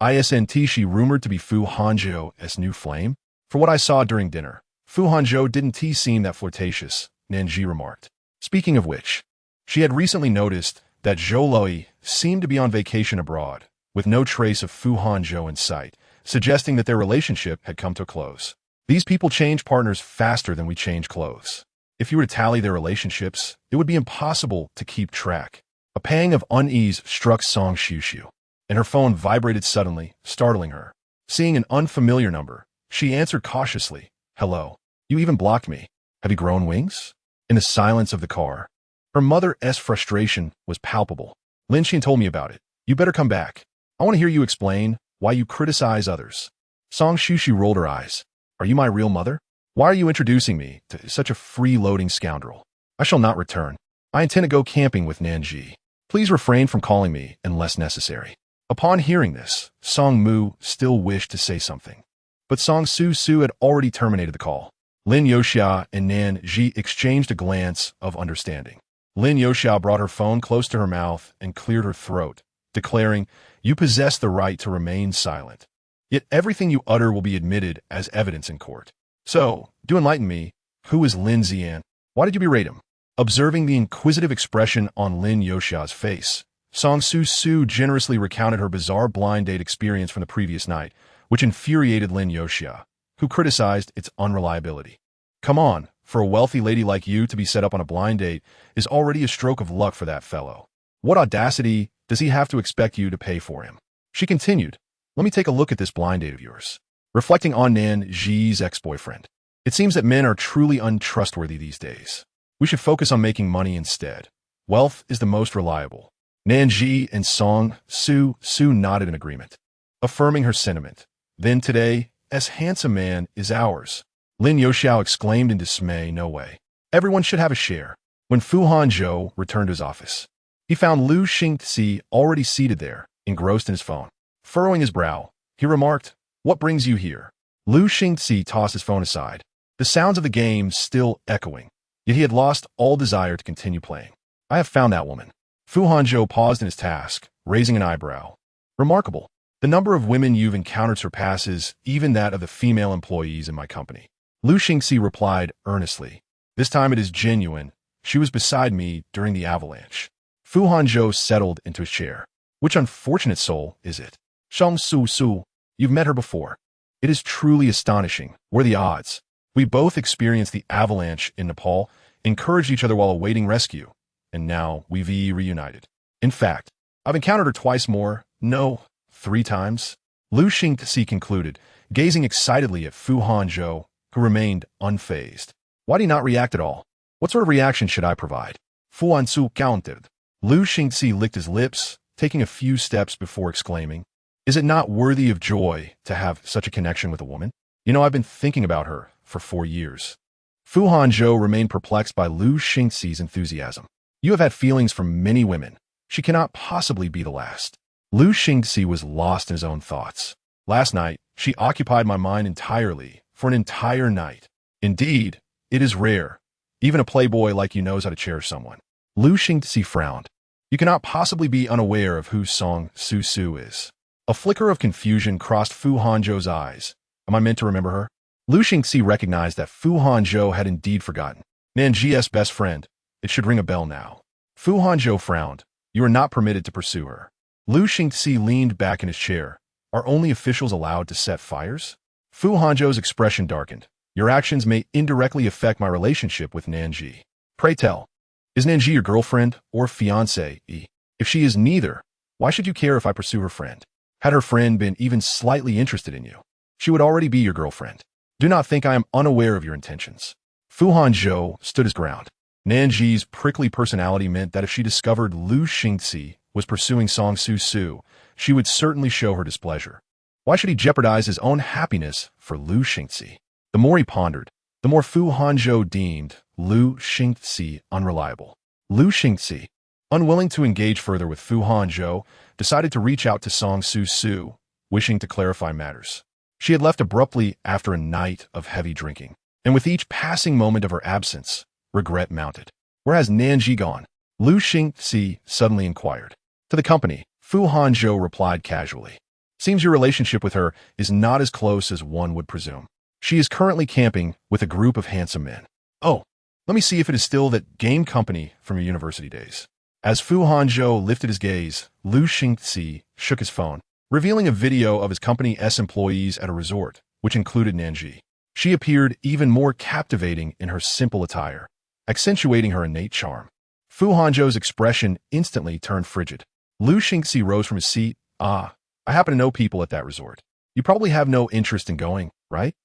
ISNT she rumored to be Fu Hanzhou's new flame? For what I saw during dinner, Fu Hanzhou didn't seem that flirtatious, Nan Zhi remarked. Speaking of which, she had recently noticed that Zhou Loi seemed to be on vacation abroad, with no trace of Fu Hanzhou in sight, suggesting that their relationship had come to a close. These people change partners faster than we change clothes. If you were to tally their relationships, it would be impossible to keep track. A pang of unease struck Song Shushu, and her phone vibrated suddenly, startling her. Seeing an unfamiliar number, she answered cautiously, Hello. You even blocked me. Have you grown wings? In the silence of the car, her mother's frustration was palpable. Lin Xin told me about it. You better come back. I want to hear you explain why you criticize others. Song Shushu rolled her eyes. Are you my real mother? Why are you introducing me to such a freeloading scoundrel? I shall not return. I intend to go camping with Nan Zhi. Please refrain from calling me unless necessary. Upon hearing this, Song Mu still wished to say something. But Song Su had already terminated the call. Lin Yoxia and Nan Zhi exchanged a glance of understanding. Lin Youxiao brought her phone close to her mouth and cleared her throat, declaring, "You possess the right to remain silent. Yet everything you utter will be admitted as evidence in court. So, do enlighten me, who is Lin Zian? Why did you berate him?" Observing the inquisitive expression on Lin Youxiao's face, Song Su generously recounted her bizarre blind date experience from the previous night, which infuriated Lin Youxia, who criticized its unreliability. "Come on, for a wealthy lady like you to be set up on a blind date is already a stroke of luck for that fellow. What audacity does he have to expect you to pay for him?" She continued, "Let me take a look at this blind date of yours." Reflecting on Nan Zhi's ex-boyfriend, "It seems that men are truly untrustworthy these days. We should focus on making money instead. Wealth is the most reliable." Nan Zhi and Song Su nodded in agreement, affirming her sentiment. "Then today, as handsome man is ours." Lin Youxiao exclaimed in dismay, "No way. Everyone should have a share." When Fu Hanzhou returned to his office, he found Lu Xingxi already seated there, engrossed in his phone. Furrowing his brow, he remarked, "What brings you here?" Lu Xingxi tossed his phone aside, the sounds of the game still echoing, yet he had lost all desire to continue playing. "I have found that woman." Fu Hanzhou paused in his task, raising an eyebrow. "Remarkable. The number of women you've encountered surpasses even that of the female employees in my company." Lu Xingxi replied earnestly, "This time it is genuine. She was beside me during the avalanche." Fu Hanzhou settled into his chair. "Which unfortunate soul is it?" "Shang Su, you've met her before." "It is truly astonishing. What are the odds? We both experienced the avalanche in Nepal, encouraged each other while awaiting rescue, and now we've reunited. In fact, I've encountered her twice more. No, 3 times. Lu Xingxi concluded, gazing excitedly at Fu Hanzhou, who remained unfazed. "Why do you not react at all? What sort of reaction should I provide?" Fu Hanzhou countered. Lu Xingxi licked his lips, taking a few steps before exclaiming, "Is it not worthy of joy to have such a connection with a woman? You know, I've been thinking about her for 4 years." Fu Hanzhou remained perplexed by Lu Xingxi's enthusiasm. "You have had feelings for many women. She cannot possibly be the last." Lu Xingxi was lost in his own thoughts. "Last night, she occupied my mind entirely, for an entire night. Indeed, it is rare. Even a playboy like you knows how to cherish someone." Lu Xingxi frowned. "You cannot possibly be unaware of who Song Su is." A flicker of confusion crossed Fu Hanzhou's eyes. "Am I meant to remember her?" Lu Xingxi recognized that Fu Hanzhou had indeed forgotten. Nan Zhi's best friend. It should ring a bell now. Fu Hanzhou frowned. "You are not permitted to pursue her." Lu Xingxi leaned back in his chair. "Are only officials allowed to set fires?" Fu Hanzhou's expression darkened. "Your actions may indirectly affect my relationship with Nan Zhi. Pray tell, is Nan Zhi your girlfriend or fiancée? If she is neither, why should you care if I pursue her friend? Had her friend been even slightly interested in you, she would already be your girlfriend. Do not think I am unaware of your intentions." Fu Hanzhou stood his ground. Nan Zhi's prickly personality meant that if she discovered Lu Xingxi was pursuing Song Su, she would certainly show her displeasure. Why should he jeopardize his own happiness for Lu Xingxi? The more he pondered, the more Fu Hanzhou deemed Lu Xingxi unreliable. Lu Xingxi, unwilling to engage further with Fu Hanzhou, decided to reach out to Song Su, wishing to clarify matters. She had left abruptly after a night of heavy drinking, and with each passing moment of her absence, regret mounted. "Where has Nan Zhi gone?" Lu Xingxi suddenly inquired. "To the company," Fu Hanzhou replied casually. "Seems your relationship with her is not as close as one would presume. She is currently camping with a group of handsome men." "Oh, let me see if it is still that game company from your university days." As Fu Hanzhou lifted his gaze, Lu Xingxi shook his phone, revealing a video of his company's employees at a resort, which included Nan Zhi. She appeared even more captivating in her simple attire, accentuating her innate charm. Fu Hanzhou's expression instantly turned frigid. Lu Xingxi rose from his seat. "I happen to know people at that resort. You probably have no interest in going, right?"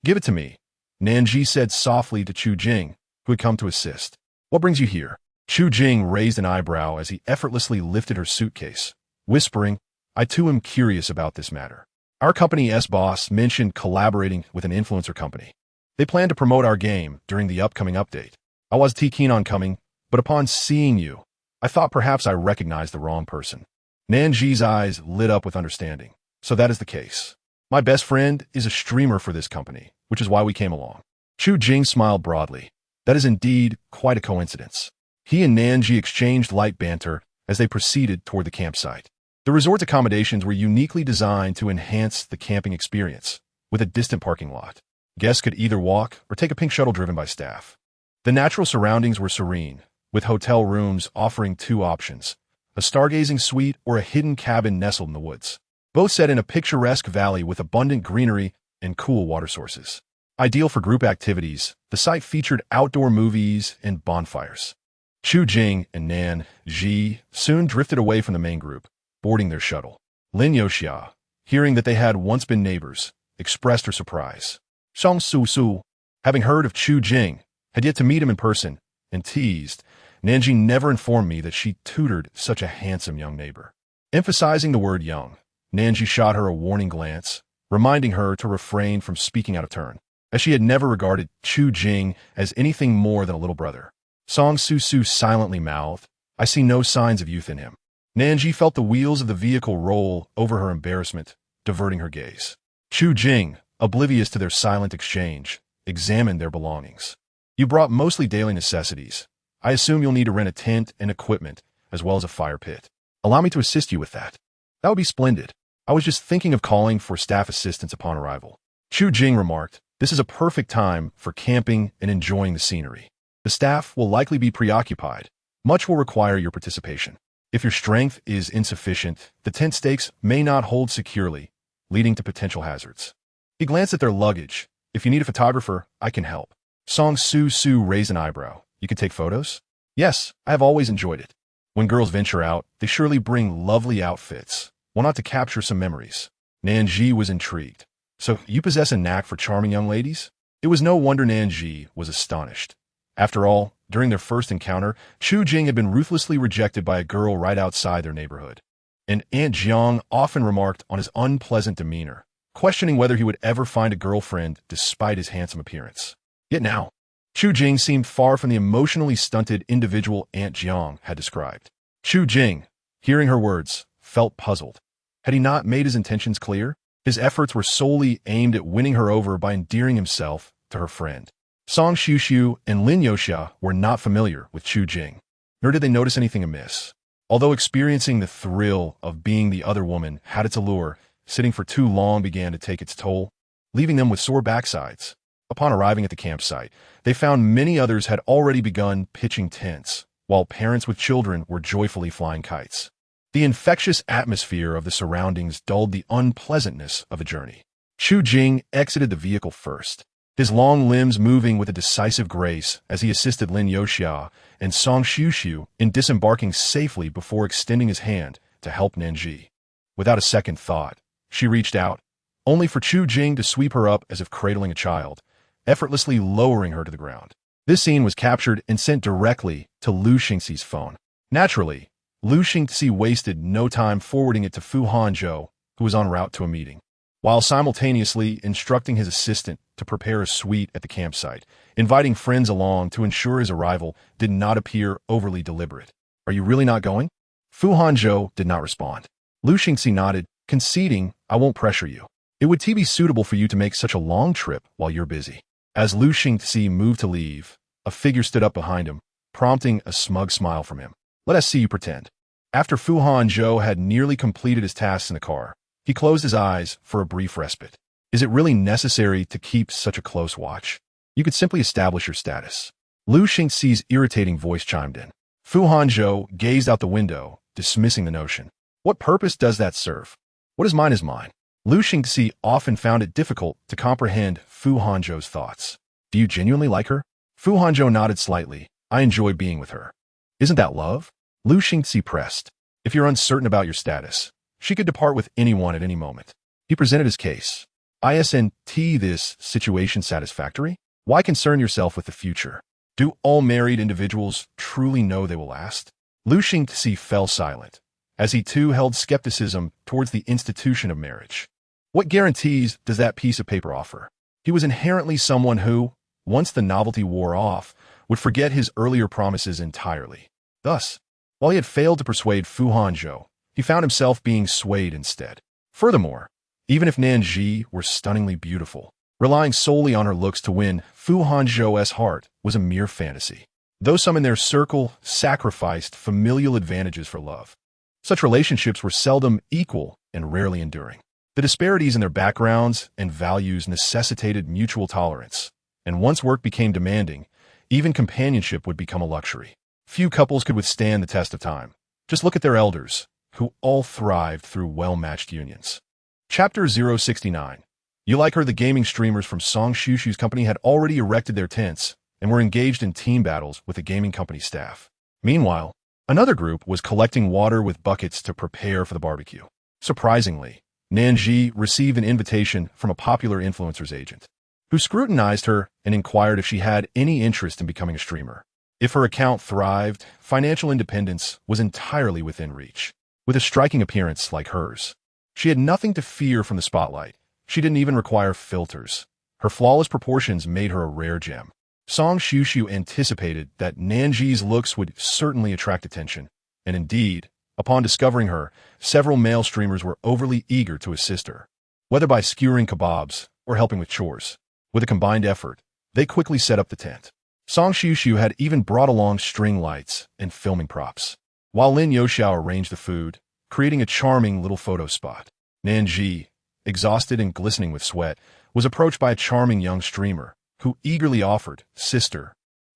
"Give it to me," Nan Zhi said softly to Chu Jing, who had come to assist. "What brings you here?" Chu Jing raised an eyebrow as he effortlessly lifted her suitcase, whispering, "I too am curious about this matter. Our company's boss mentioned collaborating with an influencer company. They plan to promote our game during the upcoming update. I was too keen on coming, but upon seeing you, I thought perhaps I recognized the wrong person." Nan Zhi's eyes lit up with understanding. "So that is the case. My best friend is a streamer for this company, which is why we came along." Chu Jing smiled broadly. "That is indeed quite a coincidence." He and Nan Zhi exchanged light banter as they proceeded toward the campsite. The resort's accommodations were uniquely designed to enhance the camping experience, with a distant parking lot. Guests could either walk or take a pink shuttle driven by staff. The natural surroundings were serene, with hotel rooms offering two options: a stargazing suite or a hidden cabin nestled in the woods. Both set in a picturesque valley with abundant greenery and cool water sources. Ideal for group activities, the site featured outdoor movies and bonfires. Chu Jing and Nan Zhi soon drifted away from the main group, boarding their shuttle. Lin Yoxia, hearing that they had once been neighbors, expressed her surprise. Shang Su Su, having heard of Chu Jing, had yet to meet him in person, and teased, "Nan Zhi never informed me that she tutored such a handsome young neighbor." Emphasizing the word young, Nan Zhi shot her a warning glance, reminding her to refrain from speaking out of turn, as she had never regarded Chu Jing as anything more than a little brother. Song Su Su silently mouthed, "I see no signs of youth in him." Nan Zhi felt the wheels of the vehicle roll over her embarrassment, diverting her gaze. Chu Jing, oblivious to their silent exchange, examined their belongings. "You brought mostly daily necessities. I assume you'll need to rent a tent and equipment, as well as a fire pit. Allow me to assist you with that." "That would be splendid. I was just thinking of calling for staff assistance upon arrival." Chu Jing remarked, "This is a perfect time for camping and enjoying the scenery. The staff will likely be preoccupied. Much will require your participation. If your strength is insufficient, the tent stakes may not hold securely, leading to potential hazards." He glanced at their luggage. "If you need a photographer, I can help." Song Su Su raised an eyebrow. "You can take photos?" "Yes, I have always enjoyed it. When girls venture out, they surely bring lovely outfits. Why not to capture some memories?" Nan Zhi was intrigued. "So you possess a knack for charming young ladies?" It was no wonder Nan Zhi was astonished. After all, during their first encounter, Chu Jing had been ruthlessly rejected by a girl right outside their neighborhood. And Aunt Jiang often remarked on his unpleasant demeanor, questioning whether he would ever find a girlfriend despite his handsome appearance. Yet now, Chu Jing seemed far from the emotionally stunted individual Aunt Jiang had described. Chu Jing, hearing her words, felt puzzled. Had he not made his intentions clear? His efforts were solely aimed at winning her over by endearing himself to her friend. Song Xiuxiu and Lin Yoxia were not familiar with Chu Jing, nor did they notice anything amiss. Although experiencing the thrill of being the other woman had its allure, sitting for too long began to take its toll, leaving them with sore backsides. Upon arriving at the campsite, they found many others had already begun pitching tents, while parents with children were joyfully flying kites. The infectious atmosphere of the surroundings dulled the unpleasantness of the journey. Chu Jing exited the vehicle first, his long limbs moving with a decisive grace as he assisted Lin Yoxia and Song Xiuxiu in disembarking safely before extending his hand to help Nan Zhi. Without a second thought, she reached out, only for Chu Jing to sweep her up as if cradling a child, effortlessly lowering her to the ground. This scene was captured and sent directly to Lu Xingxi's phone. Naturally, Lu Xingxi wasted no time forwarding it to Fu Hanzhou, who was en route to a meeting, while simultaneously instructing his assistant to prepare a suite at the campsite, inviting friends along to ensure his arrival did not appear overly deliberate. "Are you really not going?" Fu Hanzhou did not respond. Lu Xingxi nodded, conceding, "I won't pressure you. It would be suitable for you to make such a long trip while you're busy." As Lu Xingxi moved to leave, a figure stood up behind him, prompting a smug smile from him. "Let us see you pretend." After Fu Hanzhou had nearly completed his tasks in the car, he closed his eyes for a brief respite. Is it really necessary to keep such a close watch? You could simply establish your status. Lu Xingxi's irritating voice chimed in. Fu Hanzhou gazed out the window, dismissing the notion. What purpose does that serve? What is mine is mine. Lu Xingxi often found it difficult to comprehend Fu Hanzhou's thoughts. Do you genuinely like her? Fu Hanzhou nodded slightly. I enjoy being with her. Isn't that love? Lu Xingxi pressed. If you're uncertain about your status, she could depart with anyone at any moment. He presented his case. Isn't this situation satisfactory? Why concern yourself with the future? Do all married individuals truly know they will last? Lu Xingxi fell silent, as he too held skepticism towards the institution of marriage. What guarantees does that piece of paper offer? He was inherently someone who, once the novelty wore off, would forget his earlier promises entirely. Thus, while he had failed to persuade Fu Hanzhou, he found himself being swayed instead. Furthermore, even if Nan Zhi were stunningly beautiful, relying solely on her looks to win Fu Hanzhou's heart was a mere fantasy. Those some in their circle sacrificed familial advantages for love. Such relationships were seldom equal and rarely enduring. The disparities in their backgrounds and values necessitated mutual tolerance, and once work became demanding, even companionship would become a luxury. Few couples could withstand the test of time. Just look at their elders, who all thrived through well-matched unions. Chapter 069. You Like Her? The gaming streamers from Song Shushu's company had already erected their tents and were engaged in team battles with the gaming company staff. Meanwhile, another group was collecting water with buckets to prepare for the barbecue. Surprisingly, Nan Zhi received an invitation from a popular influencer's agent, who scrutinized her and inquired if she had any interest in becoming a streamer. If her account thrived, financial independence was entirely within reach. With a striking appearance like hers, she had nothing to fear from the spotlight. She didn't even require filters. Her flawless proportions made her a rare gem. Song Shushu anticipated that Nan Zhi's looks would certainly attract attention, and indeed, upon discovering her, several male streamers were overly eager to assist her, whether by skewering kebabs or helping with chores. With a combined effort, they quickly set up the tent. Song Shushu had even brought along string lights and filming props, while Lin Youxiao arranged the food, creating a charming little photo spot. Nan Zhi, exhausted and glistening with sweat, was approached by a charming young streamer, who eagerly offered, "Sister,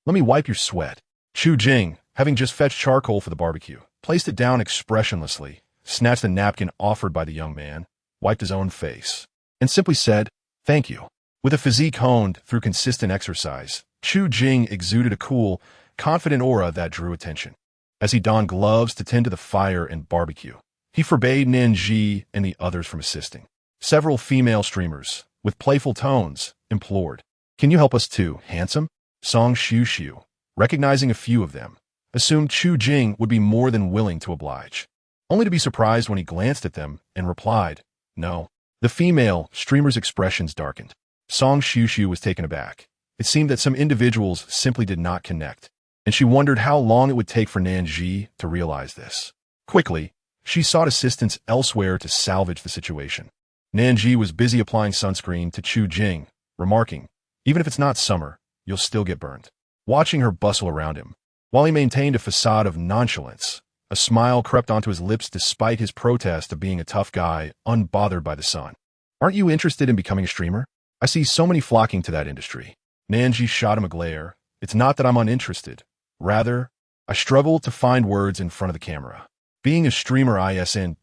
let me wipe your sweat." Chu Jing, having just fetched charcoal for the barbecue, placed it down expressionlessly, snatched the napkin offered by the young man, wiped his own face, and simply said, "Thank you." With a physique honed through consistent exercise, Chu Jing exuded a cool, confident aura that drew attention. As he donned gloves to tend to the fire and barbecue, he forbade Nan Zhi and the others from assisting. Several female streamers, with playful tones, implored, "Can you help us too, handsome?" Song Shushu, recognizing a few of them, assumed Chu Jing would be more than willing to oblige, only to be surprised when he glanced at them and replied, "No." The female streamer's expressions darkened. Song Shushu was taken aback. It seemed that some individuals simply did not connect, and she wondered how long it would take for Nan Zhi to realize this. Quickly, she sought assistance elsewhere to salvage the situation. Nan Zhi was busy applying sunscreen to Chu Jing, remarking, "Even if it's not summer, you'll still get burned." Watching her bustle around him, while he maintained a facade of nonchalance, a smile crept onto his lips despite his protest of being a tough guy, unbothered by the sun. "Aren't you interested in becoming a streamer? I see so many flocking to that industry." Nan Zhi shot him a glare. "It's not that I'm uninterested. Rather, I struggle to find words in front of the camera. Being a streamer isn't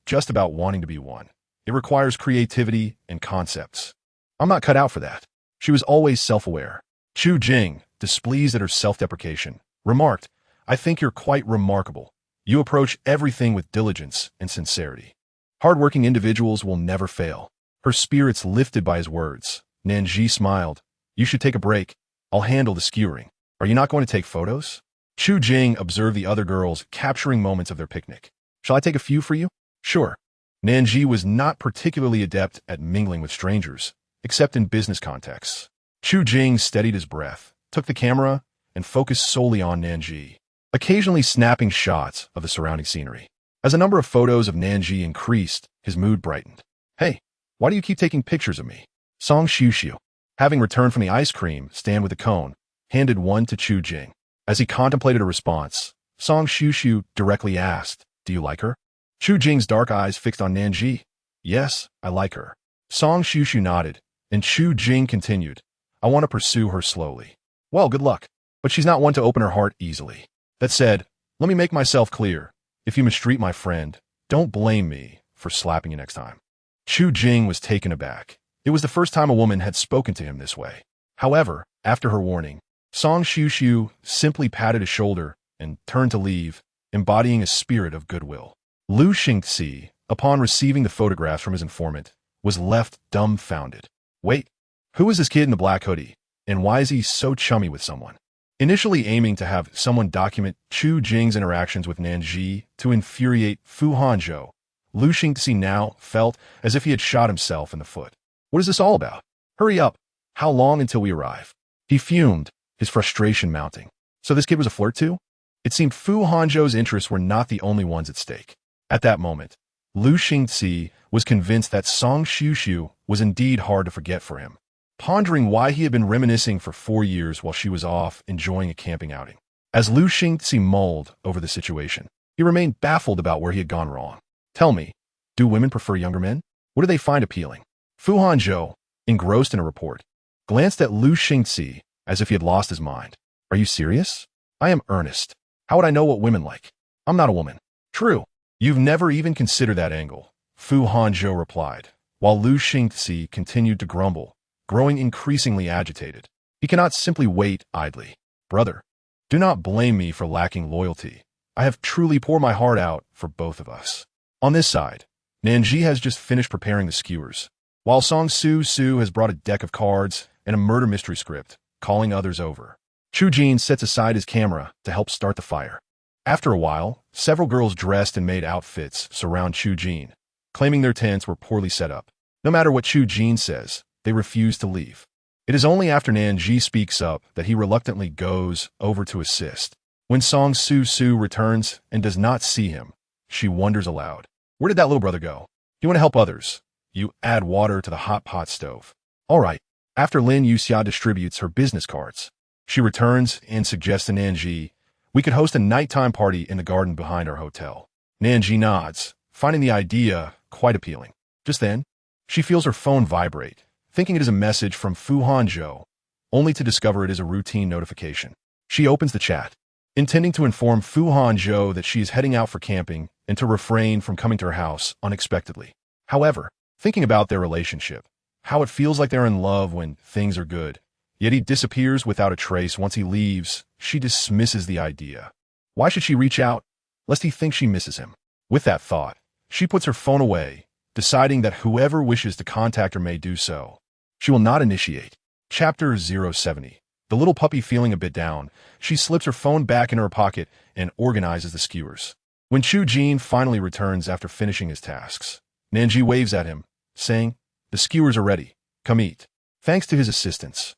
just about wanting to be one. It requires creativity and concepts. I'm not cut out for that." She was always self-aware. Chu Jing, displeased at her self-deprecation, remarked, "I think you're quite remarkable. You approach everything with diligence and sincerity. Hardworking individuals will never fail." Her spirits lifted by his words, Nan Zhi smiled. "You should take a break. I'll handle the skewering. Are you not going to take photos?" Chu Jing observed the other girls capturing moments of their picnic. "Shall I take a few for you?" "Sure." Nan Zhi was not particularly adept at mingling with strangers, except in business contexts. Chu Jing steadied his breath, took the camera, and focused solely on Nan Zhi, occasionally snapping shots of the surrounding scenery. As the number of photos of Nan Zhi increased, his mood brightened. "Hey, why do you keep taking pictures of me?" Song Shushu, having returned from the ice cream stand with the cone, handed one to Chu Jing. As he contemplated a response, Song Shushu directly asked, "Do you like her?" Chu Jing's dark eyes fixed on Nan Zhi. "Yes, I like her." Song Shushu nodded, and Chu Jing continued, "I want to pursue her slowly." "Well, good luck. But she's not one to open her heart easily. That said, let me make myself clear. If you mistreat my friend, don't blame me for slapping you next time." Chu Jing was taken aback. It was the first time a woman had spoken to him this way. However, after her warning, Song Shushu simply patted his shoulder and turned to leave, embodying a spirit of goodwill. Lu Xingxi, upon receiving the photographs from his informant, was left dumbfounded. Wait, who is this kid in the black hoodie, and why is he so chummy with someone? Initially aiming to have someone document Chu Jing's interactions with Nan Zhi to infuriate Fu Hanzhou, Lu Xingxi now felt as if he had shot himself in the foot. What is this all about? Hurry up. How long until we arrive? He fumed, his frustration mounting. So this kid was a flirt too? It seemed Fu Hanzhou's interests were not the only ones at stake. At that moment, Lu Xingxi was convinced that Song Shushu was indeed hard to forget for him, pondering why he had been reminiscing for 4 years while she was off enjoying a camping outing. As Lu Xingzi mulled over the situation, he remained baffled about where he had gone wrong. Tell me, do women prefer younger men? What do they find appealing? Fu Hanzhou, engrossed in a report, glanced at Lu Xingzi as if he had lost his mind. Are you serious? I am earnest. How would I know what women like? I'm not a woman. True. You've never even considered that angle, Fu Hanzhou replied, while Lu Xingzi continued to grumble, growing increasingly agitated. He cannot simply wait idly. Brother, do not blame me for lacking loyalty. I have truly poured my heart out for both of us. On this side, Nan Zhi has just finished preparing the skewers, while Song Su has brought a deck of cards and a murder mystery script, calling others over. Chu Jin sets aside his camera to help start the fire. After a while, several girls dressed in maid outfits surround Chu Jin, claiming their tents were poorly set up. No matter what Chu Jin says, they refuse to leave. It is only after Nan Zhi speaks up that he reluctantly goes over to assist. When Song Su returns and does not see him, she wonders aloud. Where did that little brother go? You want to help others. You add water to the hot pot stove. All right. After Lin Yuxia distributes her business cards, she returns and suggests to Nan Zhi, we could host a nighttime party in the garden behind our hotel. Nan Zhi nods, finding the idea quite appealing. Just then, she feels her phone vibrate, thinking it is a message from Fu Hanzhou, only to discover it is a routine notification. She opens the chat, intending to inform Fu Hanzhou that she is heading out for camping and to refrain from coming to her house unexpectedly. However, thinking about their relationship, how it feels like they're in love when things are good, yet he disappears without a trace once he leaves, she dismisses the idea. Why should she reach out, lest he think she misses him? With that thought, she puts her phone away, deciding that whoever wishes to contact her may do so. She will not initiate. Chapter 070. The little puppy feeling a bit down, she slips her phone back into her pocket and organizes the skewers. When Chu Jin finally returns after finishing his tasks, Nan Zhi waves at him, saying, the skewers are ready. Come eat. Thanks to his assistance,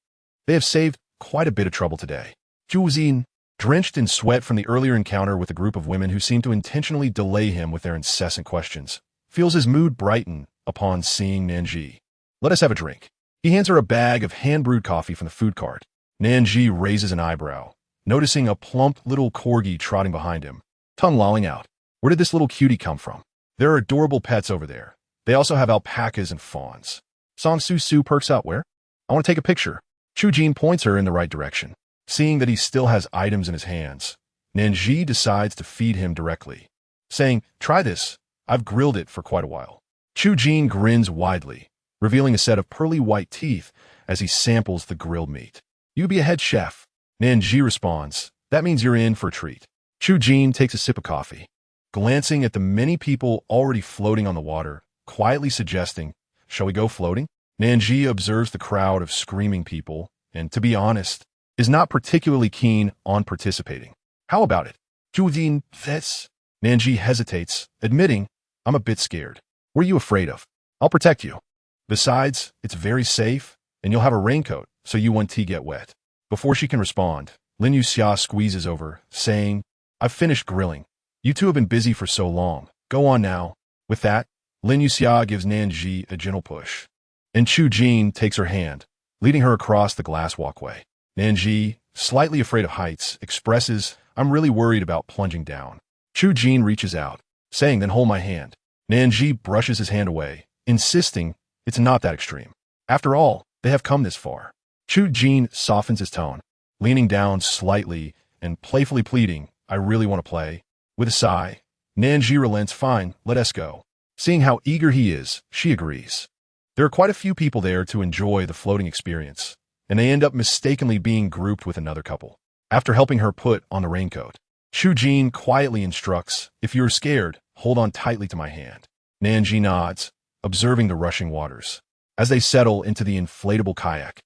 they have saved quite a bit of trouble today. Zhu Xin, drenched in sweat from the earlier encounter with a group of women who seemed to intentionally delay him with their incessant questions, feels his mood brighten upon seeing Nan Zhi. Let us have a drink. He hands her a bag of hand-brewed coffee from the food cart. Nan Zhi raises an eyebrow, noticing a plump little corgi trotting behind him, tongue lolling out. Where did this little cutie come from? There are adorable pets over there. They also have alpacas and fawns. Song Su perks up. Where? I want to take a picture. Chu Jin points her in the right direction. Seeing that he still has items in his hands, Nan Zhi decides to feed him directly, saying, try this. I've grilled it for quite a while. Chu Jin grins widely, revealing a set of pearly white teeth as he samples the grilled meat. You be a head chef. Nan Zhi responds, that means you're in for a treat. Chu Jin takes a sip of coffee, glancing at the many people already floating on the water, quietly suggesting, shall we go floating? Nan Zhi observes the crowd of screaming people and, to be honest, is not particularly keen on participating. How about it? Zhu Jin, this? Nan Zhi hesitates, admitting, I'm a bit scared. What are you afraid of? I'll protect you. Besides, it's very safe, and you'll have a raincoat, so you won't get wet. Before she can respond, Lin Yuxia squeezes over, saying, I've finished grilling. You two have been busy for so long. Go on now. With that, Lin Yuxia gives Nan Zhi a gentle push, and Chu Jin takes her hand, leading her across the glass walkway. Nan Zhi, slightly afraid of heights, expresses, I'm really worried about plunging down. Chu Jin reaches out, saying, then hold my hand. Nan Zhi brushes his hand away, insisting it's not that extreme. After all, they have come this far. Chu Jin softens his tone, leaning down slightly and playfully pleading, I really want to play. With a sigh, Nan Zhi relents, fine, let us go. Seeing how eager he is, she agrees. There are quite a few people there to enjoy the floating experience, and they end up mistakenly being grouped with another couple. After helping her put on the raincoat, Chu Jin quietly instructs, if you're scared, hold on tightly to my hand. Nan Zhi nods, observing the rushing waters. As they settle into the inflatable kayak,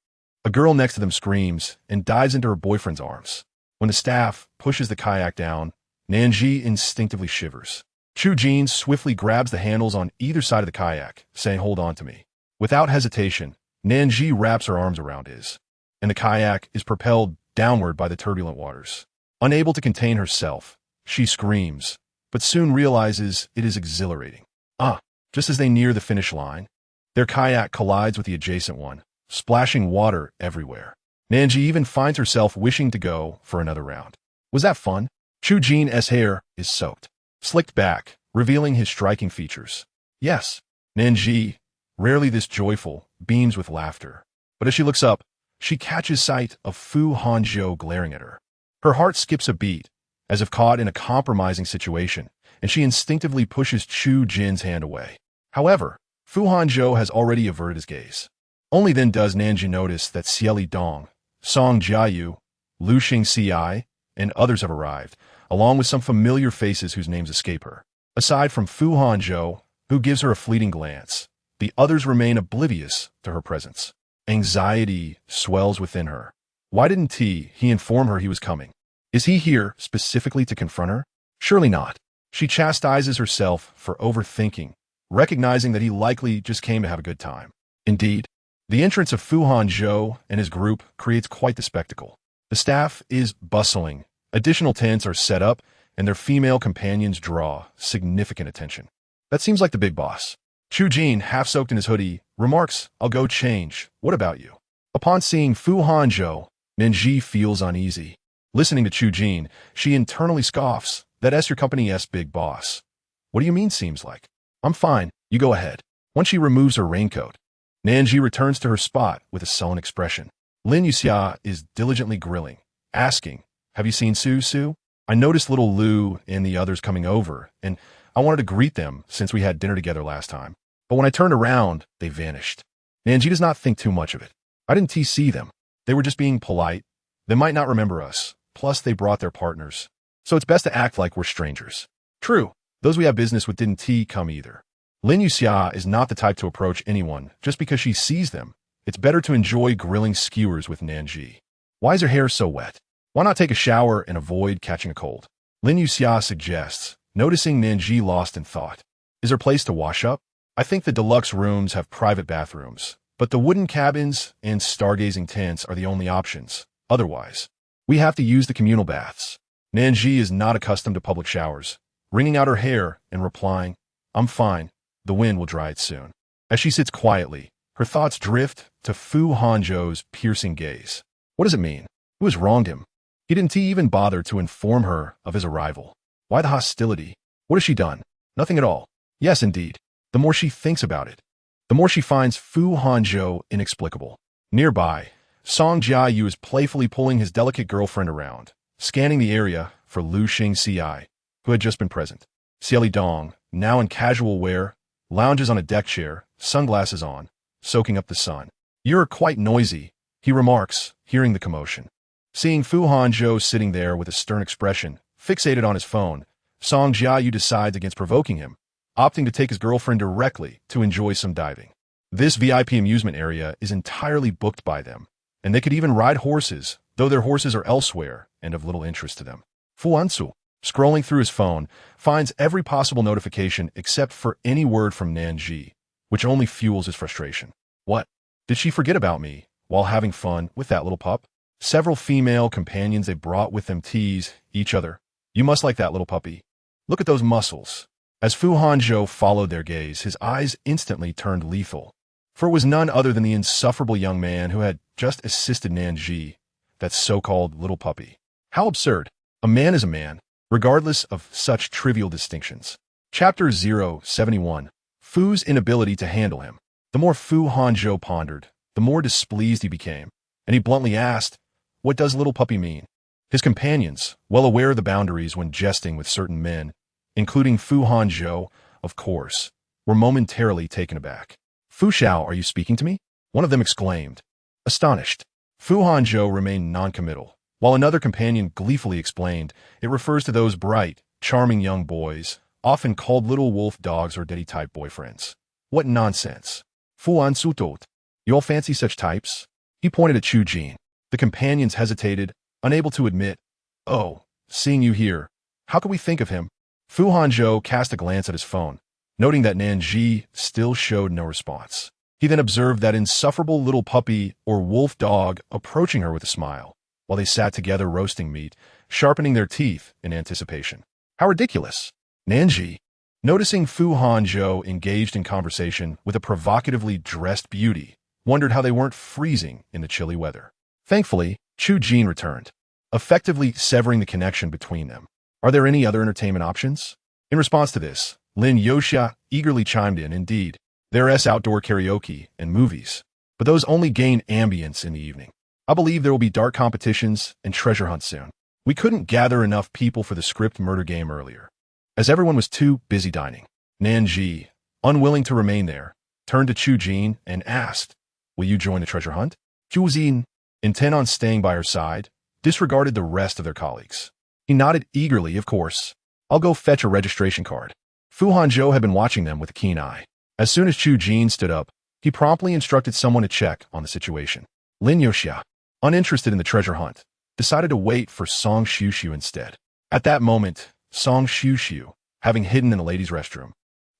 a girl next to them screams and dives into her boyfriend's arms. When the staff pushes the kayak down, Nan Zhi instinctively shivers. Chu Jin swiftly grabs the handles on either side of the kayak, saying, hold on to me. Without hesitation, Nan Zhi wraps her arms around his, and the kayak is propelled downward by the turbulent waters. Unable to contain herself, she screams, but soon realizes it is exhilarating. Just as they near the finish line, their kayak collides with the adjacent one, splashing water everywhere. Nan Zhi even finds herself wishing to go for another round. Was that fun? Chu Jin's hair is soaked, slicked back, revealing his striking features. Yes, Nan Zhi, rarely this joyful, beams with laughter. But as she looks up, she catches sight of Fu Hanzhou glaring at her. Her heart skips a beat, as if caught in a compromising situation, and she instinctively pushes Chu Jin's hand away. However, Fu Hanzhou has already averted his gaze. Only then does Nan Zhi notice that Xieli Dong, Song Jiayu, Lu Xingci, and others have arrived, along with some familiar faces whose names escape her. Aside from Fu Hanzhou, who gives her a fleeting glance, the others remain oblivious to her presence. Anxiety swells within her. Why didn't he inform her he was coming? Is he here specifically to confront her? Surely not. She chastises herself for overthinking, recognizing that he likely just came to have a good time. Indeed, the entrance of Fu Hanzhou and his group creates quite the spectacle. The staff is bustling, additional tents are set up, and their female companions draw significant attention. That seems like the big boss. Chu Jin, half soaked in his hoodie, remarks, "I'll go change. What about you?" Upon seeing Fu Hanzhou, Nan Zhi feels uneasy. Listening to Chu Jin, she internally scoffs, "That's your company's big boss." "What do you mean seems like?" "I'm fine. You go ahead." Once she removes her raincoat, Nan Zhi returns to her spot with a sullen expression. Lin Yuxia is diligently grilling, asking, "Have you seen Su? I noticed little Lu and the others coming over, and I wanted to greet them since we had dinner together last time. But when I turned around, they vanished." Nan Zhi does not think too much of it. "I didn't see them. They were just being polite. They might not remember us. Plus, they brought their partners. So it's best to act like we're strangers." "True. Those we have business with didn't come either." Lin Yuxia is not the type to approach anyone just because she sees them. It's better to enjoy grilling skewers with Nan Zhi. "Why is her hair so wet? Why not take a shower and avoid catching a cold?" Lin Yuxia suggests, noticing Nan Zhi lost in thought. "Is there a place to wash up? I think the deluxe rooms have private bathrooms, but the wooden cabins and stargazing tents are the only options. Otherwise, we have to use the communal baths." Nan Zhi is not accustomed to public showers, wringing out her hair and replying, "I'm fine. The wind will dry it soon." As she sits quietly, her thoughts drift to Fu Hanzhou's piercing gaze. What does it mean? Who has wronged him? He didn't even bother to inform her of his arrival. Why the hostility? What has she done? Nothing at all. Yes, indeed. The more she thinks about it, the more she finds Fu Hanzhou inexplicable. Nearby, Song Jiayu is playfully pulling his delicate girlfriend around, scanning the area for Lu Xingci, who had just been present. Xieli Dong, now in casual wear, lounges on a deck chair, sunglasses on, soaking up the sun. "You're quite noisy," he remarks, hearing the commotion. Seeing Fu Hanzhou sitting there with a stern expression, fixated on his phone, Song Jiayu decides against provoking him, opting to take his girlfriend directly to enjoy some diving. This VIP amusement area is entirely booked by them, and they could even ride horses, though their horses are elsewhere and of little interest to them. Fu Hanzhou, scrolling through his phone, finds every possible notification except for any word from Nan Zhi, which only fuels his frustration. What? Did she forget about me while having fun with that little pup? Several female companions they brought with them tease each other. "You must like that little puppy. Look at those muscles." As Fu Hanzhou followed their gaze, his eyes instantly turned lethal. For it was none other than the insufferable young man who had just assisted Nan Zhi, that so-called little puppy. How absurd. A man is a man, regardless of such trivial distinctions. Chapter 071. Fu's inability to handle him. The more Fu Hanzhou pondered, the more displeased he became, and he bluntly asked, "What does little puppy mean?" His companions, well aware of the boundaries when jesting with certain men, including Fu Hanzhou, of course, were momentarily taken aback. "Fu Xiao, are you speaking to me?" one of them exclaimed. Astonished, Fu Hanzhou remained noncommittal, while another companion gleefully explained it refers to those bright, charming young boys, often called little wolf dogs or daddy-type boyfriends. "What nonsense. Fu Hanzhou tot. You all fancy such types?" He pointed at Chu Jin. The companions hesitated, unable to admit, "Oh, seeing you here, how could we think of him?" Fu Hanzhou cast a glance at his phone, noting that Nan Zhi still showed no response. He then observed that insufferable little puppy or wolf dog approaching her with a smile, while they sat together roasting meat, sharpening their teeth in anticipation. How ridiculous! Nan Zhi, noticing Fu Hanzhou engaged in conversation with a provocatively dressed beauty, wondered how they weren't freezing in the chilly weather. Thankfully, Chu Jin returned. effectively severing the connection between them. Are there any other entertainment options? In response to this, Lin Yoxia eagerly chimed in, indeed, there is outdoor karaoke and movies, but those only gain ambience in the evening. I believe there will be dart competitions and treasure hunts soon. We couldn't gather enough people for the script murder game earlier, as everyone was too busy dining. Nan Zhi, unwilling to remain there, turned to Chu Jin and asked, will you join the treasure hunt? Chu Jin, intent on staying by her side, disregarded the rest of their colleagues. He nodded eagerly, of course. I'll go fetch a registration card. Fu Hanzhou had been watching them with a keen eye. As soon as Chu Jin stood up, he promptly instructed someone to check on the situation. Lin Yoxia, uninterested in the treasure hunt, decided to wait for Song Xiuxiu instead. At that moment, Song Xiuxiu, having hidden in the ladies' restroom,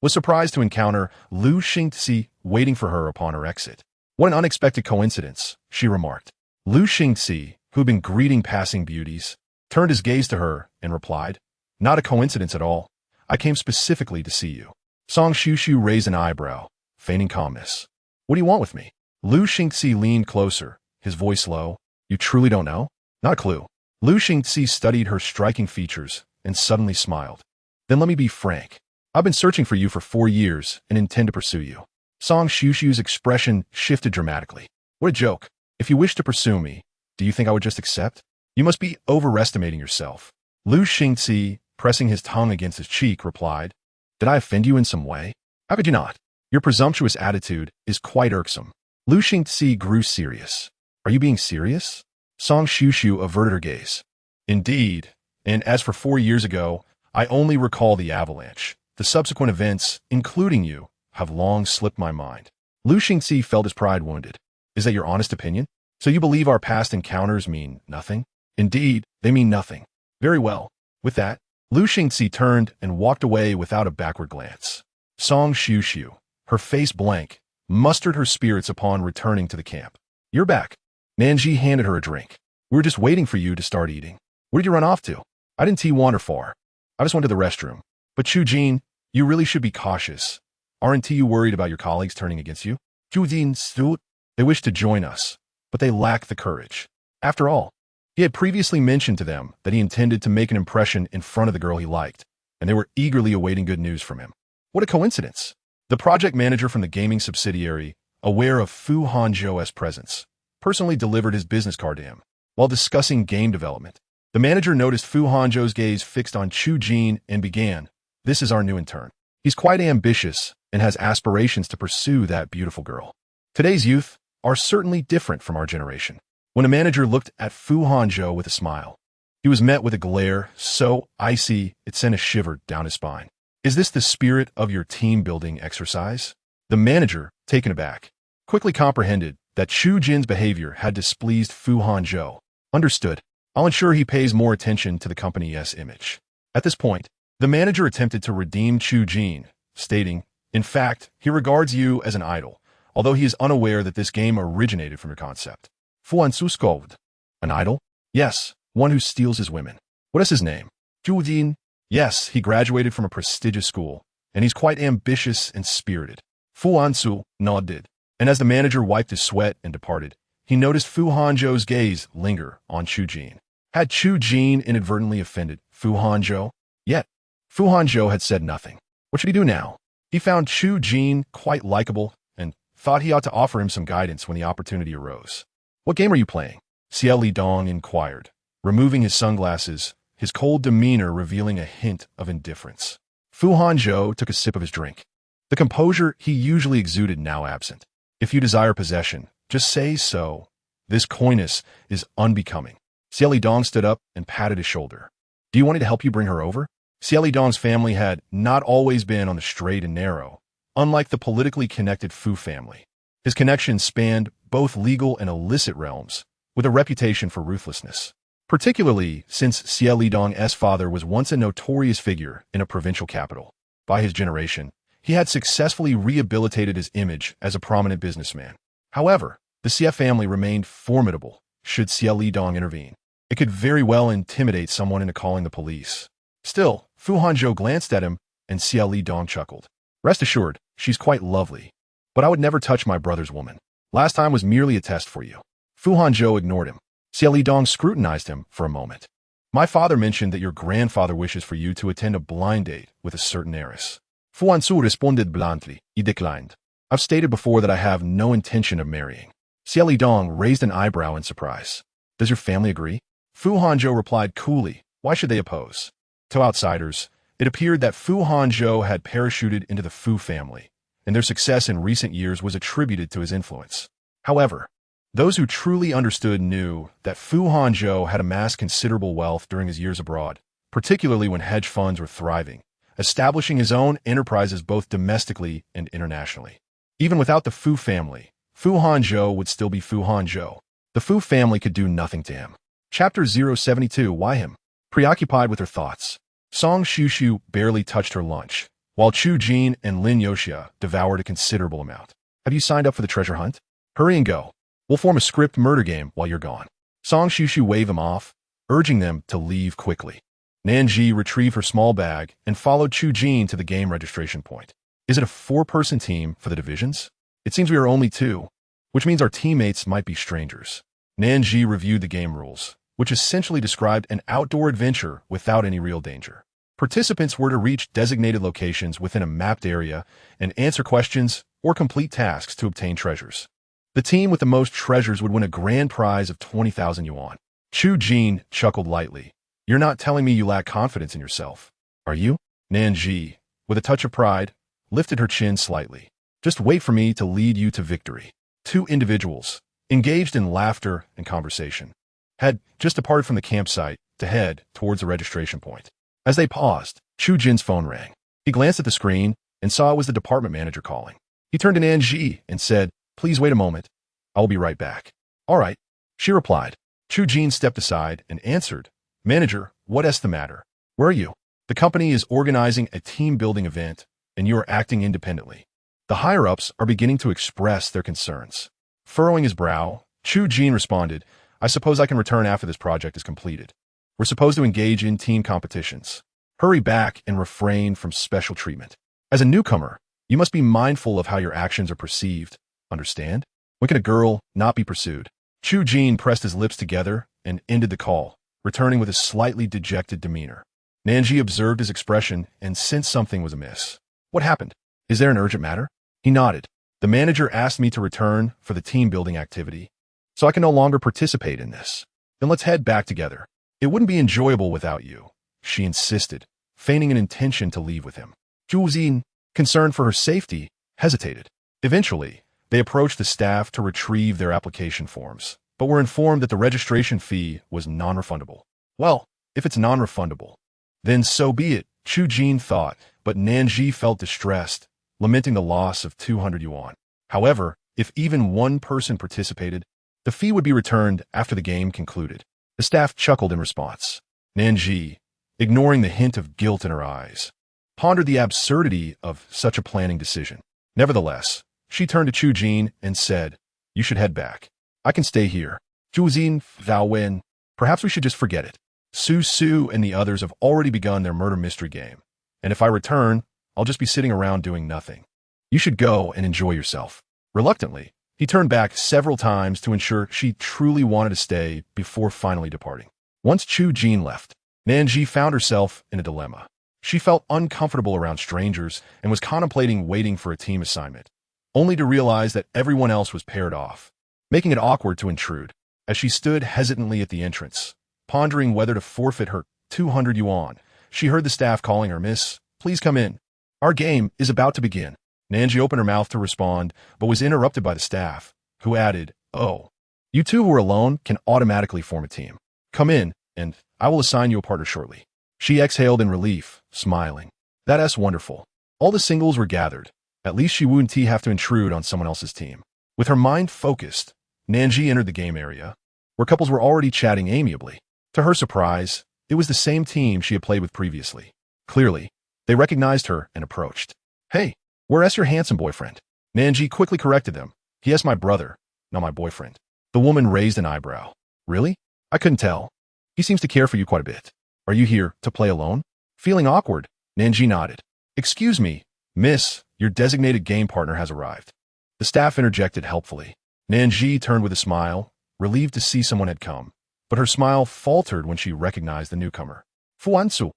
was surprised to encounter Lu Xingzi waiting for her upon her exit. What an unexpected coincidence, she remarked. Lu Xingzi, who had been greeting passing beauties, turned his gaze to her and replied, not a coincidence at all. I came specifically to see you. Song Xiuxiu raised an eyebrow, feigning calmness. What do you want with me? Lu Xingzi leaned closer, his voice low. You truly don't know? Not a clue. Lu Xingzi studied her striking features and suddenly smiled. Then let me be frank. I've been searching for you for 4 years and intend to pursue you. Song Xiuxiu's expression shifted dramatically. What a joke. If you wish to pursue me, do you think I would just accept? You must be overestimating yourself. Lu Xingzi, pressing his tongue against his cheek, replied, did I offend you in some way? How could you not? Your presumptuous attitude is quite irksome. Lu Xingzi grew serious. Are you being serious? Song Xiuxiu averted her gaze. Indeed, and as for 4 years ago, I only recall the avalanche. The subsequent events, including you, have long slipped my mind. Lu Xingzi felt his pride wounded. Is that your honest opinion? So you believe our past encounters mean nothing? Indeed, they mean nothing. Very well. With that, Lu Xingzi turned and walked away without a backward glance. Song Xiuxiu, her face blank, mustered her spirits upon returning to the camp. You're back. Nan Zhi handed her a drink. We were just waiting for you to start eating. Where did you run off to? I didn't wander far. I just went to the restroom. But Chu Jin, you really should be cautious. Aren't you worried about your colleagues turning against you? Chu Jin stood. They wished to join us, but they lacked the courage. After all, he had previously mentioned to them that he intended to make an impression in front of the girl he liked, and they were eagerly awaiting good news from him. What a coincidence. The project manager from the gaming subsidiary, aware of Fu Hanzhou's presence, personally delivered his business card to him. While discussing game development, the manager noticed Fu Hanzhou's gaze fixed on Chu Jin and began, this is our new intern. He's quite ambitious and has aspirations to pursue that beautiful girl. Today's youth are certainly different from our generation. When a manager looked at Fu Hanzhou with a smile, he was met with a glare so icy it sent a shiver down his spine. Is this the spirit of your team-building exercise? The manager, taken aback, quickly comprehended that Chu Jin's behavior had displeased Fu Hanzhou. Understood. I'll ensure he pays more attention to the company's image. At this point, the manager attempted to redeem Chu Jin, stating, in fact, he regards you as an idol, although he is unaware that this game originated from your concept. Fu Hanzhou scolded. An idol? Yes, one who steals his women. What is his name? Chu Jin? Yes, he graduated from a prestigious school, and he's quite ambitious and spirited. Fu Hanzhou nodded, and as the manager wiped his sweat and departed, he noticed Fu Hanzhou's gaze linger on Chu Jin. Had Chu Jin inadvertently offended Fu Hanzhou? Yet, Fu Hanzhou had said nothing. What should he do now? He found Chu Jin quite likable and thought he ought to offer him some guidance when the opportunity arose. What game are you playing? Xie Lidong inquired, removing his sunglasses, his cold demeanor revealing a hint of indifference. Fu Hanzhou took a sip of his drink. The composure he usually exuded now absent. If you desire possession, just say so. This coyness is unbecoming. Xie Lidong stood up and patted his shoulder. Do you want me to help you bring her over? Xie Lidong's family had not always been on the straight and narrow, unlike the politically connected Fu family. His connections spanned both legal and illicit realms, with a reputation for ruthlessness, particularly since Xie Lidong's father was once a notorious figure in a provincial capital. By his generation, he had successfully rehabilitated his image as a prominent businessman. However, the Xie family remained formidable should Xie Lidong intervene. It could very well intimidate someone into calling the police. Still, Fu Hanzhou glanced at him, and Xie Lidong chuckled. Rest assured, she's quite lovely. But I would never touch my brother's woman. Last time was merely a test for you. Fu Hanzhou ignored him. Xie Lidong scrutinized him for a moment. My father mentioned that your grandfather wishes for you to attend a blind date with a certain heiress. Fu Hanzhou responded bluntly. He declined. I've stated before that I have no intention of marrying. Xie Lidong raised an eyebrow in surprise. Does your family agree? Fu Hanzhou replied coolly. Why should they oppose? To outsiders, it appeared that Fu Hanzhou had parachuted into the Fu family, and their success in recent years was attributed to his influence. However, those who truly understood knew that Fu Hanzhou had amassed considerable wealth during his years abroad, particularly when hedge funds were thriving, establishing his own enterprises both domestically and internationally. Even without the Fu family, Fu Hanzhou would still be Fu Hanzhou. The Fu family could do nothing to him. Chapter 072. Why him? Preoccupied with her thoughts, Song Shushu barely touched her lunch, while Chu Jin and Lin Yoxia devoured a considerable amount. Have you signed up for the treasure hunt? Hurry and go. We'll form a script murder game while you're gone. Song Shushu waved them off, urging them to leave quickly. Nan Zhi retrieved her small bag and followed Chu Jin to the game registration point. Is it a 4-person team for the divisions? It seems we are only 2, which means our teammates might be strangers. Nan Zhi reviewed the game rules, which essentially described an outdoor adventure without any real danger. Participants were to reach designated locations within a mapped area and answer questions or complete tasks to obtain treasures. The team with the most treasures would win a grand prize of 20,000 yuan. Chu Jin chuckled lightly. You're not telling me you lack confidence in yourself, are you? Nan Zhi, with a touch of pride, lifted her chin slightly. Just wait for me to lead you to victory. 2 individuals, engaged in laughter and conversation, had just departed from the campsite to head towards the registration point. As they paused, Chu Jin's phone rang. He glanced at the screen and saw it was the department manager calling. He turned to Nan Zhi and said, Please wait a moment. I will be right back. All right, she replied. Chu Jin stepped aside and answered, Manager, what's the matter? Where are you? The company is organizing a team-building event, and you are acting independently. The higher-ups are beginning to express their concerns. Furrowing his brow, Chu Jin responded, I suppose I can return after this project is completed. We're supposed to engage in team competitions. Hurry back and refrain from special treatment. As a newcomer, you must be mindful of how your actions are perceived. Understand? When can a girl not be pursued? Chu Jin pressed his lips together and ended the call, returning with a slightly dejected demeanor. Nan Zhi observed his expression and sensed something was amiss. What happened? Is there an urgent matter? He nodded. The manager asked me to return for the team-building activity, so I can no longer participate in this. Then let's head back together. It wouldn't be enjoyable without you, she insisted, feigning an intention to leave with him. Zhu Xin, concerned for her safety, hesitated. Eventually, they approached the staff to retrieve their application forms, but were informed that the registration fee was non-refundable. Well, if it's non-refundable, then so be it, Chu Jin thought, but Nan Zhi felt distressed, lamenting the loss of 200 yuan. However, if even one person participated, the fee would be returned after the game concluded. The staff chuckled in response. Nan Zhi, ignoring the hint of guilt in her eyes, pondered the absurdity of such a planning decision. Nevertheless, she turned to Chu Jin and said, You should head back. I can stay here. Zhu Xin, Zhao Wen, perhaps we should just forget it. Su Su and the others have already begun their murder mystery game, and if I return, I'll just be sitting around doing nothing. You should go and enjoy yourself. Reluctantly, he turned back several times to ensure she truly wanted to stay before finally departing. Once Chu Jin left, Nan Zhi found herself in a dilemma. She felt uncomfortable around strangers and was contemplating waiting for a team assignment, only to realize that everyone else was paired off, making it awkward to intrude. As she stood hesitantly at the entrance, pondering whether to forfeit her 200 yuan, she heard the staff calling her, Miss, please come in. Our game is about to begin. Nan Zhi opened her mouth to respond, but was interrupted by the staff, who added, Oh, you two who are alone can automatically form a team. Come in, and I will assign you a partner shortly. She exhaled in relief, smiling. That's wonderful. All the singles were gathered. At least she wouldn't have to intrude on someone else's team. With her mind focused, Nan Zhi entered the game area, where couples were already chatting amiably. To her surprise, it was the same team she had played with previously. Clearly, they recognized her and approached. Hey, where's your handsome boyfriend? Nan Zhi quickly corrected them. He is my brother, not my boyfriend. The woman raised an eyebrow. Really? I couldn't tell. He seems to care for you quite a bit. Are you here to play alone? Feeling awkward, Nan Zhi nodded. Excuse me, miss, your designated game partner has arrived. The staff interjected helpfully. Nan Zhi turned with a smile, relieved to see someone had come, but her smile faltered when she recognized the newcomer. Fu Hanzhou.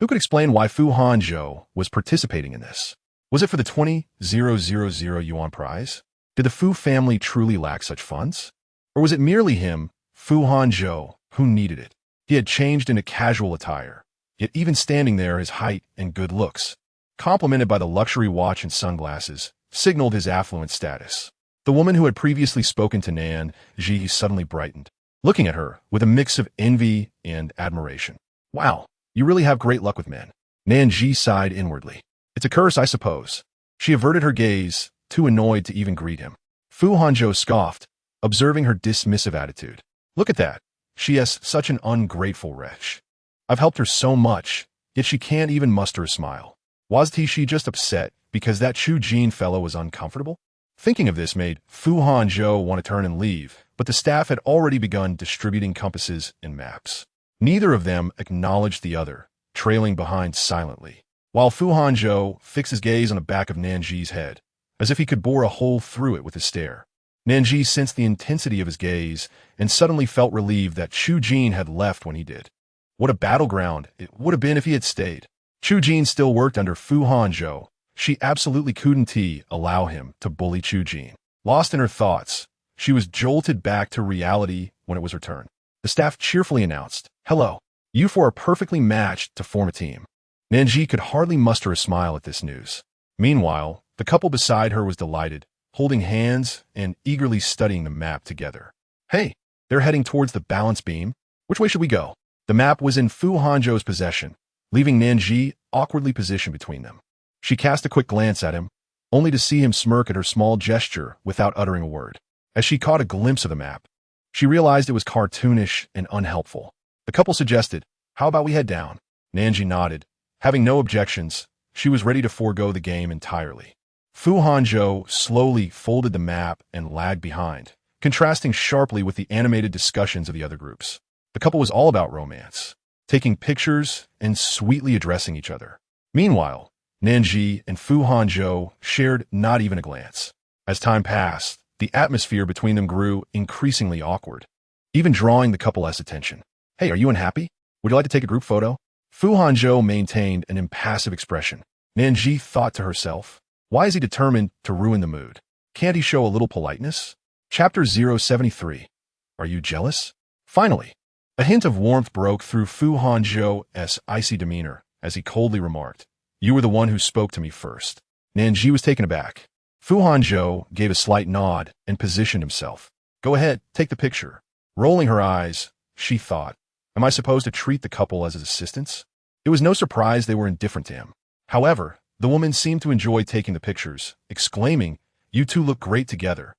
Who could explain why Fu Hanzhou was participating in this? Was it for the 20,000 yuan prize? Did the Fu family truly lack such funds? Or was it merely him, Fu Hanzhou, who needed it? He had changed into casual attire, yet even standing there his height and good looks, complemented by the luxury watch and sunglasses, signaled his affluent status. The woman who had previously spoken to Nan Zhi suddenly brightened, looking at her with a mix of envy and admiration. Wow, you really have great luck with men. Nan Zhi sighed inwardly. It's a curse, I suppose. She averted her gaze, too annoyed to even greet him. Fu Hanzhou scoffed, observing her dismissive attitude. Look at that. She is such an ungrateful wretch. I've helped her so much, yet she can't even muster a smile. Wasn't she just upset because that Chu Jin fellow was uncomfortable? Thinking of this made Fu Hanzhou want to turn and leave, but the staff had already begun distributing compasses and maps. Neither of them acknowledged the other, trailing behind silently, while Fu Hanzhou fixed his gaze on the back of Nan Zhi's head, as if he could bore a hole through it with his stare. Nan Zhi sensed the intensity of his gaze and suddenly felt relieved that Chu Jin had left when he did. What a battleground it would have been if he had stayed. Chu Jin still worked under Fu Hanzhou. She absolutely couldn't allow him to bully Chu Jin. Lost in her thoughts, she was jolted back to reality when it was her turn. The staff cheerfully announced, "Hello, you four are perfectly matched to form a team." Nan Zhi could hardly muster a smile at this news. Meanwhile, the couple beside her was delighted, holding hands and eagerly studying the map together. Hey, they're heading towards the balance beam. Which way should we go? The map was in Fu Hanzhou's possession, leaving Nan Zhi awkwardly positioned between them. She cast a quick glance at him, only to see him smirk at her small gesture without uttering a word. As she caught a glimpse of the map, she realized it was cartoonish and unhelpful. The couple suggested, "How about we head down?" Nan Zhi nodded. Having no objections, she was ready to forego the game entirely. Fu Hanzhou slowly folded the map and lagged behind, contrasting sharply with the animated discussions of the other groups. The couple was all about romance, taking pictures and sweetly addressing each other. Meanwhile, Nan Zhi and Fu Hanzhou shared not even a glance. As time passed, the atmosphere between them grew increasingly awkward, even drawing the couple less attention. "Hey, are you unhappy? Would you like to take a group photo?" Fu Hanzhou maintained an impassive expression. Nan Zhi thought to herself, why is he determined to ruin the mood? Can't he show a little politeness? Chapter 073. Are you jealous? Finally, a hint of warmth broke through Fu Hanzhou's icy demeanor as he coldly remarked, "You were the one who spoke to me first." Nan Zhi was taken aback. Fu Hanzhou gave a slight nod and positioned himself. "Go ahead, take the picture." Rolling her eyes, she thought, am I supposed to treat the couple as his assistants? It was no surprise they were indifferent to him. However, the woman seemed to enjoy taking the pictures, exclaiming, "You two look great together.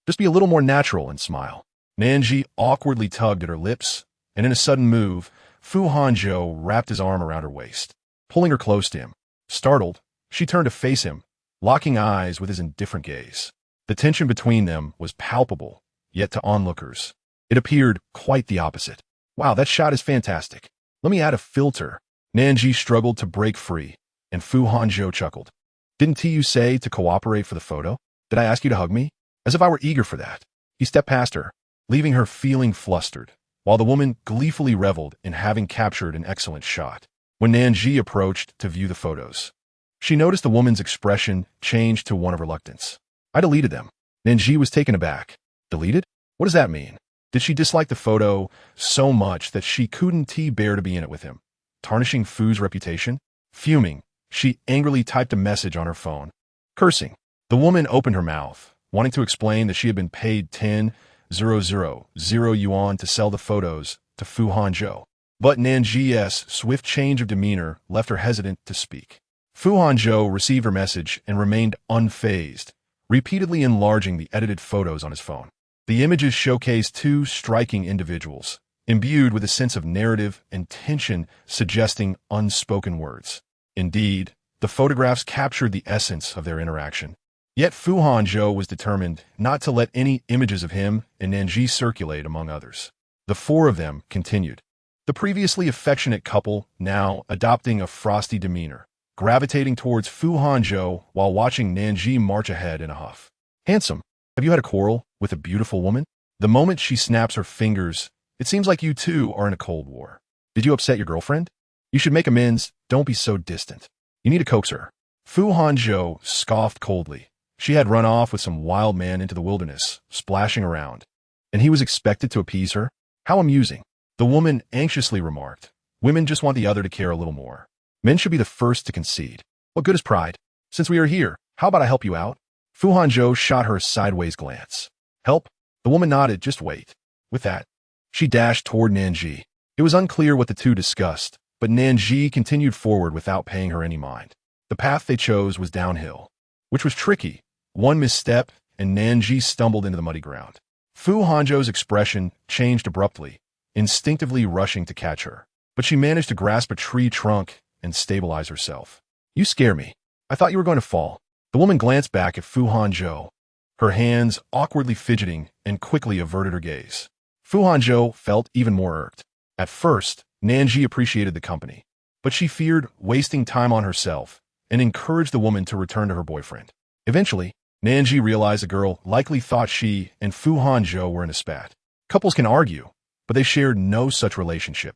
Just be a little more natural and smile." Nan Zhi awkwardly tugged at her lips, and in a sudden move, Fu Hanzhou wrapped his arm around her waist, pulling her close to him. Startled, she turned to face him, locking eyes with his indifferent gaze. The tension between them was palpable, yet to onlookers, it appeared quite the opposite. "Wow, that shot is fantastic. Let me add a filter." Nan Zhi struggled to break free, and Fu Hanzhou chuckled. "Didn't you say to cooperate for the photo? Did I ask you to hug me? As if I were eager for that." He stepped past her, leaving her feeling flustered, while the woman gleefully reveled in having captured an excellent shot. When Nan Zhi approached to view the photos, she noticed the woman's expression changed to one of reluctance. "I deleted them." Nan Zhi was taken aback. "Deleted? What does that mean? Did she dislike the photo so much that she couldn't bear to be in it with him, tarnishing Fu's reputation?" Fuming, she angrily typed a message on her phone. Cursing, the woman opened her mouth, wanting to explain that she had been paid 10,000 yuan to sell the photos to Fu Hanzhou. But Nan Zhi's swift change of demeanor left her hesitant to speak. Fu Hanzhou received her message and remained unfazed, repeatedly enlarging the edited photos on his phone. The images showcased two striking individuals, imbued with a sense of narrative and tension suggesting unspoken words. Indeed, the photographs captured the essence of their interaction. Yet Fu Hanzhou was determined not to let any images of him and Nan Zhi circulate among others. The four of them continued, the previously affectionate couple now adopting a frosty demeanor, gravitating towards Fu Hanzhou while watching Nan Zhi march ahead in a huff. "Handsome, have you had a quarrel with a beautiful woman? The moment she snaps her fingers It seems like you two are in a cold war. Did you upset your girlfriend? You should make amends. Don't be so distant. You need to coax her. Fu Hanzhou scoffed coldly. She had run off with some wild man into the wilderness, splashing around. And he was expected to appease her? How amusing. The woman anxiously remarked. Women just want the other to care a little more. Men should be the first to concede. What good is pride? Since we are here, how about I help you out? Fu Hanzhou shot her a sideways glance. Help? The woman nodded. Just wait. With that, she dashed toward Nan Zhi. It was unclear what the two discussed, but Nan Zhi continued forward without paying her any mind. The path they chose was downhill, which was tricky. One misstep, and Nan Zhi stumbled into the muddy ground. Fu Hanzhou's expression changed abruptly, instinctively rushing to catch her. But she managed to grasp a tree trunk and stabilize herself. You scare me. I thought you were going to fall. The woman glanced back at Fu Hanzhou, her hands awkwardly fidgeting, and quickly averted her gaze. Fu Hanzhou felt even more irked. At first, Nan Zhi appreciated the company, but she feared wasting time on herself and encouraged the woman to return to her boyfriend. Eventually, Nan Zhi realized the girl likely thought she and Fu Hanzhou were in a spat. Couples can argue, but they shared no such relationship.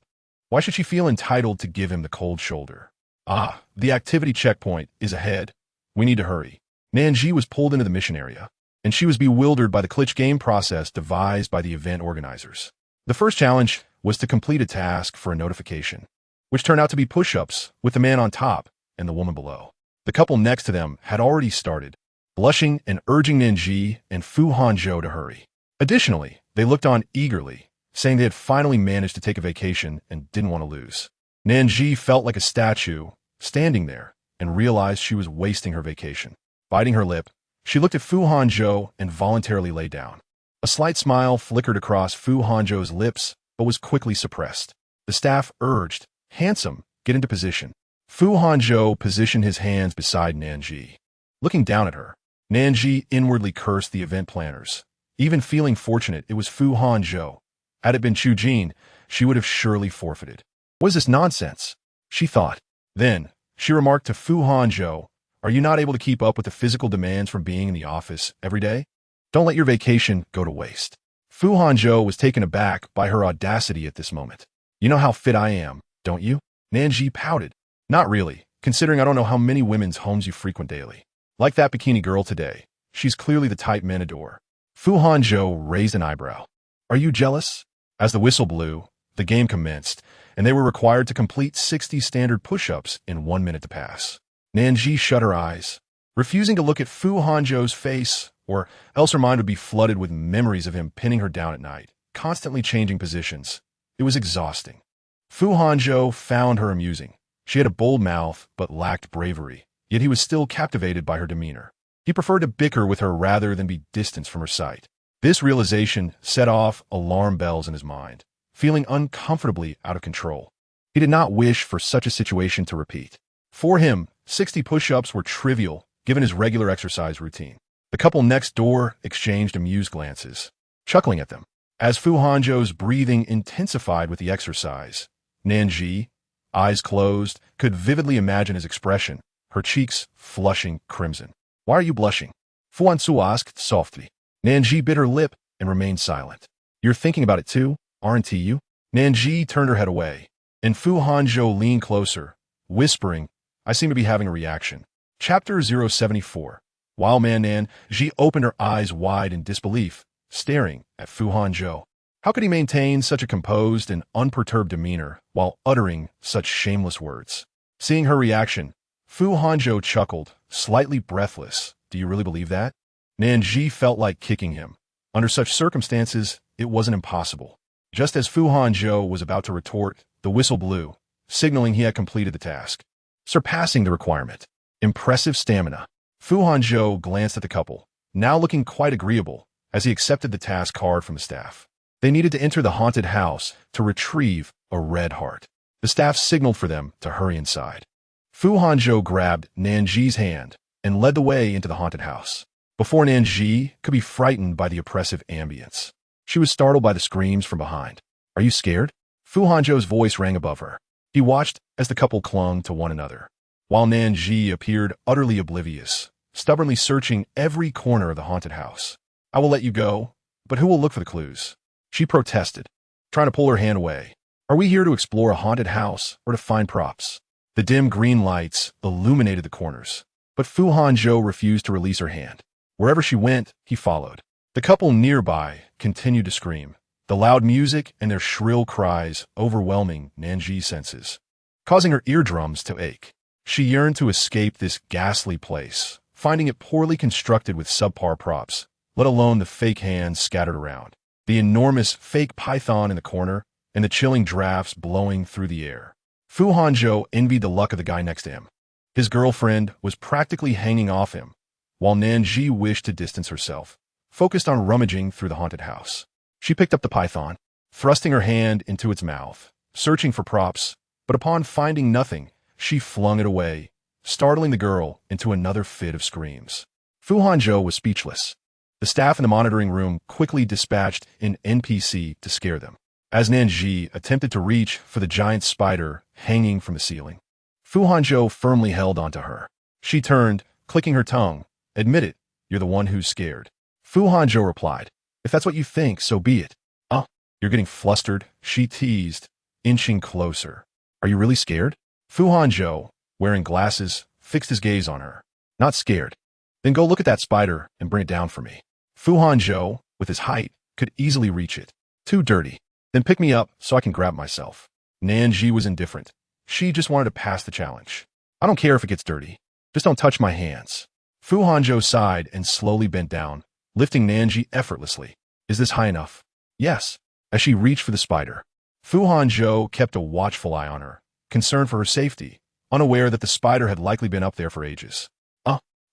Why should she feel entitled to give him the cold shoulder? Ah, the activity checkpoint is ahead. We need to hurry. Nan Zhi was pulled into the mission area, and she was bewildered by the glitch game process devised by the event organizers. The first challenge was to complete a task for a notification, which turned out to be push-ups with the man on top and the woman below. The couple next to them had already started, blushing and urging Nan Zhi and Fu Hanzhou to hurry. Additionally, they looked on eagerly, saying they had finally managed to take a vacation and didn't want to lose. Nan Zhi felt like a statue, standing there, and realized she was wasting her vacation. Biting her lip, she looked at Fu Hanzhou and voluntarily lay down. A slight smile flickered across Fu Hanzhou's lips, but was quickly suppressed. The staff urged, handsome, get into position. Fu Hanzhou positioned his hands beside Nan Zhi. Looking down at her, Nan Zhi inwardly cursed the event planners. Even feeling fortunate it was Fu Hanzhou. Had it been Chu Jin, she would have surely forfeited. What is this nonsense? She thought. Then, she remarked to Fu Hanzhou, are you not able to keep up with the physical demands from being in the office every day? Don't let your vacation go to waste. Fu Hanzhou was taken aback by her audacity at this moment. You know how fit I am, don't you? Nan Zhi pouted. Not really, considering I don't know how many women's homes you frequent daily. Like that bikini girl today. She's clearly the type men adore. Fu Hanzhou raised an eyebrow. Are you jealous? As the whistle blew, the game commenced, and they were required to complete 60 standard push-ups in 1 minute to pass. Nan Zhi shut her eyes, refusing to look at Fu Hanzhou's face, or else her mind would be flooded with memories of him pinning her down at night, constantly changing positions. It was exhausting. Fu Hanzhou found her amusing. She had a bold mouth, but lacked bravery, yet he was still captivated by her demeanor. He preferred to bicker with her rather than be distanced from her sight. This realization set off alarm bells in his mind, feeling uncomfortably out of control. He did not wish for such a situation to repeat. For him, 60 push-ups were trivial, given his regular exercise routine. The couple next door exchanged amused glances, chuckling at them. As Fu Hanzhou's breathing intensified with the exercise, Nan Zhi, eyes closed, could vividly imagine his expression, her cheeks flushing crimson. Why are you blushing? Fu Hanzhou asked softly. Nan Zhi bit her lip and remained silent. You're thinking about it too, aren't you? Nan Zhi turned her head away, and Fu Hanzhou leaned closer, whispering, I seem to be having a reaction. Chapter 074. While Nan Zhi opened her eyes wide in disbelief, staring at Fu Hanzhou. How could he maintain such a composed and unperturbed demeanor while uttering such shameless words? Seeing her reaction, Fu Hanzhou chuckled, slightly breathless. Do you really believe that? Nan Zhi felt like kicking him. Under such circumstances, it wasn't impossible. Just as Fu Hanzhou was about to retort, the whistle blew, signaling he had completed the task. Surpassing the requirement. Impressive stamina. Fu Hanzhou glanced at the couple, now looking quite agreeable, as he accepted the task card from the staff. They needed to enter the haunted house to retrieve a red heart. The staff signaled for them to hurry inside. Fu Hanzhou grabbed Nan Zhi's hand and led the way into the haunted house. Before Nan Zhi could be frightened by the oppressive ambience, she was startled by the screams from behind. Are you scared? Fu Hanzhou's voice rang above her. He watched as the couple clung to one another, while Nan Zhi appeared utterly oblivious, stubbornly searching every corner of the haunted house. I will let you go, but who will look for the clues? She protested. trying to pull her hand away. Are we here to explore a haunted house or to find props? The dim green lights illuminated the corners, but Fu Hanzhou refused to release her hand. Wherever she went, he followed. The couple nearby continued to scream, the loud music and their shrill cries overwhelming Nan Zhi's senses, causing her eardrums to ache. She yearned to escape this ghastly place, finding it poorly constructed with subpar props, let alone the fake hands scattered around, the enormous fake python in the corner, and the chilling drafts blowing through the air. Fu Hanzhou envied the luck of the guy next to him. His girlfriend was practically hanging off him, while Nan Zhi wished to distance herself, focused on rummaging through the haunted house. She picked up the python, thrusting her hand into its mouth, searching for props, but upon finding nothing, she flung it away, startling the girl into another fit of screams. Fu Hanzhou was speechless. The staff in the monitoring room quickly dispatched an NPC to scare them, as Nan Zhi attempted to reach for the giant spider hanging from the ceiling. Fu Hanzhou firmly held onto her. She turned, clicking her tongue. Admit it, you're the one who's scared. Fu Hanzhou replied, if that's what you think, so be it. Oh, you're getting flustered, she teased, inching closer. Are you really scared? Fu Hanzhou, wearing glasses, fixed his gaze on her. Not scared. Then go look at that spider and bring it down for me. Fu Hanzhou, with his height, could easily reach it. Too dirty. Then pick me up so I can grab myself. Nan Zhi was indifferent. She just wanted to pass the challenge. I don't care if it gets dirty. Just don't touch my hands. Fu Hanzhou sighed and slowly bent down, lifting Nan Zhi effortlessly. Is this high enough? Yes. As she reached for the spider, Fu Hanzhou kept a watchful eye on her, concerned for her safety, unaware that the spider had likely been up there for ages.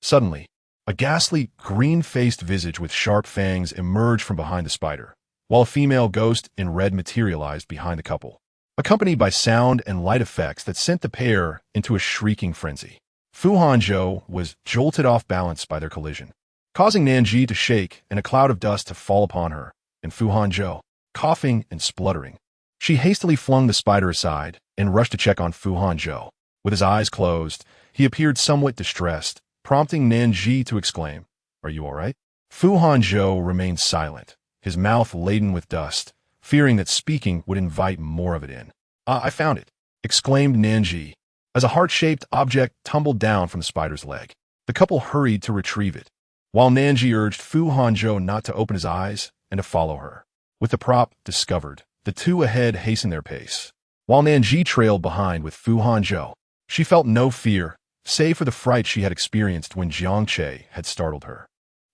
Suddenly, a ghastly, green-faced visage with sharp fangs emerged from behind the spider, while a female ghost in red materialized behind the couple, accompanied by sound and light effects that sent the pair into a shrieking frenzy. Fu Hanzhou was jolted off balance by their collision, causing Nan Zhi to shake and a cloud of dust to fall upon her, and Fu Hanzhou, coughing and spluttering. She hastily flung the spider aside and rushed to check on Fu Hanzhou. With his eyes closed, he appeared somewhat distressed, prompting Nan Zhi to exclaim, Are you all right? Fu Hanzhou remained silent, his mouth laden with dust, fearing that speaking would invite more of it in. I found it, exclaimed Nan Zhi, as a heart-shaped object tumbled down from the spider's leg. The couple hurried to retrieve it, while Nan Zhi urged Fu Hanzhou not to open his eyes and to follow her. With the prop discovered, the two ahead hastened their pace, while Nan Zhi trailed behind with Fu Hanzhou. She felt no fear, save for the fright she had experienced when Jiangche had startled her.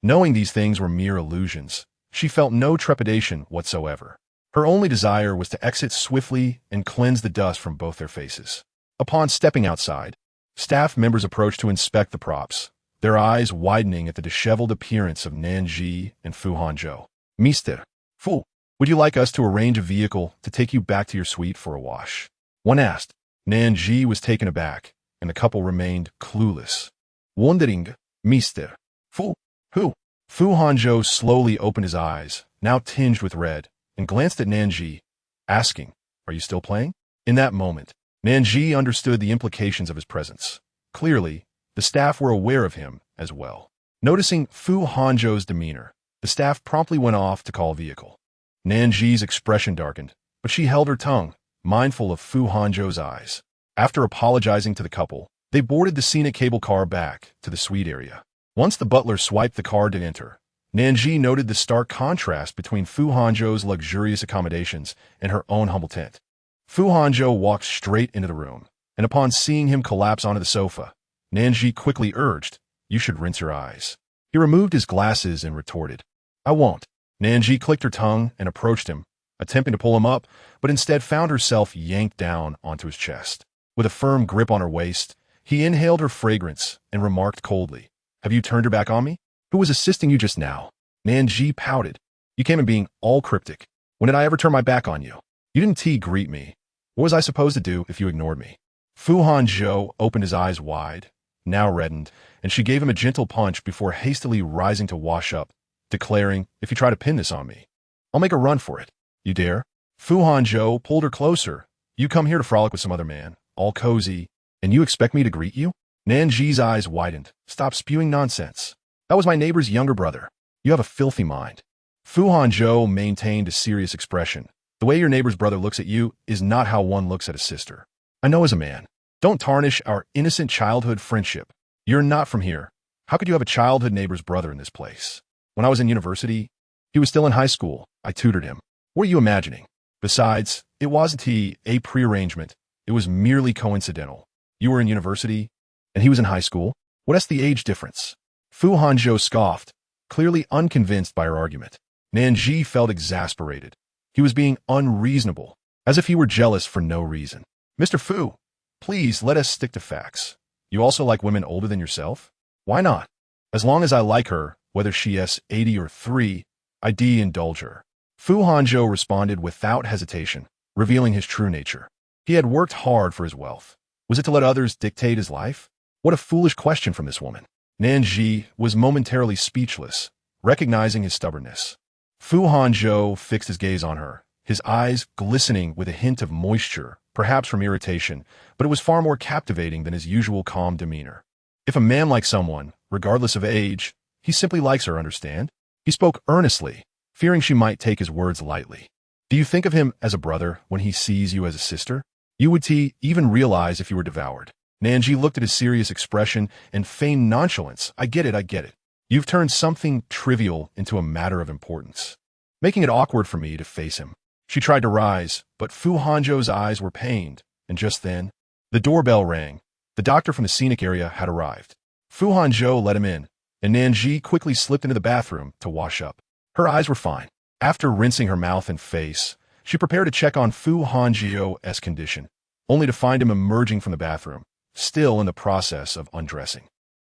Knowing these things were mere illusions, she felt no trepidation whatsoever. Her only desire was to exit swiftly and cleanse the dust from both their faces. Upon stepping outside, staff members approached to inspect the props, their eyes widening at the disheveled appearance of Nan Zhi and Fu Hanzhou. Mr. Fu, would you like us to arrange a vehicle to take you back to your suite for a wash? One asked. Nan Zhi was taken aback, and the couple remained clueless. Wondering, Mr. Fu, who? Fu Hanzhou slowly opened his eyes, now tinged with red, and glanced at Nan Zhi, asking, Are you still playing? In that moment, Nan Zhi understood the implications of his presence. Clearly, the staff were aware of him as well. Noticing Fu Hanzhou's demeanor, the staff promptly went off to call a vehicle. Nan Zhi's expression darkened, but she held her tongue, mindful of Fu Hanzhou's eyes. After apologizing to the couple, they boarded the scenic cable car back to the suite area. Once the butler swiped the card to enter, Nan Zhi noted the stark contrast between Fu Hanzhou's luxurious accommodations and her own humble tent. Fu Hanzhou walked straight into the room, and upon seeing him collapse onto the sofa, Nan Zhi quickly urged, You should rinse your eyes. He removed his glasses and retorted, I won't. Nan Zhi clicked her tongue and approached him, attempting to pull him up, but instead found herself yanked down onto his chest. With a firm grip on her waist, he inhaled her fragrance and remarked coldly, Have you turned your back on me? Who was assisting you just now? Nan Zhi pouted. You came in being all cryptic. When did I ever turn my back on you? You didn't greet me. What was I supposed to do if you ignored me? Fu Hanzhou opened his eyes wide, now reddened, and she gave him a gentle punch before hastily rising to wash up, declaring, If you try to pin this on me, I'll make a run for it. You dare? Fu Hanzhou pulled her closer. You come here to frolic with some other man, all cozy, and you expect me to greet you? Nan Zhi's eyes widened. Stop spewing nonsense. That was my neighbor's younger brother. You have a filthy mind. Fu Hanzhou maintained a serious expression, The way your neighbor's brother looks at you is not how one looks at a sister. I know as a man. Don't tarnish our innocent childhood friendship. You're not from here. How could you have a childhood neighbor's brother in this place? When I was in university, he was still in high school. I tutored him. What are you imagining? Besides, it wasn't a prearrangement. It was merely coincidental. You were in university, and he was in high school? What's the age difference? Fu Hanzhou scoffed, clearly unconvinced by her argument. Nan Zhi felt exasperated. He was being unreasonable, as if he were jealous for no reason. Mr. Fu, please let us stick to facts. You also like women older than yourself? Why not? As long as I like her, whether she is 80 or 3, I'd indulge her. Fu Hanzhou responded without hesitation, revealing his true nature. He had worked hard for his wealth. Was it to let others dictate his life? What a foolish question from this woman. Nan Zhi was momentarily speechless, recognizing his stubbornness. Fu Hanzhou fixed his gaze on her, his eyes glistening with a hint of moisture, perhaps from irritation, but it was far more captivating than his usual calm demeanor. If a man likes someone, regardless of age, he simply likes her, understand? He spoke earnestly, fearing she might take his words lightly. Do you think of him as a brother when he sees you as a sister? You would even realize if you were devoured. Nan Zhi looked at his serious expression and feigned nonchalance. I get it. You've turned something trivial into a matter of importance, making it awkward for me to face him. She tried to rise, but Fu Hanzhou's eyes were pained, and just then, the doorbell rang. The doctor from the scenic area had arrived. Fu Hanzhou let him in, and Nan Zhi quickly slipped into the bathroom to wash up. Her eyes were fine. After rinsing her mouth and face, she prepared to check on Fu Hanzhou's condition, only to find him emerging from the bathroom, still in the process of undressing.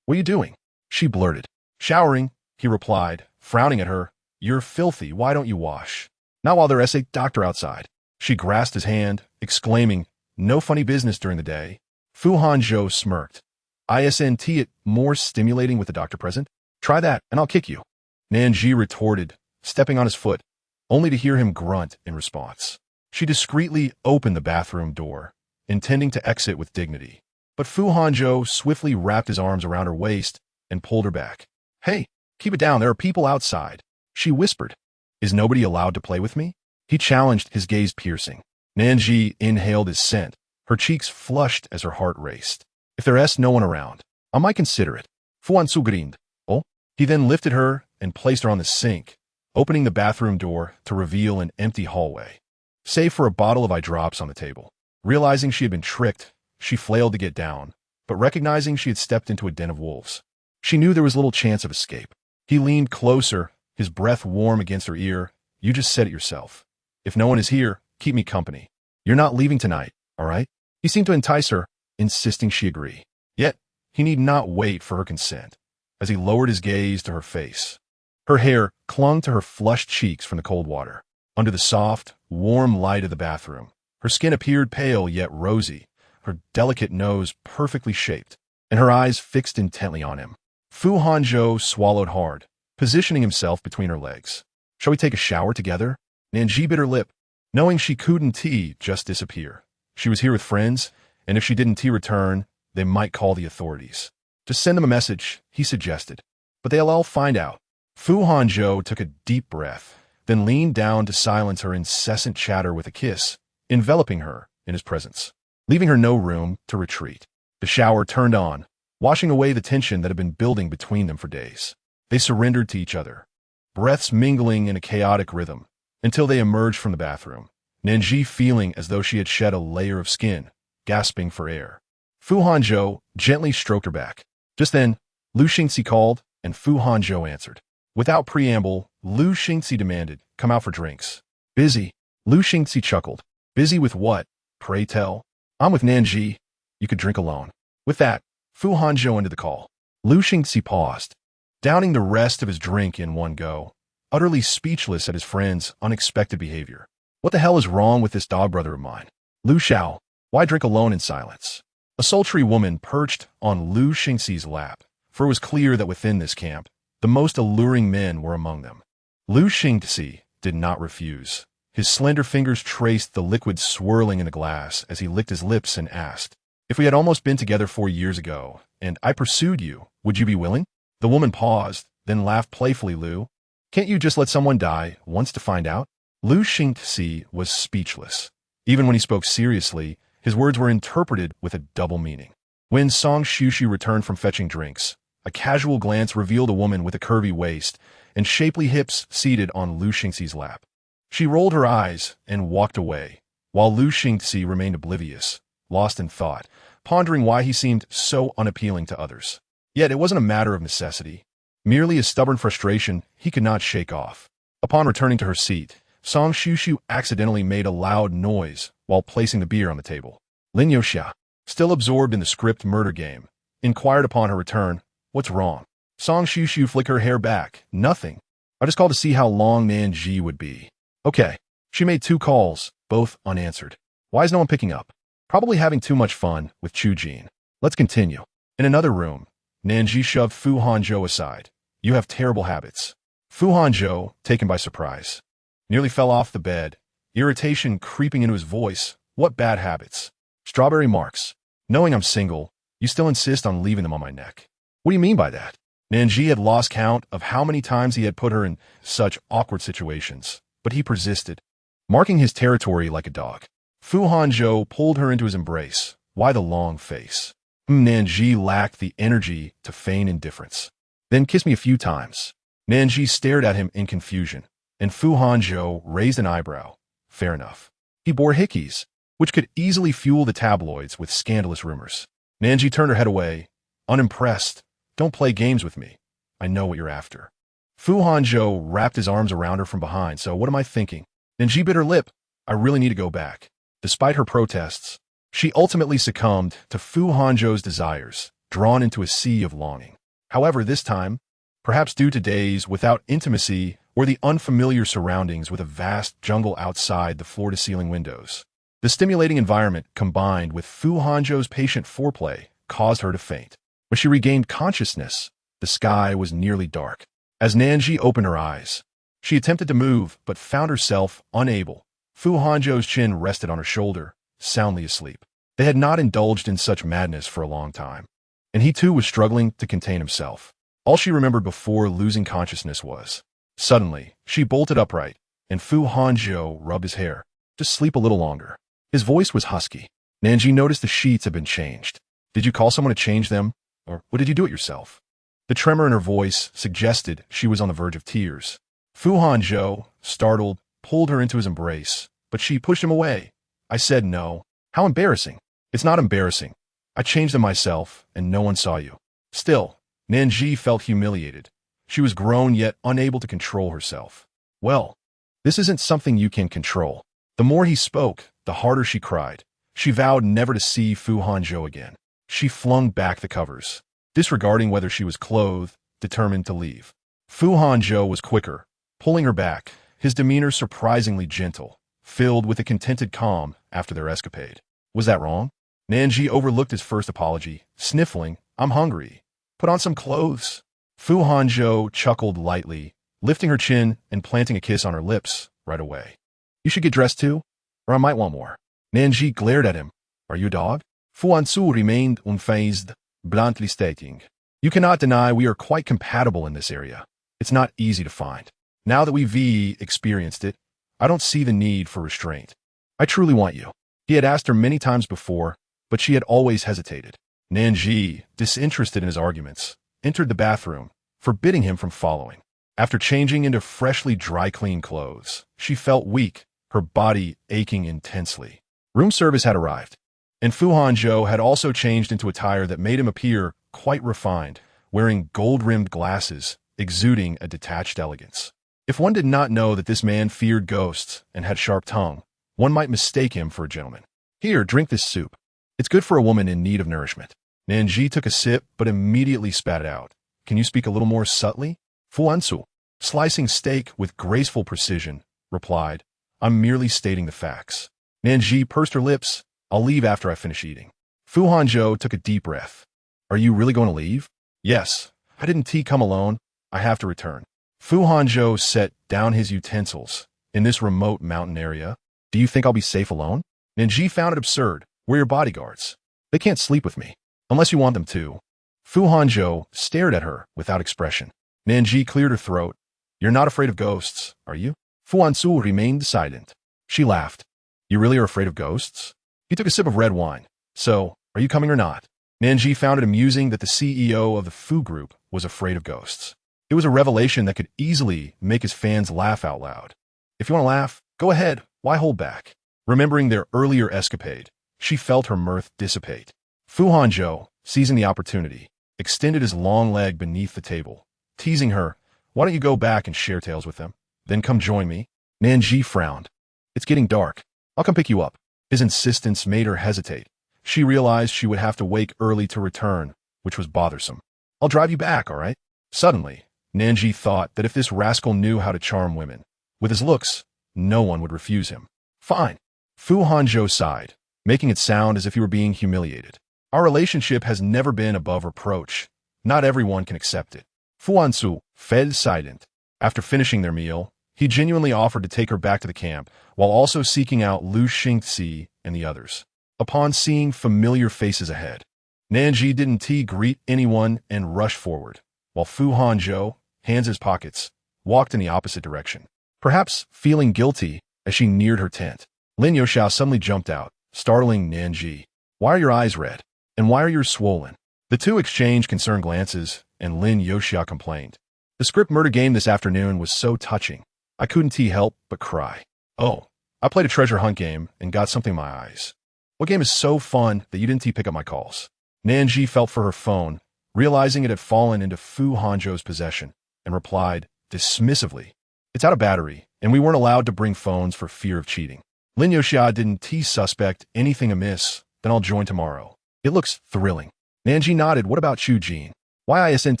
What are you doing? She blurted. Showering, he replied, frowning at her. You're filthy, why don't you wash? Not while there's a doctor outside. She grasped his hand, exclaiming, no funny business during the day. Fu Hanzhou smirked. Isn't it more stimulating with the doctor present? Try that, and I'll kick you. Nan Zhi retorted, stepping on his foot, only to hear him grunt in response. She discreetly opened the bathroom door, intending to exit with dignity. But Fu Hanzhou swiftly wrapped his arms around her waist and pulled her back. Hey, keep it down, there are people outside, she whispered. Is nobody allowed to play with me? He challenged, his gaze piercing. Nan Zhi inhaled his scent, her cheeks flushed as her heart raced. If there's no one around, I might consider it. Fu Hanzhou grinned. Oh? He then lifted her and placed her on the sink, opening the bathroom door to reveal an empty hallway, save for a bottle of eye drops on the table. Realizing she had been tricked, she flailed to get down, but recognizing she had stepped into a den of wolves, she knew there was little chance of escape. He leaned closer, his breath warm against her ear. You just said it yourself. If no one is here, keep me company. You're not leaving tonight, all right? He seemed to entice her, insisting she agree. Yet, he need not wait for her consent, as he lowered his gaze to her face. Her hair clung to her flushed cheeks from the cold water. Under the soft, warm light of the bathroom, her skin appeared pale yet rosy, her delicate nose perfectly shaped, and her eyes fixed intently on him. Fu Hanzhou swallowed hard, positioning himself between her legs. Shall we take a shower together? Nan Zhi bit her lip, knowing she couldn't just disappear. She was here with friends, and if she didn't return, they might call the authorities. Just send them a message, he suggested. But they'll all find out. Fu Hanzhou took a deep breath, then leaned down to silence her incessant chatter with a kiss, enveloping her in his presence, leaving her no room to retreat. The shower turned on, washing away the tension that had been building between them for days. They surrendered to each other, breaths mingling in a chaotic rhythm, until they emerged from the bathroom, Nan Zhi feeling as though she had shed a layer of skin, gasping for air. Fu Hanzhou gently stroked her back. Just then, Lu Xingxi called, and Fu Hanzhou answered. Without preamble, Lu Xingxi demanded, come out for drinks. Busy. Lu Xingxi chuckled. Busy with what? Pray tell. I'm with Nan Zhi. You could drink alone. With that, Fu Hanzhou ended the call. Lu Xingxi paused, downing the rest of his drink in one go, utterly speechless at his friend's unexpected behavior. What the hell is wrong with this dog brother of mine? Lu Xiao, why drink alone in silence? A sultry woman perched on Lu Xingxi's lap, for it was clear that within this camp, the most alluring men were among them. Lu Xingxi did not refuse. His slender fingers traced the liquid swirling in the glass as he licked his lips and asked, if we had almost been together 4 years ago, and I pursued you, would you be willing? The woman paused, then laughed playfully. Lu, can't you just let someone die once to find out? Lu Xingxi was speechless. Even when he spoke seriously, his words were interpreted with a double meaning. When Song Xuxu returned from fetching drinks, a casual glance revealed a woman with a curvy waist and shapely hips seated on Lu Xingxi's lap. She rolled her eyes and walked away, while Lu Xingxi remained oblivious, lost in thought, pondering why he seemed so unappealing to others. Yet it wasn't a matter of necessity, merely a stubborn frustration he could not shake off. Upon returning to her seat, Song Xuxu accidentally made a loud noise while placing the beer on the table. Lin Youxia, still absorbed in the script murder game, inquired upon her return, "What's wrong?" Song Xuxu flicked her hair back. "Nothing. I just called to see how long Nan Zhi would be." "Okay." She made 2 calls, both unanswered. Why is no one picking up? Probably having too much fun with Chu Jin. Let's continue. In another room, Nan Zhi shoved Fu Hanzhou aside. "You have terrible habits." Fu Hanzhou, taken by surprise, nearly fell off the bed, irritation creeping into his voice. "What bad habits?" "Strawberry marks. Knowing I'm single, you still insist on leaving them on my neck." "What do you mean by that?" Nan Zhi had lost count of how many times he had put her in such awkward situations, but he persisted, marking his territory like a dog. Fu Hanzhou pulled her into his embrace. "Why the long face?" Nan Zhi lacked the energy to feign indifference. "Then kiss me a few times." Nan Zhi stared at him in confusion, and Fu Hanzhou raised an eyebrow. Fair enough. He bore hickeys, which could easily fuel the tabloids with scandalous rumors. Nan Zhi turned her head away, unimpressed. "Don't play games with me. I know what you're after." Fu Hanzhou wrapped his arms around her from behind. "So what am I thinking?" Nan Zhi bit her lip. "I really need to go back." Despite her protests, she ultimately succumbed to Fu Hanzhou's desires, drawn into a sea of longing. However, this time, perhaps due to days without intimacy or the unfamiliar surroundings with a vast jungle outside the floor-to-ceiling windows, the stimulating environment combined with Fu Hanzhou's patient foreplay caused her to faint. When she regained consciousness, the sky was nearly dark. As Nan Zhi opened her eyes, she attempted to move but found herself unable. Fu Hanzhou's chin rested on her shoulder, soundly asleep. They had not indulged in such madness for a long time, and he too was struggling to contain himself. All she remembered before losing consciousness was, suddenly, she bolted upright, and Fu Hanzhou rubbed his hair. "Just sleep a little longer." His voice was husky. Nan Zhi noticed the sheets had been changed. "Did you call someone to change them, or what did you do it yourself?" The tremor in her voice suggested she was on the verge of tears. Fu Hanzhou, startled, pulled her into his embrace, but she pushed him away. "I said no." "How embarrassing." "It's not embarrassing. I changed them myself, and no one saw you." Still, Nan Zhi felt humiliated. She was grown yet unable to control herself. "Well, this isn't something you can control." The more he spoke, the harder she cried. She vowed never to see Fu Hanzhou again. She flung back the covers, disregarding whether she was clothed, determined to leave. Fu Hanzhou was quicker, pulling her back, his demeanor surprisingly gentle, filled with a contented calm after their escapade. Was that wrong? Nan Zhi overlooked his first apology, sniffling, "I'm hungry. Put on some clothes." Fu Hanzhou chuckled lightly, lifting her chin and planting a kiss on her lips right away. "You should get dressed too, or I might want more." Nan Zhi glared at him. "Are you a dog?" Fu Hanzhou remained unfazed, bluntly stating, "You cannot deny we are quite compatible in this area. It's not easy to find. Now that we've experienced it, I don't see the need for restraint. I truly want you." He had asked her many times before, but she had always hesitated. Nan Zhi, disinterested in his arguments, entered the bathroom, forbidding him from following. After changing into freshly dry-cleaned clothes, she felt weak, her body aching intensely. Room service had arrived, and Fu Hanzhou had also changed into attire that made him appear quite refined, wearing gold-rimmed glasses, exuding a detached elegance. If one did not know that this man feared ghosts and had sharp tongue, one might mistake him for a gentleman. "Here, drink this soup. It's good for a woman in need of nourishment." Nan Zhi took a sip but immediately spat it out. "Can you speak a little more subtly?" Fu Hanzhou, slicing steak with graceful precision, replied, "I'm merely stating the facts." Nan Zhi pursed her lips. "I'll leave after I finish eating." Fu Hanzhou took a deep breath. "Are you really going to leave?" "Yes. I didn't come alone. I have to return." Fu Hanzhou set down his utensils. "In this remote mountain area, do you think I'll be safe alone?" Nan Zhi found it absurd. "We're your bodyguards. They can't sleep with me, unless you want them to." Fu Hanzhou stared at her without expression. Nan Zhi cleared her throat. "You're not afraid of ghosts, are you?" Fu Hanzhou remained silent. She laughed. You really are afraid of ghosts? He took a sip of red wine. So, are you coming or not? Nan Zhi found it amusing that the CEO of the Fu group was afraid of ghosts. It was a revelation that could easily make his fans laugh out loud. If you want to laugh, go ahead. Why hold back? Remembering their earlier escapade, she felt her mirth dissipate. Fu Hanzhou, seizing the opportunity, extended his long leg beneath the table, teasing her, why don't you go back and share tales with them? Then come join me. Nan Zhi frowned. It's getting dark. I'll come pick you up. His insistence made her hesitate. She realized she would have to wake early to return, which was bothersome. I'll drive you back, all right? Suddenly, Nan Zhi thought that if this rascal knew how to charm women, with his looks, no one would refuse him. Fine. Fu Hanzhou sighed, making it sound as if he were being humiliated. Our relationship has never been above reproach. Not everyone can accept it. Fu Hanzhou fell silent. After finishing their meal, he genuinely offered to take her back to the camp, while also seeking out Lu Xingxi and the others. Upon seeing familiar faces ahead, Nan Zhi didn't greet anyone and rushed forward, while Fu Hanzhou, hands in his pockets, walked in the opposite direction. Perhaps feeling guilty as she neared her tent, Lin Youxiao suddenly jumped out, startling Nan Zhi. Why are your eyes red? And why are yours swollen? The two exchanged concerned glances, and Lin Youxiao complained. The script murder game this afternoon was so touching. I couldn't help but cry. Oh, I played a treasure hunt game and got something in my eyes. What game is so fun that you didn't pick up my calls? Nan Zhi felt for her phone, realizing it had fallen into Fu Hanzhou's possession, and replied, dismissively, it's out of battery, and we weren't allowed to bring phones for fear of cheating. Lin Youxiao didn't suspect anything amiss, then I'll join tomorrow. It looks thrilling. Nan Zhi nodded. What about Chu Jin? Why isn't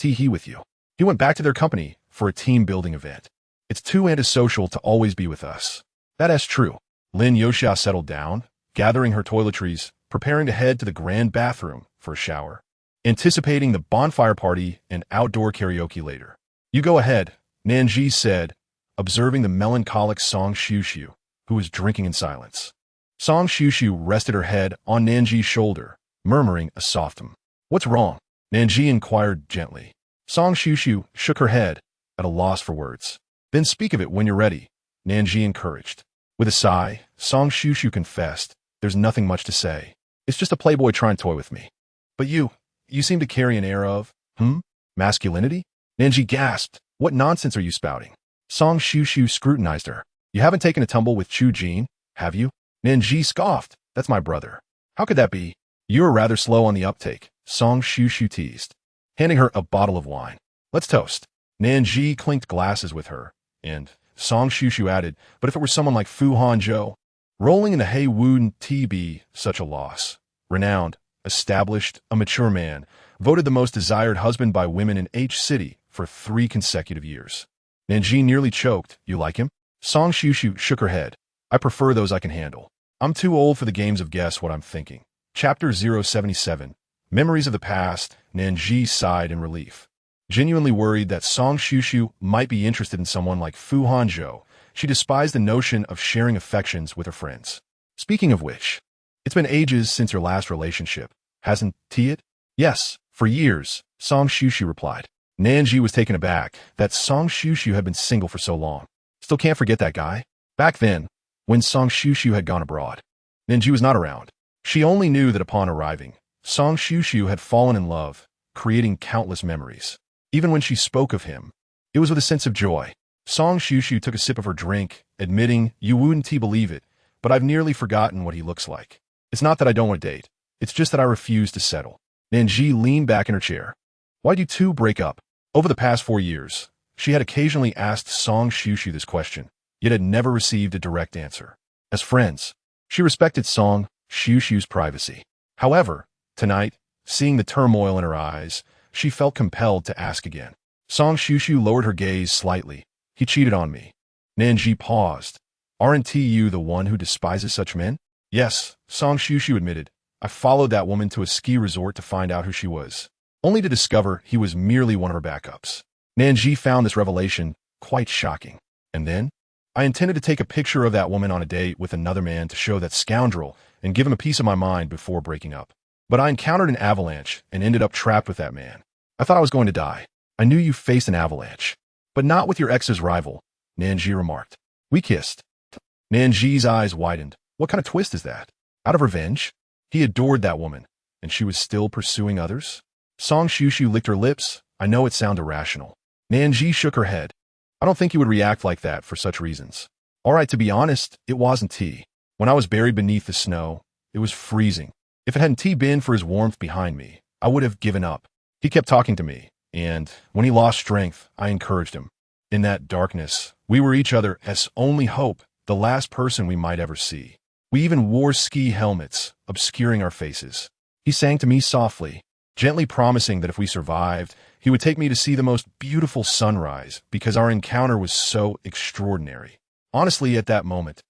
he with you? He went back to their company for a team-building event. It's too antisocial to always be with us. That is true. Lin Youxiao settled down, gathering her toiletries, preparing to head to the grand bathroom for a shower, anticipating the bonfire party and outdoor karaoke later. You go ahead, Nan Zhi said, observing the melancholic Song Xiushu, who was drinking in silence. Song Xiushu rested her head on Nan Zhi's shoulder, murmuring a soft What's wrong? Nan Zhi inquired gently. Song Xiushu shook her head, at a loss for words. Then speak of it when you're ready, Nan Zhi encouraged. With a sigh, Song Xiushu confessed, there's nothing much to say. It's just a playboy trying to toy with me. But you seem to carry an air of, masculinity? Nan Zhi gasped, what nonsense are you spouting? Song Xiushu scrutinized her. You haven't taken a tumble with Chu Jin, have you? Nan Zhi scoffed, that's my brother. How could that be? You're rather slow on the uptake, Song Xiushu teased, handing her a bottle of wine. Let's toast. Nan Zhi clinked glasses with her, and Song Xiushu added, but if it were someone like Fu Hanzhou, rolling in the hay wouldn't be such a loss. Renowned, established, a mature man, voted the most desired husband by women in H City for 3 consecutive years. Nan Zhi nearly choked. You like him? Song Xiushu shook her head. I prefer those I can handle. I'm too old for the games of guess what I'm thinking. Chapter 077. Memories of the past. Nan Zhi sighed in relief. Genuinely worried that Song Xiushu might be interested in someone like Fu Hanzhou, she despised the notion of sharing affections with her friends. Speaking of which, it's been ages since your last relationship, hasn't it? Yes, for years, Song Xiushu replied. Nan Zhi was taken aback that Song Xiushu had been single for so long. Still can't forget that guy? Back then, when Song Xiushu had gone abroad, Nan Zhi was not around. She only knew that upon arriving, Song Xiushu had fallen in love, creating countless memories. Even when she spoke of him, it was with a sense of joy. Song Xiushu took a sip of her drink, admitting, you wouldn't believe it, but I've nearly forgotten what he looks like. It's not that I don't want to date. It's just that I refuse to settle. Nan Zhi leaned back in her chair. Why'd you two break up? Over the past 4 years, she had occasionally asked Song Xiushu this question, yet had never received a direct answer. As friends, she respected Song Xiushu's privacy. However, tonight, seeing the turmoil in her eyes, she felt compelled to ask again. Song Xiushu lowered her gaze slightly. He cheated on me. Nan Zhi paused. Aren't you the one who despises such men? Yes, Song Xiushu admitted. I followed that woman to a ski resort to find out who she was, only to discover he was merely one of her backups. Nan Zhi found this revelation quite shocking. And then, I intended to take a picture of that woman on a date with another man to show that scoundrel and give him a piece of my mind before breaking up. But I encountered an avalanche and ended up trapped with that man. I thought I was going to die. I knew you faced an avalanche. But not with your ex's rival, Nan Zhi remarked. We kissed. Nan Zhi's eyes widened. What kind of twist is that? Out of revenge? He adored that woman, and she was still pursuing others? Song Shushu licked her lips. I know it sounds irrational. Nan Zhi shook her head. I don't think you would react like that for such reasons. All right, to be honest, it wasn't tea. When I was buried beneath the snow, it was freezing. If it hadn't been for his warmth behind me, I would have given up. He kept talking to me, and when he lost strength, I encouraged him. In that darkness, we were each other's only hope, the last person we might ever see. We even wore ski helmets, obscuring our faces. He sang to me softly, gently promising that if we survived, he would take me to see the most beautiful sunrise because our encounter was so extraordinary. Honestly, at that moment,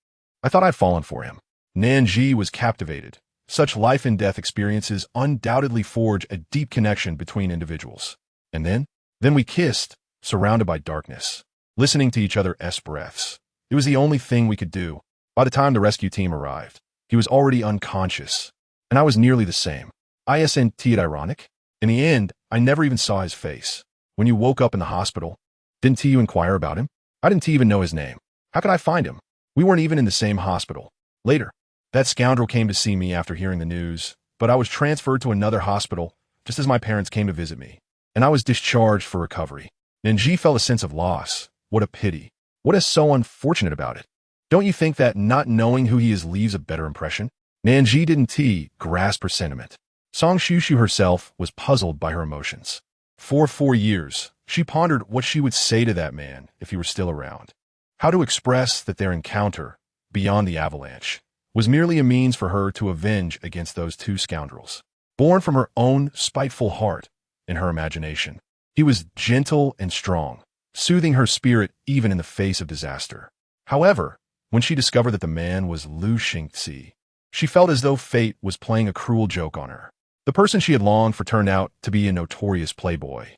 I thought I'd fallen for him. Nan Zhi was captivated. Such life-and-death experiences undoubtedly forge a deep connection between individuals. And then we kissed, surrounded by darkness, listening to each other's breaths. It was the only thing we could do. By the time the rescue team arrived, he was already unconscious, and I was nearly the same. Isn't it ironic? In the end, I never even saw his face. When you woke up in the hospital, didn't you inquire about him? I didn't even know his name. How could I find him? We weren't even in the same hospital. Later, that scoundrel came to see me after hearing the news, but I was transferred to another hospital just as my parents came to visit me, and I was discharged for recovery. Nan Zhi felt a sense of loss. What a pity. What is so unfortunate about it? Don't you think that not knowing who he is leaves a better impression? Nan Zhi didn't grasp her sentiment. Song Shushu herself was puzzled by her emotions. For 4 years, she pondered what she would say to that man if he were still around. How to express that their encounter, beyond the avalanche, was merely a means for her to avenge against those two scoundrels. Born from her own spiteful heart, in her imagination, he was gentle and strong, soothing her spirit even in the face of disaster. However, when she discovered that the man was Lu Xingzi, she felt as though fate was playing a cruel joke on her. The person she had longed for turned out to be a notorious playboy,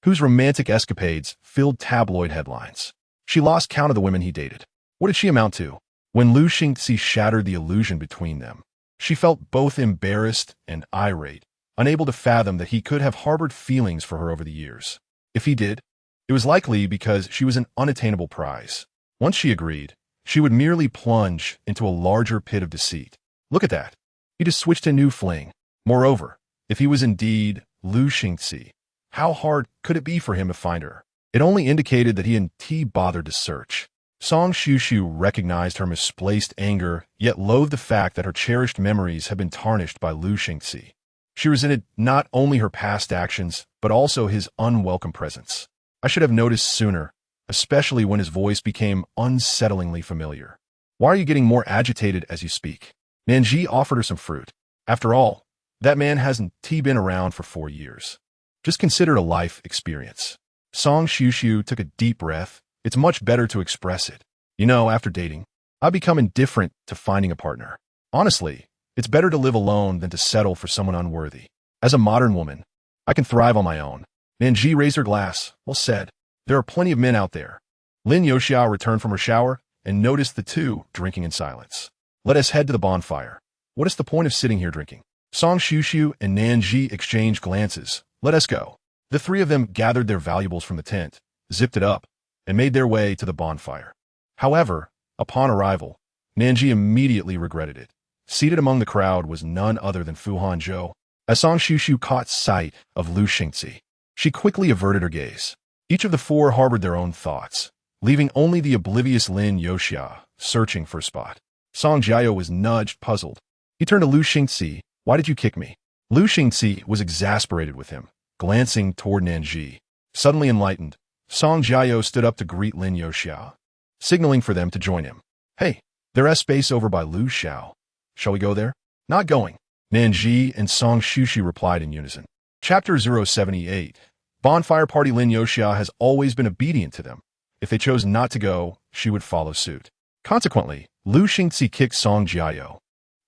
whose romantic escapades filled tabloid headlines. She lost count of the women he dated. What did she amount to? When Lu Xingzi shattered the illusion between them, she felt both embarrassed and irate, unable to fathom that he could have harbored feelings for her over the years. If he did, it was likely because she was an unattainable prize. Once she agreed, she would merely plunge into a larger pit of deceit. Look at that. He just switched a new fling. Moreover, if he was indeed Lu Xingzi, how hard could it be for him to find her? It only indicated that he hadn't bothered to search. Song Shushu recognized her misplaced anger, yet loathed the fact that her cherished memories had been tarnished by Lu Xingzi. She resented not only her past actions, but also his unwelcome presence. I should have noticed sooner, especially when his voice became unsettlingly familiar. Why are you getting more agitated as you speak? Nan Zhi offered her some fruit. After all, that man hasn't been around for 4 years. Just consider it a life experience. Song Shushu took a deep breath. It's much better to express it. You know, after dating, I've become indifferent to finding a partner. Honestly, it's better to live alone than to settle for someone unworthy. As a modern woman, I can thrive on my own. Nan Zhi raised her glass. Well said. There are plenty of men out there. Lin Yoxiao returned from her shower and noticed the two drinking in silence. Let us head to the bonfire. What is the point of sitting here drinking? Song Shushu and Nan Zhi exchanged glances. Let us go. The three of them gathered their valuables from the tent, zipped it up, and made their way to the bonfire. However, upon arrival, Nan Zhi immediately regretted it. Seated among the crowd was none other than Fu Hanzhou. As Song Shushu caught sight of Lu Xingzi, she quickly averted her gaze. Each of the four harbored their own thoughts, leaving only the oblivious Lin Yoxia searching for a spot. Song Jiao was nudged, puzzled. He turned to Lu Xingzi. Why did you kick me? Lu Xingzi was exasperated with him, glancing toward Nan Zhi. Suddenly enlightened, Song Jiao stood up to greet Lin Yoxia, signaling for them to join him. Hey, there's space over by Lu Xiao. Shall we go there? Not going. Nan Zhi and Song Shushu replied in unison. Chapter 078. Bonfire Party. Lin Yoxia has always been obedient to them. If they chose not to go, she would follow suit. Consequently, Lu Xingzi kicked Song Jiao,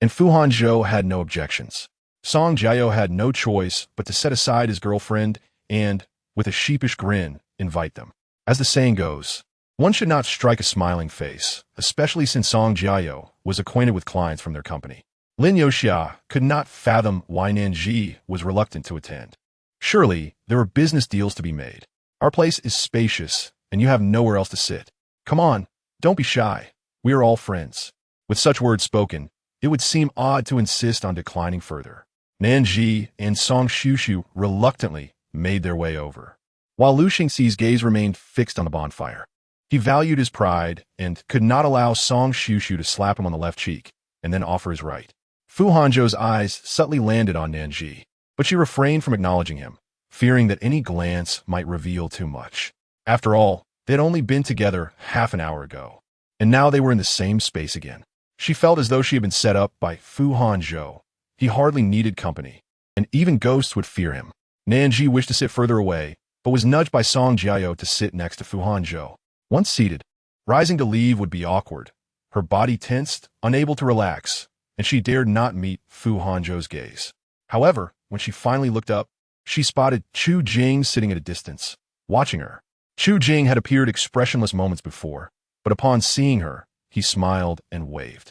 and Fu Hanzhou had no objections. Song Jiao had no choice but to set aside his girlfriend and, with a sheepish grin, invite them. As the saying goes, one should not strike a smiling face, especially since Song Jiao was acquainted with clients from their company. Lin Yoxia could not fathom why Nan Zhi was reluctant to attend. Surely, there were business deals to be made. Our place is spacious, and you have nowhere else to sit. Come on, Don't be shy. We are all friends. With such words spoken, it would seem odd to insist on declining further. Nan Zhi and Song Shushu reluctantly made their way over, while Lu Xingxi's gaze remained fixed on the bonfire. He valued his pride and could not allow Song Shushu to slap him on the left cheek and then offer his right. Fu Hanzhou's eyes subtly landed on Nan Zhi, but she refrained from acknowledging him, fearing that any glance might reveal too much. After all, they had only been together half an hour ago, and now they were in the same space again. She felt as though she had been set up by Fu Hanzhou. He hardly needed company, and even ghosts would fear him. Nan Zhi wished to sit further away, but was nudged by Song Jiao to sit next to Fu Hanzhou. Once seated, rising to leave would be awkward. Her body tensed, unable to relax, and she dared not meet Fu Hanzhou's gaze. However, when she finally looked up, she spotted Chu Jing sitting at a distance, watching her. Chu Jing had appeared expressionless moments before, but upon seeing her, he smiled and waved.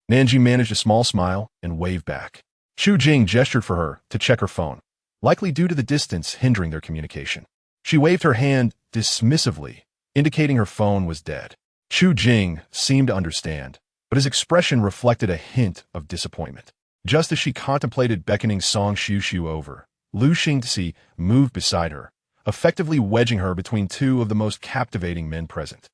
Nan Zhi managed a small smile and waved back. Chu Jing gestured for her to check her phone, likely due to the distance hindering their communication. She waved her hand dismissively, indicating her phone was dead. Chu Jing seemed to understand, but his expression reflected a hint of disappointment. Just as she contemplated beckoning Song Shushu over, Lu Xingxi moved beside her, effectively wedging her between two of the most captivating men present.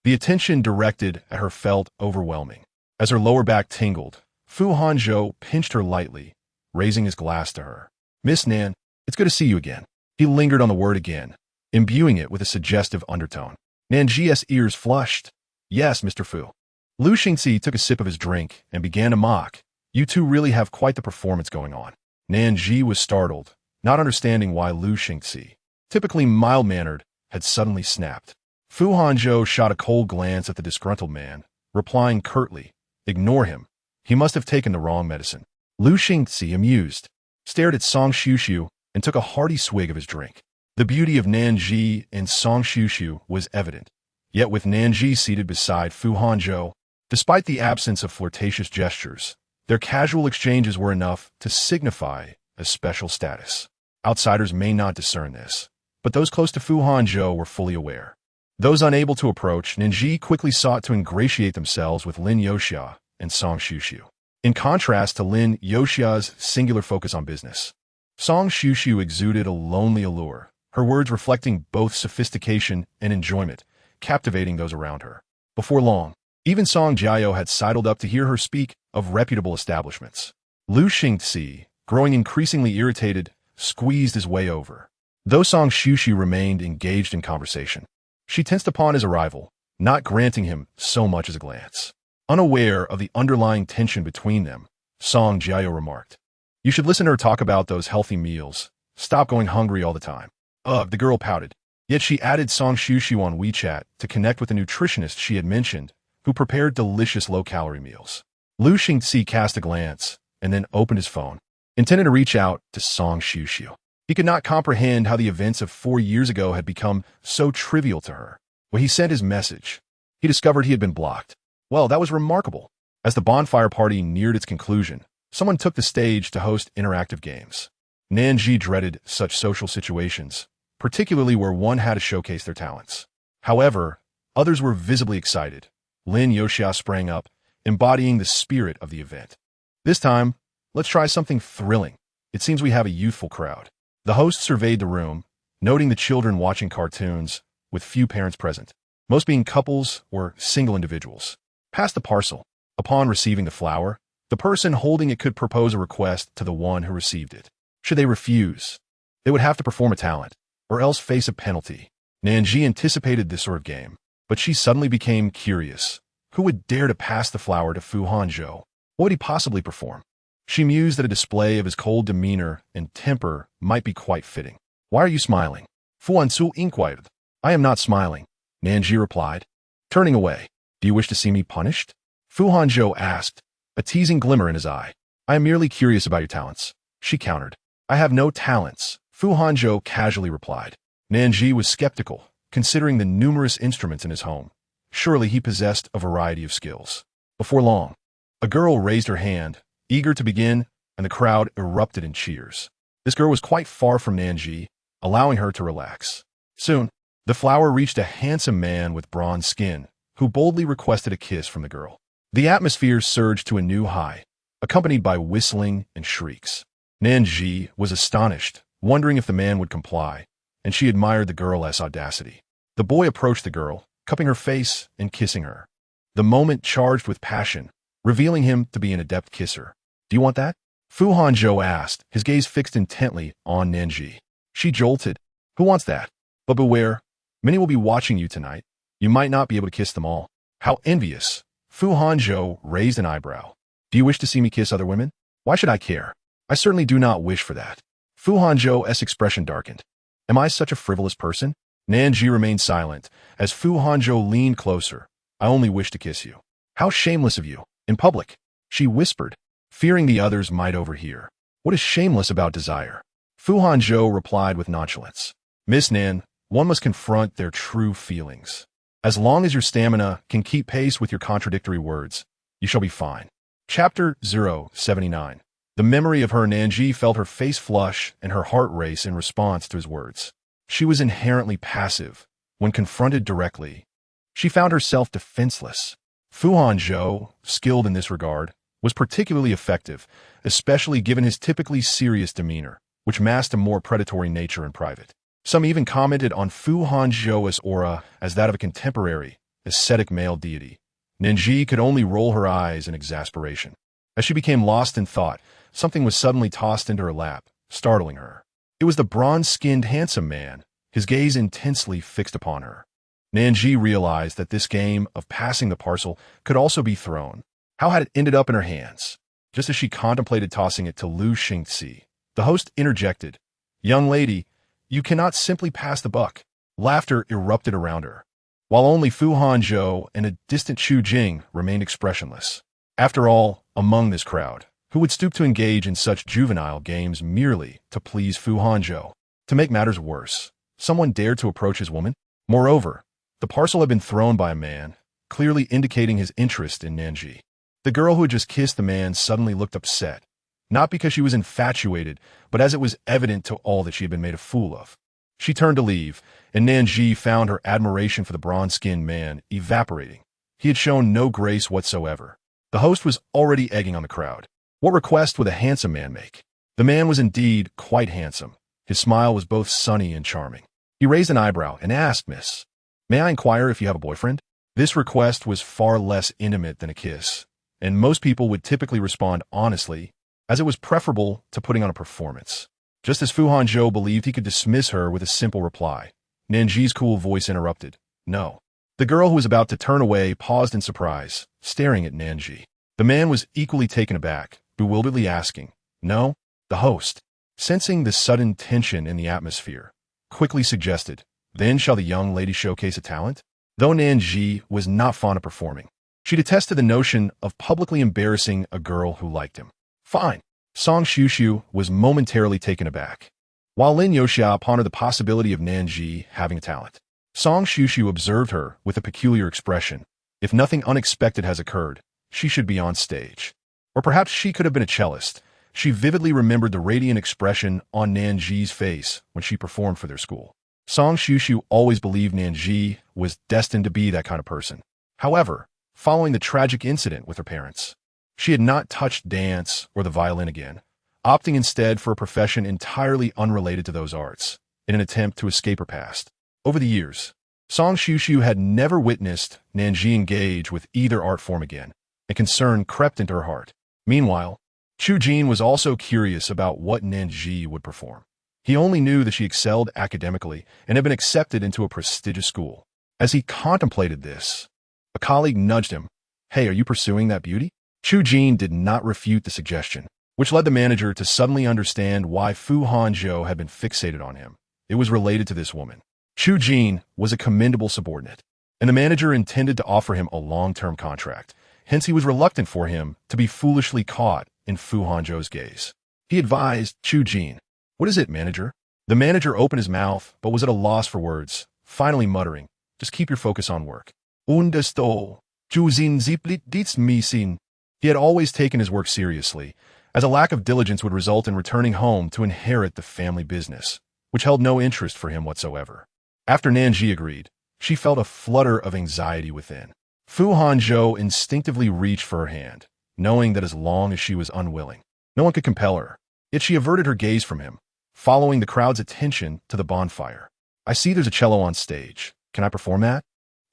The attention directed at her felt overwhelming. As her lower back tingled, Fu Hanzhou pinched her lightly, raising his glass to her. "Miss Nan, it's good to see you again." He lingered on the word again, imbuing it with a suggestive undertone. Nan Zhi's ears flushed. "Yes, Mr. Fu." Lu Xingxi took a sip of his drink and began to mock. "You two really have quite the performance going on." Nan Zhi was startled, not understanding why Lu Xingxi, typically mild-mannered, had suddenly snapped. Fu Hanzhou shot a cold glance at the disgruntled man, replying curtly, "Ignore him. He must have taken the wrong medicine." Lu Xingxi, amused, stared at Song Shushu and took a hearty swig of his drink. The beauty of Nan Zhi and Song Shushu was evident, yet with Nan Zhi seated beside Fu Hanzhou, despite the absence of flirtatious gestures, their casual exchanges were enough to signify a special status. Outsiders may not discern this, but those close to Fu Hanzhou were fully aware. Those unable to approach, Nan Zhi quickly sought to ingratiate themselves with Lin Youxia and Song Shushu. In contrast to Lin Youxia's singular focus on business, Song Shushu exuded a lonely allure, her words reflecting both sophistication and enjoyment, captivating those around her. Before long, even Song Jiao had sidled up to hear her speak of reputable establishments. Lu Xingxi, growing increasingly irritated, squeezed his way over. Though Song Shushu remained engaged in conversation, she tensed upon his arrival, not granting him so much as a glance. Unaware of the underlying tension between them, Song Jiao remarked, "You should listen to her talk about those healthy meals. Stop going hungry all the time." Ugh, the girl pouted. Yet she added Song Shushu on WeChat to connect with the nutritionist she had mentioned, who prepared delicious low-calorie meals. Lu Xingxi cast a glance and then opened his phone, intended to reach out to Song Shushu. He could not comprehend how the events of 4 years ago had become so trivial to her. When he sent his message, he discovered he had been blocked. Well, that was remarkable. As the bonfire party neared its conclusion, someone took the stage to host interactive games. Nan Zhi dreaded such social situations, particularly where one had to showcase their talents. However, others were visibly excited. Lin Youxia sprang up, embodying the spirit of the event. "This time, let's try something thrilling. It seems we have a youthful crowd." The host surveyed the room, noting the children watching cartoons, with few parents present, most being couples or single individuals. "Pass the parcel." Upon receiving the flower, the person holding it could propose a request to the one who received it. Should they refuse, they would have to perform a talent, or else face a penalty. Nan Zhi anticipated this sort of game, but she suddenly became curious. Who would dare to pass the flower to Fu Hanzhou? What would he possibly perform? She mused that a display of his cold demeanor and temper might be quite fitting. "Why are you smiling?" Fu Hanzhou inquired. "I am not smiling," Nan Zhi replied, turning away. "Do you wish to see me punished?" Fu Hanzhou asked, a teasing glimmer in his eye. "I am merely curious about your talents," she countered. "I have no talents," Fu Hanzhou casually replied. Nan Zhi was skeptical, considering the numerous instruments in his home. Surely he possessed a variety of skills. Before long, a girl raised her hand, eager to begin, and the crowd erupted in cheers. This girl was quite far from Nan Zhi, allowing her to relax. Soon, the flower reached a handsome man with bronze skin, who boldly requested a kiss from the girl. The atmosphere surged to a new high, accompanied by whistling and shrieks. Nan Zhi was astonished, wondering if the man would comply, and she admired the girl's audacity. The boy approached the girl, cupping her face and kissing her. The moment charged with passion, revealing him to be an adept kisser. "Do you want that?" Fu Hanzhou asked, his gaze fixed intently on Nan Zhi. She jolted. "Who wants that? But beware, many will be watching you tonight. You might not be able to kiss them all." "How envious!" Fu Hanzhou raised an eyebrow. "Do you wish to see me kiss other women? Why should I care? I certainly do not wish for that." Fu Hanzhou's expression darkened. "Am I such a frivolous person?" Nan Zhi remained silent, as Fu Hanzhou leaned closer. "I only wish to kiss you." "How shameless of you! In public!" she whispered, fearing the others might overhear. "What is shameless about desire?" Fu Hanzhou replied with nonchalance. "Miss Nan, one must confront their true feelings. As long as your stamina can keep pace with your contradictory words, you shall be fine." Chapter 079. The memory of her. Nan Zhi felt her face flush and her heart race in response to his words. She was inherently passive. When confronted directly, she found herself defenseless. Fu Hanzhou, skilled in this regard, was particularly effective, especially given his typically serious demeanor, which masked a more predatory nature in private. Some even commented on Fu Hanzhou's aura as that of a contemporary, ascetic male deity. Nan Zhi could only roll her eyes in exasperation. As she became lost in thought, something was suddenly tossed into her lap, startling her. It was the bronze-skinned handsome man, his gaze intensely fixed upon her. Nan Zhi realized that this game of passing the parcel could also be thrown. How had it ended up in her hands? Just as she contemplated tossing it to Lu Xingxi, the host interjected, "Young lady, you cannot simply pass the buck." Laughter erupted around her, while only Fu Hanzhou and a distant Chu Jing remained expressionless. After all, among this crowd, who would stoop to engage in such juvenile games merely to please Fu Hanzhou? To make matters worse, someone dared to approach his woman? Moreover, the parcel had been thrown by a man, clearly indicating his interest in Nan Zhi. The girl who had just kissed the man suddenly looked upset, not because she was infatuated, but as it was evident to all that she had been made a fool of. She turned to leave, and Nan Zhi found her admiration for the bronze-skinned man evaporating. He had shown no grace whatsoever. The host was already egging on the crowd. What request would a handsome man make? The man was indeed quite handsome. His smile was both sunny and charming. He raised an eyebrow and asked, "Miss, may I inquire if you have a boyfriend?" This request was far less intimate than a kiss, and most people would typically respond honestly, as it was preferable to putting on a performance. Just as Fu Hanzhou believed he could dismiss her with a simple reply, Nan Zhi's cool voice interrupted, "No." The girl who was about to turn away paused in surprise, staring at Nan Zhi. The man was equally taken aback, bewilderedly asking, "No?" The host, sensing the sudden tension in the atmosphere, quickly suggested, "Then shall the young lady showcase a talent?" Though Nan Zhi was not fond of performing, she detested the notion of publicly embarrassing a girl who liked him. "Fine." Song Shushu was momentarily taken aback, while Lin Yoxia pondered the possibility of Nan Zhi having a talent. Song Shushu observed her with a peculiar expression. If nothing unexpected has occurred, she should be on stage. Or perhaps she could have been a cellist. She vividly remembered the radiant expression on Nan Zhi's face when she performed for their school. Song Shushu always believed Nan Zhi was destined to be that kind of person. However, following the tragic incident with her parents, she had not touched dance or the violin again, opting instead for a profession entirely unrelated to those arts, in an attempt to escape her past. Over the years, Song Shushu had never witnessed Nan Zhi engage with either art form again, and concern crept into her heart. Meanwhile, Chu Jin was also curious about what Nan Zhi would perform. He only knew that she excelled academically and had been accepted into a prestigious school. As he contemplated this, a colleague nudged him. "Hey, are you pursuing that beauty?" Chu Jin did not refute the suggestion, which led the manager to suddenly understand why Fu Hanzhou had been fixated on him. It was related to this woman. Chu Jin was a commendable subordinate, and the manager intended to offer him a long-term contract. Hence, he was reluctant for him to be foolishly caught in Fu Hanzhou's gaze. He advised Chu Jin, "What is it, manager?" The manager opened his mouth, but was at a loss for words, finally muttering, "Just keep your focus on work." Understood. Chu Jin ziplit dies missing. He had always taken his work seriously, as a lack of diligence would result in returning home to inherit the family business, which held no interest for him whatsoever. After Nan Zhi agreed, she felt a flutter of anxiety within. Fu Hanzhou instinctively reached for her hand, knowing that as long as she was unwilling, no one could compel her. Yet she averted her gaze from him, following the crowd's attention to the bonfire. I see there's a cello on stage. Can I perform that?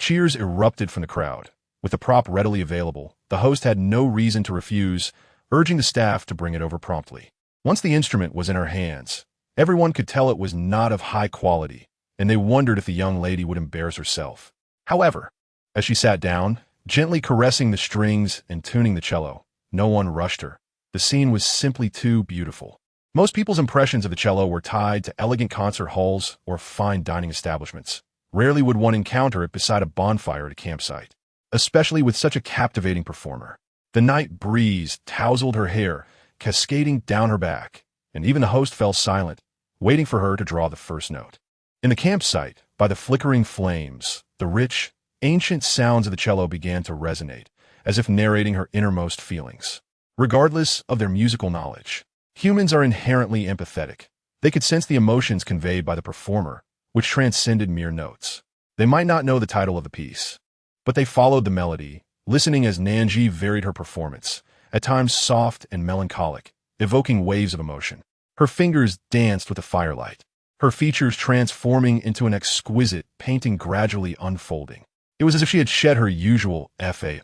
Cheers erupted from the crowd. With the prop readily available, the host had no reason to refuse, urging the staff to bring it over promptly. Once the instrument was in her hands, everyone could tell it was not of high quality, and they wondered if the young lady would embarrass herself. However, as she sat down, gently caressing the strings and tuning the cello, no one rushed her. The scene was simply too beautiful. Most people's impressions of the cello were tied to elegant concert halls or fine dining establishments. Rarely would one encounter it beside a bonfire at a campsite, especially with such a captivating performer. The night breeze tousled her hair, cascading down her back, and even the host fell silent, waiting for her to draw the first note. In the campsite, by the flickering flames, the rich, ancient sounds of the cello began to resonate, as if narrating her innermost feelings. Regardless of their musical knowledge, humans are inherently empathetic. They could sense the emotions conveyed by the performer, which transcended mere notes. They might not know the title of the piece, but they followed the melody, listening as Nan Zhi varied her performance, at times soft and melancholic, evoking waves of emotion. Her fingers danced with the firelight, her features transforming into an exquisite painting gradually unfolding. It was as if she had shed her usual fade,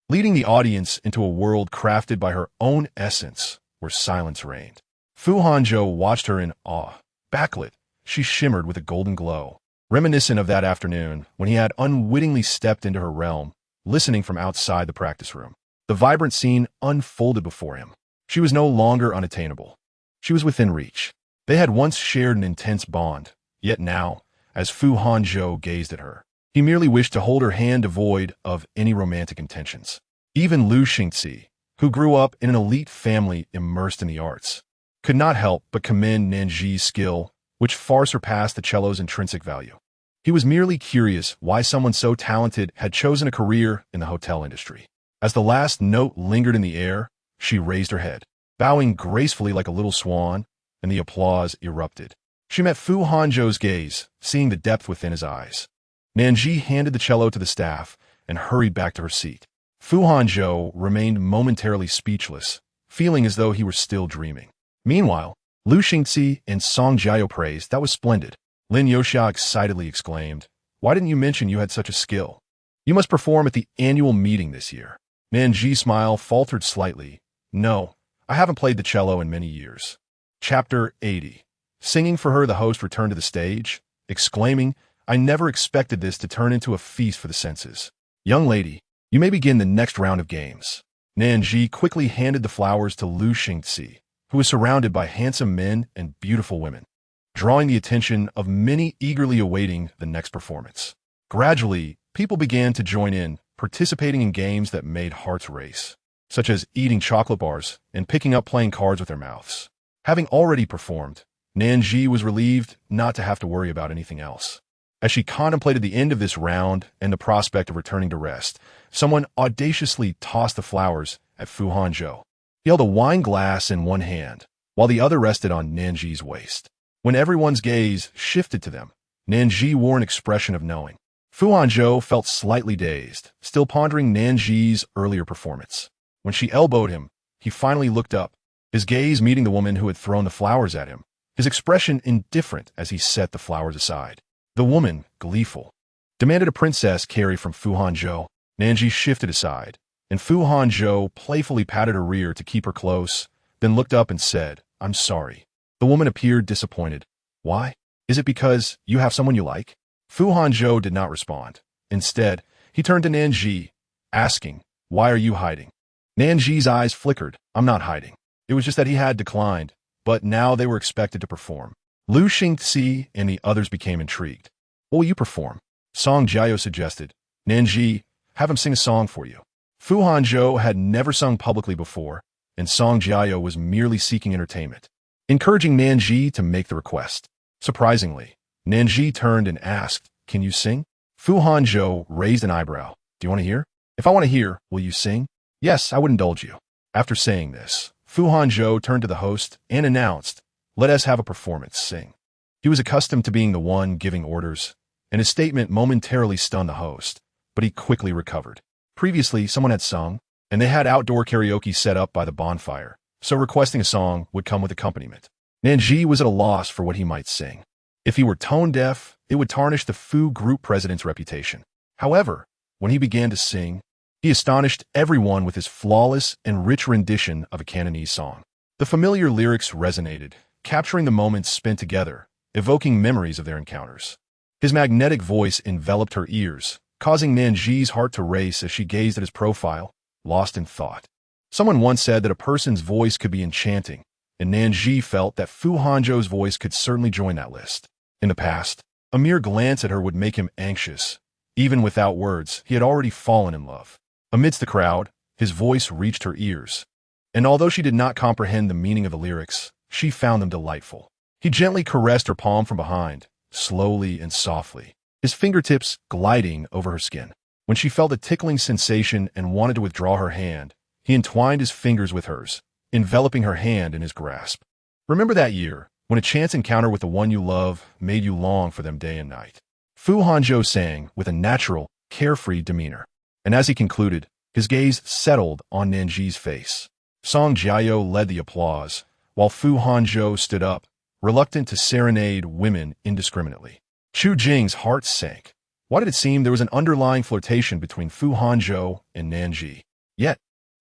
leading the audience into a world crafted by her own essence, where silence reigned. Fu Hanzhou watched her in awe. Backlit, she shimmered with a golden glow, reminiscent of that afternoon when he had unwittingly stepped into her realm, listening from outside the practice room. The vibrant scene unfolded before him. She was no longer unattainable. She was within reach. They had once shared an intense bond, yet now, as Fu Hanzhou gazed at her, he merely wished to hold her hand devoid of any romantic intentions. Even Liu Xingzi, who grew up in an elite family immersed in the arts, could not help but commend Nan Zhi's skill, which far surpassed the cello's intrinsic value. He was merely curious why someone so talented had chosen a career in the hotel industry. As the last note lingered in the air, she raised her head, bowing gracefully like a little swan, and the applause erupted. She met Fu Hanzhou's gaze, seeing the depth within his eyes. Nan Zhi handed the cello to the staff and hurried back to her seat. Fu Hanzhou remained momentarily speechless, feeling as though he were still dreaming. Meanwhile, Liu Xingzi and Song Jiao praised. That was splendid. Lin Yoxia excitedly exclaimed, "Why didn't you mention you had such a skill? You must perform at the annual meeting this year." Nan Zhi's smile faltered slightly. "No, I haven't played the cello in many years." Chapter 80. Singing for her, the host returned to the stage, exclaiming, "I never expected this to turn into a feast for the senses. Young lady, you may begin the next round of games." Nan Zhi quickly handed the flowers to Liu Xingzi, who was surrounded by handsome men and beautiful women, drawing the attention of many eagerly awaiting the next performance. Gradually, people began to join in, participating in games that made hearts race, such as eating chocolate bars and picking up playing cards with their mouths. Having already performed, Nan Zhi was relieved not to have to worry about anything else. As she contemplated the end of this round and the prospect of returning to rest, someone audaciously tossed the flowers at Fu Hanzhou. He held a wine glass in one hand, while the other rested on Nan Zhi's waist. When everyone's gaze shifted to them, Nan Zhi wore an expression of knowing. Fu Hanzhou felt slightly dazed, still pondering Nan Zhi's earlier performance. When she elbowed him, he finally looked up, his gaze meeting the woman who had thrown the flowers at him, his expression indifferent as he set the flowers aside. The woman, gleeful, demanded a princess carry from Fu Hanzhou. Nan Zhi shifted aside, and Fu Hanzhou playfully patted her rear to keep her close, then looked up and said, "I'm sorry." The woman appeared disappointed. "Why? Is it because you have someone you like?" Fu Hanzhou did not respond. Instead, he turned to Nan Zhi, asking, "Why are you hiding?" Nan Zhi's eyes flickered. "I'm not hiding." It was just that he had declined, but now they were expected to perform. Liu Xingzi and the others became intrigued. "What will you perform?" Song Jiao suggested. "Nan Zhi, have him sing a song for you." Fu Hanzhou had never sung publicly before, and Song Jiao was merely seeking entertainment, encouraging Nan Zhi to make the request. Surprisingly, Nan Zhi turned and asked, "Can you sing?" Fu Hanzhou raised an eyebrow. "Do you want to hear?" "If I want to hear, will you sing?" "Yes, I would indulge you." After saying this, Fu Hanzhou turned to the host and announced, "Let us have a performance, sing." He was accustomed to being the one giving orders, and his statement momentarily stunned the host, but he quickly recovered. Previously, someone had sung, and they had outdoor karaoke set up by the bonfire, so requesting a song would come with accompaniment. Nan Zhi was at a loss for what he might sing. If he were tone-deaf, it would tarnish the Fu group president's reputation. However, when he began to sing, he astonished everyone with his flawless and rich rendition of a Cantonese song. The familiar lyrics resonated, capturing the moments spent together, evoking memories of their encounters. His magnetic voice enveloped her ears, causing Nan Zhi's heart to race as she gazed at his profile, lost in thought. Someone once said that a person's voice could be enchanting, and Nan Zhi felt that Fu Hanzhou's voice could certainly join that list. In the past, a mere glance at her would make him anxious. Even without words, he had already fallen in love. Amidst the crowd, his voice reached her ears, and although she did not comprehend the meaning of the lyrics, she found them delightful. He gently caressed her palm from behind, slowly and softly, his fingertips gliding over her skin. When she felt a tickling sensation and wanted to withdraw her hand, he entwined his fingers with hers, enveloping her hand in his grasp. Remember that year, when a chance encounter with the one you love made you long for them day and night? Fu Hanzhou sang with a natural, carefree demeanor, and as he concluded, his gaze settled on Nan Zhi's face. Song Jiao led the applause, while Fu Hanzhou stood up, reluctant to serenade women indiscriminately. Chu Jing's heart sank. Why did it seem there was an underlying flirtation between Fu Hanzhou and Nan Zhi? Yet,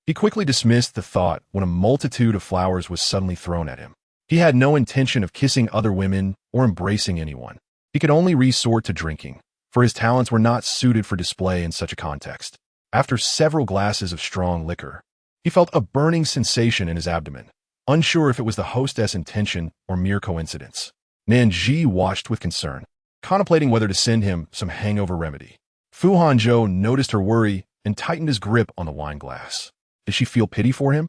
he quickly dismissed the thought when a multitude of flowers was suddenly thrown at him. He had no intention of kissing other women or embracing anyone. He could only resort to drinking, for his talents were not suited for display in such a context. After several glasses of strong liquor, he felt a burning sensation in his abdomen, unsure if it was the hostess' intention or mere coincidence. Nan Zhi watched with concern, contemplating whether to send him some hangover remedy. Fu Hanzhou noticed her worry and tightened his grip on the wine glass. Did she feel pity for him?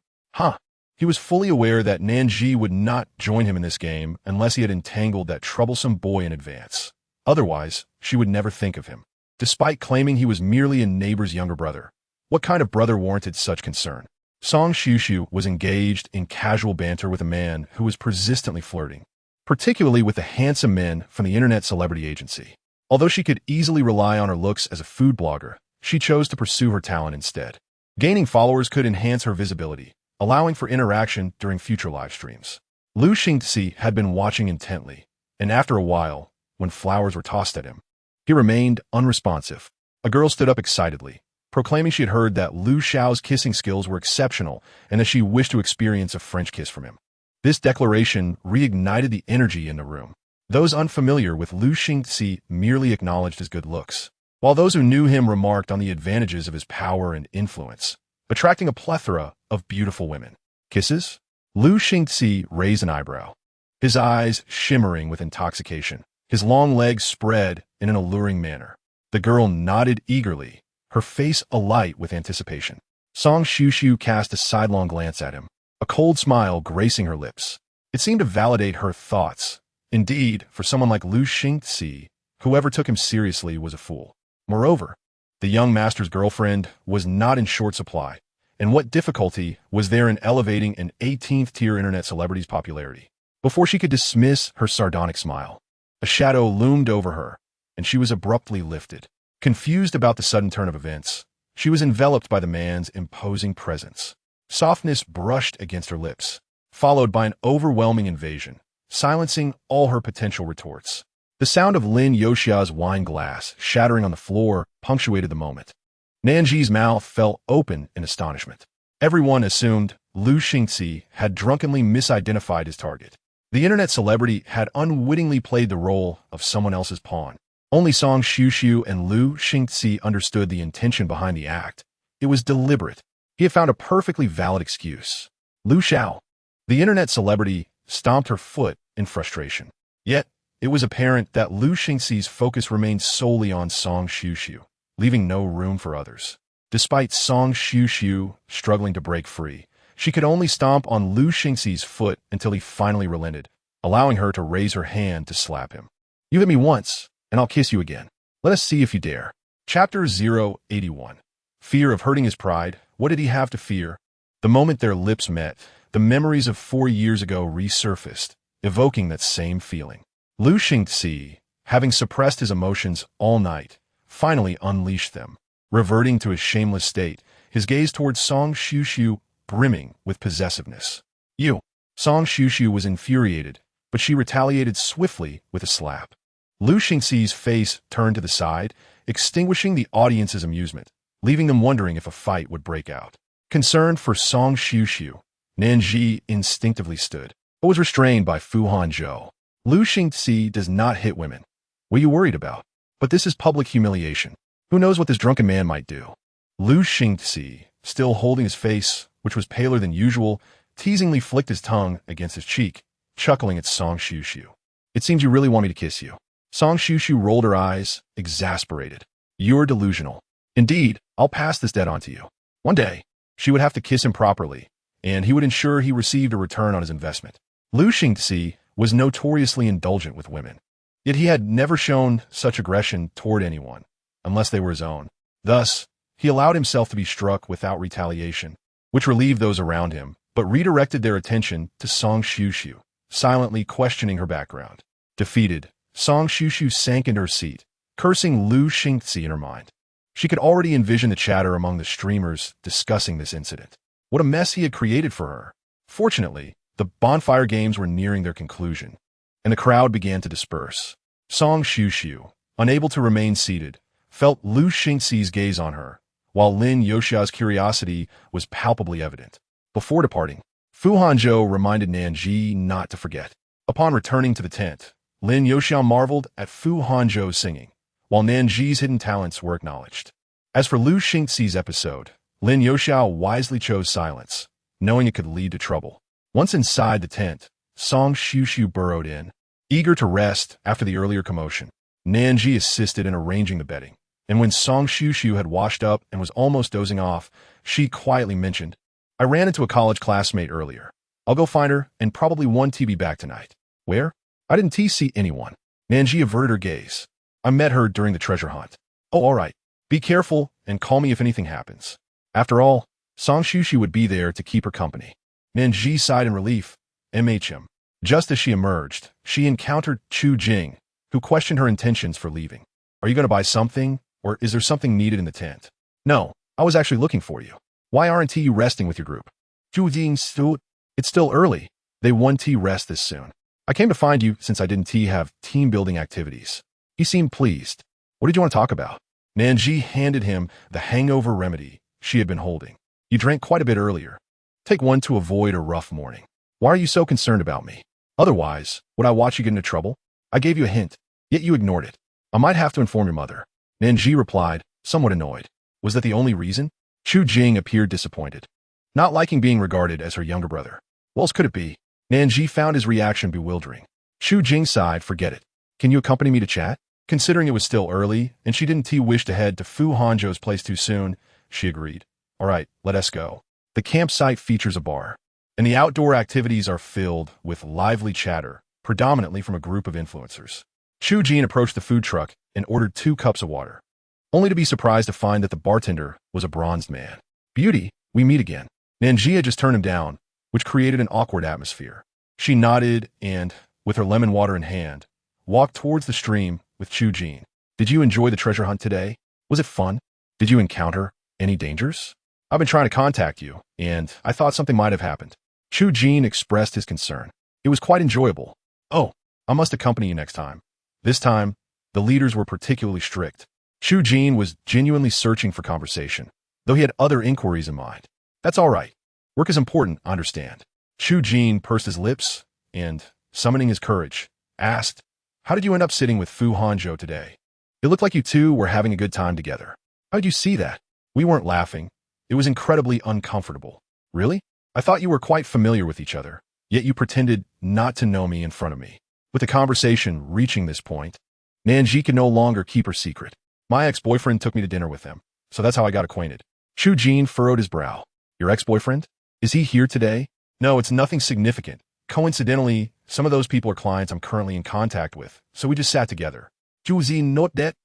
He was fully aware that Nan Zhi would not join him in this game unless he had entangled that troublesome boy in advance. Otherwise, she would never think of him. Despite claiming he was merely a neighbor's younger brother, what kind of brother warranted such concern? Song Xiushu was engaged in casual banter with a man who was persistently flirting, particularly with the handsome men from the internet celebrity agency. Although she could easily rely on her looks as a food blogger, she chose to pursue her talent instead. Gaining followers could enhance her visibility, allowing for interaction during future live streams. Lu Xingxi had been watching intently, and after a while, when flowers were tossed at him, he remained unresponsive. A girl stood up excitedly, proclaiming she had heard that Lu Xiao's kissing skills were exceptional and that she wished to experience a French kiss from him. This declaration reignited the energy in the room. Those unfamiliar with Lu Xingxi merely acknowledged his good looks, while those who knew him remarked on the advantages of his power and influence, attracting a plethora of beautiful women. Kisses? Lu Xingxi raised an eyebrow, his eyes shimmering with intoxication, his long legs spread in an alluring manner. The girl nodded eagerly, her face alight with anticipation. Song Xiushu cast a sidelong glance at him, a cold smile gracing her lips. It seemed to validate her thoughts. Indeed, for someone like Lu Xingxi, whoever took him seriously was a fool. Moreover, the young master's girlfriend was not in short supply, and what difficulty was there in elevating an 18th-tier internet celebrity's popularity? Before she could dismiss her sardonic smile, a shadow loomed over her, and she was abruptly lifted. Confused about the sudden turn of events, she was enveloped by the man's imposing presence. Softness brushed against her lips, followed by an overwhelming invasion, silencing all her potential retorts. The sound of Lin Youxia's wine glass shattering on the floor punctuated the moment. Nan Zhi's mouth fell open in astonishment. Everyone assumed Lu Xingxi had drunkenly misidentified his target. The internet celebrity had unwittingly played the role of someone else's pawn. Only Song Xiushu and Lu Xingxi understood the intention behind the act. It was deliberate. He had found a perfectly valid excuse. Lu Xiao. The internet celebrity stomped her foot in frustration. Yet, it was apparent that Lu Xingxi's focus remained solely on Song Xiushu, leaving no room for others. Despite Song Xiushu struggling to break free, she could only stomp on Lu Xingxi's foot until he finally relented, allowing her to raise her hand to slap him. You hit me once, and I'll kiss you again. Let us see if you dare. Chapter 081. Fear of hurting his pride. What did he have to fear? The moment their lips met, the memories of 4 years ago resurfaced, evoking that same feeling. Lu Xingxi, having suppressed his emotions all night, finally unleashed them. reverting to his shameless state, his gaze towards Song Xiushu brimming with possessiveness. You. Song Xiushu was infuriated, but she retaliated swiftly with a slap. Lu Xingxi's face turned to the side, extinguishing the audience's amusement, leaving them wondering if a fight would break out. Concerned for Song Xiushu, Nan Zhi instinctively stood, but was restrained by Fu Hanzhou. Lu Xingxi does not hit women. What are you worried about? But this is public humiliation. Who knows what this drunken man might do? Lu Xingxi, still holding his face, which was paler than usual, teasingly flicked his tongue against his cheek, chuckling at Song Xiushu. It seems you really want me to kiss you. Song Xiushu rolled her eyes, exasperated. You're delusional. Indeed, I'll pass this debt on to you. One day, she would have to kiss him properly, and he would ensure he received a return on his investment. Lu Xingxi was notoriously indulgent with women, yet he had never shown such aggression toward anyone, unless they were his own. Thus, he allowed himself to be struck without retaliation, which relieved those around him, but redirected their attention to Song Xiushu, silently questioning her background. Defeated, Song Xiushu sank into her seat, cursing Lu Xingxi in her mind. She could already envision the chatter among the streamers discussing this incident. What a mess he had created for her. Fortunately, the bonfire games were nearing their conclusion, and the crowd began to disperse. Song Xiushu, unable to remain seated, felt Lu Xingxi's gaze on her, while Lin Youxia's curiosity was palpably evident. Before departing, Fu Hanzhou reminded Nan Zhi not to forget. Upon returning to the tent, Lin Youxia marveled at Fu Hanzhou's singing, while Nan Zhi's hidden talents were acknowledged. As for Lu Xingxi's episode, Lin Youxia wisely chose silence, knowing it could lead to trouble. Once inside the tent, Song Xiushu burrowed in, eager to rest after the earlier commotion. Nan Zhi assisted in arranging the bedding, and when Song Xiushu had washed up and was almost dozing off, she quietly mentioned, I ran into a college classmate earlier. I'll go find her and probably one TB back tonight. Where? I didn't see anyone. Nan Zhi averted her gaze. I met her during the treasure hunt. Oh, all right. Be careful and call me if anything happens. After all, Song Xiushu would be there to keep her company. Nan Zhi sighed in relief. MHM. Just as she emerged, she encountered Chu Jing, who questioned her intentions for leaving. Are you going to buy something, or is there something needed in the tent? No, I was actually looking for you. Why aren't you resting with your group? Chu Jing stood. It's still early. They won't rest this soon. I came to find you since I didn't have team-building activities. He seemed pleased. What did you want to talk about? Nan Zhi handed him the hangover remedy she had been holding. You drank quite a bit earlier. Take one to avoid a rough morning. Why are you so concerned about me? Otherwise, would I watch you get into trouble? I gave you a hint, yet you ignored it. I might have to inform your mother. Nan Zhi replied, somewhat annoyed. Was that the only reason? Chu Jing appeared disappointed, not liking being regarded as her younger brother. What else could it be? Nan Zhi found his reaction bewildering. Chu Jing sighed, forget it. Can you accompany me to chat? Considering it was still early, and she didn't wish to head to Fu Hanzhou's place too soon, she agreed. All right, let us go. The campsite features a bar, and the outdoor activities are filled with lively chatter, predominantly from a group of influencers. Chu Jing approached the food truck and ordered 2 cups of water, only to be surprised to find that the bartender was a bronzed man. Beauty, we meet again. Nan Zhi had just turned him down, which created an awkward atmosphere. She nodded and, with her lemon water in hand, walked towards the stream with Chu Jing. Did you enjoy the treasure hunt today? Was it fun? Did you encounter any dangers? I've been trying to contact you, and I thought something might have happened. Chu Jing expressed his concern. It was quite enjoyable. Oh, I must accompany you next time. This time, the leaders were particularly strict. Chu Jing was genuinely searching for conversation, though he had other inquiries in mind. That's all right. Work is important, I understand. Chu Jing pursed his lips and, summoning his courage, asked, how did you end up sitting with Fu Hanzhou today? It looked like you two were having a good time together. How did you see that? We weren't laughing. It was incredibly uncomfortable. Really? I thought you were quite familiar with each other, yet you pretended not to know me in front of me. With the conversation reaching this point, Nan Zhi could no longer keep her secret. My ex-boyfriend took me to dinner with him, so that's how I got acquainted. Chu Jing furrowed his brow. Your ex-boyfriend? Is he here today? No, it's nothing significant. Coincidentally, some of those people are clients I'm currently in contact with, so we just sat together. Chu Jing not that?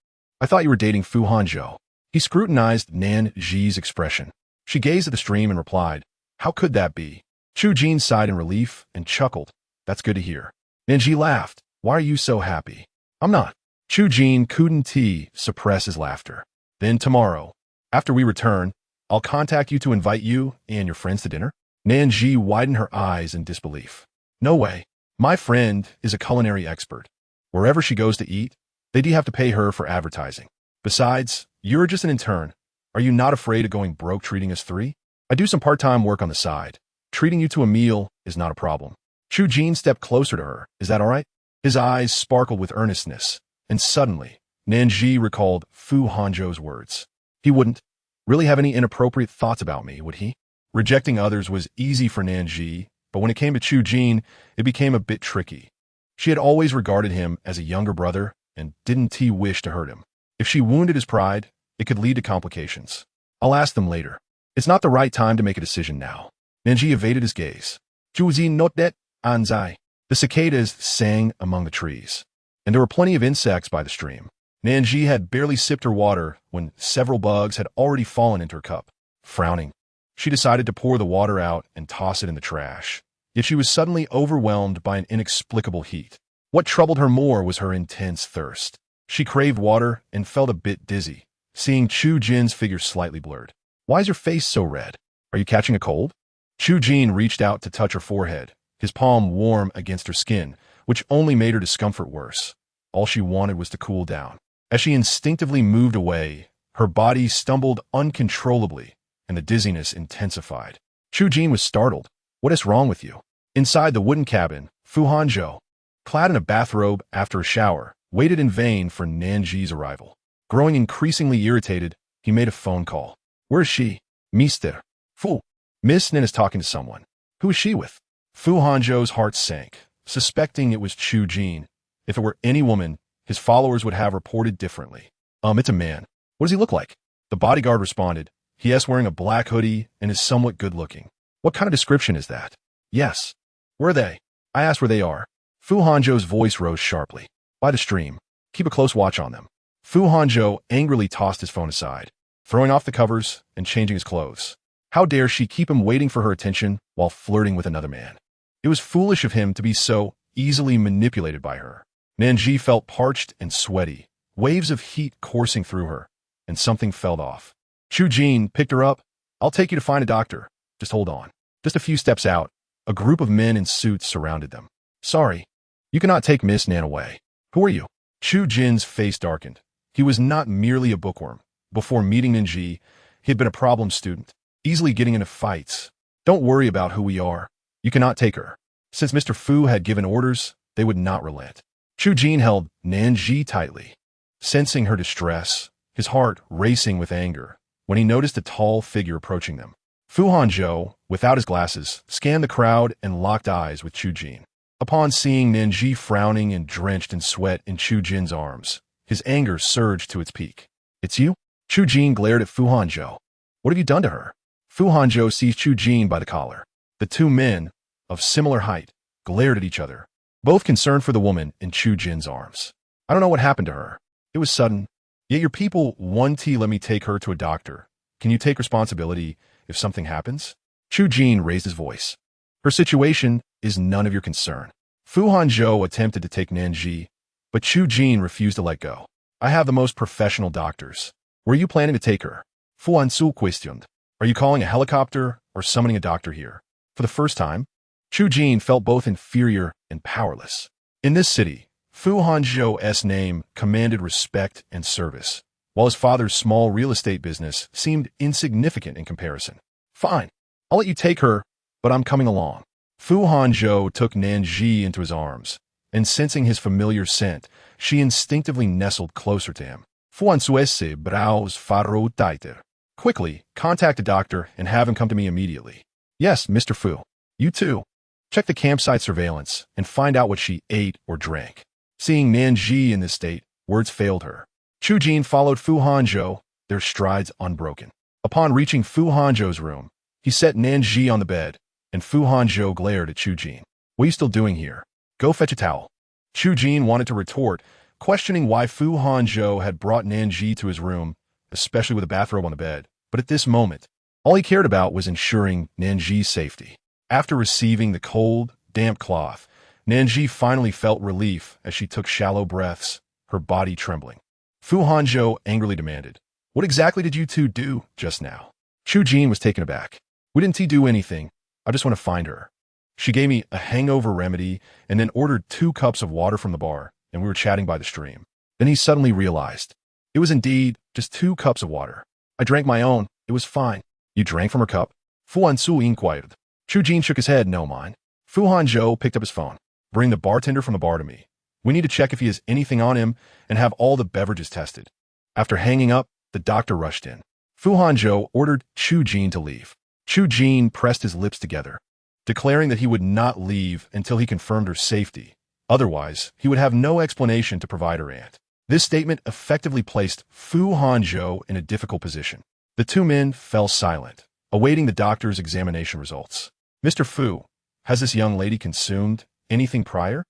I thought you were dating Fu Hanzhou. He scrutinized Nan Zhi's expression. She gazed at the stream and replied, how could that be? Chu Jing sighed in relief and chuckled. That's good to hear. Nan Zhi laughed. Why are you so happy? I'm not. Chu Jing couldn't suppress his laughter. Then tomorrow, After we return, I'll contact you to invite you and your friends to dinner. Nan Zhi widened her eyes in disbelief. No way. My friend is a culinary expert. Wherever she goes to eat, they do have to pay her for advertising. Besides, you're just an intern. Are you not afraid of going broke treating us three? I do some part-time work on the side. Treating you to a meal is not a problem. Chu Jin stepped closer to her. Is that all right? His eyes sparkled with earnestness, and suddenly, Nan Zhi recalled Fu Hanzhou's words. He wouldn't really have any inappropriate thoughts about me, would he? Rejecting others was easy for Nan Zhi, but when it came to Chu Jin, it became a bit tricky. She had always regarded him as a younger brother, and didn't he wish to hurt him? If she wounded his pride, it could lead to complications. I'll ask them later. It's not the right time to make a decision now. Nan Zhi evaded his gaze. Zhi not that, Anzai. The cicadas sang among the trees, and there were plenty of insects by the stream. Nan Zhi had barely sipped her water when several bugs had already fallen into her cup. Frowning, she decided to pour the water out and toss it in the trash. Yet she was suddenly overwhelmed by an inexplicable heat. What troubled her more was her intense thirst. She craved water and felt a bit dizzy, seeing Chu Jin's figure slightly blurred. Why is your face so red? Are you catching a cold? Chu Jin reached out to touch her forehead, his palm warm against her skin, which only made her discomfort worse. All she wanted was to cool down. As she instinctively moved away, her body stumbled uncontrollably, and the dizziness intensified. Chu Jin was startled. What is wrong with you? Inside the wooden cabin, Fu Hanzhou, clad in a bathrobe after a shower, waited in vain for Nan Zhi's arrival. Growing increasingly irritated, he made a phone call. Where is she? Mister. Fu. Miss Nan is talking to someone. Who is she with? Fu Hanzhou's heart sank, suspecting it was Chu Jin. If it were any woman, his followers would have reported differently. It's a man. What does he look like? The bodyguard responded. He is wearing a black hoodie and is somewhat good-looking. What kind of description is that? Yes. Where are they? I asked where they are. Fu Hanzhou's voice rose sharply. By the stream. Keep a close watch on them. Fu Hanzhou angrily tossed his phone aside, throwing off the covers and changing his clothes. How dare she keep him waiting for her attention while flirting with another man? It was foolish of him to be so easily manipulated by her. Nan Zhi felt parched and sweaty, waves of heat coursing through her, and something fell off. Chu Jin picked her up. I'll take you to find a doctor. Just hold on. Just a few steps out, a group of men in suits surrounded them. Sorry, you cannot take Miss Nan away. Who are you? Chu Jin's face darkened. He was not merely a bookworm. Before meeting Nan Zhi, he had been a problem student, easily getting into fights. Don't worry about who we are. You cannot take her. Since Mr. Fu had given orders, they would not relent. Chu Jin held Nan Zhi tightly, sensing her distress, his heart racing with anger, when he noticed a tall figure approaching them. Fu Hanzhou, without his glasses, scanned the crowd and locked eyes with Chu Jin. Upon seeing Nan Zhi frowning and drenched in sweat in Chu Jin's arms, his anger surged to its peak. It's you? Chu Jin glared at Fu Hanzhou. What have you done to her? Fu Hanzhou seized Chu Jin by the collar. The two men, of similar height, glared at each other, both concerned for the woman in Chu Jin's arms. I don't know what happened to her. It was sudden. Yet your people want to let me take her to a doctor. Can you take responsibility if something happens? Chu Jin raised his voice. Her situation is none of your concern. Fu Hanzhou attempted to take Nan Zhi, but Chu Jin refused to let go. I have the most professional doctors. Where are you planning to take her? Fu Hanzhou questioned. Are you calling a helicopter or summoning a doctor here? For the first time, Chu Jin felt both inferior and powerless. In this city, Fu Hanzhou's name commanded respect and service, while his father's small real estate business seemed insignificant in comparison. Fine, I'll let you take her, but I'm coming along. Fu Hanzhou took Nan Zhi into his arms, and sensing his familiar scent, she instinctively nestled closer to him. Fu Hanzhou's brows furrowed tighter. Quickly, contact a doctor and have him come to me immediately. Yes, Mr. Fu. You too. Check the campsite surveillance and find out what she ate or drank. Seeing Nan Zhi in this state, words failed her. Chu Jin followed Fu Hanzhou, their strides unbroken. Upon reaching Fu Hanzhou's room, he set Nan Zhi on the bed, and Fu Hanzhou glared at Chu Jin. What are you still doing here? Go fetch a towel. Chu Jin wanted to retort, questioning why Fu Hanzhou had brought Nan Zhi to his room, especially with a bathrobe on the bed. But at this moment, all he cared about was ensuring Nan Zhi's safety. After receiving the cold, damp cloth, Nan Zhi finally felt relief as she took shallow breaths, her body trembling. Fu Hanzhou angrily demanded, What exactly did you two do just now? Chu Jin was taken aback. We didn't do anything. I just want to find her. She gave me a hangover remedy and then ordered 2 cups of water from the bar, and we were chatting by the stream. Then he suddenly realized. It was indeed just 2 cups of water. I drank my own. It was fine. You drank from her cup? Fu Hanzhou inquired. Chu Jin shook his head. No, mine. Fu Hanzhou picked up his phone. Bring the bartender from the bar to me. We need to check if he has anything on him and have all the beverages tested. After hanging up, the doctor rushed in. Fu Hanzhou ordered Chu Jin to leave. Chu Jin pressed his lips together, declaring that he would not leave until he confirmed her safety. Otherwise, he would have no explanation to provide her aunt. This statement effectively placed Fu Hanzhou in a difficult position. The 2 men fell silent, awaiting the doctor's examination results. Mr. Fu, has this young lady consumed anything prior?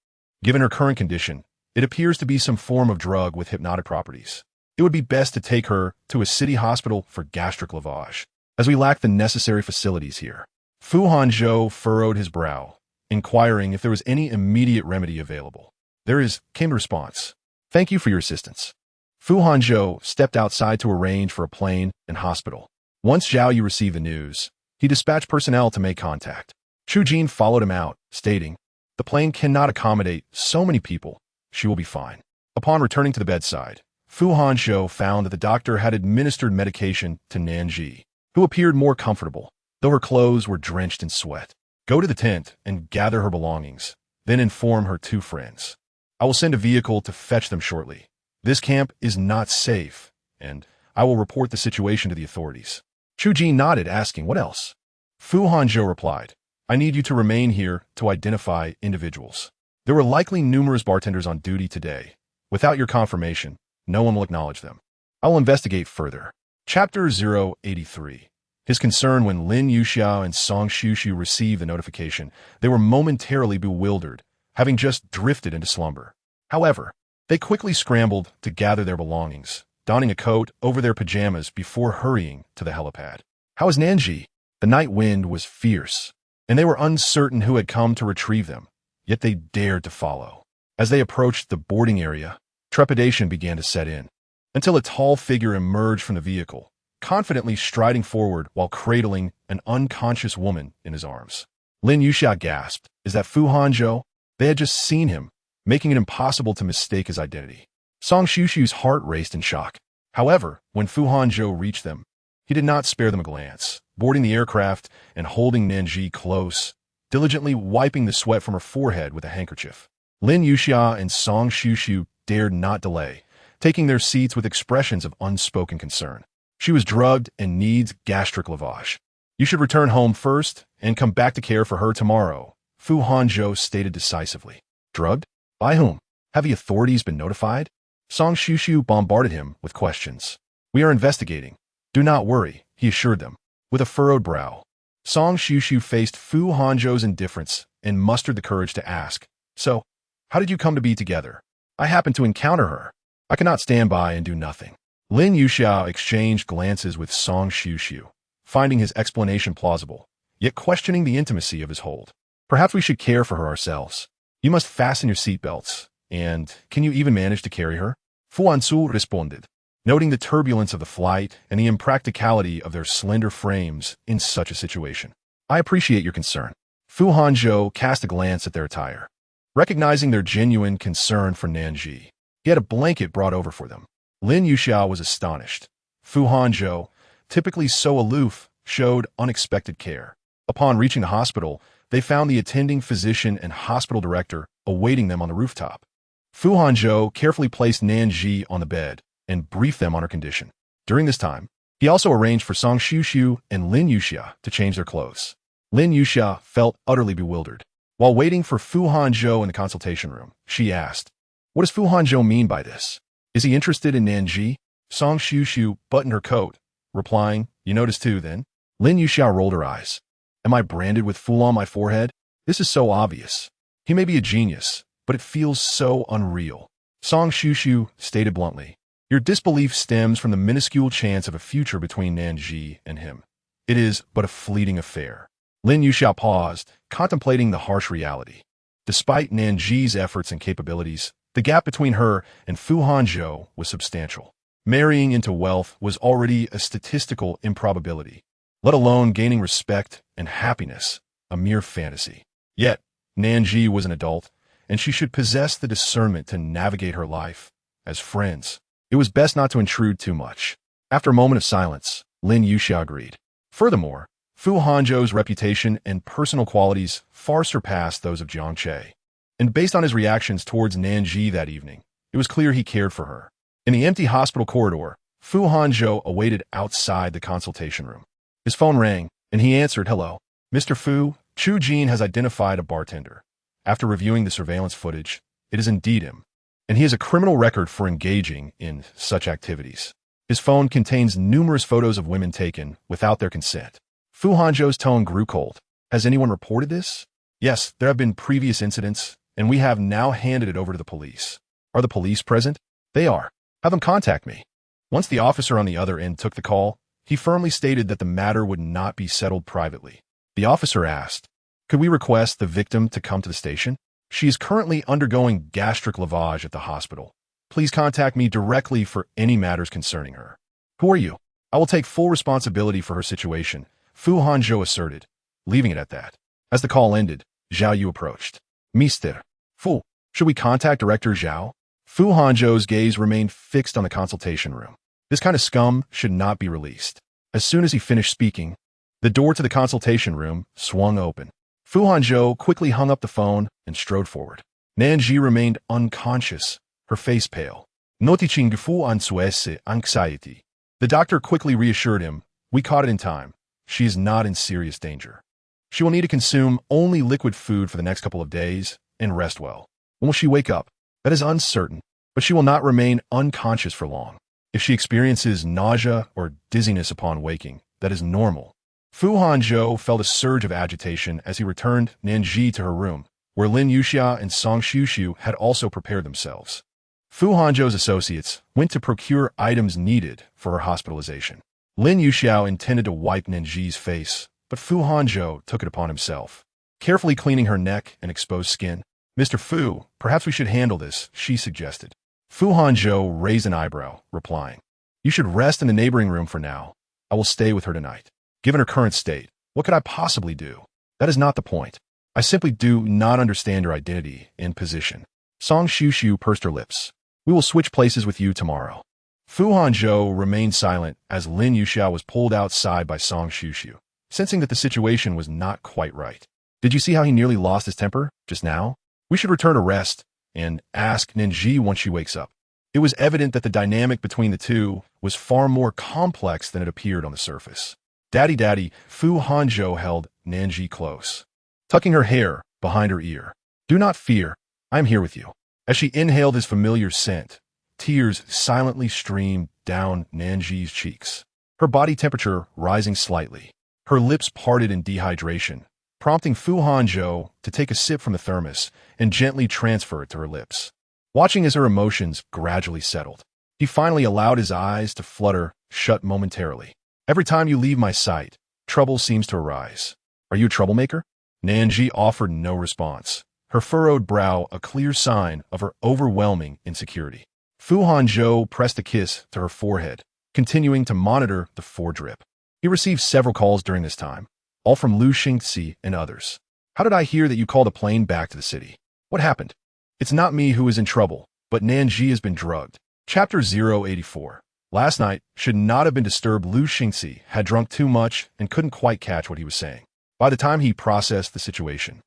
Given her current condition, it appears to be some form of drug with hypnotic properties. It would be best to take her to a city hospital for gastric lavage, as we lack the necessary facilities here. Fu Hanzhou furrowed his brow, inquiring if there was any immediate remedy available. There is, came the response. Thank you for your assistance. Fu Hanzhou stepped outside to arrange for a plane and hospital. Once Zhao Yu received the news, he dispatched personnel to make contact. Chu Jin followed him out, stating, the plane cannot accommodate so many people. She will be fine. Upon returning to the bedside, Fu Hanzhou found that the doctor had administered medication to Nan Zhi, who appeared more comfortable, though her clothes were drenched in sweat. Go to the tent and gather her belongings, then inform her 2 friends. I will send a vehicle to fetch them shortly. This camp is not safe, and I will report the situation to the authorities. Chu Jin nodded, asking, what else? Fu Hanzhou replied, I need you to remain here to identify individuals. There were likely numerous bartenders on duty today. Without your confirmation, no one will acknowledge them. I will investigate further. Chapter 083. His concern when Lin Yuxiao and Song Shushu received the notification. They were momentarily bewildered, having just drifted into slumber. However, they quickly scrambled to gather their belongings, donning a coat over their pajamas before hurrying to the helipad. How is Nan Zhi? The night wind was fierce, and they were uncertain who had come to retrieve them, yet they dared to follow. As they approached the boarding area, trepidation began to set in, until a tall figure emerged from the vehicle, confidently striding forward while cradling an unconscious woman in his arms. Lin Yuxia gasped. Is that Fu Hanzhou? They had just seen him, making it impossible to mistake his identity. Song Shushu's heart raced in shock. However, when Fu Hanzhou reached them, he did not spare them a glance, boarding the aircraft and holding Nan Zhi close, diligently wiping the sweat from her forehead with a handkerchief. Lin Yuxia and Song Shushu dared not delay, taking their seats with expressions of unspoken concern. She was drugged and needs gastric lavage. You should return home first and come back to care for her tomorrow, Fu Hanzhou stated decisively. Drugged? By whom? Have the authorities been notified? Song Shushu bombarded him with questions. We are investigating. Do not worry, he assured them, with a furrowed brow. Song Shushu faced Fu Hanzhou's indifference and mustered the courage to ask, So, how did you come to be together? I happened to encounter her. I cannot stand by and do nothing. Lin Yuxiao exchanged glances with Song Shushu, finding his explanation plausible, yet questioning the intimacy of his hold. Perhaps we should care for her ourselves. You must fasten your seatbelts, and can you even manage to carry her? Fu Hanzhou responded, noting the turbulence of the flight and the impracticality of their slender frames in such a situation. I appreciate your concern. Fu Hanzhou cast a glance at their attire, recognizing their genuine concern for Nan Zhi. He had a blanket brought over for them. Lin Yuxiao was astonished. Fu Hanzhou, typically so aloof, showed unexpected care. Upon reaching the hospital, they found the attending physician and hospital director awaiting them on the rooftop. Fu Hanzhou carefully placed Nan Zhi on the bed and briefed them on her condition. During this time, he also arranged for Song Shushu and Lin Yuxia to change their clothes. Lin Yuxia felt utterly bewildered. While waiting for Fu Hanzhou in the consultation room, she asked, What does Fu Hanzhou mean by this? Is he interested in Nan Zhi? Song Shushu buttoned her coat, replying, You noticed too, then? Lin Yuxia rolled her eyes. Am I branded with Fu on my forehead? This is so obvious. He may be a genius, but it feels so unreal. Song Shushu stated bluntly, Your disbelief stems from the minuscule chance of a future between Nan Zhi and him. It is but a fleeting affair. Lin Yuxia paused, contemplating the harsh reality. Despite Nan Zhi's efforts and capabilities, the gap between her and Fu Hanzhou was substantial. Marrying into wealth was already a statistical improbability, let alone gaining respect and happiness, a mere fantasy. Yet, Nan Zhi was an adult, and she should possess the discernment to navigate her life. As friends, it was best not to intrude too much. After a moment of silence, Lin Yuxia agreed. Furthermore, Fu Hanzhou's reputation and personal qualities far surpassed those of Jiang Che. And based on his reactions towards Nan Zhi that evening, it was clear he cared for her. In the empty hospital corridor, Fu Hanzhou awaited outside the consultation room. His phone rang, and he answered, "Hello. Mr. Fu, Chu Jin has identified a bartender. After reviewing the surveillance footage, it is indeed him, and he has a criminal record for engaging in such activities. His phone contains numerous photos of women taken without their consent." Fu Hanzhou's tone grew cold. "Has anyone reported this?" "Yes, there have been previous incidents, and we have now handed it over to the police." "Are the police present?" "They are. Have them contact me." Once the officer on the other end took the call, he firmly stated that the matter would not be settled privately. The officer asked, "Could we request the victim to come to the station? She is currently undergoing gastric lavage at the hospital. Please contact me directly for any matters concerning her." "Who are you?" "I will take full responsibility for her situation," Fu Hanzhou asserted, leaving it at that. As the call ended, Zhao Yu approached. "Mr. Fu, should we contact Director Zhao?" Fu Hanzhou's gaze remained fixed on the consultation room. This kind of scum should not be released. As soon as he finished speaking, the door to the consultation room swung open. Fu Hanzhou quickly hung up the phone and strode forward. Nan Zhi remained unconscious, her face pale. "Noticing Fu Hanzhou's anxiety." The doctor quickly reassured him, "We caught it in time. She is not in serious danger. She will need to consume only liquid food for the next couple of days and rest well. When will she wake up? That is uncertain, but she will not remain unconscious for long. If she experiences nausea or dizziness upon waking, that is normal." Fu Hanzhou felt a surge of agitation as he returned Nan Zhi to her room, where Lin Yuxia and Song Xiushu had also prepared themselves. Fu Hanzhou's associates went to procure items needed for her hospitalization. Lin Yuxiao intended to wipe Nan Zhi's face, but Fu Hanzhou took it upon himself. Carefully cleaning her neck and exposed skin, "Mr. Fu, perhaps we should handle this," she suggested. Fu Hanzhou raised an eyebrow, replying, "You should rest in the neighboring room for now. I will stay with her tonight. Given her current state, what could I possibly do? That is not the point. I simply do not understand your identity and position." Song Xiushu pursed her lips. "We will switch places with you tomorrow." Fu Hanzhou remained silent as Lin Yuxiao was pulled outside by Song Xiushu, sensing that the situation was not quite right. "Did you see how he nearly lost his temper just now? We should return to rest and ask Nan Zhi once she wakes up." It was evident that the dynamic between the two was far more complex than it appeared on the surface. Daddy, Fu Hanzhou held Nan Zhi close, tucking her hair behind her ear. "Do not fear, I am here with you." As she inhaled his familiar scent, tears silently streamed down Nan Zhi's cheeks, her body temperature rising slightly. Her lips parted in dehydration, prompting Fu Hanzhou to take a sip from the thermos and gently transfer it to her lips. Watching as her emotions gradually settled, he finally allowed his eyes to flutter shut momentarily. "Every time you leave my sight, trouble seems to arise. Are you a troublemaker?" Nan Zhi offered no response, her furrowed brow a clear sign of her overwhelming insecurity. Fu Hanzhou pressed a kiss to her forehead, continuing to monitor the foredrip. He received several calls during this time, all from Lu Xingxi and others. "How did I hear that you called a plane back to the city? What happened?" "It's not me who is in trouble, but Nan Zhi has been drugged." Chapter 084. Last night should not have been disturbed. Lu Xingxi had drunk too much and couldn't quite catch what he was saying. By the time he processed the situation,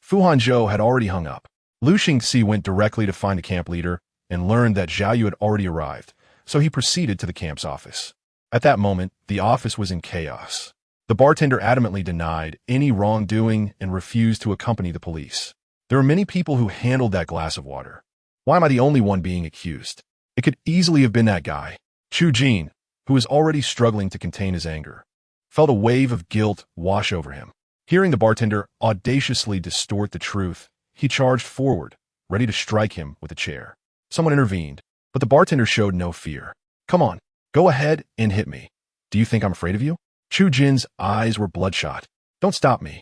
Fu Hanzhou had already hung up. Lu Xingxi went directly to find the camp leader and learned that Zhao Yu had already arrived, so he proceeded to the camp's office. At that moment, the office was in chaos. The bartender adamantly denied any wrongdoing and refused to accompany the police. There were many people who handled that glass of water. Why am I the only one being accused? It could easily have been that guy. Chu Jin, who was already struggling to contain his anger, felt a wave of guilt wash over him. Hearing the bartender audaciously distort the truth, he charged forward, ready to strike him with a chair. Someone intervened, but the bartender showed no fear. "Come on, go ahead and hit me. Do you think I'm afraid of you?" Chu Jin's eyes were bloodshot. "Don't stop me.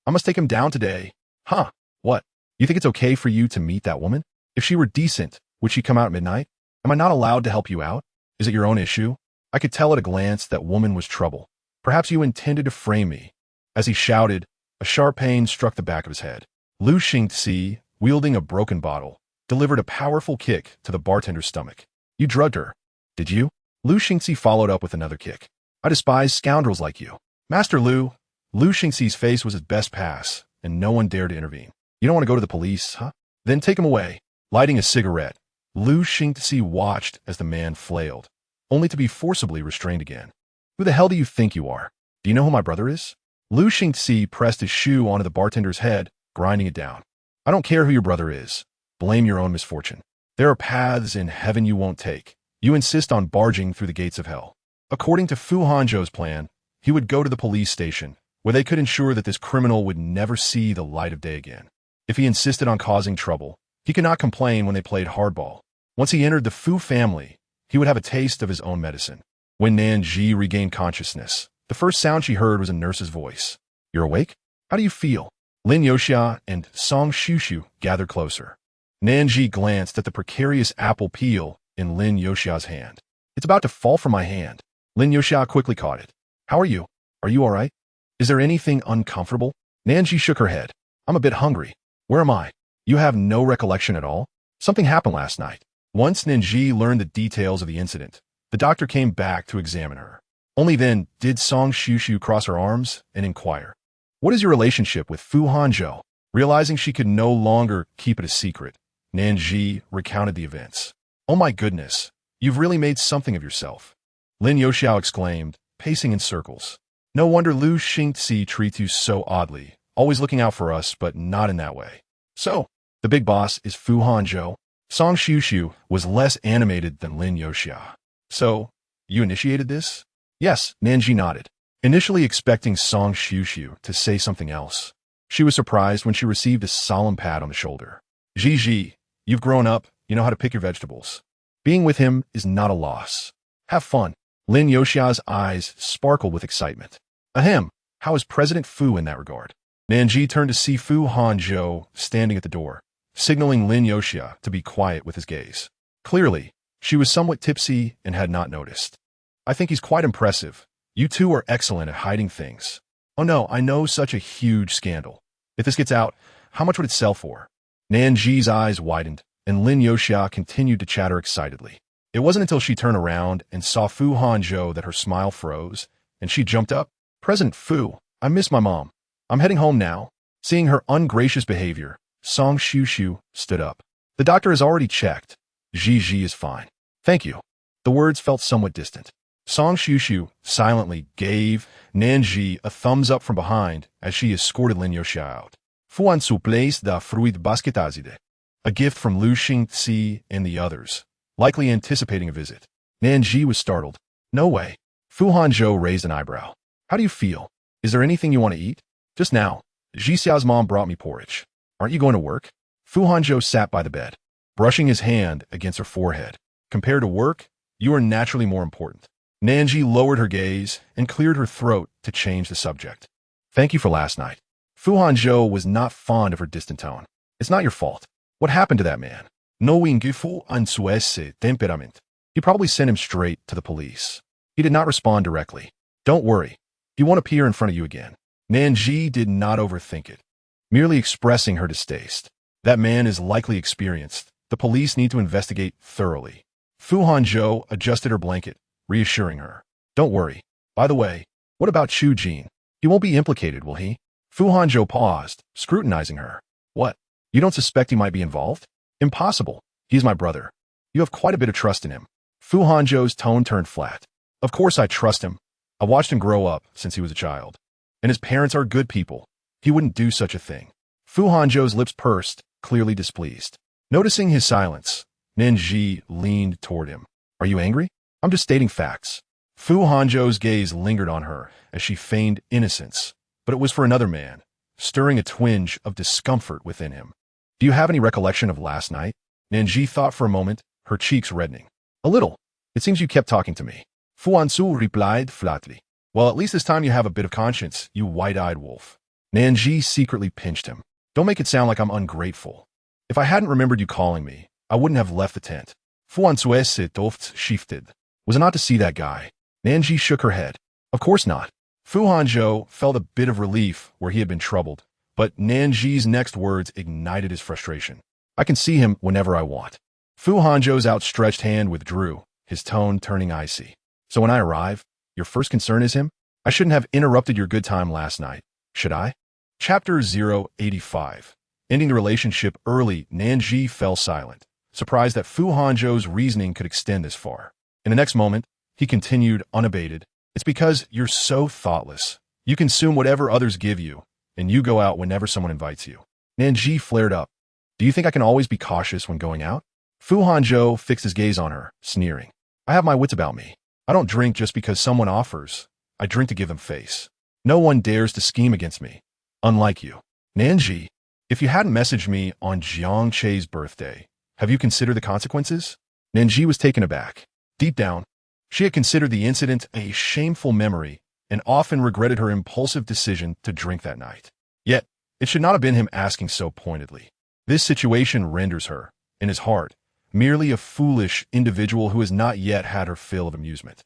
I must take him down today." "Huh? What? You think it's okay for you to meet that woman? If she were decent, would she come out at midnight? Am I not allowed to help you out? Is it your own issue? I could tell at a glance that woman was trouble. Perhaps you intended to frame me. As he shouted, a sharp pain struck the back of his head. Lu Xingzi, wielding a broken bottle, delivered a powerful kick to the bartender's stomach. You drugged her, did you? Lu Xingzi followed up with another kick. I despise scoundrels like you. Master Lu. Lu Xingzi's face was his best pass, and no one dared to intervene. You don't want to go to the police, huh? Then take him away. Lighting a cigarette, Lu Xingzi watched as the man flailed, only to be forcibly restrained again. Who the hell do you think you are? Do you know who my brother is? Lu Xingzi pressed his shoe onto the bartender's head, grinding it down. I don't care who your brother is. Blame your own misfortune. There are paths in heaven you won't take. You insist on barging through the gates of hell. According to Fu Hanzhou's plan, he would go to the police station, where they could ensure that this criminal would never see the light of day again. If he insisted on causing trouble, he could not complain when they played hardball. Once he entered the Fu family, he would have a taste of his own medicine. When Nan Zhi regained consciousness, the first sound she heard was a nurse's voice. You're awake? How do you feel? Lin Yoxia and Song Shushu gathered closer. Nan Zhi glanced at the precarious apple peel in Lin Yoxia's hand. It's about to fall from my hand. Lin Yoxia quickly caught it. How are you? Are you all right? Is there anything uncomfortable? Nan Zhi shook her head. I'm a bit hungry. Where am I? You have no recollection at all? Something happened last night. Once Nan Zhi learned the details of the incident, the doctor came back to examine her. Only then did Song Shushu cross her arms and inquire, what is your relationship with Fu Hanzhou? Realizing she could no longer keep it a secret, Nan Zhi recounted the events. Oh my goodness, you've really made something of yourself. Lin Yoxiao exclaimed, pacing in circles. No wonder Lu Xingzi treats you so oddly, always looking out for us, but not in that way. So, the big boss is Fu Hanzhou. Song Shushu was less animated than Lin Yoxia. So, you initiated this? Yes, Nan Zhi nodded, initially expecting Song Shushu to say something else. She was surprised when she received a solemn pat on the shoulder. Zhi, you've grown up, you know how to pick your vegetables. Being with him is not a loss. Have fun. Lin Yoxia's eyes sparkled with excitement. Ahem, how is President Fu in that regard? Nan Zhi turned to see Fu Hanzhou standing at the door, signaling Lin Yoxia to be quiet with his gaze. Clearly, she was somewhat tipsy and had not noticed. I think he's quite impressive. You two are excellent at hiding things. Oh no, I know such a huge scandal. If this gets out, how much would it sell for? Nan Zhi's eyes widened, and Lin Yoxia continued to chatter excitedly. It wasn't until she turned around and saw Fu Hanzhou that her smile froze, and she jumped up. President Fu, I miss my mom. I'm heading home now. Seeing her ungracious behavior, Song Shushu stood up. The doctor has already checked. Zhi is fine. Thank you. The words felt somewhat distant. Song Shushu silently gave Nan Zhi a thumbs up from behind as she escorted Lin Yoxia out. Fu Hanzhou place da fruit basketazide. A gift from Lu Xingzi and the others, likely anticipating a visit. Nan Zhi was startled. No way. Fu Hanzhou raised an eyebrow. How do you feel? Is there anything you want to eat? Just now, Zhi Xiao's mom brought me porridge. Aren't you going to work? Fu Hanzhou sat by the bed, brushing his hand against her forehead. Compared to work, you are naturally more important. Nan Zhi lowered her gaze and cleared her throat to change the subject. Thank you for last night. Fu Hanzhou was not fond of her distant tone. It's not your fault. What happened to that man? Knowing Fu Hanzhou's temperament. He probably sent him straight to the police. He did not respond directly. Don't worry. He won't appear in front of you again. Nan Zhi did not overthink it, merely expressing her distaste. That man is likely experienced. The police need to investigate thoroughly. Fu Hanzhou adjusted her blanket, reassuring her. Don't worry. By the way, what about Chu Jin? He won't be implicated, will he? Fu Hanzhou paused, scrutinizing her. What? You don't suspect he might be involved? Impossible. He is my brother. You have quite a bit of trust in him. Fu Hanzhou's tone turned flat. Of course I trust him. I watched him grow up since he was a child. And his parents are good people. He wouldn't do such a thing. Fu Hanzhou's lips pursed, clearly displeased. Noticing his silence, Nan Zhi leaned toward him. Are you angry? I'm just stating facts. Fu Hanzhou's gaze lingered on her as she feigned innocence, but it was for another man, stirring a twinge of discomfort within him. Do you have any recollection of last night? Nan Zhi thought for a moment, her cheeks reddening. A little. It seems you kept talking to me. Fu Hanzhou replied flatly. Well, at least this time you have a bit of conscience, you white-eyed wolf. Nan Zhi secretly pinched him. Don't make it sound like I'm ungrateful. If I hadn't remembered you calling me, I wouldn't have left the tent. Fu Hanzhou oft shifted. Was it not to see that guy? Nan Zhi shook her head. Of course not. Fu Hanzhou felt a bit of relief where he had been troubled, but Nan Zhi's next words ignited his frustration. I can see him whenever I want. Fu Hanzhou's outstretched hand withdrew, his tone turning icy. So when I arrive, your first concern is him? I shouldn't have interrupted your good time last night, should I? Chapter 085. Ending the relationship early, Nan Zhi fell silent, surprised that Fu Hanzhou's reasoning could extend this far. In the next moment, he continued unabated. It's because you're so thoughtless. You consume whatever others give you, and you go out whenever someone invites you. Nan Zhi flared up. Do you think I can always be cautious when going out? Fu Hanzhou fixed his gaze on her, sneering. I have my wits about me. I don't drink just because someone offers. I drink to give them face. No one dares to scheme against me. Unlike you. Nan Zhi, if you hadn't messaged me on Jiang Che's birthday, have you considered the consequences? Nan Zhi was taken aback. Deep down, she had considered the incident a shameful memory and often regretted her impulsive decision to drink that night. Yet, it should not have been him asking so pointedly. This situation renders her, in his heart, merely a foolish individual who has not yet had her fill of amusement.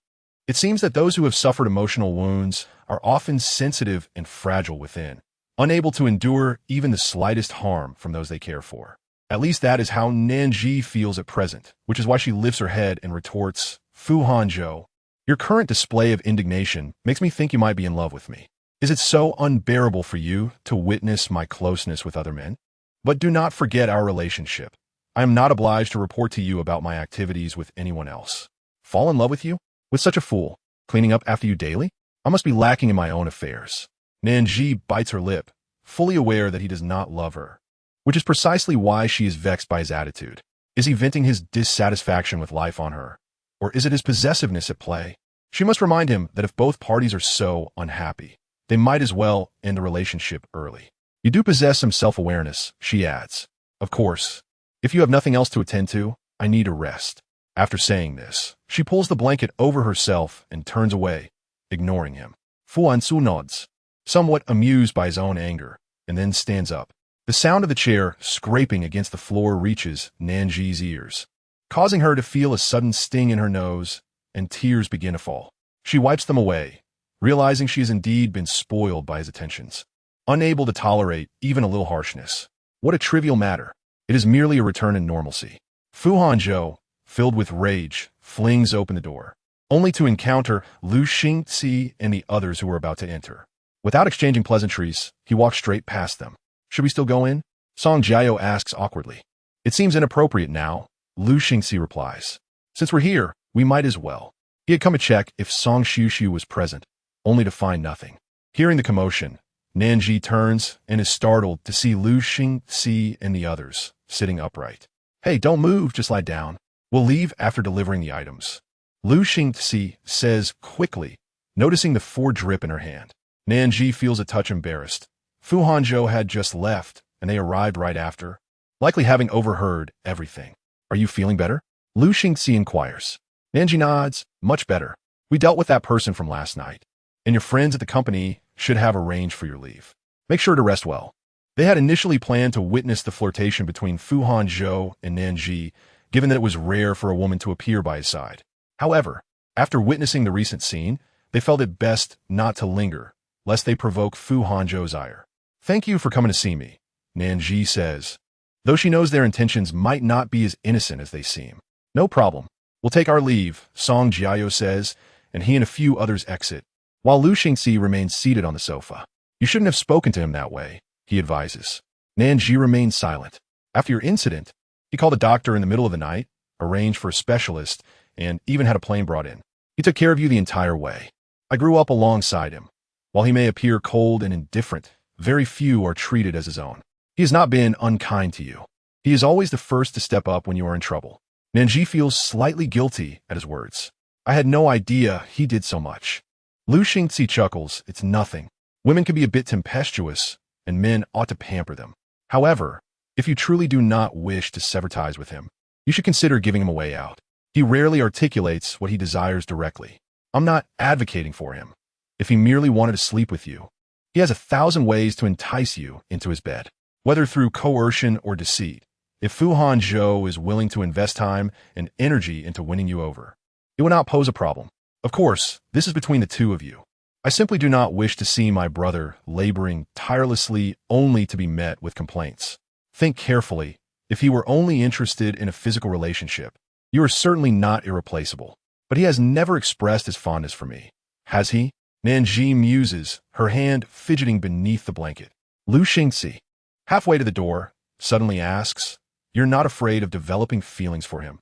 It seems that those who have suffered emotional wounds are often sensitive and fragile within, unable to endure even the slightest harm from those they care for. At least that is how Nan Zhi feels at present, which is why she lifts her head and retorts, Fu Hanzhou, your current display of indignation makes me think you might be in love with me. Is it so unbearable for you to witness my closeness with other men? But do not forget our relationship. I am not obliged to report to you about my activities with anyone else. Fall in love with you? With such a fool? Cleaning up after you daily? I must be lacking in my own affairs. Nan Zhi bites her lip, fully aware that he does not love her, which is precisely why she is vexed by his attitude. Is he venting his dissatisfaction with life on her? Or is it his possessiveness at play? She must remind him that if both parties are so unhappy, they might as well end the relationship early. You do possess some self-awareness, she adds. Of course, if you have nothing else to attend to, I need a rest. After saying this, she pulls the blanket over herself and turns away, ignoring him. Fu Hanzhou nods, somewhat amused by his own anger, and then stands up. The sound of the chair scraping against the floor reaches Nan Zhi's ears, causing her to feel a sudden sting in her nose, and tears begin to fall. She wipes them away, realizing she has indeed been spoiled by his attentions, unable to tolerate even a little harshness. What a trivial matter. It is merely a return to normalcy. Fu Hanzhou, filled with rage, flings open the door, only to encounter Lu Xingzi and the others who were about to enter. Without exchanging pleasantries, he walks straight past them. Should we still go in? Song Jiao asks awkwardly. It seems inappropriate now, Lu Xingzi replies. Since we're here, we might as well. He had come to check if Song Xiuxiu was present, only to find nothing. Hearing the commotion, Nan Zhi turns and is startled to see Lu Xingzi and the others sitting upright. Hey, don't move, just lie down. We'll leave after delivering the items. Lu Xingzi says quickly, noticing the drip in her hand. Nan Zhi feels a touch embarrassed. Fu Hanzhou had just left, and they arrived right after, likely having overheard everything. Are you feeling better? Lu Xingzi inquires. Nan Zhi nods, much better. We dealt with that person from last night, and your friends at the company should have arranged for your leave. Make sure to rest well. They had initially planned to witness the flirtation between Fu Hanzhou and Nan Zhi, given that it was rare for a woman to appear by his side. However, after witnessing the recent scene, they felt it best not to linger, lest they provoke Fu Hanzhou's ire. Thank you for coming to see me, Nan Zhi says, though she knows their intentions might not be as innocent as they seem. No problem. We'll take our leave, Song Jiao says, and he and a few others exit, while Lu Xingzi remains seated on the sofa. You shouldn't have spoken to him that way, he advises. Nan Zhi remains silent. After your incident, he called a doctor in the middle of the night, arranged for a specialist, and even had a plane brought in. He took care of you the entire way. I grew up alongside him. While he may appear cold and indifferent, very few are treated as his own. He has not been unkind to you. He is always the first to step up when you are in trouble. Nan Zhi feels slightly guilty at his words. I had no idea he did so much. Lu Xingzi chuckles, it's nothing. Women can be a bit tempestuous, and men ought to pamper them. However, if you truly do not wish to sever ties with him, you should consider giving him a way out. He rarely articulates what he desires directly. I'm not advocating for him. If he merely wanted to sleep with you, he has 1,000 ways to entice you into his bed, whether through coercion or deceit. If Fu Hanzhou is willing to invest time and energy into winning you over, It would not pose a problem. Of course, this is between the two of you. I simply do not wish to see my brother laboring tirelessly only to be met with complaints. Think carefully. If he were only interested in a physical relationship, you are certainly not irreplaceable. But he has never expressed his fondness for me. Has he? Nan Zhi muses, her hand fidgeting beneath the blanket. Lu Xingzi, halfway to the door, suddenly asks, "You're not afraid of developing feelings for him,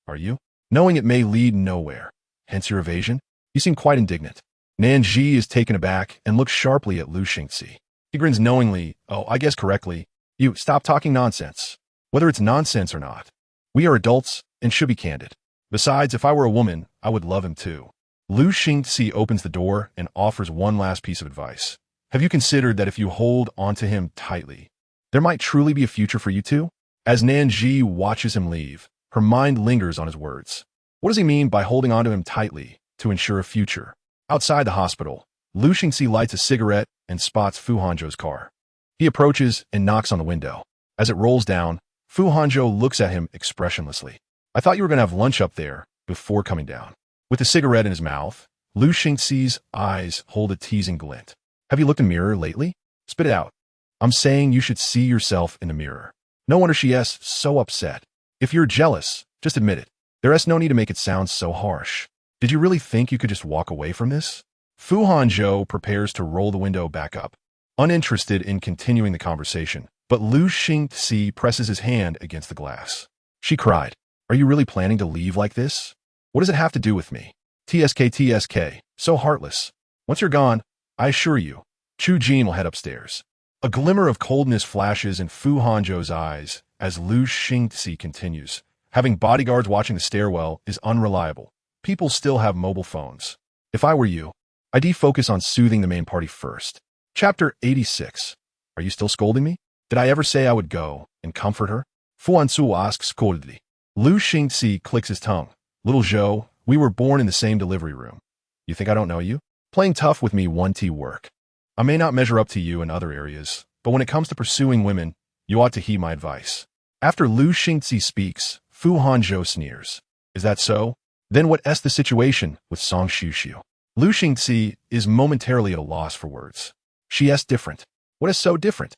are you? Knowing it may lead nowhere. Hence your evasion? You seem quite indignant." Nan Zhi is taken aback and looks sharply at Lu Xingzi. He grins knowingly. "Oh, I guess correctly. You stop talking nonsense. Whether it's nonsense or not. We are adults and should be candid. Besides, if I were a woman, I would love him too." Lu Xingzi opens the door and offers one last piece of advice. "Have you considered that if you hold onto him tightly, there might truly be a future for you two?" As Nan Zhi watches him leave, her mind lingers on his words. What does he mean by holding onto him tightly to ensure a future? Outside the hospital, Lu Xingzi lights a cigarette and spots Fu Hanzhou's car. He approaches and knocks on the window. As it rolls down, Fu Hanzhou looks at him expressionlessly. "I thought you were going to have lunch up there before coming down." With the cigarette in his mouth, Lu Xingzi's eyes hold a teasing glint. "Have you looked in the mirror lately? Spit it out." "I'm saying you should see yourself in the mirror." No wonder she is so upset. If you're jealous, just admit it. There is no need to make it sound so harsh. Did you really think you could just walk away from this? Fu Hanzhou prepares to roll the window back up, uninterested in continuing the conversation, but Lu Xingzi presses his hand against the glass. She cried, "Are you really planning to leave like this? What does it have to do with me? TSK, so heartless. Once you're gone, I assure you, Chu Jin will head upstairs." A glimmer of coldness flashes in Fu Hanzhou's eyes as Lu Xingzi continues. "Having bodyguards watching the stairwell is unreliable. People still have mobile phones. If I were you, I'd defocus on soothing the main party first." Chapter 86. Are you still scolding me? Did I ever say I would go and comfort her? Fu Hanzhou asks coldly. Lu Xingzi clicks his tongue. "Little Zhou, we were born in the same delivery room. You think I don't know you? Playing tough with me won't work. I may not measure up to you in other areas, but when it comes to pursuing women, you ought to heed my advice." After Lu Xingzi speaks, Fu Hanzhou sneers. "Is that so? Then what is the situation with Song Xiuxiu?" Lu Xingzi is momentarily at a loss for words. "She is different." "What is so different?"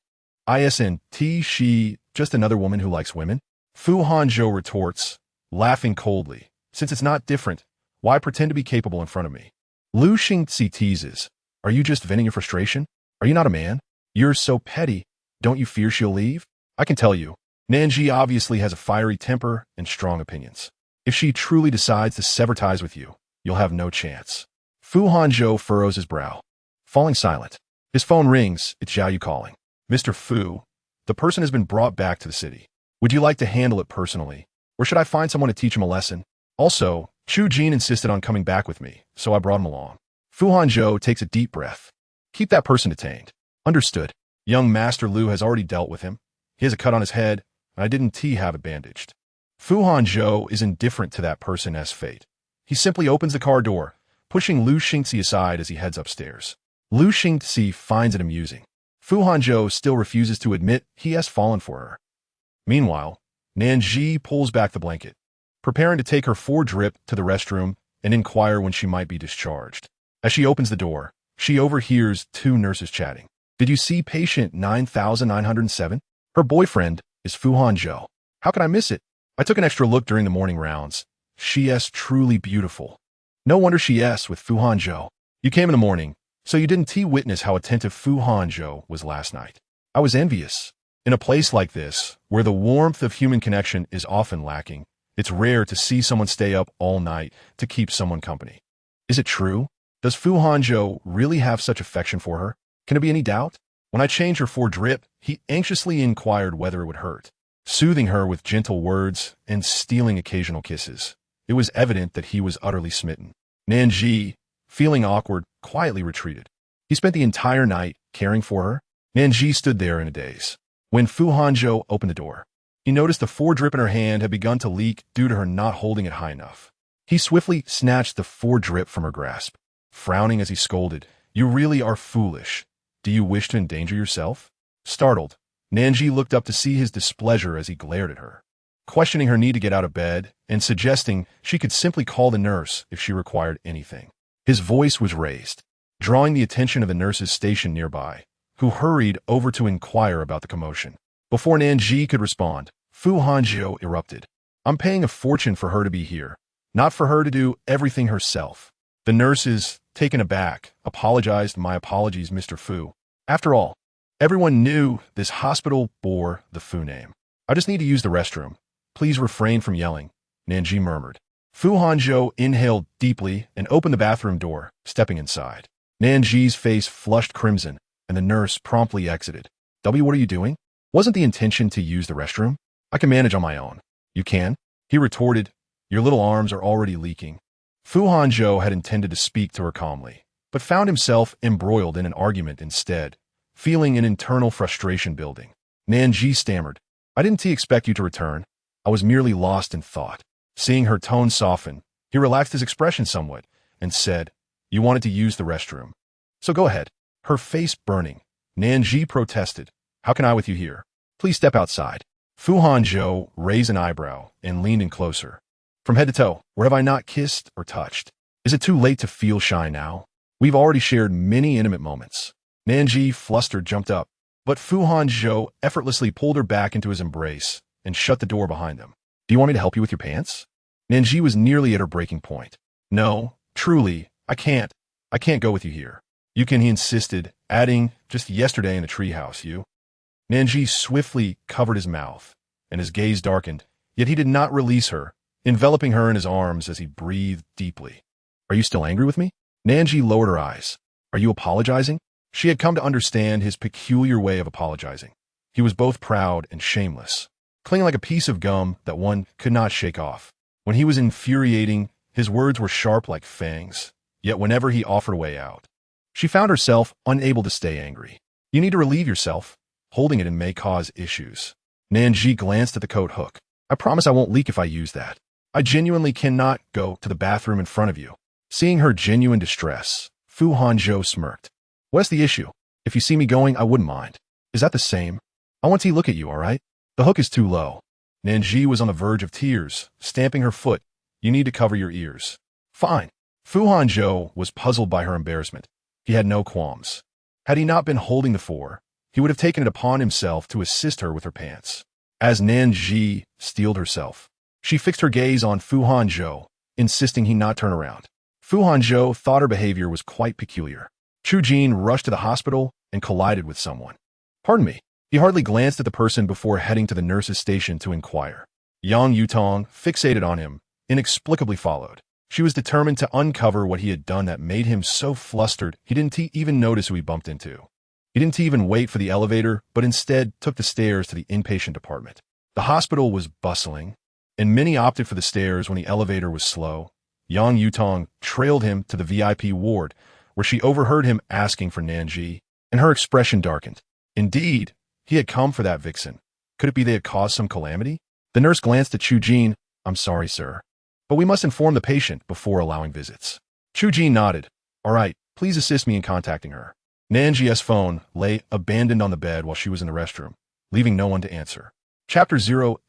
"Isn't she just another woman who likes women?" Fu Hanzhou retorts, laughing coldly. "Since it's not different, why pretend to be capable in front of me?" Lu Xingzi teases. "Are you just venting your frustration? Are you not a man? You're so petty. Don't you fear she'll leave? I can tell you, Nan Zhi obviously has a fiery temper and strong opinions. If she truly decides to sever ties with you, you'll have no chance." Fu Hanzhou furrows his brow, falling silent. His phone rings. It's Xiaoyu calling. "Mr. Fu, the person has been brought back to the city. Would you like to handle it personally, or should I find someone to teach him a lesson? Also, Chu Jin insisted on coming back with me, so I brought him along." Fu Hanzhou takes a deep breath. "Keep that person detained." "Understood. Young Master Lu has already dealt with him. He has a cut on his head, and I didn't have it bandaged." Fu Hanzhou is indifferent to that person's fate. He simply opens the car door, pushing Lu Xingzi aside as he heads upstairs. Lu Xingzi finds it amusing. Fu Hanzhou still refuses to admit he has fallen for her. Meanwhile, Nan Zhi pulls back the blanket, preparing to take her drip to the restroom and inquire when she might be discharged. As she opens the door, she overhears two nurses chatting. "Did you see patient 9907? Her boyfriend is Fu Hanzhou. How could I miss it? I took an extra look during the morning rounds. She is truly beautiful. No wonder she is with Fu Hanzhou. You came in the morning, so you didn't witness how attentive Fu Hanzhou was last night. I was envious. In a place like this, where the warmth of human connection is often lacking, it's rare to see someone stay up all night to keep someone company. Is it true? Does Fu Hanzhou really have such affection for her? Can there be any doubt? When I changed her drip, he anxiously inquired whether it would hurt, soothing her with gentle words and stealing occasional kisses. It was evident that he was utterly smitten. Nan Zhi, feeling awkward, quietly retreated. He spent the entire night caring for her. Nan Zhi stood there in a daze. When Fu Hanzhou opened the door, he noticed the drip in her hand had begun to leak due to her not holding it high enough. He swiftly snatched the drip from her grasp, frowning as he scolded, "You really are foolish. Do you wish to endanger yourself?" Startled, Nan Zhi looked up to see his displeasure as he glared at her. questioning her need to get out of bed and suggesting she could simply call the nurse if she required anything. His voice was raised, drawing the attention of the nurses stationed nearby, who hurried over to inquire about the commotion. Before Nan Zhi could respond, Fu Hanzhou erupted. I'm paying a fortune for her to be here, not for her to do everything herself. The nurses, taken aback, apologized. My apologies, Mr. Fu. After all, everyone knew this hospital bore the Fu name. I just need to use the restroom. Please refrain from yelling, Nan Zhi murmured. Fu Hanzhou inhaled deeply and opened the bathroom door, stepping inside. Nan Zhi's face flushed crimson, and the nurse promptly exited. W, what are you doing? Wasn't the intention to use the restroom? I can manage on my own. You can? He retorted. Your little arms are already leaking. Fu Hanzhou had intended to speak to her calmly, but found himself embroiled in an argument instead, feeling an internal frustration building. Nan Zhi stammered. I didn't expect you to return. I was merely lost in thought. Seeing her tone soften, he relaxed his expression somewhat and said, You wanted to use the restroom. So go ahead. Her face burning, Nan Zhi protested. How can I with you here? Please step outside. Fu Hanzhou raised an eyebrow and leaned in closer. From head to toe, where have I not kissed or touched? Is it too late to feel shy now? We've already shared many intimate moments. Nan Zhi, flustered, jumped up, but Fu Hanzhou effortlessly pulled her back into his embrace and shut the door behind them. Do you want me to help you with your pants? Nan Zhi was nearly at her breaking point. No, truly, I can't. I can't go with you here. You can, he insisted, adding, just yesterday in the treehouse, you. Nan Zhi swiftly covered his mouth, and his gaze darkened, yet he did not release her, enveloping her in his arms as he breathed deeply. Are you still angry with me? Nan Zhi lowered her eyes. Are you apologizing? She had come to understand his peculiar way of apologizing. He was both proud and shameless, clinging like a piece of gum that one could not shake off. When he was infuriating, his words were sharp like fangs, yet whenever he offered a way out, she found herself unable to stay angry. You need to relieve yourself. Holding it in may cause issues. Nan Zhi glanced at the coat hook. I promise I won't leak if I use that. I genuinely cannot go to the bathroom in front of you. Seeing her genuine distress, Fu Hanzhou smirked. What's the issue? If you see me going, I wouldn't mind. Is that the same? I want to look at you, all right? The hook is too low. Nan Zhi was on the verge of tears, stamping her foot. You need to cover your ears. Fine. Fu Hanzhou was puzzled by her embarrassment. He had no qualms. Had he not been holding the four, he would have taken it upon himself to assist her with her pants. As Nan Zhi steeled herself, she fixed her gaze on Fu Hanzhou, insisting he not turn around. Fu Hanzhou thought her behavior was quite peculiar. Chu Jin rushed to the hospital and collided with someone. Pardon me. He hardly glanced at the person before heading to the nurse's station to inquire. Yang Yutong, fixated on him, inexplicably followed. She was determined to uncover what he had done that made him so flustered he didn't even notice who he bumped into. He didn't even wait for the elevator, but instead took the stairs to the inpatient department. The hospital was bustling, and many opted for the stairs when the elevator was slow. Yang Yutong trailed him to the VIP ward, where she overheard him asking for Nan Zhi, and her expression darkened. Indeed, he had come for that vixen. Could it be they had caused some calamity? The nurse glanced at Chu Jin. I'm sorry, sir, but we must inform the patient before allowing visits. Chu Jin nodded. All right, please assist me in contacting her. Nan Zhi's phone lay abandoned on the bed while she was in the restroom, leaving no one to answer. Chapter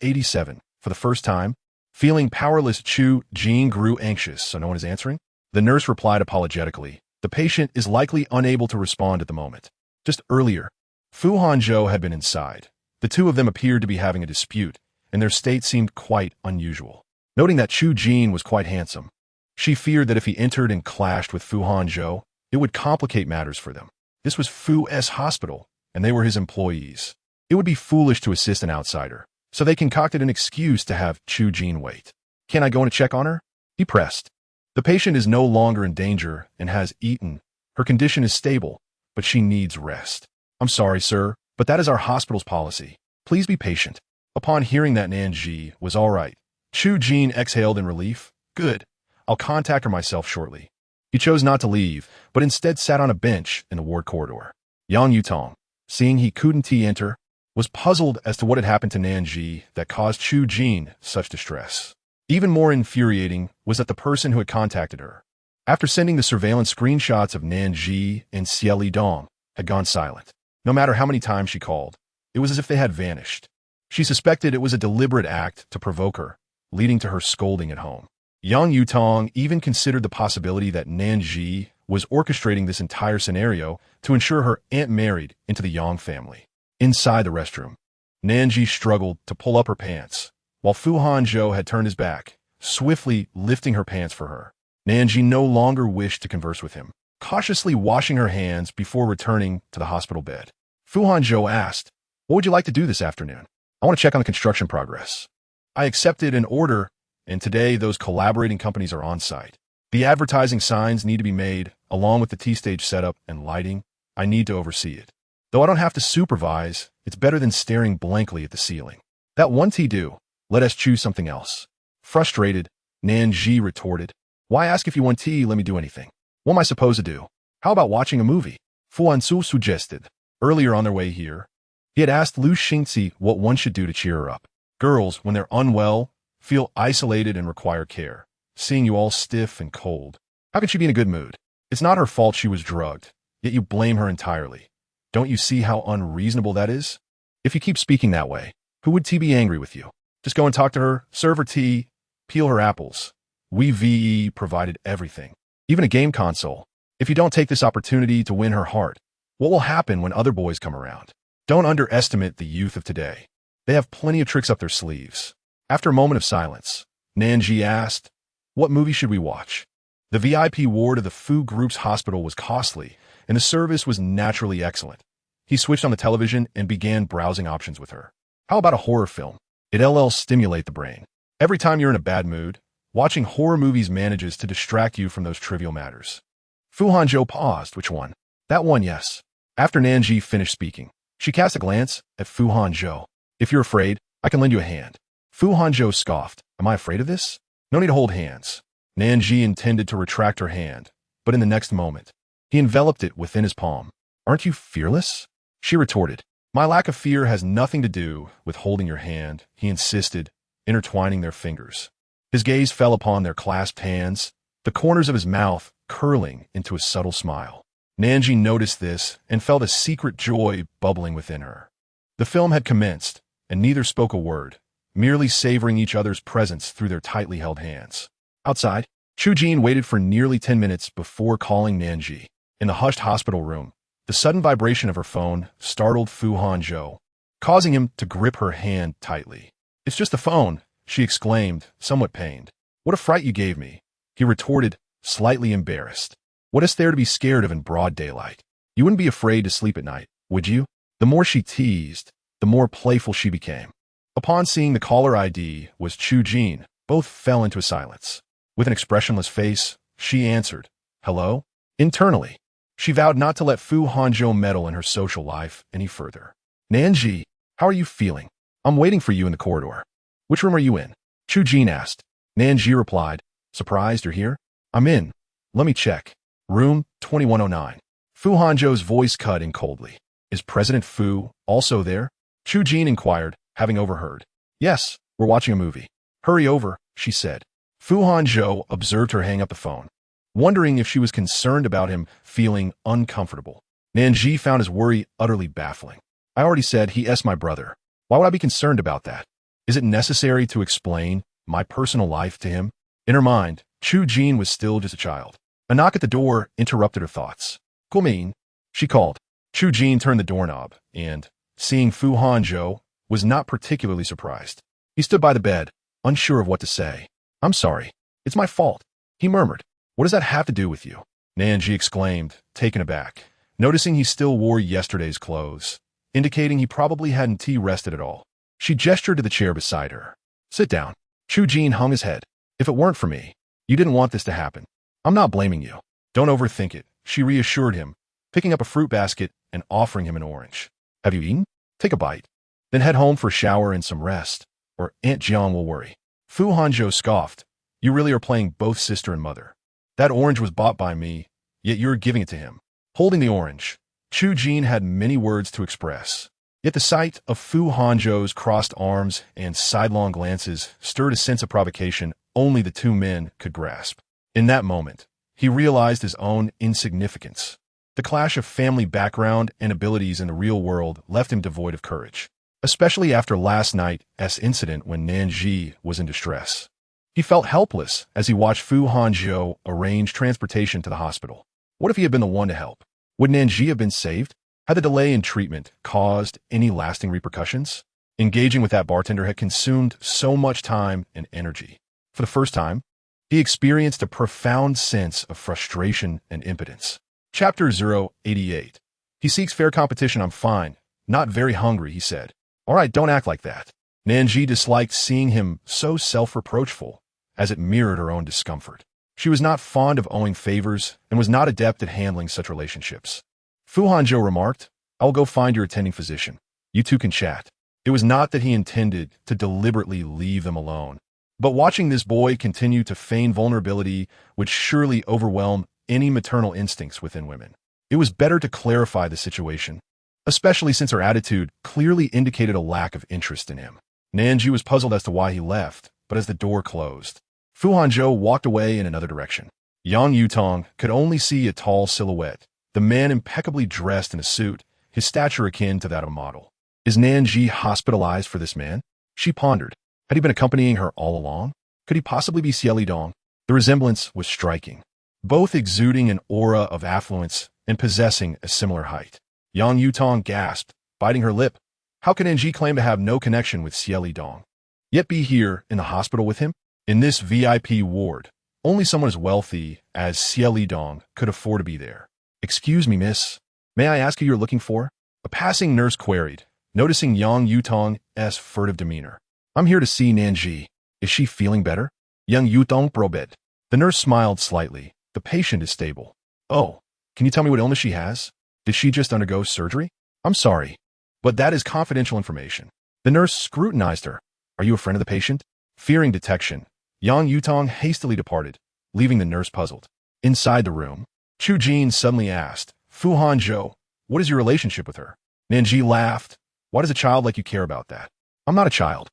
087. For the first time, feeling powerless, Chu Jin grew anxious, so no one is answering. The nurse replied apologetically. The patient is likely unable to respond at the moment. Just earlier, Fu Hanzhou had been inside. The two of them appeared to be having a dispute, and their state seemed quite unusual. Noting that Chu Jin was quite handsome, she feared that if he entered and clashed with Fu Hanzhou, it would complicate matters for them. This was Fu's hospital, and they were his employees. It would be foolish to assist an outsider, so they concocted an excuse to have Chu Jin wait. Can I go in to check on her? He pressed. The patient is no longer in danger and has eaten. Her condition is stable, but she needs rest. I'm sorry, sir, but that is our hospital's policy. Please be patient. Upon hearing that Nan Zhi was all right, Chu Jin exhaled in relief. Good. I'll contact her myself shortly. He chose not to leave, but instead sat on a bench in the ward corridor. Yang Yutong, seeing he couldn't enter, was puzzled as to what had happened to Nan Zhi that caused Chu Jin such distress. Even more infuriating was that the person who had contacted her, after sending the surveillance screenshots of Nan Zhi and Xie Dong, had gone silent. No matter how many times she called, it was as if they had vanished. She suspected it was a deliberate act to provoke her, leading to her scolding at home. Yang Yutong even considered the possibility that Nan Zhi was orchestrating this entire scenario to ensure her aunt married into the Yang family. Inside the restroom, Nan Zhi struggled to pull up her pants, while Fu Hanzhou had turned his back, swiftly lifting her pants for her. Nan Zhi no longer wished to converse with him, cautiously washing her hands before returning to the hospital bed. Fu Hanzhou asked, "What would you like to do this afternoon?" "I want to check on the construction progress. I accepted an order, and today those collaborating companies are on site. The advertising signs need to be made, along with the T-stage setup and lighting. I need to oversee it. Though I don't have to supervise, it's better than staring blankly at the ceiling." "That one tea do. Let us choose something else." Frustrated, Nan Zhi retorted, "Why ask if you want tea? Let me do anything. What am I supposed to do? How about watching a movie?" Fu Hanzhou suggested. Earlier on their way here, he had asked Lu Xingzi what one should do to cheer her up. Girls, when they're unwell, feel isolated and require care. Seeing you all stiff and cold, how can she be in a good mood? It's not her fault she was drugged, yet you blame her entirely. Don't you see how unreasonable that is? If you keep speaking that way, who would T be angry with you? Just go and talk to her, serve her tea, peel her apples. We VE provided everything, even a game console. If you don't take this opportunity to win her heart, what will happen when other boys come around? Don't underestimate the youth of today. They have plenty of tricks up their sleeves. After a moment of silence, Nan Zhi asked, "What movie should we watch?" The VIP ward of the Fu Group's hospital was costly, and the service was naturally excellent. He switched on the television and began browsing options with her. "How about a horror film? It'll stimulate the brain. Every time you're in a bad mood, watching horror movies manages to distract you from those trivial matters." Fu Hanzhou paused. "Which one?" "That one, yes." After Nan Zhi finished speaking, she cast a glance at Fu Hanzhou. "If you're afraid, I can lend you a hand." Fu Hanzhou scoffed. "Am I afraid of this? No need to hold hands." Nan Zhi intended to retract her hand, but in the next moment, he enveloped it within his palm. "Aren't you fearless?" She retorted. "My lack of fear has nothing to do with holding your hand," he insisted, intertwining their fingers. His gaze fell upon their clasped hands, the corners of his mouth curling into a subtle smile. Nan Zhi noticed this and felt a secret joy bubbling within her. The film had commenced, and neither spoke a word, merely savoring each other's presence through their tightly held hands. Outside, Chu Jin waited for nearly 10 minutes before calling Nan Zhi. In the hushed hospital room, the sudden vibration of her phone startled Fu Hanzhou, causing him to grip her hand tightly. "It's just the phone," she exclaimed, somewhat pained. "What a fright you gave me," he retorted, slightly embarrassed. "What is there to be scared of in broad daylight? You wouldn't be afraid to sleep at night, would you?" The more she teased, the more playful she became. Upon seeing the caller ID was Chu Jin, both fell into silence. With an expressionless face, she answered, "Hello?" Internally, she vowed not to let Fu Hanzhou meddle in her social life any further. "Nan Zhi, how are you feeling? I'm waiting for you in the corridor." "Which room are you in?" Chu Jin asked. Nan Zhi replied, "Surprised you're here?" "I'm in. Let me check. Room 2109. Fu Hanzhou's voice cut in coldly. "Is President Fu also there?" Chu Jin inquired, having overheard. "Yes, we're watching a movie." "Hurry over," she said. Fu Hanzhou observed her hang up the phone, wondering if she was concerned about him feeling uncomfortable. Nan Zhi found his worry utterly baffling. "I already said he's my brother. Why would I be concerned about that? Is it necessary to explain my personal life to him?" In her mind, Chu Jin was still just a child. A knock at the door interrupted her thoughts. "Come in," she called. Chu Jin turned the doorknob and, seeing Fu Hanzhou, was not particularly surprised. He stood by the bed, unsure of what to say. "I'm sorry. It's my fault," he murmured. "What does that have to do with you?" Nan Zhi exclaimed, taken aback, noticing he still wore yesterday's clothes, indicating he probably hadn't tea-rested at all. She gestured to the chair beside her. "Sit down." Chu Jin hung his head. "If it weren't for me, you didn't want this to happen. I'm not blaming you. Don't overthink it," she reassured him, picking up a fruit basket and offering him an orange. "Have you eaten? Take a bite. Then head home for a shower and some rest, or Aunt Jiang will worry." Fu Hanzhou scoffed. "You really are playing both sister and mother. That orange was bought by me, yet you're giving it to him." Holding the orange, Chu Jin had many words to express. Yet the sight of Fu Hanzhou's crossed arms and sidelong glances stirred a sense of provocation only the two men could grasp. In that moment, he realized his own insignificance. The clash of family background and abilities in the real world left him devoid of courage. especially after last night's incident when Nan Zhi was in distress. He felt helpless as he watched Fu Hanzhou arrange transportation to the hospital. What if he had been the one to help? Would Nan Zhi have been saved? Had the delay in treatment caused any lasting repercussions? Engaging with that bartender had consumed so much time and energy. For the first time, he experienced a profound sense of frustration and impotence. Chapter 088. He seeks fair competition. I'm fine. Not very hungry, he said. All right, don't act like that. Nan Zhi disliked seeing him so self-reproachful, as it mirrored her own discomfort. She was not fond of owing favors and was not adept at handling such relationships. Fu Hanzhou remarked, I'll go find your attending physician. You two can chat. It was not that he intended to deliberately leave them alone. But watching this boy continue to feign vulnerability would surely overwhelm any maternal instincts within women. It was better to clarify the situation, especially since her attitude clearly indicated a lack of interest in him. Nan Zhi was puzzled as to why he left, but as the door closed, Fu Hanzhou walked away in another direction. Yang Yutong could only see a tall silhouette, the man impeccably dressed in a suit, his stature akin to that of a model. Is Nan Zhi hospitalized for this man? She pondered. Had he been accompanying her all along? Could he possibly be Xie Dong? The resemblance was striking, both exuding an aura of affluence and possessing a similar height. Yang Yutong gasped, biting her lip. How can Nan Zhi claim to have no connection with Xie Dong, yet be here in the hospital with him? In this VIP ward, only someone as wealthy as Xie Dong could afford to be there. Excuse me, miss. May I ask who you're looking for? A passing nurse queried, noticing Yang Yutong's furtive demeanor. I'm here to see Nan Zhi. Is she feeling better? Yang Yutong probed. The nurse smiled slightly. The patient is stable. Oh, can you tell me what illness she has? Did she just undergo surgery? I'm sorry, but that is confidential information. The nurse scrutinized her. Are you a friend of the patient? Fearing detection, Yang Yutong hastily departed, leaving the nurse puzzled. Inside the room, Chu Jin suddenly asked, Fu Hanzhou, what is your relationship with her? Nan Zhi laughed. Why does a child like you care about that? I'm not a child.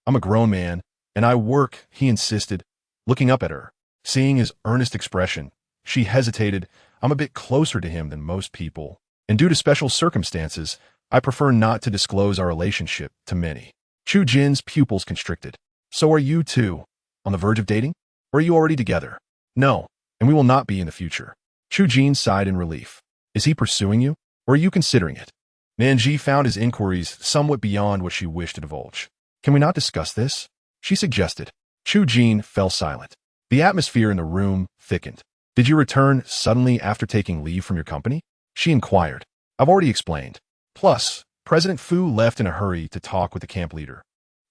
I'm a grown man, and I work, he insisted, looking up at her. Seeing his earnest expression, she hesitated. I'm a bit closer to him than most people, and due to special circumstances, I prefer not to disclose our relationship to many. Chu Jin's pupils constricted. So are you two? On the verge of dating? Or are you already together? No, and we will not be in the future. Chu Jin sighed in relief. Is he pursuing you, or are you considering it? Nan Zhi found his inquiries somewhat beyond what she wished to divulge. Can we not discuss this? She suggested. Chu Jin fell silent. The atmosphere in the room thickened. Did you return suddenly after taking leave from your company? She inquired. I've already explained. Plus, President Fu left in a hurry to talk with the camp leader.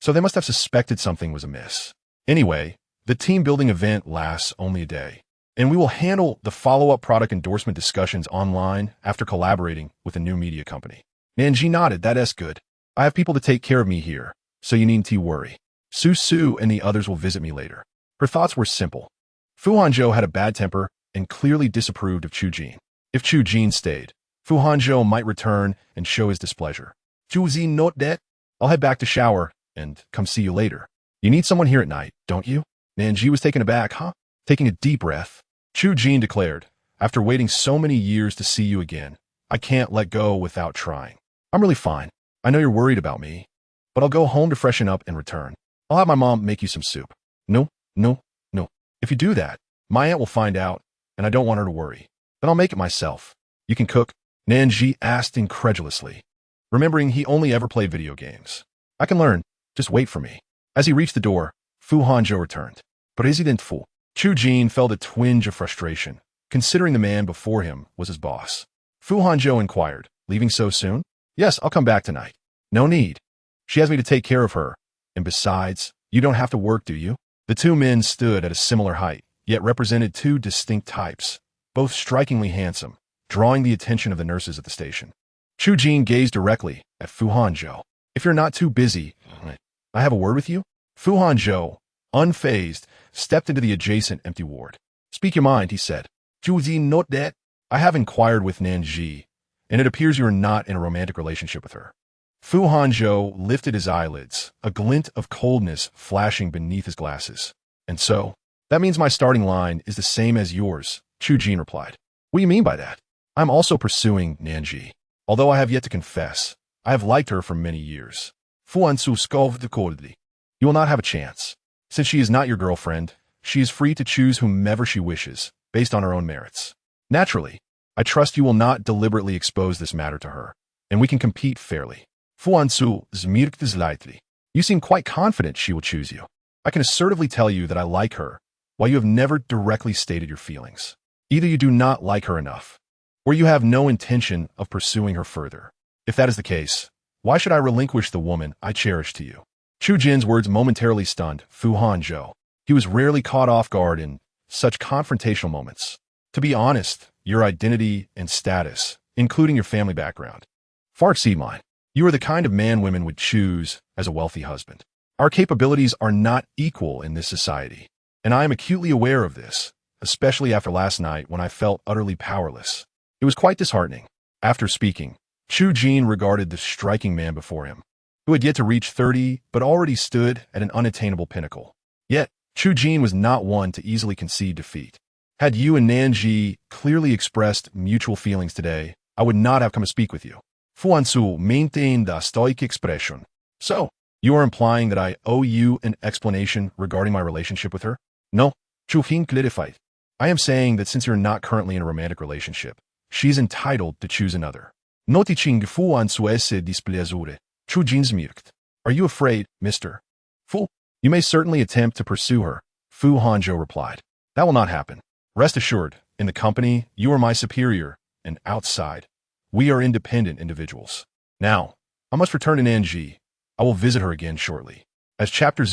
So they must have suspected something was amiss. Anyway, the team-building event lasts only a day, and we will handle the follow-up product endorsement discussions online after collaborating with a new media company. Nan Zhi nodded. That's good. I have people to take care of me here, so you needn't worry. Su and the others will visit me later. Her thoughts were simple. Fu Hanzhou had a bad temper and clearly disapproved of Chu Jin. If Chu Jin stayed, Fu Hanzhou might return and show his displeasure. Chu Jin note that. I'll head back to shower and come see you later. You need someone here at night, don't you? Nan Zhi was taken aback, huh? Taking a deep breath, Chu Jin declared, after waiting so many years to see you again, I can't let go without trying. I'm really fine. I know you're worried about me, but I'll go home to freshen up and return. I'll have my mom make you some soup. No. If you do that, my aunt will find out, and I don't want her to worry. Then I'll make it myself. You can cook? Nan Zhi asked incredulously, remembering he only ever played video games. I can learn. Just wait for me. As he reached the door, Fu Hanzhou returned. President Fu. Chu Jin felt a twinge of frustration, considering the man before him was his boss. Fu Hanzhou inquired, leaving so soon? Yes, I'll come back tonight. No need. She has me to take care of her. And besides, you don't have to work, do you? The two men stood at a similar height, yet represented two distinct types, both strikingly handsome, drawing the attention of the nurses at the station. Chu Jin gazed directly at Fu Hanzhou. If you're not too busy, I have a word with you? Fu Hanzhou, unfazed, stepped into the adjacent empty ward. Speak your mind, he said. Chu Jin note that. I have inquired with Nan Zhi, and it appears you are not in a romantic relationship with her. Fu Hanzhou lifted his eyelids, a glint of coldness flashing beneath his glasses. And so, that means my starting line is the same as yours, Chu Jin replied. What do you mean by that? I'm also pursuing Nan Zhi. Although I have yet to confess, I have liked her for many years. Fu Hanzhou scoffed coldly. You will not have a chance. Since she is not your girlfriend, she is free to choose whomever she wishes, based on her own merits. Naturally, I trust you will not deliberately expose this matter to her, and we can compete fairly. Fu Hanzhou smirked slightly. You seem quite confident she will choose you. I can assertively tell you that I like her, while you have never directly stated your feelings. Either you do not like her enough, or you have no intention of pursuing her further. If that is the case, why should I relinquish the woman I cherish to you? Chu Jin's words momentarily stunned Fu Hanzhou. He was rarely caught off guard in such confrontational moments. To be honest, your identity and status, including your family background, far exceed mine. You are the kind of man women would choose as a wealthy husband. Our capabilities are not equal in this society, and I am acutely aware of this, especially after last night when I felt utterly powerless. It was quite disheartening. After speaking, Chu Jin regarded the striking man before him, who had yet to reach 30 but already stood at an unattainable pinnacle. Yet, Chu Jin was not one to easily concede defeat. Had you and Nan Zhi clearly expressed mutual feelings today, I would not have come to speak with you. Fu Hanzhou maintained a stoic expression. So, you are implying that I owe you an explanation regarding my relationship with her? No, Chu Jin clarified. I am saying that since you're not currently in a romantic relationship, she is entitled to choose another. Noticing Fu Hanzhou's displeasure, Chu Jin smirked. Are you afraid, Mr. Fu? You may certainly attempt to pursue her, Fu Hanzhou replied. That will not happen. Rest assured, in the company, you are my superior, and outside, we are independent individuals. Now, I must return to Nan Zhi. I will visit her again shortly. As Chapter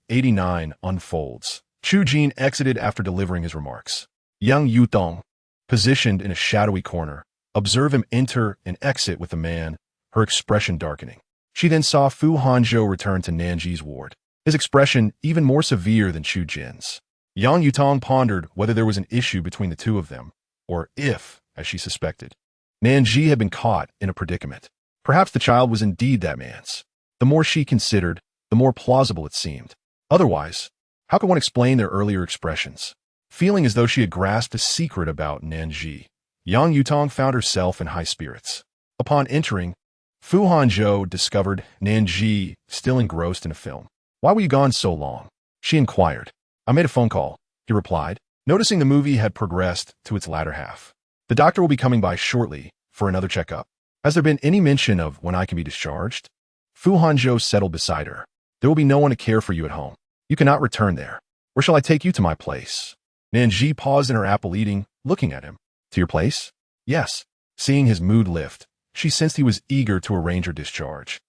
089 unfolds, Chu Jin exited after delivering his remarks. Young Yutong, positioned in a shadowy corner, observed him enter and exit with the man, her expression darkening. She then saw Fu Hanzhou return to Nan Zhi's ward, his expression even more severe than Chu Jin's. Yang Yutong pondered whether there was an issue between the two of them, or if, as she suspected, Nan Zhi had been caught in a predicament. Perhaps the child was indeed that man's. The more she considered, the more plausible it seemed. Otherwise, how could one explain their earlier expressions? Feeling as though she had grasped a secret about Nan Zhi, Yang Yutong found herself in high spirits. Upon entering, Fu Hanzhou discovered Nan Zhi still engrossed in a film. Why were you gone so long? She inquired. I made a phone call, he replied, noticing the movie had progressed to its latter half. The doctor will be coming by shortly for another checkup. Has there been any mention of when I can be discharged? Fu Hanzhou settled beside her. There will be no one to care for you at home. You cannot return there. Or shall I take you to my place? Nan Zhi paused in her apple eating, looking at him. To your place? Yes. Seeing his mood lift, she sensed he was eager to arrange her discharge.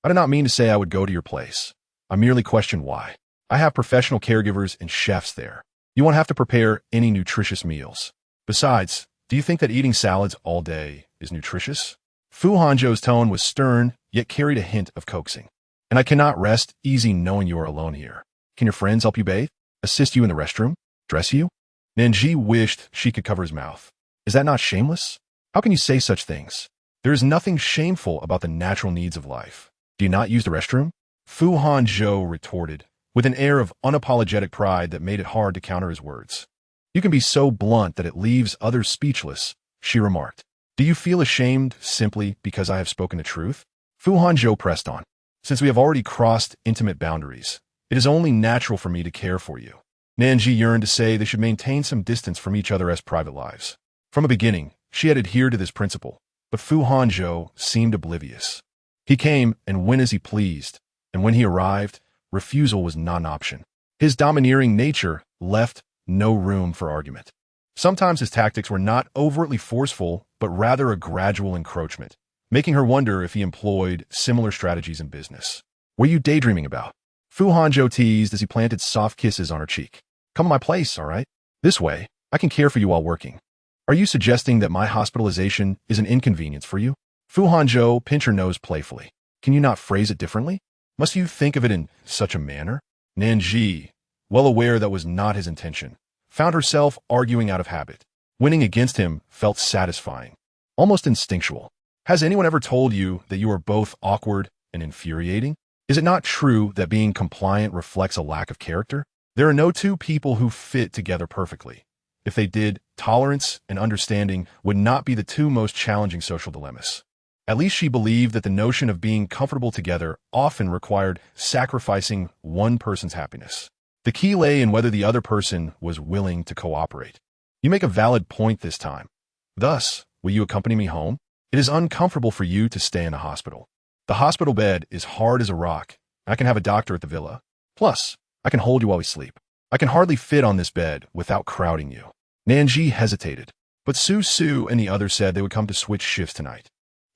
I did not mean to say I would go to your place. I merely questioned why. I have professional caregivers and chefs there. You won't have to prepare any nutritious meals. Besides, do you think that eating salads all day is nutritious? Fu Hanzhou's tone was stern, yet carried a hint of coaxing. And I cannot rest easy knowing you are alone here. Can your friends help you bathe? Assist you in the restroom? Dress you? Nan Zhi wished she could cover his mouth. Is that not shameless? How can you say such things? There is nothing shameful about the natural needs of life. Do you not use the restroom? Fu Hanzhou retorted, with an air of unapologetic pride that made it hard to counter his words. You can be so blunt that it leaves others speechless, she remarked. Do you feel ashamed simply because I have spoken the truth? Fu Hanzhou pressed on. Since we have already crossed intimate boundaries, it is only natural for me to care for you. Nan Zhi yearned to say they should maintain some distance from each other as private lives. From the beginning, she had adhered to this principle, but Fu Hanzhou seemed oblivious. He came and went as he pleased, and when he arrived, refusal was not an option. His domineering nature left no room for argument. Sometimes his tactics were not overtly forceful, but rather a gradual encroachment, making her wonder if he employed similar strategies in business. What are you daydreaming about? Fu Hanzhou teased as he planted soft kisses on her cheek. Come to my place, all right? This way, I can care for you while working. Are you suggesting that my hospitalization is an inconvenience for you? Fu Hanzhou pinched her nose playfully. Can you not phrase it differently? Must you think of it in such a manner? Nan Zhi, well aware that was not his intention, found herself arguing out of habit. Winning against him felt satisfying, almost instinctual. Has anyone ever told you that you are both awkward and infuriating? Is it not true that being compliant reflects a lack of character? There are no two people who fit together perfectly. If they did, tolerance and understanding would not be the two most challenging social dilemmas. At least she believed that the notion of being comfortable together often required sacrificing one person's happiness. The key lay in whether the other person was willing to cooperate. You make a valid point this time. Thus, will you accompany me home? It is uncomfortable for you to stay in the hospital. The hospital bed is hard as a rock. I can have a doctor at the villa. Plus, I can hold you while we sleep. I can hardly fit on this bed without crowding you. Nan Zhi hesitated, but Su and the others said they would come to switch shifts tonight.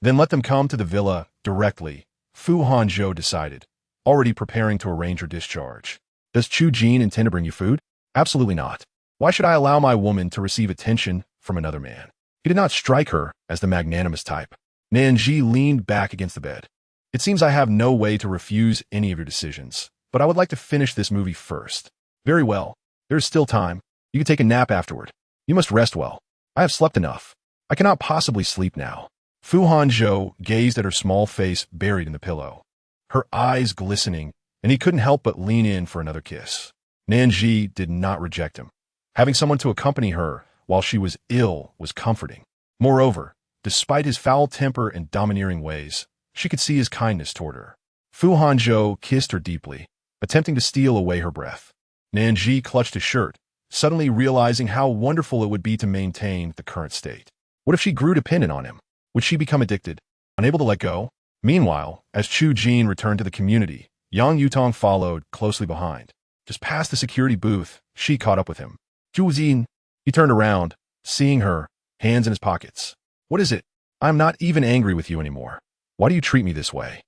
Then let them come to the villa directly, Fu Hanzhou decided, already preparing to arrange her discharge. Does Chu Jin intend to bring you food? Absolutely not. Why should I allow my woman to receive attention from another man? He did not strike her as the magnanimous type. Nan Zhi leaned back against the bed. It seems I have no way to refuse any of your decisions, but I would like to finish this movie first. Very well. There is still time. You can take a nap afterward. You must rest well. I have slept enough. I cannot possibly sleep now. Fu Hanzhou gazed at her small face buried in the pillow, her eyes glistening, and he couldn't help but lean in for another kiss. Nan Zhi did not reject him. Having someone to accompany her while she was ill was comforting. Moreover, despite his foul temper and domineering ways, she could see his kindness toward her. Fu Hanzhou kissed her deeply, attempting to steal away her breath. Nan Zhi clutched his shirt, suddenly realizing how wonderful it would be to maintain the current state. What if she grew dependent on him? Would she become addicted, unable to let go? Meanwhile, as Chu Jin returned to the community, Yang Yutong followed closely behind. Just past the security booth, she caught up with him. Chu Jin. He turned around, seeing her, hands in his pockets. What is it? I am not even angry with you anymore. Why do you treat me this way?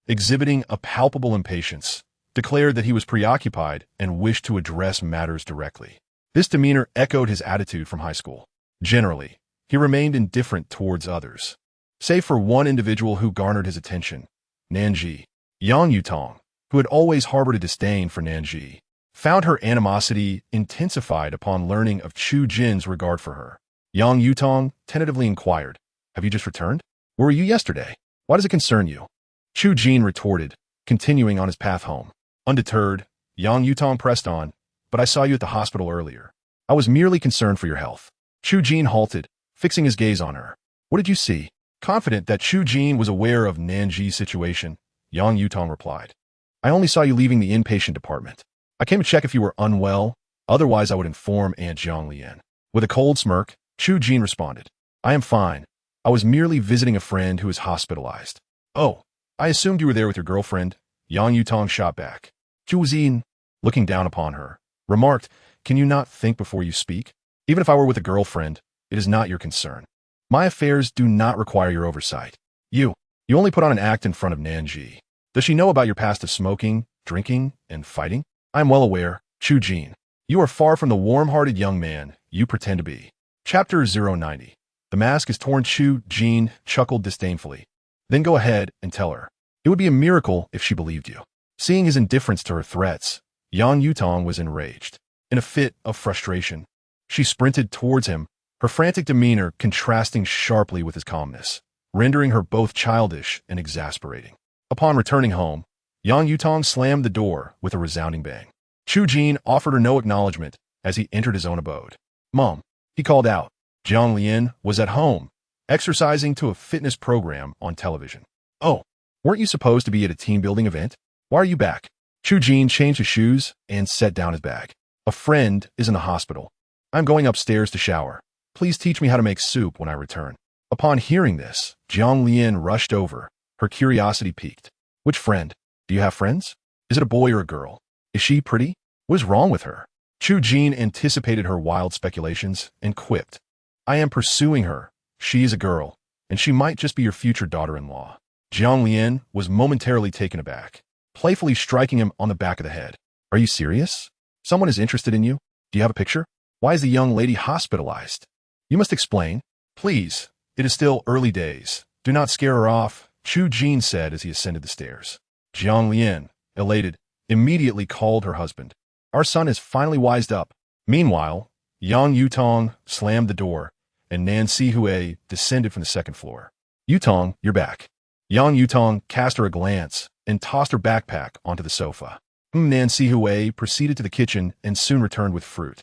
Exhibiting a palpable impatience, declared that he was preoccupied and wished to address matters directly. This demeanor echoed his attitude from high school. Generally, he remained indifferent towards others. Save for one individual who garnered his attention, Nan Zhi. Yang Yutong, who had always harbored a disdain for Nan Zhi, found her animosity intensified upon learning of Chu Jin's regard for her. Yang Yutong tentatively inquired, Have you just returned? Where were you yesterday? Why does it concern you? Chu Jin retorted, continuing on his path home. Undeterred, Yang Yutong pressed on, But I saw you at the hospital earlier. I was merely concerned for your health. Chu Jin halted, fixing his gaze on her. What did you see? Confident that Chu Jin was aware of Nan Zhi's situation, Yang Yutong replied. I only saw you leaving the inpatient department. I came to check if you were unwell, otherwise I would inform Aunt Zhonglian. With a cold smirk, Chu Jin responded. I am fine. I was merely visiting a friend who is hospitalized. Oh, I assumed you were there with your girlfriend, Yang Yutong shot back. Chu Jin, looking down upon her, remarked, Can you not think before you speak? Even if I were with a girlfriend, it is not your concern. My affairs do not require your oversight. You only put on an act in front of Nan Zhi. Does she know about your past of smoking, drinking, and fighting? I am well aware, Chu Jin. You are far from the warm-hearted young man you pretend to be. Chapter 090. The mask is torn. Chu Jin chuckled disdainfully. Then go ahead and tell her. It would be a miracle if she believed you. Seeing his indifference to her threats, Yang Yutong was enraged. In a fit of frustration, she sprinted towards him, her frantic demeanor contrasting sharply with his calmness, rendering her both childish and exasperating. Upon returning home, Yang Yutong slammed the door with a resounding bang. Chu Jin offered her no acknowledgement as he entered his own abode. Mom, he called out. Zhonglian was at home, exercising to a fitness program on television. Oh, weren't you supposed to be at a team-building event? Why are you back? Chu Jin changed his shoes and set down his bag. A friend is in the hospital. I'm going upstairs to shower. Please teach me how to make soup when I return. Upon hearing this, Zhonglian rushed over, her curiosity piqued. Which friend? Do you have friends? Is it a boy or a girl? Is she pretty? What is wrong with her? Chu Jin anticipated her wild speculations and quipped. I am pursuing her. She is a girl, and she might just be your future daughter-in-law. Zhonglian was momentarily taken aback, playfully striking him on the back of the head. Are you serious? Someone is interested in you? Do you have a picture? Why is the young lady hospitalized? You must explain. Please, it is still early days. Do not scare her off, Chu Jin said as he ascended the stairs. Zhonglian, elated, immediately called her husband. Our son has finally wised up. Meanwhile, Yang Yutong slammed the door, and Nan Zhi descended from the second floor. Yutong, you're back. Yang Yutong cast her a glance and tossed her backpack onto the sofa. Nan Zhi proceeded to the kitchen and soon returned with fruit.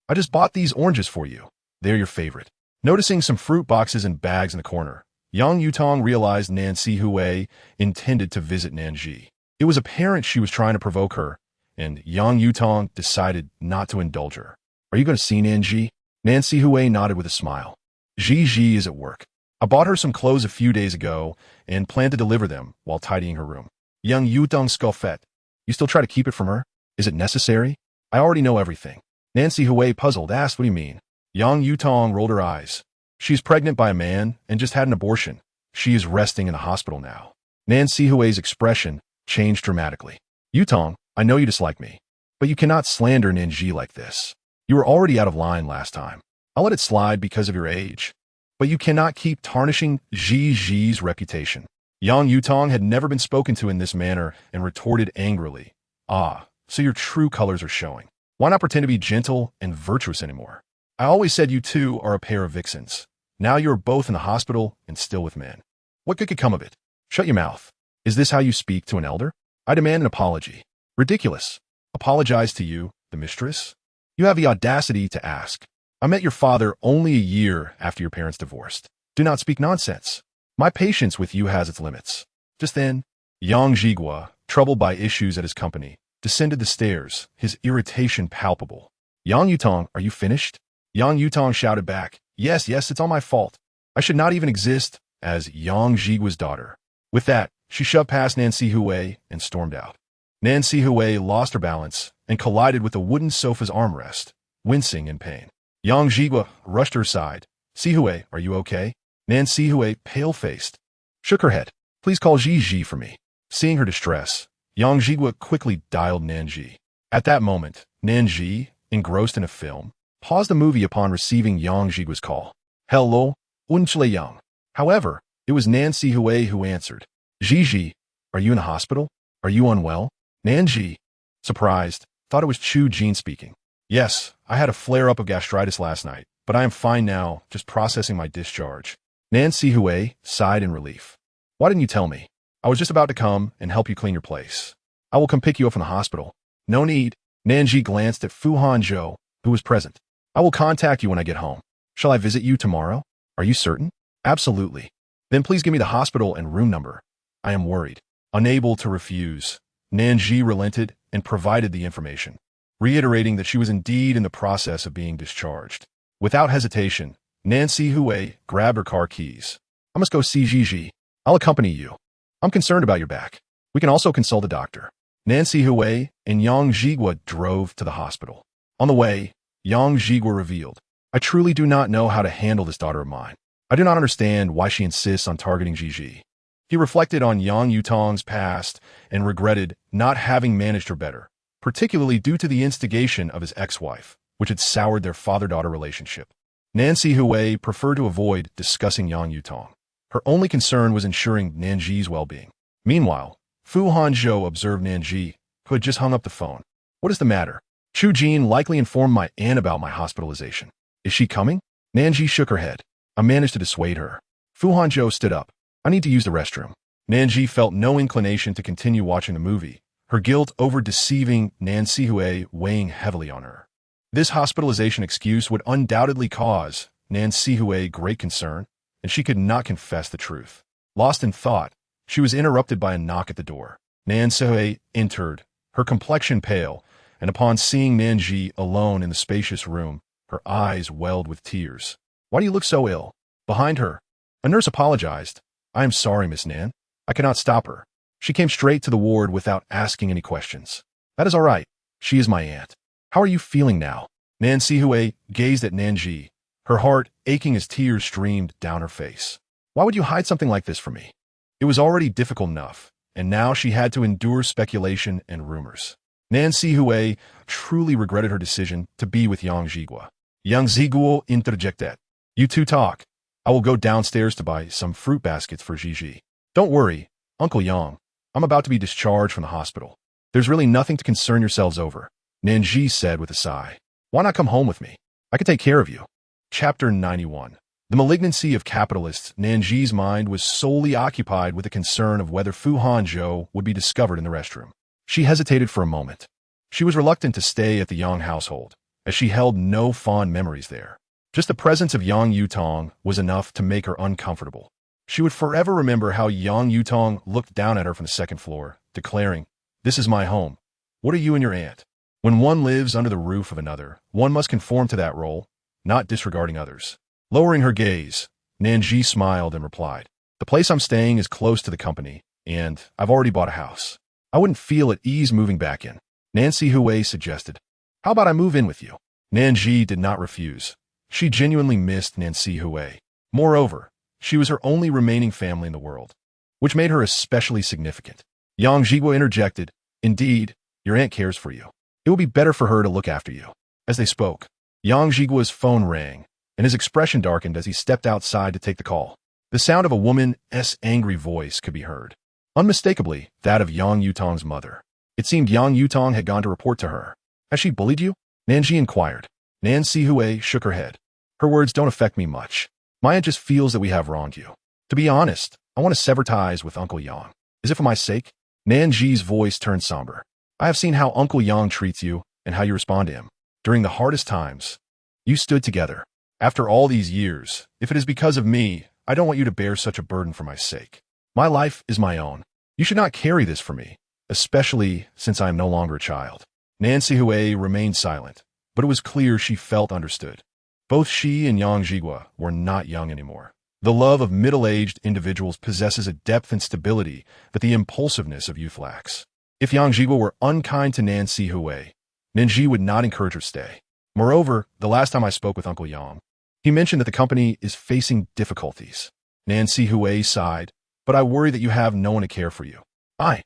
I just bought these oranges for you. They're your favorite. Noticing some fruit boxes and bags in the corner, Yang Yutong realized Nan Zhi intended to visit Nan Zhi. It was apparent she was trying to provoke her, and Yang Yutong decided not to indulge her. Are you going to see Nan Zhi? Nan Zhi nodded with a smile. Zhi is at work. I bought her some clothes a few days ago and plan to deliver them while tidying her room. Yang Yutong scoffed. You still try to keep it from her? Is it necessary? I already know everything. Nan Zhi, puzzled, asked, what do you mean? Yang Yutong rolled her eyes. She's pregnant by a man and just had an abortion. She is resting in the hospital now. Nan Zhi's expression changed dramatically. Yutong, I know you dislike me, but you cannot slander Nan Zhi like this. You were already out of line last time. I'll let it slide because of your age. But you cannot keep tarnishing Zhi's reputation. Yang Yutong had never been spoken to in this manner and retorted angrily. Ah, so your true colors are showing. Why not pretend to be gentle and virtuous anymore? I always said you two are a pair of vixens. Now you are both in the hospital and still with men. What good could come of it? Shut your mouth. Is this how you speak to an elder? I demand an apology. Ridiculous. Apologize to you, the mistress? You have the audacity to ask. I met your father only a year after your parents divorced. Do not speak nonsense. My patience with you has its limits. Just then, Yang Zhigua, troubled by issues at his company, descended the stairs, his irritation palpable. Yang Yutong, are you finished? Yang Yutong shouted back, Yes, it's all my fault. I should not even exist as Yang Zhigua's daughter. With that, she shoved past Nan Zhi and stormed out. Nan Zhi lost her balance and collided with the wooden sofa's armrest, wincing in pain. Yang Zhigua rushed to her side. Zhi, are you okay? Nan Zhi, pale-faced, shook her head. Please call Zhi for me. Seeing her distress, Yang Zhigua quickly dialed Nan Zhi. At that moment, Nan Zhi, engrossed in a film, paused the movie upon receiving Yang Zhigua's call. Hello, Unchle Yang. However, it was Nan Zhi who answered. Zhi, are you in the hospital? Are you unwell? Nan Zhi, surprised, thought it was Chu Jin speaking. Yes, I had a flare-up of gastritis last night, but I am fine now, just processing my discharge. Nan Zhi sighed in relief. Why didn't you tell me? I was just about to come and help you clean your place. I will come pick you up from the hospital. No need. Nan Zhi glanced at Fu Hanzhou, who was present. I will contact you when I get home. Shall I visit you tomorrow? Are you certain? Absolutely. Then please give me the hospital and room number. I am worried. Unable to refuse, Nan Zhi relented and provided the information, reiterating that she was indeed in the process of being discharged. Without hesitation, Nan Zhi grabbed her car keys. I must go see Zhi. I'll accompany you. I'm concerned about your back. We can also consult a doctor. Nan Zhi and Yang Zhigua drove to the hospital. On the way, Yang Zhigua revealed, I truly do not know how to handle this daughter of mine. I do not understand why she insists on targeting Zhi. He reflected on Yang Yutong's past and regretted not having managed her better, particularly due to the instigation of his ex-wife, which had soured their father-daughter relationship. Nan Zhi preferred to avoid discussing Yang Yutong. Her only concern was ensuring Nan Zhi's well-being. Meanwhile, Fu Hanzhou observed Nan Zhi, who had just hung up the phone. What is the matter? Chu Jin likely informed my aunt about my hospitalization. Is she coming? Nan Zhi shook her head. I managed to dissuade her. Fu Hanzhou stood up. I need to use the restroom. Nan Zhi felt no inclination to continue watching the movie, her guilt over deceiving Nan Zhi weighing heavily on her. This hospitalization excuse would undoubtedly cause Nan Zhi great concern, and she could not confess the truth. Lost in thought, she was interrupted by a knock at the door. Nan Zhi entered, her complexion pale, and upon seeing Nan Zhi alone in the spacious room, her eyes welled with tears. Why do you look so ill? Behind her, a nurse apologized. I am sorry, Miss Nan. I cannot stop her. She came straight to the ward without asking any questions. That is all right. She is my aunt. How are you feeling now? Nan Zhi gazed at Nan Zhi, her heart aching as tears streamed down her face. Why would you hide something like this from me? It was already difficult enough, and now she had to endure speculation and rumors. Nan Zhi truly regretted her decision to be with Yang Zhigua. Yang Zhigua interjected. You two talk. I will go downstairs to buy some fruit baskets for Zhi. Don't worry, Uncle Yang. I'm about to be discharged from the hospital. There's really nothing to concern yourselves over, Nan Zhi said with a sigh. Why not come home with me? I can take care of you. Chapter 91. The malignancy of capitalists. Nan Zhi's mind was solely occupied with the concern of whether Fu Hanzhou would be discovered in the restroom. She hesitated for a moment. She was reluctant to stay at the Yang household, as she held no fond memories there. Just the presence of Yang Yutong was enough to make her uncomfortable. She would forever remember how Yang Yutong looked down at her from the second floor, declaring, "This is my home. What are you and your aunt?" When one lives under the roof of another, one must conform to that role, not disregarding others. Lowering her gaze, Nan Zhi smiled and replied, "The place I'm staying is close to the company, and I've already bought a house. I wouldn't feel at ease moving back in." Nancy Hui suggested, "How about I move in with you?" Nan Zhi did not refuse. She genuinely missed Nancy Hui. Moreover, she was her only remaining family in the world, which made her especially significant. Yang Jigua interjected, "Indeed, your aunt cares for you. It will be better for her to look after you." As they spoke, Yang Jigua's phone rang, and his expression darkened as he stepped outside to take the call. The sound of a woman's angry voice could be heard, unmistakably that of Yang Yutong's mother. It seemed Yang Yutong had gone to report to her. "Has she bullied you?" Nanji inquired. Nancy Hui shook her head. "Her words don't affect me much. My aunt just feels that we have wronged you. To be honest, I want to sever ties with Uncle Yang. Is it for my sake?" Nanji's voice turned somber. "I have seen how Uncle Yang treats you and how you respond to him. During the hardest times, you stood together. After all these years, if it is because of me, I don't want you to bear such a burden for my sake. My life is my own. You should not carry this for me, especially since I am no longer a child." Nancy Hui remained silent, but it was clear she felt understood. Both she and Yang Jigua were not young anymore. The love of middle-aged individuals possesses a depth and stability that the impulsiveness of youth lacks. If Yang Jigua were unkind to Nancy Hui, Ninji would not encourage her stay. Moreover, the last time I spoke with Uncle Yang, he mentioned that the company is facing difficulties. Nancy Hui sighed, "But I worry that you have no one to care for you." I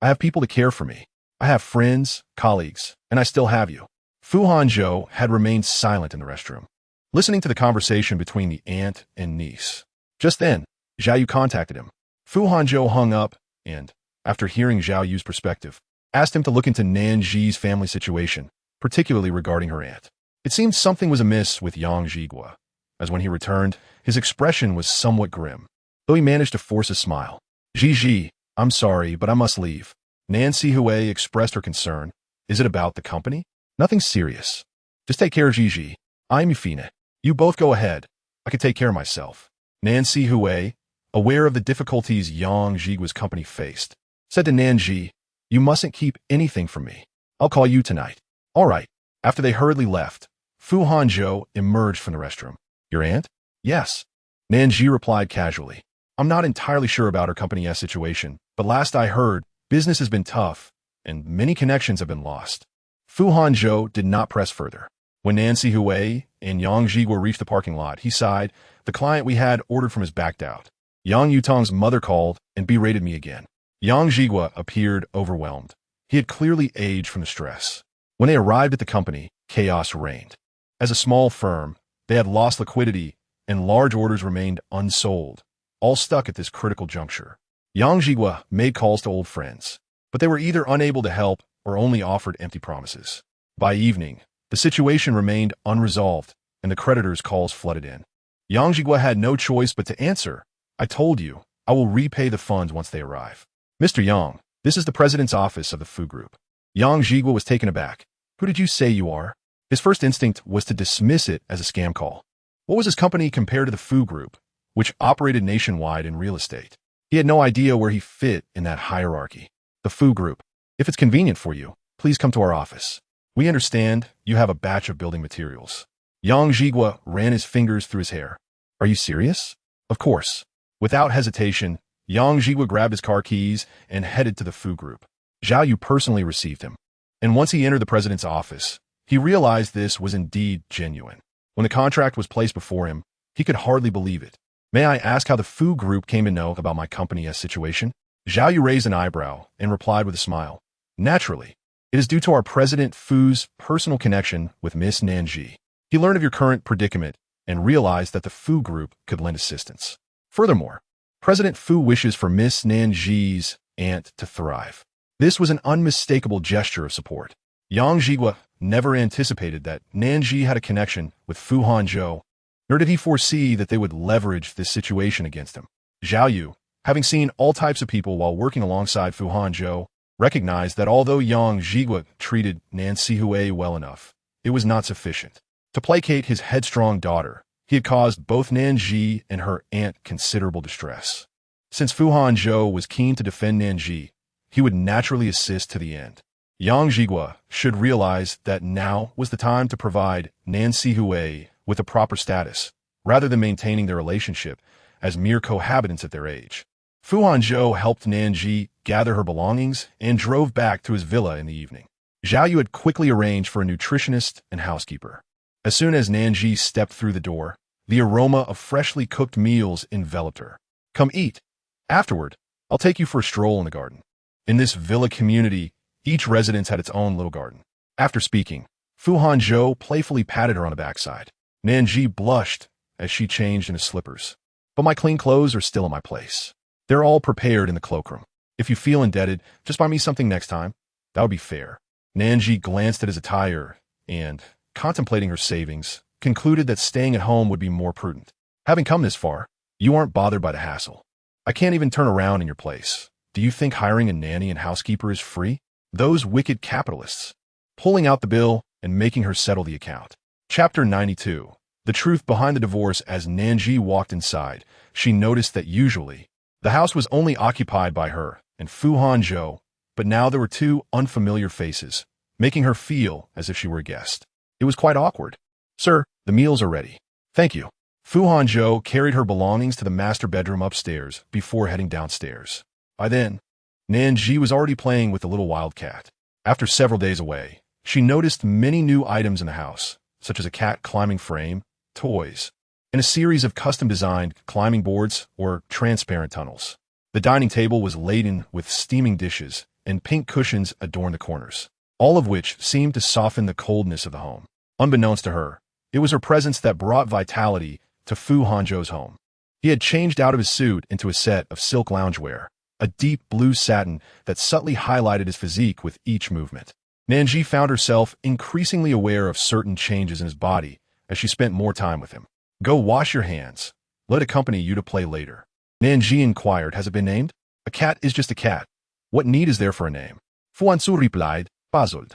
have people to care for me. I have friends, colleagues, and I still have you." Fu Hanzhou had remained silent in the restroom, listening to the conversation between the aunt and niece. Just then, Zhao Yu contacted him. Fu Hanzhou hung up and, after hearing Zhao Yu's perspective, asked him to look into Nan Zhi's family situation, particularly regarding her aunt. It seemed something was amiss with Yang Jigua, as when he returned, his expression was somewhat grim, though he managed to force a smile. "Ji, I'm sorry, but I must leave." Nancy Hui expressed her concern. "Is it about the company?" "Nothing serious. Just take care of Ji. I'm Yufina. You both go ahead. I can take care of myself." Nancy Hui, aware of the difficulties Yang Jigua's company faced, said to Nanji, "You mustn't keep anything from me. I'll call you tonight." "All right." After they hurriedly left, Fu Hanzhou emerged from the restroom. "Your aunt?" "Yes." Nanji replied casually. "I'm not entirely sure about her company's situation, but last I heard, business has been tough, and many connections have been lost." Fu Hanzhou did not press further. When Nancy Hui and Yang Jigua reached the parking lot, he sighed, "The client we had ordered from us backed out. Yang Yutong's mother called and berated me again." Yang Jigua appeared overwhelmed. He had clearly aged from the stress. When they arrived at the company, chaos reigned. As a small firm, they had lost liquidity, and large orders remained unsold, all stuck at this critical juncture. Yang Jigua made calls to old friends, but they were either unable to help or only offered empty promises. By evening, the situation remained unresolved, and the creditors' calls flooded in. Yang Jigua had no choice but to answer, "I told you, I will repay the funds once they arrive." "Mr. Yang, this is the president's office of the Fu Group." Yang Jigua was taken aback. "Who did you say you are?" His first instinct was to dismiss it as a scam call. What was his company compared to the Fu Group, which operated nationwide in real estate? He had no idea where he fit in that hierarchy. "The Fu Group. If it's convenient for you, please come to our office. We understand you have a batch of building materials." Yang Jigua ran his fingers through his hair. "Are you serious?" "Of course." Without hesitation, Yang Jigua grabbed his car keys and headed to the Fu Group. Zhao Yu personally received him, and once he entered the president's office, he realized this was indeed genuine. When the contract was placed before him, he could hardly believe it. "May I ask how the Fu Group came to know about my company's situation?" Zhao Yu raised an eyebrow and replied with a smile. "Naturally, it is due to our President Fu's personal connection with Miss Nan Zhi. He learned of your current predicament and realized that the Fu Group could lend assistance. Furthermore, President Fu wishes for Miss Nan Zhi's aunt to thrive." This was an unmistakable gesture of support. Yang Jigua never anticipated that Nan Zhi had a connection with Fu Hanzhou, nor did he foresee that they would leverage this situation against him. Zhao Yu, having seen all types of people while working alongside Fu Hanzhou, recognized that although Yang Jigua treated Nancy Hui well enough, it was not sufficient. To placate his headstrong daughter, He had caused both Nan Zhi and her aunt considerable distress. Since Fu Hanzhou was keen to defend Nan Zhi, he would naturally assist to the end. Yang Zhigua should realize that now was the time to provide Nan Zihui with a proper status, rather than maintaining their relationship as mere cohabitants at their age. Fu Hanzhou helped Nan Zhi gather her belongings and drove back to his villa in the evening. Zhao Yu had quickly arranged for a nutritionist and housekeeper. As soon as Nan Zhi stepped through the door, the aroma of freshly cooked meals enveloped her. Come eat. Afterward, I'll take you for a stroll in the garden. In this villa community, each residence had its own little garden. After speaking, Fu Hanzhou playfully patted her on the backside. Nan Zhi blushed as she changed into slippers. But my clean clothes are still in my place. They're all prepared in the cloakroom. If you feel indebted, just buy me something next time. That would be fair. Nan Zhi glanced at his attire and, contemplating her savings, concluded that staying at home would be more prudent. Having come this far, you aren't bothered by the hassle. I can't even turn around in your place. Do you think hiring a nanny and housekeeper is free? Those wicked capitalists. Pulling out the bill and making her settle the account. Chapter 92. The truth behind the divorce. As Nan Zhi walked inside, she noticed that usually, the house was only occupied by her and Fu Hanzhou, but now there were two unfamiliar faces, making her feel as if she were a guest. It was quite awkward. Sir, the meals are ready. Thank you. Fu Hanzhou carried her belongings to the master bedroom upstairs before heading downstairs. By then, Nan Zhi was already playing with the little wildcat. After several days away, she noticed many new items in the house, such as a cat climbing frame, toys, and a series of custom-designed climbing boards or transparent tunnels. The dining table was laden with steaming dishes, and pink cushions adorned the corners, all of which seemed to soften the coldness of the home. Unbeknownst to her, it was her presence that brought vitality to Fu Hanzhou's home. He had changed out of his suit into a set of silk loungewear, a deep blue satin that subtly highlighted his physique with each movement. Nan Zhi found herself increasingly aware of certain changes in his body as she spent more time with him. Go wash your hands. Let accompany you to play later. Nan Zhi inquired, has it been named? A cat is just a cat. What need is there for a name? Fu Hanzhou replied, puzzled.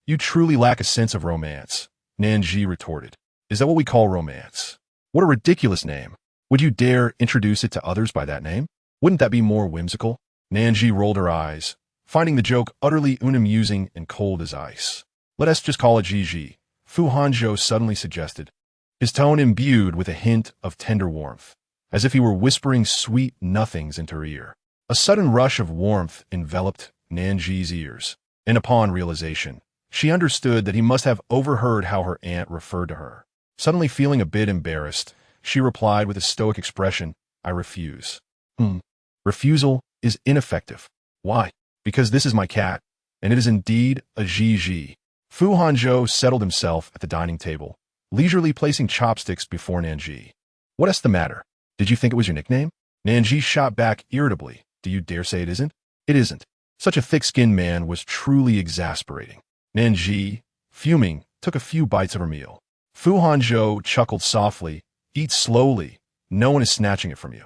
You truly lack a sense of romance, Nan Zhi retorted. Is that what we call romance? What a ridiculous name. Would you dare introduce it to others by that name? Wouldn't that be more whimsical? Nan Zhi rolled her eyes, finding the joke utterly unamusing and cold as ice. Let us just call it Gigi, Fu Hanzhou suddenly suggested, his tone imbued with a hint of tender warmth, as if he were whispering sweet nothings into her ear. A sudden rush of warmth enveloped Nan Zhi's ears, and upon realization, she understood that he must have overheard how her aunt referred to her. Suddenly feeling a bit embarrassed, she replied with a stoic expression, I refuse. Refusal is ineffective. Why? Because this is my cat, and it is indeed a Gigi. Fu Hanzhou settled himself at the dining table, leisurely placing chopsticks before Nan Zhi. What is the matter? Did you think it was your nickname? Nan Zhi shot back irritably. Do you dare say it isn't? It isn't. Such a thick-skinned man was truly exasperating. Nan Zhi, fuming, took a few bites of her meal. Fu Hanzhou chuckled softly. Eat slowly. No one is snatching it from you.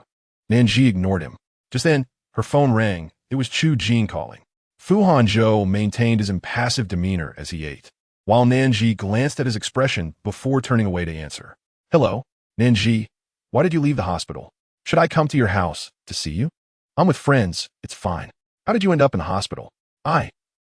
Nan Zhi ignored him. Just then, her phone rang. It was Chu Jin calling. Fu Hanzhou maintained his impassive demeanor as he ate, while Nan Zhi glanced at his expression before turning away to answer. Hello, Nan Zhi. Why did you leave the hospital? Should I come to your house to see you? I'm with friends. It's fine. How did you end up in the hospital?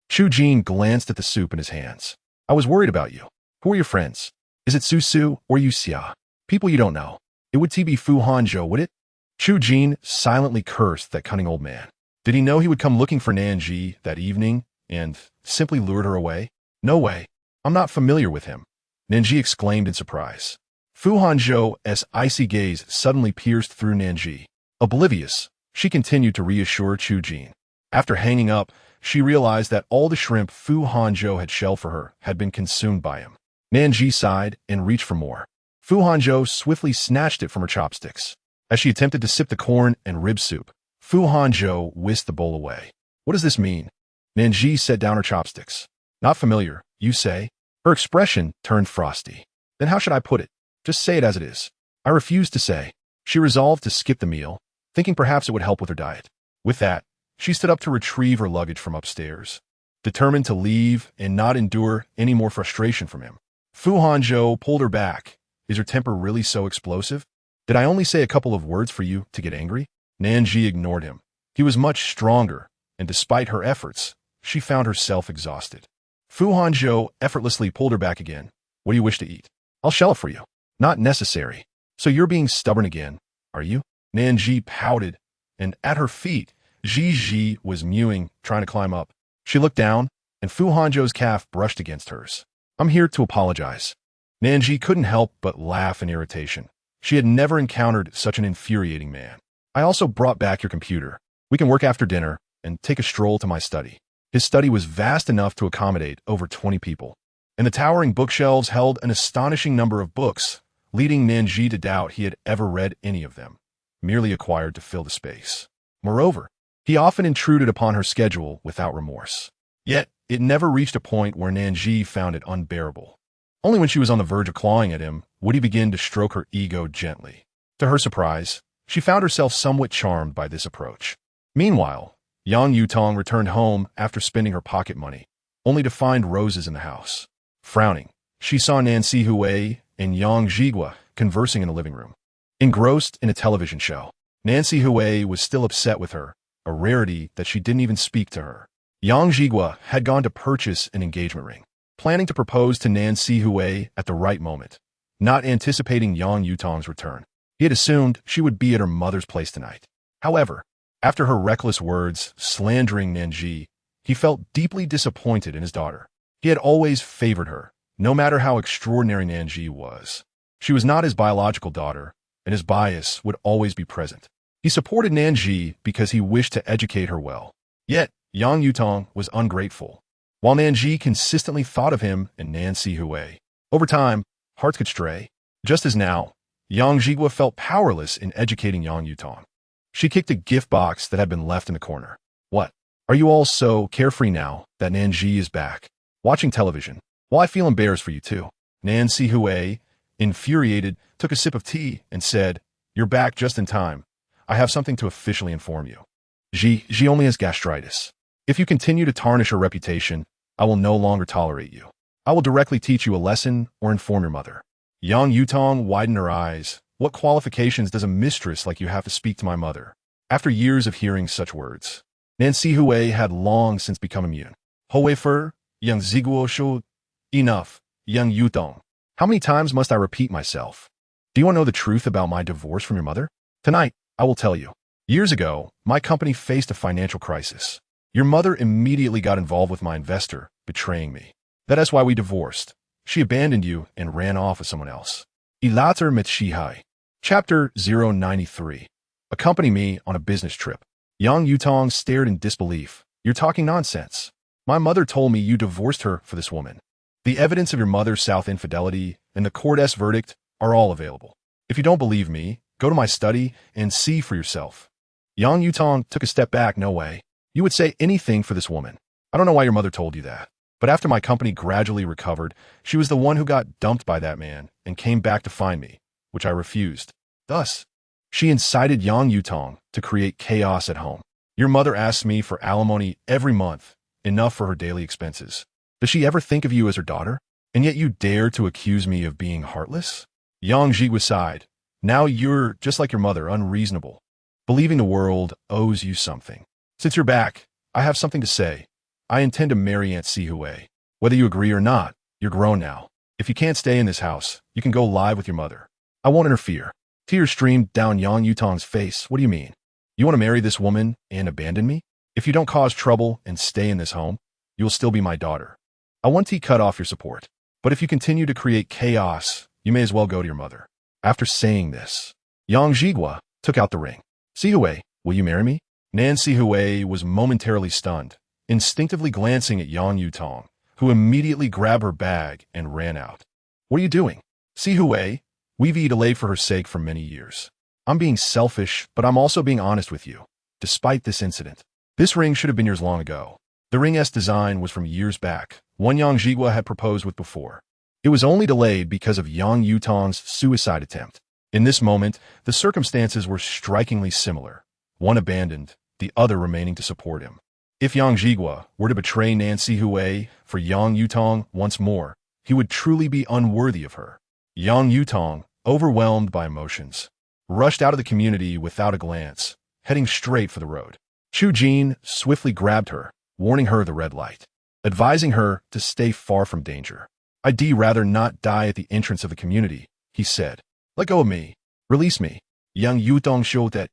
Chu Jin glanced at the soup in his hands. I was worried about you. Who are your friends? Is it Su Su or Yu Xia? People you don't know. It would be Fu Hanzhou, would it? Chu Jin silently cursed that cunning old man. Did he know he would come looking for Nan Zhi that evening and simply lured her away? No way. I'm not familiar with him. Nan Zhi exclaimed in surprise. Fu Hanzhou's icy gaze suddenly pierced through Nan Zhi. Oblivious, she continued to reassure Chu Jin. After hanging up, she realized that all the shrimp Fu Hanzhou had shelled for her had been consumed by him. Nan Zhi sighed and reached for more. Fu Hanzhou swiftly snatched it from her chopsticks. As she attempted to sip the corn and rib soup, Fu Hanzhou whisked the bowl away. What does this mean? Nan Zhi set down her chopsticks. Not familiar, you say? Her expression turned frosty. Then how should I put it? Just say it as it is. I refuse to say. She resolved to skip the meal, thinking perhaps it would help with her diet. With that, she stood up to retrieve her luggage from upstairs, determined to leave and not endure any more frustration from him. Fu Hanzhou pulled her back. Is your temper really so explosive? Did I only say a couple of words for you to get angry? Nan Zhi ignored him. He was much stronger, and despite her efforts, she found herself exhausted. Fu Hanzhou effortlessly pulled her back again. What do you wish to eat? I'll shell it for you. Not necessary. So you're being stubborn again, are you? Nan Zhi pouted, and at her feet, Zhi was mewing, trying to climb up. She looked down, and Fu Hanzhou's calf brushed against hers. I'm here to apologize. Nan Zhi couldn't help but laugh in irritation. She had never encountered such an infuriating man. I also brought back your computer. We can work after dinner and take a stroll to my study. His study was vast enough to accommodate over 20 people, and the towering bookshelves held an astonishing number of books, leading Nan Zhi to doubt he had ever read any of them, merely acquired to fill the space. Moreover, he often intruded upon her schedule without remorse. Yet, it never reached a point where Nan Zhi found it unbearable. Only when she was on the verge of clawing at him would he begin to stroke her ego gently. To her surprise, she found herself somewhat charmed by this approach. Meanwhile, Yang Yutong returned home after spending her pocket money, only to find roses in the house. Frowning, she saw Nancy Hui and Yang Zhigua conversing in the living room. Engrossed in a television show, Nancy Hui was still upset with her, a rarity that she didn't even speak to her. Yang Zhigua had gone to purchase an engagement ring, planning to propose to Nancy Hui at the right moment, not anticipating Yang Yutong's return. He had assumed she would be at her mother's place tonight. However, after her reckless words slandering Nan Zhi, he felt deeply disappointed in his daughter. He had always favored her, no matter how extraordinary Nan Zhi was. She was not his biological daughter, and his bias would always be present. He supported Nan Zhi because he wished to educate her well. Yet, Yang Yutong was ungrateful, while Nan Zhi consistently thought of him and Nancy Hui. Over time, hearts could stray. Just as now, Yang Zhigua felt powerless in educating Yang Yutong. She kicked a gift box that had been left in the corner. What? Are you all so carefree now that Nan Zhi is back, watching television? Well, I feel embarrassed for you too. Nancy Hui, infuriated, took a sip of tea and said, You're back just in time. I have something to officially inform you. Zhi only has gastritis. If you continue to tarnish her reputation, I will no longer tolerate you. I will directly teach you a lesson or inform your mother. Yang Yutong widened her eyes. What qualifications does a mistress like you have to speak to my mother? After years of hearing such words, Nancy Hui had long since become immune. However, Yang Ziguo Shu, enough, Yang Yutong. How many times must I repeat myself? Do you want to know the truth about my divorce from your mother? Tonight, I will tell you. Years ago, my company faced a financial crisis. Your mother immediately got involved with my investor, betraying me. That is why we divorced. She abandoned you and ran off with someone else. Ilater mit Shihai. Chapter 093. Accompany me on a business trip. Yang Yutong stared in disbelief. You're talking nonsense. My mother told me you divorced her for this woman. The evidence of your mother's South infidelity and the court-s verdict are all available. If you don't believe me, go to my study and see for yourself. Yang Yutong took a step back. No way. You would say anything for this woman. I don't know why your mother told you that. But after my company gradually recovered, she was the one who got dumped by that man and came back to find me, which I refused. Thus, she incited Yang Yutong to create chaos at home. Your mother asks me for alimony every month, enough for her daily expenses. Does she ever think of you as her daughter? And yet you dare to accuse me of being heartless? Yang Zhigua sighed. Now you're, just like your mother, unreasonable, believing the world owes you something. Since you're back, I have something to say. I intend to marry Aunt Si Hui. Whether you agree or not, you're grown now. If you can't stay in this house, you can go live with your mother. I won't interfere. Tears streamed down Yang Yutong's face. What do you mean? You want to marry this woman and abandon me? If you don't cause trouble and stay in this home, you will still be my daughter. I want to cut off your support. But if you continue to create chaos, you may as well go to your mother. After saying this, Yang Zhigua took out the ring. Si Hui, will you marry me? Nancy Hui was momentarily stunned, instinctively glancing at Yang Yutong, who immediately grabbed her bag and ran out. What are you doing? Si Hui, we've delayed for her sake for many years. I'm being selfish, but I'm also being honest with you. Despite this incident, this ring should have been yours long ago. The ring's design was from years back, one Yang Zhigua had proposed with before. It was only delayed because of Yang Yutong's suicide attempt. In this moment, the circumstances were strikingly similar. One abandoned, the other remaining to support him. If Yang Zhigua were to betray Nancy Hui for Yang Yutong once more, he would truly be unworthy of her. Yang Yutong, overwhelmed by emotions, rushed out of the community without a glance, heading straight for the road. Chu Jin swiftly grabbed her, warning her of the red light, advising her to stay far from danger. I'd rather not die at the entrance of the community, he said. Let go of me. Release me. Yang Yutong showed that,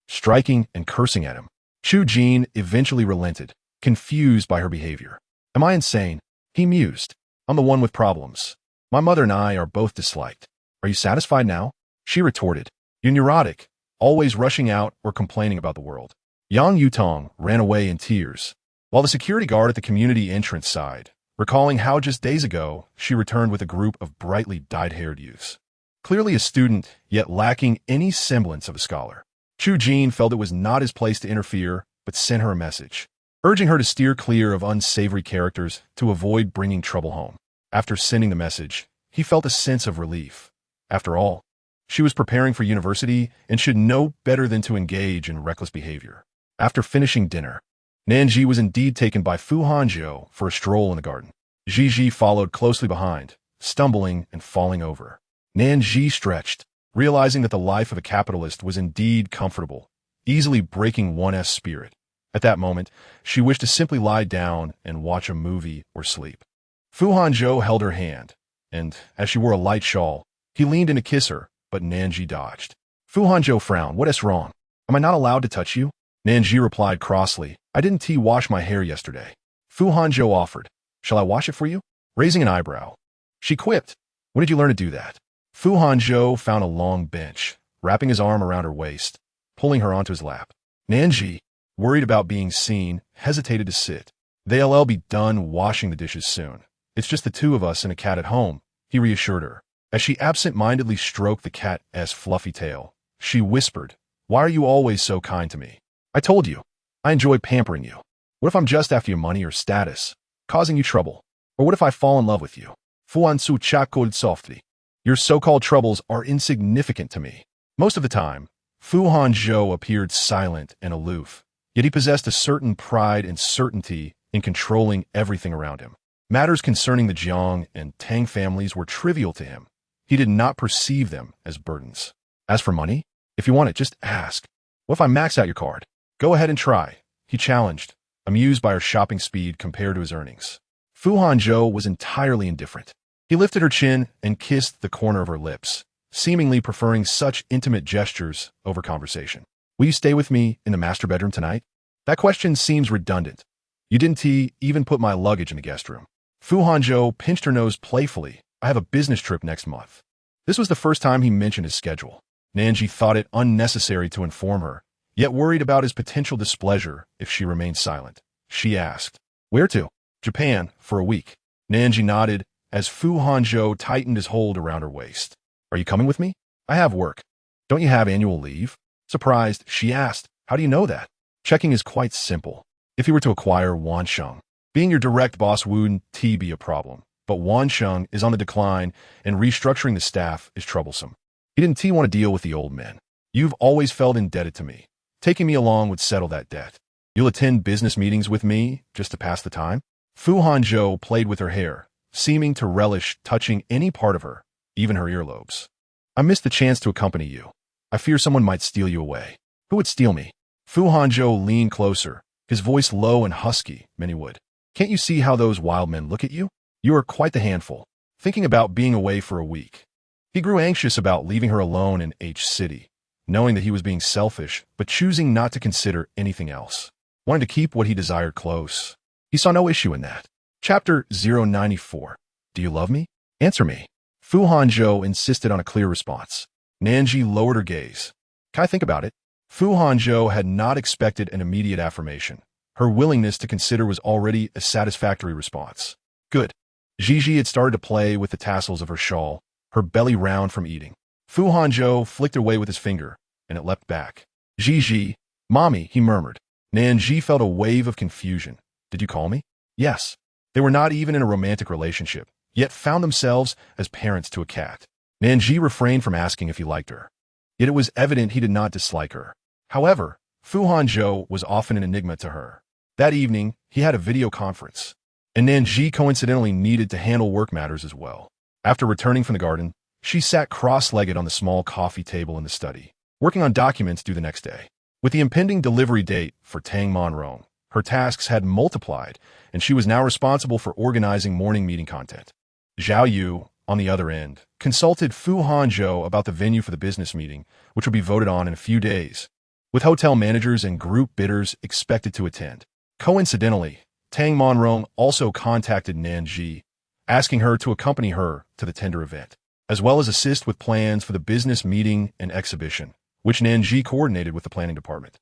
striking and cursing at him. Chu Jin eventually relented, confused by her behavior. Am I insane? He mused. I'm the one with problems. My mother and I are both disliked. Are you satisfied now? She retorted. You're neurotic, always rushing out or complaining about the world. Yang Yutong ran away in tears, while the security guard at the community entrance sighed, recalling how just days ago she returned with a group of brightly dyed-haired youths. Clearly a student, yet lacking any semblance of a scholar. Chu Jin felt it was not his place to interfere, but sent her a message, urging her to steer clear of unsavory characters to avoid bringing trouble home. After sending the message, he felt a sense of relief. After all, she was preparing for university and should know better than to engage in reckless behavior. After finishing dinner, Nan Zhi was indeed taken by Fu Hanzhou for a stroll in the garden. Zhi followed closely behind, stumbling and falling over. Nan Zhi stretched, realizing that the life of a capitalist was indeed comfortable, easily breaking one's spirit. At that moment, she wished to simply lie down and watch a movie or sleep. Fu Hanzhou held her hand, and, as she wore a light shawl, he leaned in to kiss her, but Nan Zhi dodged. Fu Hanzhou frowned. What is wrong? Am I not allowed to touch you? Nan Zhi replied crossly. I didn't wash my hair yesterday. Fu Hanzhou offered. Shall I wash it for you? Raising an eyebrow. She quipped. When did you learn to do that? Fu Hanzhou found a long bench, wrapping his arm around her waist, pulling her onto his lap. Nan Zhi, worried about being seen, hesitated to sit. They'll be done washing the dishes soon. It's just the two of us and a cat at home, he reassured her. As she absent-mindedly stroked the cat's fluffy tail, she whispered, Why are you always so kind to me? I told you, I enjoy pampering you. What if I'm just after your money or status, causing you trouble? Or what if I fall in love with you? Fu Hanzhou chuckled softly. Your so-called troubles are insignificant to me. Most of the time, Fu Hanzhou appeared silent and aloof, yet he possessed a certain pride and certainty in controlling everything around him. Matters concerning the Jiang and Tang families were trivial to him. He did not perceive them as burdens. As for money, if you want it, just ask. What if I max out your card? Go ahead and try, he challenged, amused by her shopping speed compared to his earnings. Fu Hanzhou was entirely indifferent. He lifted her chin and kissed the corner of her lips, seemingly preferring such intimate gestures over conversation. Will you stay with me in the master bedroom tonight? That question seems redundant. You didn't even put my luggage in the guest room. Fu Hanzhou pinched her nose playfully. I have a business trip next month. This was the first time he mentioned his schedule. Nan Zhi thought it unnecessary to inform her, yet worried about his potential displeasure if she remained silent. She asked, Where to? Japan, for a week. Nan Zhi nodded as Fu Hanzhou tightened his hold around her waist. Are you coming with me? I have work. Don't you have annual leave? Surprised, she asked, How do you know that? Checking is quite simple. If you were to acquire Wansheng, being your direct boss wouldn't be a problem. But Wansheng is on the decline, and restructuring the staff is troublesome. He didn't want to deal with the old men. You've always felt indebted to me. Taking me along would settle that debt. You'll attend business meetings with me just to pass the time? Fu Hanzhou played with her hair, seeming to relish touching any part of her, even her earlobes. I missed the chance to accompany you. I fear someone might steal you away. Who would steal me? Fu Hanzhou leaned closer, his voice low and husky. Many would. Can't you see how those wild men look at you? You are quite the handful. Thinking about being away for a week. He grew anxious about leaving her alone in H City, knowing that he was being selfish, but choosing not to consider anything else. Wanted to keep what he desired close. He saw no issue in that. Chapter 094. Do you love me? Answer me. Fu Hanzhou insisted on a clear response. Nan Zhi lowered her gaze. Can I think about it? Fu Hanzhou had not expected an immediate affirmation. Her willingness to consider was already a satisfactory response. Good. Zhi had started to play with the tassels of her shawl, her belly round from eating. Fu Hanzhou flicked away with his finger, and it leapt back. Zhi, Mommy, he murmured. Nan Zhi felt a wave of confusion. Did you call me? Yes. They were not even in a romantic relationship, yet found themselves as parents to a cat. Nan Zhi refrained from asking if he liked her. Yet it was evident he did not dislike her. However, Fu Hanzhou was often an enigma to her. That evening, he had a video conference, and Nan Zhi coincidentally needed to handle work matters as well. After returning from the garden, She sat cross-legged on the small coffee table in the study, working on documents due the next day. With the impending delivery date for Tang Monrong, her tasks had multiplied, and she was now responsible for organizing morning meeting content. Zhao Yu, on the other end, consulted Fu Hanzhou about the venue for the business meeting, which would be voted on in a few days, with hotel managers and group bidders expected to attend. Coincidentally, Tang Monrong also contacted Nan Zhi, asking her to accompany her to the tender event, as well as assist with plans for the business meeting and exhibition, which Nan Zhi coordinated with the planning department.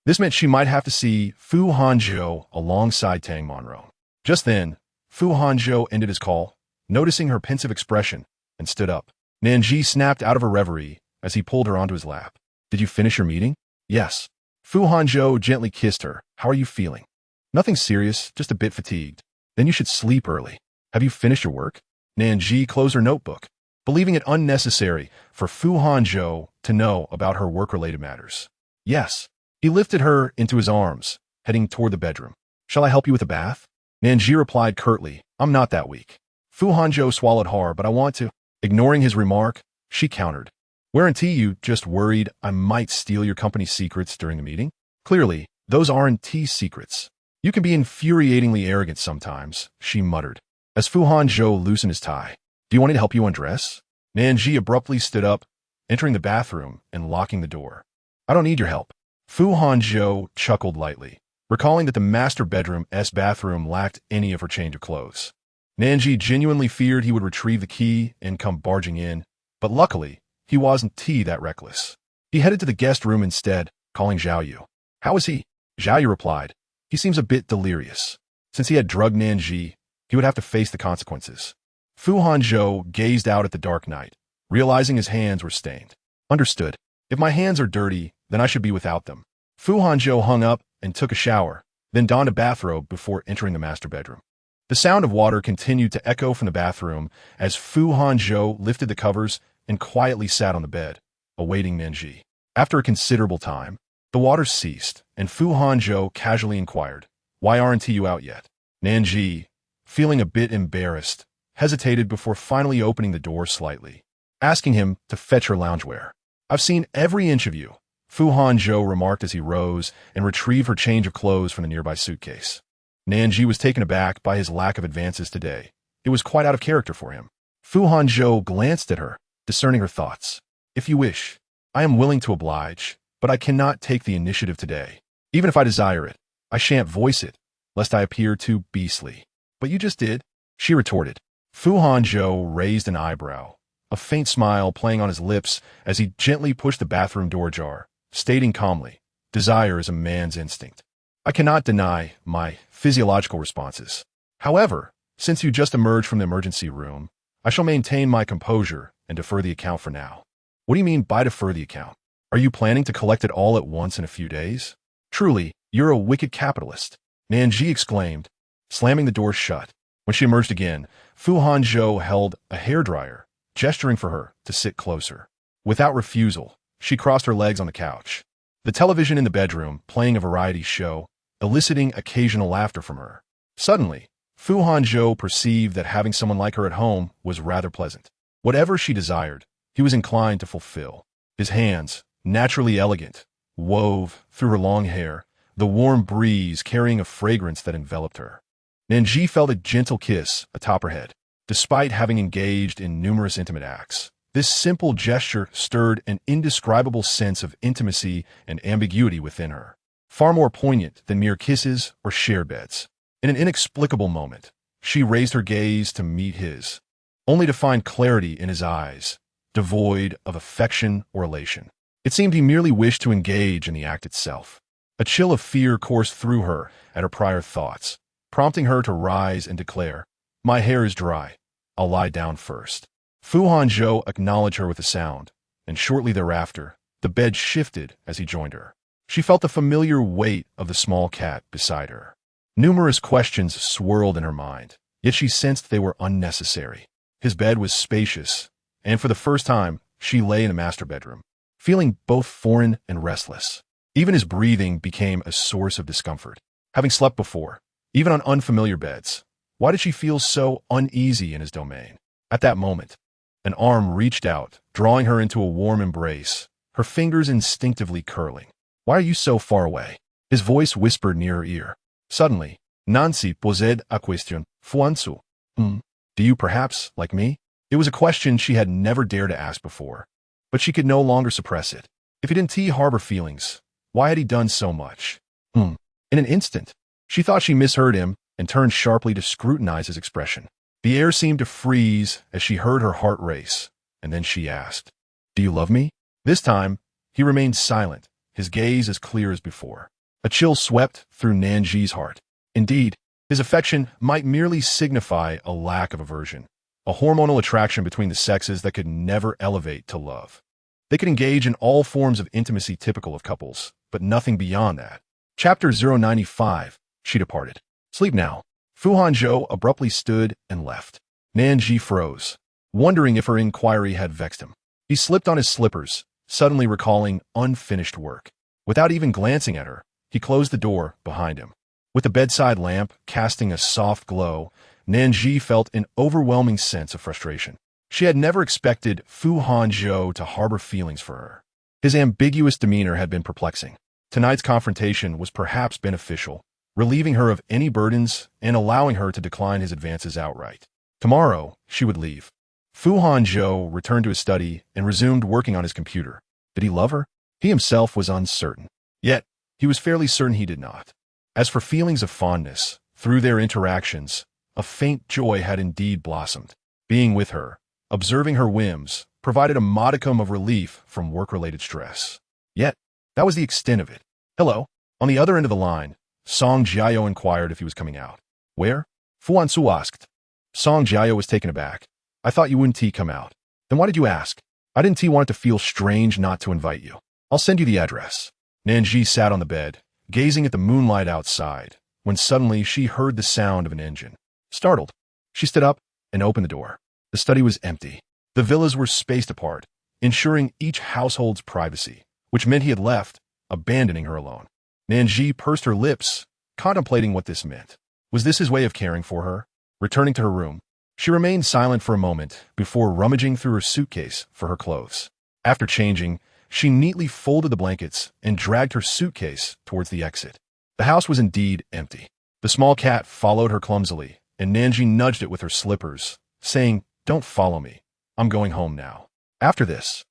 This meant she might have to see Fu Hanzhou alongside Tang Monrong. Just then, Fu Hanzhou ended his call, noticing her pensive expression, and stood up. Nan Zhi snapped out of her reverie as he pulled her onto his lap. "Did you finish your meeting?" "Yes." Fu Hanzhou gently kissed her. "How are you feeling?" "Nothing serious, just a bit fatigued." "Then you should sleep early. Have you finished your work?" Nan Zhi closed her notebook, believing it unnecessary for Fu Hanzhou to know about her work-related matters. "Yes." He lifted her into his arms, heading toward the bedroom. "Shall I help you with a bath?" Nan Zhi replied curtly, "I'm not that weak." Fu Hanzhou swallowed hard, "But I want to." Ignoring his remark, she countered, "Weren't you just worried I might steal your company's secrets during the meeting? Clearly, those aren't secrets. You can be infuriatingly arrogant sometimes," she muttered, as Fu Hanzhou loosened his tie. "Do you want me to help you undress?" Nan Zhi abruptly stood up, entering the bathroom and locking the door. "I don't need your help." Fu Hanzhou chuckled lightly, recalling that the master bedroom's bathroom lacked any of her change of clothes. Nan Zhi genuinely feared he would retrieve the key and come barging in, but luckily, he wasn't that reckless. He headed to the guest room instead, calling Zhao Yu. "How is he?" Zhao Yu replied, "He seems a bit delirious. Since he had drugged Nan Zhi, he would have to face the consequences." Fu Hanzhou gazed out at the dark night, realizing his hands were stained. "Understood. If my hands are dirty, then I should be without them." Fu Hanzhou hung up and took a shower, then donned a bathrobe before entering the master bedroom. The sound of water continued to echo from the bathroom as Fu Hanzhou lifted the covers and quietly sat on the bed, awaiting Nan Zhi. After a considerable time, the water ceased, and Fu Hanzhou casually inquired, "Why aren't you out yet?" Nan Zhi, feeling a bit embarrassed, hesitated before finally opening the door slightly, asking him to fetch her loungewear. "I've seen every inch of you," Fu Hanzhou remarked as he rose and retrieved her change of clothes from the nearby suitcase. Nan Zhi was taken aback by his lack of advances today. It was quite out of character for him. Fu Hanzhou glanced at her, discerning her thoughts. "If you wish, I am willing to oblige, but I cannot take the initiative today. Even if I desire it, I shan't voice it, lest I appear too beastly." "But you just did," she retorted. Fu Hanzhou raised an eyebrow, a faint smile playing on his lips as he gently pushed the bathroom door ajar, stating calmly, "Desire is a man's instinct. I cannot deny my physiological responses. However, since you just emerged from the emergency room, I shall maintain my composure and defer the account for now." "What do you mean by defer the account? Are you planning to collect it all at once in a few days?" "Truly, you're a wicked capitalist," Nan Zhi exclaimed, slamming the door shut. When she emerged again, Fu Hanzhou held a hairdryer, gesturing for her to sit closer. Without refusal, she crossed her legs on the couch, the television in the bedroom playing a variety show, eliciting occasional laughter from her. Suddenly, Fu Hanzhou perceived that having someone like her at home was rather pleasant. Whatever she desired, he was inclined to fulfill. His hands, naturally elegant, wove through her long hair, the warm breeze carrying a fragrance that enveloped her. Nan Zhi felt a gentle kiss atop her head. Despite having engaged in numerous intimate acts, this simple gesture stirred an indescribable sense of intimacy and ambiguity within her, far more poignant than mere kisses or shared beds. In an inexplicable moment, she raised her gaze to meet his, only to find clarity in his eyes, devoid of affection or elation. It seemed he merely wished to engage in the act itself. A chill of fear coursed through her at her prior thoughts, prompting her to rise and declare, "My hair is dry. I'll lie down first." Fu Hanzhou acknowledged her with a sound, and shortly thereafter, the bed shifted as he joined her. She felt the familiar weight of the small cat beside her. Numerous questions swirled in her mind, yet she sensed they were unnecessary. His bed was spacious, and for the first time, she lay in the master bedroom, feeling both foreign and restless. Even his breathing became a source of discomfort. Having slept before, even on unfamiliar beds, why did she feel so uneasy in his domain? At that moment, An arm reached out, drawing her into a warm embrace, her fingers instinctively curling. "Why are you so far away?" His voice whispered near her ear. Suddenly, Nan Zhi posed a question. Fu Hanzhou. Do you perhaps like me? It was a question she had never dared to ask before, but she could no longer suppress it. If he didn't harbor feelings, why had he done so much? In an instant, she thought she misheard him and turned sharply to scrutinize his expression. The air seemed to freeze as she heard her heart race, and then she asked, "Do you love me?" This time, he remained silent, his gaze as clear as before. A chill swept through Nan Zhi's heart. Indeed, his affection might merely signify a lack of aversion, a hormonal attraction between the sexes that could never elevate to love. They could engage in all forms of intimacy typical of couples, but nothing beyond that. Chapter 095. She departed. "Sleep now." Fu Hanzhou abruptly stood and left. Nan Zhi froze, wondering if her inquiry had vexed him. He slipped on his slippers, suddenly recalling unfinished work. Without even glancing at her, he closed the door behind him. With the bedside lamp casting a soft glow, Nan Zhi felt an overwhelming sense of frustration. She had never expected Fu Hanzhou to harbor feelings for her. His ambiguous demeanor had been perplexing. Tonight's confrontation was perhaps beneficial, relieving her of any burdens and allowing her to decline his advances outright. Tomorrow, she would leave. Fu Hanzhou returned to his study and resumed working on his computer. Did he love her? He himself was uncertain. Yet, he was fairly certain he did not. As for feelings of fondness, through their interactions, a faint joy had indeed blossomed. Being with her, observing her whims, provided a modicum of relief from work-related stress. Yet, that was the extent of it. "Hello." On the other end of the line, Song Jiao inquired if he was coming out. "Where?" Fu Hanzhou asked. Song Jiao was taken aback. "I thought you wouldn't come out." "Then why did you ask?" "I didn't want it to feel strange not to invite you. I'll send you the address." Nan Zhi sat on the bed, gazing at the moonlight outside, when suddenly she heard the sound of an engine. Startled, she stood up and opened the door. The study was empty. The villas were spaced apart, ensuring each household's privacy, which meant he had left, abandoning her alone. Nan Zhi pursed her lips, contemplating what this meant. Was this his way of caring for her? Returning to her room, she remained silent for a moment before rummaging through her suitcase for her clothes. After changing, she neatly folded the blankets and dragged her suitcase towards the exit. The house was indeed empty. The small cat followed her clumsily, and Nan Zhi nudged it with her slippers, saying, "Don't follow me. I'm going home now. After this,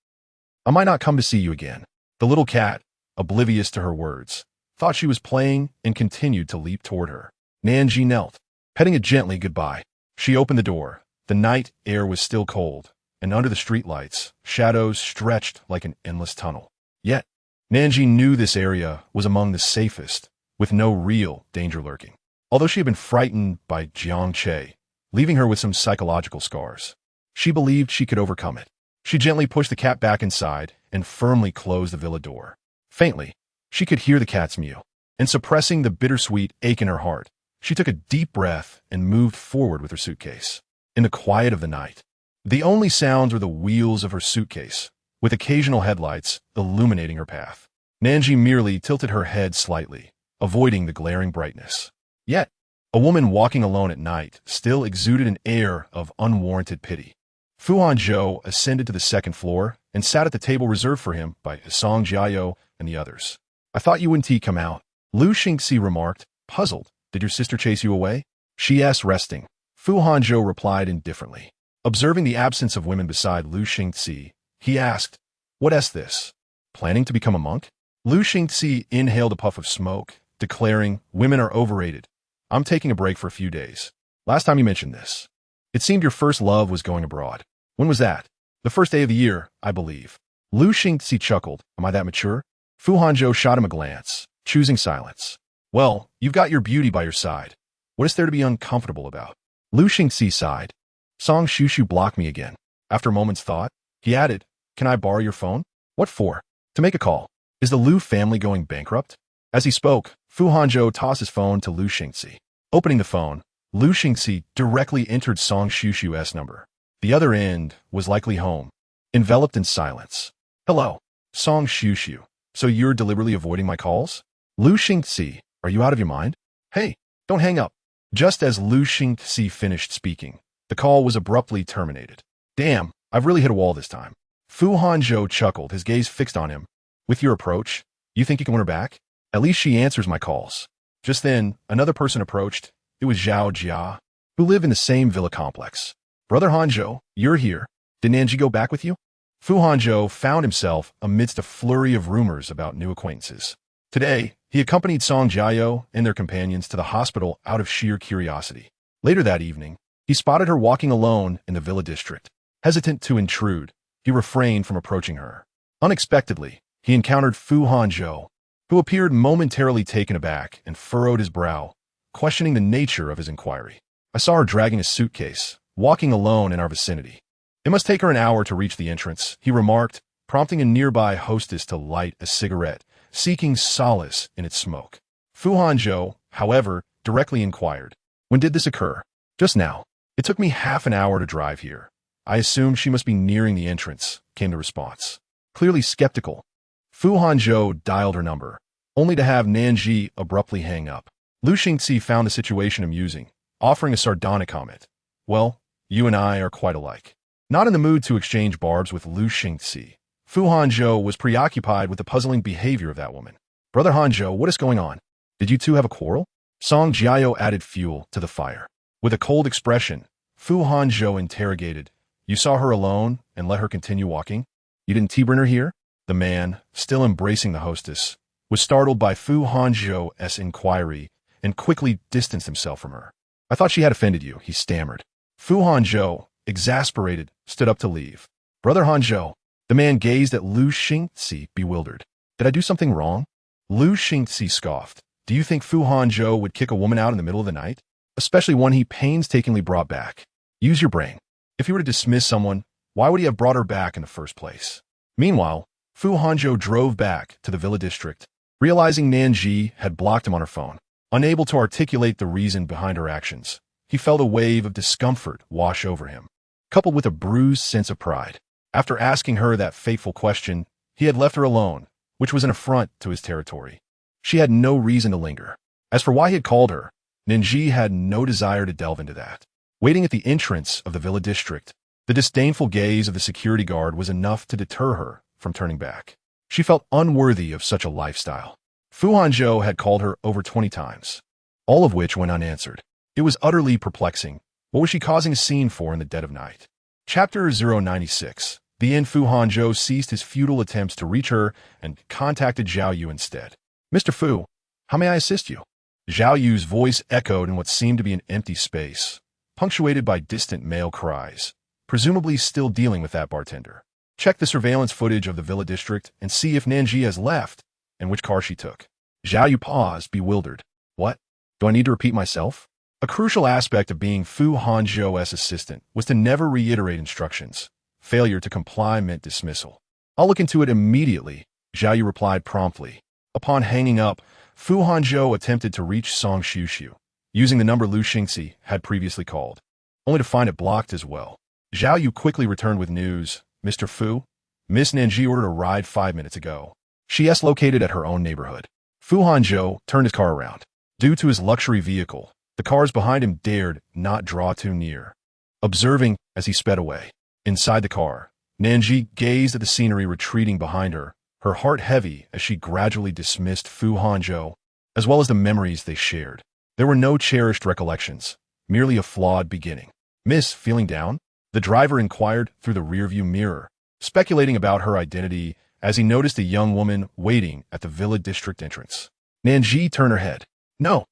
I might not come to see you again." The little cat, oblivious to her words, thought she was playing and continued to leap toward her. Nan Zhi knelt, petting it gently goodbye. She opened the door. The night air was still cold, and under the streetlights, shadows stretched like an endless tunnel. Yet, Nan Zhi knew this area was among the safest, with no real danger lurking. Although she had been frightened by Jiang Che, leaving her with some psychological scars, she believed she could overcome it. She gently pushed the cat back inside and firmly closed the villa door. Faintly, she could hear the cat's mew, and suppressing the bittersweet ache in her heart, she took a deep breath and moved forward with her suitcase. In the quiet of the night, the only sounds were the wheels of her suitcase, with occasional headlights illuminating her path. Nan Zhi merely tilted her head slightly, avoiding the glaring brightness. Yet, a woman walking alone at night still exuded an air of unwarranted pity. Fu Hanzhou ascended to the second floor and sat at the table reserved for him by Song Jiao and the others. "I thought you wouldn't come out," Lu Xingxi remarked, puzzled. "Did your sister chase you away?" She asked, resting. Fu Hanzhou replied indifferently. Observing the absence of women beside Lu Xingxi, he asked, "What is this? Planning to become a monk?" Lu Xingxi inhaled a puff of smoke, declaring, "Women are overrated. I'm taking a break for a few days. Last time you mentioned this, it seemed your first love was going abroad. When was that?" "The first day of the year, I believe." Lu Xingxi chuckled. "Am I that mature?" Fu Hanzhou shot him a glance, choosing silence. "Well, you've got your beauty by your side. What is there to be uncomfortable about?" Lu Xingxi sighed. "Song Shushu blocked me again." After a moment's thought, he added, "Can I borrow your phone?" "What for?" "To make a call. Is the Lu family going bankrupt?" As he spoke, Fu Hanzhou tossed his phone to Lu Xingxi. Opening the phone, Lu Xingxi directly entered Song Shushu's number. The other end was likely home, enveloped in silence. "Hello, Song Shushu. So you're deliberately avoiding my calls?" "Lu Xingxi, are you out of your mind?" "Hey, don't hang up." Just as Lu Xingxi finished speaking, the call was abruptly terminated. "Damn, I've really hit a wall this time. Fu Hanzhou chuckled, his gaze fixed on him. With your approach, you think you can win her back? At least she answers my calls. Just then, another person approached. It was Zhao Jia, who lived in the same villa complex. Brother Hanzhou, you're here. Did Nan Zhi go back with you? Fu Hanzhou found himself amidst a flurry of rumors about new acquaintances. Today, he accompanied Song Jiao and their companions to the hospital out of sheer curiosity. Later that evening, he spotted her walking alone in the villa district. Hesitant to intrude, he refrained from approaching her. Unexpectedly, he encountered Fu Hanzhou, who appeared momentarily taken aback and furrowed his brow, questioning the nature of his inquiry. I saw her dragging a suitcase, walking alone in our vicinity. It must take her an hour to reach the entrance, he remarked, prompting a nearby hostess to light a cigarette, seeking solace in its smoke. Fu Hanzhou, however, directly inquired, when did this occur? Just now. It took me half an hour to drive here. I assumed she must be nearing the entrance, came the response. Clearly skeptical, Fu Hanzhou dialed her number, only to have Nan Zhi abruptly hang up. Lu Xingzi found the situation amusing, offering a sardonic comment. Well, you and I are quite alike. Not in the mood to exchange barbs with Lu Xingzi, Fu Hanzhou was preoccupied with the puzzling behavior of that woman. Brother Hanzhou, what is going on? Did you two have a quarrel? Song Jiao added fuel to the fire. With a cold expression, Fu Hanzhou interrogated, you saw her alone and let her continue walking? You didn't tea-bring her here? The man, still embracing the hostess, was startled by Fu Hanzhou's inquiry and quickly distanced himself from her. I thought she had offended you, he stammered. Fu Hanzhou, exasperated, stood up to leave. Brother Hanzhou, the man gazed at Lu Xingzi, bewildered. Did I do something wrong? Lu Xingzi scoffed. Do you think Fu Hanzhou would kick a woman out in the middle of the night? Especially one he painstakingly brought back. Use your brain. If he were to dismiss someone, why would he have brought her back in the first place? Meanwhile, Fu Hanzhou drove back to the villa district, realizing Nan Zhi had blocked him on her phone. Unable to articulate the reason behind her actions, he felt a wave of discomfort wash over him, coupled with a bruised sense of pride. After asking her that fateful question, he had left her alone, which was an affront to his territory. She had no reason to linger. As for why he had called her, Nan Zhi had no desire to delve into that. Waiting at the entrance of the villa district, the disdainful gaze of the security guard was enough to deter her from turning back. She felt unworthy of such a lifestyle. Fu Hanzhou had called her over 20 times, all of which went unanswered. It was utterly perplexing. What was she causing a scene for in the dead of night? Chapter 096. The end. Fu Hanzhou ceased his futile attempts to reach her and contacted Zhao Yu instead. Mr. Fu, how may I assist you? Zhao Yu's voice echoed in what seemed to be an empty space, punctuated by distant male cries, presumably still dealing with that bartender. Check the surveillance footage of the villa district and see if Nan Zhi has left and which car she took. Zhao Yu paused, bewildered. What? Do I need to repeat myself? A crucial aspect of being Fu Hanzhou's assistant was to never reiterate instructions. Failure to comply meant dismissal. I'll look into it immediately, Zhao Yu replied promptly. Upon hanging up, Fu Hanzhou attempted to reach Song Xiuxiu, using the number Lu Xingzi had previously called, only to find it blocked as well. Zhao Yu quickly returned with news. Mr. Fu, Miss Nan Zhi ordered a ride 5 minutes ago. She is located at her own neighborhood. Fu Hanzhou turned his car around. Due to his luxury vehicle, the cars behind him dared not draw too near, observing as he sped away. Inside the car, Nan Zhi gazed at the scenery retreating behind her, her heart heavy as she gradually dismissed Fu Hanzhou, as well as the memories they shared. There were no cherished recollections, merely a flawed beginning. Miss, feeling down? The driver inquired through the rearview mirror, speculating about her identity as he noticed a young woman waiting at the villa district entrance. Nan Zhi turned her head. No.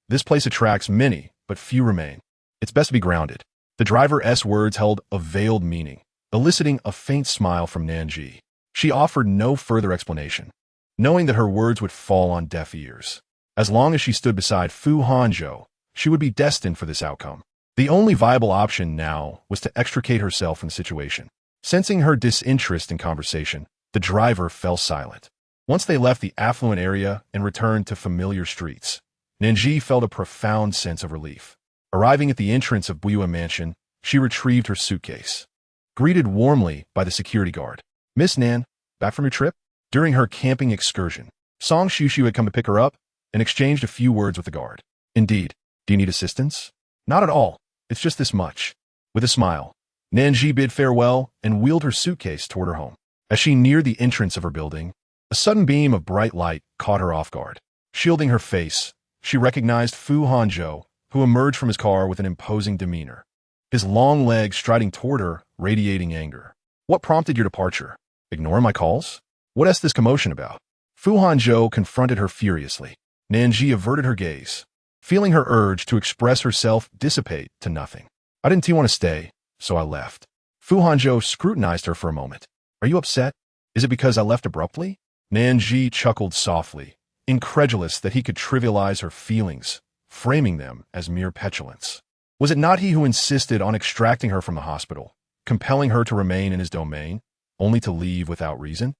This place attracts many, but few remain. It's best to be grounded. The driver's words held a veiled meaning, eliciting a faint smile from Nan Zhi. She offered no further explanation, knowing that her words would fall on deaf ears. As long as she stood beside Fu Hanzhou, she would be destined for this outcome. The only viable option now was to extricate herself from the situation. Sensing her disinterest in conversation, the driver fell silent. Once they left the affluent area and returned to familiar streets, Nan Zhi felt a profound sense of relief. Arriving at the entrance of Buyue Mansion, she retrieved her suitcase. Greeted warmly by the security guard. Miss Nan, back from your trip? During her camping excursion, Song Xiuxiu had come to pick her up and exchanged a few words with the guard. Indeed. Do you need assistance? Not at all. It's just this much. With a smile, Nan Zhi bid farewell and wheeled her suitcase toward her home. As she neared the entrance of her building, a sudden beam of bright light caught her off guard. Shielding her face, she recognized Fu Hanzhou, who emerged from his car with an imposing demeanor. His long legs striding toward her, radiating anger. What prompted your departure? Ignoring my calls? What is this commotion about? Fu Hanzhou confronted her furiously. Nan Zhi averted her gaze, feeling her urge to express herself dissipate to nothing. I didn't want to stay, so I left. Fu Hanzhou scrutinized her for a moment. Are you upset? Is it because I left abruptly? Nan Zhi chuckled softly, incredulous that he could trivialize her feelings, framing them as mere petulance. Was it not he who insisted on extracting her from the hospital, compelling her to remain in his domain, only to leave without reason?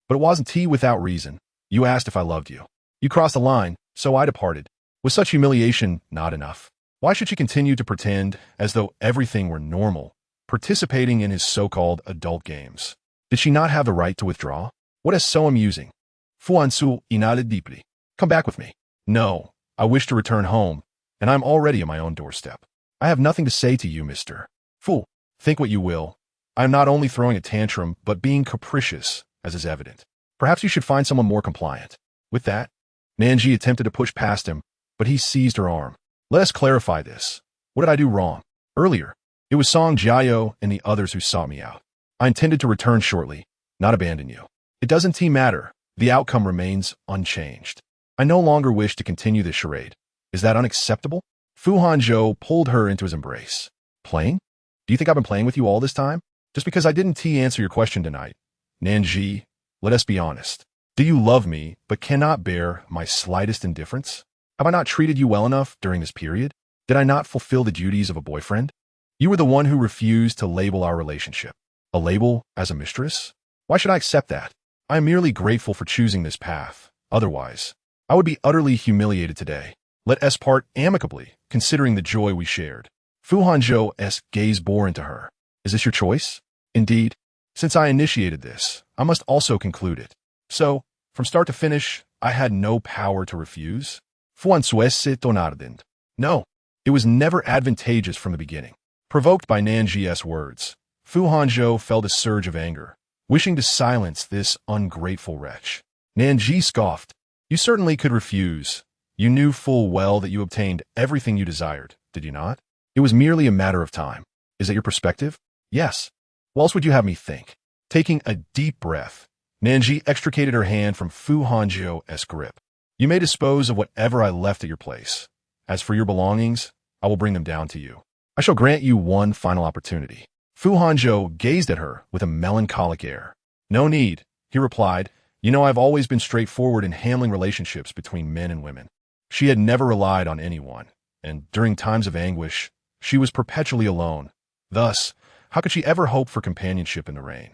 But it wasn't he without reason. You asked if I loved you. You crossed the line, so I departed. Was such humiliation not enough? Why should she continue to pretend as though everything were normal, participating in his so-called adult games? Did she not have the right to withdraw? What is so amusing? Fu Hanzhou inhaled deeply. Come back with me. No, I wish to return home, and I'm already at my own doorstep. I have nothing to say to you, Mr. Fu. Think what you will. I am not only throwing a tantrum, but being capricious, as is evident. Perhaps you should find someone more compliant. With that, Nan Zhi attempted to push past him, but he seized her arm. Let us clarify this. What did I do wrong? Earlier, it was Song Jiao and the others who sought me out. I intended to return shortly, not abandon you. It doesn't matter. The outcome remains unchanged. I no longer wish to continue this charade. Is that unacceptable? Fu Hanzhou pulled her into his embrace. Playing? Do you think I've been playing with you all this time? Just because I didn't answer your question tonight. Nan Zhi, let us be honest. Do you love me, but cannot bear my slightest indifference? Have I not treated you well enough during this period? Did I not fulfill the duties of a boyfriend? You were the one who refused to label our relationship. A label as a mistress? Why should I accept that? I am merely grateful for choosing this path. Otherwise, I would be utterly humiliated today. Let us part amicably, considering the joy we shared. Fu Hanzhou's gaze bore into her. Is this your choice? Indeed. Since I initiated this, I must also conclude it. So, from start to finish, I had no power to refuse. Fu Hanzhou. No, it was never advantageous from the beginning. Provoked by Nan Zhi's words, Fu Hanzhou felt a surge of anger, wishing to silence this ungrateful wretch. Nan Zhi scoffed. You certainly could refuse. You knew full well that you obtained everything you desired, did you not? It was merely a matter of time. Is that your perspective? Yes. What else would you have me think? Taking a deep breath, Nan Zhi extricated her hand from Fu Hanzhou's grip. You may dispose of whatever I left at your place. As for your belongings, I will bring them down to you. I shall grant you one final opportunity. Fu Hanzhou gazed at her with a melancholic air. No need, he replied. You know I've always been straightforward in handling relationships between men and women. She had never relied on anyone, and during times of anguish, she was perpetually alone. Thus, how could she ever hope for companionship in the rain?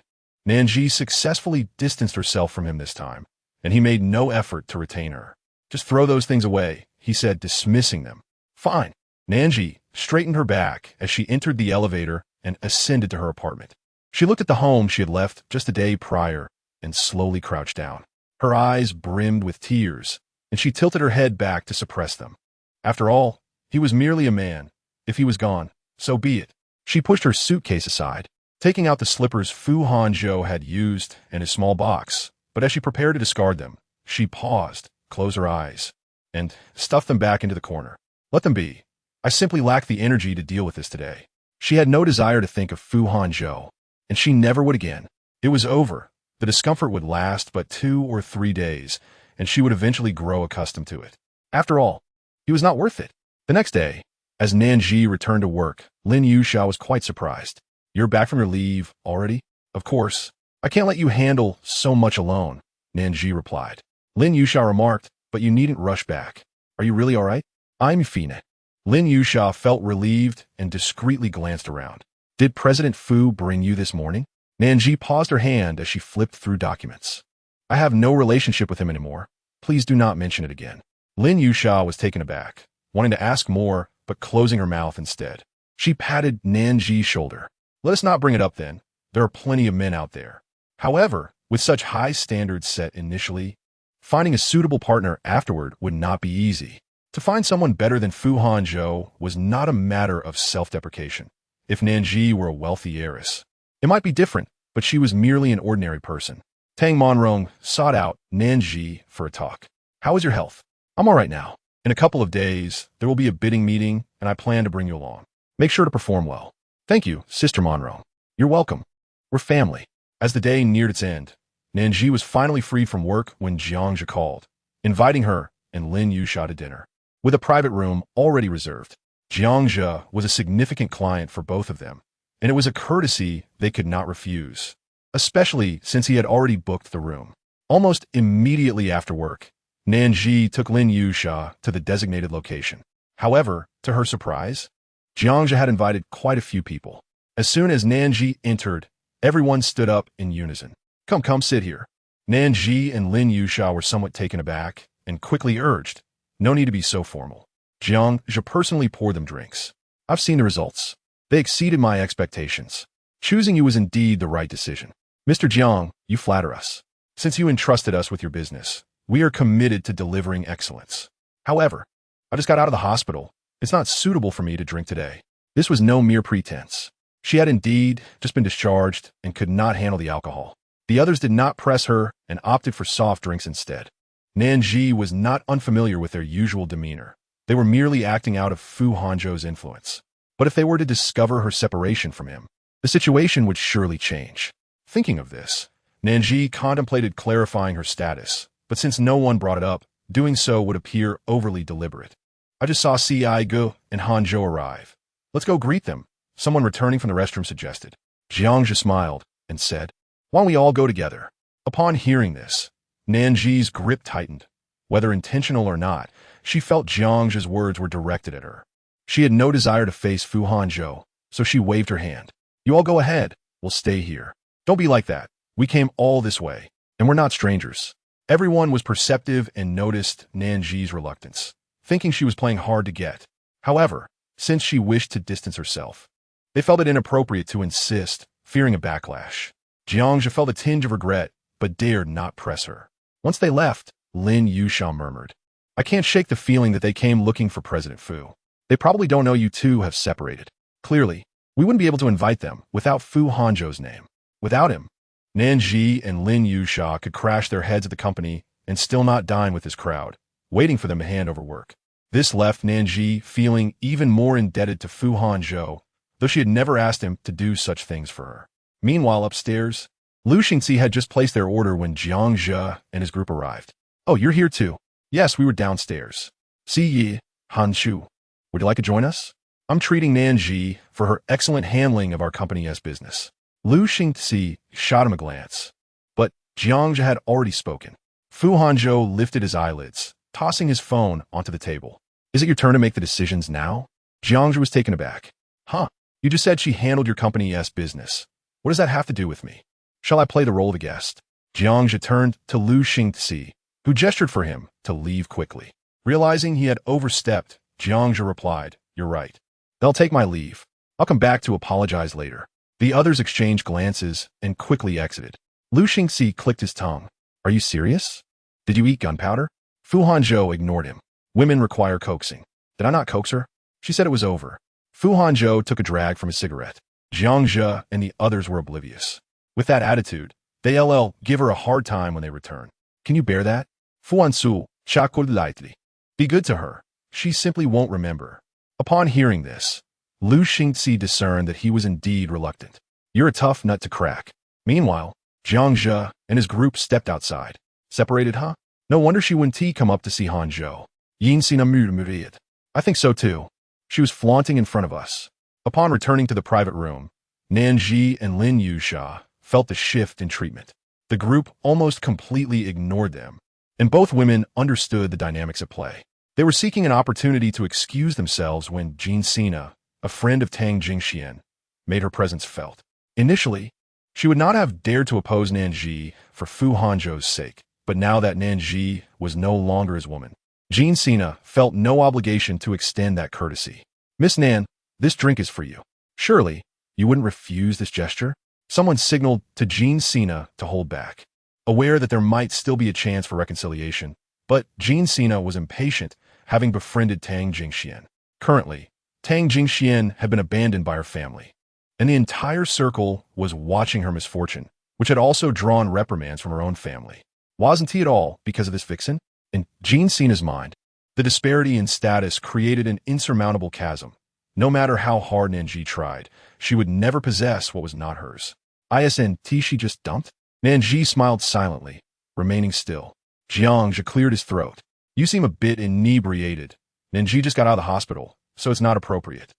Nan Zhi successfully distanced herself from him this time, and he made no effort to retain her. Just throw those things away, he said, dismissing them. Fine. Nan Zhi straightened her back as she entered the elevator and ascended to her apartment. She looked at the home she had left just a day prior and slowly crouched down. Her eyes brimmed with tears, and she tilted her head back to suppress them. After all, he was merely a man. If he was gone, so be it. She pushed her suitcase aside, taking out the slippers Fu Hanzhou had used and his small box, but as she prepared to discard them, she paused, closed her eyes, and stuffed them back into the corner. Let them be. I simply lack the energy to deal with this today. She had no desire to think of Fu Hanzhou, and she never would again. It was over. The discomfort would last but 2 or 3 days, and she would eventually grow accustomed to it. After all, he was not worth it. The next day, as Nan Zhi returned to work, Lin Yuxia was quite surprised. You're back from your leave already? Of course. I can't let you handle so much alone, Nan Zhi replied. Lin Yuxia remarked, but you needn't rush back. Are you really all right? I'm fine. Lin Yuxia felt relieved and discreetly glanced around. Did President Fu bring you this morning? Nan Zhi paused her hand as she flipped through documents. I have no relationship with him anymore. Please do not mention it again. Lin Yuxia was taken aback, wanting to ask more, but closing her mouth instead. She patted Nan Zhi's shoulder. Let us not bring it up then. There are plenty of men out there. However, with such high standards set initially, finding a suitable partner afterward would not be easy. To find someone better than Fu Hanzhou was not a matter of self-deprecation. if Nan Zhi were a wealthy heiress. It might be different, but she was merely an ordinary person. Tang Monrong sought out Nan Zhi for a talk. How is your health? I'm all right now. In a couple of days, there will be a bidding meeting, and I plan to bring you along. Make sure to perform well. Thank you, Sister Monrong. You're welcome. We're family. As the day neared its end, Nan Zhi was finally freed from work when Jiang Zhi called, inviting her and Lin Yusha to dinner. With a private room already reserved, Jiang Zhi was a significant client for both of them, and it was a courtesy they could not refuse, especially since he had already booked the room. Almost immediately after work, Nan Zhi took Lin Yusha to the designated location. However, to her surprise, Jiang Zhi had invited quite a few people. As soon as Nan Zhi entered, everyone stood up in unison. Come, sit here. Nan Zhi and Lin Yusha were somewhat taken aback and quickly urged, no need to be so formal. Jiang Zhi personally poured them drinks. I've seen the results. They exceeded my expectations. Choosing you was indeed the right decision. Mr. Jiang, you flatter us. Since you entrusted us with your business, we are committed to delivering excellence. However, I just got out of the hospital. It's not suitable for me to drink today. This was no mere pretense. She had indeed just been discharged and could not handle the alcohol. The others did not press her and opted for soft drinks instead. Nan Zhi was not unfamiliar with their usual demeanor. They were merely acting out of Fu Hanzhou's influence. But if they were to discover her separation from him, the situation would surely change. Thinking of this, Nan Zhi contemplated clarifying her status, but since no one brought it up, doing so would appear overly deliberate. I just saw Gu and Hanzhou arrive. Let's go greet them, someone returning from the restroom suggested. Jiang Zhi smiled and said, why don't we all go together? Upon hearing this, Nan Zhi's grip tightened. Whether intentional or not, she felt Jiang Zhi's words were directed at her. She had no desire to face Fu Hanzhou, so she waved her hand. You all go ahead. We'll stay here. Don't be like that. We came all this way, and we're not strangers. Everyone was perceptive and noticed Nan Zhi's reluctance, thinking she was playing hard to get. However, since she wished to distance herself, they felt it inappropriate to insist, fearing a backlash. Jiang Zhi felt a tinge of regret, but dared not press her. Once they left, Lin Yusha murmured, I can't shake the feeling that they came looking for President Fu. They probably don't know you two have separated. Clearly, we wouldn't be able to invite them without Fu Hanzhou's name. Without him, Nan Zhi and Lin Yusha could crash their heads at the company and still not dine with this crowd, waiting for them to hand over work. This left Nan Zhi feeling even more indebted to Fu Hanzhou, though she had never asked him to do such things for her. Meanwhile, upstairs, Lu Xingxi had just placed their order when Jiang Zhi and his group arrived. Oh, you're here too. Yes, we were downstairs. Si Yi, Hanzhou. Would you like to join us? I'm treating Nan Zhi for her excellent handling of our company's business. Lu Xingxi shot him a glance, but Jiang Zhi had already spoken. Fu Hanzhou lifted his eyelids, tossing his phone onto the table. Is it your turn to make the decisions now? Jiang Zhi was taken aback. Huh? You just said she handled your company's business. What does that have to do with me? Shall I play the role of a guest? Jiang Zhi turned to Lu Xingxi, who gestured for him to leave quickly. Realizing he had overstepped, Jiang Zhi replied, You're right. They'll take my leave. I'll come back to apologize later. The others exchanged glances and quickly exited. Lu Xingxi clicked his tongue. Are you serious? Did you eat gunpowder? Fu Hanzhou ignored him. Women require coaxing. Did I not coax her? She said it was over. Fu Hanzhou took a drag from his cigarette. Jiang Zhi and the others were oblivious. With that attitude, they'll give her a hard time when they return. Can you bear that? Fu Hanzhou chuckled lightly. Be good to her. She simply won't remember. Upon hearing this, Lu Xingxi discerned that he was indeed reluctant. You're a tough nut to crack. Meanwhile, Jiang Zhi and his group stepped outside. Separated, huh? No wonder she wouldn't come up to see Hanzhou. Yin sina muried. I think so too. She was flaunting in front of us. Upon returning to the private room, Nan Zhi and Lin Yusha felt the shift in treatment. The group almost completely ignored them, and both women understood the dynamics at play. They were seeking an opportunity to excuse themselves when Jin Sina, a friend of Tang Jingxian, made her presence felt. Initially, she would not have dared to oppose Nan Zhi for Fu Hanzhou's sake, but now that Nan Zhi was no longer his woman, Jin Sina felt no obligation to extend that courtesy. Miss Nan, this drink is for you. Surely, you wouldn't refuse this gesture? Someone signaled to Jin Sina to hold back, aware that there might still be a chance for reconciliation, but Jin Sina was impatient, having befriended Tang Jingxian. Currently, Tang Jingxian had been abandoned by her family, and the entire circle was watching her misfortune, which had also drawn reprimands from her own family. Wasn't he at all because of this vixen? In Jean Cena's mind, the disparity in status created an insurmountable chasm. No matter how hard Nan Zhi tried, she would never possess what was not hers. Isn't she just dumped? Nan Zhi smiled silently, remaining still. Jiang Zhi cleared his throat. You seem a bit inebriated. Nan Zhi just got out of the hospital, so it's not appropriate.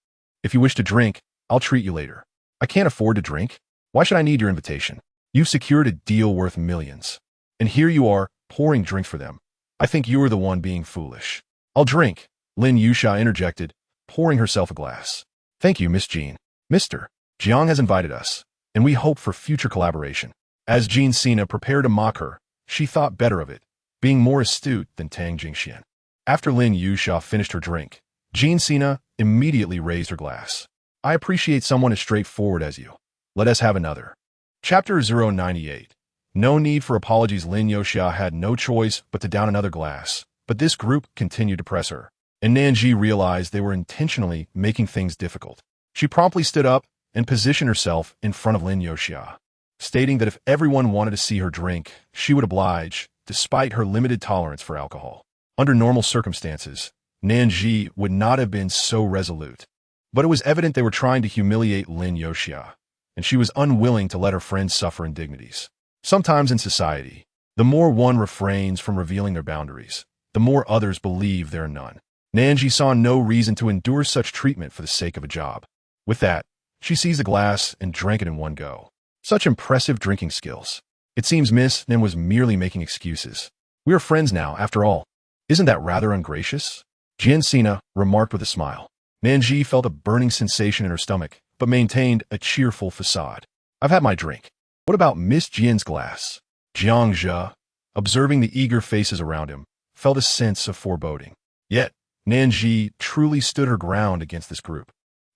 If you wish to drink, I'll treat you later. I can't afford to drink. Why should I need your invitation? You've secured a deal worth millions. And here you are, pouring drinks for them. I think you are the one being foolish. I'll drink, Lin Yusha interjected, pouring herself a glass. Thank you, Miss Jean. Mr. Jiang has invited us, and we hope for future collaboration. As Jean Cena prepared to mock her, she thought better of it, being more astute than Tang Jingxian. After Lin Yusha finished her drink, Jean Cena immediately raised her glass. I appreciate someone as straightforward as you. Let us have another. Chapter 098. No need for apologies. Lin Yusha had no choice but to down another glass, but this group continued to press her, and Nan Zhi realized they were intentionally making things difficult. She promptly stood up and positioned herself in front of Lin Yusha, stating that if everyone wanted to see her drink, she would oblige, despite her limited tolerance for alcohol. Under normal circumstances, Nan Zhi would not have been so resolute. But it was evident they were trying to humiliate Lin Yusha, and she was unwilling to let her friends suffer indignities. Sometimes in society, the more one refrains from revealing their boundaries, the more others believe there are none. Nan Zhi saw no reason to endure such treatment for the sake of a job. With that, she seized the glass and drank it in one go. Such impressive drinking skills. It seems Miss Nan was merely making excuses. We are friends now, after all. Isn't that rather ungracious? Jian Sina remarked with a smile. Nan Zhi felt a burning sensation in her stomach, but maintained a cheerful facade. I've had my drink. What about Miss Jian's glass? Jiang Zhi, observing the eager faces around him, felt a sense of foreboding. Yet, Nan Zhi truly stood her ground against this group.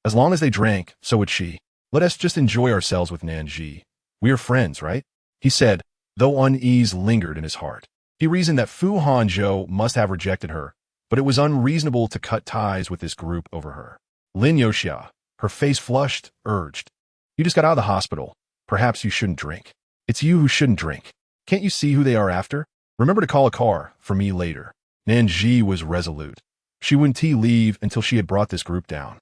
As long as they drank, so would she. Let us just enjoy ourselves with Nan Zhi. We are friends, right? He said, though unease lingered in his heart. He reasoned that Fu Hanzhou must have rejected her, but it was unreasonable to cut ties with this group over her. Lin Yusha, her face flushed, urged. You just got out of the hospital. Perhaps you shouldn't drink. It's you who shouldn't drink. Can't you see who they are after? Remember to call a car for me later. Nan Zhi was resolute. She wouldn't leave until she had brought this group down.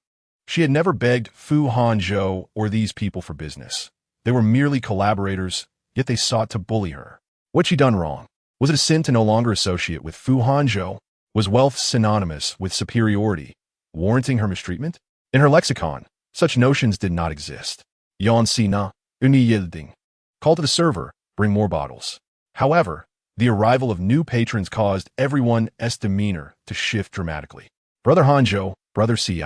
She had never begged Fu Hanzhou or these people for business. They were merely collaborators, yet they sought to bully her. What'd she done wrong? Was it a sin to no longer associate with Fu Hanzhou? Was wealth synonymous with superiority, warranting her mistreatment? In her lexicon, such notions did not exist. Yan Sina, Uni Yilding. Call to the server, bring more bottles. However, the arrival of new patrons caused everyone's demeanor to shift dramatically. Brother Hanzhou, Brother Ci.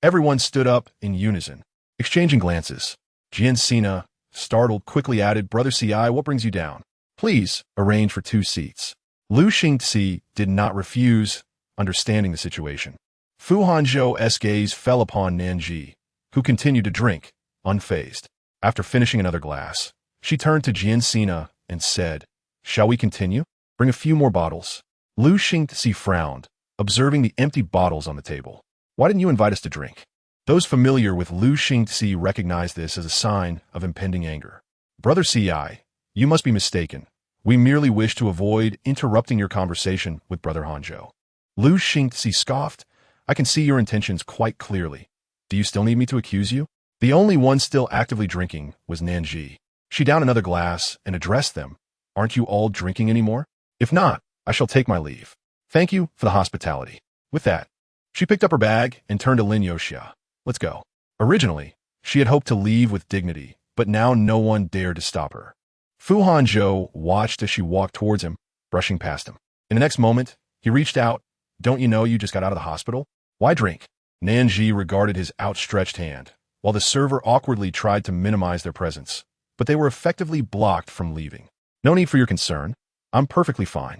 Everyone stood up in unison, exchanging glances. Jian Sina, startled, quickly added, Brother Ci, what brings you down? Please, arrange for 2 seats. Lu Xingci did not refuse, understanding the situation. Fu Hanzhou's gaze fell upon Nan Zhi, who continued to drink, unfazed. After finishing another glass, she turned to Jian Sina and said, Shall we continue? Bring a few more bottles. Lu Xingci frowned, observing the empty bottles on the table. Why didn't you invite us to drink? Those familiar with Lu Xingci recognized this as a sign of impending anger. Brother Ci, you must be mistaken. We merely wish to avoid interrupting your conversation with Brother Hanzhou. Lu Xingci scoffed. I can see your intentions quite clearly. Do you still need me to accuse you? The only one still actively drinking was Nan Zhi. She downed another glass and addressed them. Aren't you all drinking anymore? If not, I shall take my leave. Thank you for the hospitality. With that, she picked up her bag and turned to Lin Yusha. Let's go. Originally, she had hoped to leave with dignity, but now no one dared to stop her. Fu Hanzhou watched as she walked towards him, brushing past him. In the next moment, he reached out. Don't you know you just got out of the hospital? Why drink? Nan Zhi regarded his outstretched hand, while the server awkwardly tried to minimize their presence, but they were effectively blocked from leaving. No need for your concern. I'm perfectly fine,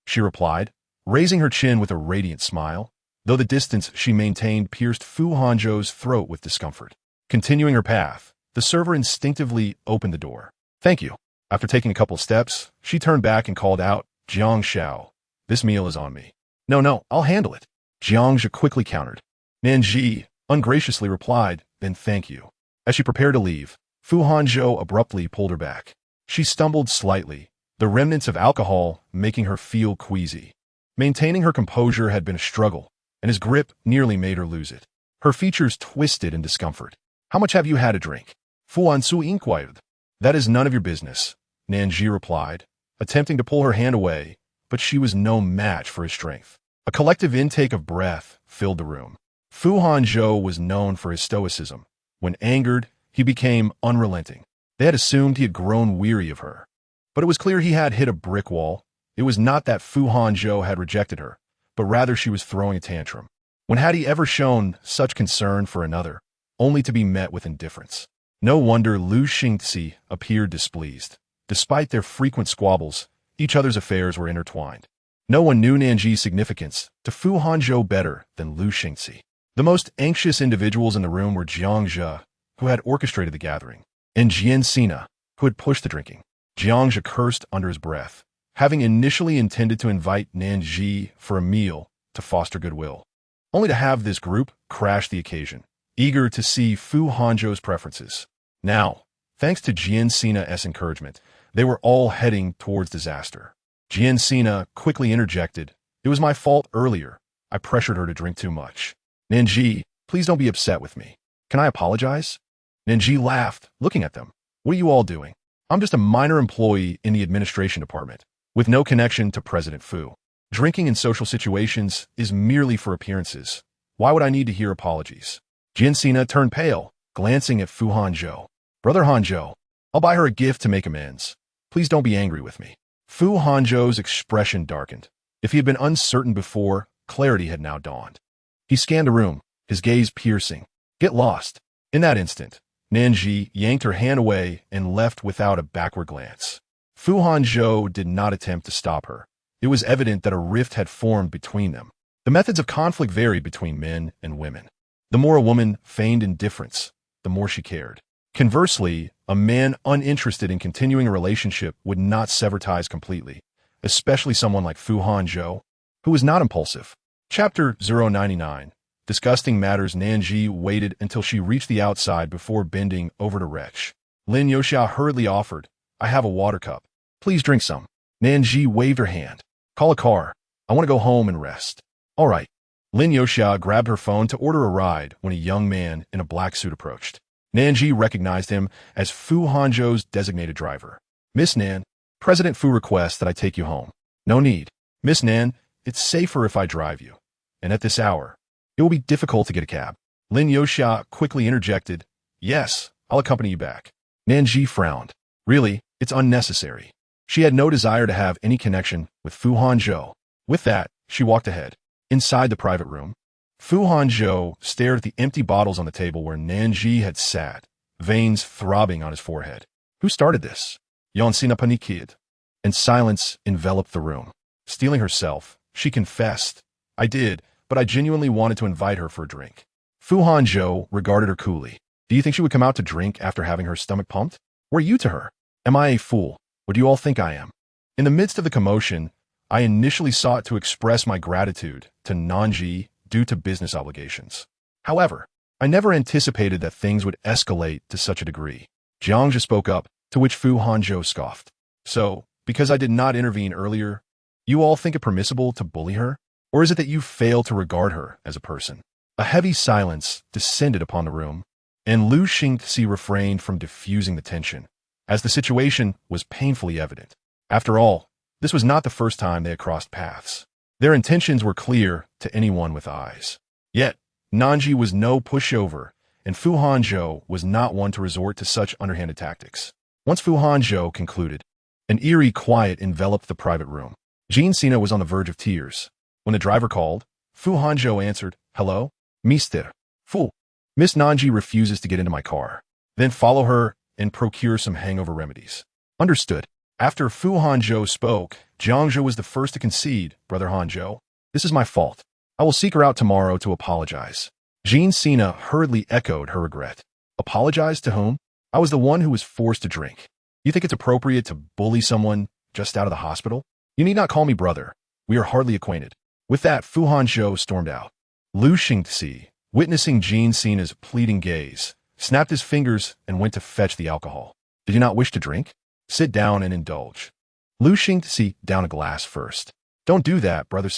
she replied, raising her chin with a radiant smile, though the distance she maintained pierced Fu Hanzhou's throat with discomfort. Continuing her path, the server instinctively opened the door. Thank you. After taking a couple steps, she turned back and called out, Jiang Xiao, this meal is on me. No, I'll handle it. Jiang Zhi quickly countered. Nan Zhi ungraciously replied, then thank you. As she prepared to leave, Fu Hanzhou abruptly pulled her back. She stumbled slightly, the remnants of alcohol making her feel queasy. Maintaining her composure had been a struggle, and his grip nearly made her lose it. Her features twisted in discomfort. "How much have you had to drink?" Fu Hanzhou inquired. "That is none of your business," Nan Zhi replied, attempting to pull her hand away, but she was no match for his strength. A collective intake of breath filled the room. Fu Hanzhou was known for his stoicism. When angered, he became unrelenting. They had assumed he had grown weary of her. But it was clear he had hit a brick wall. It was not that Fu Hanzhou had rejected her, but rather she was throwing a tantrum. When had he ever shown such concern for another, only to be met with indifference? No wonder Lu Xingxi appeared displeased. Despite their frequent squabbles, each other's affairs were intertwined. No one knew Nan Zhi's significance to Fu Hanzhou better than Lu Xingxi. The most anxious individuals in the room were Jiang Zhe, who had orchestrated the gathering, and Jian Sina, who had pushed the drinking. Jiang Zhe cursed under his breath, having initially intended to invite Nan Zhi for a meal to foster goodwill, only to have this group crash the occasion, eager to see Fu Hanzhou's preferences. Now, thanks to Jian Sina's encouragement, they were all heading towards disaster. Jian Sina quickly interjected, "It was my fault earlier. I pressured her to drink too much." "Nan Zhi, please don't be upset with me. Can I apologize?" Nan Zhi laughed, looking at them. "What are you all doing? I'm just a minor employee in the administration department, with no connection to President Fu. Drinking in social situations is merely for appearances. Why would I need to hear apologies?" Jian Sina turned pale, glancing at Fu Hanzhou. "Brother Hanzhou, I'll buy her a gift to make amends. Please don't be angry with me." Fu Hanzhou's expression darkened. If he had been uncertain before, clarity had now dawned. He scanned the room, his gaze piercing. "Get lost." In that instant, Nan Zhi yanked her hand away and left without a backward glance. Fu Hanzhou did not attempt to stop her. It was evident that a rift had formed between them. The methods of conflict varied between men and women. The more a woman feigned indifference, the more she cared. Conversely, a man uninterested in continuing a relationship would not sever ties completely, especially someone like Fu Hanzhou, who was not impulsive. Chapter 099. Disgusting matters. Nan Zhi waited until she reached the outside before bending over to retch. Lin Yoxia hurriedly offered, "I have a water cup. Please drink some." Nan Zhi waved her hand. "Call a car. I want to go home and rest." "All right." Lin Yoxia grabbed her phone to order a ride when a young man in a black suit approached. Nan Zhi recognized him as Fu Hanzhou's designated driver. "Miss Nan, President Fu requests that I take you home." "No need. Miss Nan, it's safer if I drive you. And at this hour, it will be difficult to get a cab." Lin Yoxia quickly interjected, "Yes, I'll accompany you back." Nan Zhi frowned. Really, it's unnecessary. She had no desire to have any connection with Fu Hanzhou. With that, she walked ahead. Inside the private room, Fu Hanzhou stared at the empty bottles on the table where Nan Zhi had sat, veins throbbing on his forehead. Who started this? Jian Sina paniqued, and silence enveloped the room. Steeling herself, she confessed, "I did, but I genuinely wanted to invite her for a drink." Fu Hanzhou regarded her coolly. "Do you think she would come out to drink after having her stomach pumped? What are you to her? Am I a fool? What do you all think I am?" In the midst of the commotion, I initially sought to express my gratitude to Nan Zhi due to business obligations. However, I never anticipated that things would escalate to such a degree. Jiang Zhi spoke up, to which Fu Hanzhou scoffed. "So, because I did not intervene earlier, you all think it permissible to bully her? Or is it that you fail to regard her as a person?" A heavy silence descended upon the room, and Lu Xingxi refrained from diffusing the tension, as the situation was painfully evident. After all, this was not the first time they had crossed paths. Their intentions were clear to anyone with eyes. Yet, Nan Zhi was no pushover, and Fu Hanzhou was not one to resort to such underhanded tactics. Once Fu Hanzhou concluded, an eerie quiet enveloped the private room. Jian Sina was on the verge of tears. When the driver called, Fu Hanzhou answered, "Hello? Mr. Fu. Miss Nan Zhi refuses to get into my car. Then follow her and procure some hangover remedies." "Understood." After Fu Hanzhou spoke, Jiang Zhi was the first to concede, "Brother Hanzhou, this is my fault. I will seek her out tomorrow to apologize." Jian Sina hurriedly echoed her regret. "Apologize to whom? I was the one who was forced to drink. You think it's appropriate to bully someone just out of the hospital? You need not call me brother. We are hardly acquainted." With that, Fu Hanzhou stormed out. Lu Xingxi, witnessing Jian Sina's pleading gaze, snapped his fingers, and went to fetch the alcohol. Did you not wish to drink? Sit down and indulge. Lu Xingzi down a glass first. Don't do that, brother.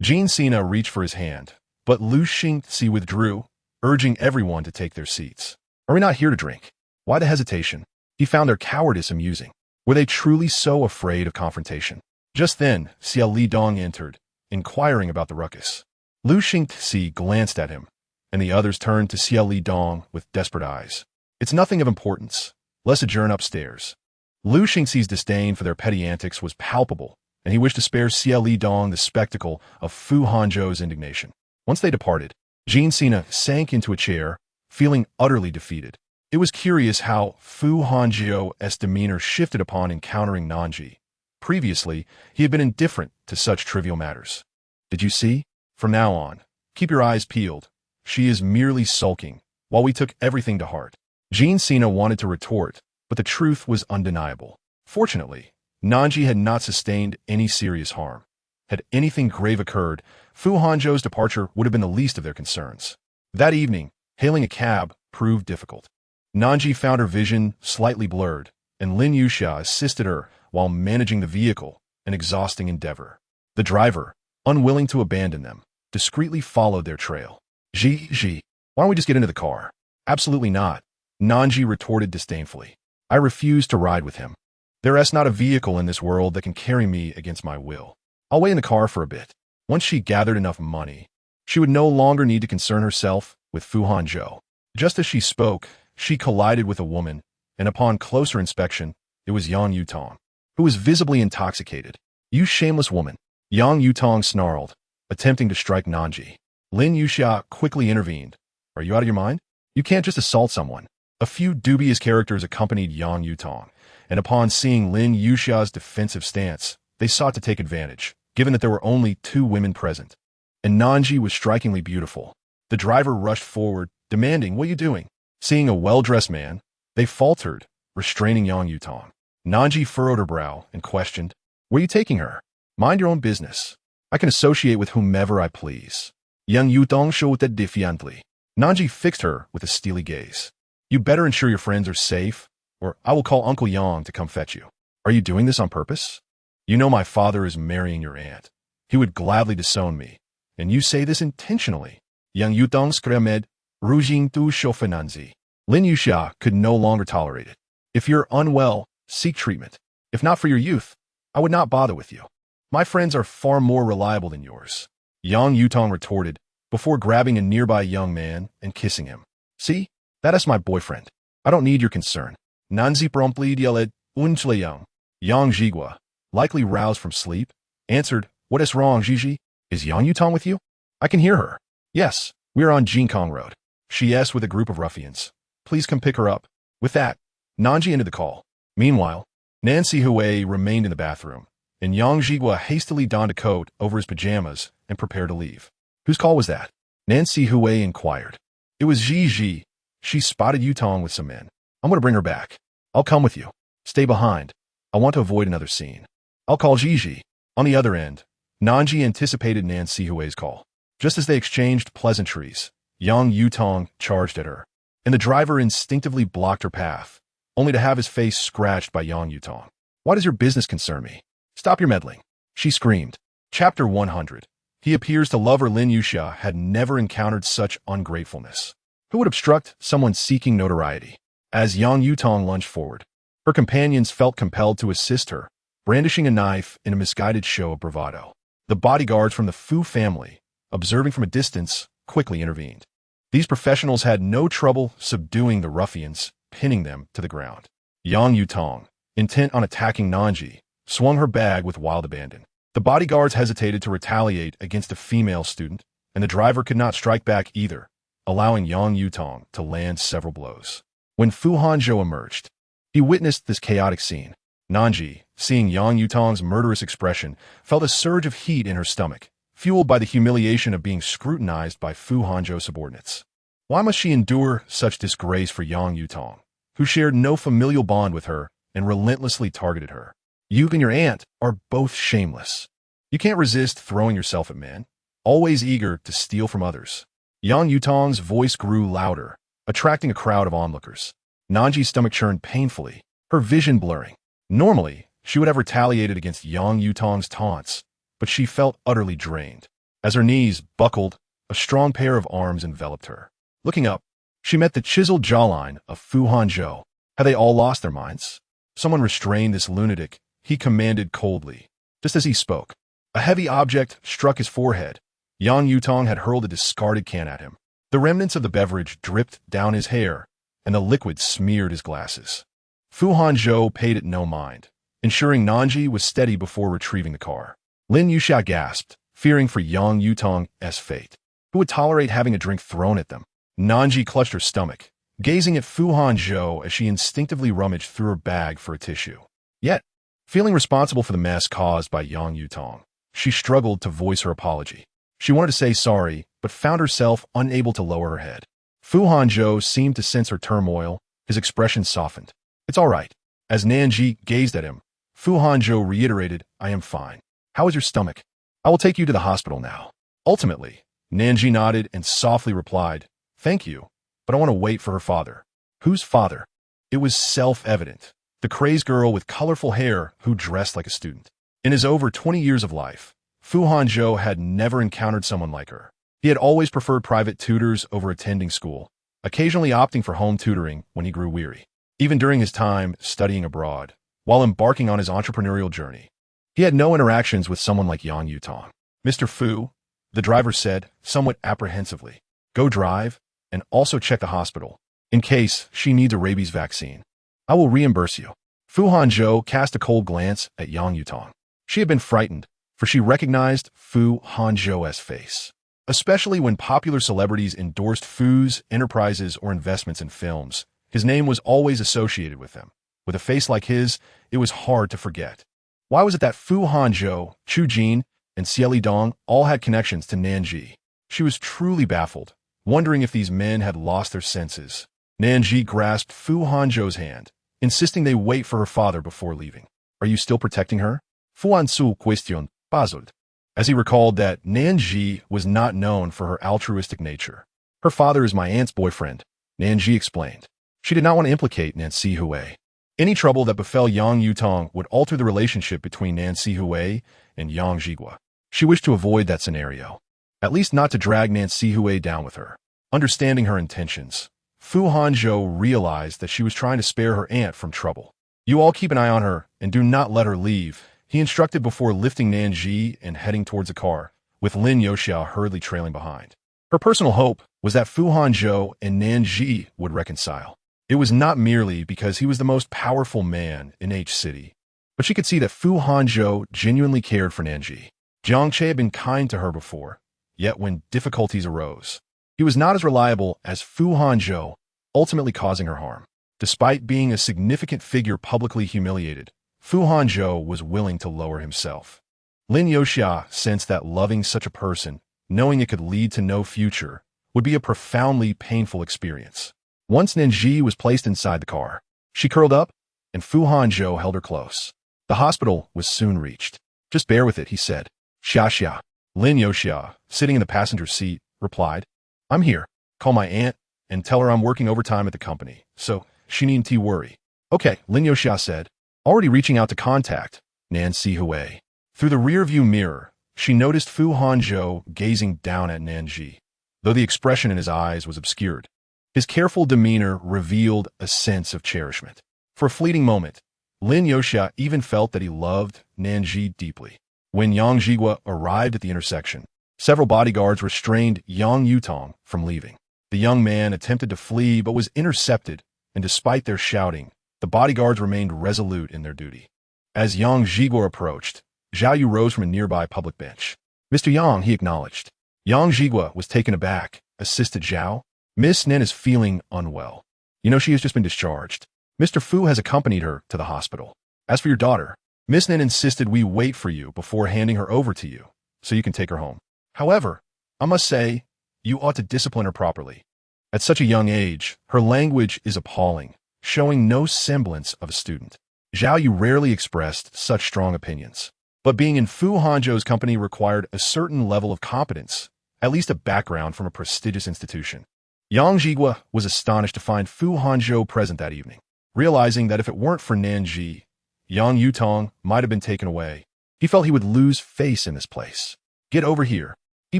Jean Sina reached for his hand, but Lu Xingzi withdrew, urging everyone to take their seats. Are we not here to drink? Why the hesitation? He found their cowardice amusing. Were they truly so afraid of confrontation? Just then, Xia Lidong entered, inquiring about the ruckus. Lu Xingzi glanced at him, and the others turned to Xia Lidong with desperate eyes. It's nothing of importance. Let's adjourn upstairs. Lu Xingzi's disdain for their petty antics was palpable, and he wished to spare Xia Lidong the spectacle of Fu Hanzhou's indignation. Once they departed, Jean Sina sank into a chair, feeling utterly defeated. It was curious how Fu Hanzhou's demeanor shifted upon encountering Nan Zhi. Previously, he had been indifferent to such trivial matters. Did you see? From now on, keep your eyes peeled. She is merely sulking, while we took everything to heart. Jean Sina wanted to retort, but the truth was undeniable. Fortunately, Nan Zhi had not sustained any serious harm. Had anything grave occurred, Fu Hanzhou's departure would have been the least of their concerns. That evening, hailing a cab proved difficult. Nan Zhi found her vision slightly blurred, and Lin Yuxia assisted her while managing the vehicle, an exhausting endeavor. The driver, unwilling to abandon them, discreetly followed their trail. Zhi, why don't we just get into the car? Absolutely not, Nan Zhi retorted disdainfully. I refuse to ride with him. There is not a vehicle in this world that can carry me against my will. I'll wait in the car for a bit. Once she gathered enough money, she would no longer need to concern herself with Fu Hanzhou. Just as she spoke, she collided with a woman, and upon closer inspection, it was Yang Yutong, who was visibly intoxicated. You shameless woman, Yang Yutong snarled, attempting to strike Nan Zhi. Lin Yuxia quickly intervened. Are you out of your mind? You can't just assault someone. A few dubious characters accompanied Yang Yutong, and upon seeing Lin Yuxia's defensive stance, they sought to take advantage, given that there were only 2 women present. And Nan Zhi was strikingly beautiful. The driver rushed forward, demanding, "What are you doing?" Seeing a well-dressed man, they faltered, restraining Yang Yutong. Nan Zhi furrowed her brow and questioned, "Where are you taking her?" "Mind your own business. I can associate with whomever I please." Yang Yutong showed that defiantly. Nan Zhi fixed her with a steely gaze. "You better ensure your friends are safe, or I will call Uncle Yang to come fetch you." "Are you doing this on purpose? You know my father is marrying your aunt. He would gladly disown me, and you say this intentionally." Yang Yutong screamed, rouging tu chauffenanzi. Lin Yuxia could no longer tolerate it. "If you're unwell, seek treatment. If not for your youth, I would not bother with you. My friends are far more reliable than yours." Yang Yutong retorted, before grabbing a nearby young man and kissing him. "See? That is my boyfriend. I don't need your concern." Nan Zhi promptly yelled, "Unchleyoung." Yang Zhigua, likely roused from sleep, answered, "What is wrong, Zhiji? Is Yang Yutong with you?" "I can hear her." "Yes, we are on Jinkong Road. She is with a group of ruffians. Please come pick her up." With that, Nan Zhi ended the call. Meanwhile, Nan Zihui remained in the bathroom, and Yang Zhigua hastily donned a coat over his pajamas and prepared to leave. "Whose call was that?" Nan Zihui inquired. "It was Zhi. She spotted Yutong with some men. I'm going to bring her back. I'll come with you. Stay behind. I want to avoid another scene. I'll call Zhi." On the other end, Nan Zhi anticipated Nan Zihui's call. Just as they exchanged pleasantries, Yang Yutong charged at her, and the driver instinctively blocked her path, only to have his face scratched by Yang Yutong. "Why does your business concern me? Stop your meddling," she screamed. Chapter 100. He appears to love her. Lin Yuxia had never encountered such ungratefulness. Who would obstruct someone seeking notoriety? As Yang Yutong lunged forward, her companions felt compelled to assist her, brandishing a knife in a misguided show of bravado. The bodyguards from the Fu family, observing from a distance, quickly intervened. These professionals had no trouble subduing the ruffians, pinning them to the ground. Yang Yutong, intent on attacking Nan Zhi, swung her bag with wild abandon. The bodyguards hesitated to retaliate against a female student, and the driver could not strike back either, allowing Yang Yutong to land several blows. When Fu Hanzhou emerged, he witnessed this chaotic scene. Nan Zhi, seeing Yang Yutong's murderous expression, felt a surge of heat in her stomach, fueled by the humiliation of being scrutinized by Fu Hanzhou subordinates. Why must she endure such disgrace for Yang Yutong, who shared no familial bond with her and relentlessly targeted her? You and your aunt are both shameless. You can't resist throwing yourself at men, always eager to steal from others. Yang Yutong's voice grew louder, attracting a crowd of onlookers. Nan Zhi's stomach churned painfully, her vision blurring. Normally, she would have retaliated against Yang Yutong's taunts, but she felt utterly drained. As her knees buckled, a strong pair of arms enveloped her. Looking up, she met the chiseled jawline of Fu Hanzhou. Had they all lost their minds? Someone restrain this lunatic, he commanded coldly. Just as he spoke, a heavy object struck his forehead. Yang Yutong had hurled a discarded can at him. The remnants of the beverage dripped down his hair, and the liquid smeared his glasses. Fu Hanzhou paid it no mind, ensuring Nan Zhi was steady before retrieving the car. Lin Yuxia gasped, fearing for Yang Yutong's fate. Who would tolerate having a drink thrown at them? Nan Zhi clutched her stomach, gazing at Fu Hanzhou as she instinctively rummaged through her bag for a tissue. Yet, feeling responsible for the mess caused by Yang Yutong, she struggled to voice her apology. She wanted to say sorry, but found herself unable to lower her head. Fu Hanzhou seemed to sense her turmoil, his expression softened. It's all right. As Nan Zhi gazed at him, Fu Hanzhou reiterated, I am fine. How is your stomach? I will take you to the hospital now. Ultimately, Nan Zhi nodded and softly replied, thank you, but I want to wait for her father. Whose father? It was self-evident. The crazed girl with colorful hair who dressed like a student. In his over 20 years of life, Fu Hanzhou had never encountered someone like her. He had always preferred private tutors over attending school, occasionally opting for home tutoring when he grew weary. Even during his time studying abroad, while embarking on his entrepreneurial journey, he had no interactions with someone like Yang Yutong. Mr. Fu, the driver said, somewhat apprehensively, go drive, and also check the hospital, in case she needs a rabies vaccine. I will reimburse you. Fu Hanzhou cast a cold glance at Yang Yutong. She had been frightened, for she recognized Fu Hanzhou's face. Especially when popular celebrities endorsed Fu's enterprises or investments in films, his name was always associated with them. With a face like his, it was hard to forget. Why was it that Fu Hanzhou, Chu Jin, and Xie Dong all had connections to Nan Zhi? She was truly baffled, wondering if these men had lost their senses. Nan Zhi grasped Fu Hanzhou's hand, insisting they wait for her father before leaving. Are you still protecting her? Fu Hanzhou questioned, puzzled, as he recalled that Nan Zhi was not known for her altruistic nature. Her father is my aunt's boyfriend, Nan Zhi explained. She did not want to implicate Nan Zhi. Any trouble that befell Yang Yutong would alter the relationship between Nan Zhi and Yang Zhigua. She wished to avoid that scenario, at least not to drag Nan Zhi down with her. Understanding her intentions, Fu Hanzhou realized that she was trying to spare her aunt from trouble. You all keep an eye on her and do not let her leave, he instructed before lifting Nan Zhi and heading towards the car, with Lin Yuxia hurriedly trailing behind. Her personal hope was that Fu Hanzhou and Nan Zhi would reconcile. It was not merely because he was the most powerful man in H City, but she could see that Fu Hanzhou genuinely cared for Nan Zhi. Jiang Che had been kind to her before, yet when difficulties arose, he was not as reliable as Fu Hanzhou, ultimately causing her harm. Despite being a significant figure publicly humiliated, Fu Hanzhou was willing to lower himself. Lin Yuxia sensed that loving such a person, knowing it could lead to no future, would be a profoundly painful experience. Once Nan Zhi was placed inside the car, she curled up, and Fu Hanzhou held her close. The hospital was soon reached. Just bear with it, he said. Xia. Lin Yuxia, sitting in the passenger seat, replied, I'm here. Call my aunt and tell her I'm working overtime at the company, so she needn't worry. Okay, Lin Yuxia said, already reaching out to contact Nan Zhi. Through the rear-view mirror, she noticed Fu Hanzhou gazing down at Nan Zhi, though the expression in his eyes was obscured. His careful demeanor revealed a sense of cherishment. For a fleeting moment, Lin Yuxia even felt that he loved Nan Zhi deeply. When Yang Zhigua arrived at the intersection, several bodyguards restrained Yang Yutong from leaving. The young man attempted to flee but was intercepted, and despite their shouting, the bodyguards remained resolute in their duty. As Yang Zhigua approached, Zhao Yu rose from a nearby public bench. Mr. Yang, he acknowledged. Yang Zhigua was taken aback, assisted Zhao. Miss Nan is feeling unwell. You know, she has just been discharged. Mr. Fu has accompanied her to the hospital. As for your daughter, Miss Nan insisted we wait for you before handing her over to you, so you can take her home. However, I must say, you ought to discipline her properly. At such a young age, her language is appalling, showing no semblance of a student. Zhao Yu rarely expressed such strong opinions, but being in Fu Hanzhou's company required a certain level of competence, at least a background from a prestigious institution. Yang Zhigua was astonished to find Fu Hanzhou present that evening, realizing that if it weren't for Nan Zhi, Yang Yutong might have been taken away. He felt he would lose face in this place. Get over here, he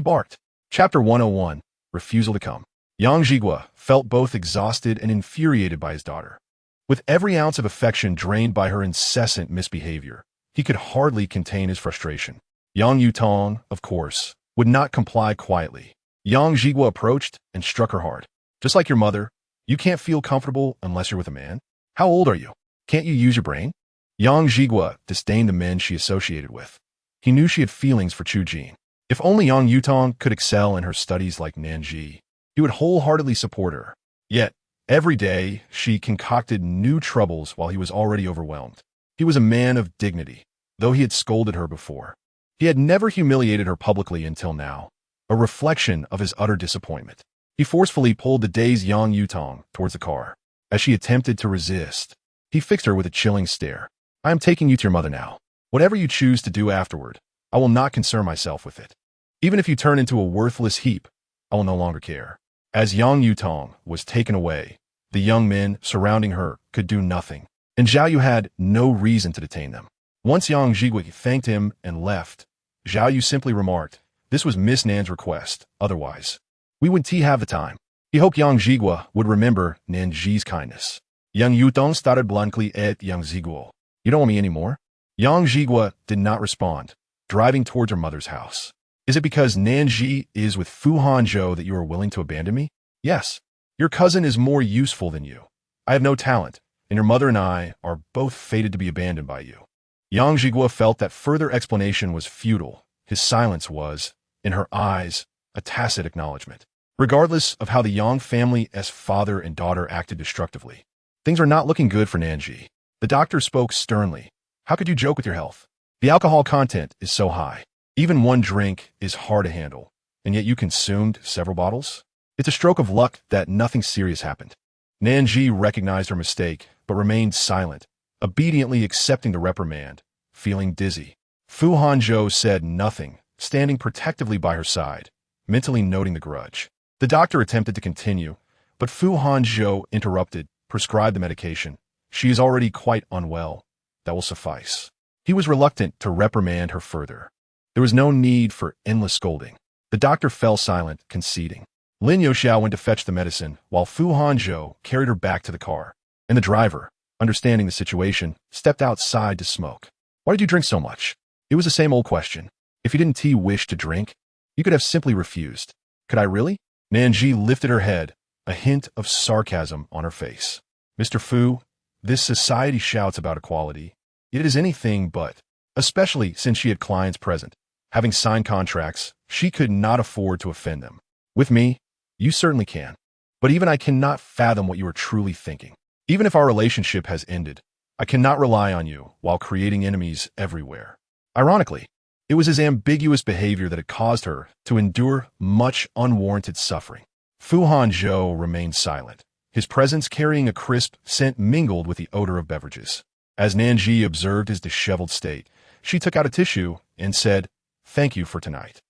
barked. Chapter 101, Refusal to Come. Yang Zhigua felt both exhausted and infuriated by his daughter. With every ounce of affection drained by her incessant misbehavior, he could hardly contain his frustration. Yang Yutong, of course, would not comply quietly. Yang Zhigua approached and struck her hard. Just like your mother, you can't feel comfortable unless you're with a man? How old are you? Can't you use your brain? Yang Zhigua disdained the men she associated with. He knew she had feelings for Chu Jin. If only Yang Yutong could excel in her studies like Nan Zhi, he would wholeheartedly support her. Yet, every day, she concocted new troubles while he was already overwhelmed. He was a man of dignity, though he had scolded her before. He had never humiliated her publicly until now, a reflection of his utter disappointment. He forcefully pulled the dazed Yang Yutong towards the car. As she attempted to resist, he fixed her with a chilling stare. I am taking you to your mother now. Whatever you choose to do afterward, I will not concern myself with it. Even if you turn into a worthless heap, I will no longer care. As Yang Yutong was taken away, the young men surrounding her could do nothing, and Zhao Yu had no reason to detain them. Once Yang Zhigui thanked him and left, Zhao Yu simply remarked, this was Miss Nan's request, otherwise, we would have the time. He hoped Yang Zhigua would remember Nan Zhi's kindness. Yang Yutong started bluntly at Yang Zhiguo. You don't want me anymore? Yang Zhigua did not respond, driving towards her mother's house. Is it because Nan Zhi is with Fu Hanzhou that you are willing to abandon me? Yes. Your cousin is more useful than you. I have no talent, and your mother and I are both fated to be abandoned by you. Yang Zhigua felt that further explanation was futile. His silence was, in her eyes, a tacit acknowledgement. Regardless of how the Yang family's father and daughter acted destructively, things are not looking good for Nan Zhi. The doctor spoke sternly. How could you joke with your health? The alcohol content is so high. Even one drink is hard to handle, and yet you consumed several bottles? It's a stroke of luck that nothing serious happened. Nan Zhi recognized her mistake, but remained silent, obediently accepting the reprimand, feeling dizzy. Fu Hanzhou said nothing, standing protectively by her side, mentally noting the grudge. The doctor attempted to continue, but Fu Hanzhou interrupted, prescribed the medication. She is already quite unwell. That will suffice. He was reluctant to reprimand her further. There was no need for endless scolding. The doctor fell silent, conceding. Lin Youxiao went to fetch the medicine, while Fu Hanzhou carried her back to the car. And the driver, understanding the situation, stepped outside to smoke. Why did you drink so much? It was the same old question. If you didn't wish to drink, you could have simply refused. Could I really? Nan Zhi lifted her head, a hint of sarcasm on her face. Mr. Fu, this society shouts about equality. It is anything but, especially since she had clients present. Having signed contracts, she could not afford to offend them. With me, you certainly can. But even I cannot fathom what you are truly thinking. Even if our relationship has ended, I cannot rely on you while creating enemies everywhere. Ironically, it was his ambiguous behavior that had caused her to endure much unwarranted suffering. Fu Hanzhou remained silent, his presence carrying a crisp scent mingled with the odor of beverages. As Nan Zhi observed his disheveled state, she took out a tissue and said, "Thank you for tonight."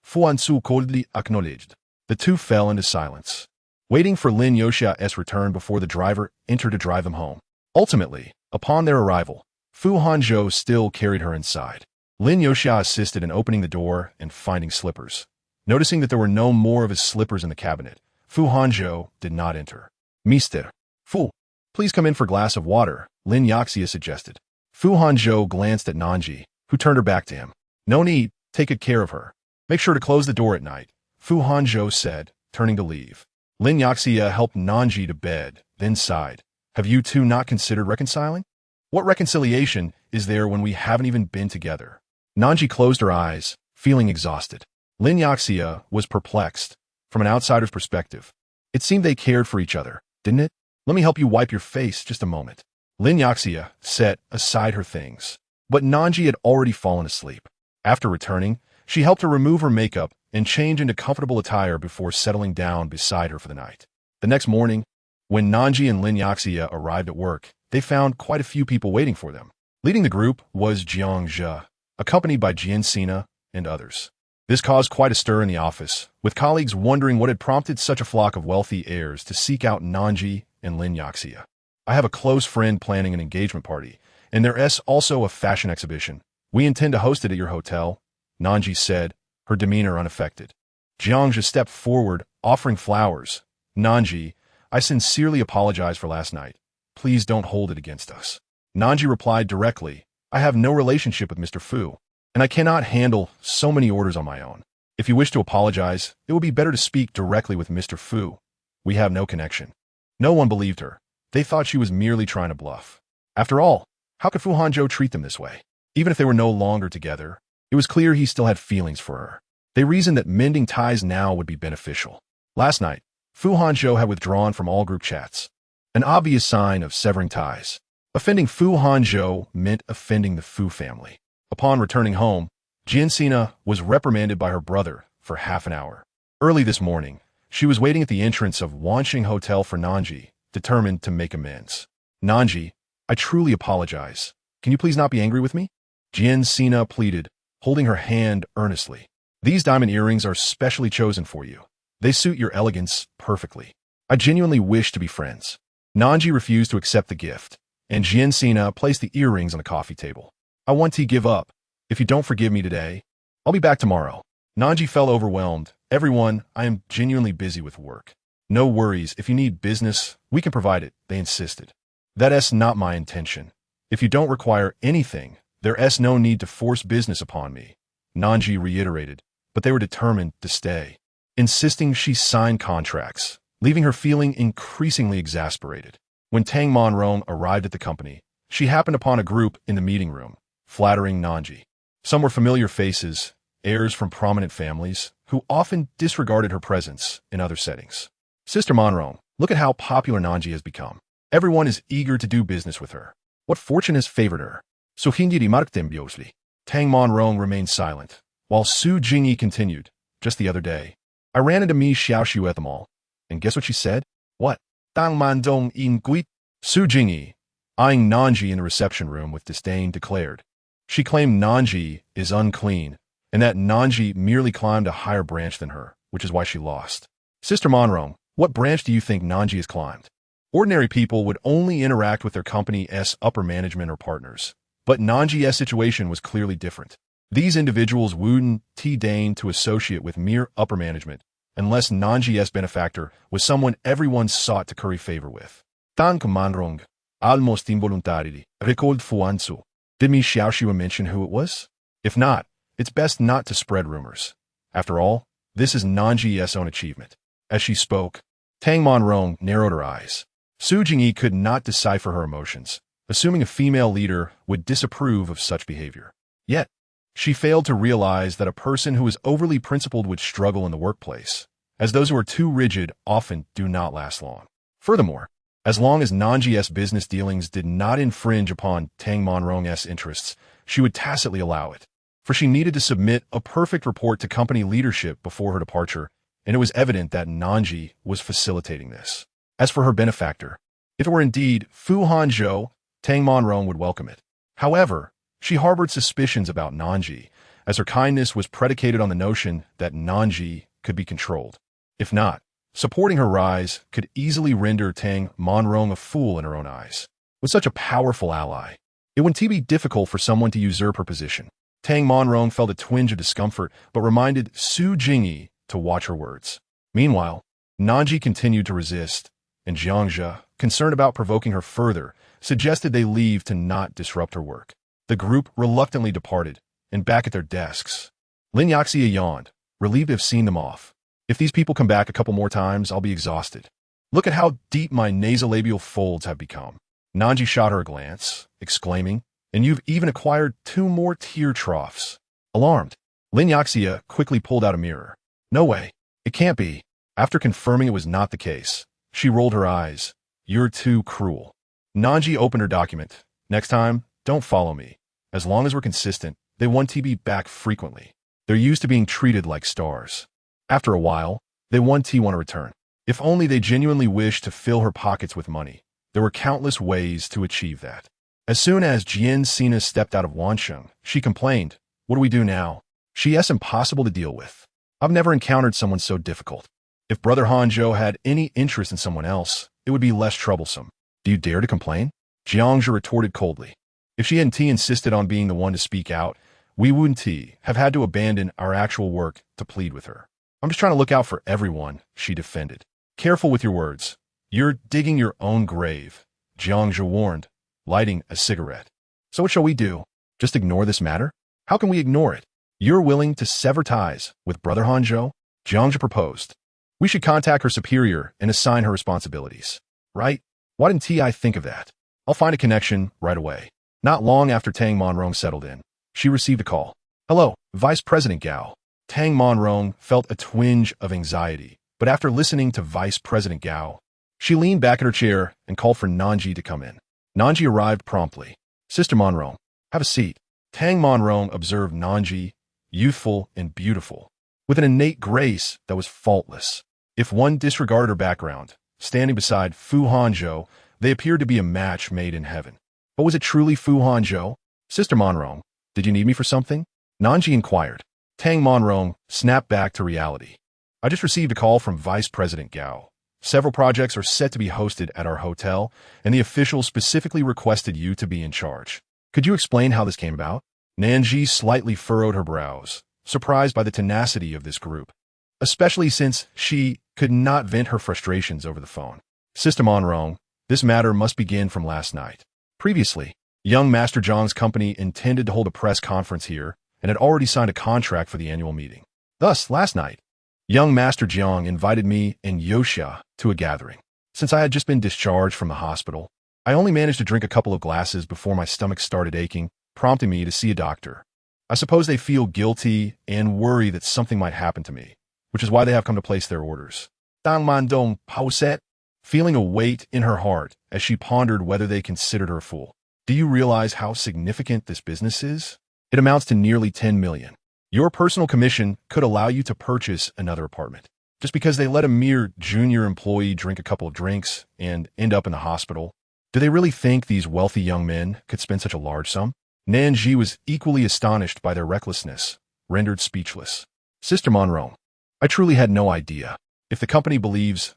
Fu Hanzhou coldly acknowledged. The two fell into silence, waiting for Lin Youxiao's return before the driver entered to drive them home. Ultimately, upon their arrival, Fu Hanzhou still carried her inside. Lin Youxiao assisted in opening the door and finding slippers. Noticing that there were no more of his slippers in the cabinet, Fu Hanzhou did not enter. Mr. Fu, please come in for a glass of water, Lin Yaxia suggested. Fu Hanzhou glanced at Nan Zhi, who turned her back to him. No need, take good care of her. Make sure to close the door at night, Fu Hanzhou said, turning to leave. Lin Yaxia helped Nan Zhi to bed, then sighed. Have you two not considered reconciling? What reconciliation is there when we haven't even been together? Nan Zhi closed her eyes, feeling exhausted. Lin Yaxia was perplexed. From an outsider's perspective, it seemed they cared for each other, didn't it? Let me help you wipe your face just a moment. Lin Yaxia set aside her things, but Nan Zhi had already fallen asleep. After returning, she helped her remove her makeup and change into comfortable attire before settling down beside her for the night. The next morning, when Nan Zhi and Lin Yaxia arrived at work, they found quite a few people waiting for them. Leading the group was Jiang Zhe, accompanied by Jian Sina and others. This caused quite a stir in the office, with colleagues wondering what had prompted such a flock of wealthy heirs to seek out Nan Zhi and Lin Yaxia. I have a close friend planning an engagement party, and there's also a fashion exhibition. We intend to host it at your hotel, Nan Zhi said, her demeanor unaffected. Jiang Zhi stepped forward, offering flowers. Nan Zhi, I sincerely apologize for last night. Please don't hold it against us. Nan Zhi replied directly, I have no relationship with Mr. Fu, and I cannot handle so many orders on my own. If you wish to apologize, it would be better to speak directly with Mr. Fu. We have no connection. No one believed her. They thought she was merely trying to bluff. After all, how could Fu Hanzhou treat them this way? Even if they were no longer together, it was clear he still had feelings for her. They reasoned that mending ties now would be beneficial. Last night, Fu Hanzhou had withdrawn from all group chats, an obvious sign of severing ties. Offending Fu Hanzhou meant offending the Fu family. Upon returning home, Jian Sina was reprimanded by her brother for half an hour. Early this morning, she was waiting at the entrance of Wanxing Hotel for Nan Zhi, determined to make amends. Nan Zhi, I truly apologize. Can you please not be angry with me? Jian Sina pleaded, holding her hand earnestly. These diamond earrings are specially chosen for you. They suit your elegance perfectly. I genuinely wish to be friends. Nan Zhi refused to accept the gift, and Jian Sina placed the earrings on the coffee table. I want to give up. If you don't forgive me today, I'll be back tomorrow. Nan Zhi felt overwhelmed. Everyone, I am genuinely busy with work. No worries, if you need business, we can provide it, they insisted. That's not my intention. If you don't require anything, there's no need to force business upon me, Nan Zhi reiterated, but they were determined to stay, insisting she sign contracts, leaving her feeling increasingly exasperated. When Tang Monrong arrived at the company, she happened upon a group in the meeting room, flattering Nan Zhi. Some were familiar faces, heirs from prominent families, who often disregarded her presence in other settings. Sister Monrong, look at how popular Nan Zhi has become. Everyone is eager to do business with her. What fortune has favored her? So hindi rimarktembiosli. Tang Monrong remained silent, while Su Jingyi continued. Just the other day, I ran into Mi Xiaoxiu at the mall, and guess what she said? What? Tang Mandong in Guit? Su Jingyi, eyeing Nan Zhi in the reception room with disdain, declared. She claimed Nan Zhi is unclean, and that Nan Zhi merely climbed a higher branch than her, which is why she lost. Sister Monrong, what branch do you think Nan Zhi has climbed? Ordinary people would only interact with their company's upper management or partners, but Nan Zhi's situation was clearly different. These individuals wouldn't deign to associate with mere upper management, unless Nan Zhi's benefactor was someone everyone sought to curry favor with. Tang Monrong, almost involuntarily, recalled Fu Hanzhou. Did Mi Xiaoxiu mention who it was? If not, it's best not to spread rumors. After all, this is Nan Zhi's own achievement. As she spoke, Tang Monrong narrowed her eyes. Su Jingyi could not decipher her emotions, assuming a female leader would disapprove of such behavior. Yet, she failed to realize that a person who is overly principled would struggle in the workplace, as those who are too rigid often do not last long. Furthermore, as long as Nan Zhi's business dealings did not infringe upon Tang Monrong's interests, she would tacitly allow it, for she needed to submit a perfect report to company leadership before her departure, and it was evident that Nan Zhi was facilitating this. As for her benefactor, if it were indeed Fu Hanzhou, Tang Monrong would welcome it. However, she harbored suspicions about Nan Zhi, as her kindness was predicated on the notion that Nan Zhi could be controlled. If not, supporting her rise could easily render Tang Monrong a fool in her own eyes. With such a powerful ally, it wouldn't be difficult for someone to usurp her position. Tang Monrong felt a twinge of discomfort, but reminded Su Jingyi to watch her words. Meanwhile, Nan Zhi continued to resist, and Jiang Zhi, concerned about provoking her further, suggested they leave to not disrupt her work. The group reluctantly departed, and back at their desks, Lin Yaxia yawned, relieved to have seen them off. If these people come back a couple more times, I'll be exhausted. Look at how deep my nasolabial folds have become. Nan Zhi shot her a glance, exclaiming, and you've even acquired 2 more tear troughs. Alarmed, Lin Yaxia quickly pulled out a mirror. No way. It can't be. After confirming it was not the case, she rolled her eyes. You're too cruel. Nan Zhi opened her document. Next time, don't follow me. As long as we're consistent, they want to be back frequently. They're used to being treated like stars. After a while, they want to return. If only they genuinely wished to fill her pockets with money. There were countless ways to achieve that. As soon as Jian Sina stepped out of Wansheng, she complained, what do we do now? She is impossible to deal with. I've never encountered someone so difficult. If Brother Hanzhou had any interest in someone else, it would be less troublesome. Do you dare to complain? Jiang Zhi retorted coldly. If she and T insisted on being the one to speak out, we wouldn't have had to abandon our actual work to plead with her. I'm just trying to look out for everyone, she defended. Careful with your words. You're digging your own grave, Jiang Zhi warned, lighting a cigarette. So what shall we do? Just ignore this matter? How can we ignore it? You're willing to sever ties with Brother Hanzhou? Jiang Zhi proposed. We should contact her superior and assign her responsibilities. Right? Why didn't I think of that? I'll find a connection right away. Not long after Tang Monrong settled in, she received a call. Hello, Vice President Gao. Tang Monrong felt a twinge of anxiety, but after listening to Vice President Gao, she leaned back in her chair and called for Nan Zhi to come in. Nan Zhi arrived promptly. Sister Monrong, have a seat. Tang Monrong observed Nan Zhi, youthful and beautiful, with an innate grace that was faultless. If one disregarded her background, standing beside Fu Hanzhou, they appeared to be a match made in heaven. But was it truly Fu Hanzhou? Sister Monrong, did you need me for something? Nan Zhi inquired. Tang Monrong snapped back to reality. I just received a call from Vice President Gao. Several projects are set to be hosted at our hotel, and the official specifically requested you to be in charge. Could you explain how this came about? Nan Zhi slightly furrowed her brows, surprised by the tenacity of this group, especially since she could not vent her frustrations over the phone. Sister Monrong, this matter must begin from last night. Previously, young Master Zhang's company intended to hold a press conference here and had already signed a contract for the annual meeting. Thus, last night, young Master Jiang invited me and Yoxia to a gathering. Since I had just been discharged from the hospital, I only managed to drink a couple of glasses before my stomach started aching, prompting me to see a doctor. I suppose they feel guilty and worry that something might happen to me, which is why they have come to place their orders. Dang Mandong Pauset, feeling a weight in her heart as she pondered whether they considered her a fool. Do you realize how significant this business is? It amounts to nearly 10 million. Your personal commission could allow you to purchase another apartment. Just because they let a mere junior employee drink a couple of drinks and end up in the hospital, do they really think these wealthy young men could spend such a large sum? Nan Zhi was equally astonished by their recklessness, rendered speechless. Sister Monrong, I truly had no idea. If the company believes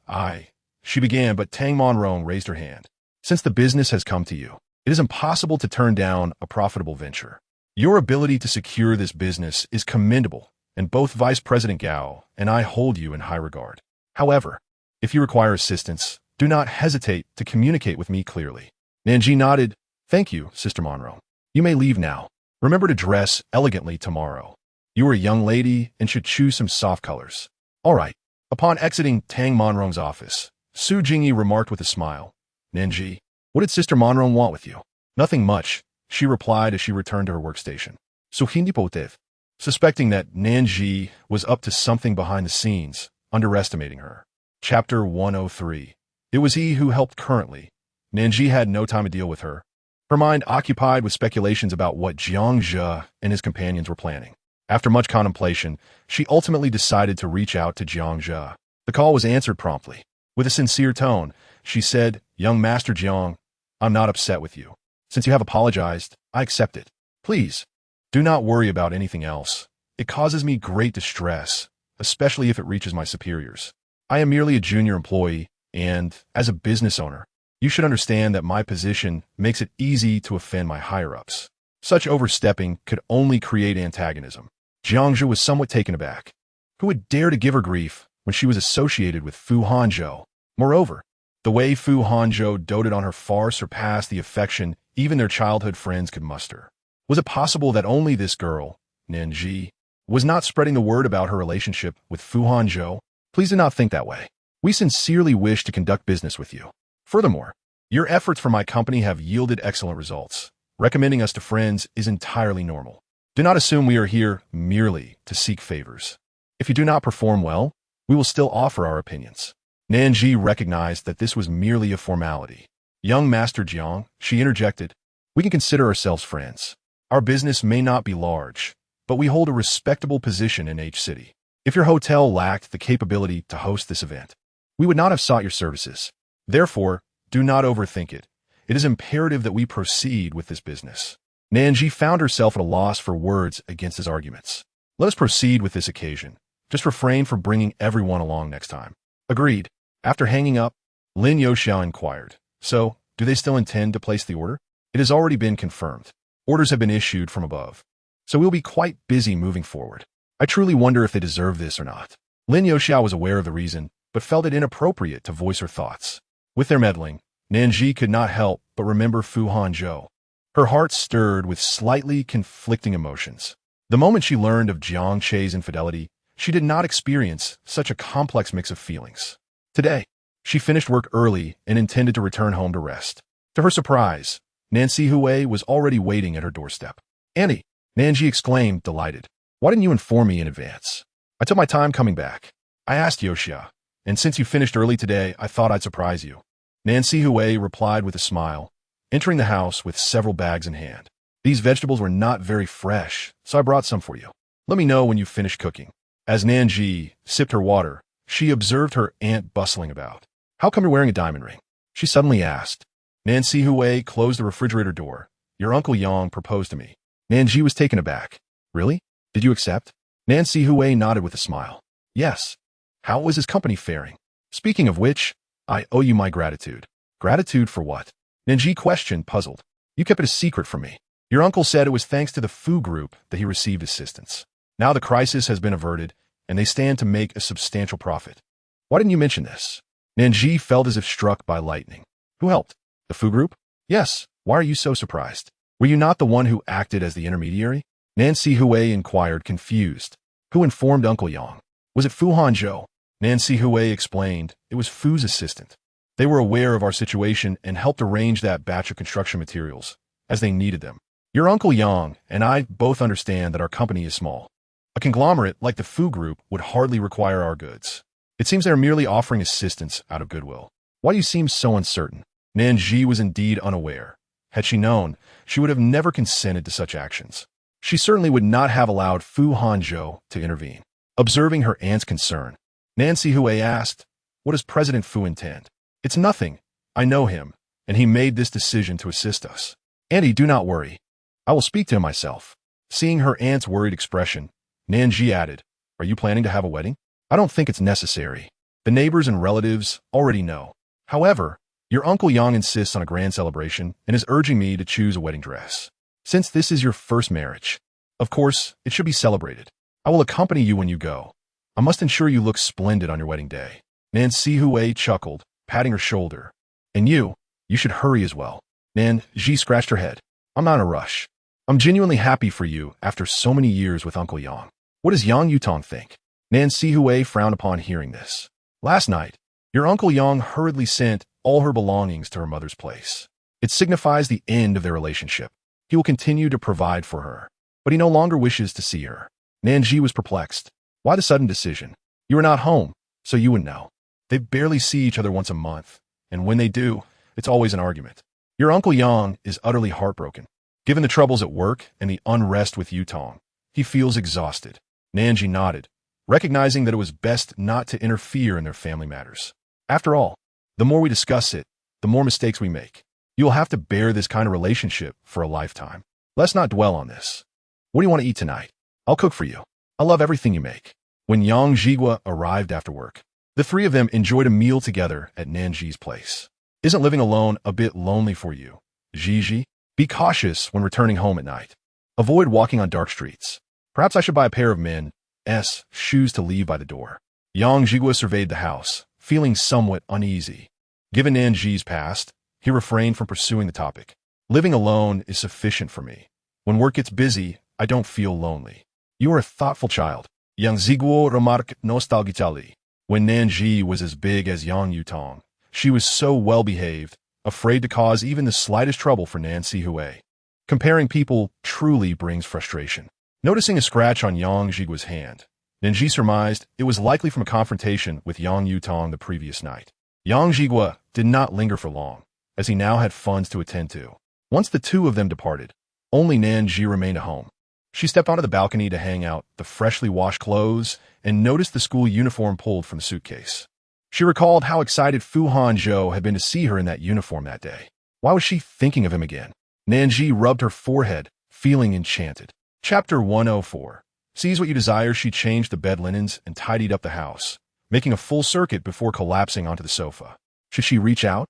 she began, but Tang Monrong raised her hand. Since the business has come to you, it is impossible to turn down a profitable venture. Your ability to secure this business is commendable, and both Vice President Gao and I hold you in high regard. However, if you require assistance, do not hesitate to communicate with me clearly. Nan Zhi nodded. Thank you, Sister Monrong. You may leave now. Remember to dress elegantly tomorrow. You are a young lady and should choose some soft colors. All right. Upon exiting Tang Monrong's office, Su Jingyi remarked with a smile. Nan Zhi, what did Sister Monrong want with you? Nothing much, she replied as she returned to her workstation. So hindi potev. Suspecting that Nan Zhi was up to something behind the scenes, underestimating her. Chapter 103. It was he who helped currently. Nan Zhi had no time to deal with her. Her mind occupied with speculations about what Jiang Zhi and his companions were planning. After much contemplation, she ultimately decided to reach out to Jiang Zhi. The call was answered promptly. With a sincere tone, she said, Young Master Jiang, I'm not upset with you. Since you have apologized, I accept it. Please, do not worry about anything else. It causes me great distress, especially if it reaches my superiors. I am merely a junior employee, and, as a business owner, you should understand that my position makes it easy to offend my higher-ups. Such overstepping could only create antagonism. Jiang Zhi was somewhat taken aback. Who would dare to give her grief when she was associated with Fu Hanzhou? Moreover, the way Fu Hanzhou doted on her far surpassed the affection even their childhood friends could muster. Was it possible that only this girl, Nan Zhi, was not spreading the word about her relationship with Fu Hanzhou? Please do not think that way. We sincerely wish to conduct business with you. Furthermore, your efforts for my company have yielded excellent results. Recommending us to friends is entirely normal. Do not assume we are here merely to seek favors. If you do not perform well, we will still offer our opinions. Nan Zhi recognized that this was merely a formality. Young Master Jiang, she interjected, we can consider ourselves friends. Our business may not be large, but we hold a respectable position in H City. If your hotel lacked the capability to host this event, we would not have sought your services. Therefore, do not overthink it. It is imperative that we proceed with this business. Nan Zhi found herself at a loss for words against his arguments. Let us proceed with this occasion. Just refrain from bringing everyone along next time. Agreed. After hanging up, Lin Youxiao inquired, so, do they still intend to place the order? It has already been confirmed. Orders have been issued from above. So we'll be quite busy moving forward. I truly wonder if they deserve this or not. Lin Youxiao was aware of the reason, but felt it inappropriate to voice her thoughts. With their meddling, Nan Zhi could not help but remember Fu Hanzhou. Her heart stirred with slightly conflicting emotions. The moment she learned of Jiang Chei's infidelity, she did not experience such a complex mix of feelings. Today, she finished work early and intended to return home to rest. To her surprise, Nancy Hui was already waiting at her doorstep. "Annie," Nan Zhi exclaimed, delighted. "Why didn't you inform me in advance? I took my time coming back. I asked Yoshia, and since you finished early today, I thought I'd surprise you." Nancy Hui replied with a smile, entering the house with several bags in hand. "These vegetables were not very fresh, so I brought some for you. Let me know when you've finished cooking." As Nan Zhi sipped her water, she observed her aunt bustling about. "How come you're wearing a diamond ring?" she suddenly asked. Nancy Hui closed the refrigerator door. "Your Uncle Yang proposed to me." Nan Zhi was taken aback. "Really? Did you accept?" Nancy Hui nodded with a smile. "Yes. How was his company faring? Speaking of which, I owe you my gratitude." "Gratitude for what?" Nan Zhi questioned, puzzled. "You kept it a secret from me. Your uncle said it was thanks to the Fu Group that he received assistance. Now the crisis has been averted, and they stand to make a substantial profit. Why didn't you mention this?" Nan Zhi felt as if struck by lightning. "Who helped? The Fu Group?" "Yes. Why are you so surprised? Were you not the one who acted as the intermediary?" Nancy Hui inquired, confused. "Who informed Uncle Yang? Was it Fu Hanzhou?" Nancy Hui explained it was Fu's assistant. They were aware of our situation and helped arrange that batch of construction materials, as they needed them. Your Uncle Yang and I both understand that our company is small. A conglomerate like the Fu Group would hardly require our goods. It seems they are merely offering assistance out of goodwill. Why do you seem so uncertain?" Nan Zhi was indeed unaware. Had she known, she would have never consented to such actions. She certainly would not have allowed Fu Hanzhou to intervene. Observing her aunt's concern, Nancy Hui asked, "What does President Fu intend?" "It's nothing. I know him, and he made this decision to assist us. Auntie, do not worry. I will speak to him myself." Seeing her aunt's worried expression, Nan Zhi added, "Are you planning to have a wedding?" "I don't think it's necessary. The neighbors and relatives already know. However, your Uncle Yang insists on a grand celebration and is urging me to choose a wedding dress. Since this is your first marriage, of course, it should be celebrated. I will accompany you when you go. I must ensure you look splendid on your wedding day." Nancy Hui chuckled, patting her shoulder. "And you should hurry as well." Nan Zhi scratched her head. "I'm not in a rush. I'm genuinely happy for you after so many years with Uncle Yang. What does Yang Yutong think?" Nancy Hui frowned upon hearing this. "Last night, your Uncle Yang hurriedly sent all her belongings to her mother's place. It signifies the end of their relationship. He will continue to provide for her, but he no longer wishes to see her." Nan Zhi was perplexed. "Why the sudden decision? You are not home, so you wouldn't know. They barely see each other once a month, and when they do, it's always an argument. Your Uncle Yang is utterly heartbroken. Given the troubles at work and the unrest with Yutong, he feels exhausted." Nan Zhi nodded, recognizing that it was best not to interfere in their family matters. "After all, the more we discuss it, the more mistakes we make. You will have to bear this kind of relationship for a lifetime. Let's not dwell on this. What do you want to eat tonight? I'll cook for you. I love everything you make." When Yang Zhigua arrived after work, the three of them enjoyed a meal together at Nan Zhi's place. "Isn't living alone a bit lonely for you, Zhi? Be cautious when returning home at night. Avoid walking on dark streets. Perhaps I should buy a pair of men's shoes to leave by the door." Yang Zhigua surveyed the house, feeling somewhat uneasy. Given Nan Zhi's past, he refrained from pursuing the topic. "Living alone is sufficient for me. When work gets busy, I don't feel lonely." "You are a thoughtful child," Yang Zhiguo remarked nostalgically. When Nan Zhi was as big as Yang Yutong, she was so well-behaved, afraid to cause even the slightest trouble for Nancy Hui. Comparing people truly brings frustration. Noticing a scratch on Yang Zhigua's hand, Nan Zhi surmised it was likely from a confrontation with Yang Yutong the previous night. Yang Zhigua did not linger for long, as he now had funds to attend to. Once the two of them departed, only Nan Zhi remained at home. She stepped onto the balcony to hang out the freshly washed clothes and noticed the school uniform pulled from the suitcase. She recalled how excited Fu Hanzhou had been to see her in that uniform that day. Why was she thinking of him again? Nan Zhi rubbed her forehead, feeling enchanted. Chapter 104. Seize what you desire, she changed the bed linens and tidied up the house, making a full circuit before collapsing onto the sofa. Should she reach out?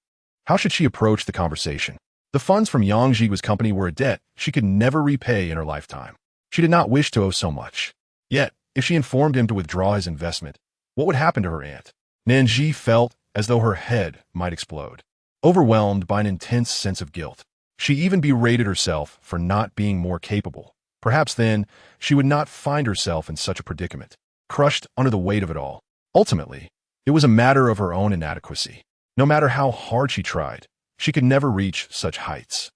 How should she approach the conversation? The funds from Yang Zhi's company were a debt she could never repay in her lifetime. She did not wish to owe so much. Yet, if she informed him to withdraw his investment, what would happen to her aunt? Nan Zhi felt as though her head might explode, overwhelmed by an intense sense of guilt. She even berated herself for not being more capable. Perhaps then, she would not find herself in such a predicament, crushed under the weight of it all. Ultimately, it was a matter of her own inadequacy. No matter how hard she tried, she could never reach such heights.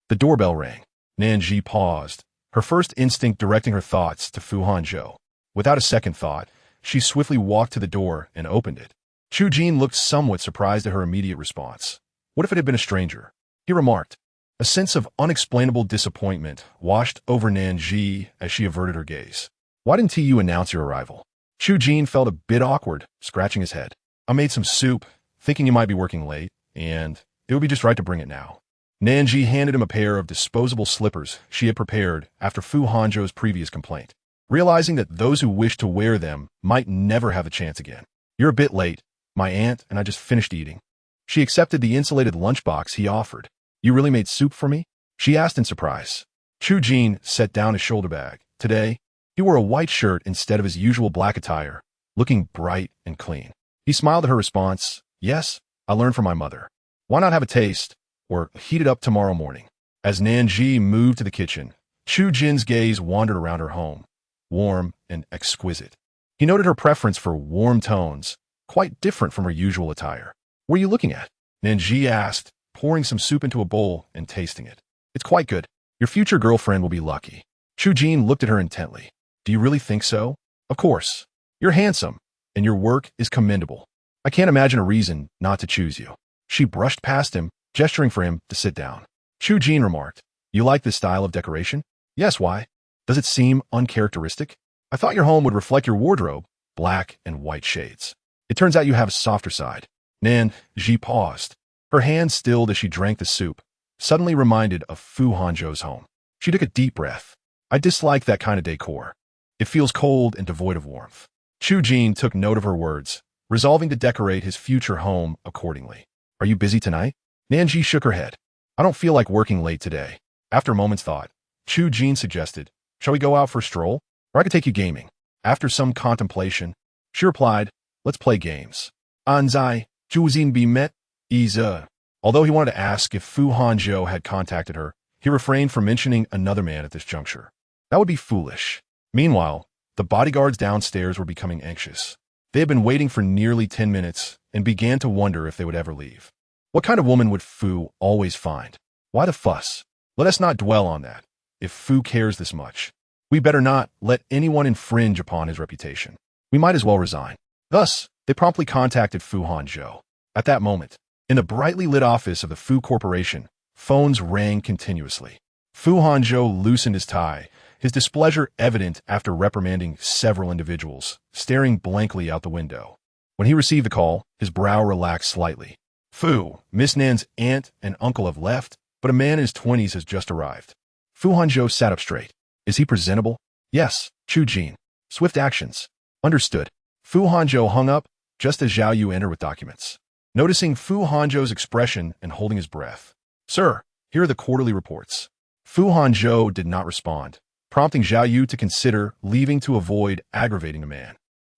The doorbell rang. Nan Zhi paused, her first instinct directing her thoughts to Fu Hanzhou. Without a second thought, she swiftly walked to the door and opened it. Chu Jin looked somewhat surprised at her immediate response. What if it had been a stranger? He remarked. A sense of unexplainable disappointment washed over Nan Zhi as she averted her gaze. Why didn't you announce your arrival? Chu Jin felt a bit awkward, scratching his head. I made some soup, thinking you might be working late, and it would be just right to bring it now. Nan Zhi handed him a pair of disposable slippers she had prepared after Fu Hanzhou's previous complaint, realizing that those who wished to wear them might never have a chance again. You're a bit late. My aunt and I just finished eating. She accepted the insulated lunchbox he offered. You really made soup for me? She asked in surprise. Chu Jin set down his shoulder bag. Today, he wore a white shirt instead of his usual black attire, looking bright and clean. He smiled at her response. Yes, I learned from my mother. Why not have a taste, or heat it up tomorrow morning? As Nan Zhi moved to the kitchen, Chu Jin's gaze wandered around her home, warm and exquisite. He noted her preference for warm tones, quite different from her usual attire. What are you looking at? Nan Zhi asked, pouring some soup into a bowl and tasting it. It's quite good. Your future girlfriend will be lucky. Chu Jin looked at her intently. Do you really think so? Of course. You're handsome, and your work is commendable. I can't imagine a reason not to choose you. She brushed past him, gesturing for him to sit down. Chu Jin remarked, You like this style of decoration? Yes, why? Does it seem uncharacteristic? I thought your home would reflect your wardrobe, black and white shades. It turns out you have a softer side. Nan Zhi paused. Her hand stilled as she drank the soup, suddenly reminded of Fu Hanzhou's home. She took a deep breath. I dislike that kind of decor. It feels cold and devoid of warmth. Chu Jin took note of her words, resolving to decorate his future home accordingly. Are you busy tonight? Nan Zhi shook her head. I don't feel like working late today. After a moment's thought, Chu Jin suggested, Shall we go out for a stroll? Or I could take you gaming. After some contemplation, she replied, Let's play games. Anzai, Juzin be met, Iza. Although he wanted to ask if Fu Hanzhou had contacted her, he refrained from mentioning another man at this juncture. That would be foolish. Meanwhile, the bodyguards downstairs were becoming anxious. They had been waiting for nearly 10 minutes and began to wonder if they would ever leave. What kind of woman would Fu always find? Why the fuss? Let us not dwell on that. If Fu cares this much, we better not let anyone infringe upon his reputation. We might as well resign. Thus, they promptly contacted Fu Hanzhou. At that moment, in the brightly lit office of the Fu Corporation, phones rang continuously. Fu Hanzhou loosened his tie, his displeasure evident after reprimanding several individuals, staring blankly out the window. When he received the call, his brow relaxed slightly. Fu, Miss Nan's aunt and uncle have left, but a man in his 20s has just arrived. Fu Hanzhou sat up straight. Is he presentable? Yes, Chu Jin. Swift actions. Understood. Fu Hanzhou hung up, just as Zhao Yu entered with documents. Noticing Fu Hanzhou's expression and holding his breath. Sir, here are the quarterly reports. Fu Hanzhou did not respond, prompting Zhao Yu to consider leaving to avoid aggravating a man.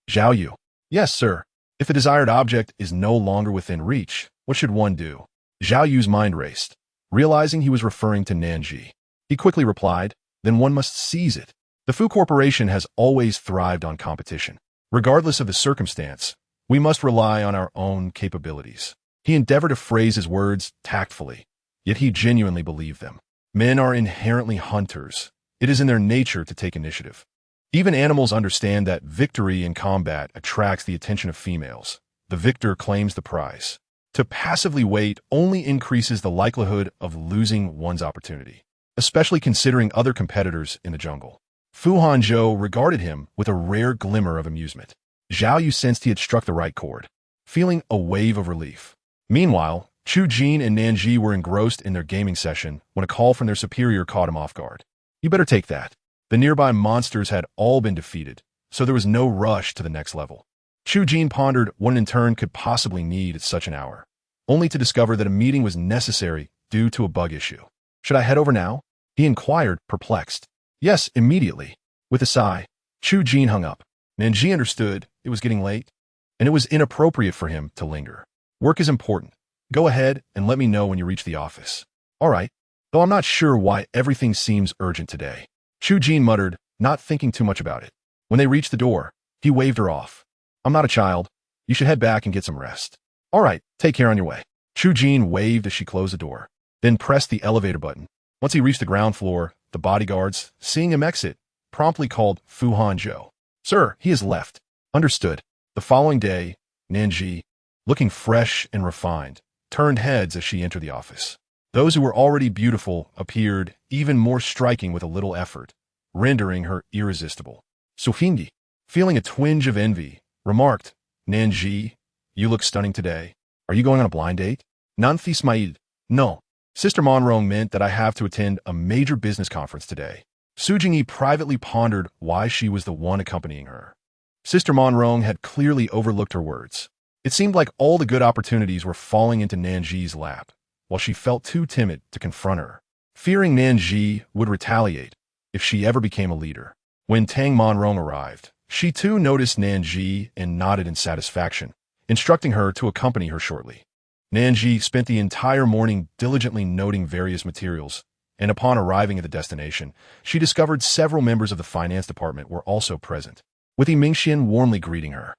Zhao Yu. Yes, sir. If the desired object is no longer within reach, what should one do? Zhao Yu's mind raced, realizing he was referring to Nan Zhi. He quickly replied, Then one must seize it. The Fu Corporation has always thrived on competition. Regardless of the circumstance, we must rely on our own capabilities. He endeavored to phrase his words tactfully, yet he genuinely believed them. Men are inherently hunters. It is in their nature to take initiative. Even animals understand that victory in combat attracts the attention of females. The victor claims the prize. To passively wait only increases the likelihood of losing one's opportunity, especially considering other competitors in the jungle. Fu Hanzhou regarded him with a rare glimmer of amusement. Zhao Yu sensed he had struck the right chord, feeling a wave of relief. Meanwhile, Chu Jin and Nan Zhi were engrossed in their gaming session when a call from their superior caught him off guard. You better take that. The nearby monsters had all been defeated, so there was no rush to the next level. Chu Jin pondered what an intern could possibly need at such an hour, only to discover that a meeting was necessary due to a bug issue. Should I head over now? He inquired, perplexed. Yes, immediately. With a sigh, Chu Jin hung up. Nan Zhi understood it was getting late, and it was inappropriate for him to linger. Work is important. Go ahead and let me know when you reach the office. All right, though I'm not sure why everything seems urgent today. Chu Jin muttered, not thinking too much about it. When they reached the door, he waved her off. I'm not a child. You should head back and get some rest. All right, take care on your way. Chu Jin waved as she closed the door, then pressed the elevator button. Once he reached the ground floor, the bodyguards, seeing him exit, promptly called Fu Hanzhou. Sir, he has left. Understood. The following day, Nan Zhi, looking fresh and refined, turned heads as she entered the office. Those who were already beautiful appeared even more striking with a little effort, rendering her irresistible. Sufingi, feeling a twinge of envy, remarked, Nan Zhi, you look stunning today. Are you going on a blind date? Nan Zhi smiled. No. Sister Monrong meant that I have to attend a major business conference today. Su Jingyi privately pondered why she was the one accompanying her. Sister Monrong had clearly overlooked her words. It seemed like all the good opportunities were falling into Nan Zhi's lap, while she felt too timid to confront her, fearing Nan Zhi would retaliate if she ever became a leader. When Tang Monrong arrived, she too noticed Nan Zhi and nodded in satisfaction, instructing her to accompany her shortly. Nan Zhi spent the entire morning diligently noting various materials, and upon arriving at the destination, she discovered several members of the finance department were also present, with Mingxian warmly greeting her.